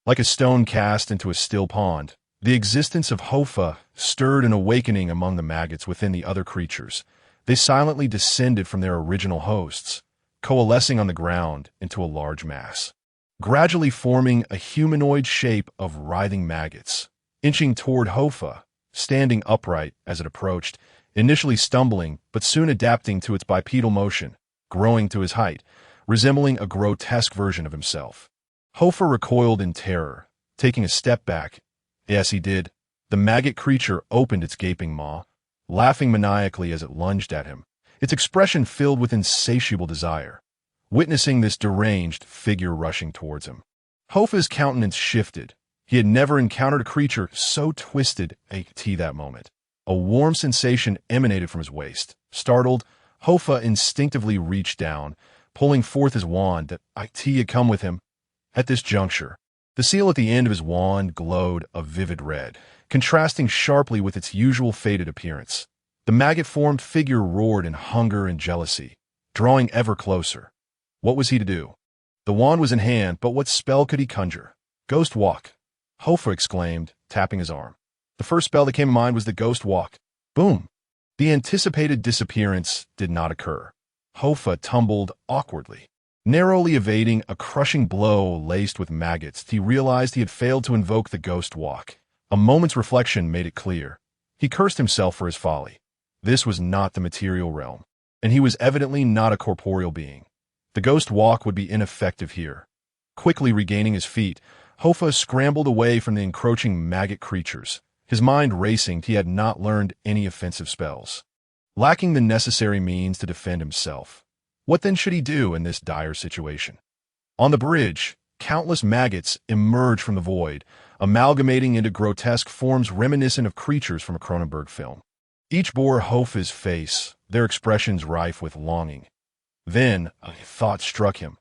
Like a stone cast into a still pond, the existence of Hofar stirred an awakening among the maggots within the other creatures. They silently descended from their original hosts, coalescing on the ground into a large mass, gradually forming a humanoid shape of writhing maggots, inching toward Hofar, standing upright as it approached, initially stumbling but soon adapting to its bipedal motion, growing to his height, resembling a grotesque version of himself. Hofar recoiled in terror, taking a step back. Yes, he did. The maggot creature opened its gaping maw, laughing maniacally as it lunged at him, its expression filled with insatiable desire. Witnessing this deranged figure rushing towards him, Hofar's countenance shifted. He had never encountered a creature so twisted at that moment. A warm sensation emanated from his waist. Startled, Hofar instinctively reached down, pulling forth his wand that had come with him. At this juncture, the seal at the end of his wand glowed a vivid red, contrasting sharply with its usual faded appearance. The maggot-formed figure roared in hunger and jealousy, drawing ever closer. What was he to do? The wand was in hand, but what spell could he conjure? "Ghost Walk," Hofar exclaimed, tapping his arm. The first spell that came to mind was the Ghost Walk. Boom! The anticipated disappearance did not occur. Hofar tumbled awkwardly. Narrowly evading a crushing blow laced with maggots, he realized he had failed to invoke the Ghost Walk. A moment's reflection made it clear. He cursed himself for his folly. This was not the material realm, and he was evidently not a corporeal being. The Ghost Walk would be ineffective here. Quickly regaining his feet, Hofar scrambled away from the encroaching maggot creatures. His mind racing, he had not learned any offensive spells. Lacking the necessary means to defend himself, what then should he do in this dire situation? On the bridge, countless maggots emerged from the void, amalgamating into grotesque forms reminiscent of creatures from a Cronenberg film. Each bore Hofar's face, their expressions rife with longing. Then a thought struck him.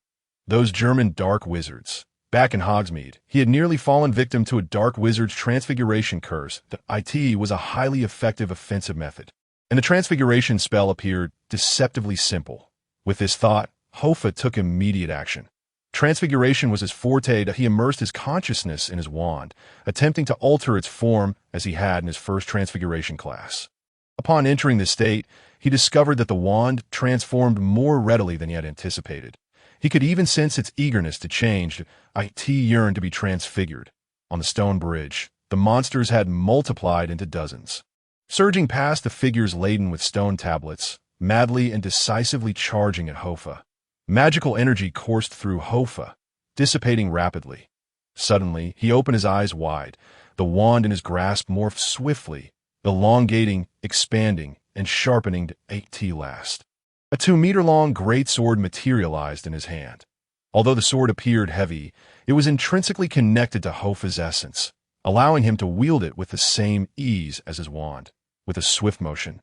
Those German dark wizards. Back in Hogsmeade, he had nearly fallen victim to a dark wizard's transfiguration curse. The IT was a highly effective offensive method, and the transfiguration spell appeared deceptively simple. With this thought, Hofar took immediate action. Transfiguration was his forte that he immersed his consciousness in his wand, attempting to alter its form as he had in his first transfiguration class. Upon entering this state, he discovered that the wand transformed more readily than he had anticipated. He could even sense its eagerness to change. IT yearned to be transfigured. On the stone bridge, the monsters had multiplied into dozens. Surging past the figures laden with stone tablets, madly and decisively charging at Hofar. Magical energy coursed through Hofar, dissipating rapidly. Suddenly, he opened his eyes wide. The wand in his grasp morphed swiftly, elongating, expanding, and sharpening to 8T last. A 2-meter-long greatsword materialized in his hand. Although the sword appeared heavy, it was intrinsically connected to Hofa's essence, allowing him to wield it with the same ease as his wand. With a swift motion,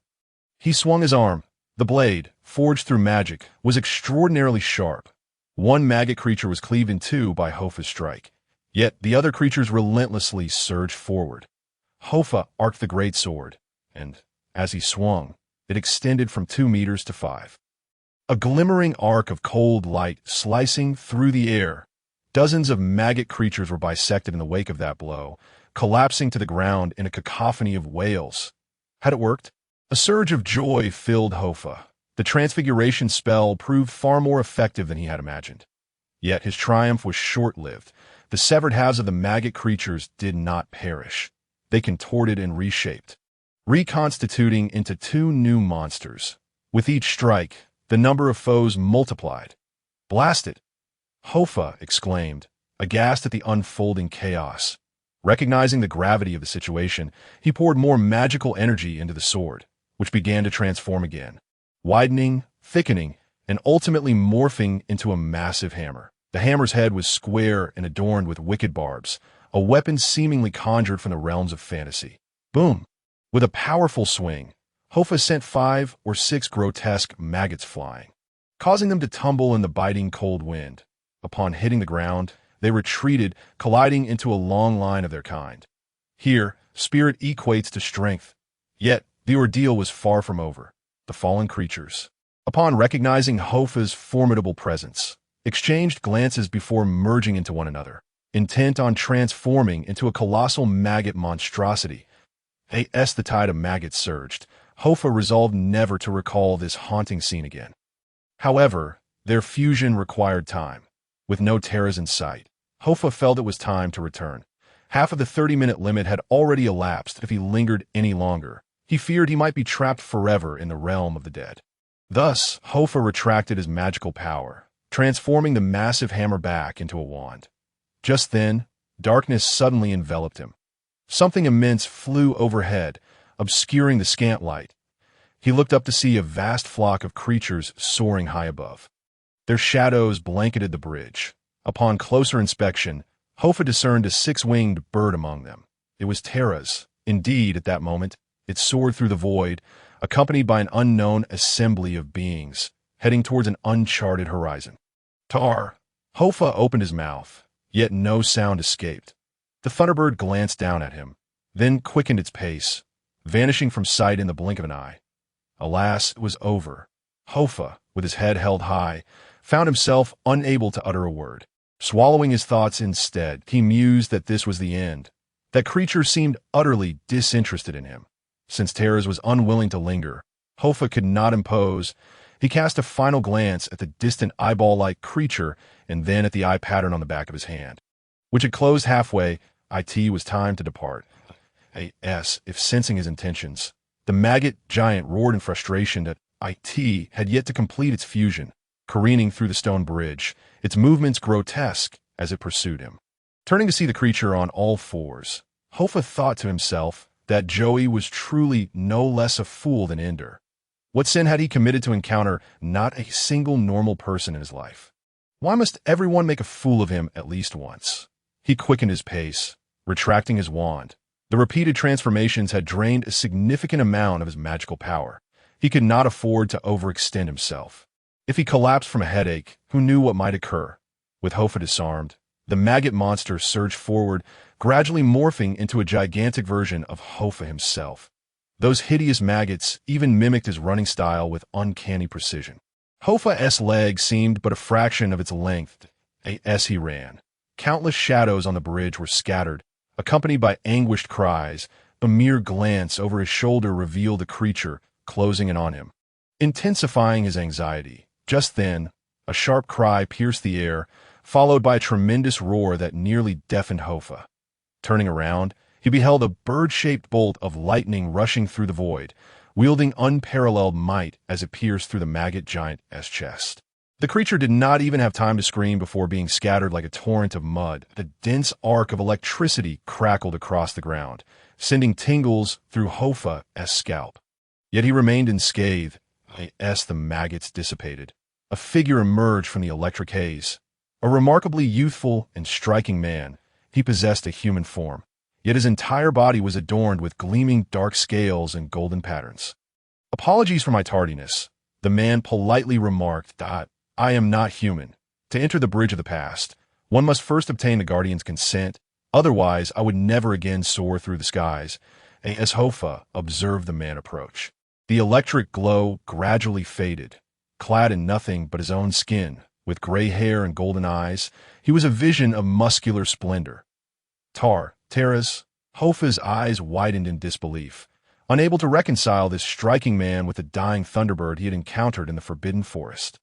he swung his arm. The blade, forged through magic, was extraordinarily sharp. One maggot creature was cleaved in two by Hofa's strike, yet the other creatures relentlessly surged forward. Hofa arced the great sword, and, as he swung, it extended from 2 meters to 5. A glimmering arc of cold light slicing through the air. Dozens of maggot creatures were bisected in the wake of that blow, collapsing to the ground in a cacophony of wails. Had it worked? A surge of joy filled Hofa. The transfiguration spell proved far more effective than he had imagined. Yet his triumph was short-lived. The severed halves of the maggot creatures did not perish. They contorted and reshaped, reconstituting into 2 new monsters. With each strike, the number of foes multiplied. "Blast it!" Hofa exclaimed, aghast at the unfolding chaos. Recognizing the gravity of the situation, he poured more magical energy into the sword, which began to transform again, widening, thickening, and ultimately morphing into a massive hammer. The hammer's head was square and adorned with wicked barbs, a weapon seemingly conjured from the realms of fantasy. Boom! With a powerful swing, Hofa sent 5 or 6 grotesque maggots flying, causing them to tumble in the biting cold wind. Upon hitting the ground, they retreated, colliding into a long line of their kind. Here, spirit equates to strength. Yet, the ordeal was far from over. The fallen creatures, upon recognizing Hofa's formidable presence, exchanged glances before merging into one another, intent on transforming into a colossal maggot monstrosity. As the tide of maggots surged, Hofa resolved never to recall this haunting scene again. However, their fusion required time. With no terrors in sight, Hofa felt it was time to return. Half of the 30-minute limit had already elapsed. If he lingered any longer, he feared he might be trapped forever in the realm of the dead. Thus, Hofa retracted his magical power, transforming the massive hammer back into a wand. Just then, darkness suddenly enveloped him. Something immense flew overhead, obscuring the scant light. He looked up to see a vast flock of creatures soaring high above. Their shadows blanketed the bridge. Upon closer inspection, Hofa discerned a 6-winged bird among them. It was Terra's. Indeed, at that moment, it soared through the void, accompanied by an unknown assembly of beings, heading towards an uncharted horizon. Tar! Hofa opened his mouth, yet no sound escaped. The Thunderbird glanced down at him, then quickened its pace, vanishing from sight in the blink of an eye. Alas, it was over. Hofa, with his head held high, found himself unable to utter a word. Swallowing his thoughts instead, he mused that this was the end. That creature seemed utterly disinterested in him. Since Terra's was unwilling to linger, Hofa could not impose. He cast a final glance at the distant eyeball-like creature and then at the eye pattern on the back of his hand, which had closed halfway. It was time to depart. If sensing his intentions, the maggot giant roared in frustration that it had yet to complete its fusion, careening through the stone bridge, its movements grotesque as it pursued him. Turning to see the creature on all fours, Hofa thought to himself that Joey was truly no less a fool than Ender. What sin had he committed to encounter not a single normal person in his life? Why must everyone make a fool of him at least once? He quickened his pace, retracting his wand. The repeated transformations had drained a significant amount of his magical power. He could not afford to overextend himself. If he collapsed from a headache, who knew what might occur? With Hofa disarmed, the maggot monster surged forward, gradually morphing into a gigantic version of Hofa himself. Those hideous maggots even mimicked his running style with uncanny precision. Hofa's legs seemed but a fraction of its length as he ran. Countless shadows on the bridge were scattered, accompanied by anguished cries. A mere glance over his shoulder revealed the creature closing in on him, intensifying his anxiety. Just then, a sharp cry pierced the air, followed by a tremendous roar that nearly deafened Hofa. Turning around, he beheld a bird-shaped bolt of lightning rushing through the void, wielding unparalleled might as it pierced through the maggot giant's chest. The creature did not even have time to scream before being scattered like a torrent of mud. A dense arc of electricity crackled across the ground, sending tingles through Hoffar's scalp. Yet he remained unscathed as the maggots dissipated. A figure emerged from the electric haze. A remarkably youthful and striking man, he possessed a human form, yet his entire body was adorned with gleaming dark scales and golden patterns. "Apologies for my tardiness," the man politely remarked. "I am not human. To enter the bridge of the past, one must first obtain the guardian's consent, otherwise I would never again soar through the skies." As Hoffa observed the man approach, the electric glow gradually faded. Clad in nothing but his own skin, with gray hair and golden eyes, he was a vision of muscular splendor. Terras, Hoffa's eyes widened in disbelief, unable to reconcile this striking man with the dying Thunderbird he had encountered in the Forbidden Forest.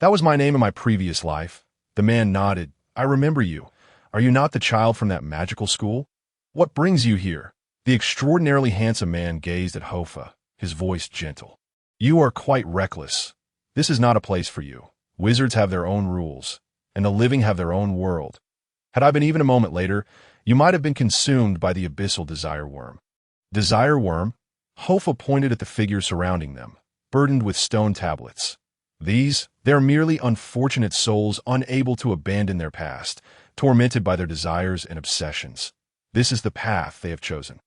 "That was my name in my previous life." The man nodded. "I remember you. Are you not the child from that magical school? What brings you here?" The extraordinarily handsome man gazed at Hoffa, his voice gentle. "You are quite reckless. This is not a place for you. Wizards have their own rules, and the living have their own world. Had I been even a moment later, you might have been consumed by the abyssal desire worm." Desire worm? Hoffa pointed at the figures surrounding them, burdened with stone tablets. They're merely unfortunate souls unable to abandon their past, tormented by their desires and obsessions. This is the path they have chosen.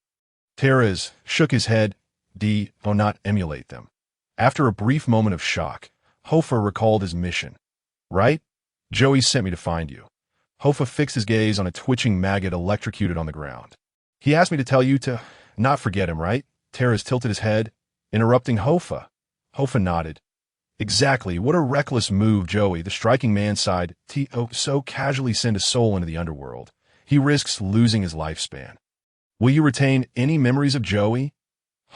Terras shook his head. Do not emulate them." After a brief moment of shock, Hoffa recalled his mission. "Right? Joey sent me to find you." Hoffa fixed his gaze on a twitching maggot electrocuted on the ground. "He asked me to tell you to not forget him, right?" Terras tilted his head, interrupting Hoffa. Hoffa nodded. "Exactly. What a reckless move, Joey." The striking man sighed. So casually send a soul into the underworld. He risks losing his lifespan. "Will you retain any memories of Joey?"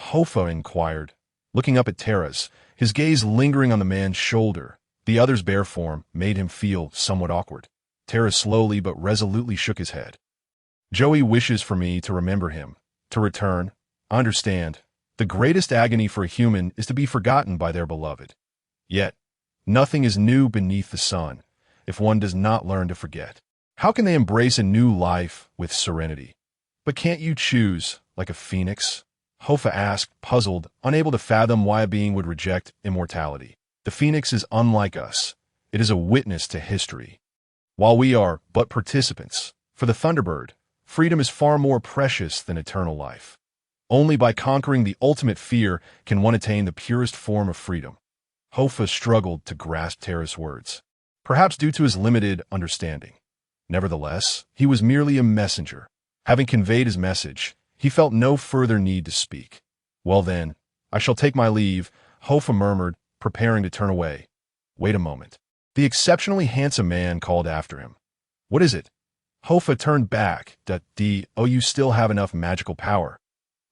Hoffa inquired, looking up at Terras, his gaze lingering on the man's shoulder. The other's bare form made him feel somewhat awkward. Terras slowly but resolutely shook his head. "Joey wishes for me to remember him, to return. I understand. The greatest agony for a human is to be forgotten by their beloved. Yet, nothing is new beneath the sun if one does not learn to forget. How can they embrace a new life with serenity? But can't you choose, like a phoenix?" Hoffa asked, puzzled, unable to fathom why a being would reject immortality. "The phoenix is unlike us. It is a witness to history, while we are but participants. For the Thunderbird, freedom is far more precious than eternal life. Only by conquering the ultimate fear can one attain the purest form of freedom." Hoffa struggled to grasp Terras' words, perhaps due to his limited understanding. Nevertheless, he was merely a messenger. Having conveyed his message, he felt no further need to speak. "Well then, I shall take my leave," Hoffa murmured, preparing to turn away. "Wait a moment." The exceptionally handsome man called after him. "What is it?" Hoffa turned back. You still have enough magical power."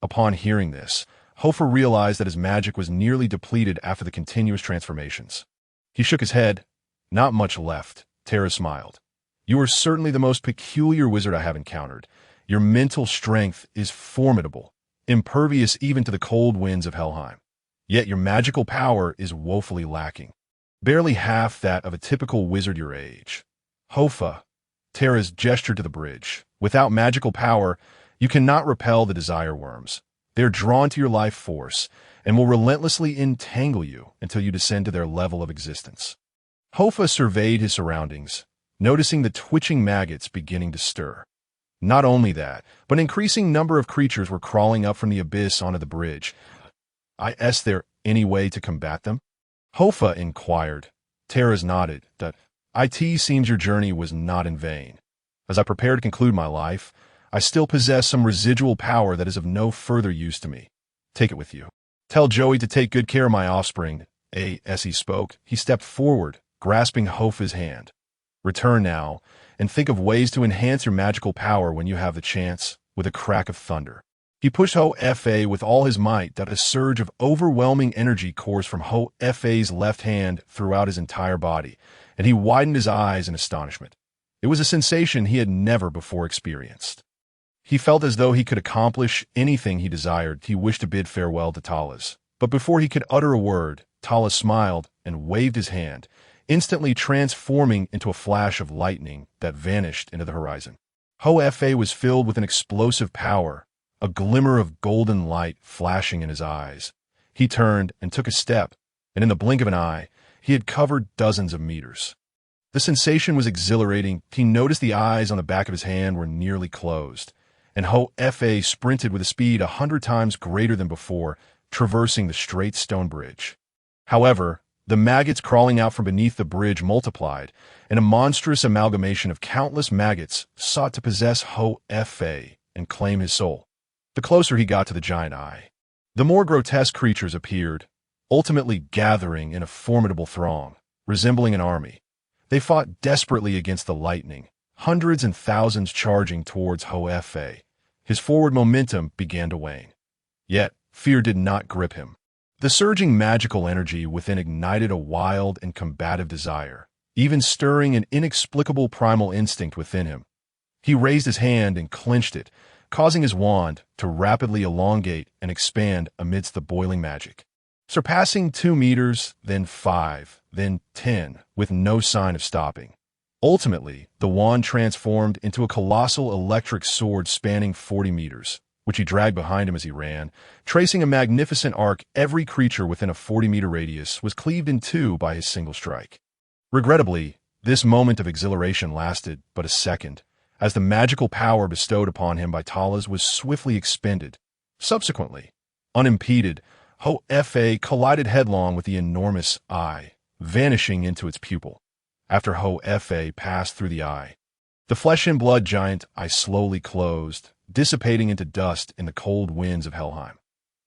Upon hearing this, Hoffa realized that his magic was nearly depleted after the continuous transformations. He shook his head. "Not much left." Terras smiled. "You are certainly the most peculiar wizard I have encountered. Your mental strength is formidable, impervious even to the cold winds of Helheim. Yet your magical power is woefully lacking, barely half that of a typical wizard your age." Hoffa, Terras gestured to the bridge. "Without magical power, you cannot repel the desire worms. They are drawn to your life force and will relentlessly entangle you until you descend to their level of existence." Hoffa surveyed his surroundings, noticing the twitching maggots beginning to stir. Not only that, but an increasing number of creatures were crawling up from the abyss onto the bridge. "Is there any way to combat them?" Hoffa inquired. Terras nodded. "It seems your journey was not in vain. As I prepare to conclude my life, I still possess some residual power that is of no further use to me. Take it with you. Tell Joey to take good care of my offspring." As he spoke, he stepped forward, grasping Hoffa's hand. "Return now, and think of ways to enhance your magical power when you have the chance." With a crack of thunder, he pushed Hoffa with all his might. That a surge of overwhelming energy coursed from Hoffa's left hand throughout his entire body, and he widened his eyes in astonishment. It was a sensation he had never before experienced. He felt as though he could accomplish anything he desired. He wished to bid farewell to Talas, but before he could utter a word, Talas smiled and waved his hand, instantly transforming into a flash of lightning that vanished into the horizon. Hofar was filled with an explosive power, a glimmer of golden light flashing in his eyes. He turned and took a step, and in the blink of an eye, he had covered dozens of meters. The sensation was exhilarating. He noticed the eyes on the back of his hand were nearly closed, and Hofar sprinted with a speed 100 times greater than before, traversing the straight stone bridge. However, the maggots crawling out from beneath the bridge multiplied, and a monstrous amalgamation of countless maggots sought to possess Hofar and claim his soul. The closer he got to the giant eye, the more grotesque creatures appeared, ultimately gathering in a formidable throng, resembling an army. They fought desperately against the lightning, hundreds and thousands charging towards Hofar. His forward momentum began to wane. Yet, fear did not grip him. The surging magical energy within ignited a wild and combative desire, even stirring an inexplicable primal instinct within him. He raised his hand and clenched it, causing his wand to rapidly elongate and expand amidst the boiling magic. Surpassing 2 meters, then 5, then 10, with no sign of stopping. Ultimately, the wand transformed into a colossal electric sword spanning 40 meters, which he dragged behind him as he ran. Tracing a magnificent arc, every creature within a 40-meter radius was cleaved in two by his single strike. Regrettably, this moment of exhilaration lasted but a second, as the magical power bestowed upon him by Talas was swiftly expended. Subsequently, unimpeded, Hofar collided headlong with the enormous eye, vanishing into its pupil. After Hofar passed through the eye, the flesh-and-blood giant eye slowly closed, dissipating into dust in the cold winds of Helheim.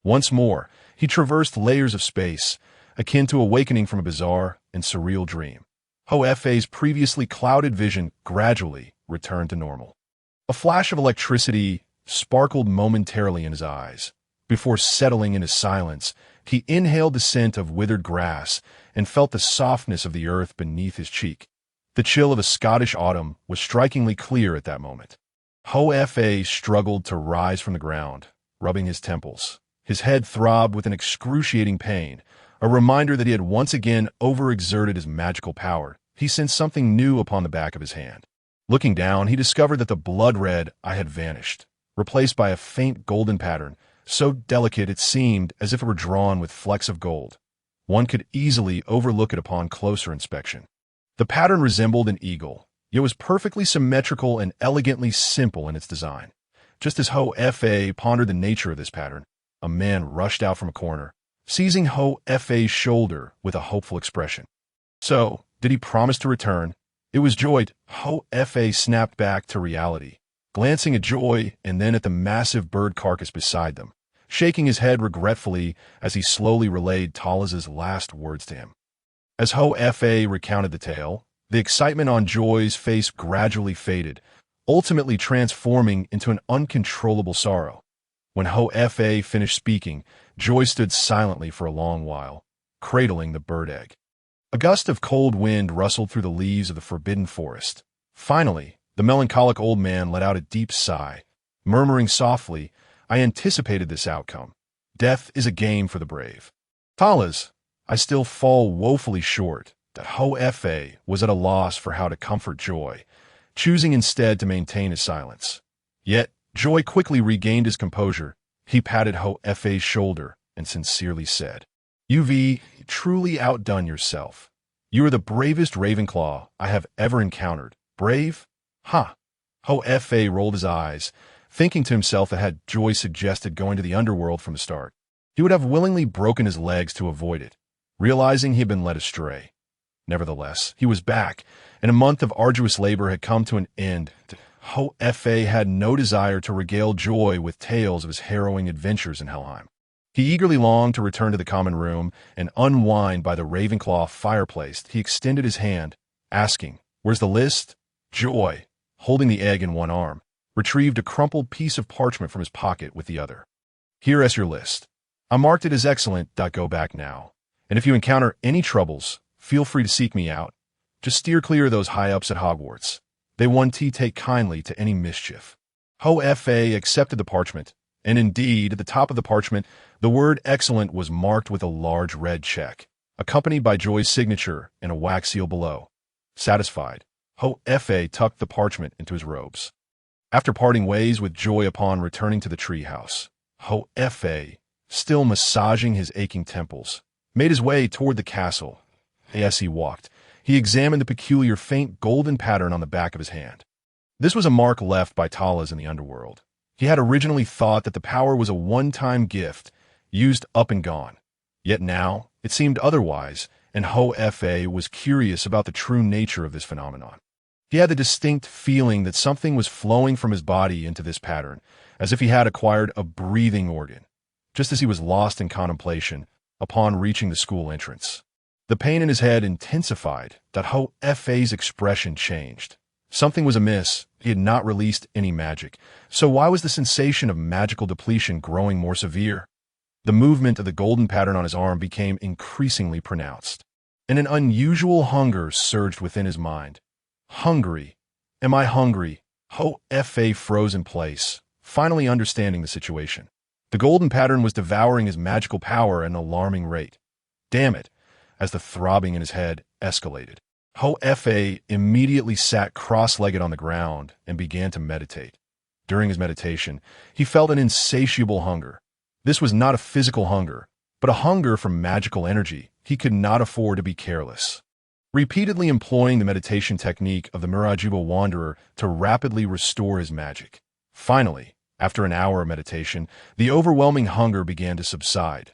Once more, he traversed layers of space, akin to awakening from a bizarre and surreal dream. Hofar's previously clouded vision gradually returned to normal. A flash of electricity sparkled momentarily in his eyes. Before settling into silence, he inhaled the scent of withered grass and felt the softness of the earth beneath his cheek. The chill of a Scottish autumn was strikingly clear at that moment. Hofar struggled to rise from the ground, rubbing his temples. His head throbbed with an excruciating pain, a reminder that he had once again overexerted his magical power. He sensed something new upon the back of his hand. Looking down, he discovered that the blood-red eye had vanished, replaced by a faint golden pattern, so delicate it seemed as if it were drawn with flecks of gold. One could easily overlook it upon closer inspection. The pattern resembled an eagle, yet was perfectly symmetrical and elegantly simple in its design. Just as Hofar pondered the nature of this pattern, a man rushed out from a corner, seizing Hofar's shoulder with a hopeful expression. So, did he promise to return? It was Joy. Hofar snapped back to reality, glancing at Joy and then at the massive bird carcass beside them, shaking his head regretfully as he slowly relayed Talas's last words to him. As Hofar recounted the tale, the excitement on Joy's face gradually faded, ultimately transforming into an uncontrollable sorrow. When Hofar finished speaking, Joy stood silently for a long while, cradling the bird egg. A gust of cold wind rustled through the leaves of the forbidden forest. Finally, the melancholic old man let out a deep sigh, murmuring softly, "I anticipated this outcome. Death is a game for the brave." Talas, I still fall woefully short, that Hofar was at a loss for how to comfort Joy, choosing instead to maintain his silence. Yet, Joy quickly regained his composure. He patted Hofar's shoulder and sincerely said, "You've truly outdone yourself. You are the bravest Ravenclaw I have ever encountered. Brave? Ha!" Hofar rolled his eyes, thinking to himself that had Joy suggested going to the underworld from the start, he would have willingly broken his legs to avoid it, realizing he had been led astray. Nevertheless, he was back, and a month of arduous labor had come to an end. Hofar had no desire to regale Joy with tales of his harrowing adventures in Helheim. He eagerly longed to return to the common room and unwind by the Ravenclaw fireplace. He extended his hand, asking, "Where's the list?" Joy, holding the egg in one arm, retrieved a crumpled piece of parchment from his pocket with the other. "Here is your list. I marked it as excellent. Go back now. And if you encounter any troubles, feel free to seek me out. Just steer clear of those high-ups at Hogwarts. They won't take kindly to any mischief." Hofar accepted the parchment, and indeed, at the top of the parchment, the word excellent was marked with a large red check. accompanied by Joy's signature and a wax seal below. Satisfied, Hofar tucked the parchment into his robes. After parting ways with Joy upon returning to the treehouse, Hofar, still massaging his aching temples, made his way toward the castle. As he walked, he examined the peculiar faint golden pattern on the back of his hand. This was a mark left by Talas in the underworld. He had originally thought that the power was a one-time gift, used up and gone. Yet now, it seemed otherwise, and Hofar was curious about the true nature of this phenomenon. He had the distinct feeling that something was flowing from his body into this pattern, as if he had acquired a breathing organ, just as he was lost in contemplation upon reaching the school entrance. The pain in his head intensified, that Hofar's expression changed. Something was amiss. He had not released any magic, so why was the sensation of magical depletion growing more severe? The movement of the golden pattern on his arm became increasingly pronounced, and an unusual hunger surged within his mind. Hungry. Am I hungry? Hofar froze in place, finally understanding the situation. The golden pattern was devouring his magical power at an alarming rate. Damn it, as the throbbing in his head escalated. Hofar immediately sat cross-legged on the ground and began to meditate. During his meditation, he felt an insatiable hunger. This was not a physical hunger, but a hunger for magical energy. He could not afford to be careless. Repeatedly employing the meditation technique of the Mirajuba Wanderer to rapidly restore his magic. Finally, after an hour of meditation, the overwhelming hunger began to subside.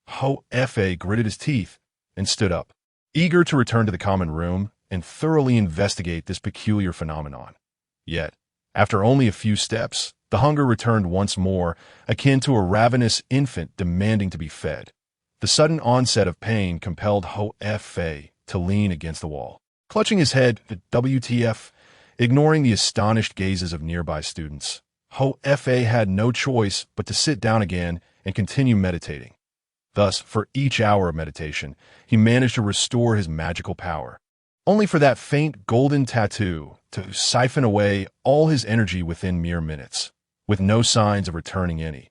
Hofar gritted his teeth and stood up, eager to return to the common room and thoroughly investigate this peculiar phenomenon. Yet, after only a few steps, the hunger returned once more, akin to a ravenous infant demanding to be fed. The sudden onset of pain compelled Hofar to lean against the wall, clutching his head. WTF? Ignoring the astonished gazes of nearby students, Hofar had no choice but to sit down again and continue meditating. Thus, for each hour of meditation, he managed to restore his magical power, only for that faint golden tattoo to siphon away all his energy within mere minutes, with no signs of returning any.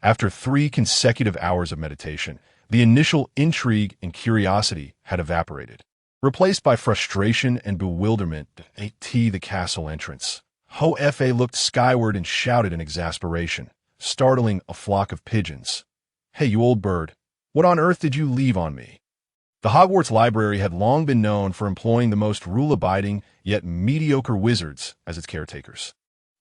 After 3 consecutive hours of meditation, the initial intrigue and curiosity had evaporated, replaced by frustration and bewilderment at the castle entrance. Hofar looked skyward and shouted in exasperation, startling a flock of pigeons. "Hey, you old bird, what on earth did you leave on me?" The Hogwarts library had long been known for employing the most rule-abiding yet mediocre wizards as its caretakers.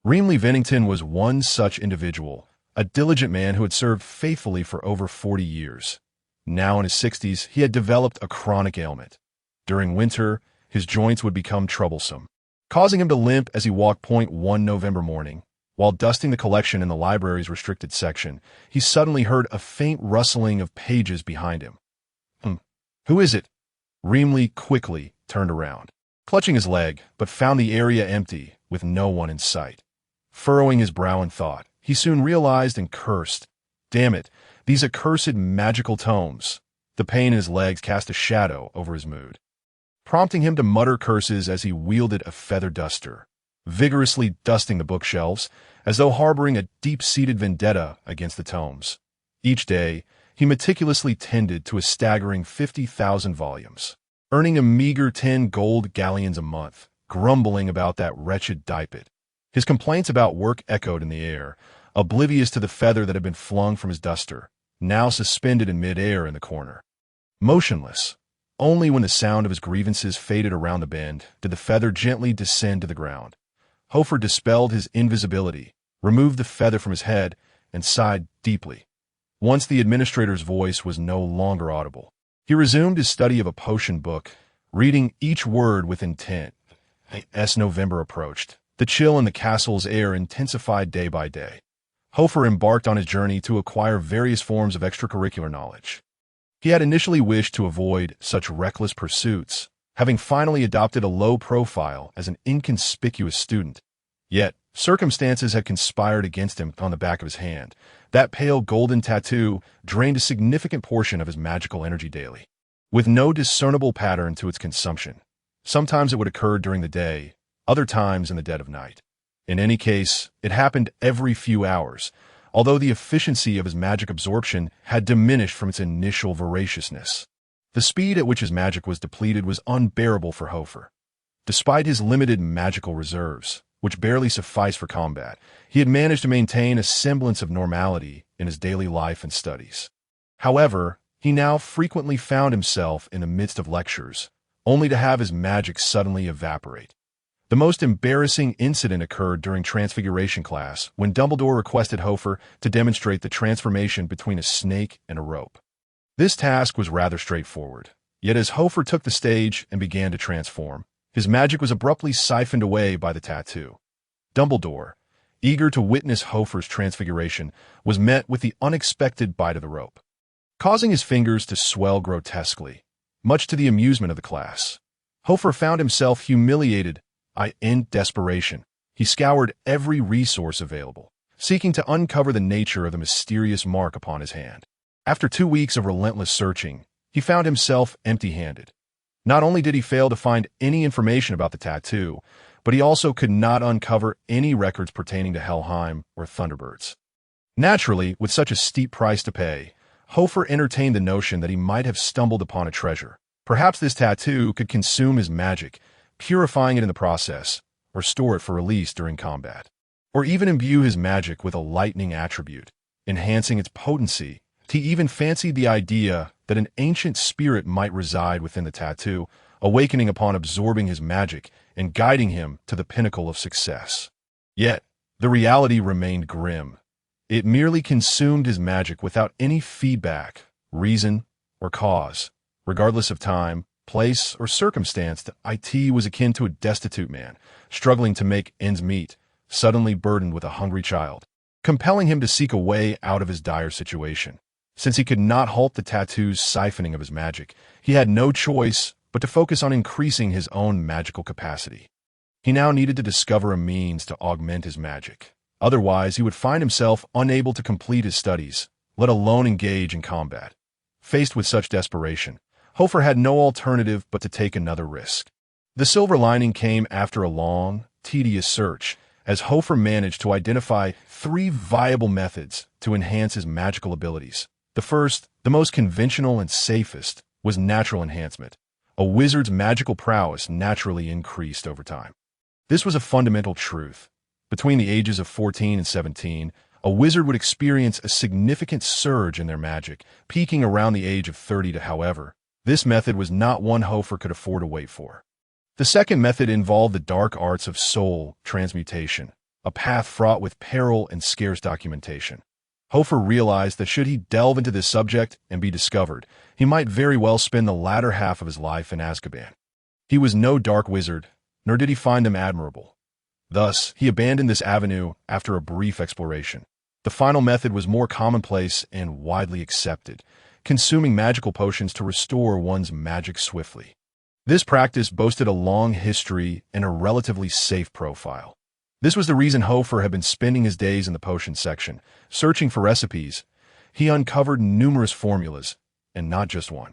Reemly Vennington was one such individual, a diligent man who had served faithfully for over 40 years. Now in his 60s, he had developed a chronic ailment. During winter, his joints would become troublesome, causing him to limp as he walked. One November morning, while dusting the collection in the library's restricted section, he suddenly heard a faint rustling of pages behind him. Who is it? Reemly quickly turned around, clutching his leg, but found the area empty, with no one in sight. Furrowing his brow in thought, he soon realized and cursed. Damn it, these accursed magical tomes. The pain in his legs cast a shadow over his mood, prompting him to mutter curses as he wielded a feather duster, vigorously dusting the bookshelves, as though harboring a deep-seated vendetta against the tomes. Each day, he meticulously tended to a staggering 50,000 volumes, earning a meager 10 gold galleons a month, grumbling about that wretched dipet. His complaints about work echoed in the air, oblivious to the feather that had been flung from his duster, now suspended in mid-air in the corner. Motionless, only when the sound of his grievances faded around the bend did the feather gently descend to the ground. Hofar dispelled his invisibility, removed the feather from his head, and sighed deeply. Once the administrator's voice was no longer audible, he resumed his study of a potion book, reading each word with intent. As November approached, the chill in the castle's air intensified day by day. Hofar embarked on his journey to acquire various forms of extracurricular knowledge. He had initially wished to avoid such reckless pursuits, having finally adopted a low profile as an inconspicuous student. Yet, circumstances had conspired against him. On the back of his hand, that pale golden tattoo drained a significant portion of his magical energy daily, with no discernible pattern to its consumption. Sometimes it would occur during the day, other times in the dead of night. In any case, it happened every few hours, although the efficiency of his magic absorption had diminished from its initial voraciousness. The speed at which his magic was depleted was unbearable for Hofar. Despite his limited magical reserves, which barely sufficed for combat, he had managed to maintain a semblance of normality in his daily life and studies. However, he now frequently found himself in the midst of lectures, only to have his magic suddenly evaporate. The most embarrassing incident occurred during Transfiguration class when Dumbledore requested Hofar to demonstrate the transformation between a snake and a rope. This task was rather straightforward, yet as Hofar took the stage and began to transform, his magic was abruptly siphoned away by the tattoo. Dumbledore, eager to witness Hofar's transfiguration, was met with the unexpected bite of the rope, causing his fingers to swell grotesquely, much to the amusement of the class. Hofar found himself humiliated. In desperation, he scoured every resource available, seeking to uncover the nature of the mysterious mark upon his hand. After 2 weeks of relentless searching, he found himself empty-handed. Not only did he fail to find any information about the tattoo, but he also could not uncover any records pertaining to Helheim or Thunderbirds. Naturally, with such a steep price to pay, Hofar entertained the notion that he might have stumbled upon a treasure. Perhaps this tattoo could consume his magic, purifying it in the process, or store it for release during combat. Or even imbue his magic with a lightning attribute, enhancing its potency. He even fancied the idea that an ancient spirit might reside within the tattoo, awakening upon absorbing his magic and guiding him to the pinnacle of success. Yet, the reality remained grim. It merely consumed his magic without any feedback, reason, or cause. Regardless of time, place, or circumstance, it was akin to a destitute man, struggling to make ends meet, suddenly burdened with a hungry child, compelling him to seek a way out of his dire situation. Since he could not halt the tattoo's siphoning of his magic, he had no choice but to focus on increasing his own magical capacity. He now needed to discover a means to augment his magic. Otherwise, he would find himself unable to complete his studies, let alone engage in combat. Faced with such desperation, Hofar had no alternative but to take another risk. The silver lining came after a long, tedious search, as Hofar managed to identify 3 viable methods to enhance his magical abilities. The first, the most conventional and safest, was natural enhancement. A wizard's magical prowess naturally increased over time. This was a fundamental truth. Between the ages of 14 and 17, a wizard would experience a significant surge in their magic, peaking around the age of 30. However, this method was not one Hofar could afford to wait for. The second method involved the dark arts of soul transmutation, a path fraught with peril and scarce documentation. Hofar realized that should he delve into this subject and be discovered, he might very well spend the latter half of his life in Azkaban. He was no dark wizard, nor did he find them admirable. Thus, he abandoned this avenue after a brief exploration. The final method was more commonplace and widely accepted, consuming magical potions to restore one's magic swiftly. This practice boasted a long history and a relatively safe profile. This was the reason Hofar had been spending his days in the potion section, searching for recipes. He uncovered numerous formulas, and not just one.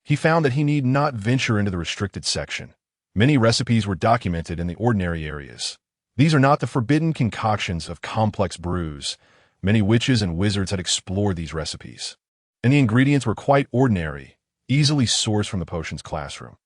He found that he need not venture into the restricted section. Many recipes were documented in the ordinary areas. These are not the forbidden concoctions of complex brews. Many witches and wizards had explored these recipes, and the ingredients were quite ordinary, easily sourced from the potions classroom.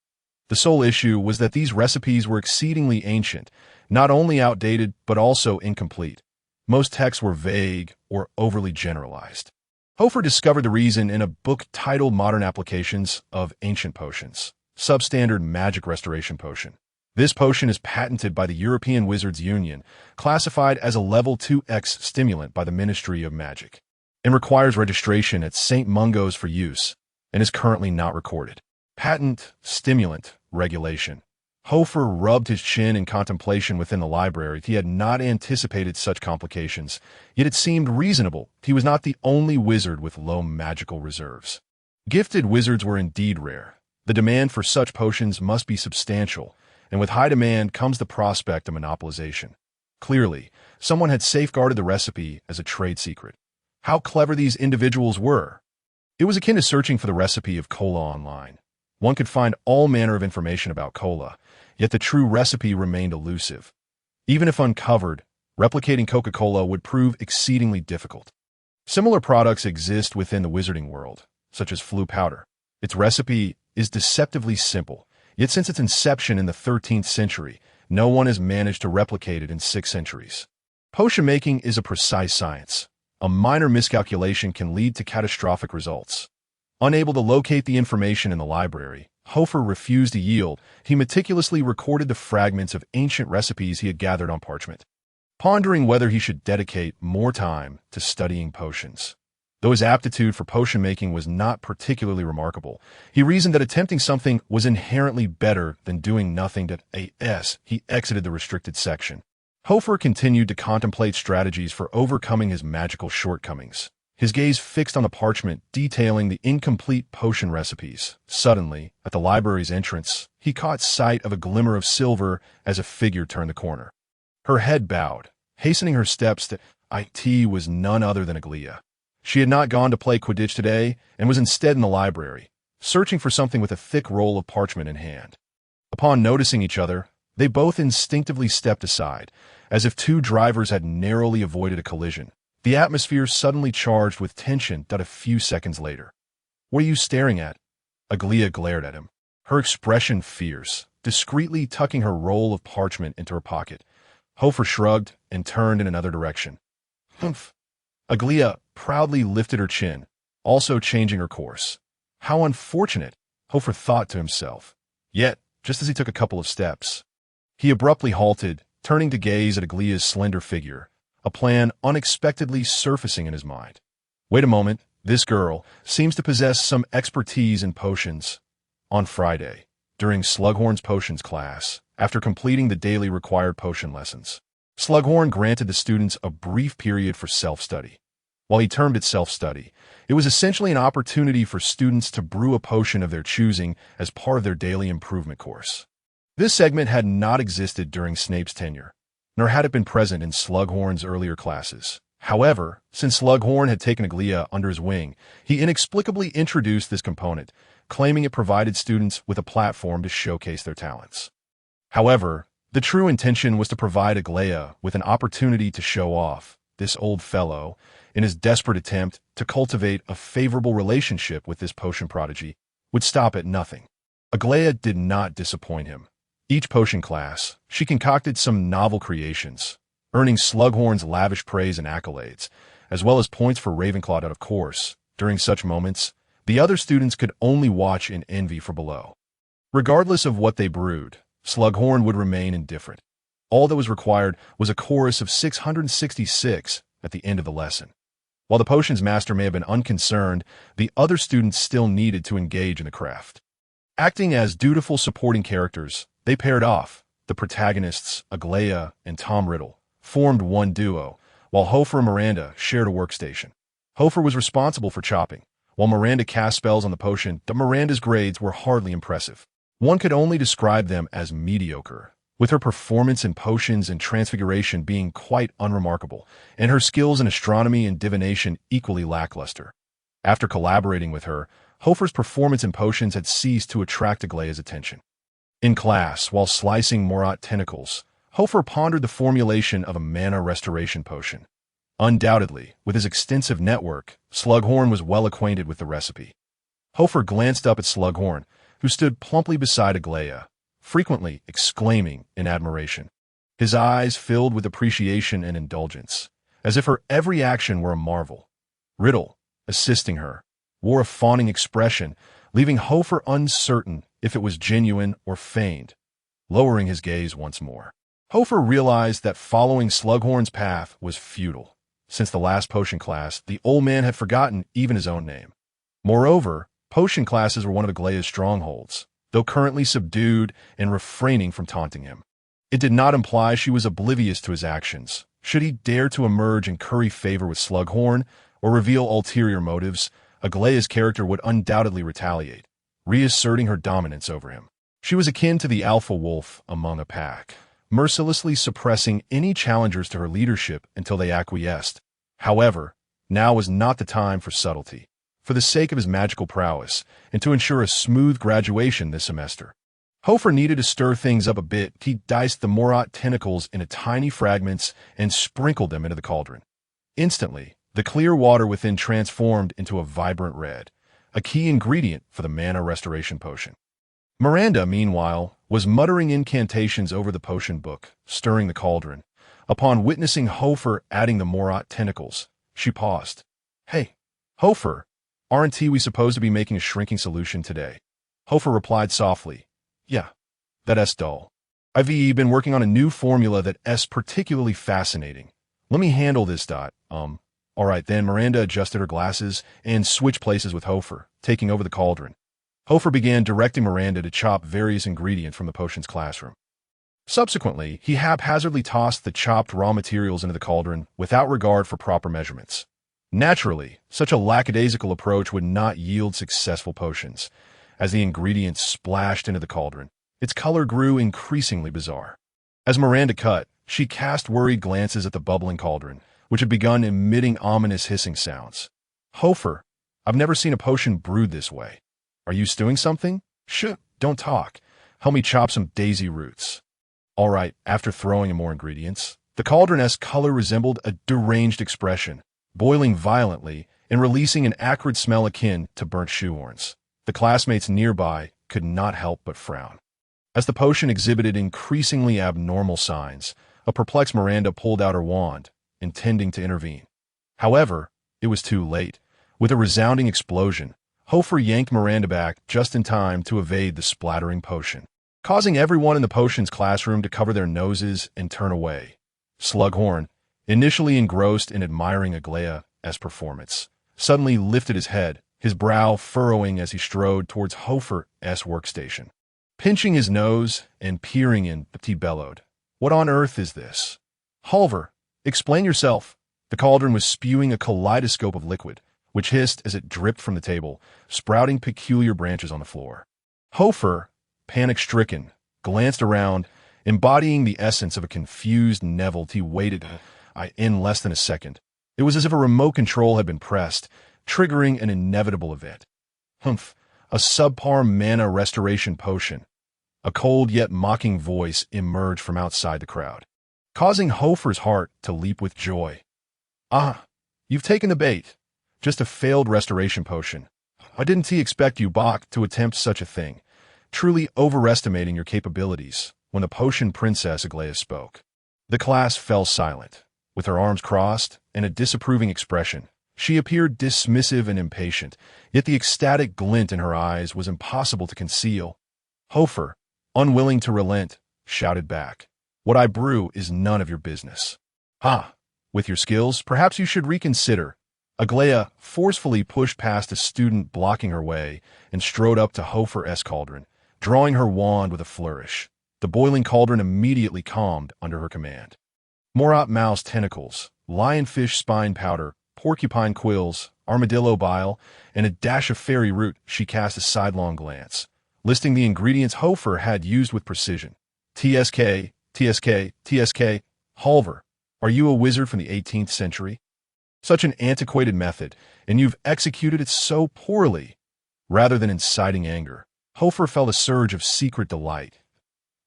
The sole issue was that these recipes were exceedingly ancient, not only outdated but also incomplete. Most texts were vague or overly generalized. Hofar discovered the reason in a book titled Modern Applications of Ancient Potions, Substandard Magic Restoration Potion. This potion is patented by the European Wizards Union, classified as a Level 2X stimulant by the Ministry of Magic, and requires registration at St. Mungo's for use, and is currently not recorded. Patent, stimulant, regulation. Hofar rubbed his chin in contemplation within the library. He had not anticipated such complications, yet it seemed reasonable. He was not the only wizard with low magical reserves. Gifted wizards were indeed rare. The demand for such potions must be substantial, and with high demand comes the prospect of monopolization. Clearly, someone had safeguarded the recipe as a trade secret. How clever these individuals were! It was akin to searching for the recipe of cola online. One could find all manner of information about cola, yet the true recipe remained elusive. Even if uncovered, replicating Coca-Cola would prove exceedingly difficult. Similar products exist within the wizarding world, such as flu powder. Its recipe is deceptively simple, yet since its inception in the 13th century, no one has managed to replicate it in 6 centuries. Potion making is a precise science. A minor miscalculation can lead to catastrophic results. Unable to locate the information in the library, Hofar refused to yield. He meticulously recorded the fragments of ancient recipes he had gathered on parchment, pondering whether he should dedicate more time to studying potions. Though his aptitude for potion making was not particularly remarkable, he reasoned that attempting something was inherently better than doing nothing. He exited the restricted section. Hofar continued to contemplate strategies for overcoming his magical shortcomings, his gaze fixed on the parchment detailing the incomplete potion recipes. Suddenly, at the library's entrance, he caught sight of a glimmer of silver as a figure turned the corner. Her head bowed, hastening her steps. It was none other than Aglia. She had not gone to play Quidditch today and was instead in the library, searching for something with a thick roll of parchment in hand. Upon noticing each other, they both instinctively stepped aside, as if two drivers had narrowly avoided a collision. The atmosphere suddenly charged with tension. A few seconds later. "What are you staring at?" Aglia glared at him, her expression fierce, discreetly tucking her roll of parchment into her pocket. Hofar shrugged and turned in another direction. "Humph." Aglia proudly lifted her chin, also changing her course. How unfortunate, Hofar thought to himself. Yet, just as he took a couple of steps, he abruptly halted, turning to gaze at Aglia's slender figure, a plan unexpectedly surfacing in his mind. Wait a moment, this girl seems to possess some expertise in potions. On Friday, during Slughorn's potions class, after completing the daily required potion lessons, Slughorn granted the students a brief period for self-study. While he termed it self-study, it was essentially an opportunity for students to brew a potion of their choosing as part of their daily improvement course. This segment had not existed during Snape's tenure, nor had it been present in Slughorn's earlier classes. However, since Slughorn had taken Aglia under his wing, he inexplicably introduced this component, claiming it provided students with a platform to showcase their talents. However, the true intention was to provide Aglia with an opportunity to show off. This old fellow, in his desperate attempt to cultivate a favorable relationship with this potion prodigy, would stop at nothing. Aglia did not disappoint him. Each potion class, she concocted some novel creations, earning Slughorn's lavish praise and accolades, as well as points for Ravenclaw. Of course, during such moments, the other students could only watch in envy from below. Regardless of what they brewed, Slughorn would remain indifferent. All that was required was a chorus of 666 at the end of the lesson. While the potions master may have been unconcerned, the other students still needed to engage in the craft. Acting as dutiful supporting characters, they paired off. The protagonists, Aglia and Tom Riddle, formed one duo, while Hofar and Miranda shared a workstation. Hofar was responsible for chopping, while Miranda cast spells on the potion. Miranda's grades were hardly impressive. One could only describe them as mediocre, with her performance in potions and transfiguration being quite unremarkable, and her skills in astronomy and divination equally lackluster. After collaborating with her, Hofar's performance in potions had ceased to attract Aglia's attention. In class, while slicing Morot tentacles, Hofar pondered the formulation of a mana restoration potion. Undoubtedly, with his extensive network, Slughorn was well acquainted with the recipe. Hofar glanced up at Slughorn, who stood plumply beside Aglia, frequently exclaiming in admiration. His eyes filled with appreciation and indulgence, as if her every action were a marvel. Riddle, assisting her, wore a fawning expression, leaving Hofar uncertain if it was genuine or feigned. Lowering his gaze once more, Hofar realized that following Slughorn's path was futile. Since the last potion class, the old man had forgotten even his own name. Moreover, potion classes were one of Aglia's strongholds, though currently subdued and refraining from taunting him. It did not imply she was oblivious to his actions. Should he dare to emerge and curry favor with Slughorn, or reveal ulterior motives, Aglia's character would undoubtedly retaliate, reasserting her dominance over him. She was akin to the alpha wolf among a pack, mercilessly suppressing any challengers to her leadership until they acquiesced. However, now was not the time for subtlety. For the sake of his magical prowess, and to ensure a smooth graduation this semester, Hofar needed to stir things up a bit. He diced the Morot tentacles into tiny fragments and sprinkled them into the cauldron. Instantly, the clear water within transformed into a vibrant red, a key ingredient for the mana restoration potion. Miranda, meanwhile, was muttering incantations over the potion book, stirring the cauldron. Upon witnessing Hofar adding the Morat tentacles, she paused. "Hey, Hofar, aren't we supposed to be making a shrinking solution today?" Hofar replied softly, "Yeah, that's dull. I've been working on a new formula that's particularly fascinating. Let me handle this. All right." Then Miranda adjusted her glasses and switched places with Hofar, taking over the cauldron. Hofar began directing Miranda to chop various ingredients from the potion's classroom. Subsequently, he haphazardly tossed the chopped raw materials into the cauldron without regard for proper measurements. Naturally, such a lackadaisical approach would not yield successful potions. As the ingredients splashed into the cauldron, its color grew increasingly bizarre. As Miranda cut, she cast worried glances at the bubbling cauldron, which had begun emitting ominous hissing sounds. "Hofar, I've never seen a potion brewed this way. Are you stewing something? Shh, don't talk. Help me chop some daisy roots." All right, after throwing in more ingredients, the cauldron's color resembled a deranged expression, boiling violently and releasing an acrid smell akin to burnt shoehorns. The classmates nearby could not help but frown. As the potion exhibited increasingly abnormal signs, a perplexed Miranda pulled out her wand, intending to intervene. However, it was too late. With a resounding explosion, Hofar yanked Miranda back just in time to evade the splattering potion, causing everyone in the potion's classroom to cover their noses and turn away. Slughorn, initially engrossed in admiring Aglaea's performance, suddenly lifted his head, his brow furrowing as he strode towards Hofar's workstation. Pinching his nose and peering in, he bellowed, "What on earth is this?" "Hofar, explain yourself." The cauldron was spewing a kaleidoscope of liquid, which hissed as it dripped from the table, sprouting peculiar branches on the floor. Hofar, panic-stricken, glanced around, embodying the essence of a confused Neville. He waited in less than a second. It was as if a remote control had been pressed, triggering an inevitable event. "Humph, a subpar mana restoration potion." A cold yet mocking voice emerged from outside the crowd, causing Hofar's heart to leap with joy. "Ah, you've taken the bait. Just a failed restoration potion. I didn't expect you, Bach, to attempt such a thing, truly overestimating your capabilities." When the potion princess Aglaea spoke, the class fell silent. With her arms crossed and a disapproving expression, she appeared dismissive and impatient, yet the ecstatic glint in her eyes was impossible to conceal. Hofar, unwilling to relent, shouted back, "What I brew is none of your business." "Ha! With your skills, perhaps you should reconsider." Aglaea forcefully pushed past a student blocking her way and strode up to Hofar's cauldron, drawing her wand with a flourish. The boiling cauldron immediately calmed under her command. Morat mouse tentacles, lionfish spine powder, porcupine quills, armadillo bile, and a dash of fairy root. She cast a sidelong glance, listing the ingredients Hofar had used with precision. TSK, TSK, TSK. Hofar, are you a wizard from the 18th century? Such an antiquated method, and you've executed it so poorly. Rather than inciting anger, Hofar felt a surge of secret delight.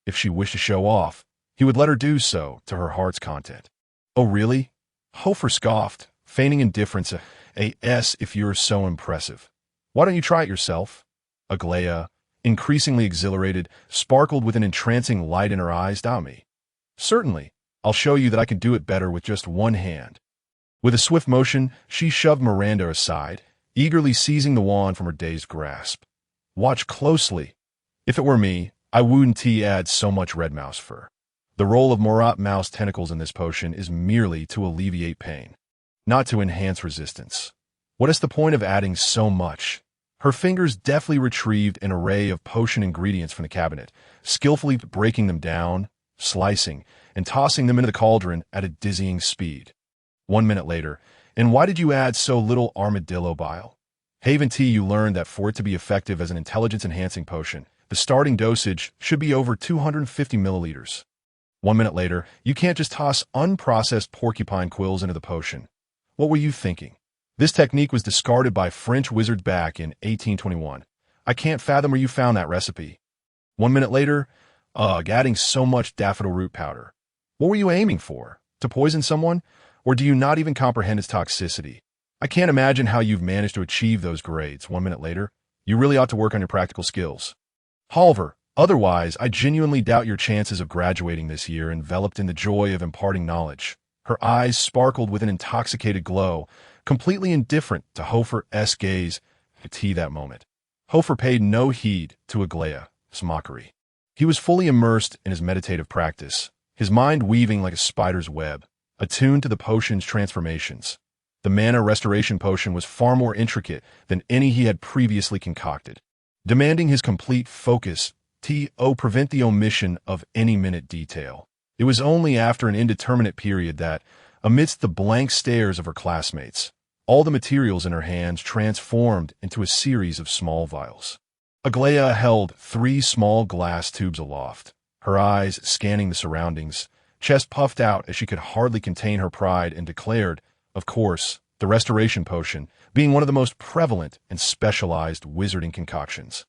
If she wished to show off, he would let her do so to her heart's content. "Oh, really?" Hofar scoffed, feigning indifference. If you're so impressive, why don't you try it yourself?" Aglaea, increasingly exhilarated, sparkled with an entrancing light in her eyes. "Me. Certainly, I'll show you that I can do it better with just one hand." With a swift motion, she shoved Miranda aside, eagerly seizing the wand from her dazed grasp. "Watch closely. If it were me, I wouldn't add so much red mouse fur. The role of Morat mouse tentacles in this potion is merely to alleviate pain, not to enhance resistance. What is the point of adding so much?" Her fingers deftly retrieved an array of potion ingredients from the cabinet, skillfully breaking them down, slicing, and tossing them into the cauldron at a dizzying speed. 1 minute later, "And why did you add so little armadillo bile?" "Haven tea, you learned that for it to be effective as an intelligence-enhancing potion, the starting dosage should be over 250 milliliters. 1 minute later, "You can't just toss unprocessed porcupine quills into the potion. What were you thinking? This technique was discarded by French wizards back in 1821. I can't fathom where you found that recipe." 1 minute later, adding so much daffodil root powder. What were you aiming for? To poison someone? Or do you not even comprehend its toxicity? I can't imagine how you've managed to achieve those grades 1 minute later. You really ought to work on your practical skills. Hofar, otherwise, I genuinely doubt your chances of graduating this year. Enveloped in the joy of imparting knowledge, her eyes sparkled with an intoxicated glow, completely indifferent to Hofar's gaze. That moment, Hofar paid no heed to Aglaya's mockery. He was fully immersed in his meditative practice, his mind weaving like a spider's web, attuned to the potion's transformations. The mana restoration potion was far more intricate than any he had previously concocted, demanding his complete focus to prevent the omission of any minute detail. It was only after an indeterminate period that, amidst the blank stares of her classmates, all the materials in her hands transformed into a series of small vials. Aglaya held 3 small glass tubes aloft, her eyes scanning the surroundings, chest puffed out as she could hardly contain her pride, and declared, of course, the restoration potion, being one of the most prevalent and specialized wizarding concoctions,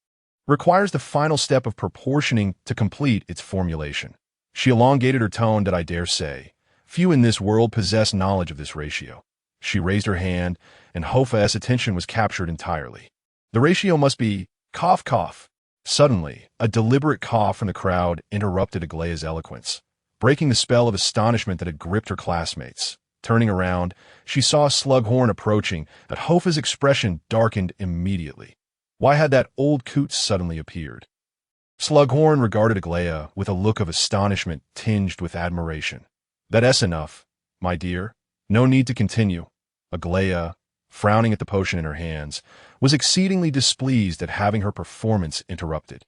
requires the final step of proportioning to complete its formulation. She elongated her tone that I dare say, few in this world possess knowledge of this ratio. She raised her hand, and Hofar's attention was captured entirely. The ratio must be cough, cough. Suddenly, a deliberate cough from the crowd interrupted Aglaya's eloquence, breaking the spell of astonishment that had gripped her classmates. Turning around, she saw Slughorn approaching, but Hofar's expression darkened immediately. Why had that old coot suddenly appeared? Slughorn regarded Aglaya with a look of astonishment tinged with admiration. That's enough, my dear. No need to continue. Aglaya, frowning at the potion in her hands, was exceedingly displeased at having her performance interrupted.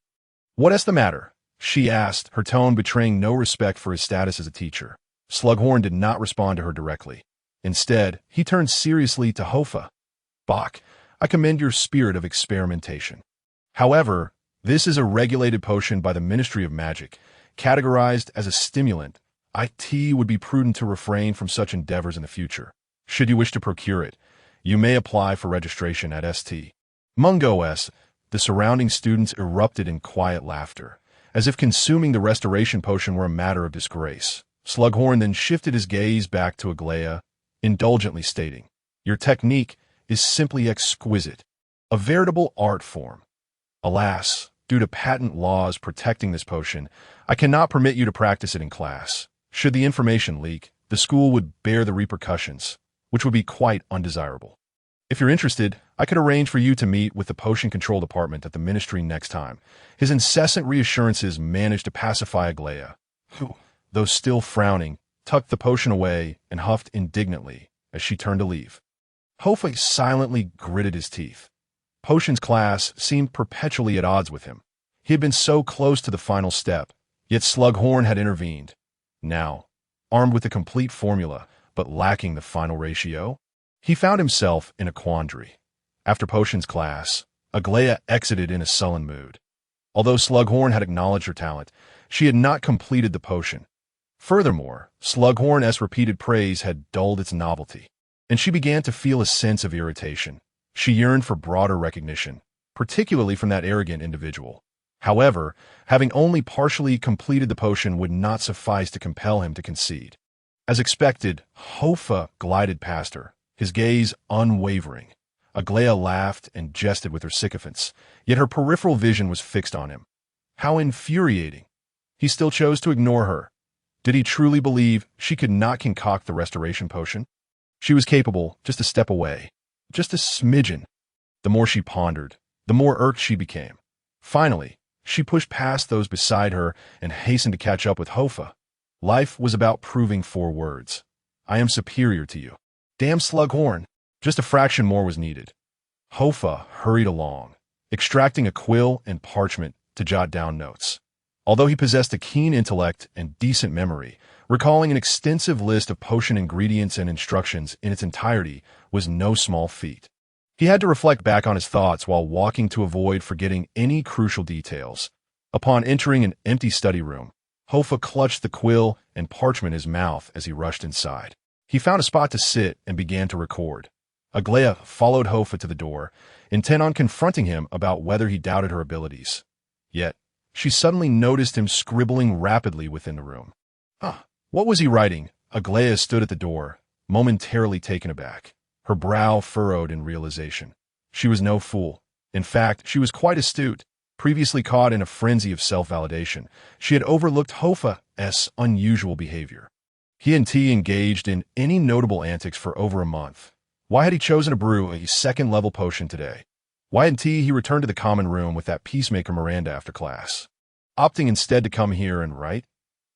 What's the matter? She asked, her tone betraying no respect for his status as a teacher. Slughorn did not respond to her directly. Instead, he turned seriously to Hofar. Bach, I commend your spirit of experimentation. However, this is a regulated potion by the Ministry of Magic, categorized as a stimulant. It would be prudent to refrain from such endeavors in the future. Should you wish to procure it, you may apply for registration at St. Mungo's. The surrounding students erupted in quiet laughter, as if consuming the restoration potion were a matter of disgrace. Slughorn then shifted his gaze back to Aglaya, indulgently stating, "Your technique is simply exquisite, a veritable art form. Alas, due to patent laws protecting this potion, I cannot permit you to practice it in class. Should the information leak, the school would bear the repercussions, which would be quite undesirable. If you're interested, I could arrange for you to meet with the Potion Control Department at the Ministry next time." His incessant reassurances managed to pacify Aglaya, who, though still frowning, tucked the potion away and huffed indignantly as she turned to leave. Hofar silently gritted his teeth. Potions class seemed perpetually at odds with him. He had been so close to the final step, yet Slughorn had intervened. Now, armed with the complete formula, but lacking the final ratio, he found himself in a quandary. After potions class, Aglaya exited in a sullen mood. Although Slughorn had acknowledged her talent, she had not completed the potion. Furthermore, Slughorn's repeated praise had dulled its novelty, and she began to feel a sense of irritation. She yearned for broader recognition, particularly from that arrogant individual. However, having only partially completed the potion would not suffice to compel him to concede. As expected, Hofar glided past her, his gaze unwavering. Aglaya laughed and jested with her sycophants, yet her peripheral vision was fixed on him. How infuriating! He still chose to ignore her. Did he truly believe she could not concoct the restoration potion? She was capable, just a step away. Just a smidgen. The more she pondered, the more irked she became. Finally, she pushed past those beside her and hastened to catch up with Hofar. Life was about proving 4 words. I am superior to you. Damn Slughorn. Just a fraction more was needed. Hofar hurried along, extracting a quill and parchment to jot down notes. Although he possessed a keen intellect and decent memory, recalling an extensive list of potion ingredients and instructions in its entirety was no small feat. He had to reflect back on his thoughts while walking to avoid forgetting any crucial details. Upon entering an empty study room, Hofar clutched the quill and parchment in his mouth as he rushed inside. He found a spot to sit and began to record. Aglaya followed Hofar to the door, intent on confronting him about whether he doubted her abilities. Yet, she suddenly noticed him scribbling rapidly within the room. What was he writing? Aglaya stood at the door, momentarily taken aback. Her brow furrowed in realization. She was no fool. In fact, she was quite astute. Previously caught in a frenzy of self-validation, she had overlooked Hofar's unusual behavior. He and T engaged in any notable antics for over a month. Why had he chosen to brew a second-level potion today? Why hadn't he returned to the common room with that peacemaker Miranda after class? Opting instead to come here and write?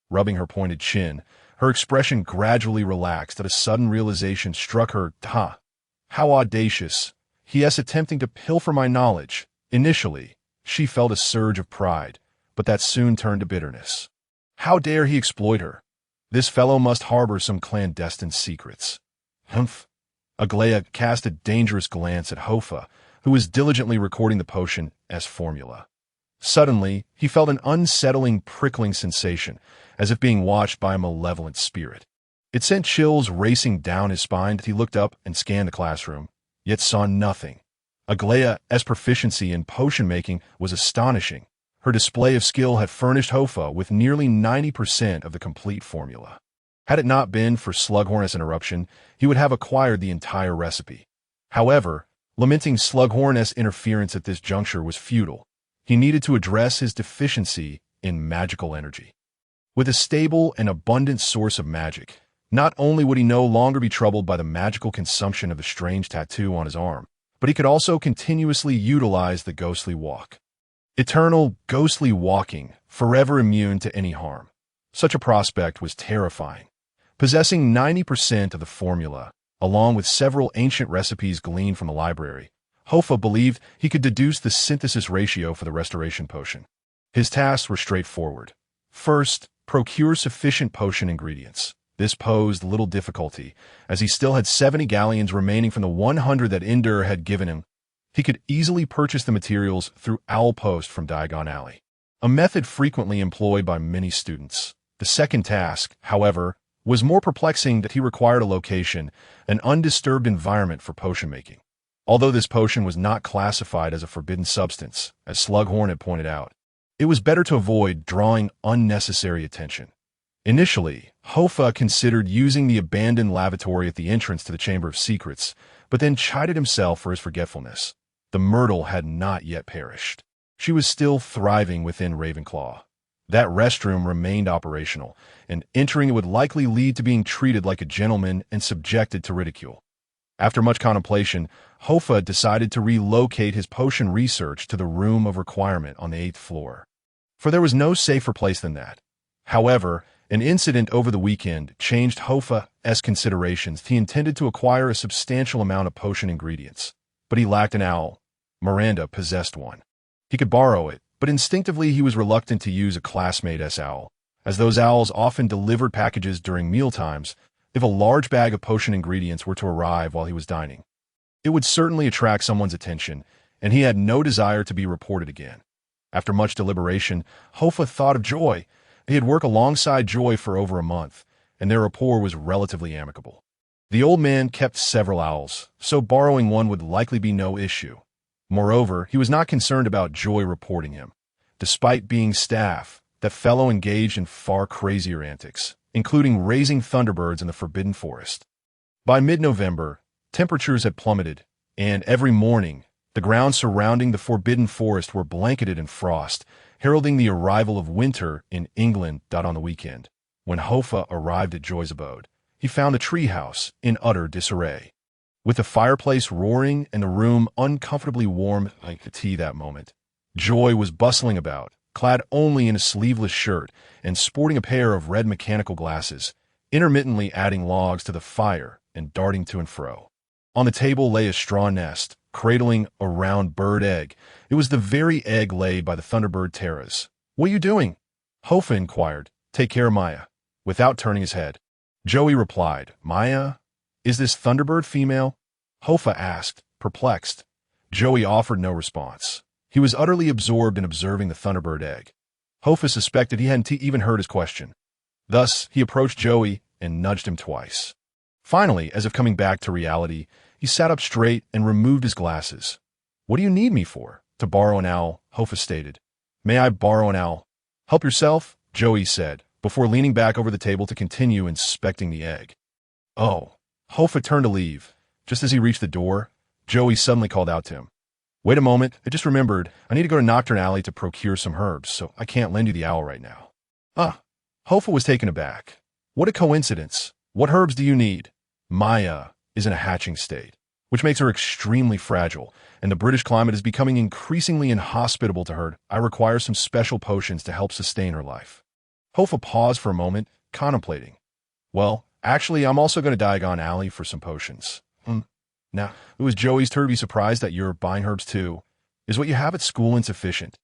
Rubbing her pointed chin, her expression gradually relaxed as a sudden realization struck her. How audacious. He is attempting to pilfer my knowledge. Initially, she felt a surge of pride, but that soon turned to bitterness. How dare he exploit her? This fellow must harbor some clandestine secrets. Humph. Aglaia cast a dangerous glance at Hofar, who was diligently recording the potion's formula. Suddenly, he felt an unsettling, prickling sensation, as if being watched by a malevolent spirit. It sent chills racing down his spine as he looked up and scanned the classroom, yet saw nothing. Aglaia's proficiency in potion-making was astonishing. Her display of skill had furnished Hofar with nearly 90% of the complete formula. Had it not been for Slughorn's interruption, he would have acquired the entire recipe. However, lamenting Slughorn's interference at this juncture was futile. He needed to address his deficiency in magical energy. With a stable and abundant source of magic, not only would he no longer be troubled by the magical consumption of the strange tattoo on his arm, but he could also continuously utilize the ghostly walk. Eternal, ghostly walking, forever immune to any harm. Such a prospect was terrifying. Possessing 90% of the formula, along with several ancient recipes gleaned from the library, Hofar believed he could deduce the synthesis ratio for the restoration potion. His tasks were straightforward. First, procure sufficient potion ingredients. This posed little difficulty, as he still had 70 galleons remaining from the 100 that Ender had given him. He could easily purchase the materials through Owl Post from Diagon Alley, a method frequently employed by many students. The second task, however, was more perplexing that he required a location, an undisturbed environment for potion making. Although this potion was not classified as a forbidden substance, as Slughorn had pointed out, it was better to avoid drawing unnecessary attention. Initially, Hofar considered using the abandoned lavatory at the entrance to the Chamber of Secrets, but then chided himself for his forgetfulness. The myrtle had not yet perished. She was still thriving within Ravenclaw. That restroom remained operational, and entering it would likely lead to being treated like a gentleman and subjected to ridicule. After much contemplation, Hofar decided to relocate his potion research to the room of requirement on the 8th floor. For there was no safer place than that. However, an incident over the weekend changed Hofar's considerations. He intended to acquire a substantial amount of potion ingredients, but he lacked an owl. Miranda possessed one. He could borrow it, but instinctively he was reluctant to use a classmate's owl, as those owls often delivered packages during mealtimes. If a large bag of potion ingredients were to arrive while he was dining, it would certainly attract someone's attention, and he had no desire to be reported again. After much deliberation, Hofar thought of Joy. He had worked alongside Joy for over a month, and their rapport was relatively amicable. The old man kept several owls, so borrowing one would likely be no issue. Moreover, he was not concerned about Joy reporting him. Despite being staff, that fellow engaged in far crazier antics, including raising thunderbirds in the Forbidden Forest. By mid-November, temperatures had plummeted, and every morning, the grounds surrounding the Forbidden Forest were blanketed in frost, heralding the arrival of winter in England. On the weekend, when Hofar arrived at Joy's abode, he found the treehouse in utter disarray. With the fireplace roaring and the room uncomfortably warm like the tea that moment, Joy was bustling about, clad only in a sleeveless shirt and sporting a pair of red mechanical glasses, intermittently adding logs to the fire and darting to and fro. On the table lay a straw nest, cradling a round bird egg. It was the very egg laid by the Thunderbird Terras. "What are you doing?" Hofar inquired. "Take care of Maya," without turning his head. Joey replied, "Maya? Is this Thunderbird female?" Hofar asked, perplexed. Joey offered no response. He was utterly absorbed in observing the Thunderbird egg. Hofar suspected he hadn't even heard his question. Thus, he approached Joey and nudged him twice. Finally, as if coming back to reality, he sat up straight and removed his glasses. "What do you need me for?" "To borrow an owl," Hofar stated. "May I borrow an owl?" "Help yourself," Joey said, before leaning back over the table to continue inspecting the egg. "Oh." Hofar turned to leave, Just as he reached the door, Joey suddenly called out to him. Wait a moment, I just remembered. I need to go to Nocturne Alley to procure some herbs, so I can't lend you the owl right now. Ah, Hofar was taken aback. What a coincidence. What herbs do you need? Maya is in a hatching state, which makes her extremely fragile, and the British climate is becoming increasingly inhospitable to her. I require some special potions to help sustain her life. Hofar paused for a moment, contemplating. Well, actually, I'm also going to Diagon Alley for some potions. Now, it was Joey's turn to be surprised that you're buying herbs too. Is what you have at school insufficient?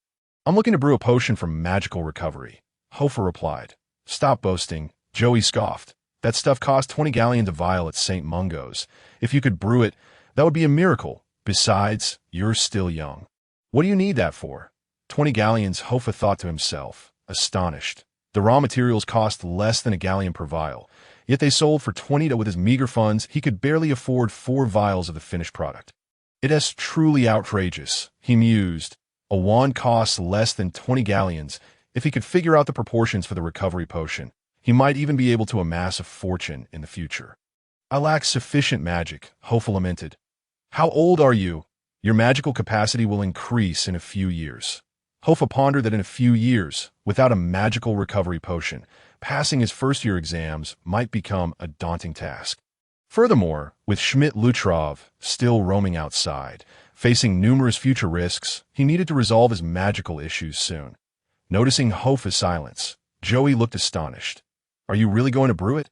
I'm looking to brew a potion for magical recovery. Hofar replied. Stop boasting. Joey scoffed. That stuff cost 20 galleons a vial at St. Mungo's. If you could brew it, that would be a miracle. Besides, you're still young. What do you need that for? 20 galleons, Hofar thought to himself, astonished. The raw materials cost less than a galleon per vial, yet they sold for 20. With his meager funds, he could barely afford 4 vials of the finished product. It is truly outrageous, he mused. A wand costs less than 20 galleons. If he could figure out the proportions for the recovery potion, he might even be able to amass a fortune in the future. I lack sufficient magic, Hofar lamented. How old are you? Your magical capacity will increase in a few years. Hofar pondered that in a few years, without a magical recovery potion, passing his first-year exams might become a daunting task. Furthermore, with Schmidt-Lutrov still roaming outside, facing numerous future risks, he needed to resolve his magical issues soon. Noticing Hofar's silence, Joey looked astonished. Are you really going to brew it?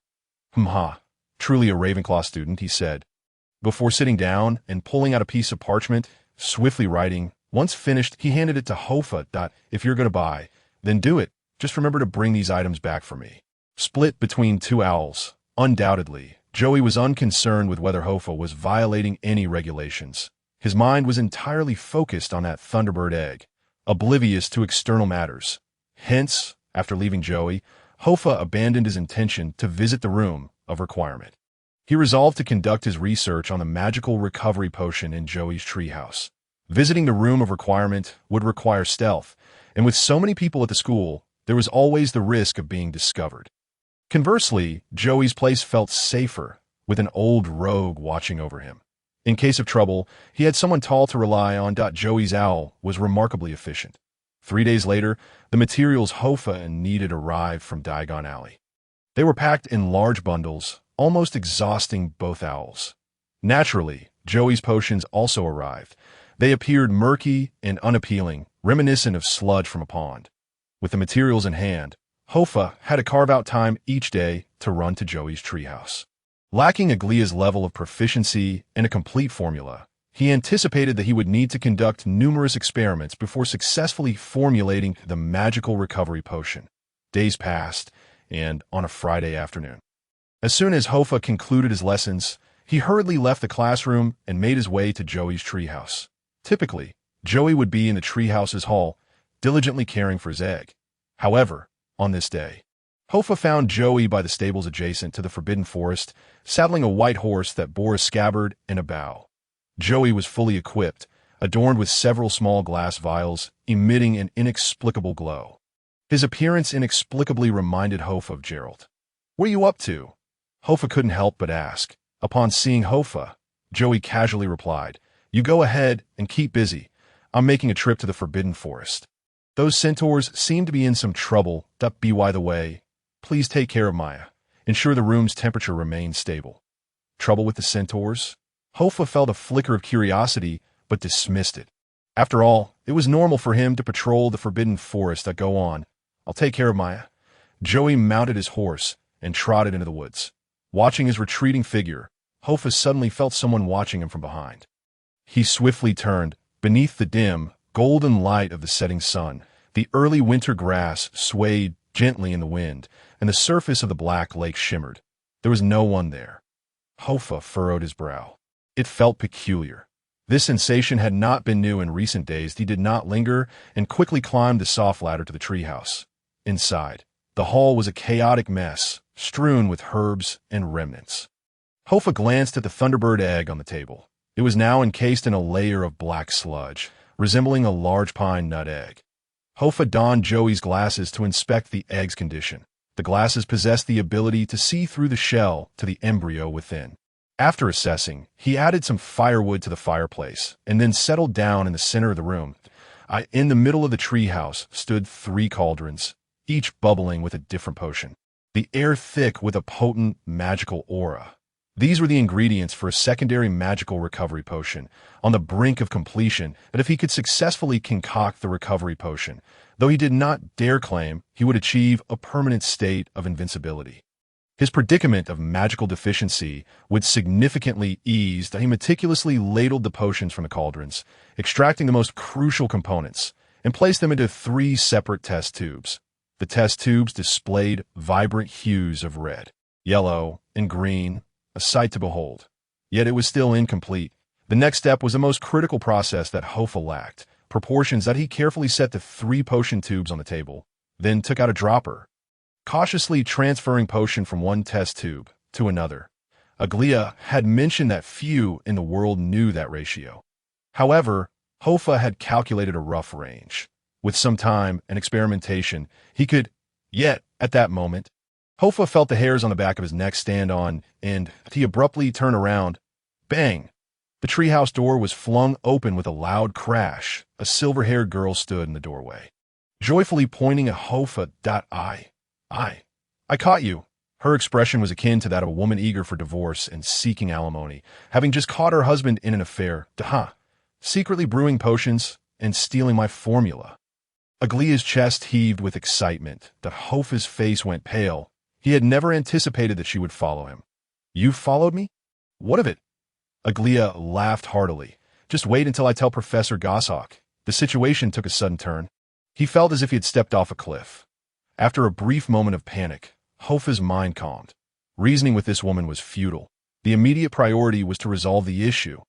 Truly a Ravenclaw student, he said. Before sitting down and pulling out a piece of parchment, swiftly writing, once finished, he handed it to Hofar. If you're going to buy, then do it. Just remember to bring these items back for me. Split between 2 owls. Undoubtedly, Joey was unconcerned with whether Hofar was violating any regulations. His mind was entirely focused on that Thunderbird egg, oblivious to external matters. Hence, after leaving Joey, Hofar abandoned his intention to visit the room of requirement. He resolved to conduct his research on the magical recovery potion in Joey's treehouse. Visiting the room of requirement would require stealth, and with so many people at the school, there was always the risk of being discovered. Conversely, Joey's place felt safer, with an old rogue watching over him. In case of trouble, he had someone tall to rely on. Joey's owl was remarkably efficient. 3 days later, the materials Hofar needed arrived from Diagon Alley. They were packed in large bundles, almost exhausting both owls. Naturally, Joey's potions also arrived. They appeared murky and unappealing, reminiscent of sludge from a pond. With the materials in hand, Hofar had to carve out time each day to run to Joey's treehouse. Lacking Aglia's level of proficiency and a complete formula, he anticipated that he would need to conduct numerous experiments before successfully formulating the magical recovery potion. Days passed, and on a Friday afternoon. As soon as Hofar concluded his lessons, he hurriedly left the classroom and made his way to Joey's treehouse. Typically, Joey would be in the treehouse's hall, diligently caring for his egg. However, on this day, Hofar found Joey by the stables adjacent to the Forbidden Forest, saddling a white horse that bore a scabbard and a bow. Joey was fully equipped, adorned with several small glass vials, emitting an inexplicable glow. His appearance inexplicably reminded Hofar of Gerald. What are you up to? Hofar couldn't help but ask. Upon seeing Hofar, Joey casually replied, You go ahead and keep busy. I'm making a trip to the Forbidden Forest. Those centaurs seem to be in some trouble. By the way, please take care of Maya. Ensure the room's temperature remains stable. Trouble with the centaurs? Hofar felt a flicker of curiosity, but dismissed it. After all, it was normal for him to patrol the Forbidden Forest. Go on. I'll take care of Maya. Joey mounted his horse and trotted into the woods. Watching his retreating figure, Hofar suddenly felt someone watching him from behind. He swiftly turned. Beneath the dim, golden light of the setting sun, the early winter grass swayed gently in the wind, and the surface of the black lake shimmered. There was no one there. Hofar furrowed his brow. It felt peculiar. This sensation had not been new in recent days. He did not linger and quickly climbed the soft ladder to the treehouse. Inside, the hall was a chaotic mess, strewn with herbs and remnants. Hofar glanced at the Thunderbird egg on the table. It was now encased in a layer of black sludge, resembling a large pine nut egg. Hofar donned Joey's glasses to inspect the egg's condition. The glasses possessed the ability to see through the shell to the embryo within. After assessing, he added some firewood to the fireplace and then settled down in the center of the room. In the middle of the treehouse stood 3 cauldrons, each bubbling with a different potion, the air thick with a potent magical aura. These were the ingredients for a secondary magical recovery potion, on the brink of completion, that if he could successfully concoct the recovery potion, though he did not dare claim, he would achieve a permanent state of invincibility. His predicament of magical deficiency would significantly ease that he meticulously ladled the potions from the cauldrons, extracting the most crucial components, and placed them into 3 separate test tubes. The test tubes displayed vibrant hues of red, yellow, and green, a sight to behold. Yet it was still incomplete. The next step was the most critical process that Hofar lacked, proportions that he carefully set the 3 potion tubes on the table, then took out a dropper, cautiously transferring potion from one test tube to another. Aglia had mentioned that few in the world knew that ratio. However, Hofar had calculated a rough range. With some time and experimentation, he could, yet, at that moment, Hofar felt the hairs on the back of his neck stand on end. He abruptly turned around. Bang! The treehouse door was flung open with a loud crash. A silver-haired girl stood in the doorway, joyfully pointing at Hofar. I caught you. Her expression was akin to that of a woman eager for divorce and seeking alimony, having just caught her husband in an affair, secretly brewing potions and stealing my formula. Aglia's chest heaved with excitement. Hofar's face went pale. He had never anticipated that she would follow him. You followed me? What of it? Aglia laughed heartily. Just wait until I tell Professor Goshawk. The situation took a sudden turn. He felt as if he had stepped off a cliff. After a brief moment of panic, Hofar's mind calmed. Reasoning with this woman was futile. The immediate priority was to resolve the issue.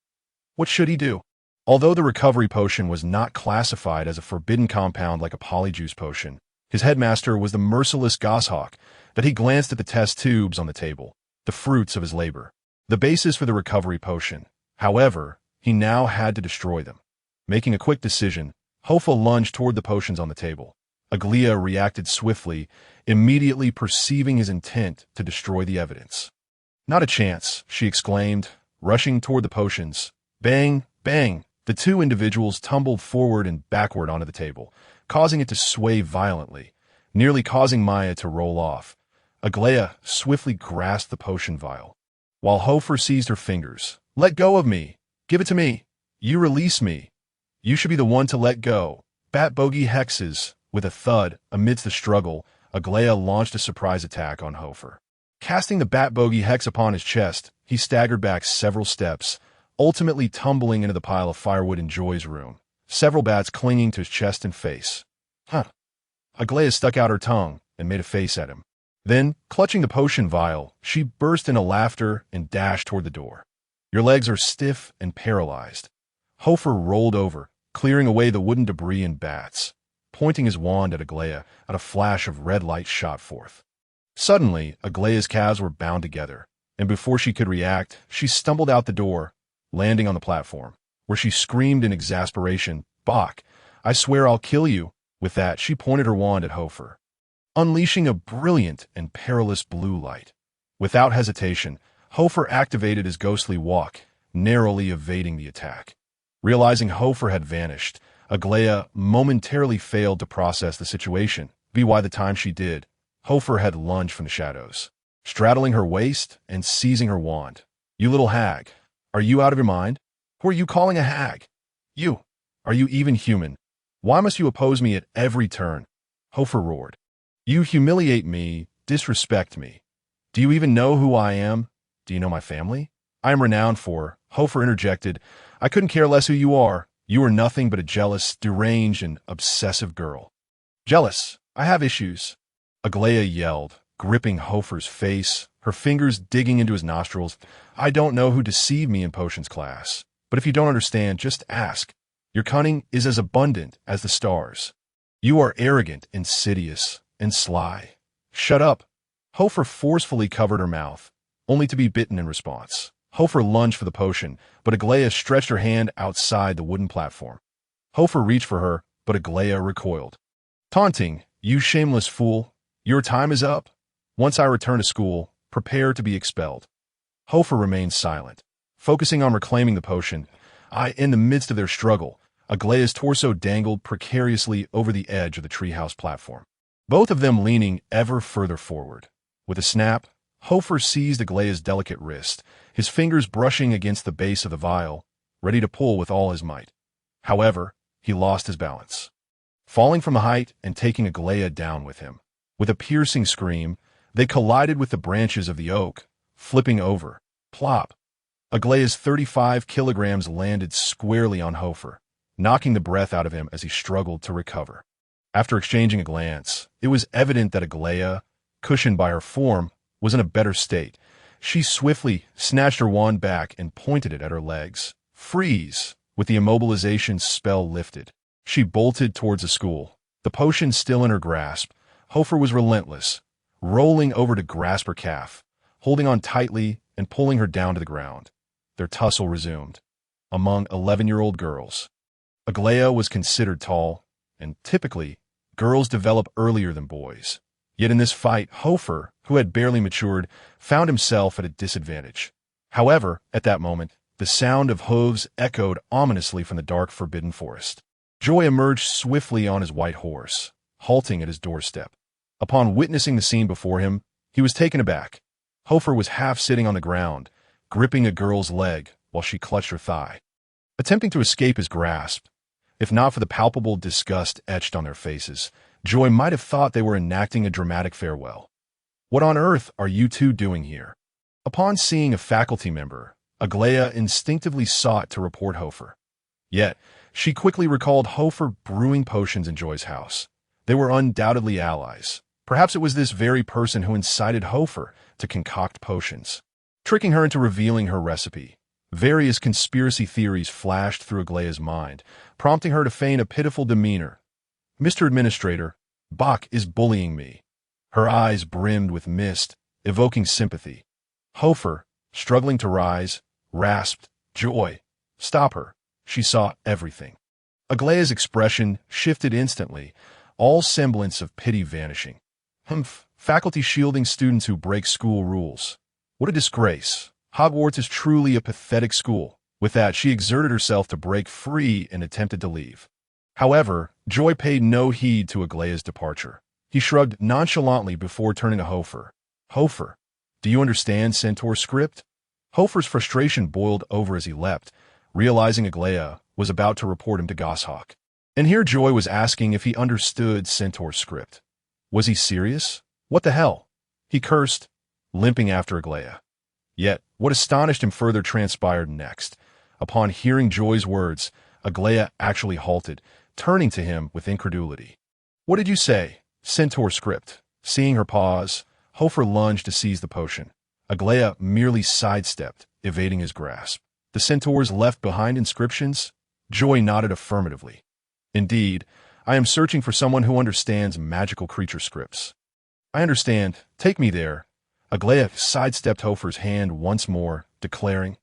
What should he do? Although the recovery potion was not classified as a forbidden compound like a polyjuice potion, his headmaster was the merciless Goshawk. That he glanced at the test tubes on the table, the fruits of his labor, the basis for the recovery potion. However, he now had to destroy them. Making a quick decision, Hofar lunged toward the potions on the table. Aglia reacted swiftly, immediately perceiving his intent to destroy the evidence. Not a chance, she exclaimed, rushing toward the potions. Bang, bang! The 2 individuals tumbled forward and backward onto the table, causing it to sway violently, nearly causing Maya to roll off. Aglia swiftly grasped the potion vial, while Hofar seized her fingers. Let go of me! Give it to me! You release me! You should be the one to let go. Bat bogey hexes. With a thud, amidst the struggle, Aglia launched a surprise attack on Hofar. Casting the bat bogey hex upon his chest, he staggered back several steps, ultimately tumbling into the pile of firewood in Joy's room, several bats clinging to his chest and face. Aglia stuck out her tongue and made a face at him. Then, clutching the potion vial, she burst into laughter and dashed toward the door. Your legs are stiff and paralyzed. Hofar rolled over, clearing away the wooden debris and bats. Pointing his wand at Aglia, a flash of red light shot forth. Suddenly, Aglia's calves were bound together, and before she could react, she stumbled out the door, landing on the platform, where she screamed in exasperation, Bach, I swear I'll kill you. With that, she pointed her wand at Hofar, unleashing a brilliant and perilous blue light. Without hesitation, Hofar activated his ghostly walk, narrowly evading the attack. Realizing Hofar had vanished, Aglia momentarily failed to process the situation. By the time she did, Hofar had lunged from the shadows, straddling her waist and seizing her wand. You little hag, are you out of your mind? Who are you calling a hag? You, are you even human? Why must you oppose me at every turn? Hofar roared. You humiliate me, disrespect me. Do you even know who I am? Do you know my family? I am renowned for, Hofar interjected. I couldn't care less who you are. You are nothing but a jealous, deranged, and obsessive girl. Jealous. I have issues. Aglia yelled, gripping Hofar's face, her fingers digging into his nostrils. I don't know who deceived me in potions class, but if you don't understand, just ask. Your cunning is as abundant as the stars. You are arrogant, insidious, and sly. Shut up. Hofar forcefully covered her mouth, only to be bitten in response. Hofar lunged for the potion, but Aglia stretched her hand outside the wooden platform. Hofar reached for her, but Aglia recoiled. Taunting, you shameless fool. Your time is up. Once I return to school, prepare to be expelled. Hofar remained silent, focusing on reclaiming the potion. In the midst of their struggle, Aglaya's torso dangled precariously over the edge of the treehouse platform, both of them leaning ever further forward. With a snap, Hofar seized Aglaya's delicate wrist, his fingers brushing against the base of the vial, ready to pull with all his might. However, he lost his balance, falling from the height and taking Aglaya down with him. With a piercing scream, they collided with the branches of the oak, flipping over. Plop! Aglaya's 35 kilograms landed squarely on Hofar, knocking the breath out of him as he struggled to recover. After exchanging a glance, it was evident that Aglaya, cushioned by her form, was in a better state. She swiftly snatched her wand back and pointed it at her legs. Freeze! With the immobilization spell lifted, she bolted towards the school, the potion still in her grasp. Hofar was relentless, rolling over to grasp her calf, holding on tightly and pulling her down to the ground. Their tussle resumed. Among 11-year-old girls, Aglaya was considered tall, and typically, girls develop earlier than boys. Yet in this fight, Hofar, who had barely matured, found himself at a disadvantage. However, at that moment, the sound of hooves echoed ominously from the dark, forbidden forest. Joy emerged swiftly on his white horse, halting at his doorstep. Upon witnessing the scene before him, he was taken aback. Hofar was half sitting on the ground, gripping a girl's leg while she clutched her thigh, attempting to escape his grasp. If not for the palpable disgust etched on their faces, Joy might have thought they were enacting a dramatic farewell. "What on earth are you two doing here?" Upon seeing a faculty member, Aglaya instinctively sought to report Hofar. Yet, she quickly recalled Hofar brewing potions in Joy's house. They were undoubtedly allies. Perhaps it was this very person who incited Hofar to concoct potions, tricking her into revealing her recipe. Various conspiracy theories flashed through Aglaya's mind, prompting her to feign a pitiful demeanor. "Mr. Administrator, Bach is bullying me." Her eyes brimmed with mist, evoking sympathy. Hofar, struggling to rise, rasped, "Joy, stop her." She saw everything. Aglaya's expression shifted instantly, all semblance of pity vanishing. "Humph, faculty shielding students who break school rules. What a disgrace. Hogwarts is truly a pathetic school." With that, she exerted herself to break free and attempted to leave. However, Joy paid no heed to Aglaya's departure. He shrugged nonchalantly before turning to Hofar. "Hofar, do you understand Centaur script?" Hofar's frustration boiled over as he leapt, realizing Aglaya was about to report him to Goshawk. And here Joy was asking if he understood Centaur script. Was he serious? What the hell? He cursed, limping after Aglaya. Yet, what astonished him further transpired next. Upon hearing Joy's words, Aglaya actually halted, turning to him with incredulity. "What did you say? Centaur script?" Seeing her pause, Hofar lunged to seize the potion. Aglaya merely sidestepped, evading his grasp. "The centaurs left behind inscriptions?" Joy nodded affirmatively. "Indeed, I am searching for someone who understands magical creature scripts." "I understand. Take me there." Aglaya sidestepped Hofar's hand once more, declaring.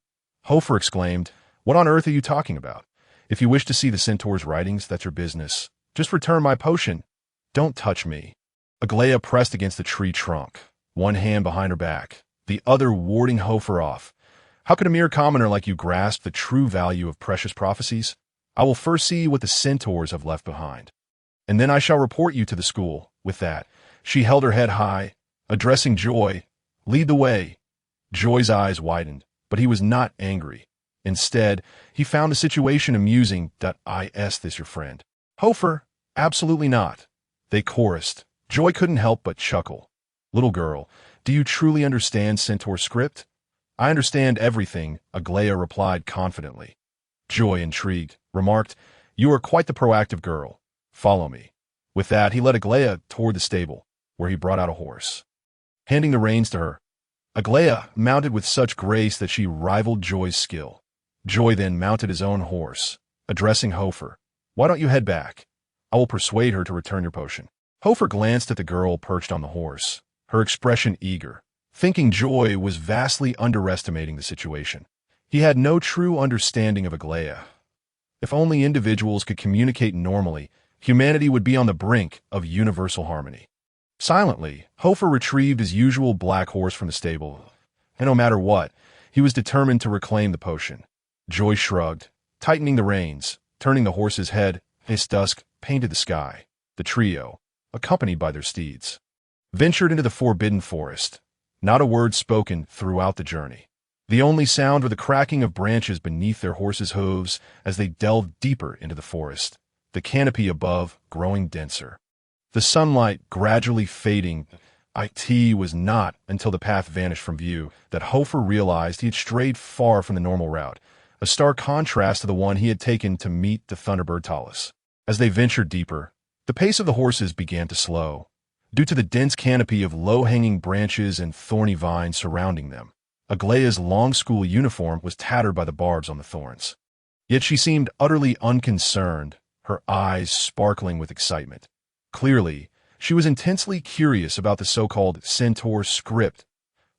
Hofar exclaimed, "What on earth are you talking about? If you wish to see the centaur's writings, that's your business. Just return my potion." "Don't touch me." Aglaya pressed against the tree trunk, one hand behind her back, the other warding Hofar off. "How could a mere commoner like you grasp the true value of precious prophecies? I will first see what the centaurs have left behind, and then I shall report you to the school." With that, she held her head high, addressing Joy. "Lead the way." Joy's eyes widened, but he was not angry. Instead, he found the situation amusing. "Is this your friend?" "Hofar, absolutely not." They chorused. Joy couldn't help but chuckle. "Little girl, do you truly understand Centaur script?" "I understand everything," Aglaya replied confidently. Joy, intrigued, remarked, "You are quite the proactive girl. Follow me." With that, he led Aglaya toward the stable, where he brought out a horse. Handing the reins to her, Aglaya mounted with such grace that she rivaled Joy's skill. Joy then mounted his own horse, addressing Hofar. "Why don't you head back? I will persuade her to return your potion." Hofar glanced at the girl perched on the horse, her expression eager, thinking Joy was vastly underestimating the situation. He had no true understanding of Aglaya. If only individuals could communicate normally, humanity would be on the brink of universal harmony. Silently, Hofar retrieved his usual black horse from the stable, and no matter what, He was determined to reclaim the potion. Joy shrugged, tightening the reins, turning the horse's head. Its dusk painted the sky. The trio, accompanied by their steeds, ventured into the forbidden forest. Not a word spoken throughout the journey. The only sound was the cracking of branches beneath their horses' hooves as they delved deeper into the forest, the canopy above growing denser. The sunlight gradually fading. It was not until the path vanished from view that Hofar realized he had strayed far from the normal route, a stark contrast to the one he had taken to meet the Thunderbird Talus. As they ventured deeper, the pace of the horses began to slow, due to the dense canopy of low-hanging branches and thorny vines surrounding them. Aglaya's long school uniform was tattered by the barbs on the thorns. Yet she seemed utterly unconcerned, her eyes sparkling with excitement. Clearly, she was intensely curious about the so-called centaur script.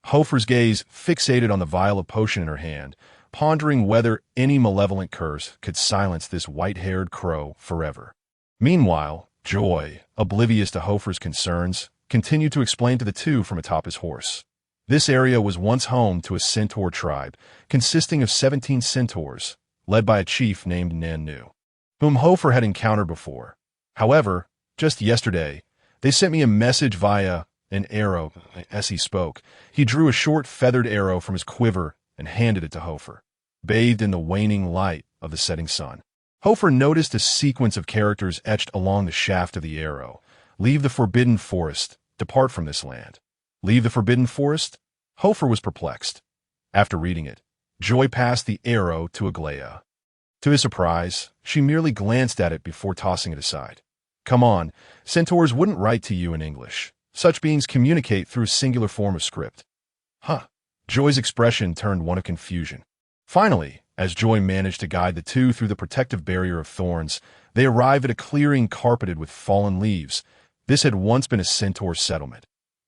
Hofar's gaze fixated on the vial of potion in her hand, pondering whether any malevolent curse could silence this white-haired crow forever. Meanwhile, Joy, oblivious to Hofar's concerns, continued to explain to the two from atop his horse. This area was once home to a centaur tribe, consisting of 17 centaurs, led by a chief named Nanu, whom Hofar had encountered before. However, just yesterday, they sent me a message via an arrow. As he spoke, he drew a short feathered arrow from his quiver and handed it to Hofar, bathed in the waning light of the setting sun. Hofar noticed a sequence of characters etched along the shaft of the arrow. Leave the forbidden forest. Depart from this land. Leave the forbidden forest? Hofar was perplexed. After reading it, Joy passed the arrow to Aglaya. To his surprise, she merely glanced at it before tossing it aside. Come on, centaurs wouldn't write to you in English. Such beings communicate through a singular form of script. Huh. Joy's expression turned one of confusion. Finally, as Joy managed to guide the two through the protective barrier of thorns, they arrived at a clearing carpeted with fallen leaves. This had once been a centaur settlement.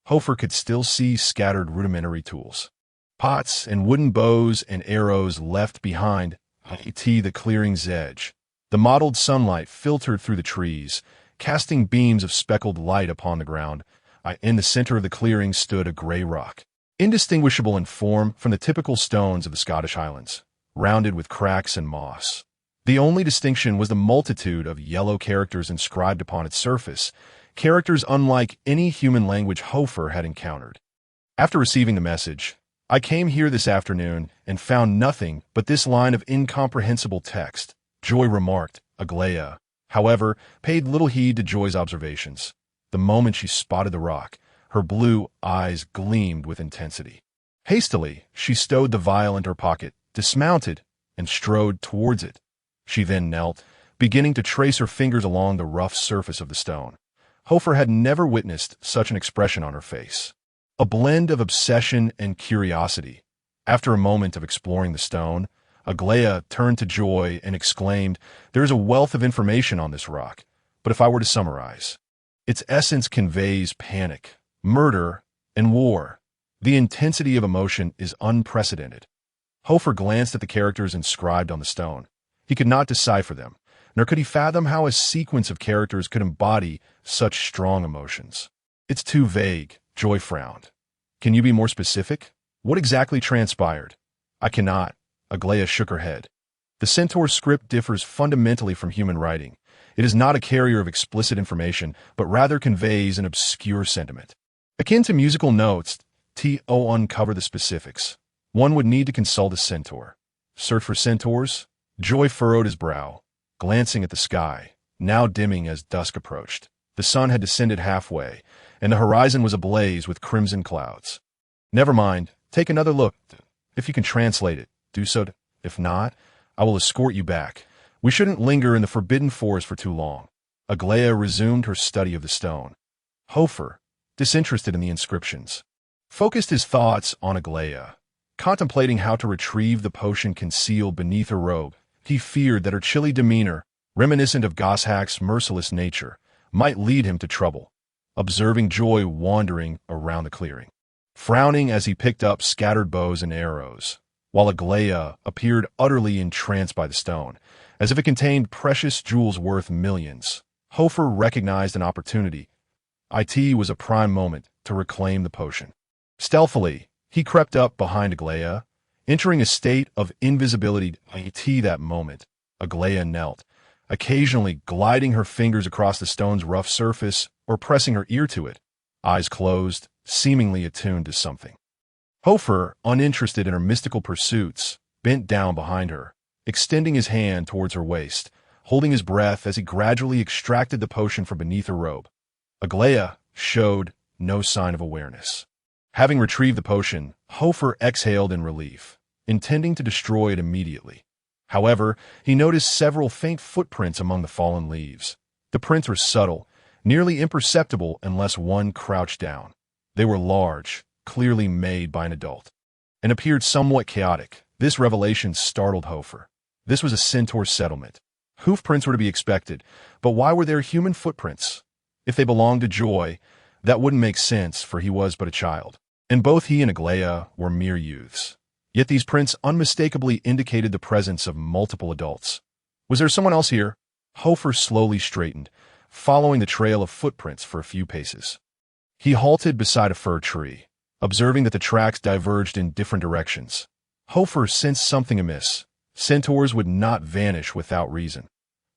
Hofar could still see scattered rudimentary tools, pots and wooden bows and arrows left behind the clearing's edge. The mottled sunlight filtered through the trees, casting beams of speckled light upon the ground. In the center of the clearing stood a gray rock, indistinguishable in form from the typical stones of the Scottish Highlands, rounded with cracks and moss. The only distinction was the multitude of yellow characters inscribed upon its surface, characters unlike any human language Hofar had encountered. After receiving the message, I came here this afternoon and found nothing but this line of incomprehensible text, Joy remarked. Aglaya, however, paid little heed to Joy's observations. The moment she spotted the rock, her blue eyes gleamed with intensity. Hastily, she stowed the vial into her pocket, dismounted, and strode towards it. She then knelt, beginning to trace her fingers along the rough surface of the stone. Hofar had never witnessed such an expression on her face. A blend of obsession and curiosity. After a moment of exploring the stone, Aglaya turned to Joy and exclaimed, "There is a wealth of information on this rock, but if I were to summarize, its essence conveys panic, murder, and war. The intensity of emotion is unprecedented." Hofar glanced at the characters inscribed on the stone. He could not decipher them, nor could he fathom how a sequence of characters could embody such strong emotions. It's too vague, Joy frowned. Can you be more specific? What exactly transpired? I cannot. Aglaya shook her head. The centaur script differs fundamentally from human writing. It is not a carrier of explicit information, but rather conveys an obscure sentiment. Akin to musical notes, to uncover the specifics, one would need to consult a centaur. Search for centaurs? Joy furrowed his brow, glancing at the sky, now dimming as dusk approached. The sun had descended halfway, and the horizon was ablaze with crimson clouds. Never mind, take another look. If you can translate it, do so. If not, I will escort you back. We shouldn't linger in the forbidden forest for too long. Aglaya resumed her study of the stone. Hofar, disinterested in the inscriptions, focused his thoughts on Aglaya, contemplating how to retrieve the potion concealed beneath her robe. He feared that her chilly demeanor, reminiscent of Goshak's merciless nature, might lead him to trouble. Observing Joy wandering around the clearing, frowning as he picked up scattered bows and arrows, while Aglaya appeared utterly entranced by the stone, as if it contained precious jewels worth millions. Hofar recognized an opportunity. It was a prime moment to reclaim the potion. Stealthily, he crept up behind Aglaya, Entering a state of invisibility that moment, Aglaia knelt, occasionally gliding her fingers across the stone's rough surface or pressing her ear to it, eyes closed, seemingly attuned to something. Hofar, uninterested in her mystical pursuits, bent down behind her, extending his hand towards her waist, holding his breath as he gradually extracted the potion from beneath her robe. Aglaia showed no sign of awareness. Having retrieved the potion, Hofar exhaled in relief, intending to destroy it immediately. However, he noticed several faint footprints among the fallen leaves. The prints were subtle, nearly imperceptible unless one crouched down. They were large, clearly made by an adult, and appeared somewhat chaotic. This revelation startled Hofar. This was a centaur settlement. Hoof prints were to be expected, but why were there human footprints? If they belonged to Joy, that wouldn't make sense, for he was but a child, and both he and Aglaia were mere youths. Yet these prints unmistakably indicated the presence of multiple adults. Was there someone else here? Hofar slowly straightened, following the trail of footprints for a few paces. He halted beside a fir tree, observing that the tracks diverged in different directions. Hofar sensed something amiss. Centaurs would not vanish without reason.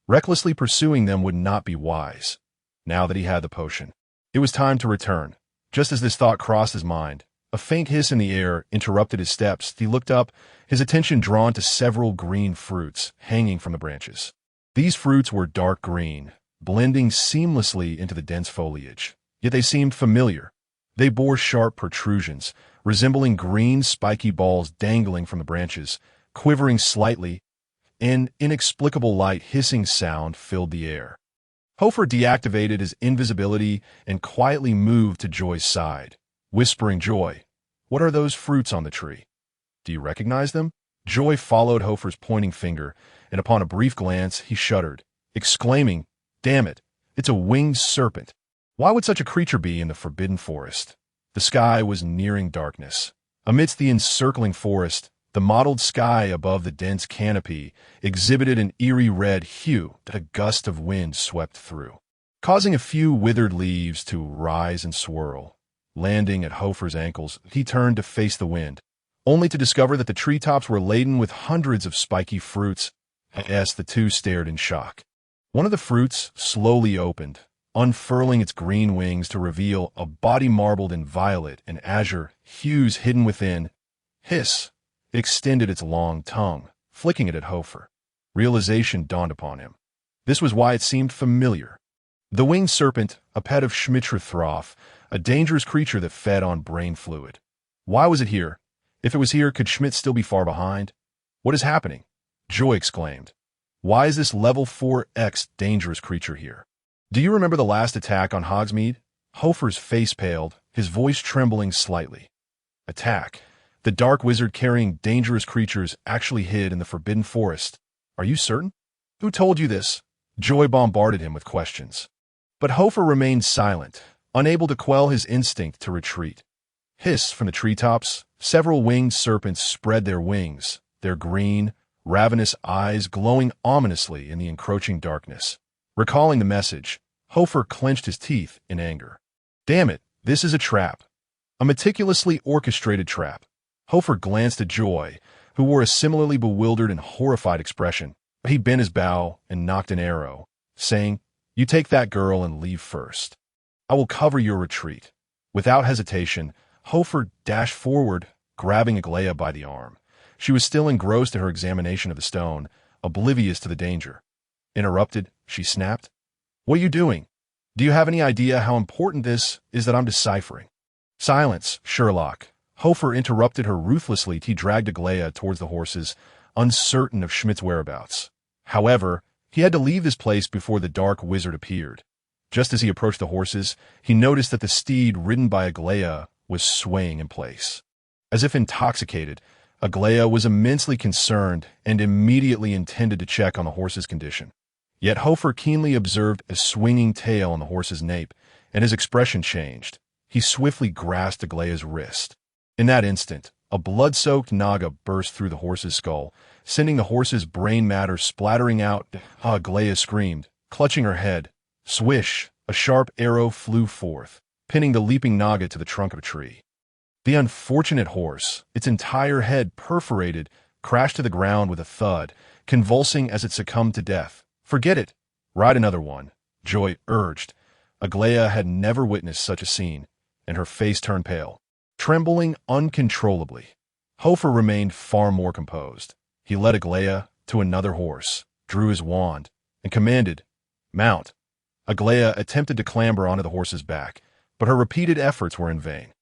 Recklessly pursuing them would not be wise. Now that he had the potion, it was time to return. Just as this thought crossed his mind, a faint hiss in the air interrupted his steps. He looked up, his attention drawn to several green fruits hanging from the branches. These fruits were dark green, blending seamlessly into the dense foliage. Yet they seemed familiar. They bore sharp protrusions, resembling green spiky balls dangling from the branches, quivering slightly. An inexplicable light hissing sound filled the air. Hofar deactivated his invisibility and quietly moved to Joy's side, whispering, "Joy, what are those fruits on the tree? Do you recognize them?" Joy followed Hofar's pointing finger, and upon a brief glance he shuddered, exclaiming, "Damn it, it's a winged serpent. Why would such a creature be in the forbidden forest?" The sky was nearing darkness. Amidst the encircling forest, the mottled sky above the dense canopy exhibited an eerie red hue that a gust of wind swept through, causing a few withered leaves to rise and swirl. Landing at Hofar's ankles, he turned to face the wind, only to discover that the treetops were laden with hundreds of spiky fruits. As the two stared in shock, one of the fruits slowly opened, unfurling its green wings to reveal a body marbled in violet and azure hues hidden within. Hiss! It extended its long tongue, flicking it at Hofar. Realization dawned upon him. This was why it seemed familiar. The winged serpent, a pet of Schmittruthroff, a dangerous creature that fed on brain fluid. Why was it here? If it was here, could Schmidt still be far behind? "What is happening?" Joy exclaimed. "Why is this level 4X dangerous creature here? Do you remember the last attack on Hogsmeade?" Hofar's face paled, his voice trembling slightly. "Attack? The dark wizard carrying dangerous creatures actually hid in the forbidden forest. Are you certain? Who told you this?" Joy bombarded him with questions. But Hofar remained silent, unable to quell his instinct to retreat. Hiss from the treetops, several winged serpents spread their wings, their green, ravenous eyes glowing ominously in the encroaching darkness. Recalling the message, Hofar clenched his teeth in anger. "Damn it, this is a trap. A meticulously orchestrated trap." Hofar glanced at Joy, who wore a similarly bewildered and horrified expression. He bent his bow and knocked an arrow, saying, "You take that girl and leave first. I will cover your retreat." Without hesitation, Hofar dashed forward, grabbing Aglaia by the arm. She was still engrossed in her examination of the stone, oblivious to the danger. Interrupted, she snapped, "What are you doing? Do you have any idea how important this is that I'm deciphering?" "Silence, Sherlock." Hofar interrupted her ruthlessly. He dragged Aglaia towards the horses, uncertain of Schmidt's whereabouts. However, he had to leave this place before the dark wizard appeared. Just as he approached the horses, he noticed that the steed ridden by Aglaia was swaying in place. As if intoxicated, Aglaia was immensely concerned and immediately intended to check on the horse's condition. Yet Hofar keenly observed a swinging tail on the horse's nape, and his expression changed. He swiftly grasped Aglaia's wrist. In that instant, a blood-soaked naga burst through the horse's skull, sending the horse's brain matter splattering out. Aglaia screamed, clutching her head. Swish! A sharp arrow flew forth, pinning the leaping naga to the trunk of a tree. The unfortunate horse, its entire head perforated, crashed to the ground with a thud, convulsing as it succumbed to death. "Forget it. Ride another one," Joy urged. Aglaia had never witnessed such a scene, and her face turned pale, trembling uncontrollably. Hofar remained far more composed. He led Aglaia to another horse, drew his wand, and commanded, "Mount." Aglaia attempted to clamber onto the horse's back, but her repeated efforts were in vain.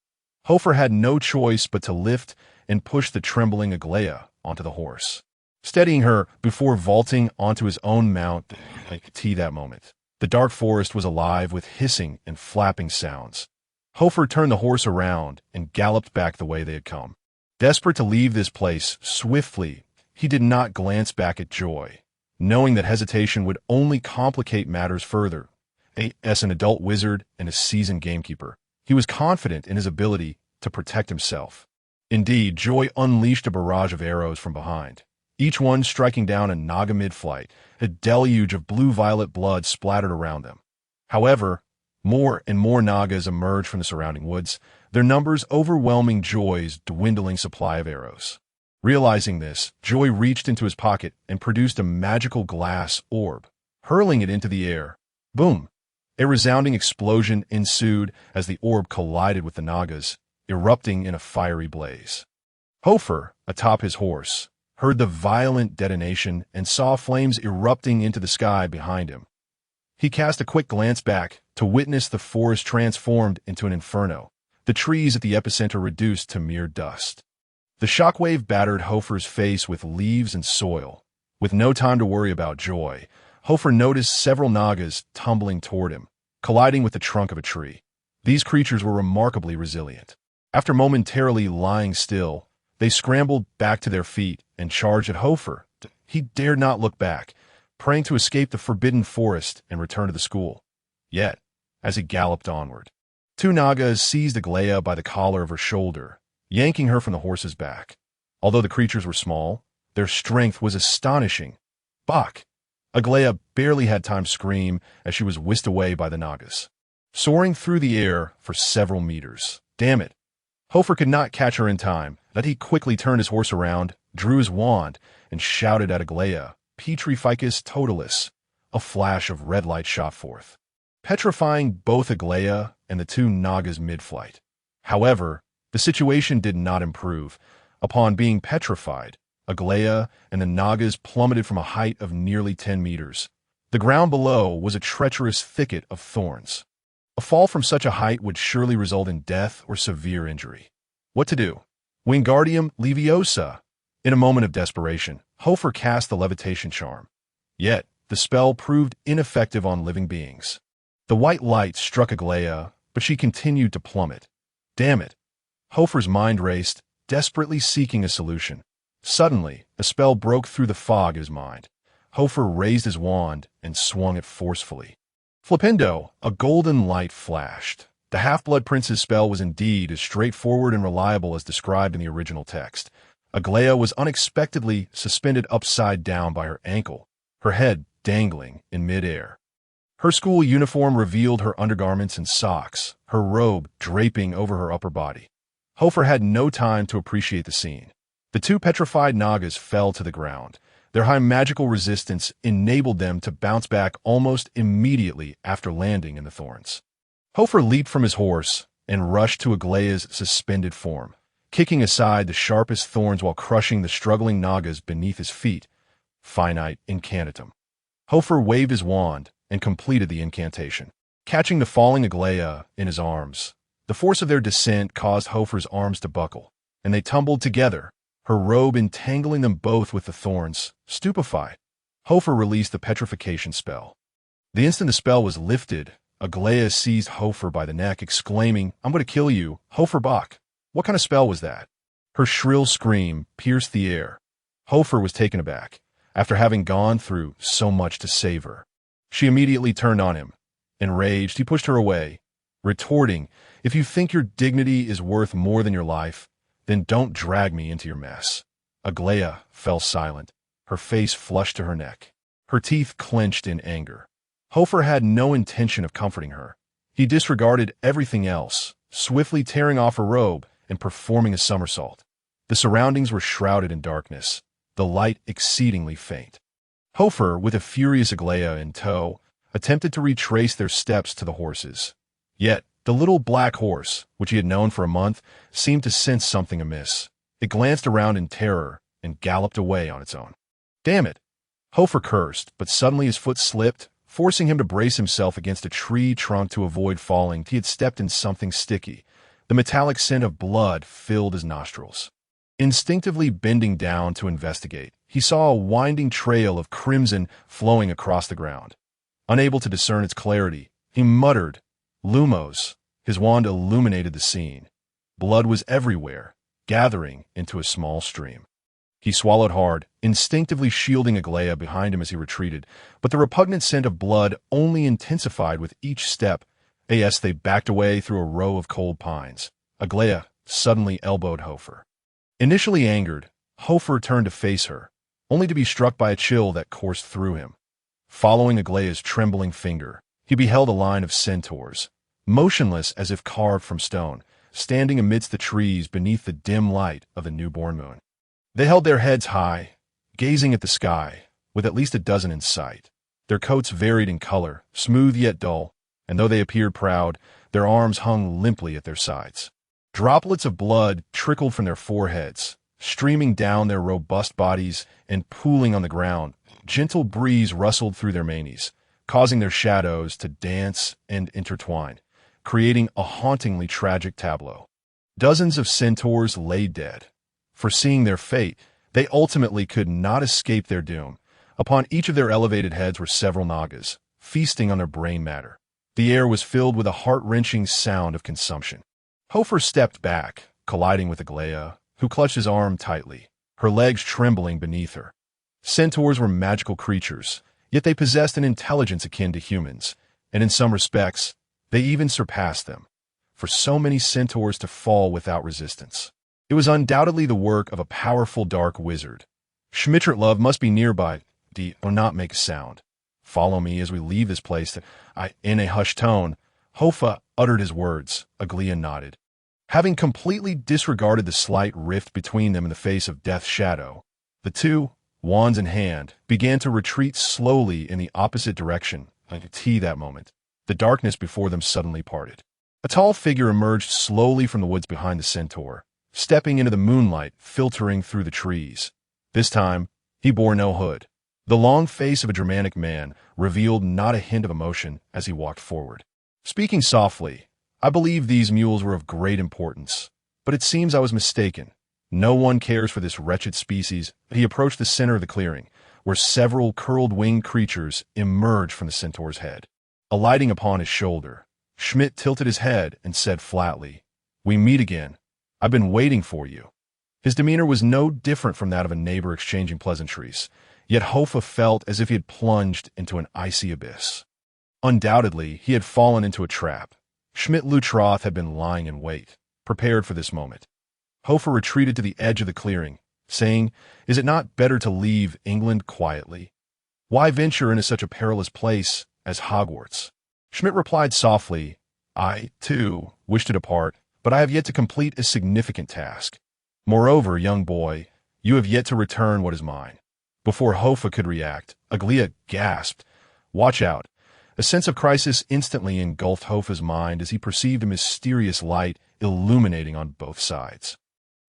Hofar had no choice but to lift and push the trembling Aglaia onto the horse, steadying her before vaulting onto his own mount that moment. The dark forest was alive with hissing and flapping sounds. Hofar turned the horse around and galloped back the way they had come. Desperate to leave this place swiftly, he did not glance back at Joy, knowing that hesitation would only complicate matters further. As an adult wizard and a seasoned gamekeeper, he was confident in his ability to protect himself. Indeed, Joy unleashed a barrage of arrows from behind, each one striking down a Naga mid-flight. A deluge of blue-violet blood splattered around them. However, more and more Nagas emerged from the surrounding woods, their numbers overwhelming Joy's dwindling supply of arrows. Realizing this, Joy reached into his pocket and produced a magical glass orb, hurling it into the air. Boom! A resounding explosion ensued as the orb collided with the Nagas, erupting in a fiery blaze. Hofar, atop his horse, heard the violent detonation and saw flames erupting into the sky behind him. He cast a quick glance back to witness the forest transformed into an inferno, the trees at the epicenter reduced to mere dust. The shockwave battered Hofar's face with leaves and soil. With no time to worry about Joy, Hofar noticed several Nagas tumbling toward him, colliding with the trunk of a tree. These creatures were remarkably resilient. After momentarily lying still, they scrambled back to their feet and charged at Hofar. He dared not look back, praying to escape the forbidden forest and return to the school. Yet, as he galloped onward, two Nagas seized Aglaia by the collar of her shoulder, yanking her from the horse's back. Although the creatures were small, their strength was astonishing. Bach! Aglaia barely had time to scream as she was whisked away by the Nagas, soaring through the air for several meters. Damn it! Hofar could not catch her in time, that he quickly turned his horse around, drew his wand, and shouted at Aglaia, "Petrificus totalis!" A flash of red light shot forth, petrifying both Aglaia and the two Nagas mid-flight. However, the situation did not improve. Upon being petrified, Aglaia and the Nagas plummeted from a height of nearly 10 meters. The ground below was a treacherous thicket of thorns. A fall from such a height would surely result in death or severe injury. What to do? Wingardium Leviosa! In a moment of desperation, Hofar cast the levitation charm. Yet, the spell proved ineffective on living beings. The white light struck Aglaia, but she continued to plummet. Damn it! Hofar's mind raced, desperately seeking a solution. Suddenly, a spell broke through the fog in his mind. Hofar raised his wand and swung it forcefully. Flippendo! A golden light flashed. The Half-Blood Prince's spell was indeed as straightforward and reliable as described in the original text. Aglaia was unexpectedly suspended upside down by her ankle, her head dangling in mid-air. Her school uniform revealed her undergarments and socks, her robe draping over her upper body. Hofar had no time to appreciate the scene. The two petrified Nagas fell to the ground. Their high magical resistance enabled them to bounce back almost immediately after landing in the thorns. Hofar leaped from his horse and rushed to Aglaia's suspended form, kicking aside the sharpest thorns while crushing the struggling Nagas beneath his feet. Finite incantatum. Hofar waved his wand and completed the incantation, catching the falling Aglaia in his arms. The force of their descent caused Hofar's arms to buckle, and they tumbled together, her robe entangling them both with the thorns. Stupefied, Hofar released the petrification spell. The instant the spell was lifted, Aglaia seized Hofar by the neck, exclaiming, "I'm going to kill you, Hofar Bach." What kind of spell was that? Her shrill scream pierced the air. Hofar was taken aback, after having gone through so much to save her. She immediately turned on him. Enraged, he pushed her away, retorting, "If you think your dignity is worth more than your life, then don't drag me into your mess." Aglaia fell silent, her face flushed to her neck, her teeth clenched in anger. Hofar had no intention of comforting her. He disregarded everything else, swiftly tearing off her robe and performing a somersault. The surroundings were shrouded in darkness, the light exceedingly faint. Hofar, with a furious Aglaia in tow, attempted to retrace their steps to the horses. Yet, the little black horse, which he had known for a month, seemed to sense something amiss. It glanced around in terror and galloped away on its own. Damn it! Hofar cursed, but suddenly his foot slipped, forcing him to brace himself against a tree trunk to avoid falling. He had stepped in something sticky. The metallic scent of blood filled his nostrils. Instinctively bending down to investigate, he saw a winding trail of crimson flowing across the ground. Unable to discern its clarity, he muttered, "Lumos." His wand illuminated the scene. Blood was everywhere, gathering into a small stream. He swallowed hard, instinctively shielding Aglaia behind him as he retreated, but the repugnant scent of blood only intensified with each step. As they backed away through a row of cold pines. Aglaia suddenly elbowed Hofar. Initially angered, Hofar turned to face her, only to be struck by a chill that coursed through him. Following Aglaia's trembling finger, he beheld a line of centaurs, motionless as if carved from stone, standing amidst the trees beneath the dim light of the newborn moon. They held their heads high, gazing at the sky, with at least a dozen in sight. Their coats varied in color, smooth yet dull, and though they appeared proud, their arms hung limply at their sides. Droplets of blood trickled from their foreheads, streaming down their robust bodies and pooling on the ground. Gentle breeze rustled through their manes, causing their shadows to dance and intertwine, creating a hauntingly tragic tableau. Dozens of centaurs lay dead. Foreseeing their fate, they ultimately could not escape their doom. Upon each of their elevated heads were several nagas, feasting on their brain matter. The air was filled with a heart-wrenching sound of consumption. Hofar stepped back, colliding with Aglaia, who clutched his arm tightly, her legs trembling beneath her. Centaurs were magical creatures, yet they possessed an intelligence akin to humans, and in some respects, they even surpassed them. For so many centaurs to fall without resistance, it was undoubtedly the work of a powerful dark wizard. Schmidt-Love must be nearby. Do not make a sound. Follow me as we leave this place. In a hushed tone, Hofar uttered his words. Aglaia nodded. Having completely disregarded the slight rift between them in the face of Death's shadow, the two, wands in hand, began to retreat slowly in the opposite direction. That moment, the darkness before them suddenly parted. A tall figure emerged slowly from the woods behind the centaur, stepping into the moonlight filtering through the trees. This time, he bore no hood. The long face of a Germanic man revealed not a hint of emotion as he walked forward. Speaking softly, "I believe these mules were of great importance, but it seems I was mistaken. No one cares for this wretched species." He approached the center of the clearing, where several curled-winged creatures emerged from the centaur's head. Alighting upon his shoulder, Schmidt tilted his head and said flatly, "We meet again. I've been waiting for you." His demeanor was no different from that of a neighbor exchanging pleasantries, yet Hofar felt as if he had plunged into an icy abyss. Undoubtedly, he had fallen into a trap. Schmidt-Lutroth had been lying in wait, prepared for this moment. Hofar retreated to the edge of the clearing, saying, "Is it not better to leave England quietly? Why venture into such a perilous place as Hogwarts?" Schmidt replied softly, "I, too, wish to depart, but I have yet to complete a significant task. Moreover, young boy, you have yet to return what is mine." Before Hofar could react, Aglaia gasped, "Watch out." A sense of crisis instantly engulfed Hofar's mind as he perceived a mysterious light illuminating on both sides.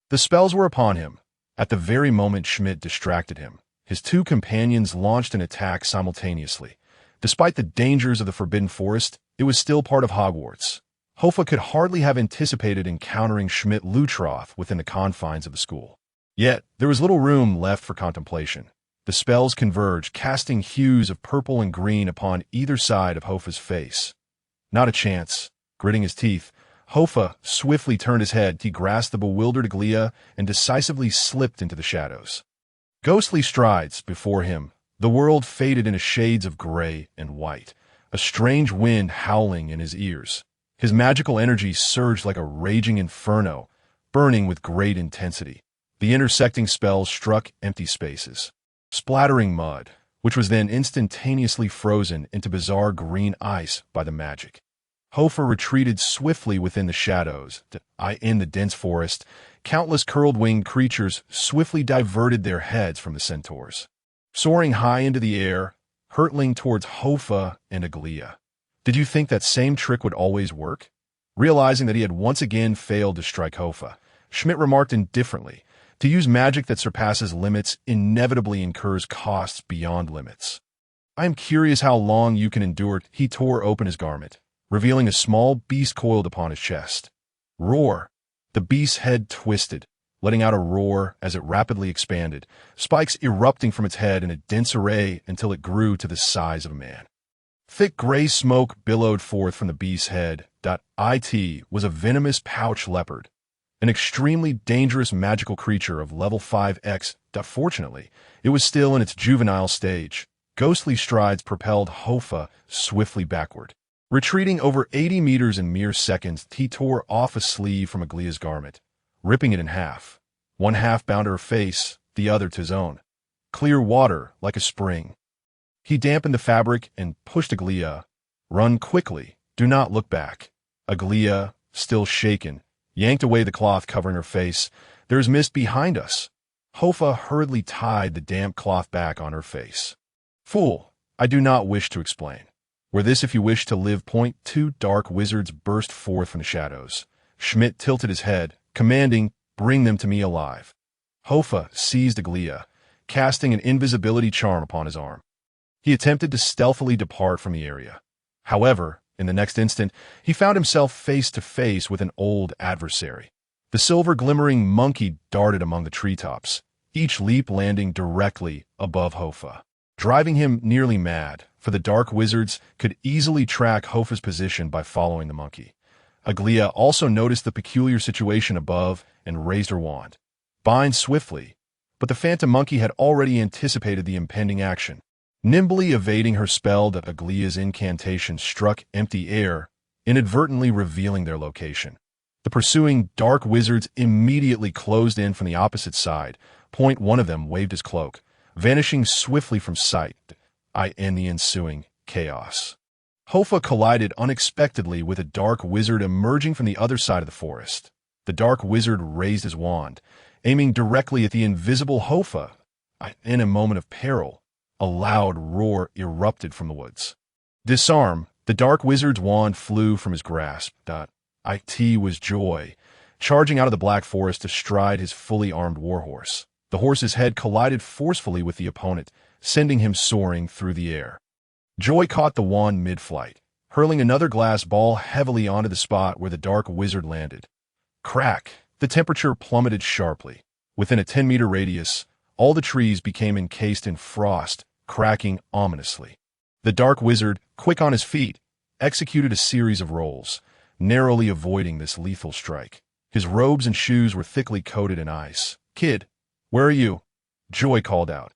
The spells were upon him. At the very moment Schmidt distracted him, his two companions launched an attack simultaneously. Despite the dangers of the Forbidden Forest, it was still part of Hogwarts. Hofar could hardly have anticipated encountering Schmidt-Lutroth within the confines of the school. Yet, there was little room left for contemplation. The spells converged, casting hues of purple and green upon either side of Hofar's face. Not a chance. Gritting his teeth, Hofar swiftly turned his head. He grasped the bewildered Aglaia and decisively slipped into the shadows. Ghostly strides before him, the world faded into shades of gray and white, a strange wind howling in his ears. His magical energy surged like a raging inferno, burning with great intensity. The intersecting spells struck empty spaces, splattering mud, which was then instantaneously frozen into bizarre green ice by the magic. Hofar retreated swiftly within the shadows. In the dense forest, countless curled-winged creatures swiftly diverted their heads from the centaurs, soaring high into the air, hurtling towards Hofar and Aglia. Did you think that same trick would always work? Realizing that he had once again failed to strike Hofar, Schmidt remarked indifferently, to use magic that surpasses limits inevitably incurs costs beyond limits. I am curious how long you can endure. He tore open his garment, revealing a small beast coiled upon his chest. Roar! The beast's head twisted, letting out a roar as it rapidly expanded, spikes erupting from its head in a dense array until it grew to the size of a man. Thick gray smoke billowed forth from the beast's head. It was a venomous pouch leopard, an extremely dangerous magical creature of level 5X. Fortunately, it was still in its juvenile stage. Ghostly strides propelled Hofar swiftly backward. Retreating over 80 meters in mere seconds, he tore off a sleeve from Aglia's garment, ripping it in half. One half bound to her face, the other to his own. Clear water, like a spring. He dampened the fabric and pushed Aglia. Run quickly. Do not look back. Aglia, still shaken, yanked away the cloth covering her face. There is mist behind us. Hofar hurriedly tied the damp cloth back on her face. Fool, I do not wish to explain. Were this if you wish to live. Two dark wizards burst forth from the shadows. Schmidt tilted his head, commanding, bring them to me alive. Hofar seized Aglia, casting an invisibility charm upon his arm. He attempted to stealthily depart from the area. However, in the next instant, he found himself face to face with an old adversary. The silver-glimmering monkey darted among the treetops, each leap landing directly above Hofar, driving him nearly mad, for the dark wizards could easily track Hofar's position by following the monkey. Aglia also noticed the peculiar situation above and raised her wand. Bind swiftly, but the phantom monkey had already anticipated the impending action. Nimbly evading her spell, Aglia's incantation struck empty air, inadvertently revealing their location. The pursuing dark wizards immediately closed in from the opposite side. One of them waved his cloak, vanishing swiftly from sight. In the ensuing chaos, Hofar collided unexpectedly with a dark wizard emerging from the other side of the forest. The dark wizard raised his wand, aiming directly at the invisible Hofar. In a moment of peril, a loud roar erupted from the woods. Disarmed, the dark wizard's wand flew from his grasp. It was Joy, charging out of the black forest astride his fully armed warhorse. The horse's head collided forcefully with the opponent, sending him soaring through the air. Joy caught the wand mid-flight, hurling another glass ball heavily onto the spot where the dark wizard landed. Crack! The temperature plummeted sharply. Within a 10-meter radius, all the trees became encased in frost, cracking ominously. The dark wizard, quick on his feet, executed a series of rolls, narrowly avoiding this lethal strike. His robes and shoes were thickly coated in ice. Kid, where are you? Joy called out.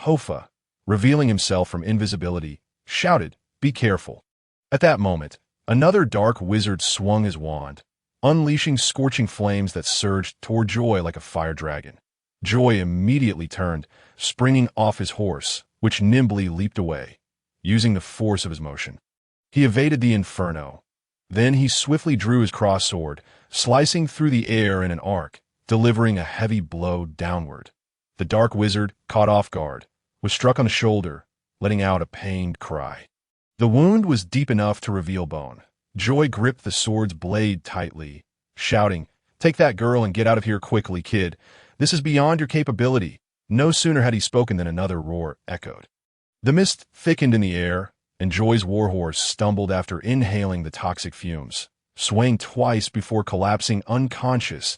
Hofar, revealing himself from invisibility, shouted, be careful. At that moment, another dark wizard swung his wand, unleashing scorching flames that surged toward Joy like a fire dragon. Joy immediately turned, springing off his horse, which nimbly leaped away, using the force of his motion. He evaded the inferno. Then he swiftly drew his cross sword, slicing through the air in an arc, delivering a heavy blow downward. The dark wizard, caught off guard, was struck on the shoulder, letting out a pained cry. The wound was deep enough to reveal bone. Joy gripped the sword's blade tightly, shouting, take that girl and get out of here quickly, kid. This is beyond your capability. No sooner had he spoken than another roar echoed. The mist thickened in the air, and Joy's warhorse stumbled after inhaling the toxic fumes, swaying twice before collapsing unconscious.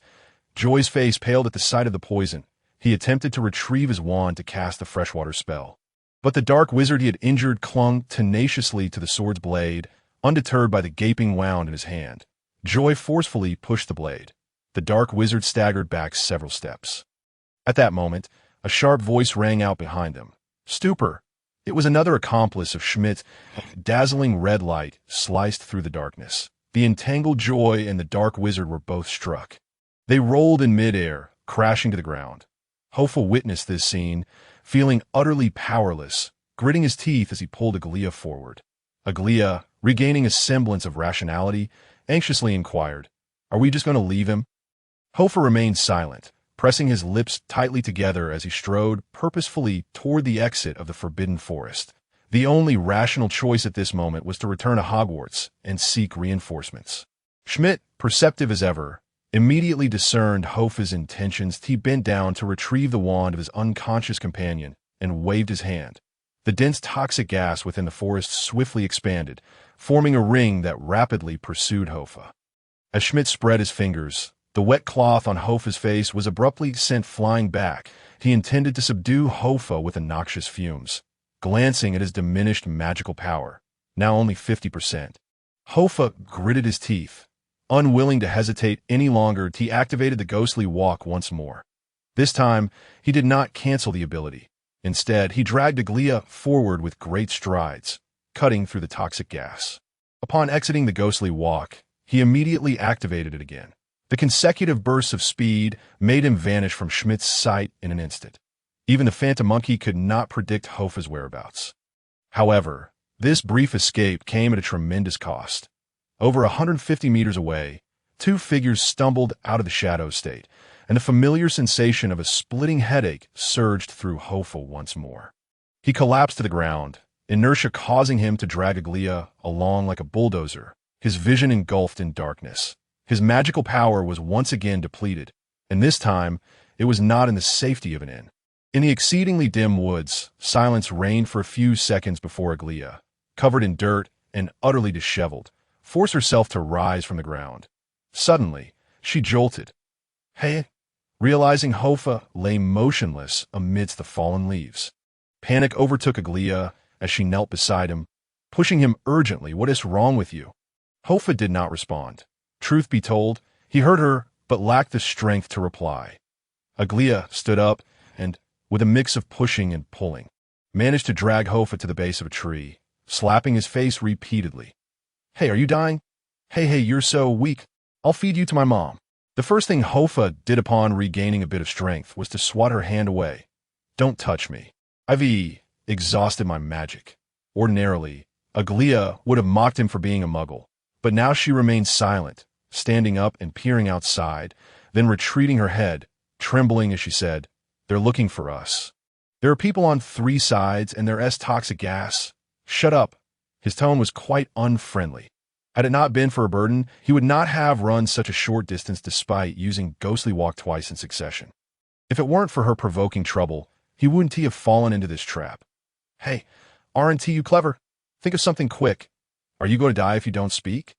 Joy's face paled at the sight of the poison. He attempted to retrieve his wand to cast the freshwater spell. But the dark wizard he had injured clung tenaciously to the sword's blade, undeterred by the gaping wound in his hand. Joy forcefully pushed the blade. The dark wizard staggered back several steps. At that moment, a sharp voice rang out behind them. Stupor! It was another accomplice of Schmidt's. Dazzling red light sliced through the darkness. The entangled Joy and the dark wizard were both struck. They rolled in midair, crashing to the ground. Hofar witnessed this scene, feeling utterly powerless, gritting his teeth as he pulled Aglia forward. Aglia, regaining a semblance of rationality, anxiously inquired, "Are we just going to leave him?" Hofar remained silent, pressing his lips tightly together as he strode purposefully toward the exit of the forbidden forest. The only rational choice at this moment was to return to Hogwarts and seek reinforcements. Schmidt, perceptive as ever, immediately discerned Hofar's intentions. He bent down to retrieve the wand of his unconscious companion and waved his hand. The dense toxic gas within the forest swiftly expanded, forming a ring that rapidly pursued Hofar. As Schmidt spread his fingers, the wet cloth on Hofar's face was abruptly sent flying back. He intended to subdue Hofar with the noxious fumes. Glancing at his diminished magical power, now only 50%, Hofar gritted his teeth. Unwilling to hesitate any longer, he activated the ghostly walk once more. This time, he did not cancel the ability. Instead, he dragged Aglia forward with great strides, cutting through the toxic gas. Upon exiting the ghostly walk, he immediately activated it again. The consecutive bursts of speed made him vanish from Schmidt's sight in an instant. Even the phantom monkey could not predict Hofar's whereabouts. However, this brief escape came at a tremendous cost. Over 150 meters away, two figures stumbled out of the shadow state, and the familiar sensation of a splitting headache surged through Hofar once more. He collapsed to the ground, inertia causing him to drag Aglia along like a bulldozer, his vision engulfed in darkness. His magical power was once again depleted, and this time it was not in the safety of an inn. In the exceedingly dim woods, silence reigned for a few seconds before Aglia, covered in dirt and utterly disheveled, forced herself to rise from the ground. Suddenly, she jolted. "Hey!" realizing Hofar lay motionless amidst the fallen leaves. Panic overtook Aglia as she knelt beside him, pushing him urgently. "What is wrong with you?" Hofar did not respond. Truth be told, he heard her, but lacked the strength to reply. Aglia stood up and, with a mix of pushing and pulling, managed to drag Hofar to the base of a tree, slapping his face repeatedly. "Hey, are you dying? Hey, you're so weak. I'll feed you to my mom." The first thing Hofar did upon regaining a bit of strength was to swat her hand away. "Don't touch me. I've exhausted my magic." Ordinarily, Aglia would have mocked him for being a muggle, but now she remained silent, standing up and peering outside, then retreating her head, trembling as she said, "They're looking for us. There are people on 3 sides and there's toxic gas." "Shut up." His tone was quite unfriendly. Had it not been for a burden, he would not have run such a short distance despite using ghostly walk twice in succession. If it weren't for her provoking trouble, he wouldn't have fallen into this trap. "Hey, aren't you clever? Think of something quick. Are you going to die if you don't speak?"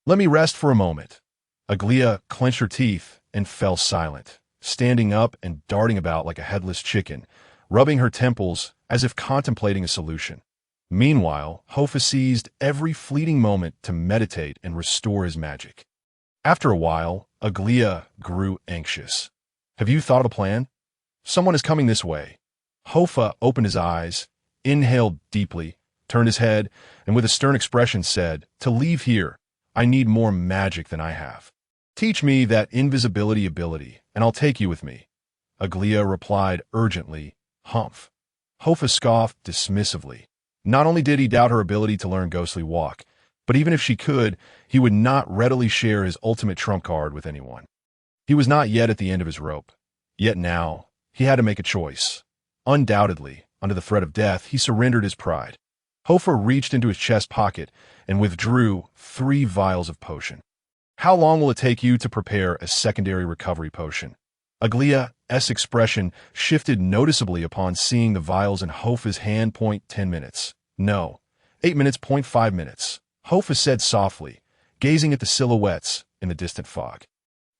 "Let me rest for a moment." Aglia clenched her teeth and fell silent, standing up and darting about like a headless chicken, rubbing her temples as if contemplating a solution. Meanwhile, Hofar seized every fleeting moment to meditate and restore his magic. After a while, Aglia grew anxious. "Have you thought of a plan? Someone is coming this way." Hofar opened his eyes, inhaled deeply, turned his head, and with a stern expression said, "To leave here, I need more magic than I have. Teach me that invisibility ability, and I'll take you with me." Aglia replied urgently, "Humph." Hofar scoffed dismissively. Not only did he doubt her ability to learn ghostly walk, but even if she could, he would not readily share his ultimate trump card with anyone. He was not yet at the end of his rope. Yet now, he had to make a choice. Undoubtedly, under the threat of death, he surrendered his pride. Hofar reached into his chest pocket and withdrew 3 vials of potion. "How long will it take you to prepare a secondary recovery potion?" Aglia's expression shifted noticeably upon seeing the vials in Hofar's hand. 10 minutes. "No. 8 minutes. 5 minutes. Hofar said softly, gazing at the silhouettes in the distant fog.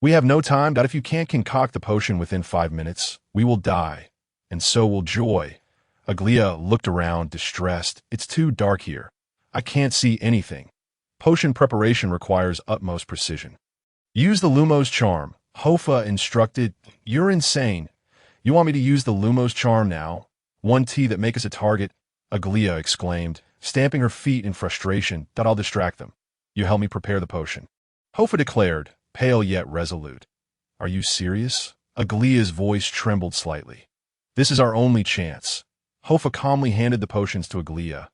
"We have no time. If you can't concoct the potion within 5 minutes, we will die. And so will Joy." Aglia looked around, distressed. "It's too dark here. I can't see anything. Potion preparation requires utmost precision." "Use the Lumos charm," Hofar instructed. "You're insane. You want me to use the Lumos charm now? One tea that makes us a target?" Aglia exclaimed, stamping her feet in frustration. "That I'll distract them. You help me prepare the potion." Hofar declared, pale yet resolute. "Are you serious?" Aglia's voice trembled slightly. "This is our only chance." Hofar calmly handed the potions to Aglia.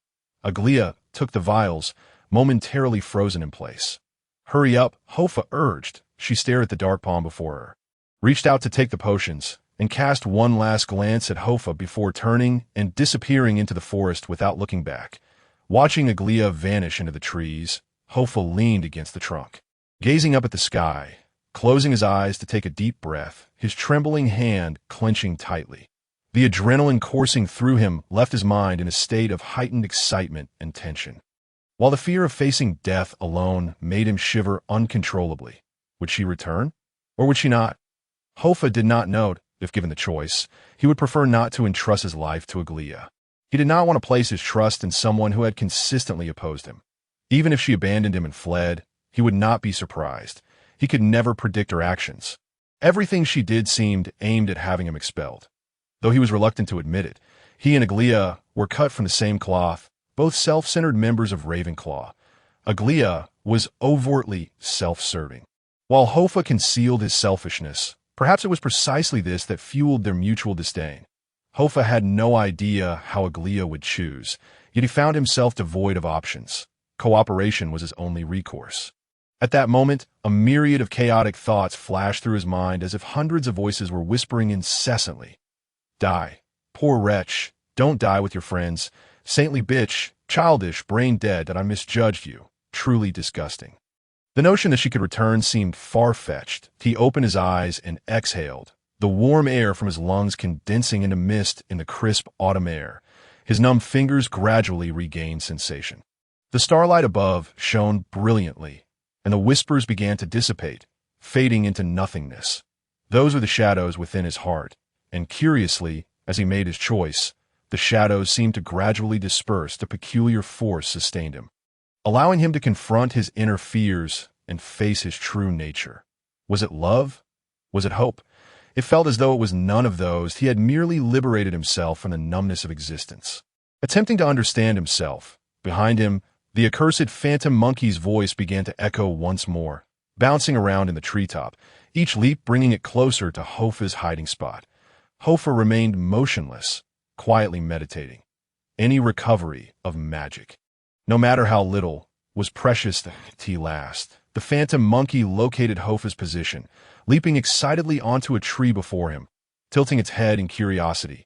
Aglia took the vials, momentarily frozen in place. "Hurry up," Hofar urged. She stared at the dark palm before her, reached out to take the potions, and cast one last glance at Hofar before turning and disappearing into the forest without looking back. Watching Aglia vanish into the trees, Hofar leaned against the trunk, gazing up at the sky, closing his eyes to take a deep breath, his trembling hand clenching tightly. The adrenaline coursing through him left his mind in a state of heightened excitement and tension, while the fear of facing death alone made him shiver uncontrollably. Would she return? Or would she not? Hofar did not know. If given the choice, he would prefer not to entrust his life to Aglia. He did not want to place his trust in someone who had consistently opposed him. Even if she abandoned him and fled, he would not be surprised. He could never predict her actions. Everything she did seemed aimed at having him expelled. Though he was reluctant to admit it, he and Aglia were cut from the same cloth, both self-centered members of Ravenclaw. Aglia was overtly self-serving, while Hofar concealed his selfishness. Perhaps it was precisely this that fueled their mutual disdain. Hofar had no idea how Aglia would choose, yet he found himself devoid of options. Cooperation was his only recourse. At that moment, a myriad of chaotic thoughts flashed through his mind as if hundreds of voices were whispering incessantly. Die. Poor wretch. Don't die with your friends. Saintly bitch. Childish, brain dead that I misjudged you. Truly disgusting. The notion that she could return seemed far-fetched. He opened his eyes and exhaled, the warm air from his lungs condensing into mist in the crisp autumn air. His numb fingers gradually regained sensation. The starlight above shone brilliantly, and the whispers began to dissipate, fading into nothingness. Those were the shadows within his heart, and curiously, as he made his choice, the shadows seemed to gradually disperse. The peculiar force sustained him, allowing him to confront his inner fears and face his true nature. Was it love? Was it hope? It felt as though it was none of those. He had merely liberated himself from the numbness of existence. Attempting to understand himself, behind him, the accursed phantom monkey's voice began to echo once more, bouncing around in the treetop, each leap bringing it closer to Hofar's hiding spot. Hofar remained motionless, quietly meditating. Any recovery of magic, no matter how little, was precious to last. The phantom monkey located Hofar's position, leaping excitedly onto a tree before him, tilting its head in curiosity.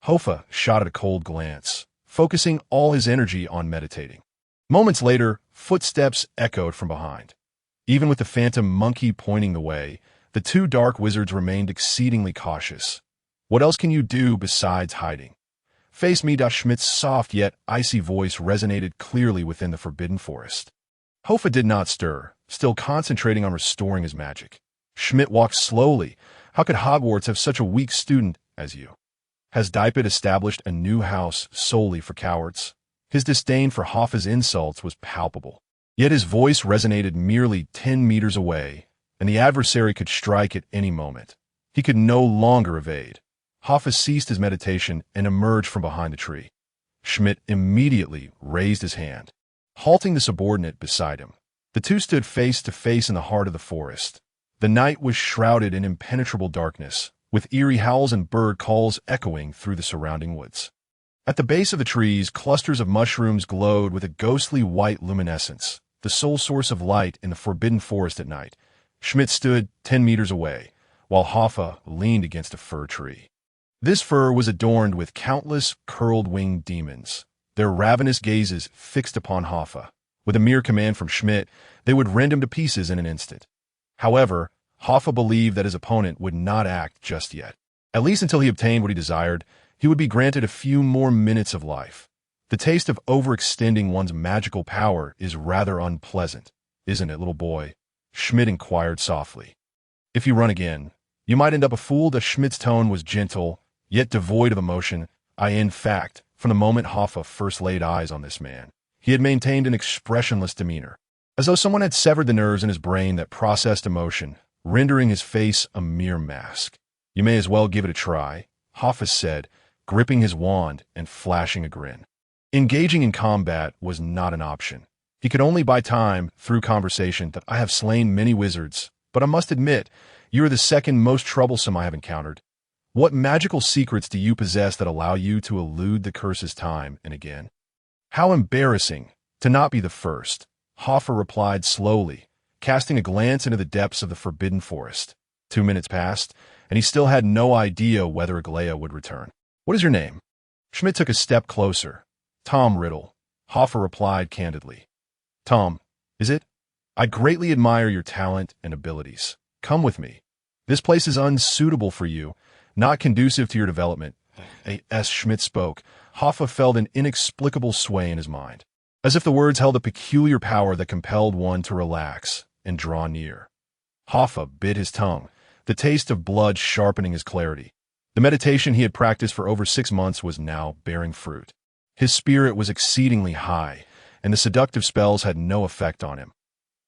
Hofar shot at a cold glance, focusing all his energy on meditating. Moments later, footsteps echoed from behind. Even with the phantom monkey pointing the way, the two dark wizards remained exceedingly cautious. What else can you do besides hiding? Face me. Schmidt's soft yet icy voice resonated clearly within the forbidden forest. Hofar did not stir, still concentrating on restoring his magic. Schmidt walked slowly. How could Hogwarts have such a weak student as you? Has Dipet established a new house solely for cowards? His disdain for Hofar's insults was palpable. Yet his voice resonated merely 10 meters away, and the adversary could strike at any moment. He could no longer evade. Hofar ceased his meditation and emerged from behind the tree. Schmidt immediately raised his hand, halting the subordinate beside him. The two stood face to face in the heart of the forest. The night was shrouded in impenetrable darkness, with eerie howls and bird calls echoing through the surrounding woods. At the base of the trees, clusters of mushrooms glowed with a ghostly white luminescence, the sole source of light in the forbidden forest at night. Schmidt stood 10 meters away, while Hofar leaned against a fir tree. This fir was adorned with countless curled-winged demons, their ravenous gazes fixed upon Hofar. With a mere command from Schmidt, they would rend him to pieces in an instant. However, Hofar believed that his opponent would not act just yet. At least until he obtained what he desired, he would be granted a few more minutes of life. The taste of overextending one's magical power is rather unpleasant, isn't it, little boy? Schmidt inquired softly. If you run again, you might end up a fool. Schmidt's tone was gentle, yet devoid of emotion. In fact, from the moment Hofar first laid eyes on this man, he had maintained an expressionless demeanor, as though someone had severed the nerves in his brain that processed emotion, rendering his face a mere mask. You may as well give it a try, Hofar said, gripping his wand and flashing a grin. Engaging in combat was not an option. He could only buy time through conversation. That I have slain many wizards, but I must admit, you are the second most troublesome I have encountered. What magical secrets do you possess that allow you to elude the curses time and again? How embarrassing to not be the first, Hoffa replied slowly, casting a glance into the depths of the forbidden forest. 2 minutes passed, and he still had no idea whether Aglaya would return. What is your name? Schmidt took a step closer. Tom Riddle, Hoffa replied candidly. Tom, is it? I greatly admire your talent and abilities. Come with me. This place is unsuitable for you, not conducive to your development. As Schmidt spoke, Hoffa felt an inexplicable sway in his mind, as if the words held a peculiar power that compelled one to relax and draw near. Hoffa bit his tongue, the taste of blood sharpening his clarity. The meditation he had practiced for over 6 months was now bearing fruit. His spirit was exceedingly high, and the seductive spells had no effect on him.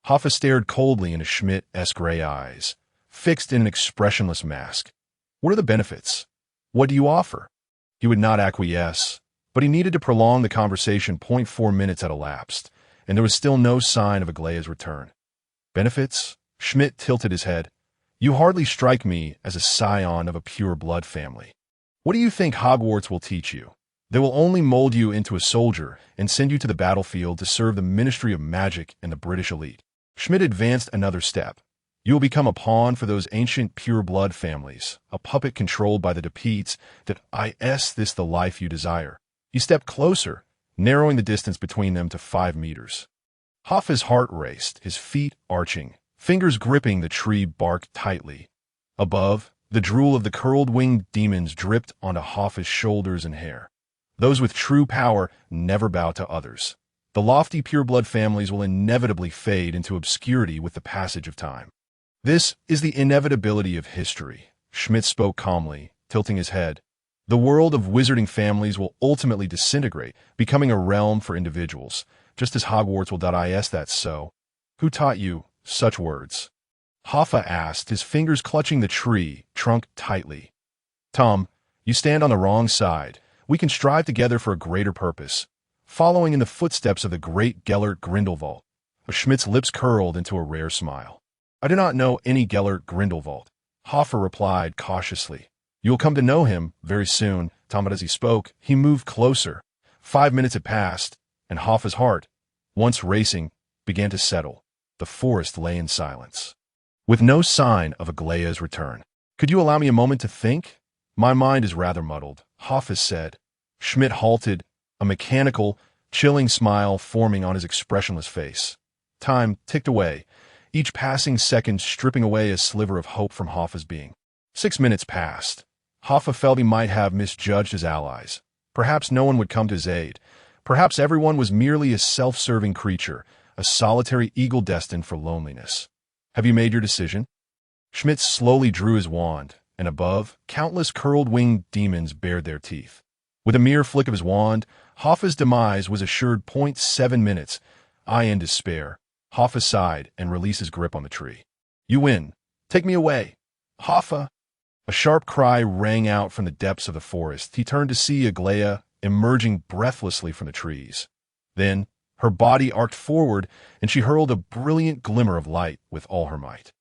Hoffa stared coldly into Schmidt's gray eyes, fixed in an expressionless mask. What are the benefits? What do you offer? He would not acquiesce, but he needed to prolong the conversation. 4 minutes had elapsed, and there was still no sign of Aglaya's return. Benefits? Schmidt tilted his head. You hardly strike me as a scion of a pure blood family. What do you think Hogwarts will teach you? They will only mold you into a soldier and send you to the battlefield to serve the Ministry of Magic and the British elite. Schmidt advanced another step. You will become a pawn for those ancient pure blood families, a puppet controlled by the Depeats that is this the life you desire. He stepped closer, narrowing the distance between them to 5 meters. Hoffa's heart raced, his feet arching, fingers gripping the tree bark tightly. Above, the drool of the curled-winged demons dripped onto Hoffa's shoulders and hair. Those with true power never bow to others. The lofty pureblood families will inevitably fade into obscurity with the passage of time. This is the inevitability of history, Schmidt spoke calmly, tilting his head. The world of wizarding families will ultimately disintegrate, becoming a realm for individuals, just as Hogwarts will. Is that so? Who taught you such words? Hoffa asked, his fingers clutching the tree trunk tightly. Tom, you stand on the wrong side. We can strive together for a greater purpose, following in the footsteps of the great Gellert Grindelwald. Schmidt's lips curled into a rare smile. I do not know any Gellert Grindelwald, Hoffa replied cautiously. You will come to know him very soon. Tom, as he spoke, he moved closer. 5 minutes had passed, and Hoffa's heart, once racing, began to settle. The forest lay in silence, with no sign of Aglaya's return. Could you allow me a moment to think? My mind is rather muddled, Hoffa said. Schmidt halted, a mechanical, chilling smile forming on his expressionless face. Time ticked away, each passing second stripping away a sliver of hope from Hoffa's being. 6 minutes passed. Hoffa felt he might have misjudged his allies. Perhaps no one would come to his aid. Perhaps everyone was merely a self-serving creature, a solitary eagle destined for loneliness. Have you made your decision? Schmidt slowly drew his wand, and above, countless curled-winged demons bared their teeth. With a mere flick of his wand, Hoffa's demise was assured. 7 minutes. In despair, Hoffa sighed and released his grip on the tree. You win. Take me away. Hoffa! A sharp cry rang out from the depths of the forest. He turned to see Aglaya emerging breathlessly from the trees. Then, her body arced forward, and she hurled a brilliant glimmer of light with all her might.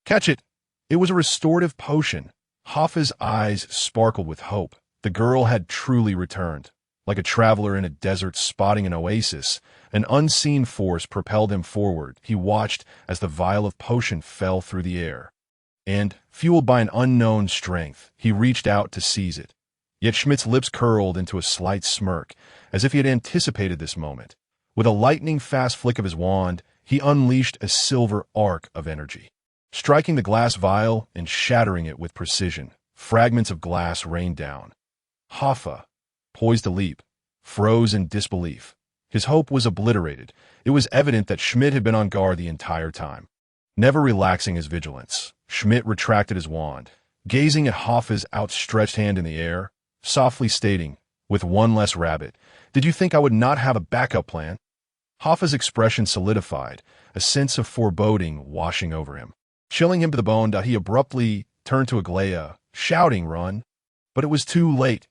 Catch it! It was a restorative potion. Hoffa's eyes sparkled with hope. The girl had truly returned. Like a traveler in a desert spotting an oasis, an unseen force propelled him forward. He watched as the vial of potion fell through the air. And, fueled by an unknown strength, he reached out to seize it. Yet Schmidt's lips curled into a slight smirk, as if he had anticipated this moment. With a lightning-fast flick of his wand, he unleashed a silver arc of energy. Striking the glass vial and shattering it with precision, fragments of glass rained down. Hoffa, poised to leap, froze in disbelief. His hope was obliterated. It was evident that Schmidt had been on guard the entire time. Never relaxing his vigilance, Schmidt retracted his wand, gazing at Hoffa's outstretched hand in the air, softly stating, with one less rabbit, "Did you think I would not have a backup plan?" Hoffa's expression solidified, a sense of foreboding washing over him. Chilling him to the bone, he abruptly turned to Aglaya, shouting, "Run!" But it was too late.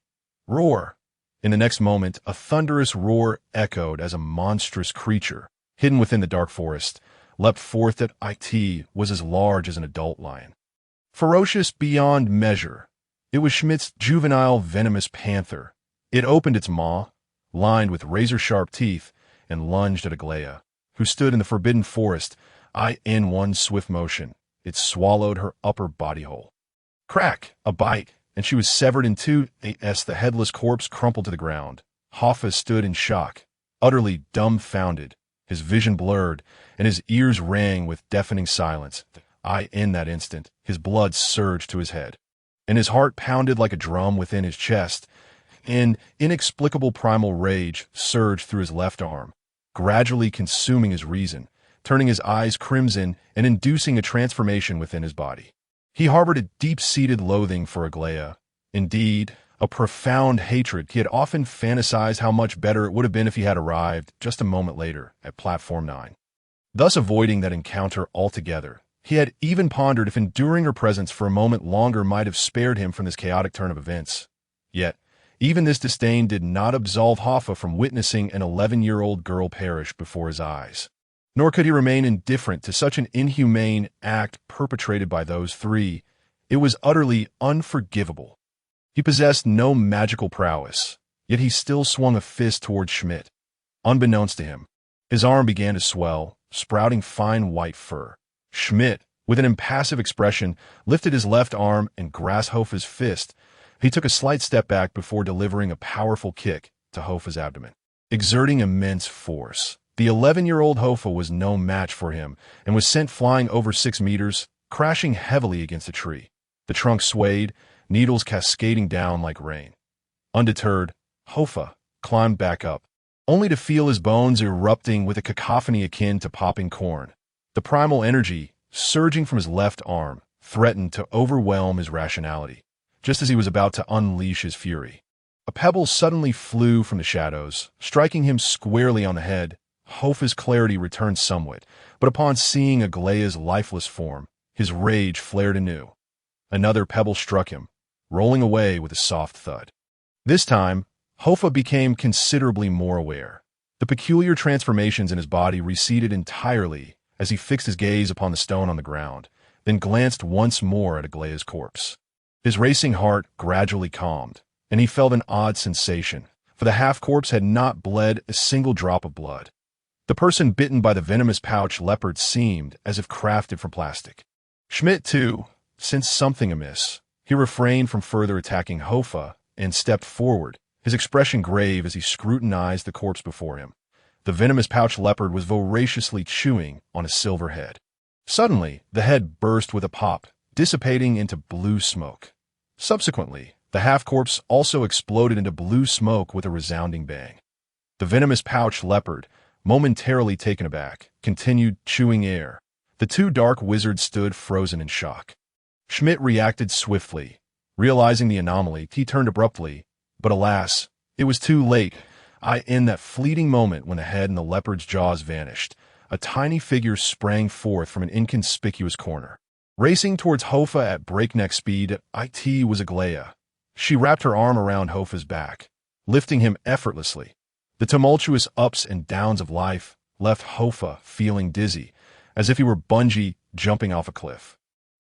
Roar! In the next moment, a thunderous roar echoed as a monstrous creature, hidden within the dark forest, leapt forth that was as large as an adult lion. Ferocious beyond measure, it was Schmidt's juvenile venomous panther. It opened its maw, lined with razor-sharp teeth, and lunged at Aglaia, who stood in the forbidden forest. In one swift motion, it swallowed her upper body whole. Crack! A bite, and she was severed in two. The headless corpse crumpled to the ground. Hoffa stood in shock, utterly dumbfounded, his vision blurred, and his ears rang with deafening silence. In that instant, his blood surged to his head, and his heart pounded like a drum within his chest. An inexplicable primal rage surged through his left arm, gradually consuming his reason, turning his eyes crimson and inducing a transformation within his body. He harbored a deep-seated loathing for Aglaia. Indeed, a profound hatred. He had often fantasized how much better it would have been if he had arrived just a moment later at Platform 9. Thus avoiding that encounter altogether, he had even pondered if enduring her presence for a moment longer might have spared him from this chaotic turn of events. Yet, even this disdain did not absolve Hoffa from witnessing an 11-year-old girl perish before his eyes. Nor could he remain indifferent to such an inhumane act perpetrated by those three. It was utterly unforgivable. He possessed no magical prowess, yet he still swung a fist toward Schmidt. Unbeknownst to him, his arm began to swell, sprouting fine white fur. Schmidt, with an impassive expression, lifted his left arm and grasped Hoffa's fist. He took a slight step back before delivering a powerful kick to Hoffa's abdomen. Exerting immense force, the 11-year-old Hoffa was no match for him and was sent flying over 6 meters, crashing heavily against a tree. The trunk swayed, needles cascading down like rain. Undeterred, Hoffa climbed back up, only to feel his bones erupting with a cacophony akin to popping corn. The primal energy, surging from his left arm, threatened to overwhelm his rationality, just as he was about to unleash his fury. A pebble suddenly flew from the shadows, striking him squarely on the head. Hoffa's clarity returned somewhat, but upon seeing Aglaia's lifeless form, his rage flared anew. Another pebble struck him, rolling away with a soft thud. This time, Hoffa became considerably more aware. The peculiar transformations in his body receded entirely as he fixed his gaze upon the stone on the ground, then glanced once more at Aglaia's corpse. His racing heart gradually calmed, and he felt an odd sensation, for the half-corpse had not bled a single drop of blood. The person bitten by the venomous pouch leopard seemed as if crafted from plastic. Schmidt, too, sensed something amiss. He refrained from further attacking Hoffa and stepped forward, his expression grave as he scrutinized the corpse before him. The venomous pouch leopard was voraciously chewing on a silver head. Suddenly, the head burst with a pop, dissipating into blue smoke. Subsequently, the half-corpse also exploded into blue smoke with a resounding bang. The venomous pouch leopard, momentarily taken aback, continued chewing air. The two dark wizards stood frozen in shock. Schmidt reacted swiftly. Realizing the anomaly, he turned abruptly, but alas, it was too late. In that fleeting moment when the head and the leopard's jaws vanished, a tiny figure sprang forth from an inconspicuous corner. Racing towards Hoffa at breakneck speed, it was Aglaia. She wrapped her arm around Hoffa's back, lifting him effortlessly. The tumultuous ups and downs of life left Hoffa feeling dizzy, as if he were bungee jumping off a cliff.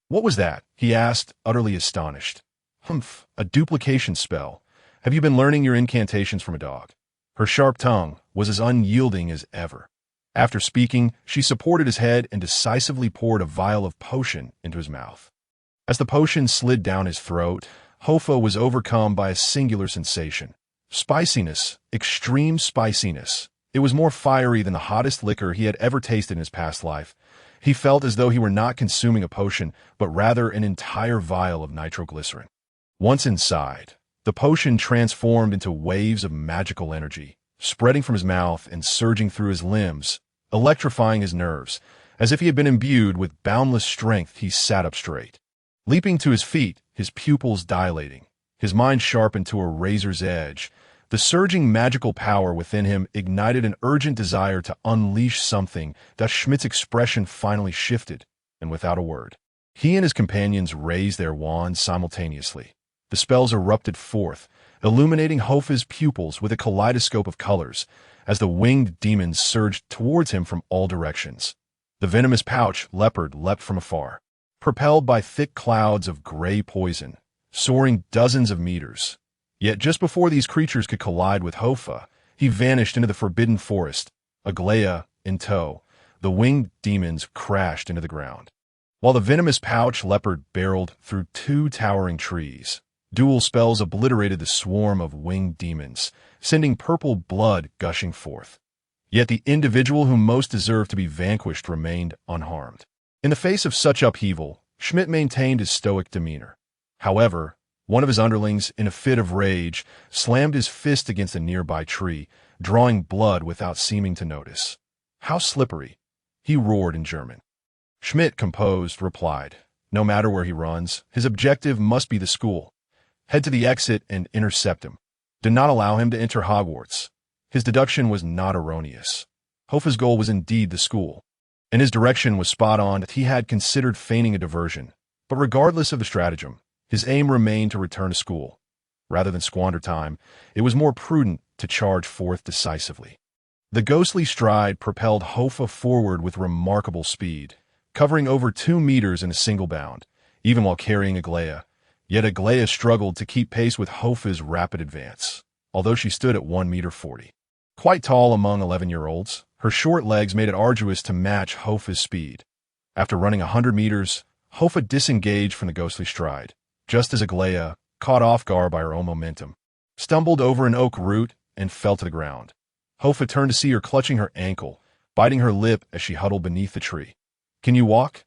"What was that?" he asked, utterly astonished. "Humph, a duplication spell. Have you been learning your incantations from a dog?" Her sharp tongue was as unyielding as ever. After speaking, she supported his head and decisively poured a vial of potion into his mouth. As the potion slid down his throat, Hoffa was overcome by a singular sensation. Spiciness, extreme spiciness. It was more fiery than the hottest liquor he had ever tasted in his past life. He felt as though he were not consuming a potion, but rather an entire vial of nitroglycerin. Once inside, the potion transformed into waves of magical energy, spreading from his mouth and surging through his limbs, electrifying his nerves. As if he had been imbued with boundless strength, he sat up straight. Leaping to his feet, his pupils dilating, his mind sharpened to a razor's edge, the surging magical power within him ignited an urgent desire to unleash something. That Schmidt's expression finally shifted, and without a word, he and his companions raised their wands simultaneously. The spells erupted forth, illuminating Hoffa's pupils with a kaleidoscope of colors as the winged demons surged towards him from all directions. The venomous pouch leopard leapt from afar, propelled by thick clouds of gray poison, soaring dozens of meters. Yet just before these creatures could collide with Hoffa, He vanished into the forbidden forest, Aglaia in tow. The winged demons crashed into the ground. While the venomous pouch leopard barreled through two towering trees, dual spells obliterated the swarm of winged demons, sending purple blood gushing forth. Yet the individual who most deserved to be vanquished remained unharmed. In the face of such upheaval, Schmidt maintained his stoic demeanor. However, one of his underlings, in a fit of rage, slammed his fist against a nearby tree, drawing blood without seeming to notice. "How slippery!" he roared in German. Schmidt, composed, replied, "No matter where he runs, his objective must be the school. Head to the exit and intercept him. Do not allow him to enter Hogwarts." His deduction was not erroneous. Hofa's goal was indeed the school, and his direction was spot on. He had considered feigning a diversion, but regardless of the stratagem, his aim remained to return to school. Rather than squander time, it was more prudent to charge forth decisively. The ghostly stride propelled Hofar forward with remarkable speed, covering over 2 meters in a single bound, even while carrying Aglaia. Yet Aglaia struggled to keep pace with Hofa's rapid advance, although she stood at 1.40 meters. Quite tall among 11-year-olds, her short legs made it arduous to match Hofa's speed. After running 100 meters, Hofar disengaged from the ghostly stride, just as Aglaia, caught off guard by her own momentum, stumbled over an oak root and fell to the ground. Hofar turned to see her clutching her ankle, biting her lip as she huddled beneath the tree. "Can you walk?"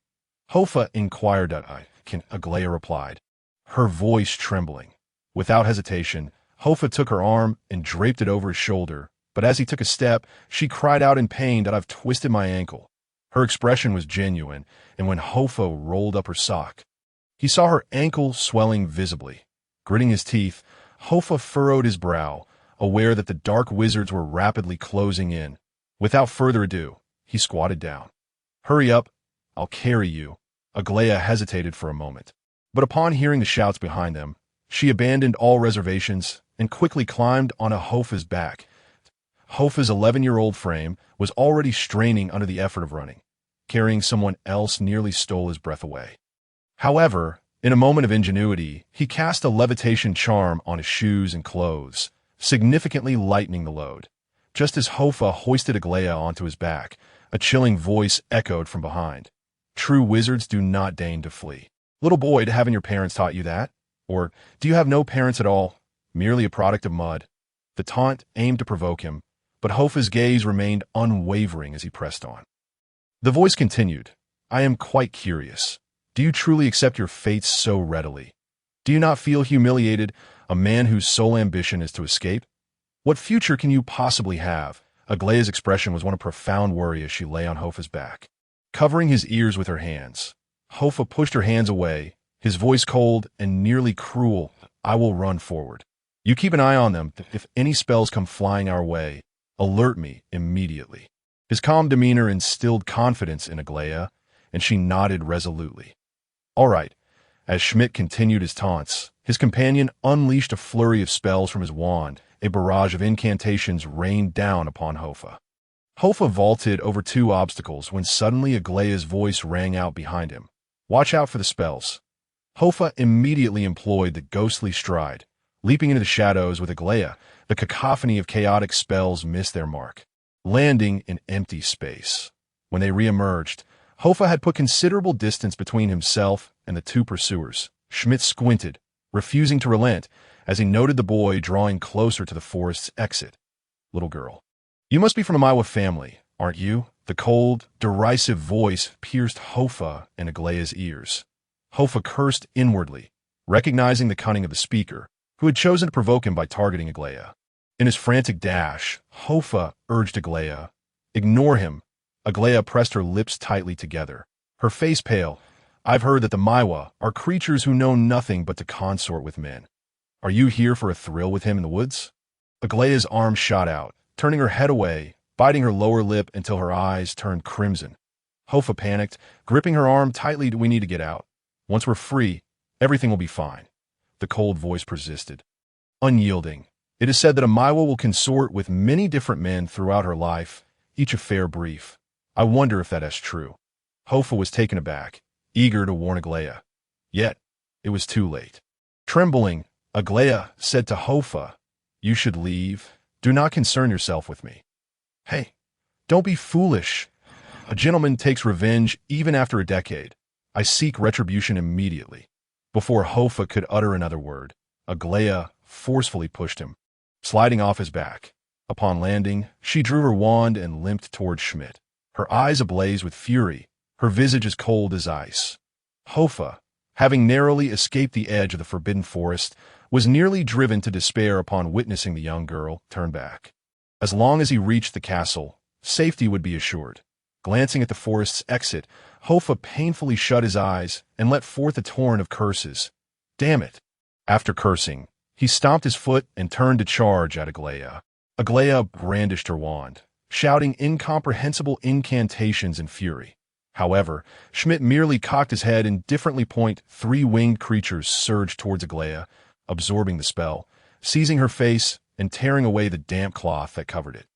Hofar inquired. Aglaia replied, her voice trembling. Without hesitation, Hofar took her arm and draped it over his shoulder, but as he took a step, she cried out in pain that "I've twisted my ankle." Her expression was genuine, and when Hofar rolled up her sock, he saw her ankle swelling visibly. Gritting his teeth, Hofar furrowed his brow, aware that the dark wizards were rapidly closing in. Without further ado, he squatted down. "Hurry up, I'll carry you." Aglaia hesitated for a moment, but upon hearing the shouts behind them, she abandoned all reservations and quickly climbed onto Hofa's back. Hofa's 11-year-old frame was already straining under the effort of running. Carrying someone else nearly stole his breath away. However, in a moment of ingenuity, he cast a levitation charm on his shoes and clothes, significantly lightening the load. Just as Hofar hoisted Aglaia onto his back, a chilling voice echoed from behind. "True wizards do not deign to flee. Little boy, haven't your parents taught you that? Or do you have no parents at all, merely a product of mud?" The taunt aimed to provoke him, but Hofa's gaze remained unwavering as he pressed on. The voice continued, "I am quite curious. Do you truly accept your fate so readily? Do you not feel humiliated, a man whose sole ambition is to escape? What future can you possibly have?" Aglaia's expression was one of profound worry as she lay on Hofa's back, covering his ears with her hands. Hofar pushed her hands away, his voice cold and nearly cruel. "I will run forward. You keep an eye on them. If any spells come flying our way, alert me immediately." His calm demeanor instilled confidence in Aglaia, and she nodded resolutely. "All right." As Schmidt continued his taunts, his companion unleashed a flurry of spells from his wand. A barrage of incantations rained down upon Hofar. Hofar vaulted over 2 obstacles when suddenly Aglaia's voice rang out behind him. "Watch out for the spells." Hofar immediately employed the ghostly stride. Leaping into the shadows with Aglaia, the cacophony of chaotic spells missed their mark, landing in empty space. When they re-emerged, Hofar had put considerable distance between himself and the 2 pursuers. Schmidt squinted, refusing to relent, as he noted the boy drawing closer to the forest's exit. "Little girl, you must be from a Maiwa family, aren't you?" The cold, derisive voice pierced Hofar and Aglaia's ears. Hofar cursed inwardly, recognizing the cunning of the speaker, who had chosen to provoke him by targeting Aglaia. In his frantic dash, Hofar urged Aglaia, "Ignore him." Aglaia pressed her lips tightly together, her face pale. "I've heard that the Maiwa are creatures who know nothing but to consort with men. Are you here for a thrill with him in the woods?" Aglaia's arm shot out, turning her head away, biting her lower lip until her eyes turned crimson. Hofar panicked, gripping her arm tightly. "We need to get out. Once we're free, everything will be fine." The cold voice persisted, unyielding. "It is said that a Maiwa will consort with many different men throughout her life, each affair brief. I wonder if that is true." Hofar was taken aback, eager to warn Aglaia. Yet, it was too late. Trembling, Aglaia said to Hofar, "You should leave. Do not concern yourself with me. Hey, don't be foolish. A gentleman takes revenge even after a decade. I seek retribution immediately. Before Hoffa could utter another word, Aglaia forcefully pushed him, sliding off his back. Upon landing, she drew her wand and limped toward Schmidt, her eyes ablaze with fury, her visage as cold as ice. Hoffa, having narrowly escaped the edge of the forbidden forest, was nearly driven to despair upon witnessing the young girl turn back. As long as he reached the castle, safety would be assured. Glancing at the forest's exit, Hoffa painfully shut his eyes and let forth a torrent of curses. Damn it! After cursing, he stomped his foot and turned to charge at Aglaia. Aglaia brandished her wand, shouting incomprehensible incantations in fury. However, Schmidt merely cocked his head and differently point. Three-winged creatures surged towards Aglaia, absorbing the spell, seizing her face and tearing away the damp cloth that covered it.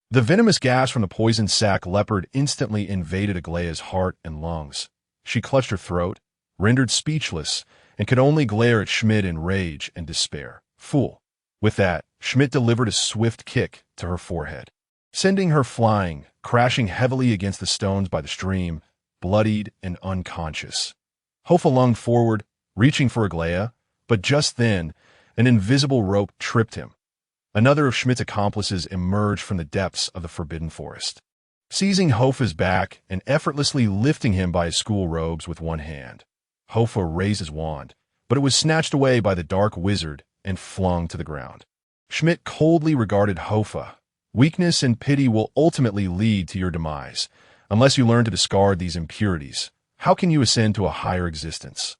The venomous gas from the poisoned sac leopard instantly invaded Aglaia's heart and lungs. She clutched her throat, rendered speechless, and could only glare at Schmidt in rage and despair. Fool! With that, Schmidt delivered a swift kick to her forehead, sending her flying, crashing heavily against the stones by the stream, bloodied and unconscious. Hoffa lunged forward, reaching for Aglaia, but just then, an invisible rope tripped him. Another of Schmidt's accomplices emerged from the depths of the forbidden forest, seizing Hoffa's back and effortlessly lifting him by his school robes with one hand. Hoffa raised his wand, but it was snatched away by the dark wizard and flung to the ground. Schmidt coldly regarded Hoffa. Weakness and pity will ultimately lead to your demise. Unless you learn to discard these impurities, how can you ascend to a higher existence?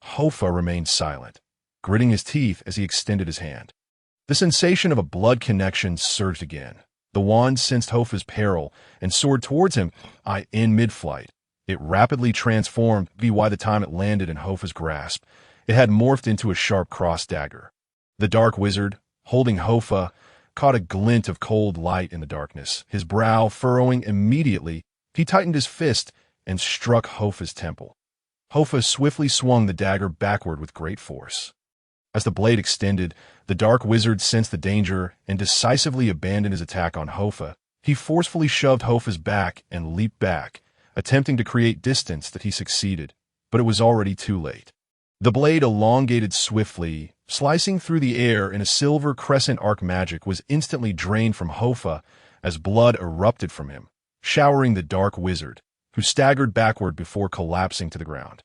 Hoffa remained silent, gritting his teeth as he extended his hand. The sensation of a blood connection surged again. The wand sensed Hoffa's peril and soared towards him. In mid-flight, it rapidly transformed. By the time it landed in Hoffa's grasp, it had morphed into a sharp cross dagger. The dark wizard, holding Hoffa, caught a glint of cold light in the darkness. His brow furrowing immediately, he tightened his fist and struck Hoffa's temple. Hoffa swiftly swung the dagger backward with great force. As the blade extended, the dark wizard sensed the danger and decisively abandoned his attack on Hoffa. He forcefully shoved Hoffa's back and leaped back, attempting to create distance that he succeeded, but it was already too late. The blade elongated swiftly, slicing through the air in a silver crescent arc. Magic was instantly drained from Hoffa as blood erupted from him, showering the dark wizard, who staggered backward before collapsing to the ground.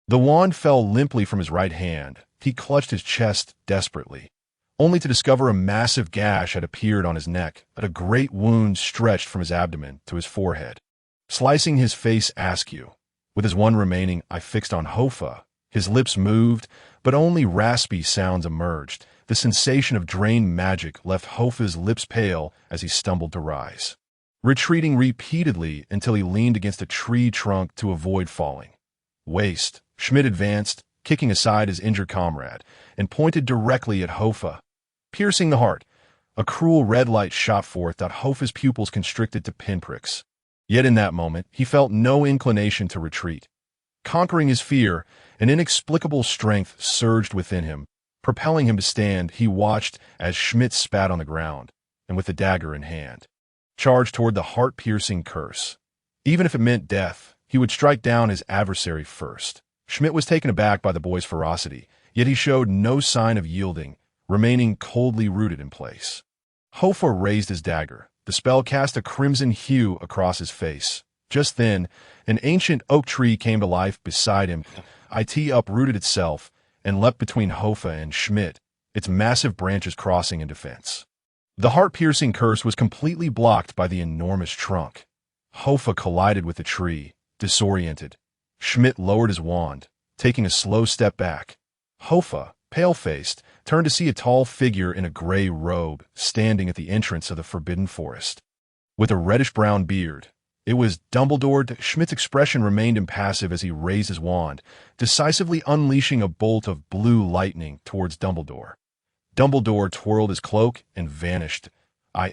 The wand fell limply from his right hand. He clutched his chest desperately, only to discover a massive gash had appeared on his neck, and a great wound stretched from his abdomen to his forehead, slicing his face askew. With his one remaining eye fixed on Hoffa, his lips moved, but only raspy sounds emerged. The sensation of drained magic left Hoffa's lips pale as he stumbled to rise, retreating repeatedly until he leaned against a tree trunk to avoid falling. Waste, Schmidt advanced, kicking aside his injured comrade, and pointed directly at Hoffa. Piercing the heart, a cruel red light shot forth that Hoffa's pupils constricted to pinpricks. Yet in that moment, he felt no inclination to retreat. Conquering his fear, an inexplicable strength surged within him. Propelling him to stand, he watched as Schmidt spat on the ground, and with the dagger in hand, charged toward the heart-piercing curse. Even if it meant death, he would strike down his adversary first. Schmidt was taken aback by the boy's ferocity, yet he showed no sign of yielding, remaining coldly rooted in place. Hoffa raised his dagger. The spell cast a crimson hue across his face. Just then, an ancient oak tree came to life beside him. It uprooted itself and leapt between Hoffa and Schmidt, its massive branches crossing in defense. The heart-piercing curse was completely blocked by the enormous trunk. Hoffa collided with the tree, disoriented. Schmidt lowered his wand, taking a slow step back. Hoffa, pale-faced, turned to see a tall figure in a gray robe standing at the entrance of the forbidden forest. With a reddish-brown beard, it was Dumbledore. Schmidt's expression remained impassive as he raised his wand, decisively unleashing a bolt of blue lightning towards Dumbledore. Dumbledore twirled his cloak and vanished.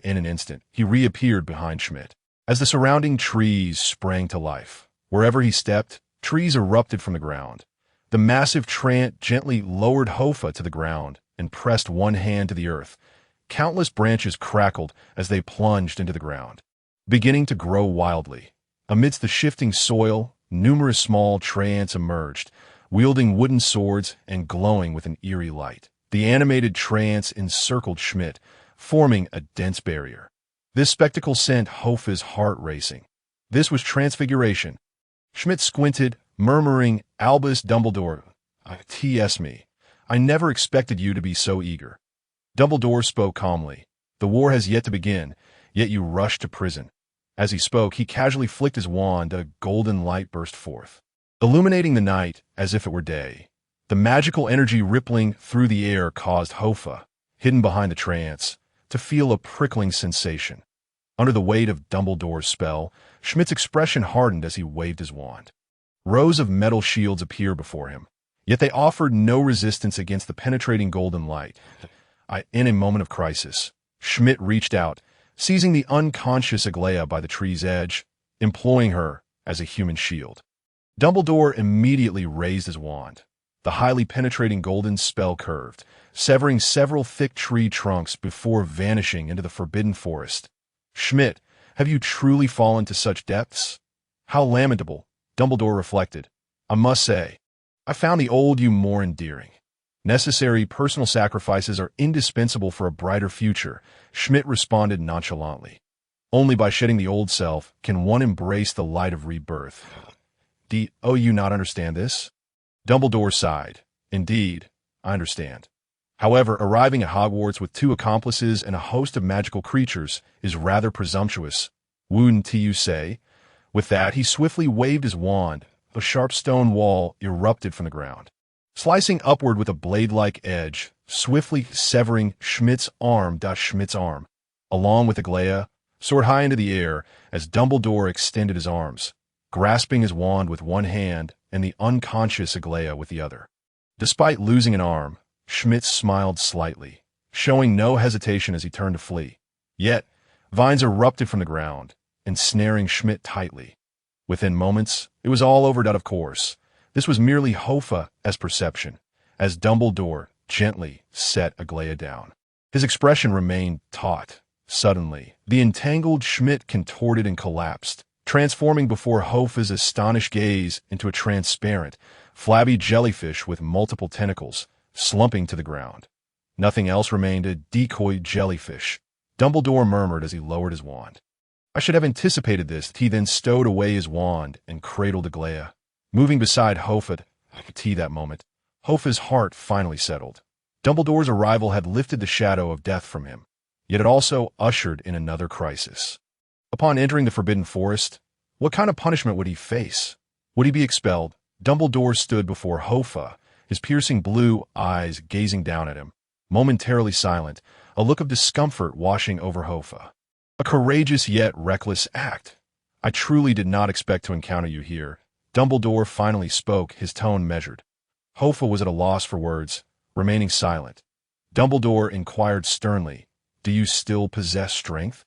In an instant, he reappeared behind Schmidt. As the surrounding trees sprang to life, wherever he stepped, trees erupted from the ground. The massive Trant gently lowered Hoffa to the ground and pressed one hand to the earth, Countless branches crackled as they plunged into the ground, beginning to grow wildly. Amidst the shifting soil, numerous small treants emerged, wielding wooden swords and glowing with an eerie light. The animated treants encircled Schmidt, forming a dense barrier. This spectacle sent Hofa's heart racing. This was transfiguration. Schmidt squinted, murmuring, "Albus Dumbledore, T.S. me. I never expected you to be so eager." Dumbledore spoke calmly. "The war has yet to begin, yet you rush to prison." As he spoke, he casually flicked his wand. A golden light burst forth, illuminating the night as if it were day. The magical energy rippling through the air caused Hofa, hidden behind the treants, to feel a prickling sensation. Under the weight of Dumbledore's spell, Schmidt's expression hardened as he waved his wand. Rows of metal shields appeared before him, yet they offered no resistance against the penetrating golden light. In a moment of crisis, Schmidt reached out, seizing the unconscious Aglaia by the tree's edge, employing her as a human shield. Dumbledore immediately raised his wand. The highly penetrating golden spell curved, severing several thick tree trunks before vanishing into the forbidden forest. "Schmidt, have you truly fallen to such depths? How lamentable," Dumbledore reflected. "I must say, I found the old you more endearing." "Necessary personal sacrifices are indispensable for a brighter future," Schmidt responded nonchalantly. "Only by shedding the old self can one embrace the light of rebirth." "Do you not understand this?" Dumbledore sighed. "Indeed, I understand. However, arriving at Hogwarts with 2 accomplices and a host of magical creatures is rather presumptuous, wouldn't you say?" With that, he swiftly waved his wand. A sharp stone wall erupted from the ground, slicing upward with a blade-like edge, swiftly severing Schmidt's arm. Schmidt's arm, along with Aglaia, soared high into the air as Dumbledore extended his arms, grasping his wand with one hand and the unconscious Aglaia with the other. Despite losing an arm, Schmidt smiled slightly, showing no hesitation as he turned to flee. Yet, vines erupted from the ground, ensnaring Schmidt tightly. Within moments, it was all over. Of course, this was merely Hofa's perception, as Dumbledore gently set Aglaia down. His expression remained taut. Suddenly, the entangled Schmidt contorted and collapsed, transforming before Hofa's astonished gaze into a transparent, flabby jellyfish with multiple tentacles, slumping to the ground. Nothing else remained, a decoy jellyfish, Dumbledore murmured as he lowered his wand. "I should have anticipated this." He then stowed away his wand and cradled Aglaia, moving beside Hofa. That moment, Hofa's heart finally settled. Dumbledore's arrival had lifted the shadow of death from him, yet it also ushered in another crisis. Upon entering the Forbidden Forest, what kind of punishment would he face? Would he be expelled? Dumbledore stood before Hofa, his piercing blue eyes gazing down at him, momentarily silent, a look of discomfort washing over Hofa. "A courageous yet reckless act. I truly did not expect to encounter you here." Dumbledore finally spoke, his tone measured. Hofa was at a loss for words, remaining silent. Dumbledore inquired sternly, "Do you still possess strength?"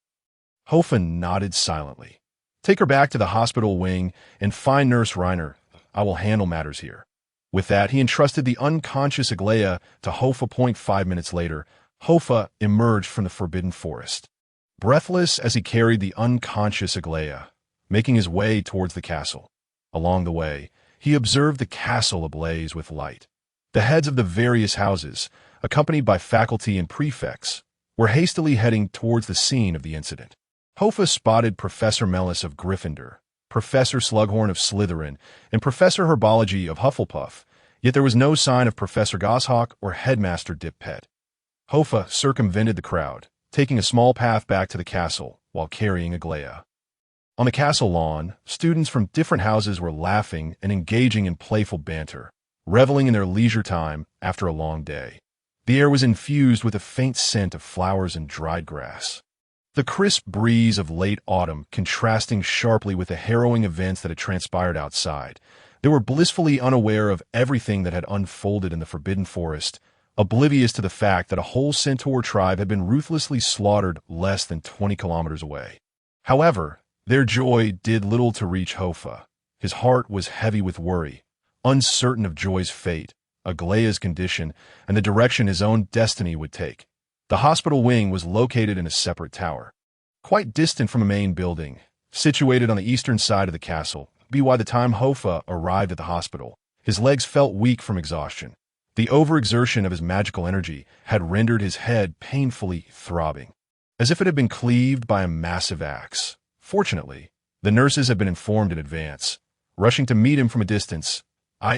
Hofa nodded silently. "Take her back to the hospital wing and find Nurse Reiner. I will handle matters here." With that, he entrusted the unconscious Aglaia to Hofa. 5 minutes later, Hofa emerged from the Forbidden Forest, breathless as he carried the unconscious Aglaia, making his way towards the castle. Along the way, he observed the castle ablaze with light. The heads of the various houses, accompanied by faculty and prefects, were hastily heading towards the scene of the incident. Hofa spotted Professor Mellis of Gryffindor, Professor Slughorn of Slytherin, and Professor Herbology of Hufflepuff, yet there was no sign of Professor Goshawk or Headmaster Dip-Pet. Hofa circumvented the crowd, taking a small path back to the castle while carrying Aglaia. On the castle lawn, students from different houses were laughing and engaging in playful banter, reveling in their leisure time after a long day. The air was infused with a faint scent of flowers and dried grass. The crisp breeze of late autumn contrasting sharply with the harrowing events that had transpired outside. They were blissfully unaware of everything that had unfolded in the Forbidden Forest, oblivious to the fact that a whole centaur tribe had been ruthlessly slaughtered less than 20 kilometers away. However, their joy did little to reach Hofa. His heart was heavy with worry, uncertain of Joy's fate, Aglaia's condition, and the direction his own destiny would take. The hospital wing was located in a separate tower, quite distant from a main building, situated on the eastern side of the castle. By the time Hofar arrived at the hospital, his legs felt weak from exhaustion. The overexertion of his magical energy had rendered his head painfully throbbing, as if it had been cleaved by a massive axe. Fortunately, the nurses had been informed in advance, rushing to meet him from a distance.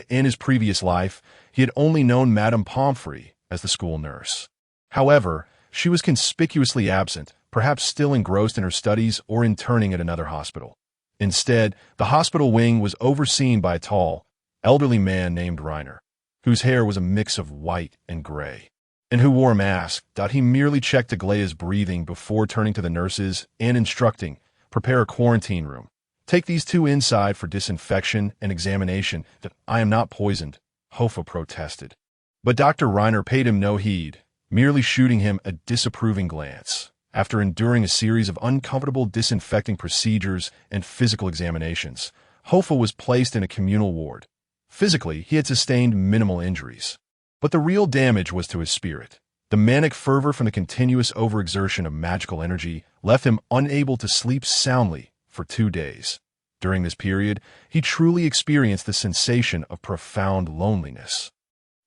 In his previous life, he had only known Madame Pomfrey as the school nurse. However, she was conspicuously absent, perhaps still engrossed in her studies or interning at another hospital. Instead, the hospital wing was overseen by a tall, elderly man named Reiner, whose hair was a mix of white and gray, and who wore a mask. He merely checked Aglaya's breathing before turning to the nurses and instructing, "Prepare a quarantine room. Take these two inside for disinfection and examination." "I am not poisoned," Hofar protested. But Dr. Reiner paid him no heed, merely shooting him a disapproving glance. After enduring a series of uncomfortable disinfecting procedures and physical examinations, Hofar was placed in a communal ward. Physically, he had sustained minimal injuries, but the real damage was to his spirit. The manic fervor from the continuous overexertion of magical energy left him unable to sleep soundly for 2 days. During this period, he truly experienced the sensation of profound loneliness.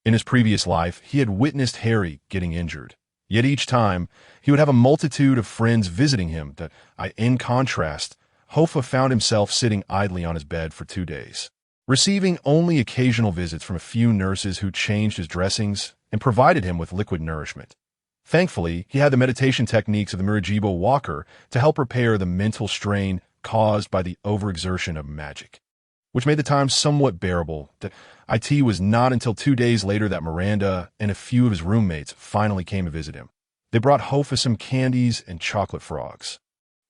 In his previous life, he had witnessed Harry getting injured, yet each time, he would have a multitude of friends visiting him. In contrast, Hofar found himself sitting idly on his bed for 2 days, receiving only occasional visits from a few nurses who changed his dressings and provided him with liquid nourishment. Thankfully, he had the meditation techniques of the Mirajibo Walker to help repair the mental strain caused by the overexertion of magic, which made the time somewhat bearable. It was not until 2 days later that Miranda and a few of his roommates finally came to visit him. They brought Hofar some candies and chocolate frogs.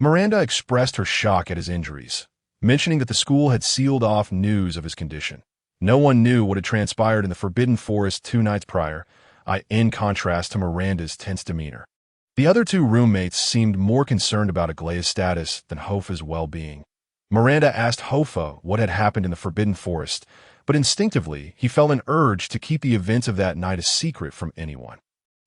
Miranda expressed her shock at his injuries, mentioning that the school had sealed off news of his condition. No one knew what had transpired in the Forbidden Forest 2 nights prior, in contrast to Miranda's tense demeanor. The other 2 roommates seemed more concerned about Aglaya's status than Hofar's well-being. Miranda asked Hofar what had happened in the Forbidden Forest, but instinctively he felt an urge to keep the events of that night a secret from anyone.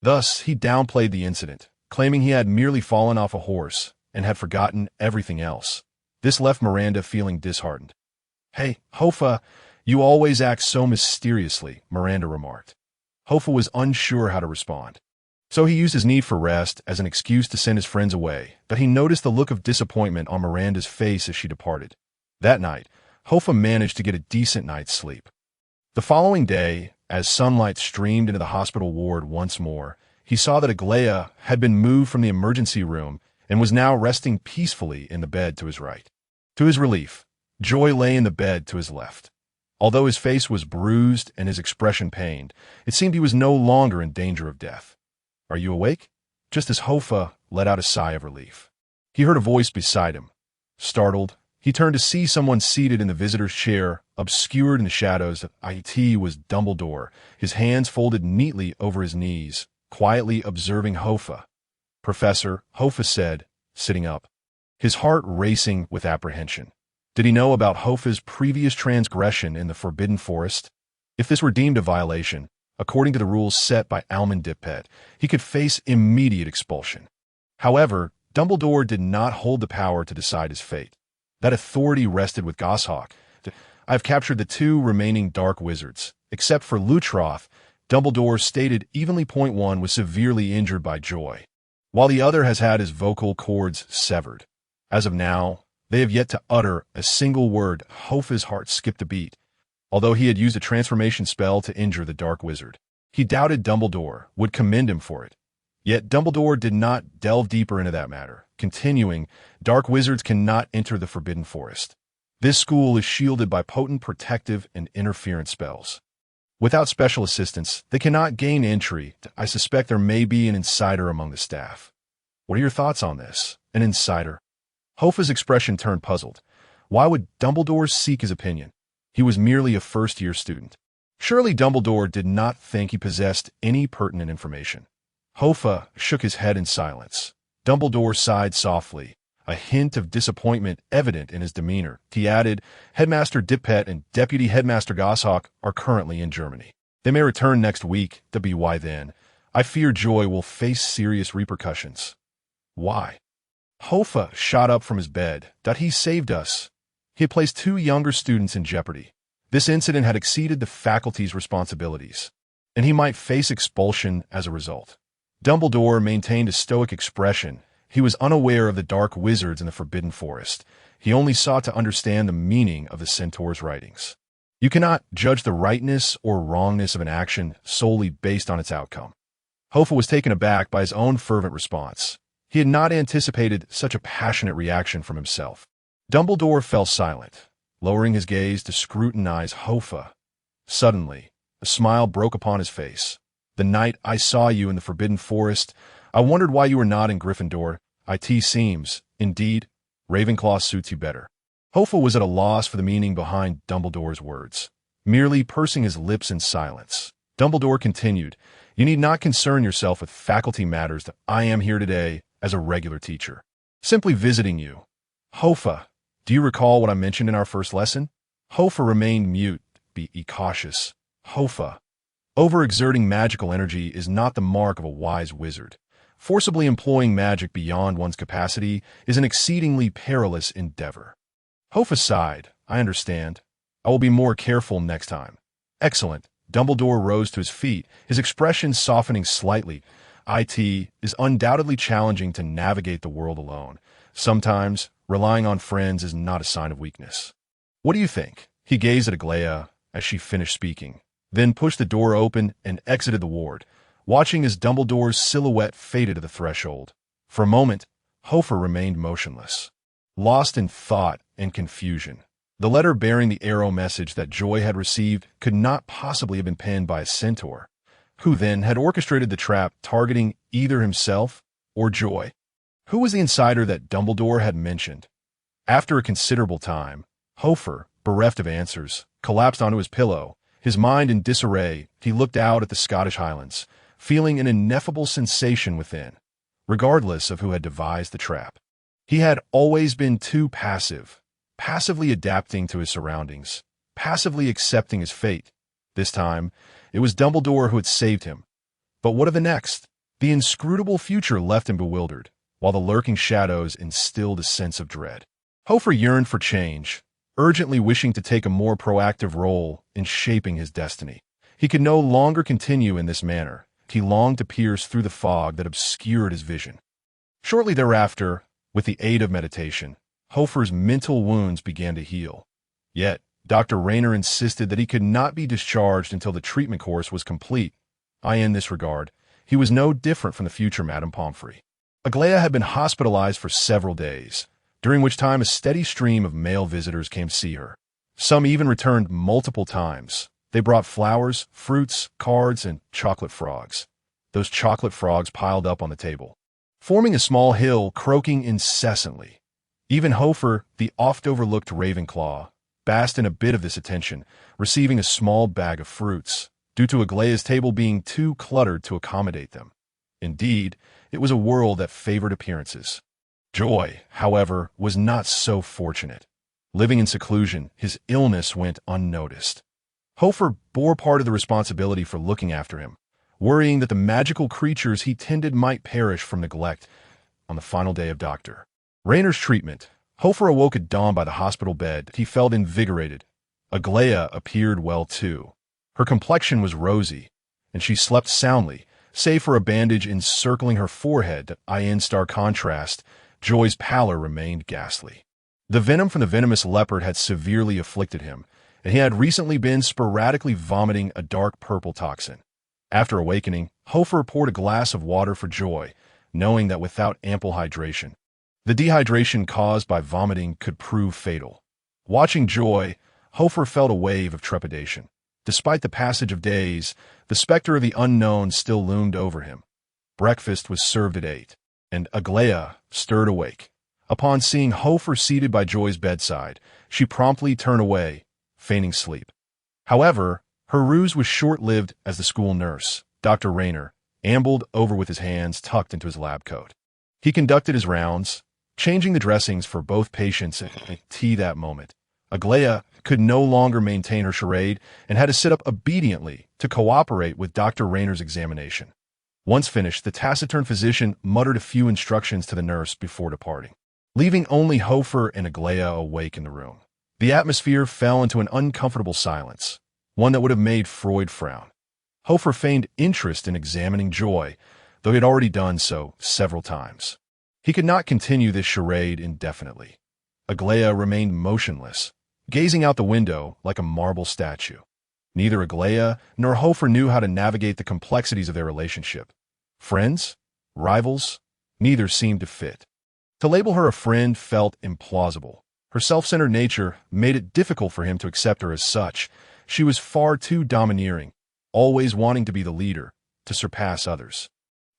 Thus, he downplayed the incident, claiming he had merely fallen off a horse and had forgotten everything else. This left Miranda feeling disheartened. "Hey, Hofar, you always act so mysteriously," Miranda remarked. Hofar was unsure how to respond, so he used his need for rest as an excuse to send his friends away, but he noticed the look of disappointment on Miranda's face as she departed. That night, Hofar managed to get a decent night's sleep. The following day, as sunlight streamed into the hospital ward once more, he saw that Aglaya had been moved from the emergency room and was now resting peacefully in the bed to his right. To his relief, Joy lay in the bed to his left. Although his face was bruised and his expression pained, it seemed he was no longer in danger of death. "Are you awake?" Just as Hofar let out a sigh of relief, he heard a voice beside him. Startled, he turned to see someone seated in the visitor's chair, obscured in the shadows. It was Dumbledore, his hands folded neatly over his knees, quietly observing Hofar. "Professor," Hofar said, sitting up, his heart racing with apprehension. Did he know about Hofar's previous transgression in the Forbidden Forest? If this were deemed a violation, according to the rules set by Almond Dippet, he could face immediate expulsion. However, Dumbledore did not hold the power to decide his fate. That authority rested with Goshawk. "I have captured the 2 remaining dark wizards. Except for Lutroth," Dumbledore stated evenly. One was severely injured by Joy, while the other has had his vocal cords severed. As of now, they have yet to utter a single word. Hofar's heart skipped a beat. Although he had used a transformation spell to injure the dark wizard, he doubted Dumbledore would commend him for it. Yet Dumbledore did not delve deeper into that matter, continuing, "Dark wizards cannot enter the Forbidden Forest. This school is shielded by potent protective and interference spells. Without special assistance, they cannot gain entry. I suspect there may be an insider among the staff." "What are your thoughts on this? An insider?" Hofar's expression turned puzzled. Why would Dumbledore seek his opinion? He was merely a first-year student. Surely Dumbledore did not think he possessed any pertinent information. Hofar shook his head in silence. Dumbledore sighed softly, a hint of disappointment evident in his demeanor. He added, "Headmaster Dippet and Deputy Headmaster Goshawk are currently in Germany. They may return next week. By then, I fear Joy will face serious repercussions. Why? Hofar shot up from his bed. He saved us. He had placed 2 younger students in jeopardy. This incident had exceeded the faculty's responsibilities, and he might face expulsion as a result. Dumbledore maintained a stoic expression. He was unaware of the dark wizards in the Forbidden Forest. He only sought to understand the meaning of the Centaur's writings. You cannot judge the rightness or wrongness of an action solely based on its outcome. Hofar was taken aback by his own fervent response. He had not anticipated such a passionate reaction from himself. Dumbledore fell silent, lowering his gaze to scrutinize Hofar. Suddenly, a smile broke upon his face. The night I saw you in the Forbidden Forest, I wondered why you were not in Gryffindor. It seems, indeed, Ravenclaw suits you better. Hofar was at a loss for the meaning behind Dumbledore's words, merely pursing his lips in silence. Dumbledore continued, "You need not concern yourself with faculty matters. That I am here today as a regular teacher, simply visiting you." "Hofar, do you recall what I mentioned in our first lesson?" Hofar remained mute. Be cautious. Hofar. Overexerting magical energy is not the mark of a wise wizard. Forcibly employing magic beyond one's capacity is an exceedingly perilous endeavor. Hofar sighed. "I understand. I will be more careful next time." "Excellent." Dumbledore rose to his feet, his expression softening slightly. "It is undoubtedly challenging to navigate the world alone. Sometimes, relying on friends is not a sign of weakness. What do you think?" He gazed at Aglaia as she finished speaking, then pushed the door open and exited the ward, watching as Dumbledore's silhouette faded to the threshold. For a moment, Hofar remained motionless, lost in thought and confusion. The letter bearing the arrow message that Joy had received could not possibly have been penned by a centaur. Who then had orchestrated the trap targeting either himself or Joy? Who was the insider that Dumbledore had mentioned? After a considerable time, Hofar, bereft of answers, collapsed onto his pillow. His mind in disarray, he looked out at the Scottish Highlands, feeling an ineffable sensation within, regardless of who had devised the trap. He had always been too passive, passively adapting to his surroundings, passively accepting his fate. This time, it was Dumbledore who had saved him. But what of the next? The inscrutable future left him bewildered, while the lurking shadows instilled a sense of dread. Hofar yearned for change, urgently wishing to take a more proactive role in shaping his destiny. He could no longer continue in this manner. He longed to pierce through the fog that obscured his vision. Shortly thereafter, with the aid of meditation, Hofar's mental wounds began to heal. Yet, Dr. Rayner insisted that he could not be discharged until the treatment course was complete. In this regard, he was no different from the future Madame Pomfrey. Aglaia had been hospitalized for several days, during which time a steady stream of male visitors came to see her. Some even returned multiple times. They brought flowers, fruits, cards, and chocolate frogs. Those chocolate frogs piled up on the table, forming a small hill, croaking incessantly. Even Hofar, the oft-overlooked Ravenclaw, basked in a bit of this attention, receiving a small bag of fruits, due to Aglaia's table being too cluttered to accommodate them. Indeed, it was a world that favored appearances. Joy, however, was not so fortunate. Living in seclusion, his illness went unnoticed. Hofar bore part of the responsibility for looking after him, worrying that the magical creatures he tended might perish from neglect. On the final day of Dr. Rayner's treatment, Hofar awoke at dawn by the hospital bed. He felt invigorated. Aglaia appeared well too. Her complexion was rosy, and she slept soundly, save for a bandage encircling her forehead. In stark contrast, Joy's pallor remained ghastly. The venom from the venomous leopard had severely afflicted him, and he had recently been sporadically vomiting a dark purple toxin. After awakening, Hofar poured a glass of water for Joy, knowing that without ample hydration, the dehydration caused by vomiting could prove fatal. Watching Joy, Hofar felt a wave of trepidation. Despite the passage of days, the specter of the unknown still loomed over him. Breakfast was served at 8, and Aglaia stirred awake. Upon seeing Hofar seated by Joy's bedside, she promptly turned away, feigning sleep. However, her ruse was short-lived as the school nurse, Dr. Rayner, ambled over with his hands tucked into his lab coat. He conducted his rounds, changing the dressings for both patients and that moment. Aglaia could no longer maintain her charade and had to sit up obediently to cooperate with Dr. Rayner's examination. Once finished, the taciturn physician muttered a few instructions to the nurse before departing, leaving only Hofar and Aglaia awake in the room. The atmosphere fell into an uncomfortable silence, one that would have made Freud frown. Hofar feigned interest in examining Joy, though he had already done so several times. He could not continue this charade indefinitely. Aglaia remained motionless, gazing out the window like a marble statue. Neither Aglaia nor Hofar knew how to navigate the complexities of their relationship. Friends? Rivals? Neither seemed to fit. To label her a friend felt implausible. Her self-centered nature made it difficult for him to accept her as such. She was far too domineering, always wanting to be the leader, to surpass others.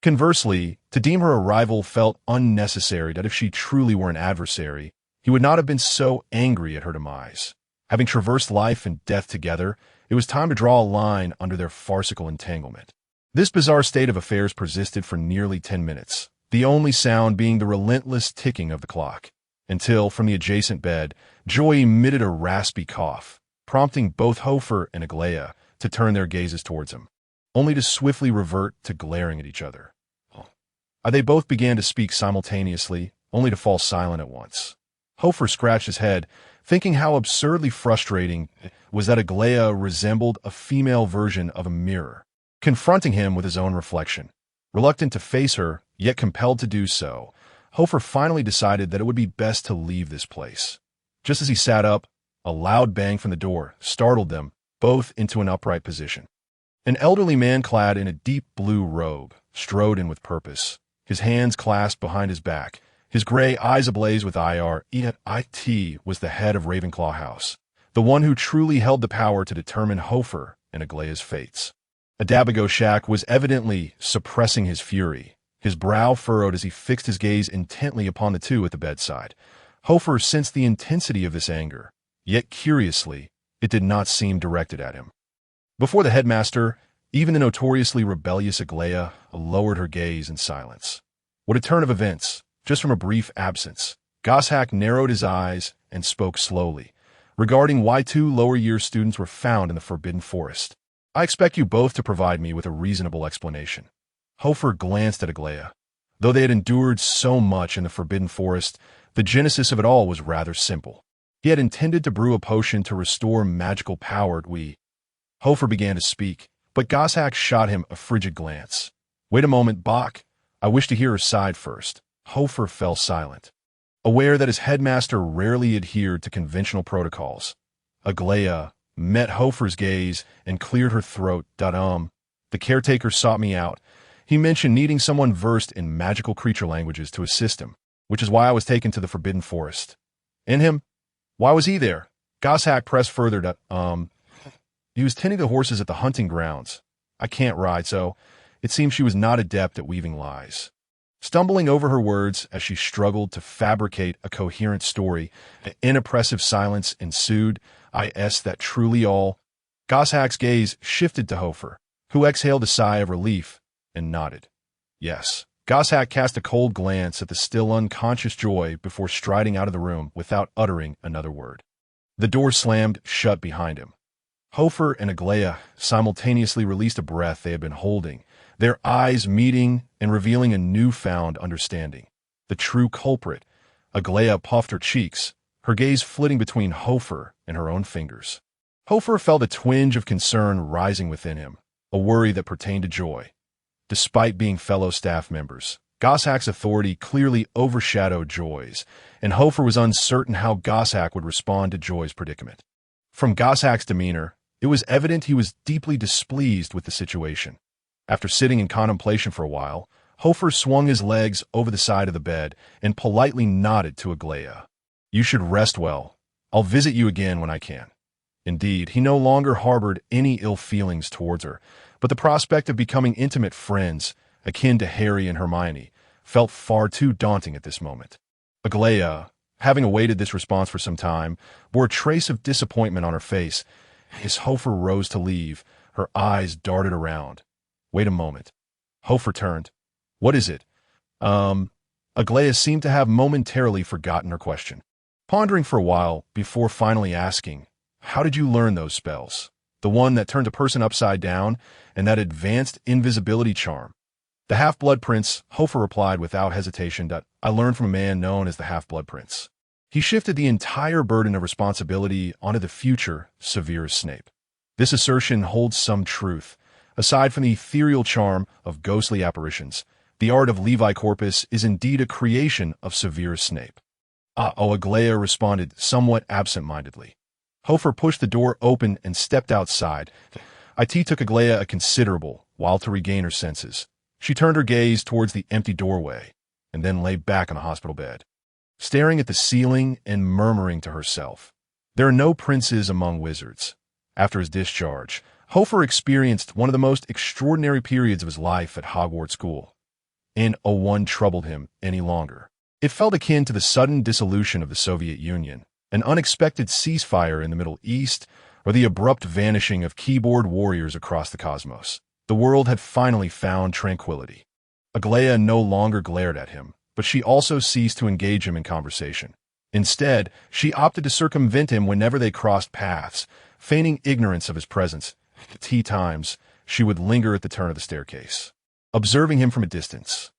Conversely, to deem her a rival felt unnecessary, that if she truly were an adversary, he would not have been so angry at her demise. Having traversed life and death together, it was time to draw a line under their farcical entanglement. This bizarre state of affairs persisted for nearly 10 minutes, the only sound being the relentless ticking of the clock, until, from the adjacent bed, Joy emitted a raspy cough, prompting both Hofar and Aglaia to turn their gazes towards him, only to swiftly revert to glaring at each other. They both began to speak simultaneously, only to fall silent at once. Hofar scratched his head, thinking how absurdly frustrating it was that Aglaia resembled a female version of a mirror, confronting him with his own reflection. Reluctant to face her, yet compelled to do so, Hofar finally decided that it would be best to leave this place. Just as he sat up, a loud bang from the door startled them both into an upright position. An elderly man clad in a deep blue robe strode in with purpose, his hands clasped behind his back, his gray eyes ablaze with ire. It was the head of Ravenclaw House, the one who truly held the power to determine Hofar and Aglaia's fates. Adabago Shack was evidently suppressing his fury, his brow furrowed as he fixed his gaze intently upon the two at the bedside. Hofar sensed the intensity of this anger, yet curiously, it did not seem directed at him. Before the headmaster, even the notoriously rebellious Aglaia lowered her gaze in silence. What a turn of events, just from a brief absence. Goshawk narrowed his eyes and spoke slowly, regarding why 2 lower-year students were found in the Forbidden Forest. I expect you both to provide me with a reasonable explanation. Hofar glanced at Aglaia. Though they had endured so much in the Forbidden Forest, the genesis of it all was rather simple. He had intended to brew a potion to restore magical power. Hofar began to speak, but Goshawk shot him a frigid glance. Wait a moment, Bach. I wish to hear her side first. Hofar fell silent, aware that his headmaster rarely adhered to conventional protocols. Aglaia met Hofar's gaze and cleared her throat. The caretaker sought me out. He mentioned needing someone versed in magical creature languages to assist him, which is why I was taken to the Forbidden Forest. And him? Why was he there? Goshawk pressed further. He was tending the horses at the hunting grounds. I can't ride, so it seems she was not adept at weaving lies. Stumbling over her words as she struggled to fabricate a coherent story, an inoppressive silence ensued. That truly all. Goshawk's gaze shifted to Hofar, who exhaled a sigh of relief and nodded. Yes. Goshawk cast a cold glance at the still unconscious Joy before striding out of the room without uttering another word. The door slammed shut behind him. Hofar and Aglaia simultaneously released a breath they had been holding, their eyes meeting and revealing a newfound understanding. The true culprit. Aglaia puffed her cheeks, her gaze flitting between Hofar and her own fingers. Hofar felt a twinge of concern rising within him, a worry that pertained to Joy. Despite being fellow staff members, Goshawk's authority clearly overshadowed Joy's, and Hofar was uncertain how Goshawk would respond to Joy's predicament. From Goshawk's demeanor, it was evident he was deeply displeased with the situation. After sitting in contemplation for a while, Hofar swung his legs over the side of the bed and politely nodded to Aglaia. You should rest well. I'll visit you again when I can. Indeed, he no longer harbored any ill feelings towards her, but the prospect of becoming intimate friends, akin to Harry and Hermione, felt far too daunting at this moment. Aglaia, having awaited this response for some time, bore a trace of disappointment on her face. As Hofar rose to leave, her eyes darted around. Wait a moment. Hofar turned. What is it? Aglaia seemed to have momentarily forgotten her question, pondering for a while before finally asking, how did you learn those spells? The one that turned a person upside down and that advanced invisibility charm. The Half-Blood Prince, Hofar replied without hesitation. I learned from a man known as the Half-Blood Prince. He shifted the entire burden of responsibility onto the future Severus Snape. This assertion holds some truth. Aside from the ethereal charm of ghostly apparitions, the art of Levi Corpus is indeed a creation of Severus Snape. Aglaia responded somewhat absent-mindedly. Hofar pushed the door open and stepped outside. It took Aglaia a considerable while to regain her senses. She turned her gaze towards the empty doorway and then lay back on the hospital bed, staring at the ceiling and murmuring to herself. There are no princes among wizards. After his discharge, Hofar experienced one of the most extraordinary periods of his life at Hogwarts School. And no one troubled him any longer. It felt akin to the sudden dissolution of the Soviet Union, an unexpected ceasefire in the Middle East, or the abrupt vanishing of keyboard warriors across the cosmos. The world had finally found tranquility. Aglaia no longer glared at him, but she also ceased to engage him in conversation. Instead, she opted to circumvent him whenever they crossed paths, feigning ignorance of his presence. At tea times, she would linger at the turn of the staircase, observing him from a distance.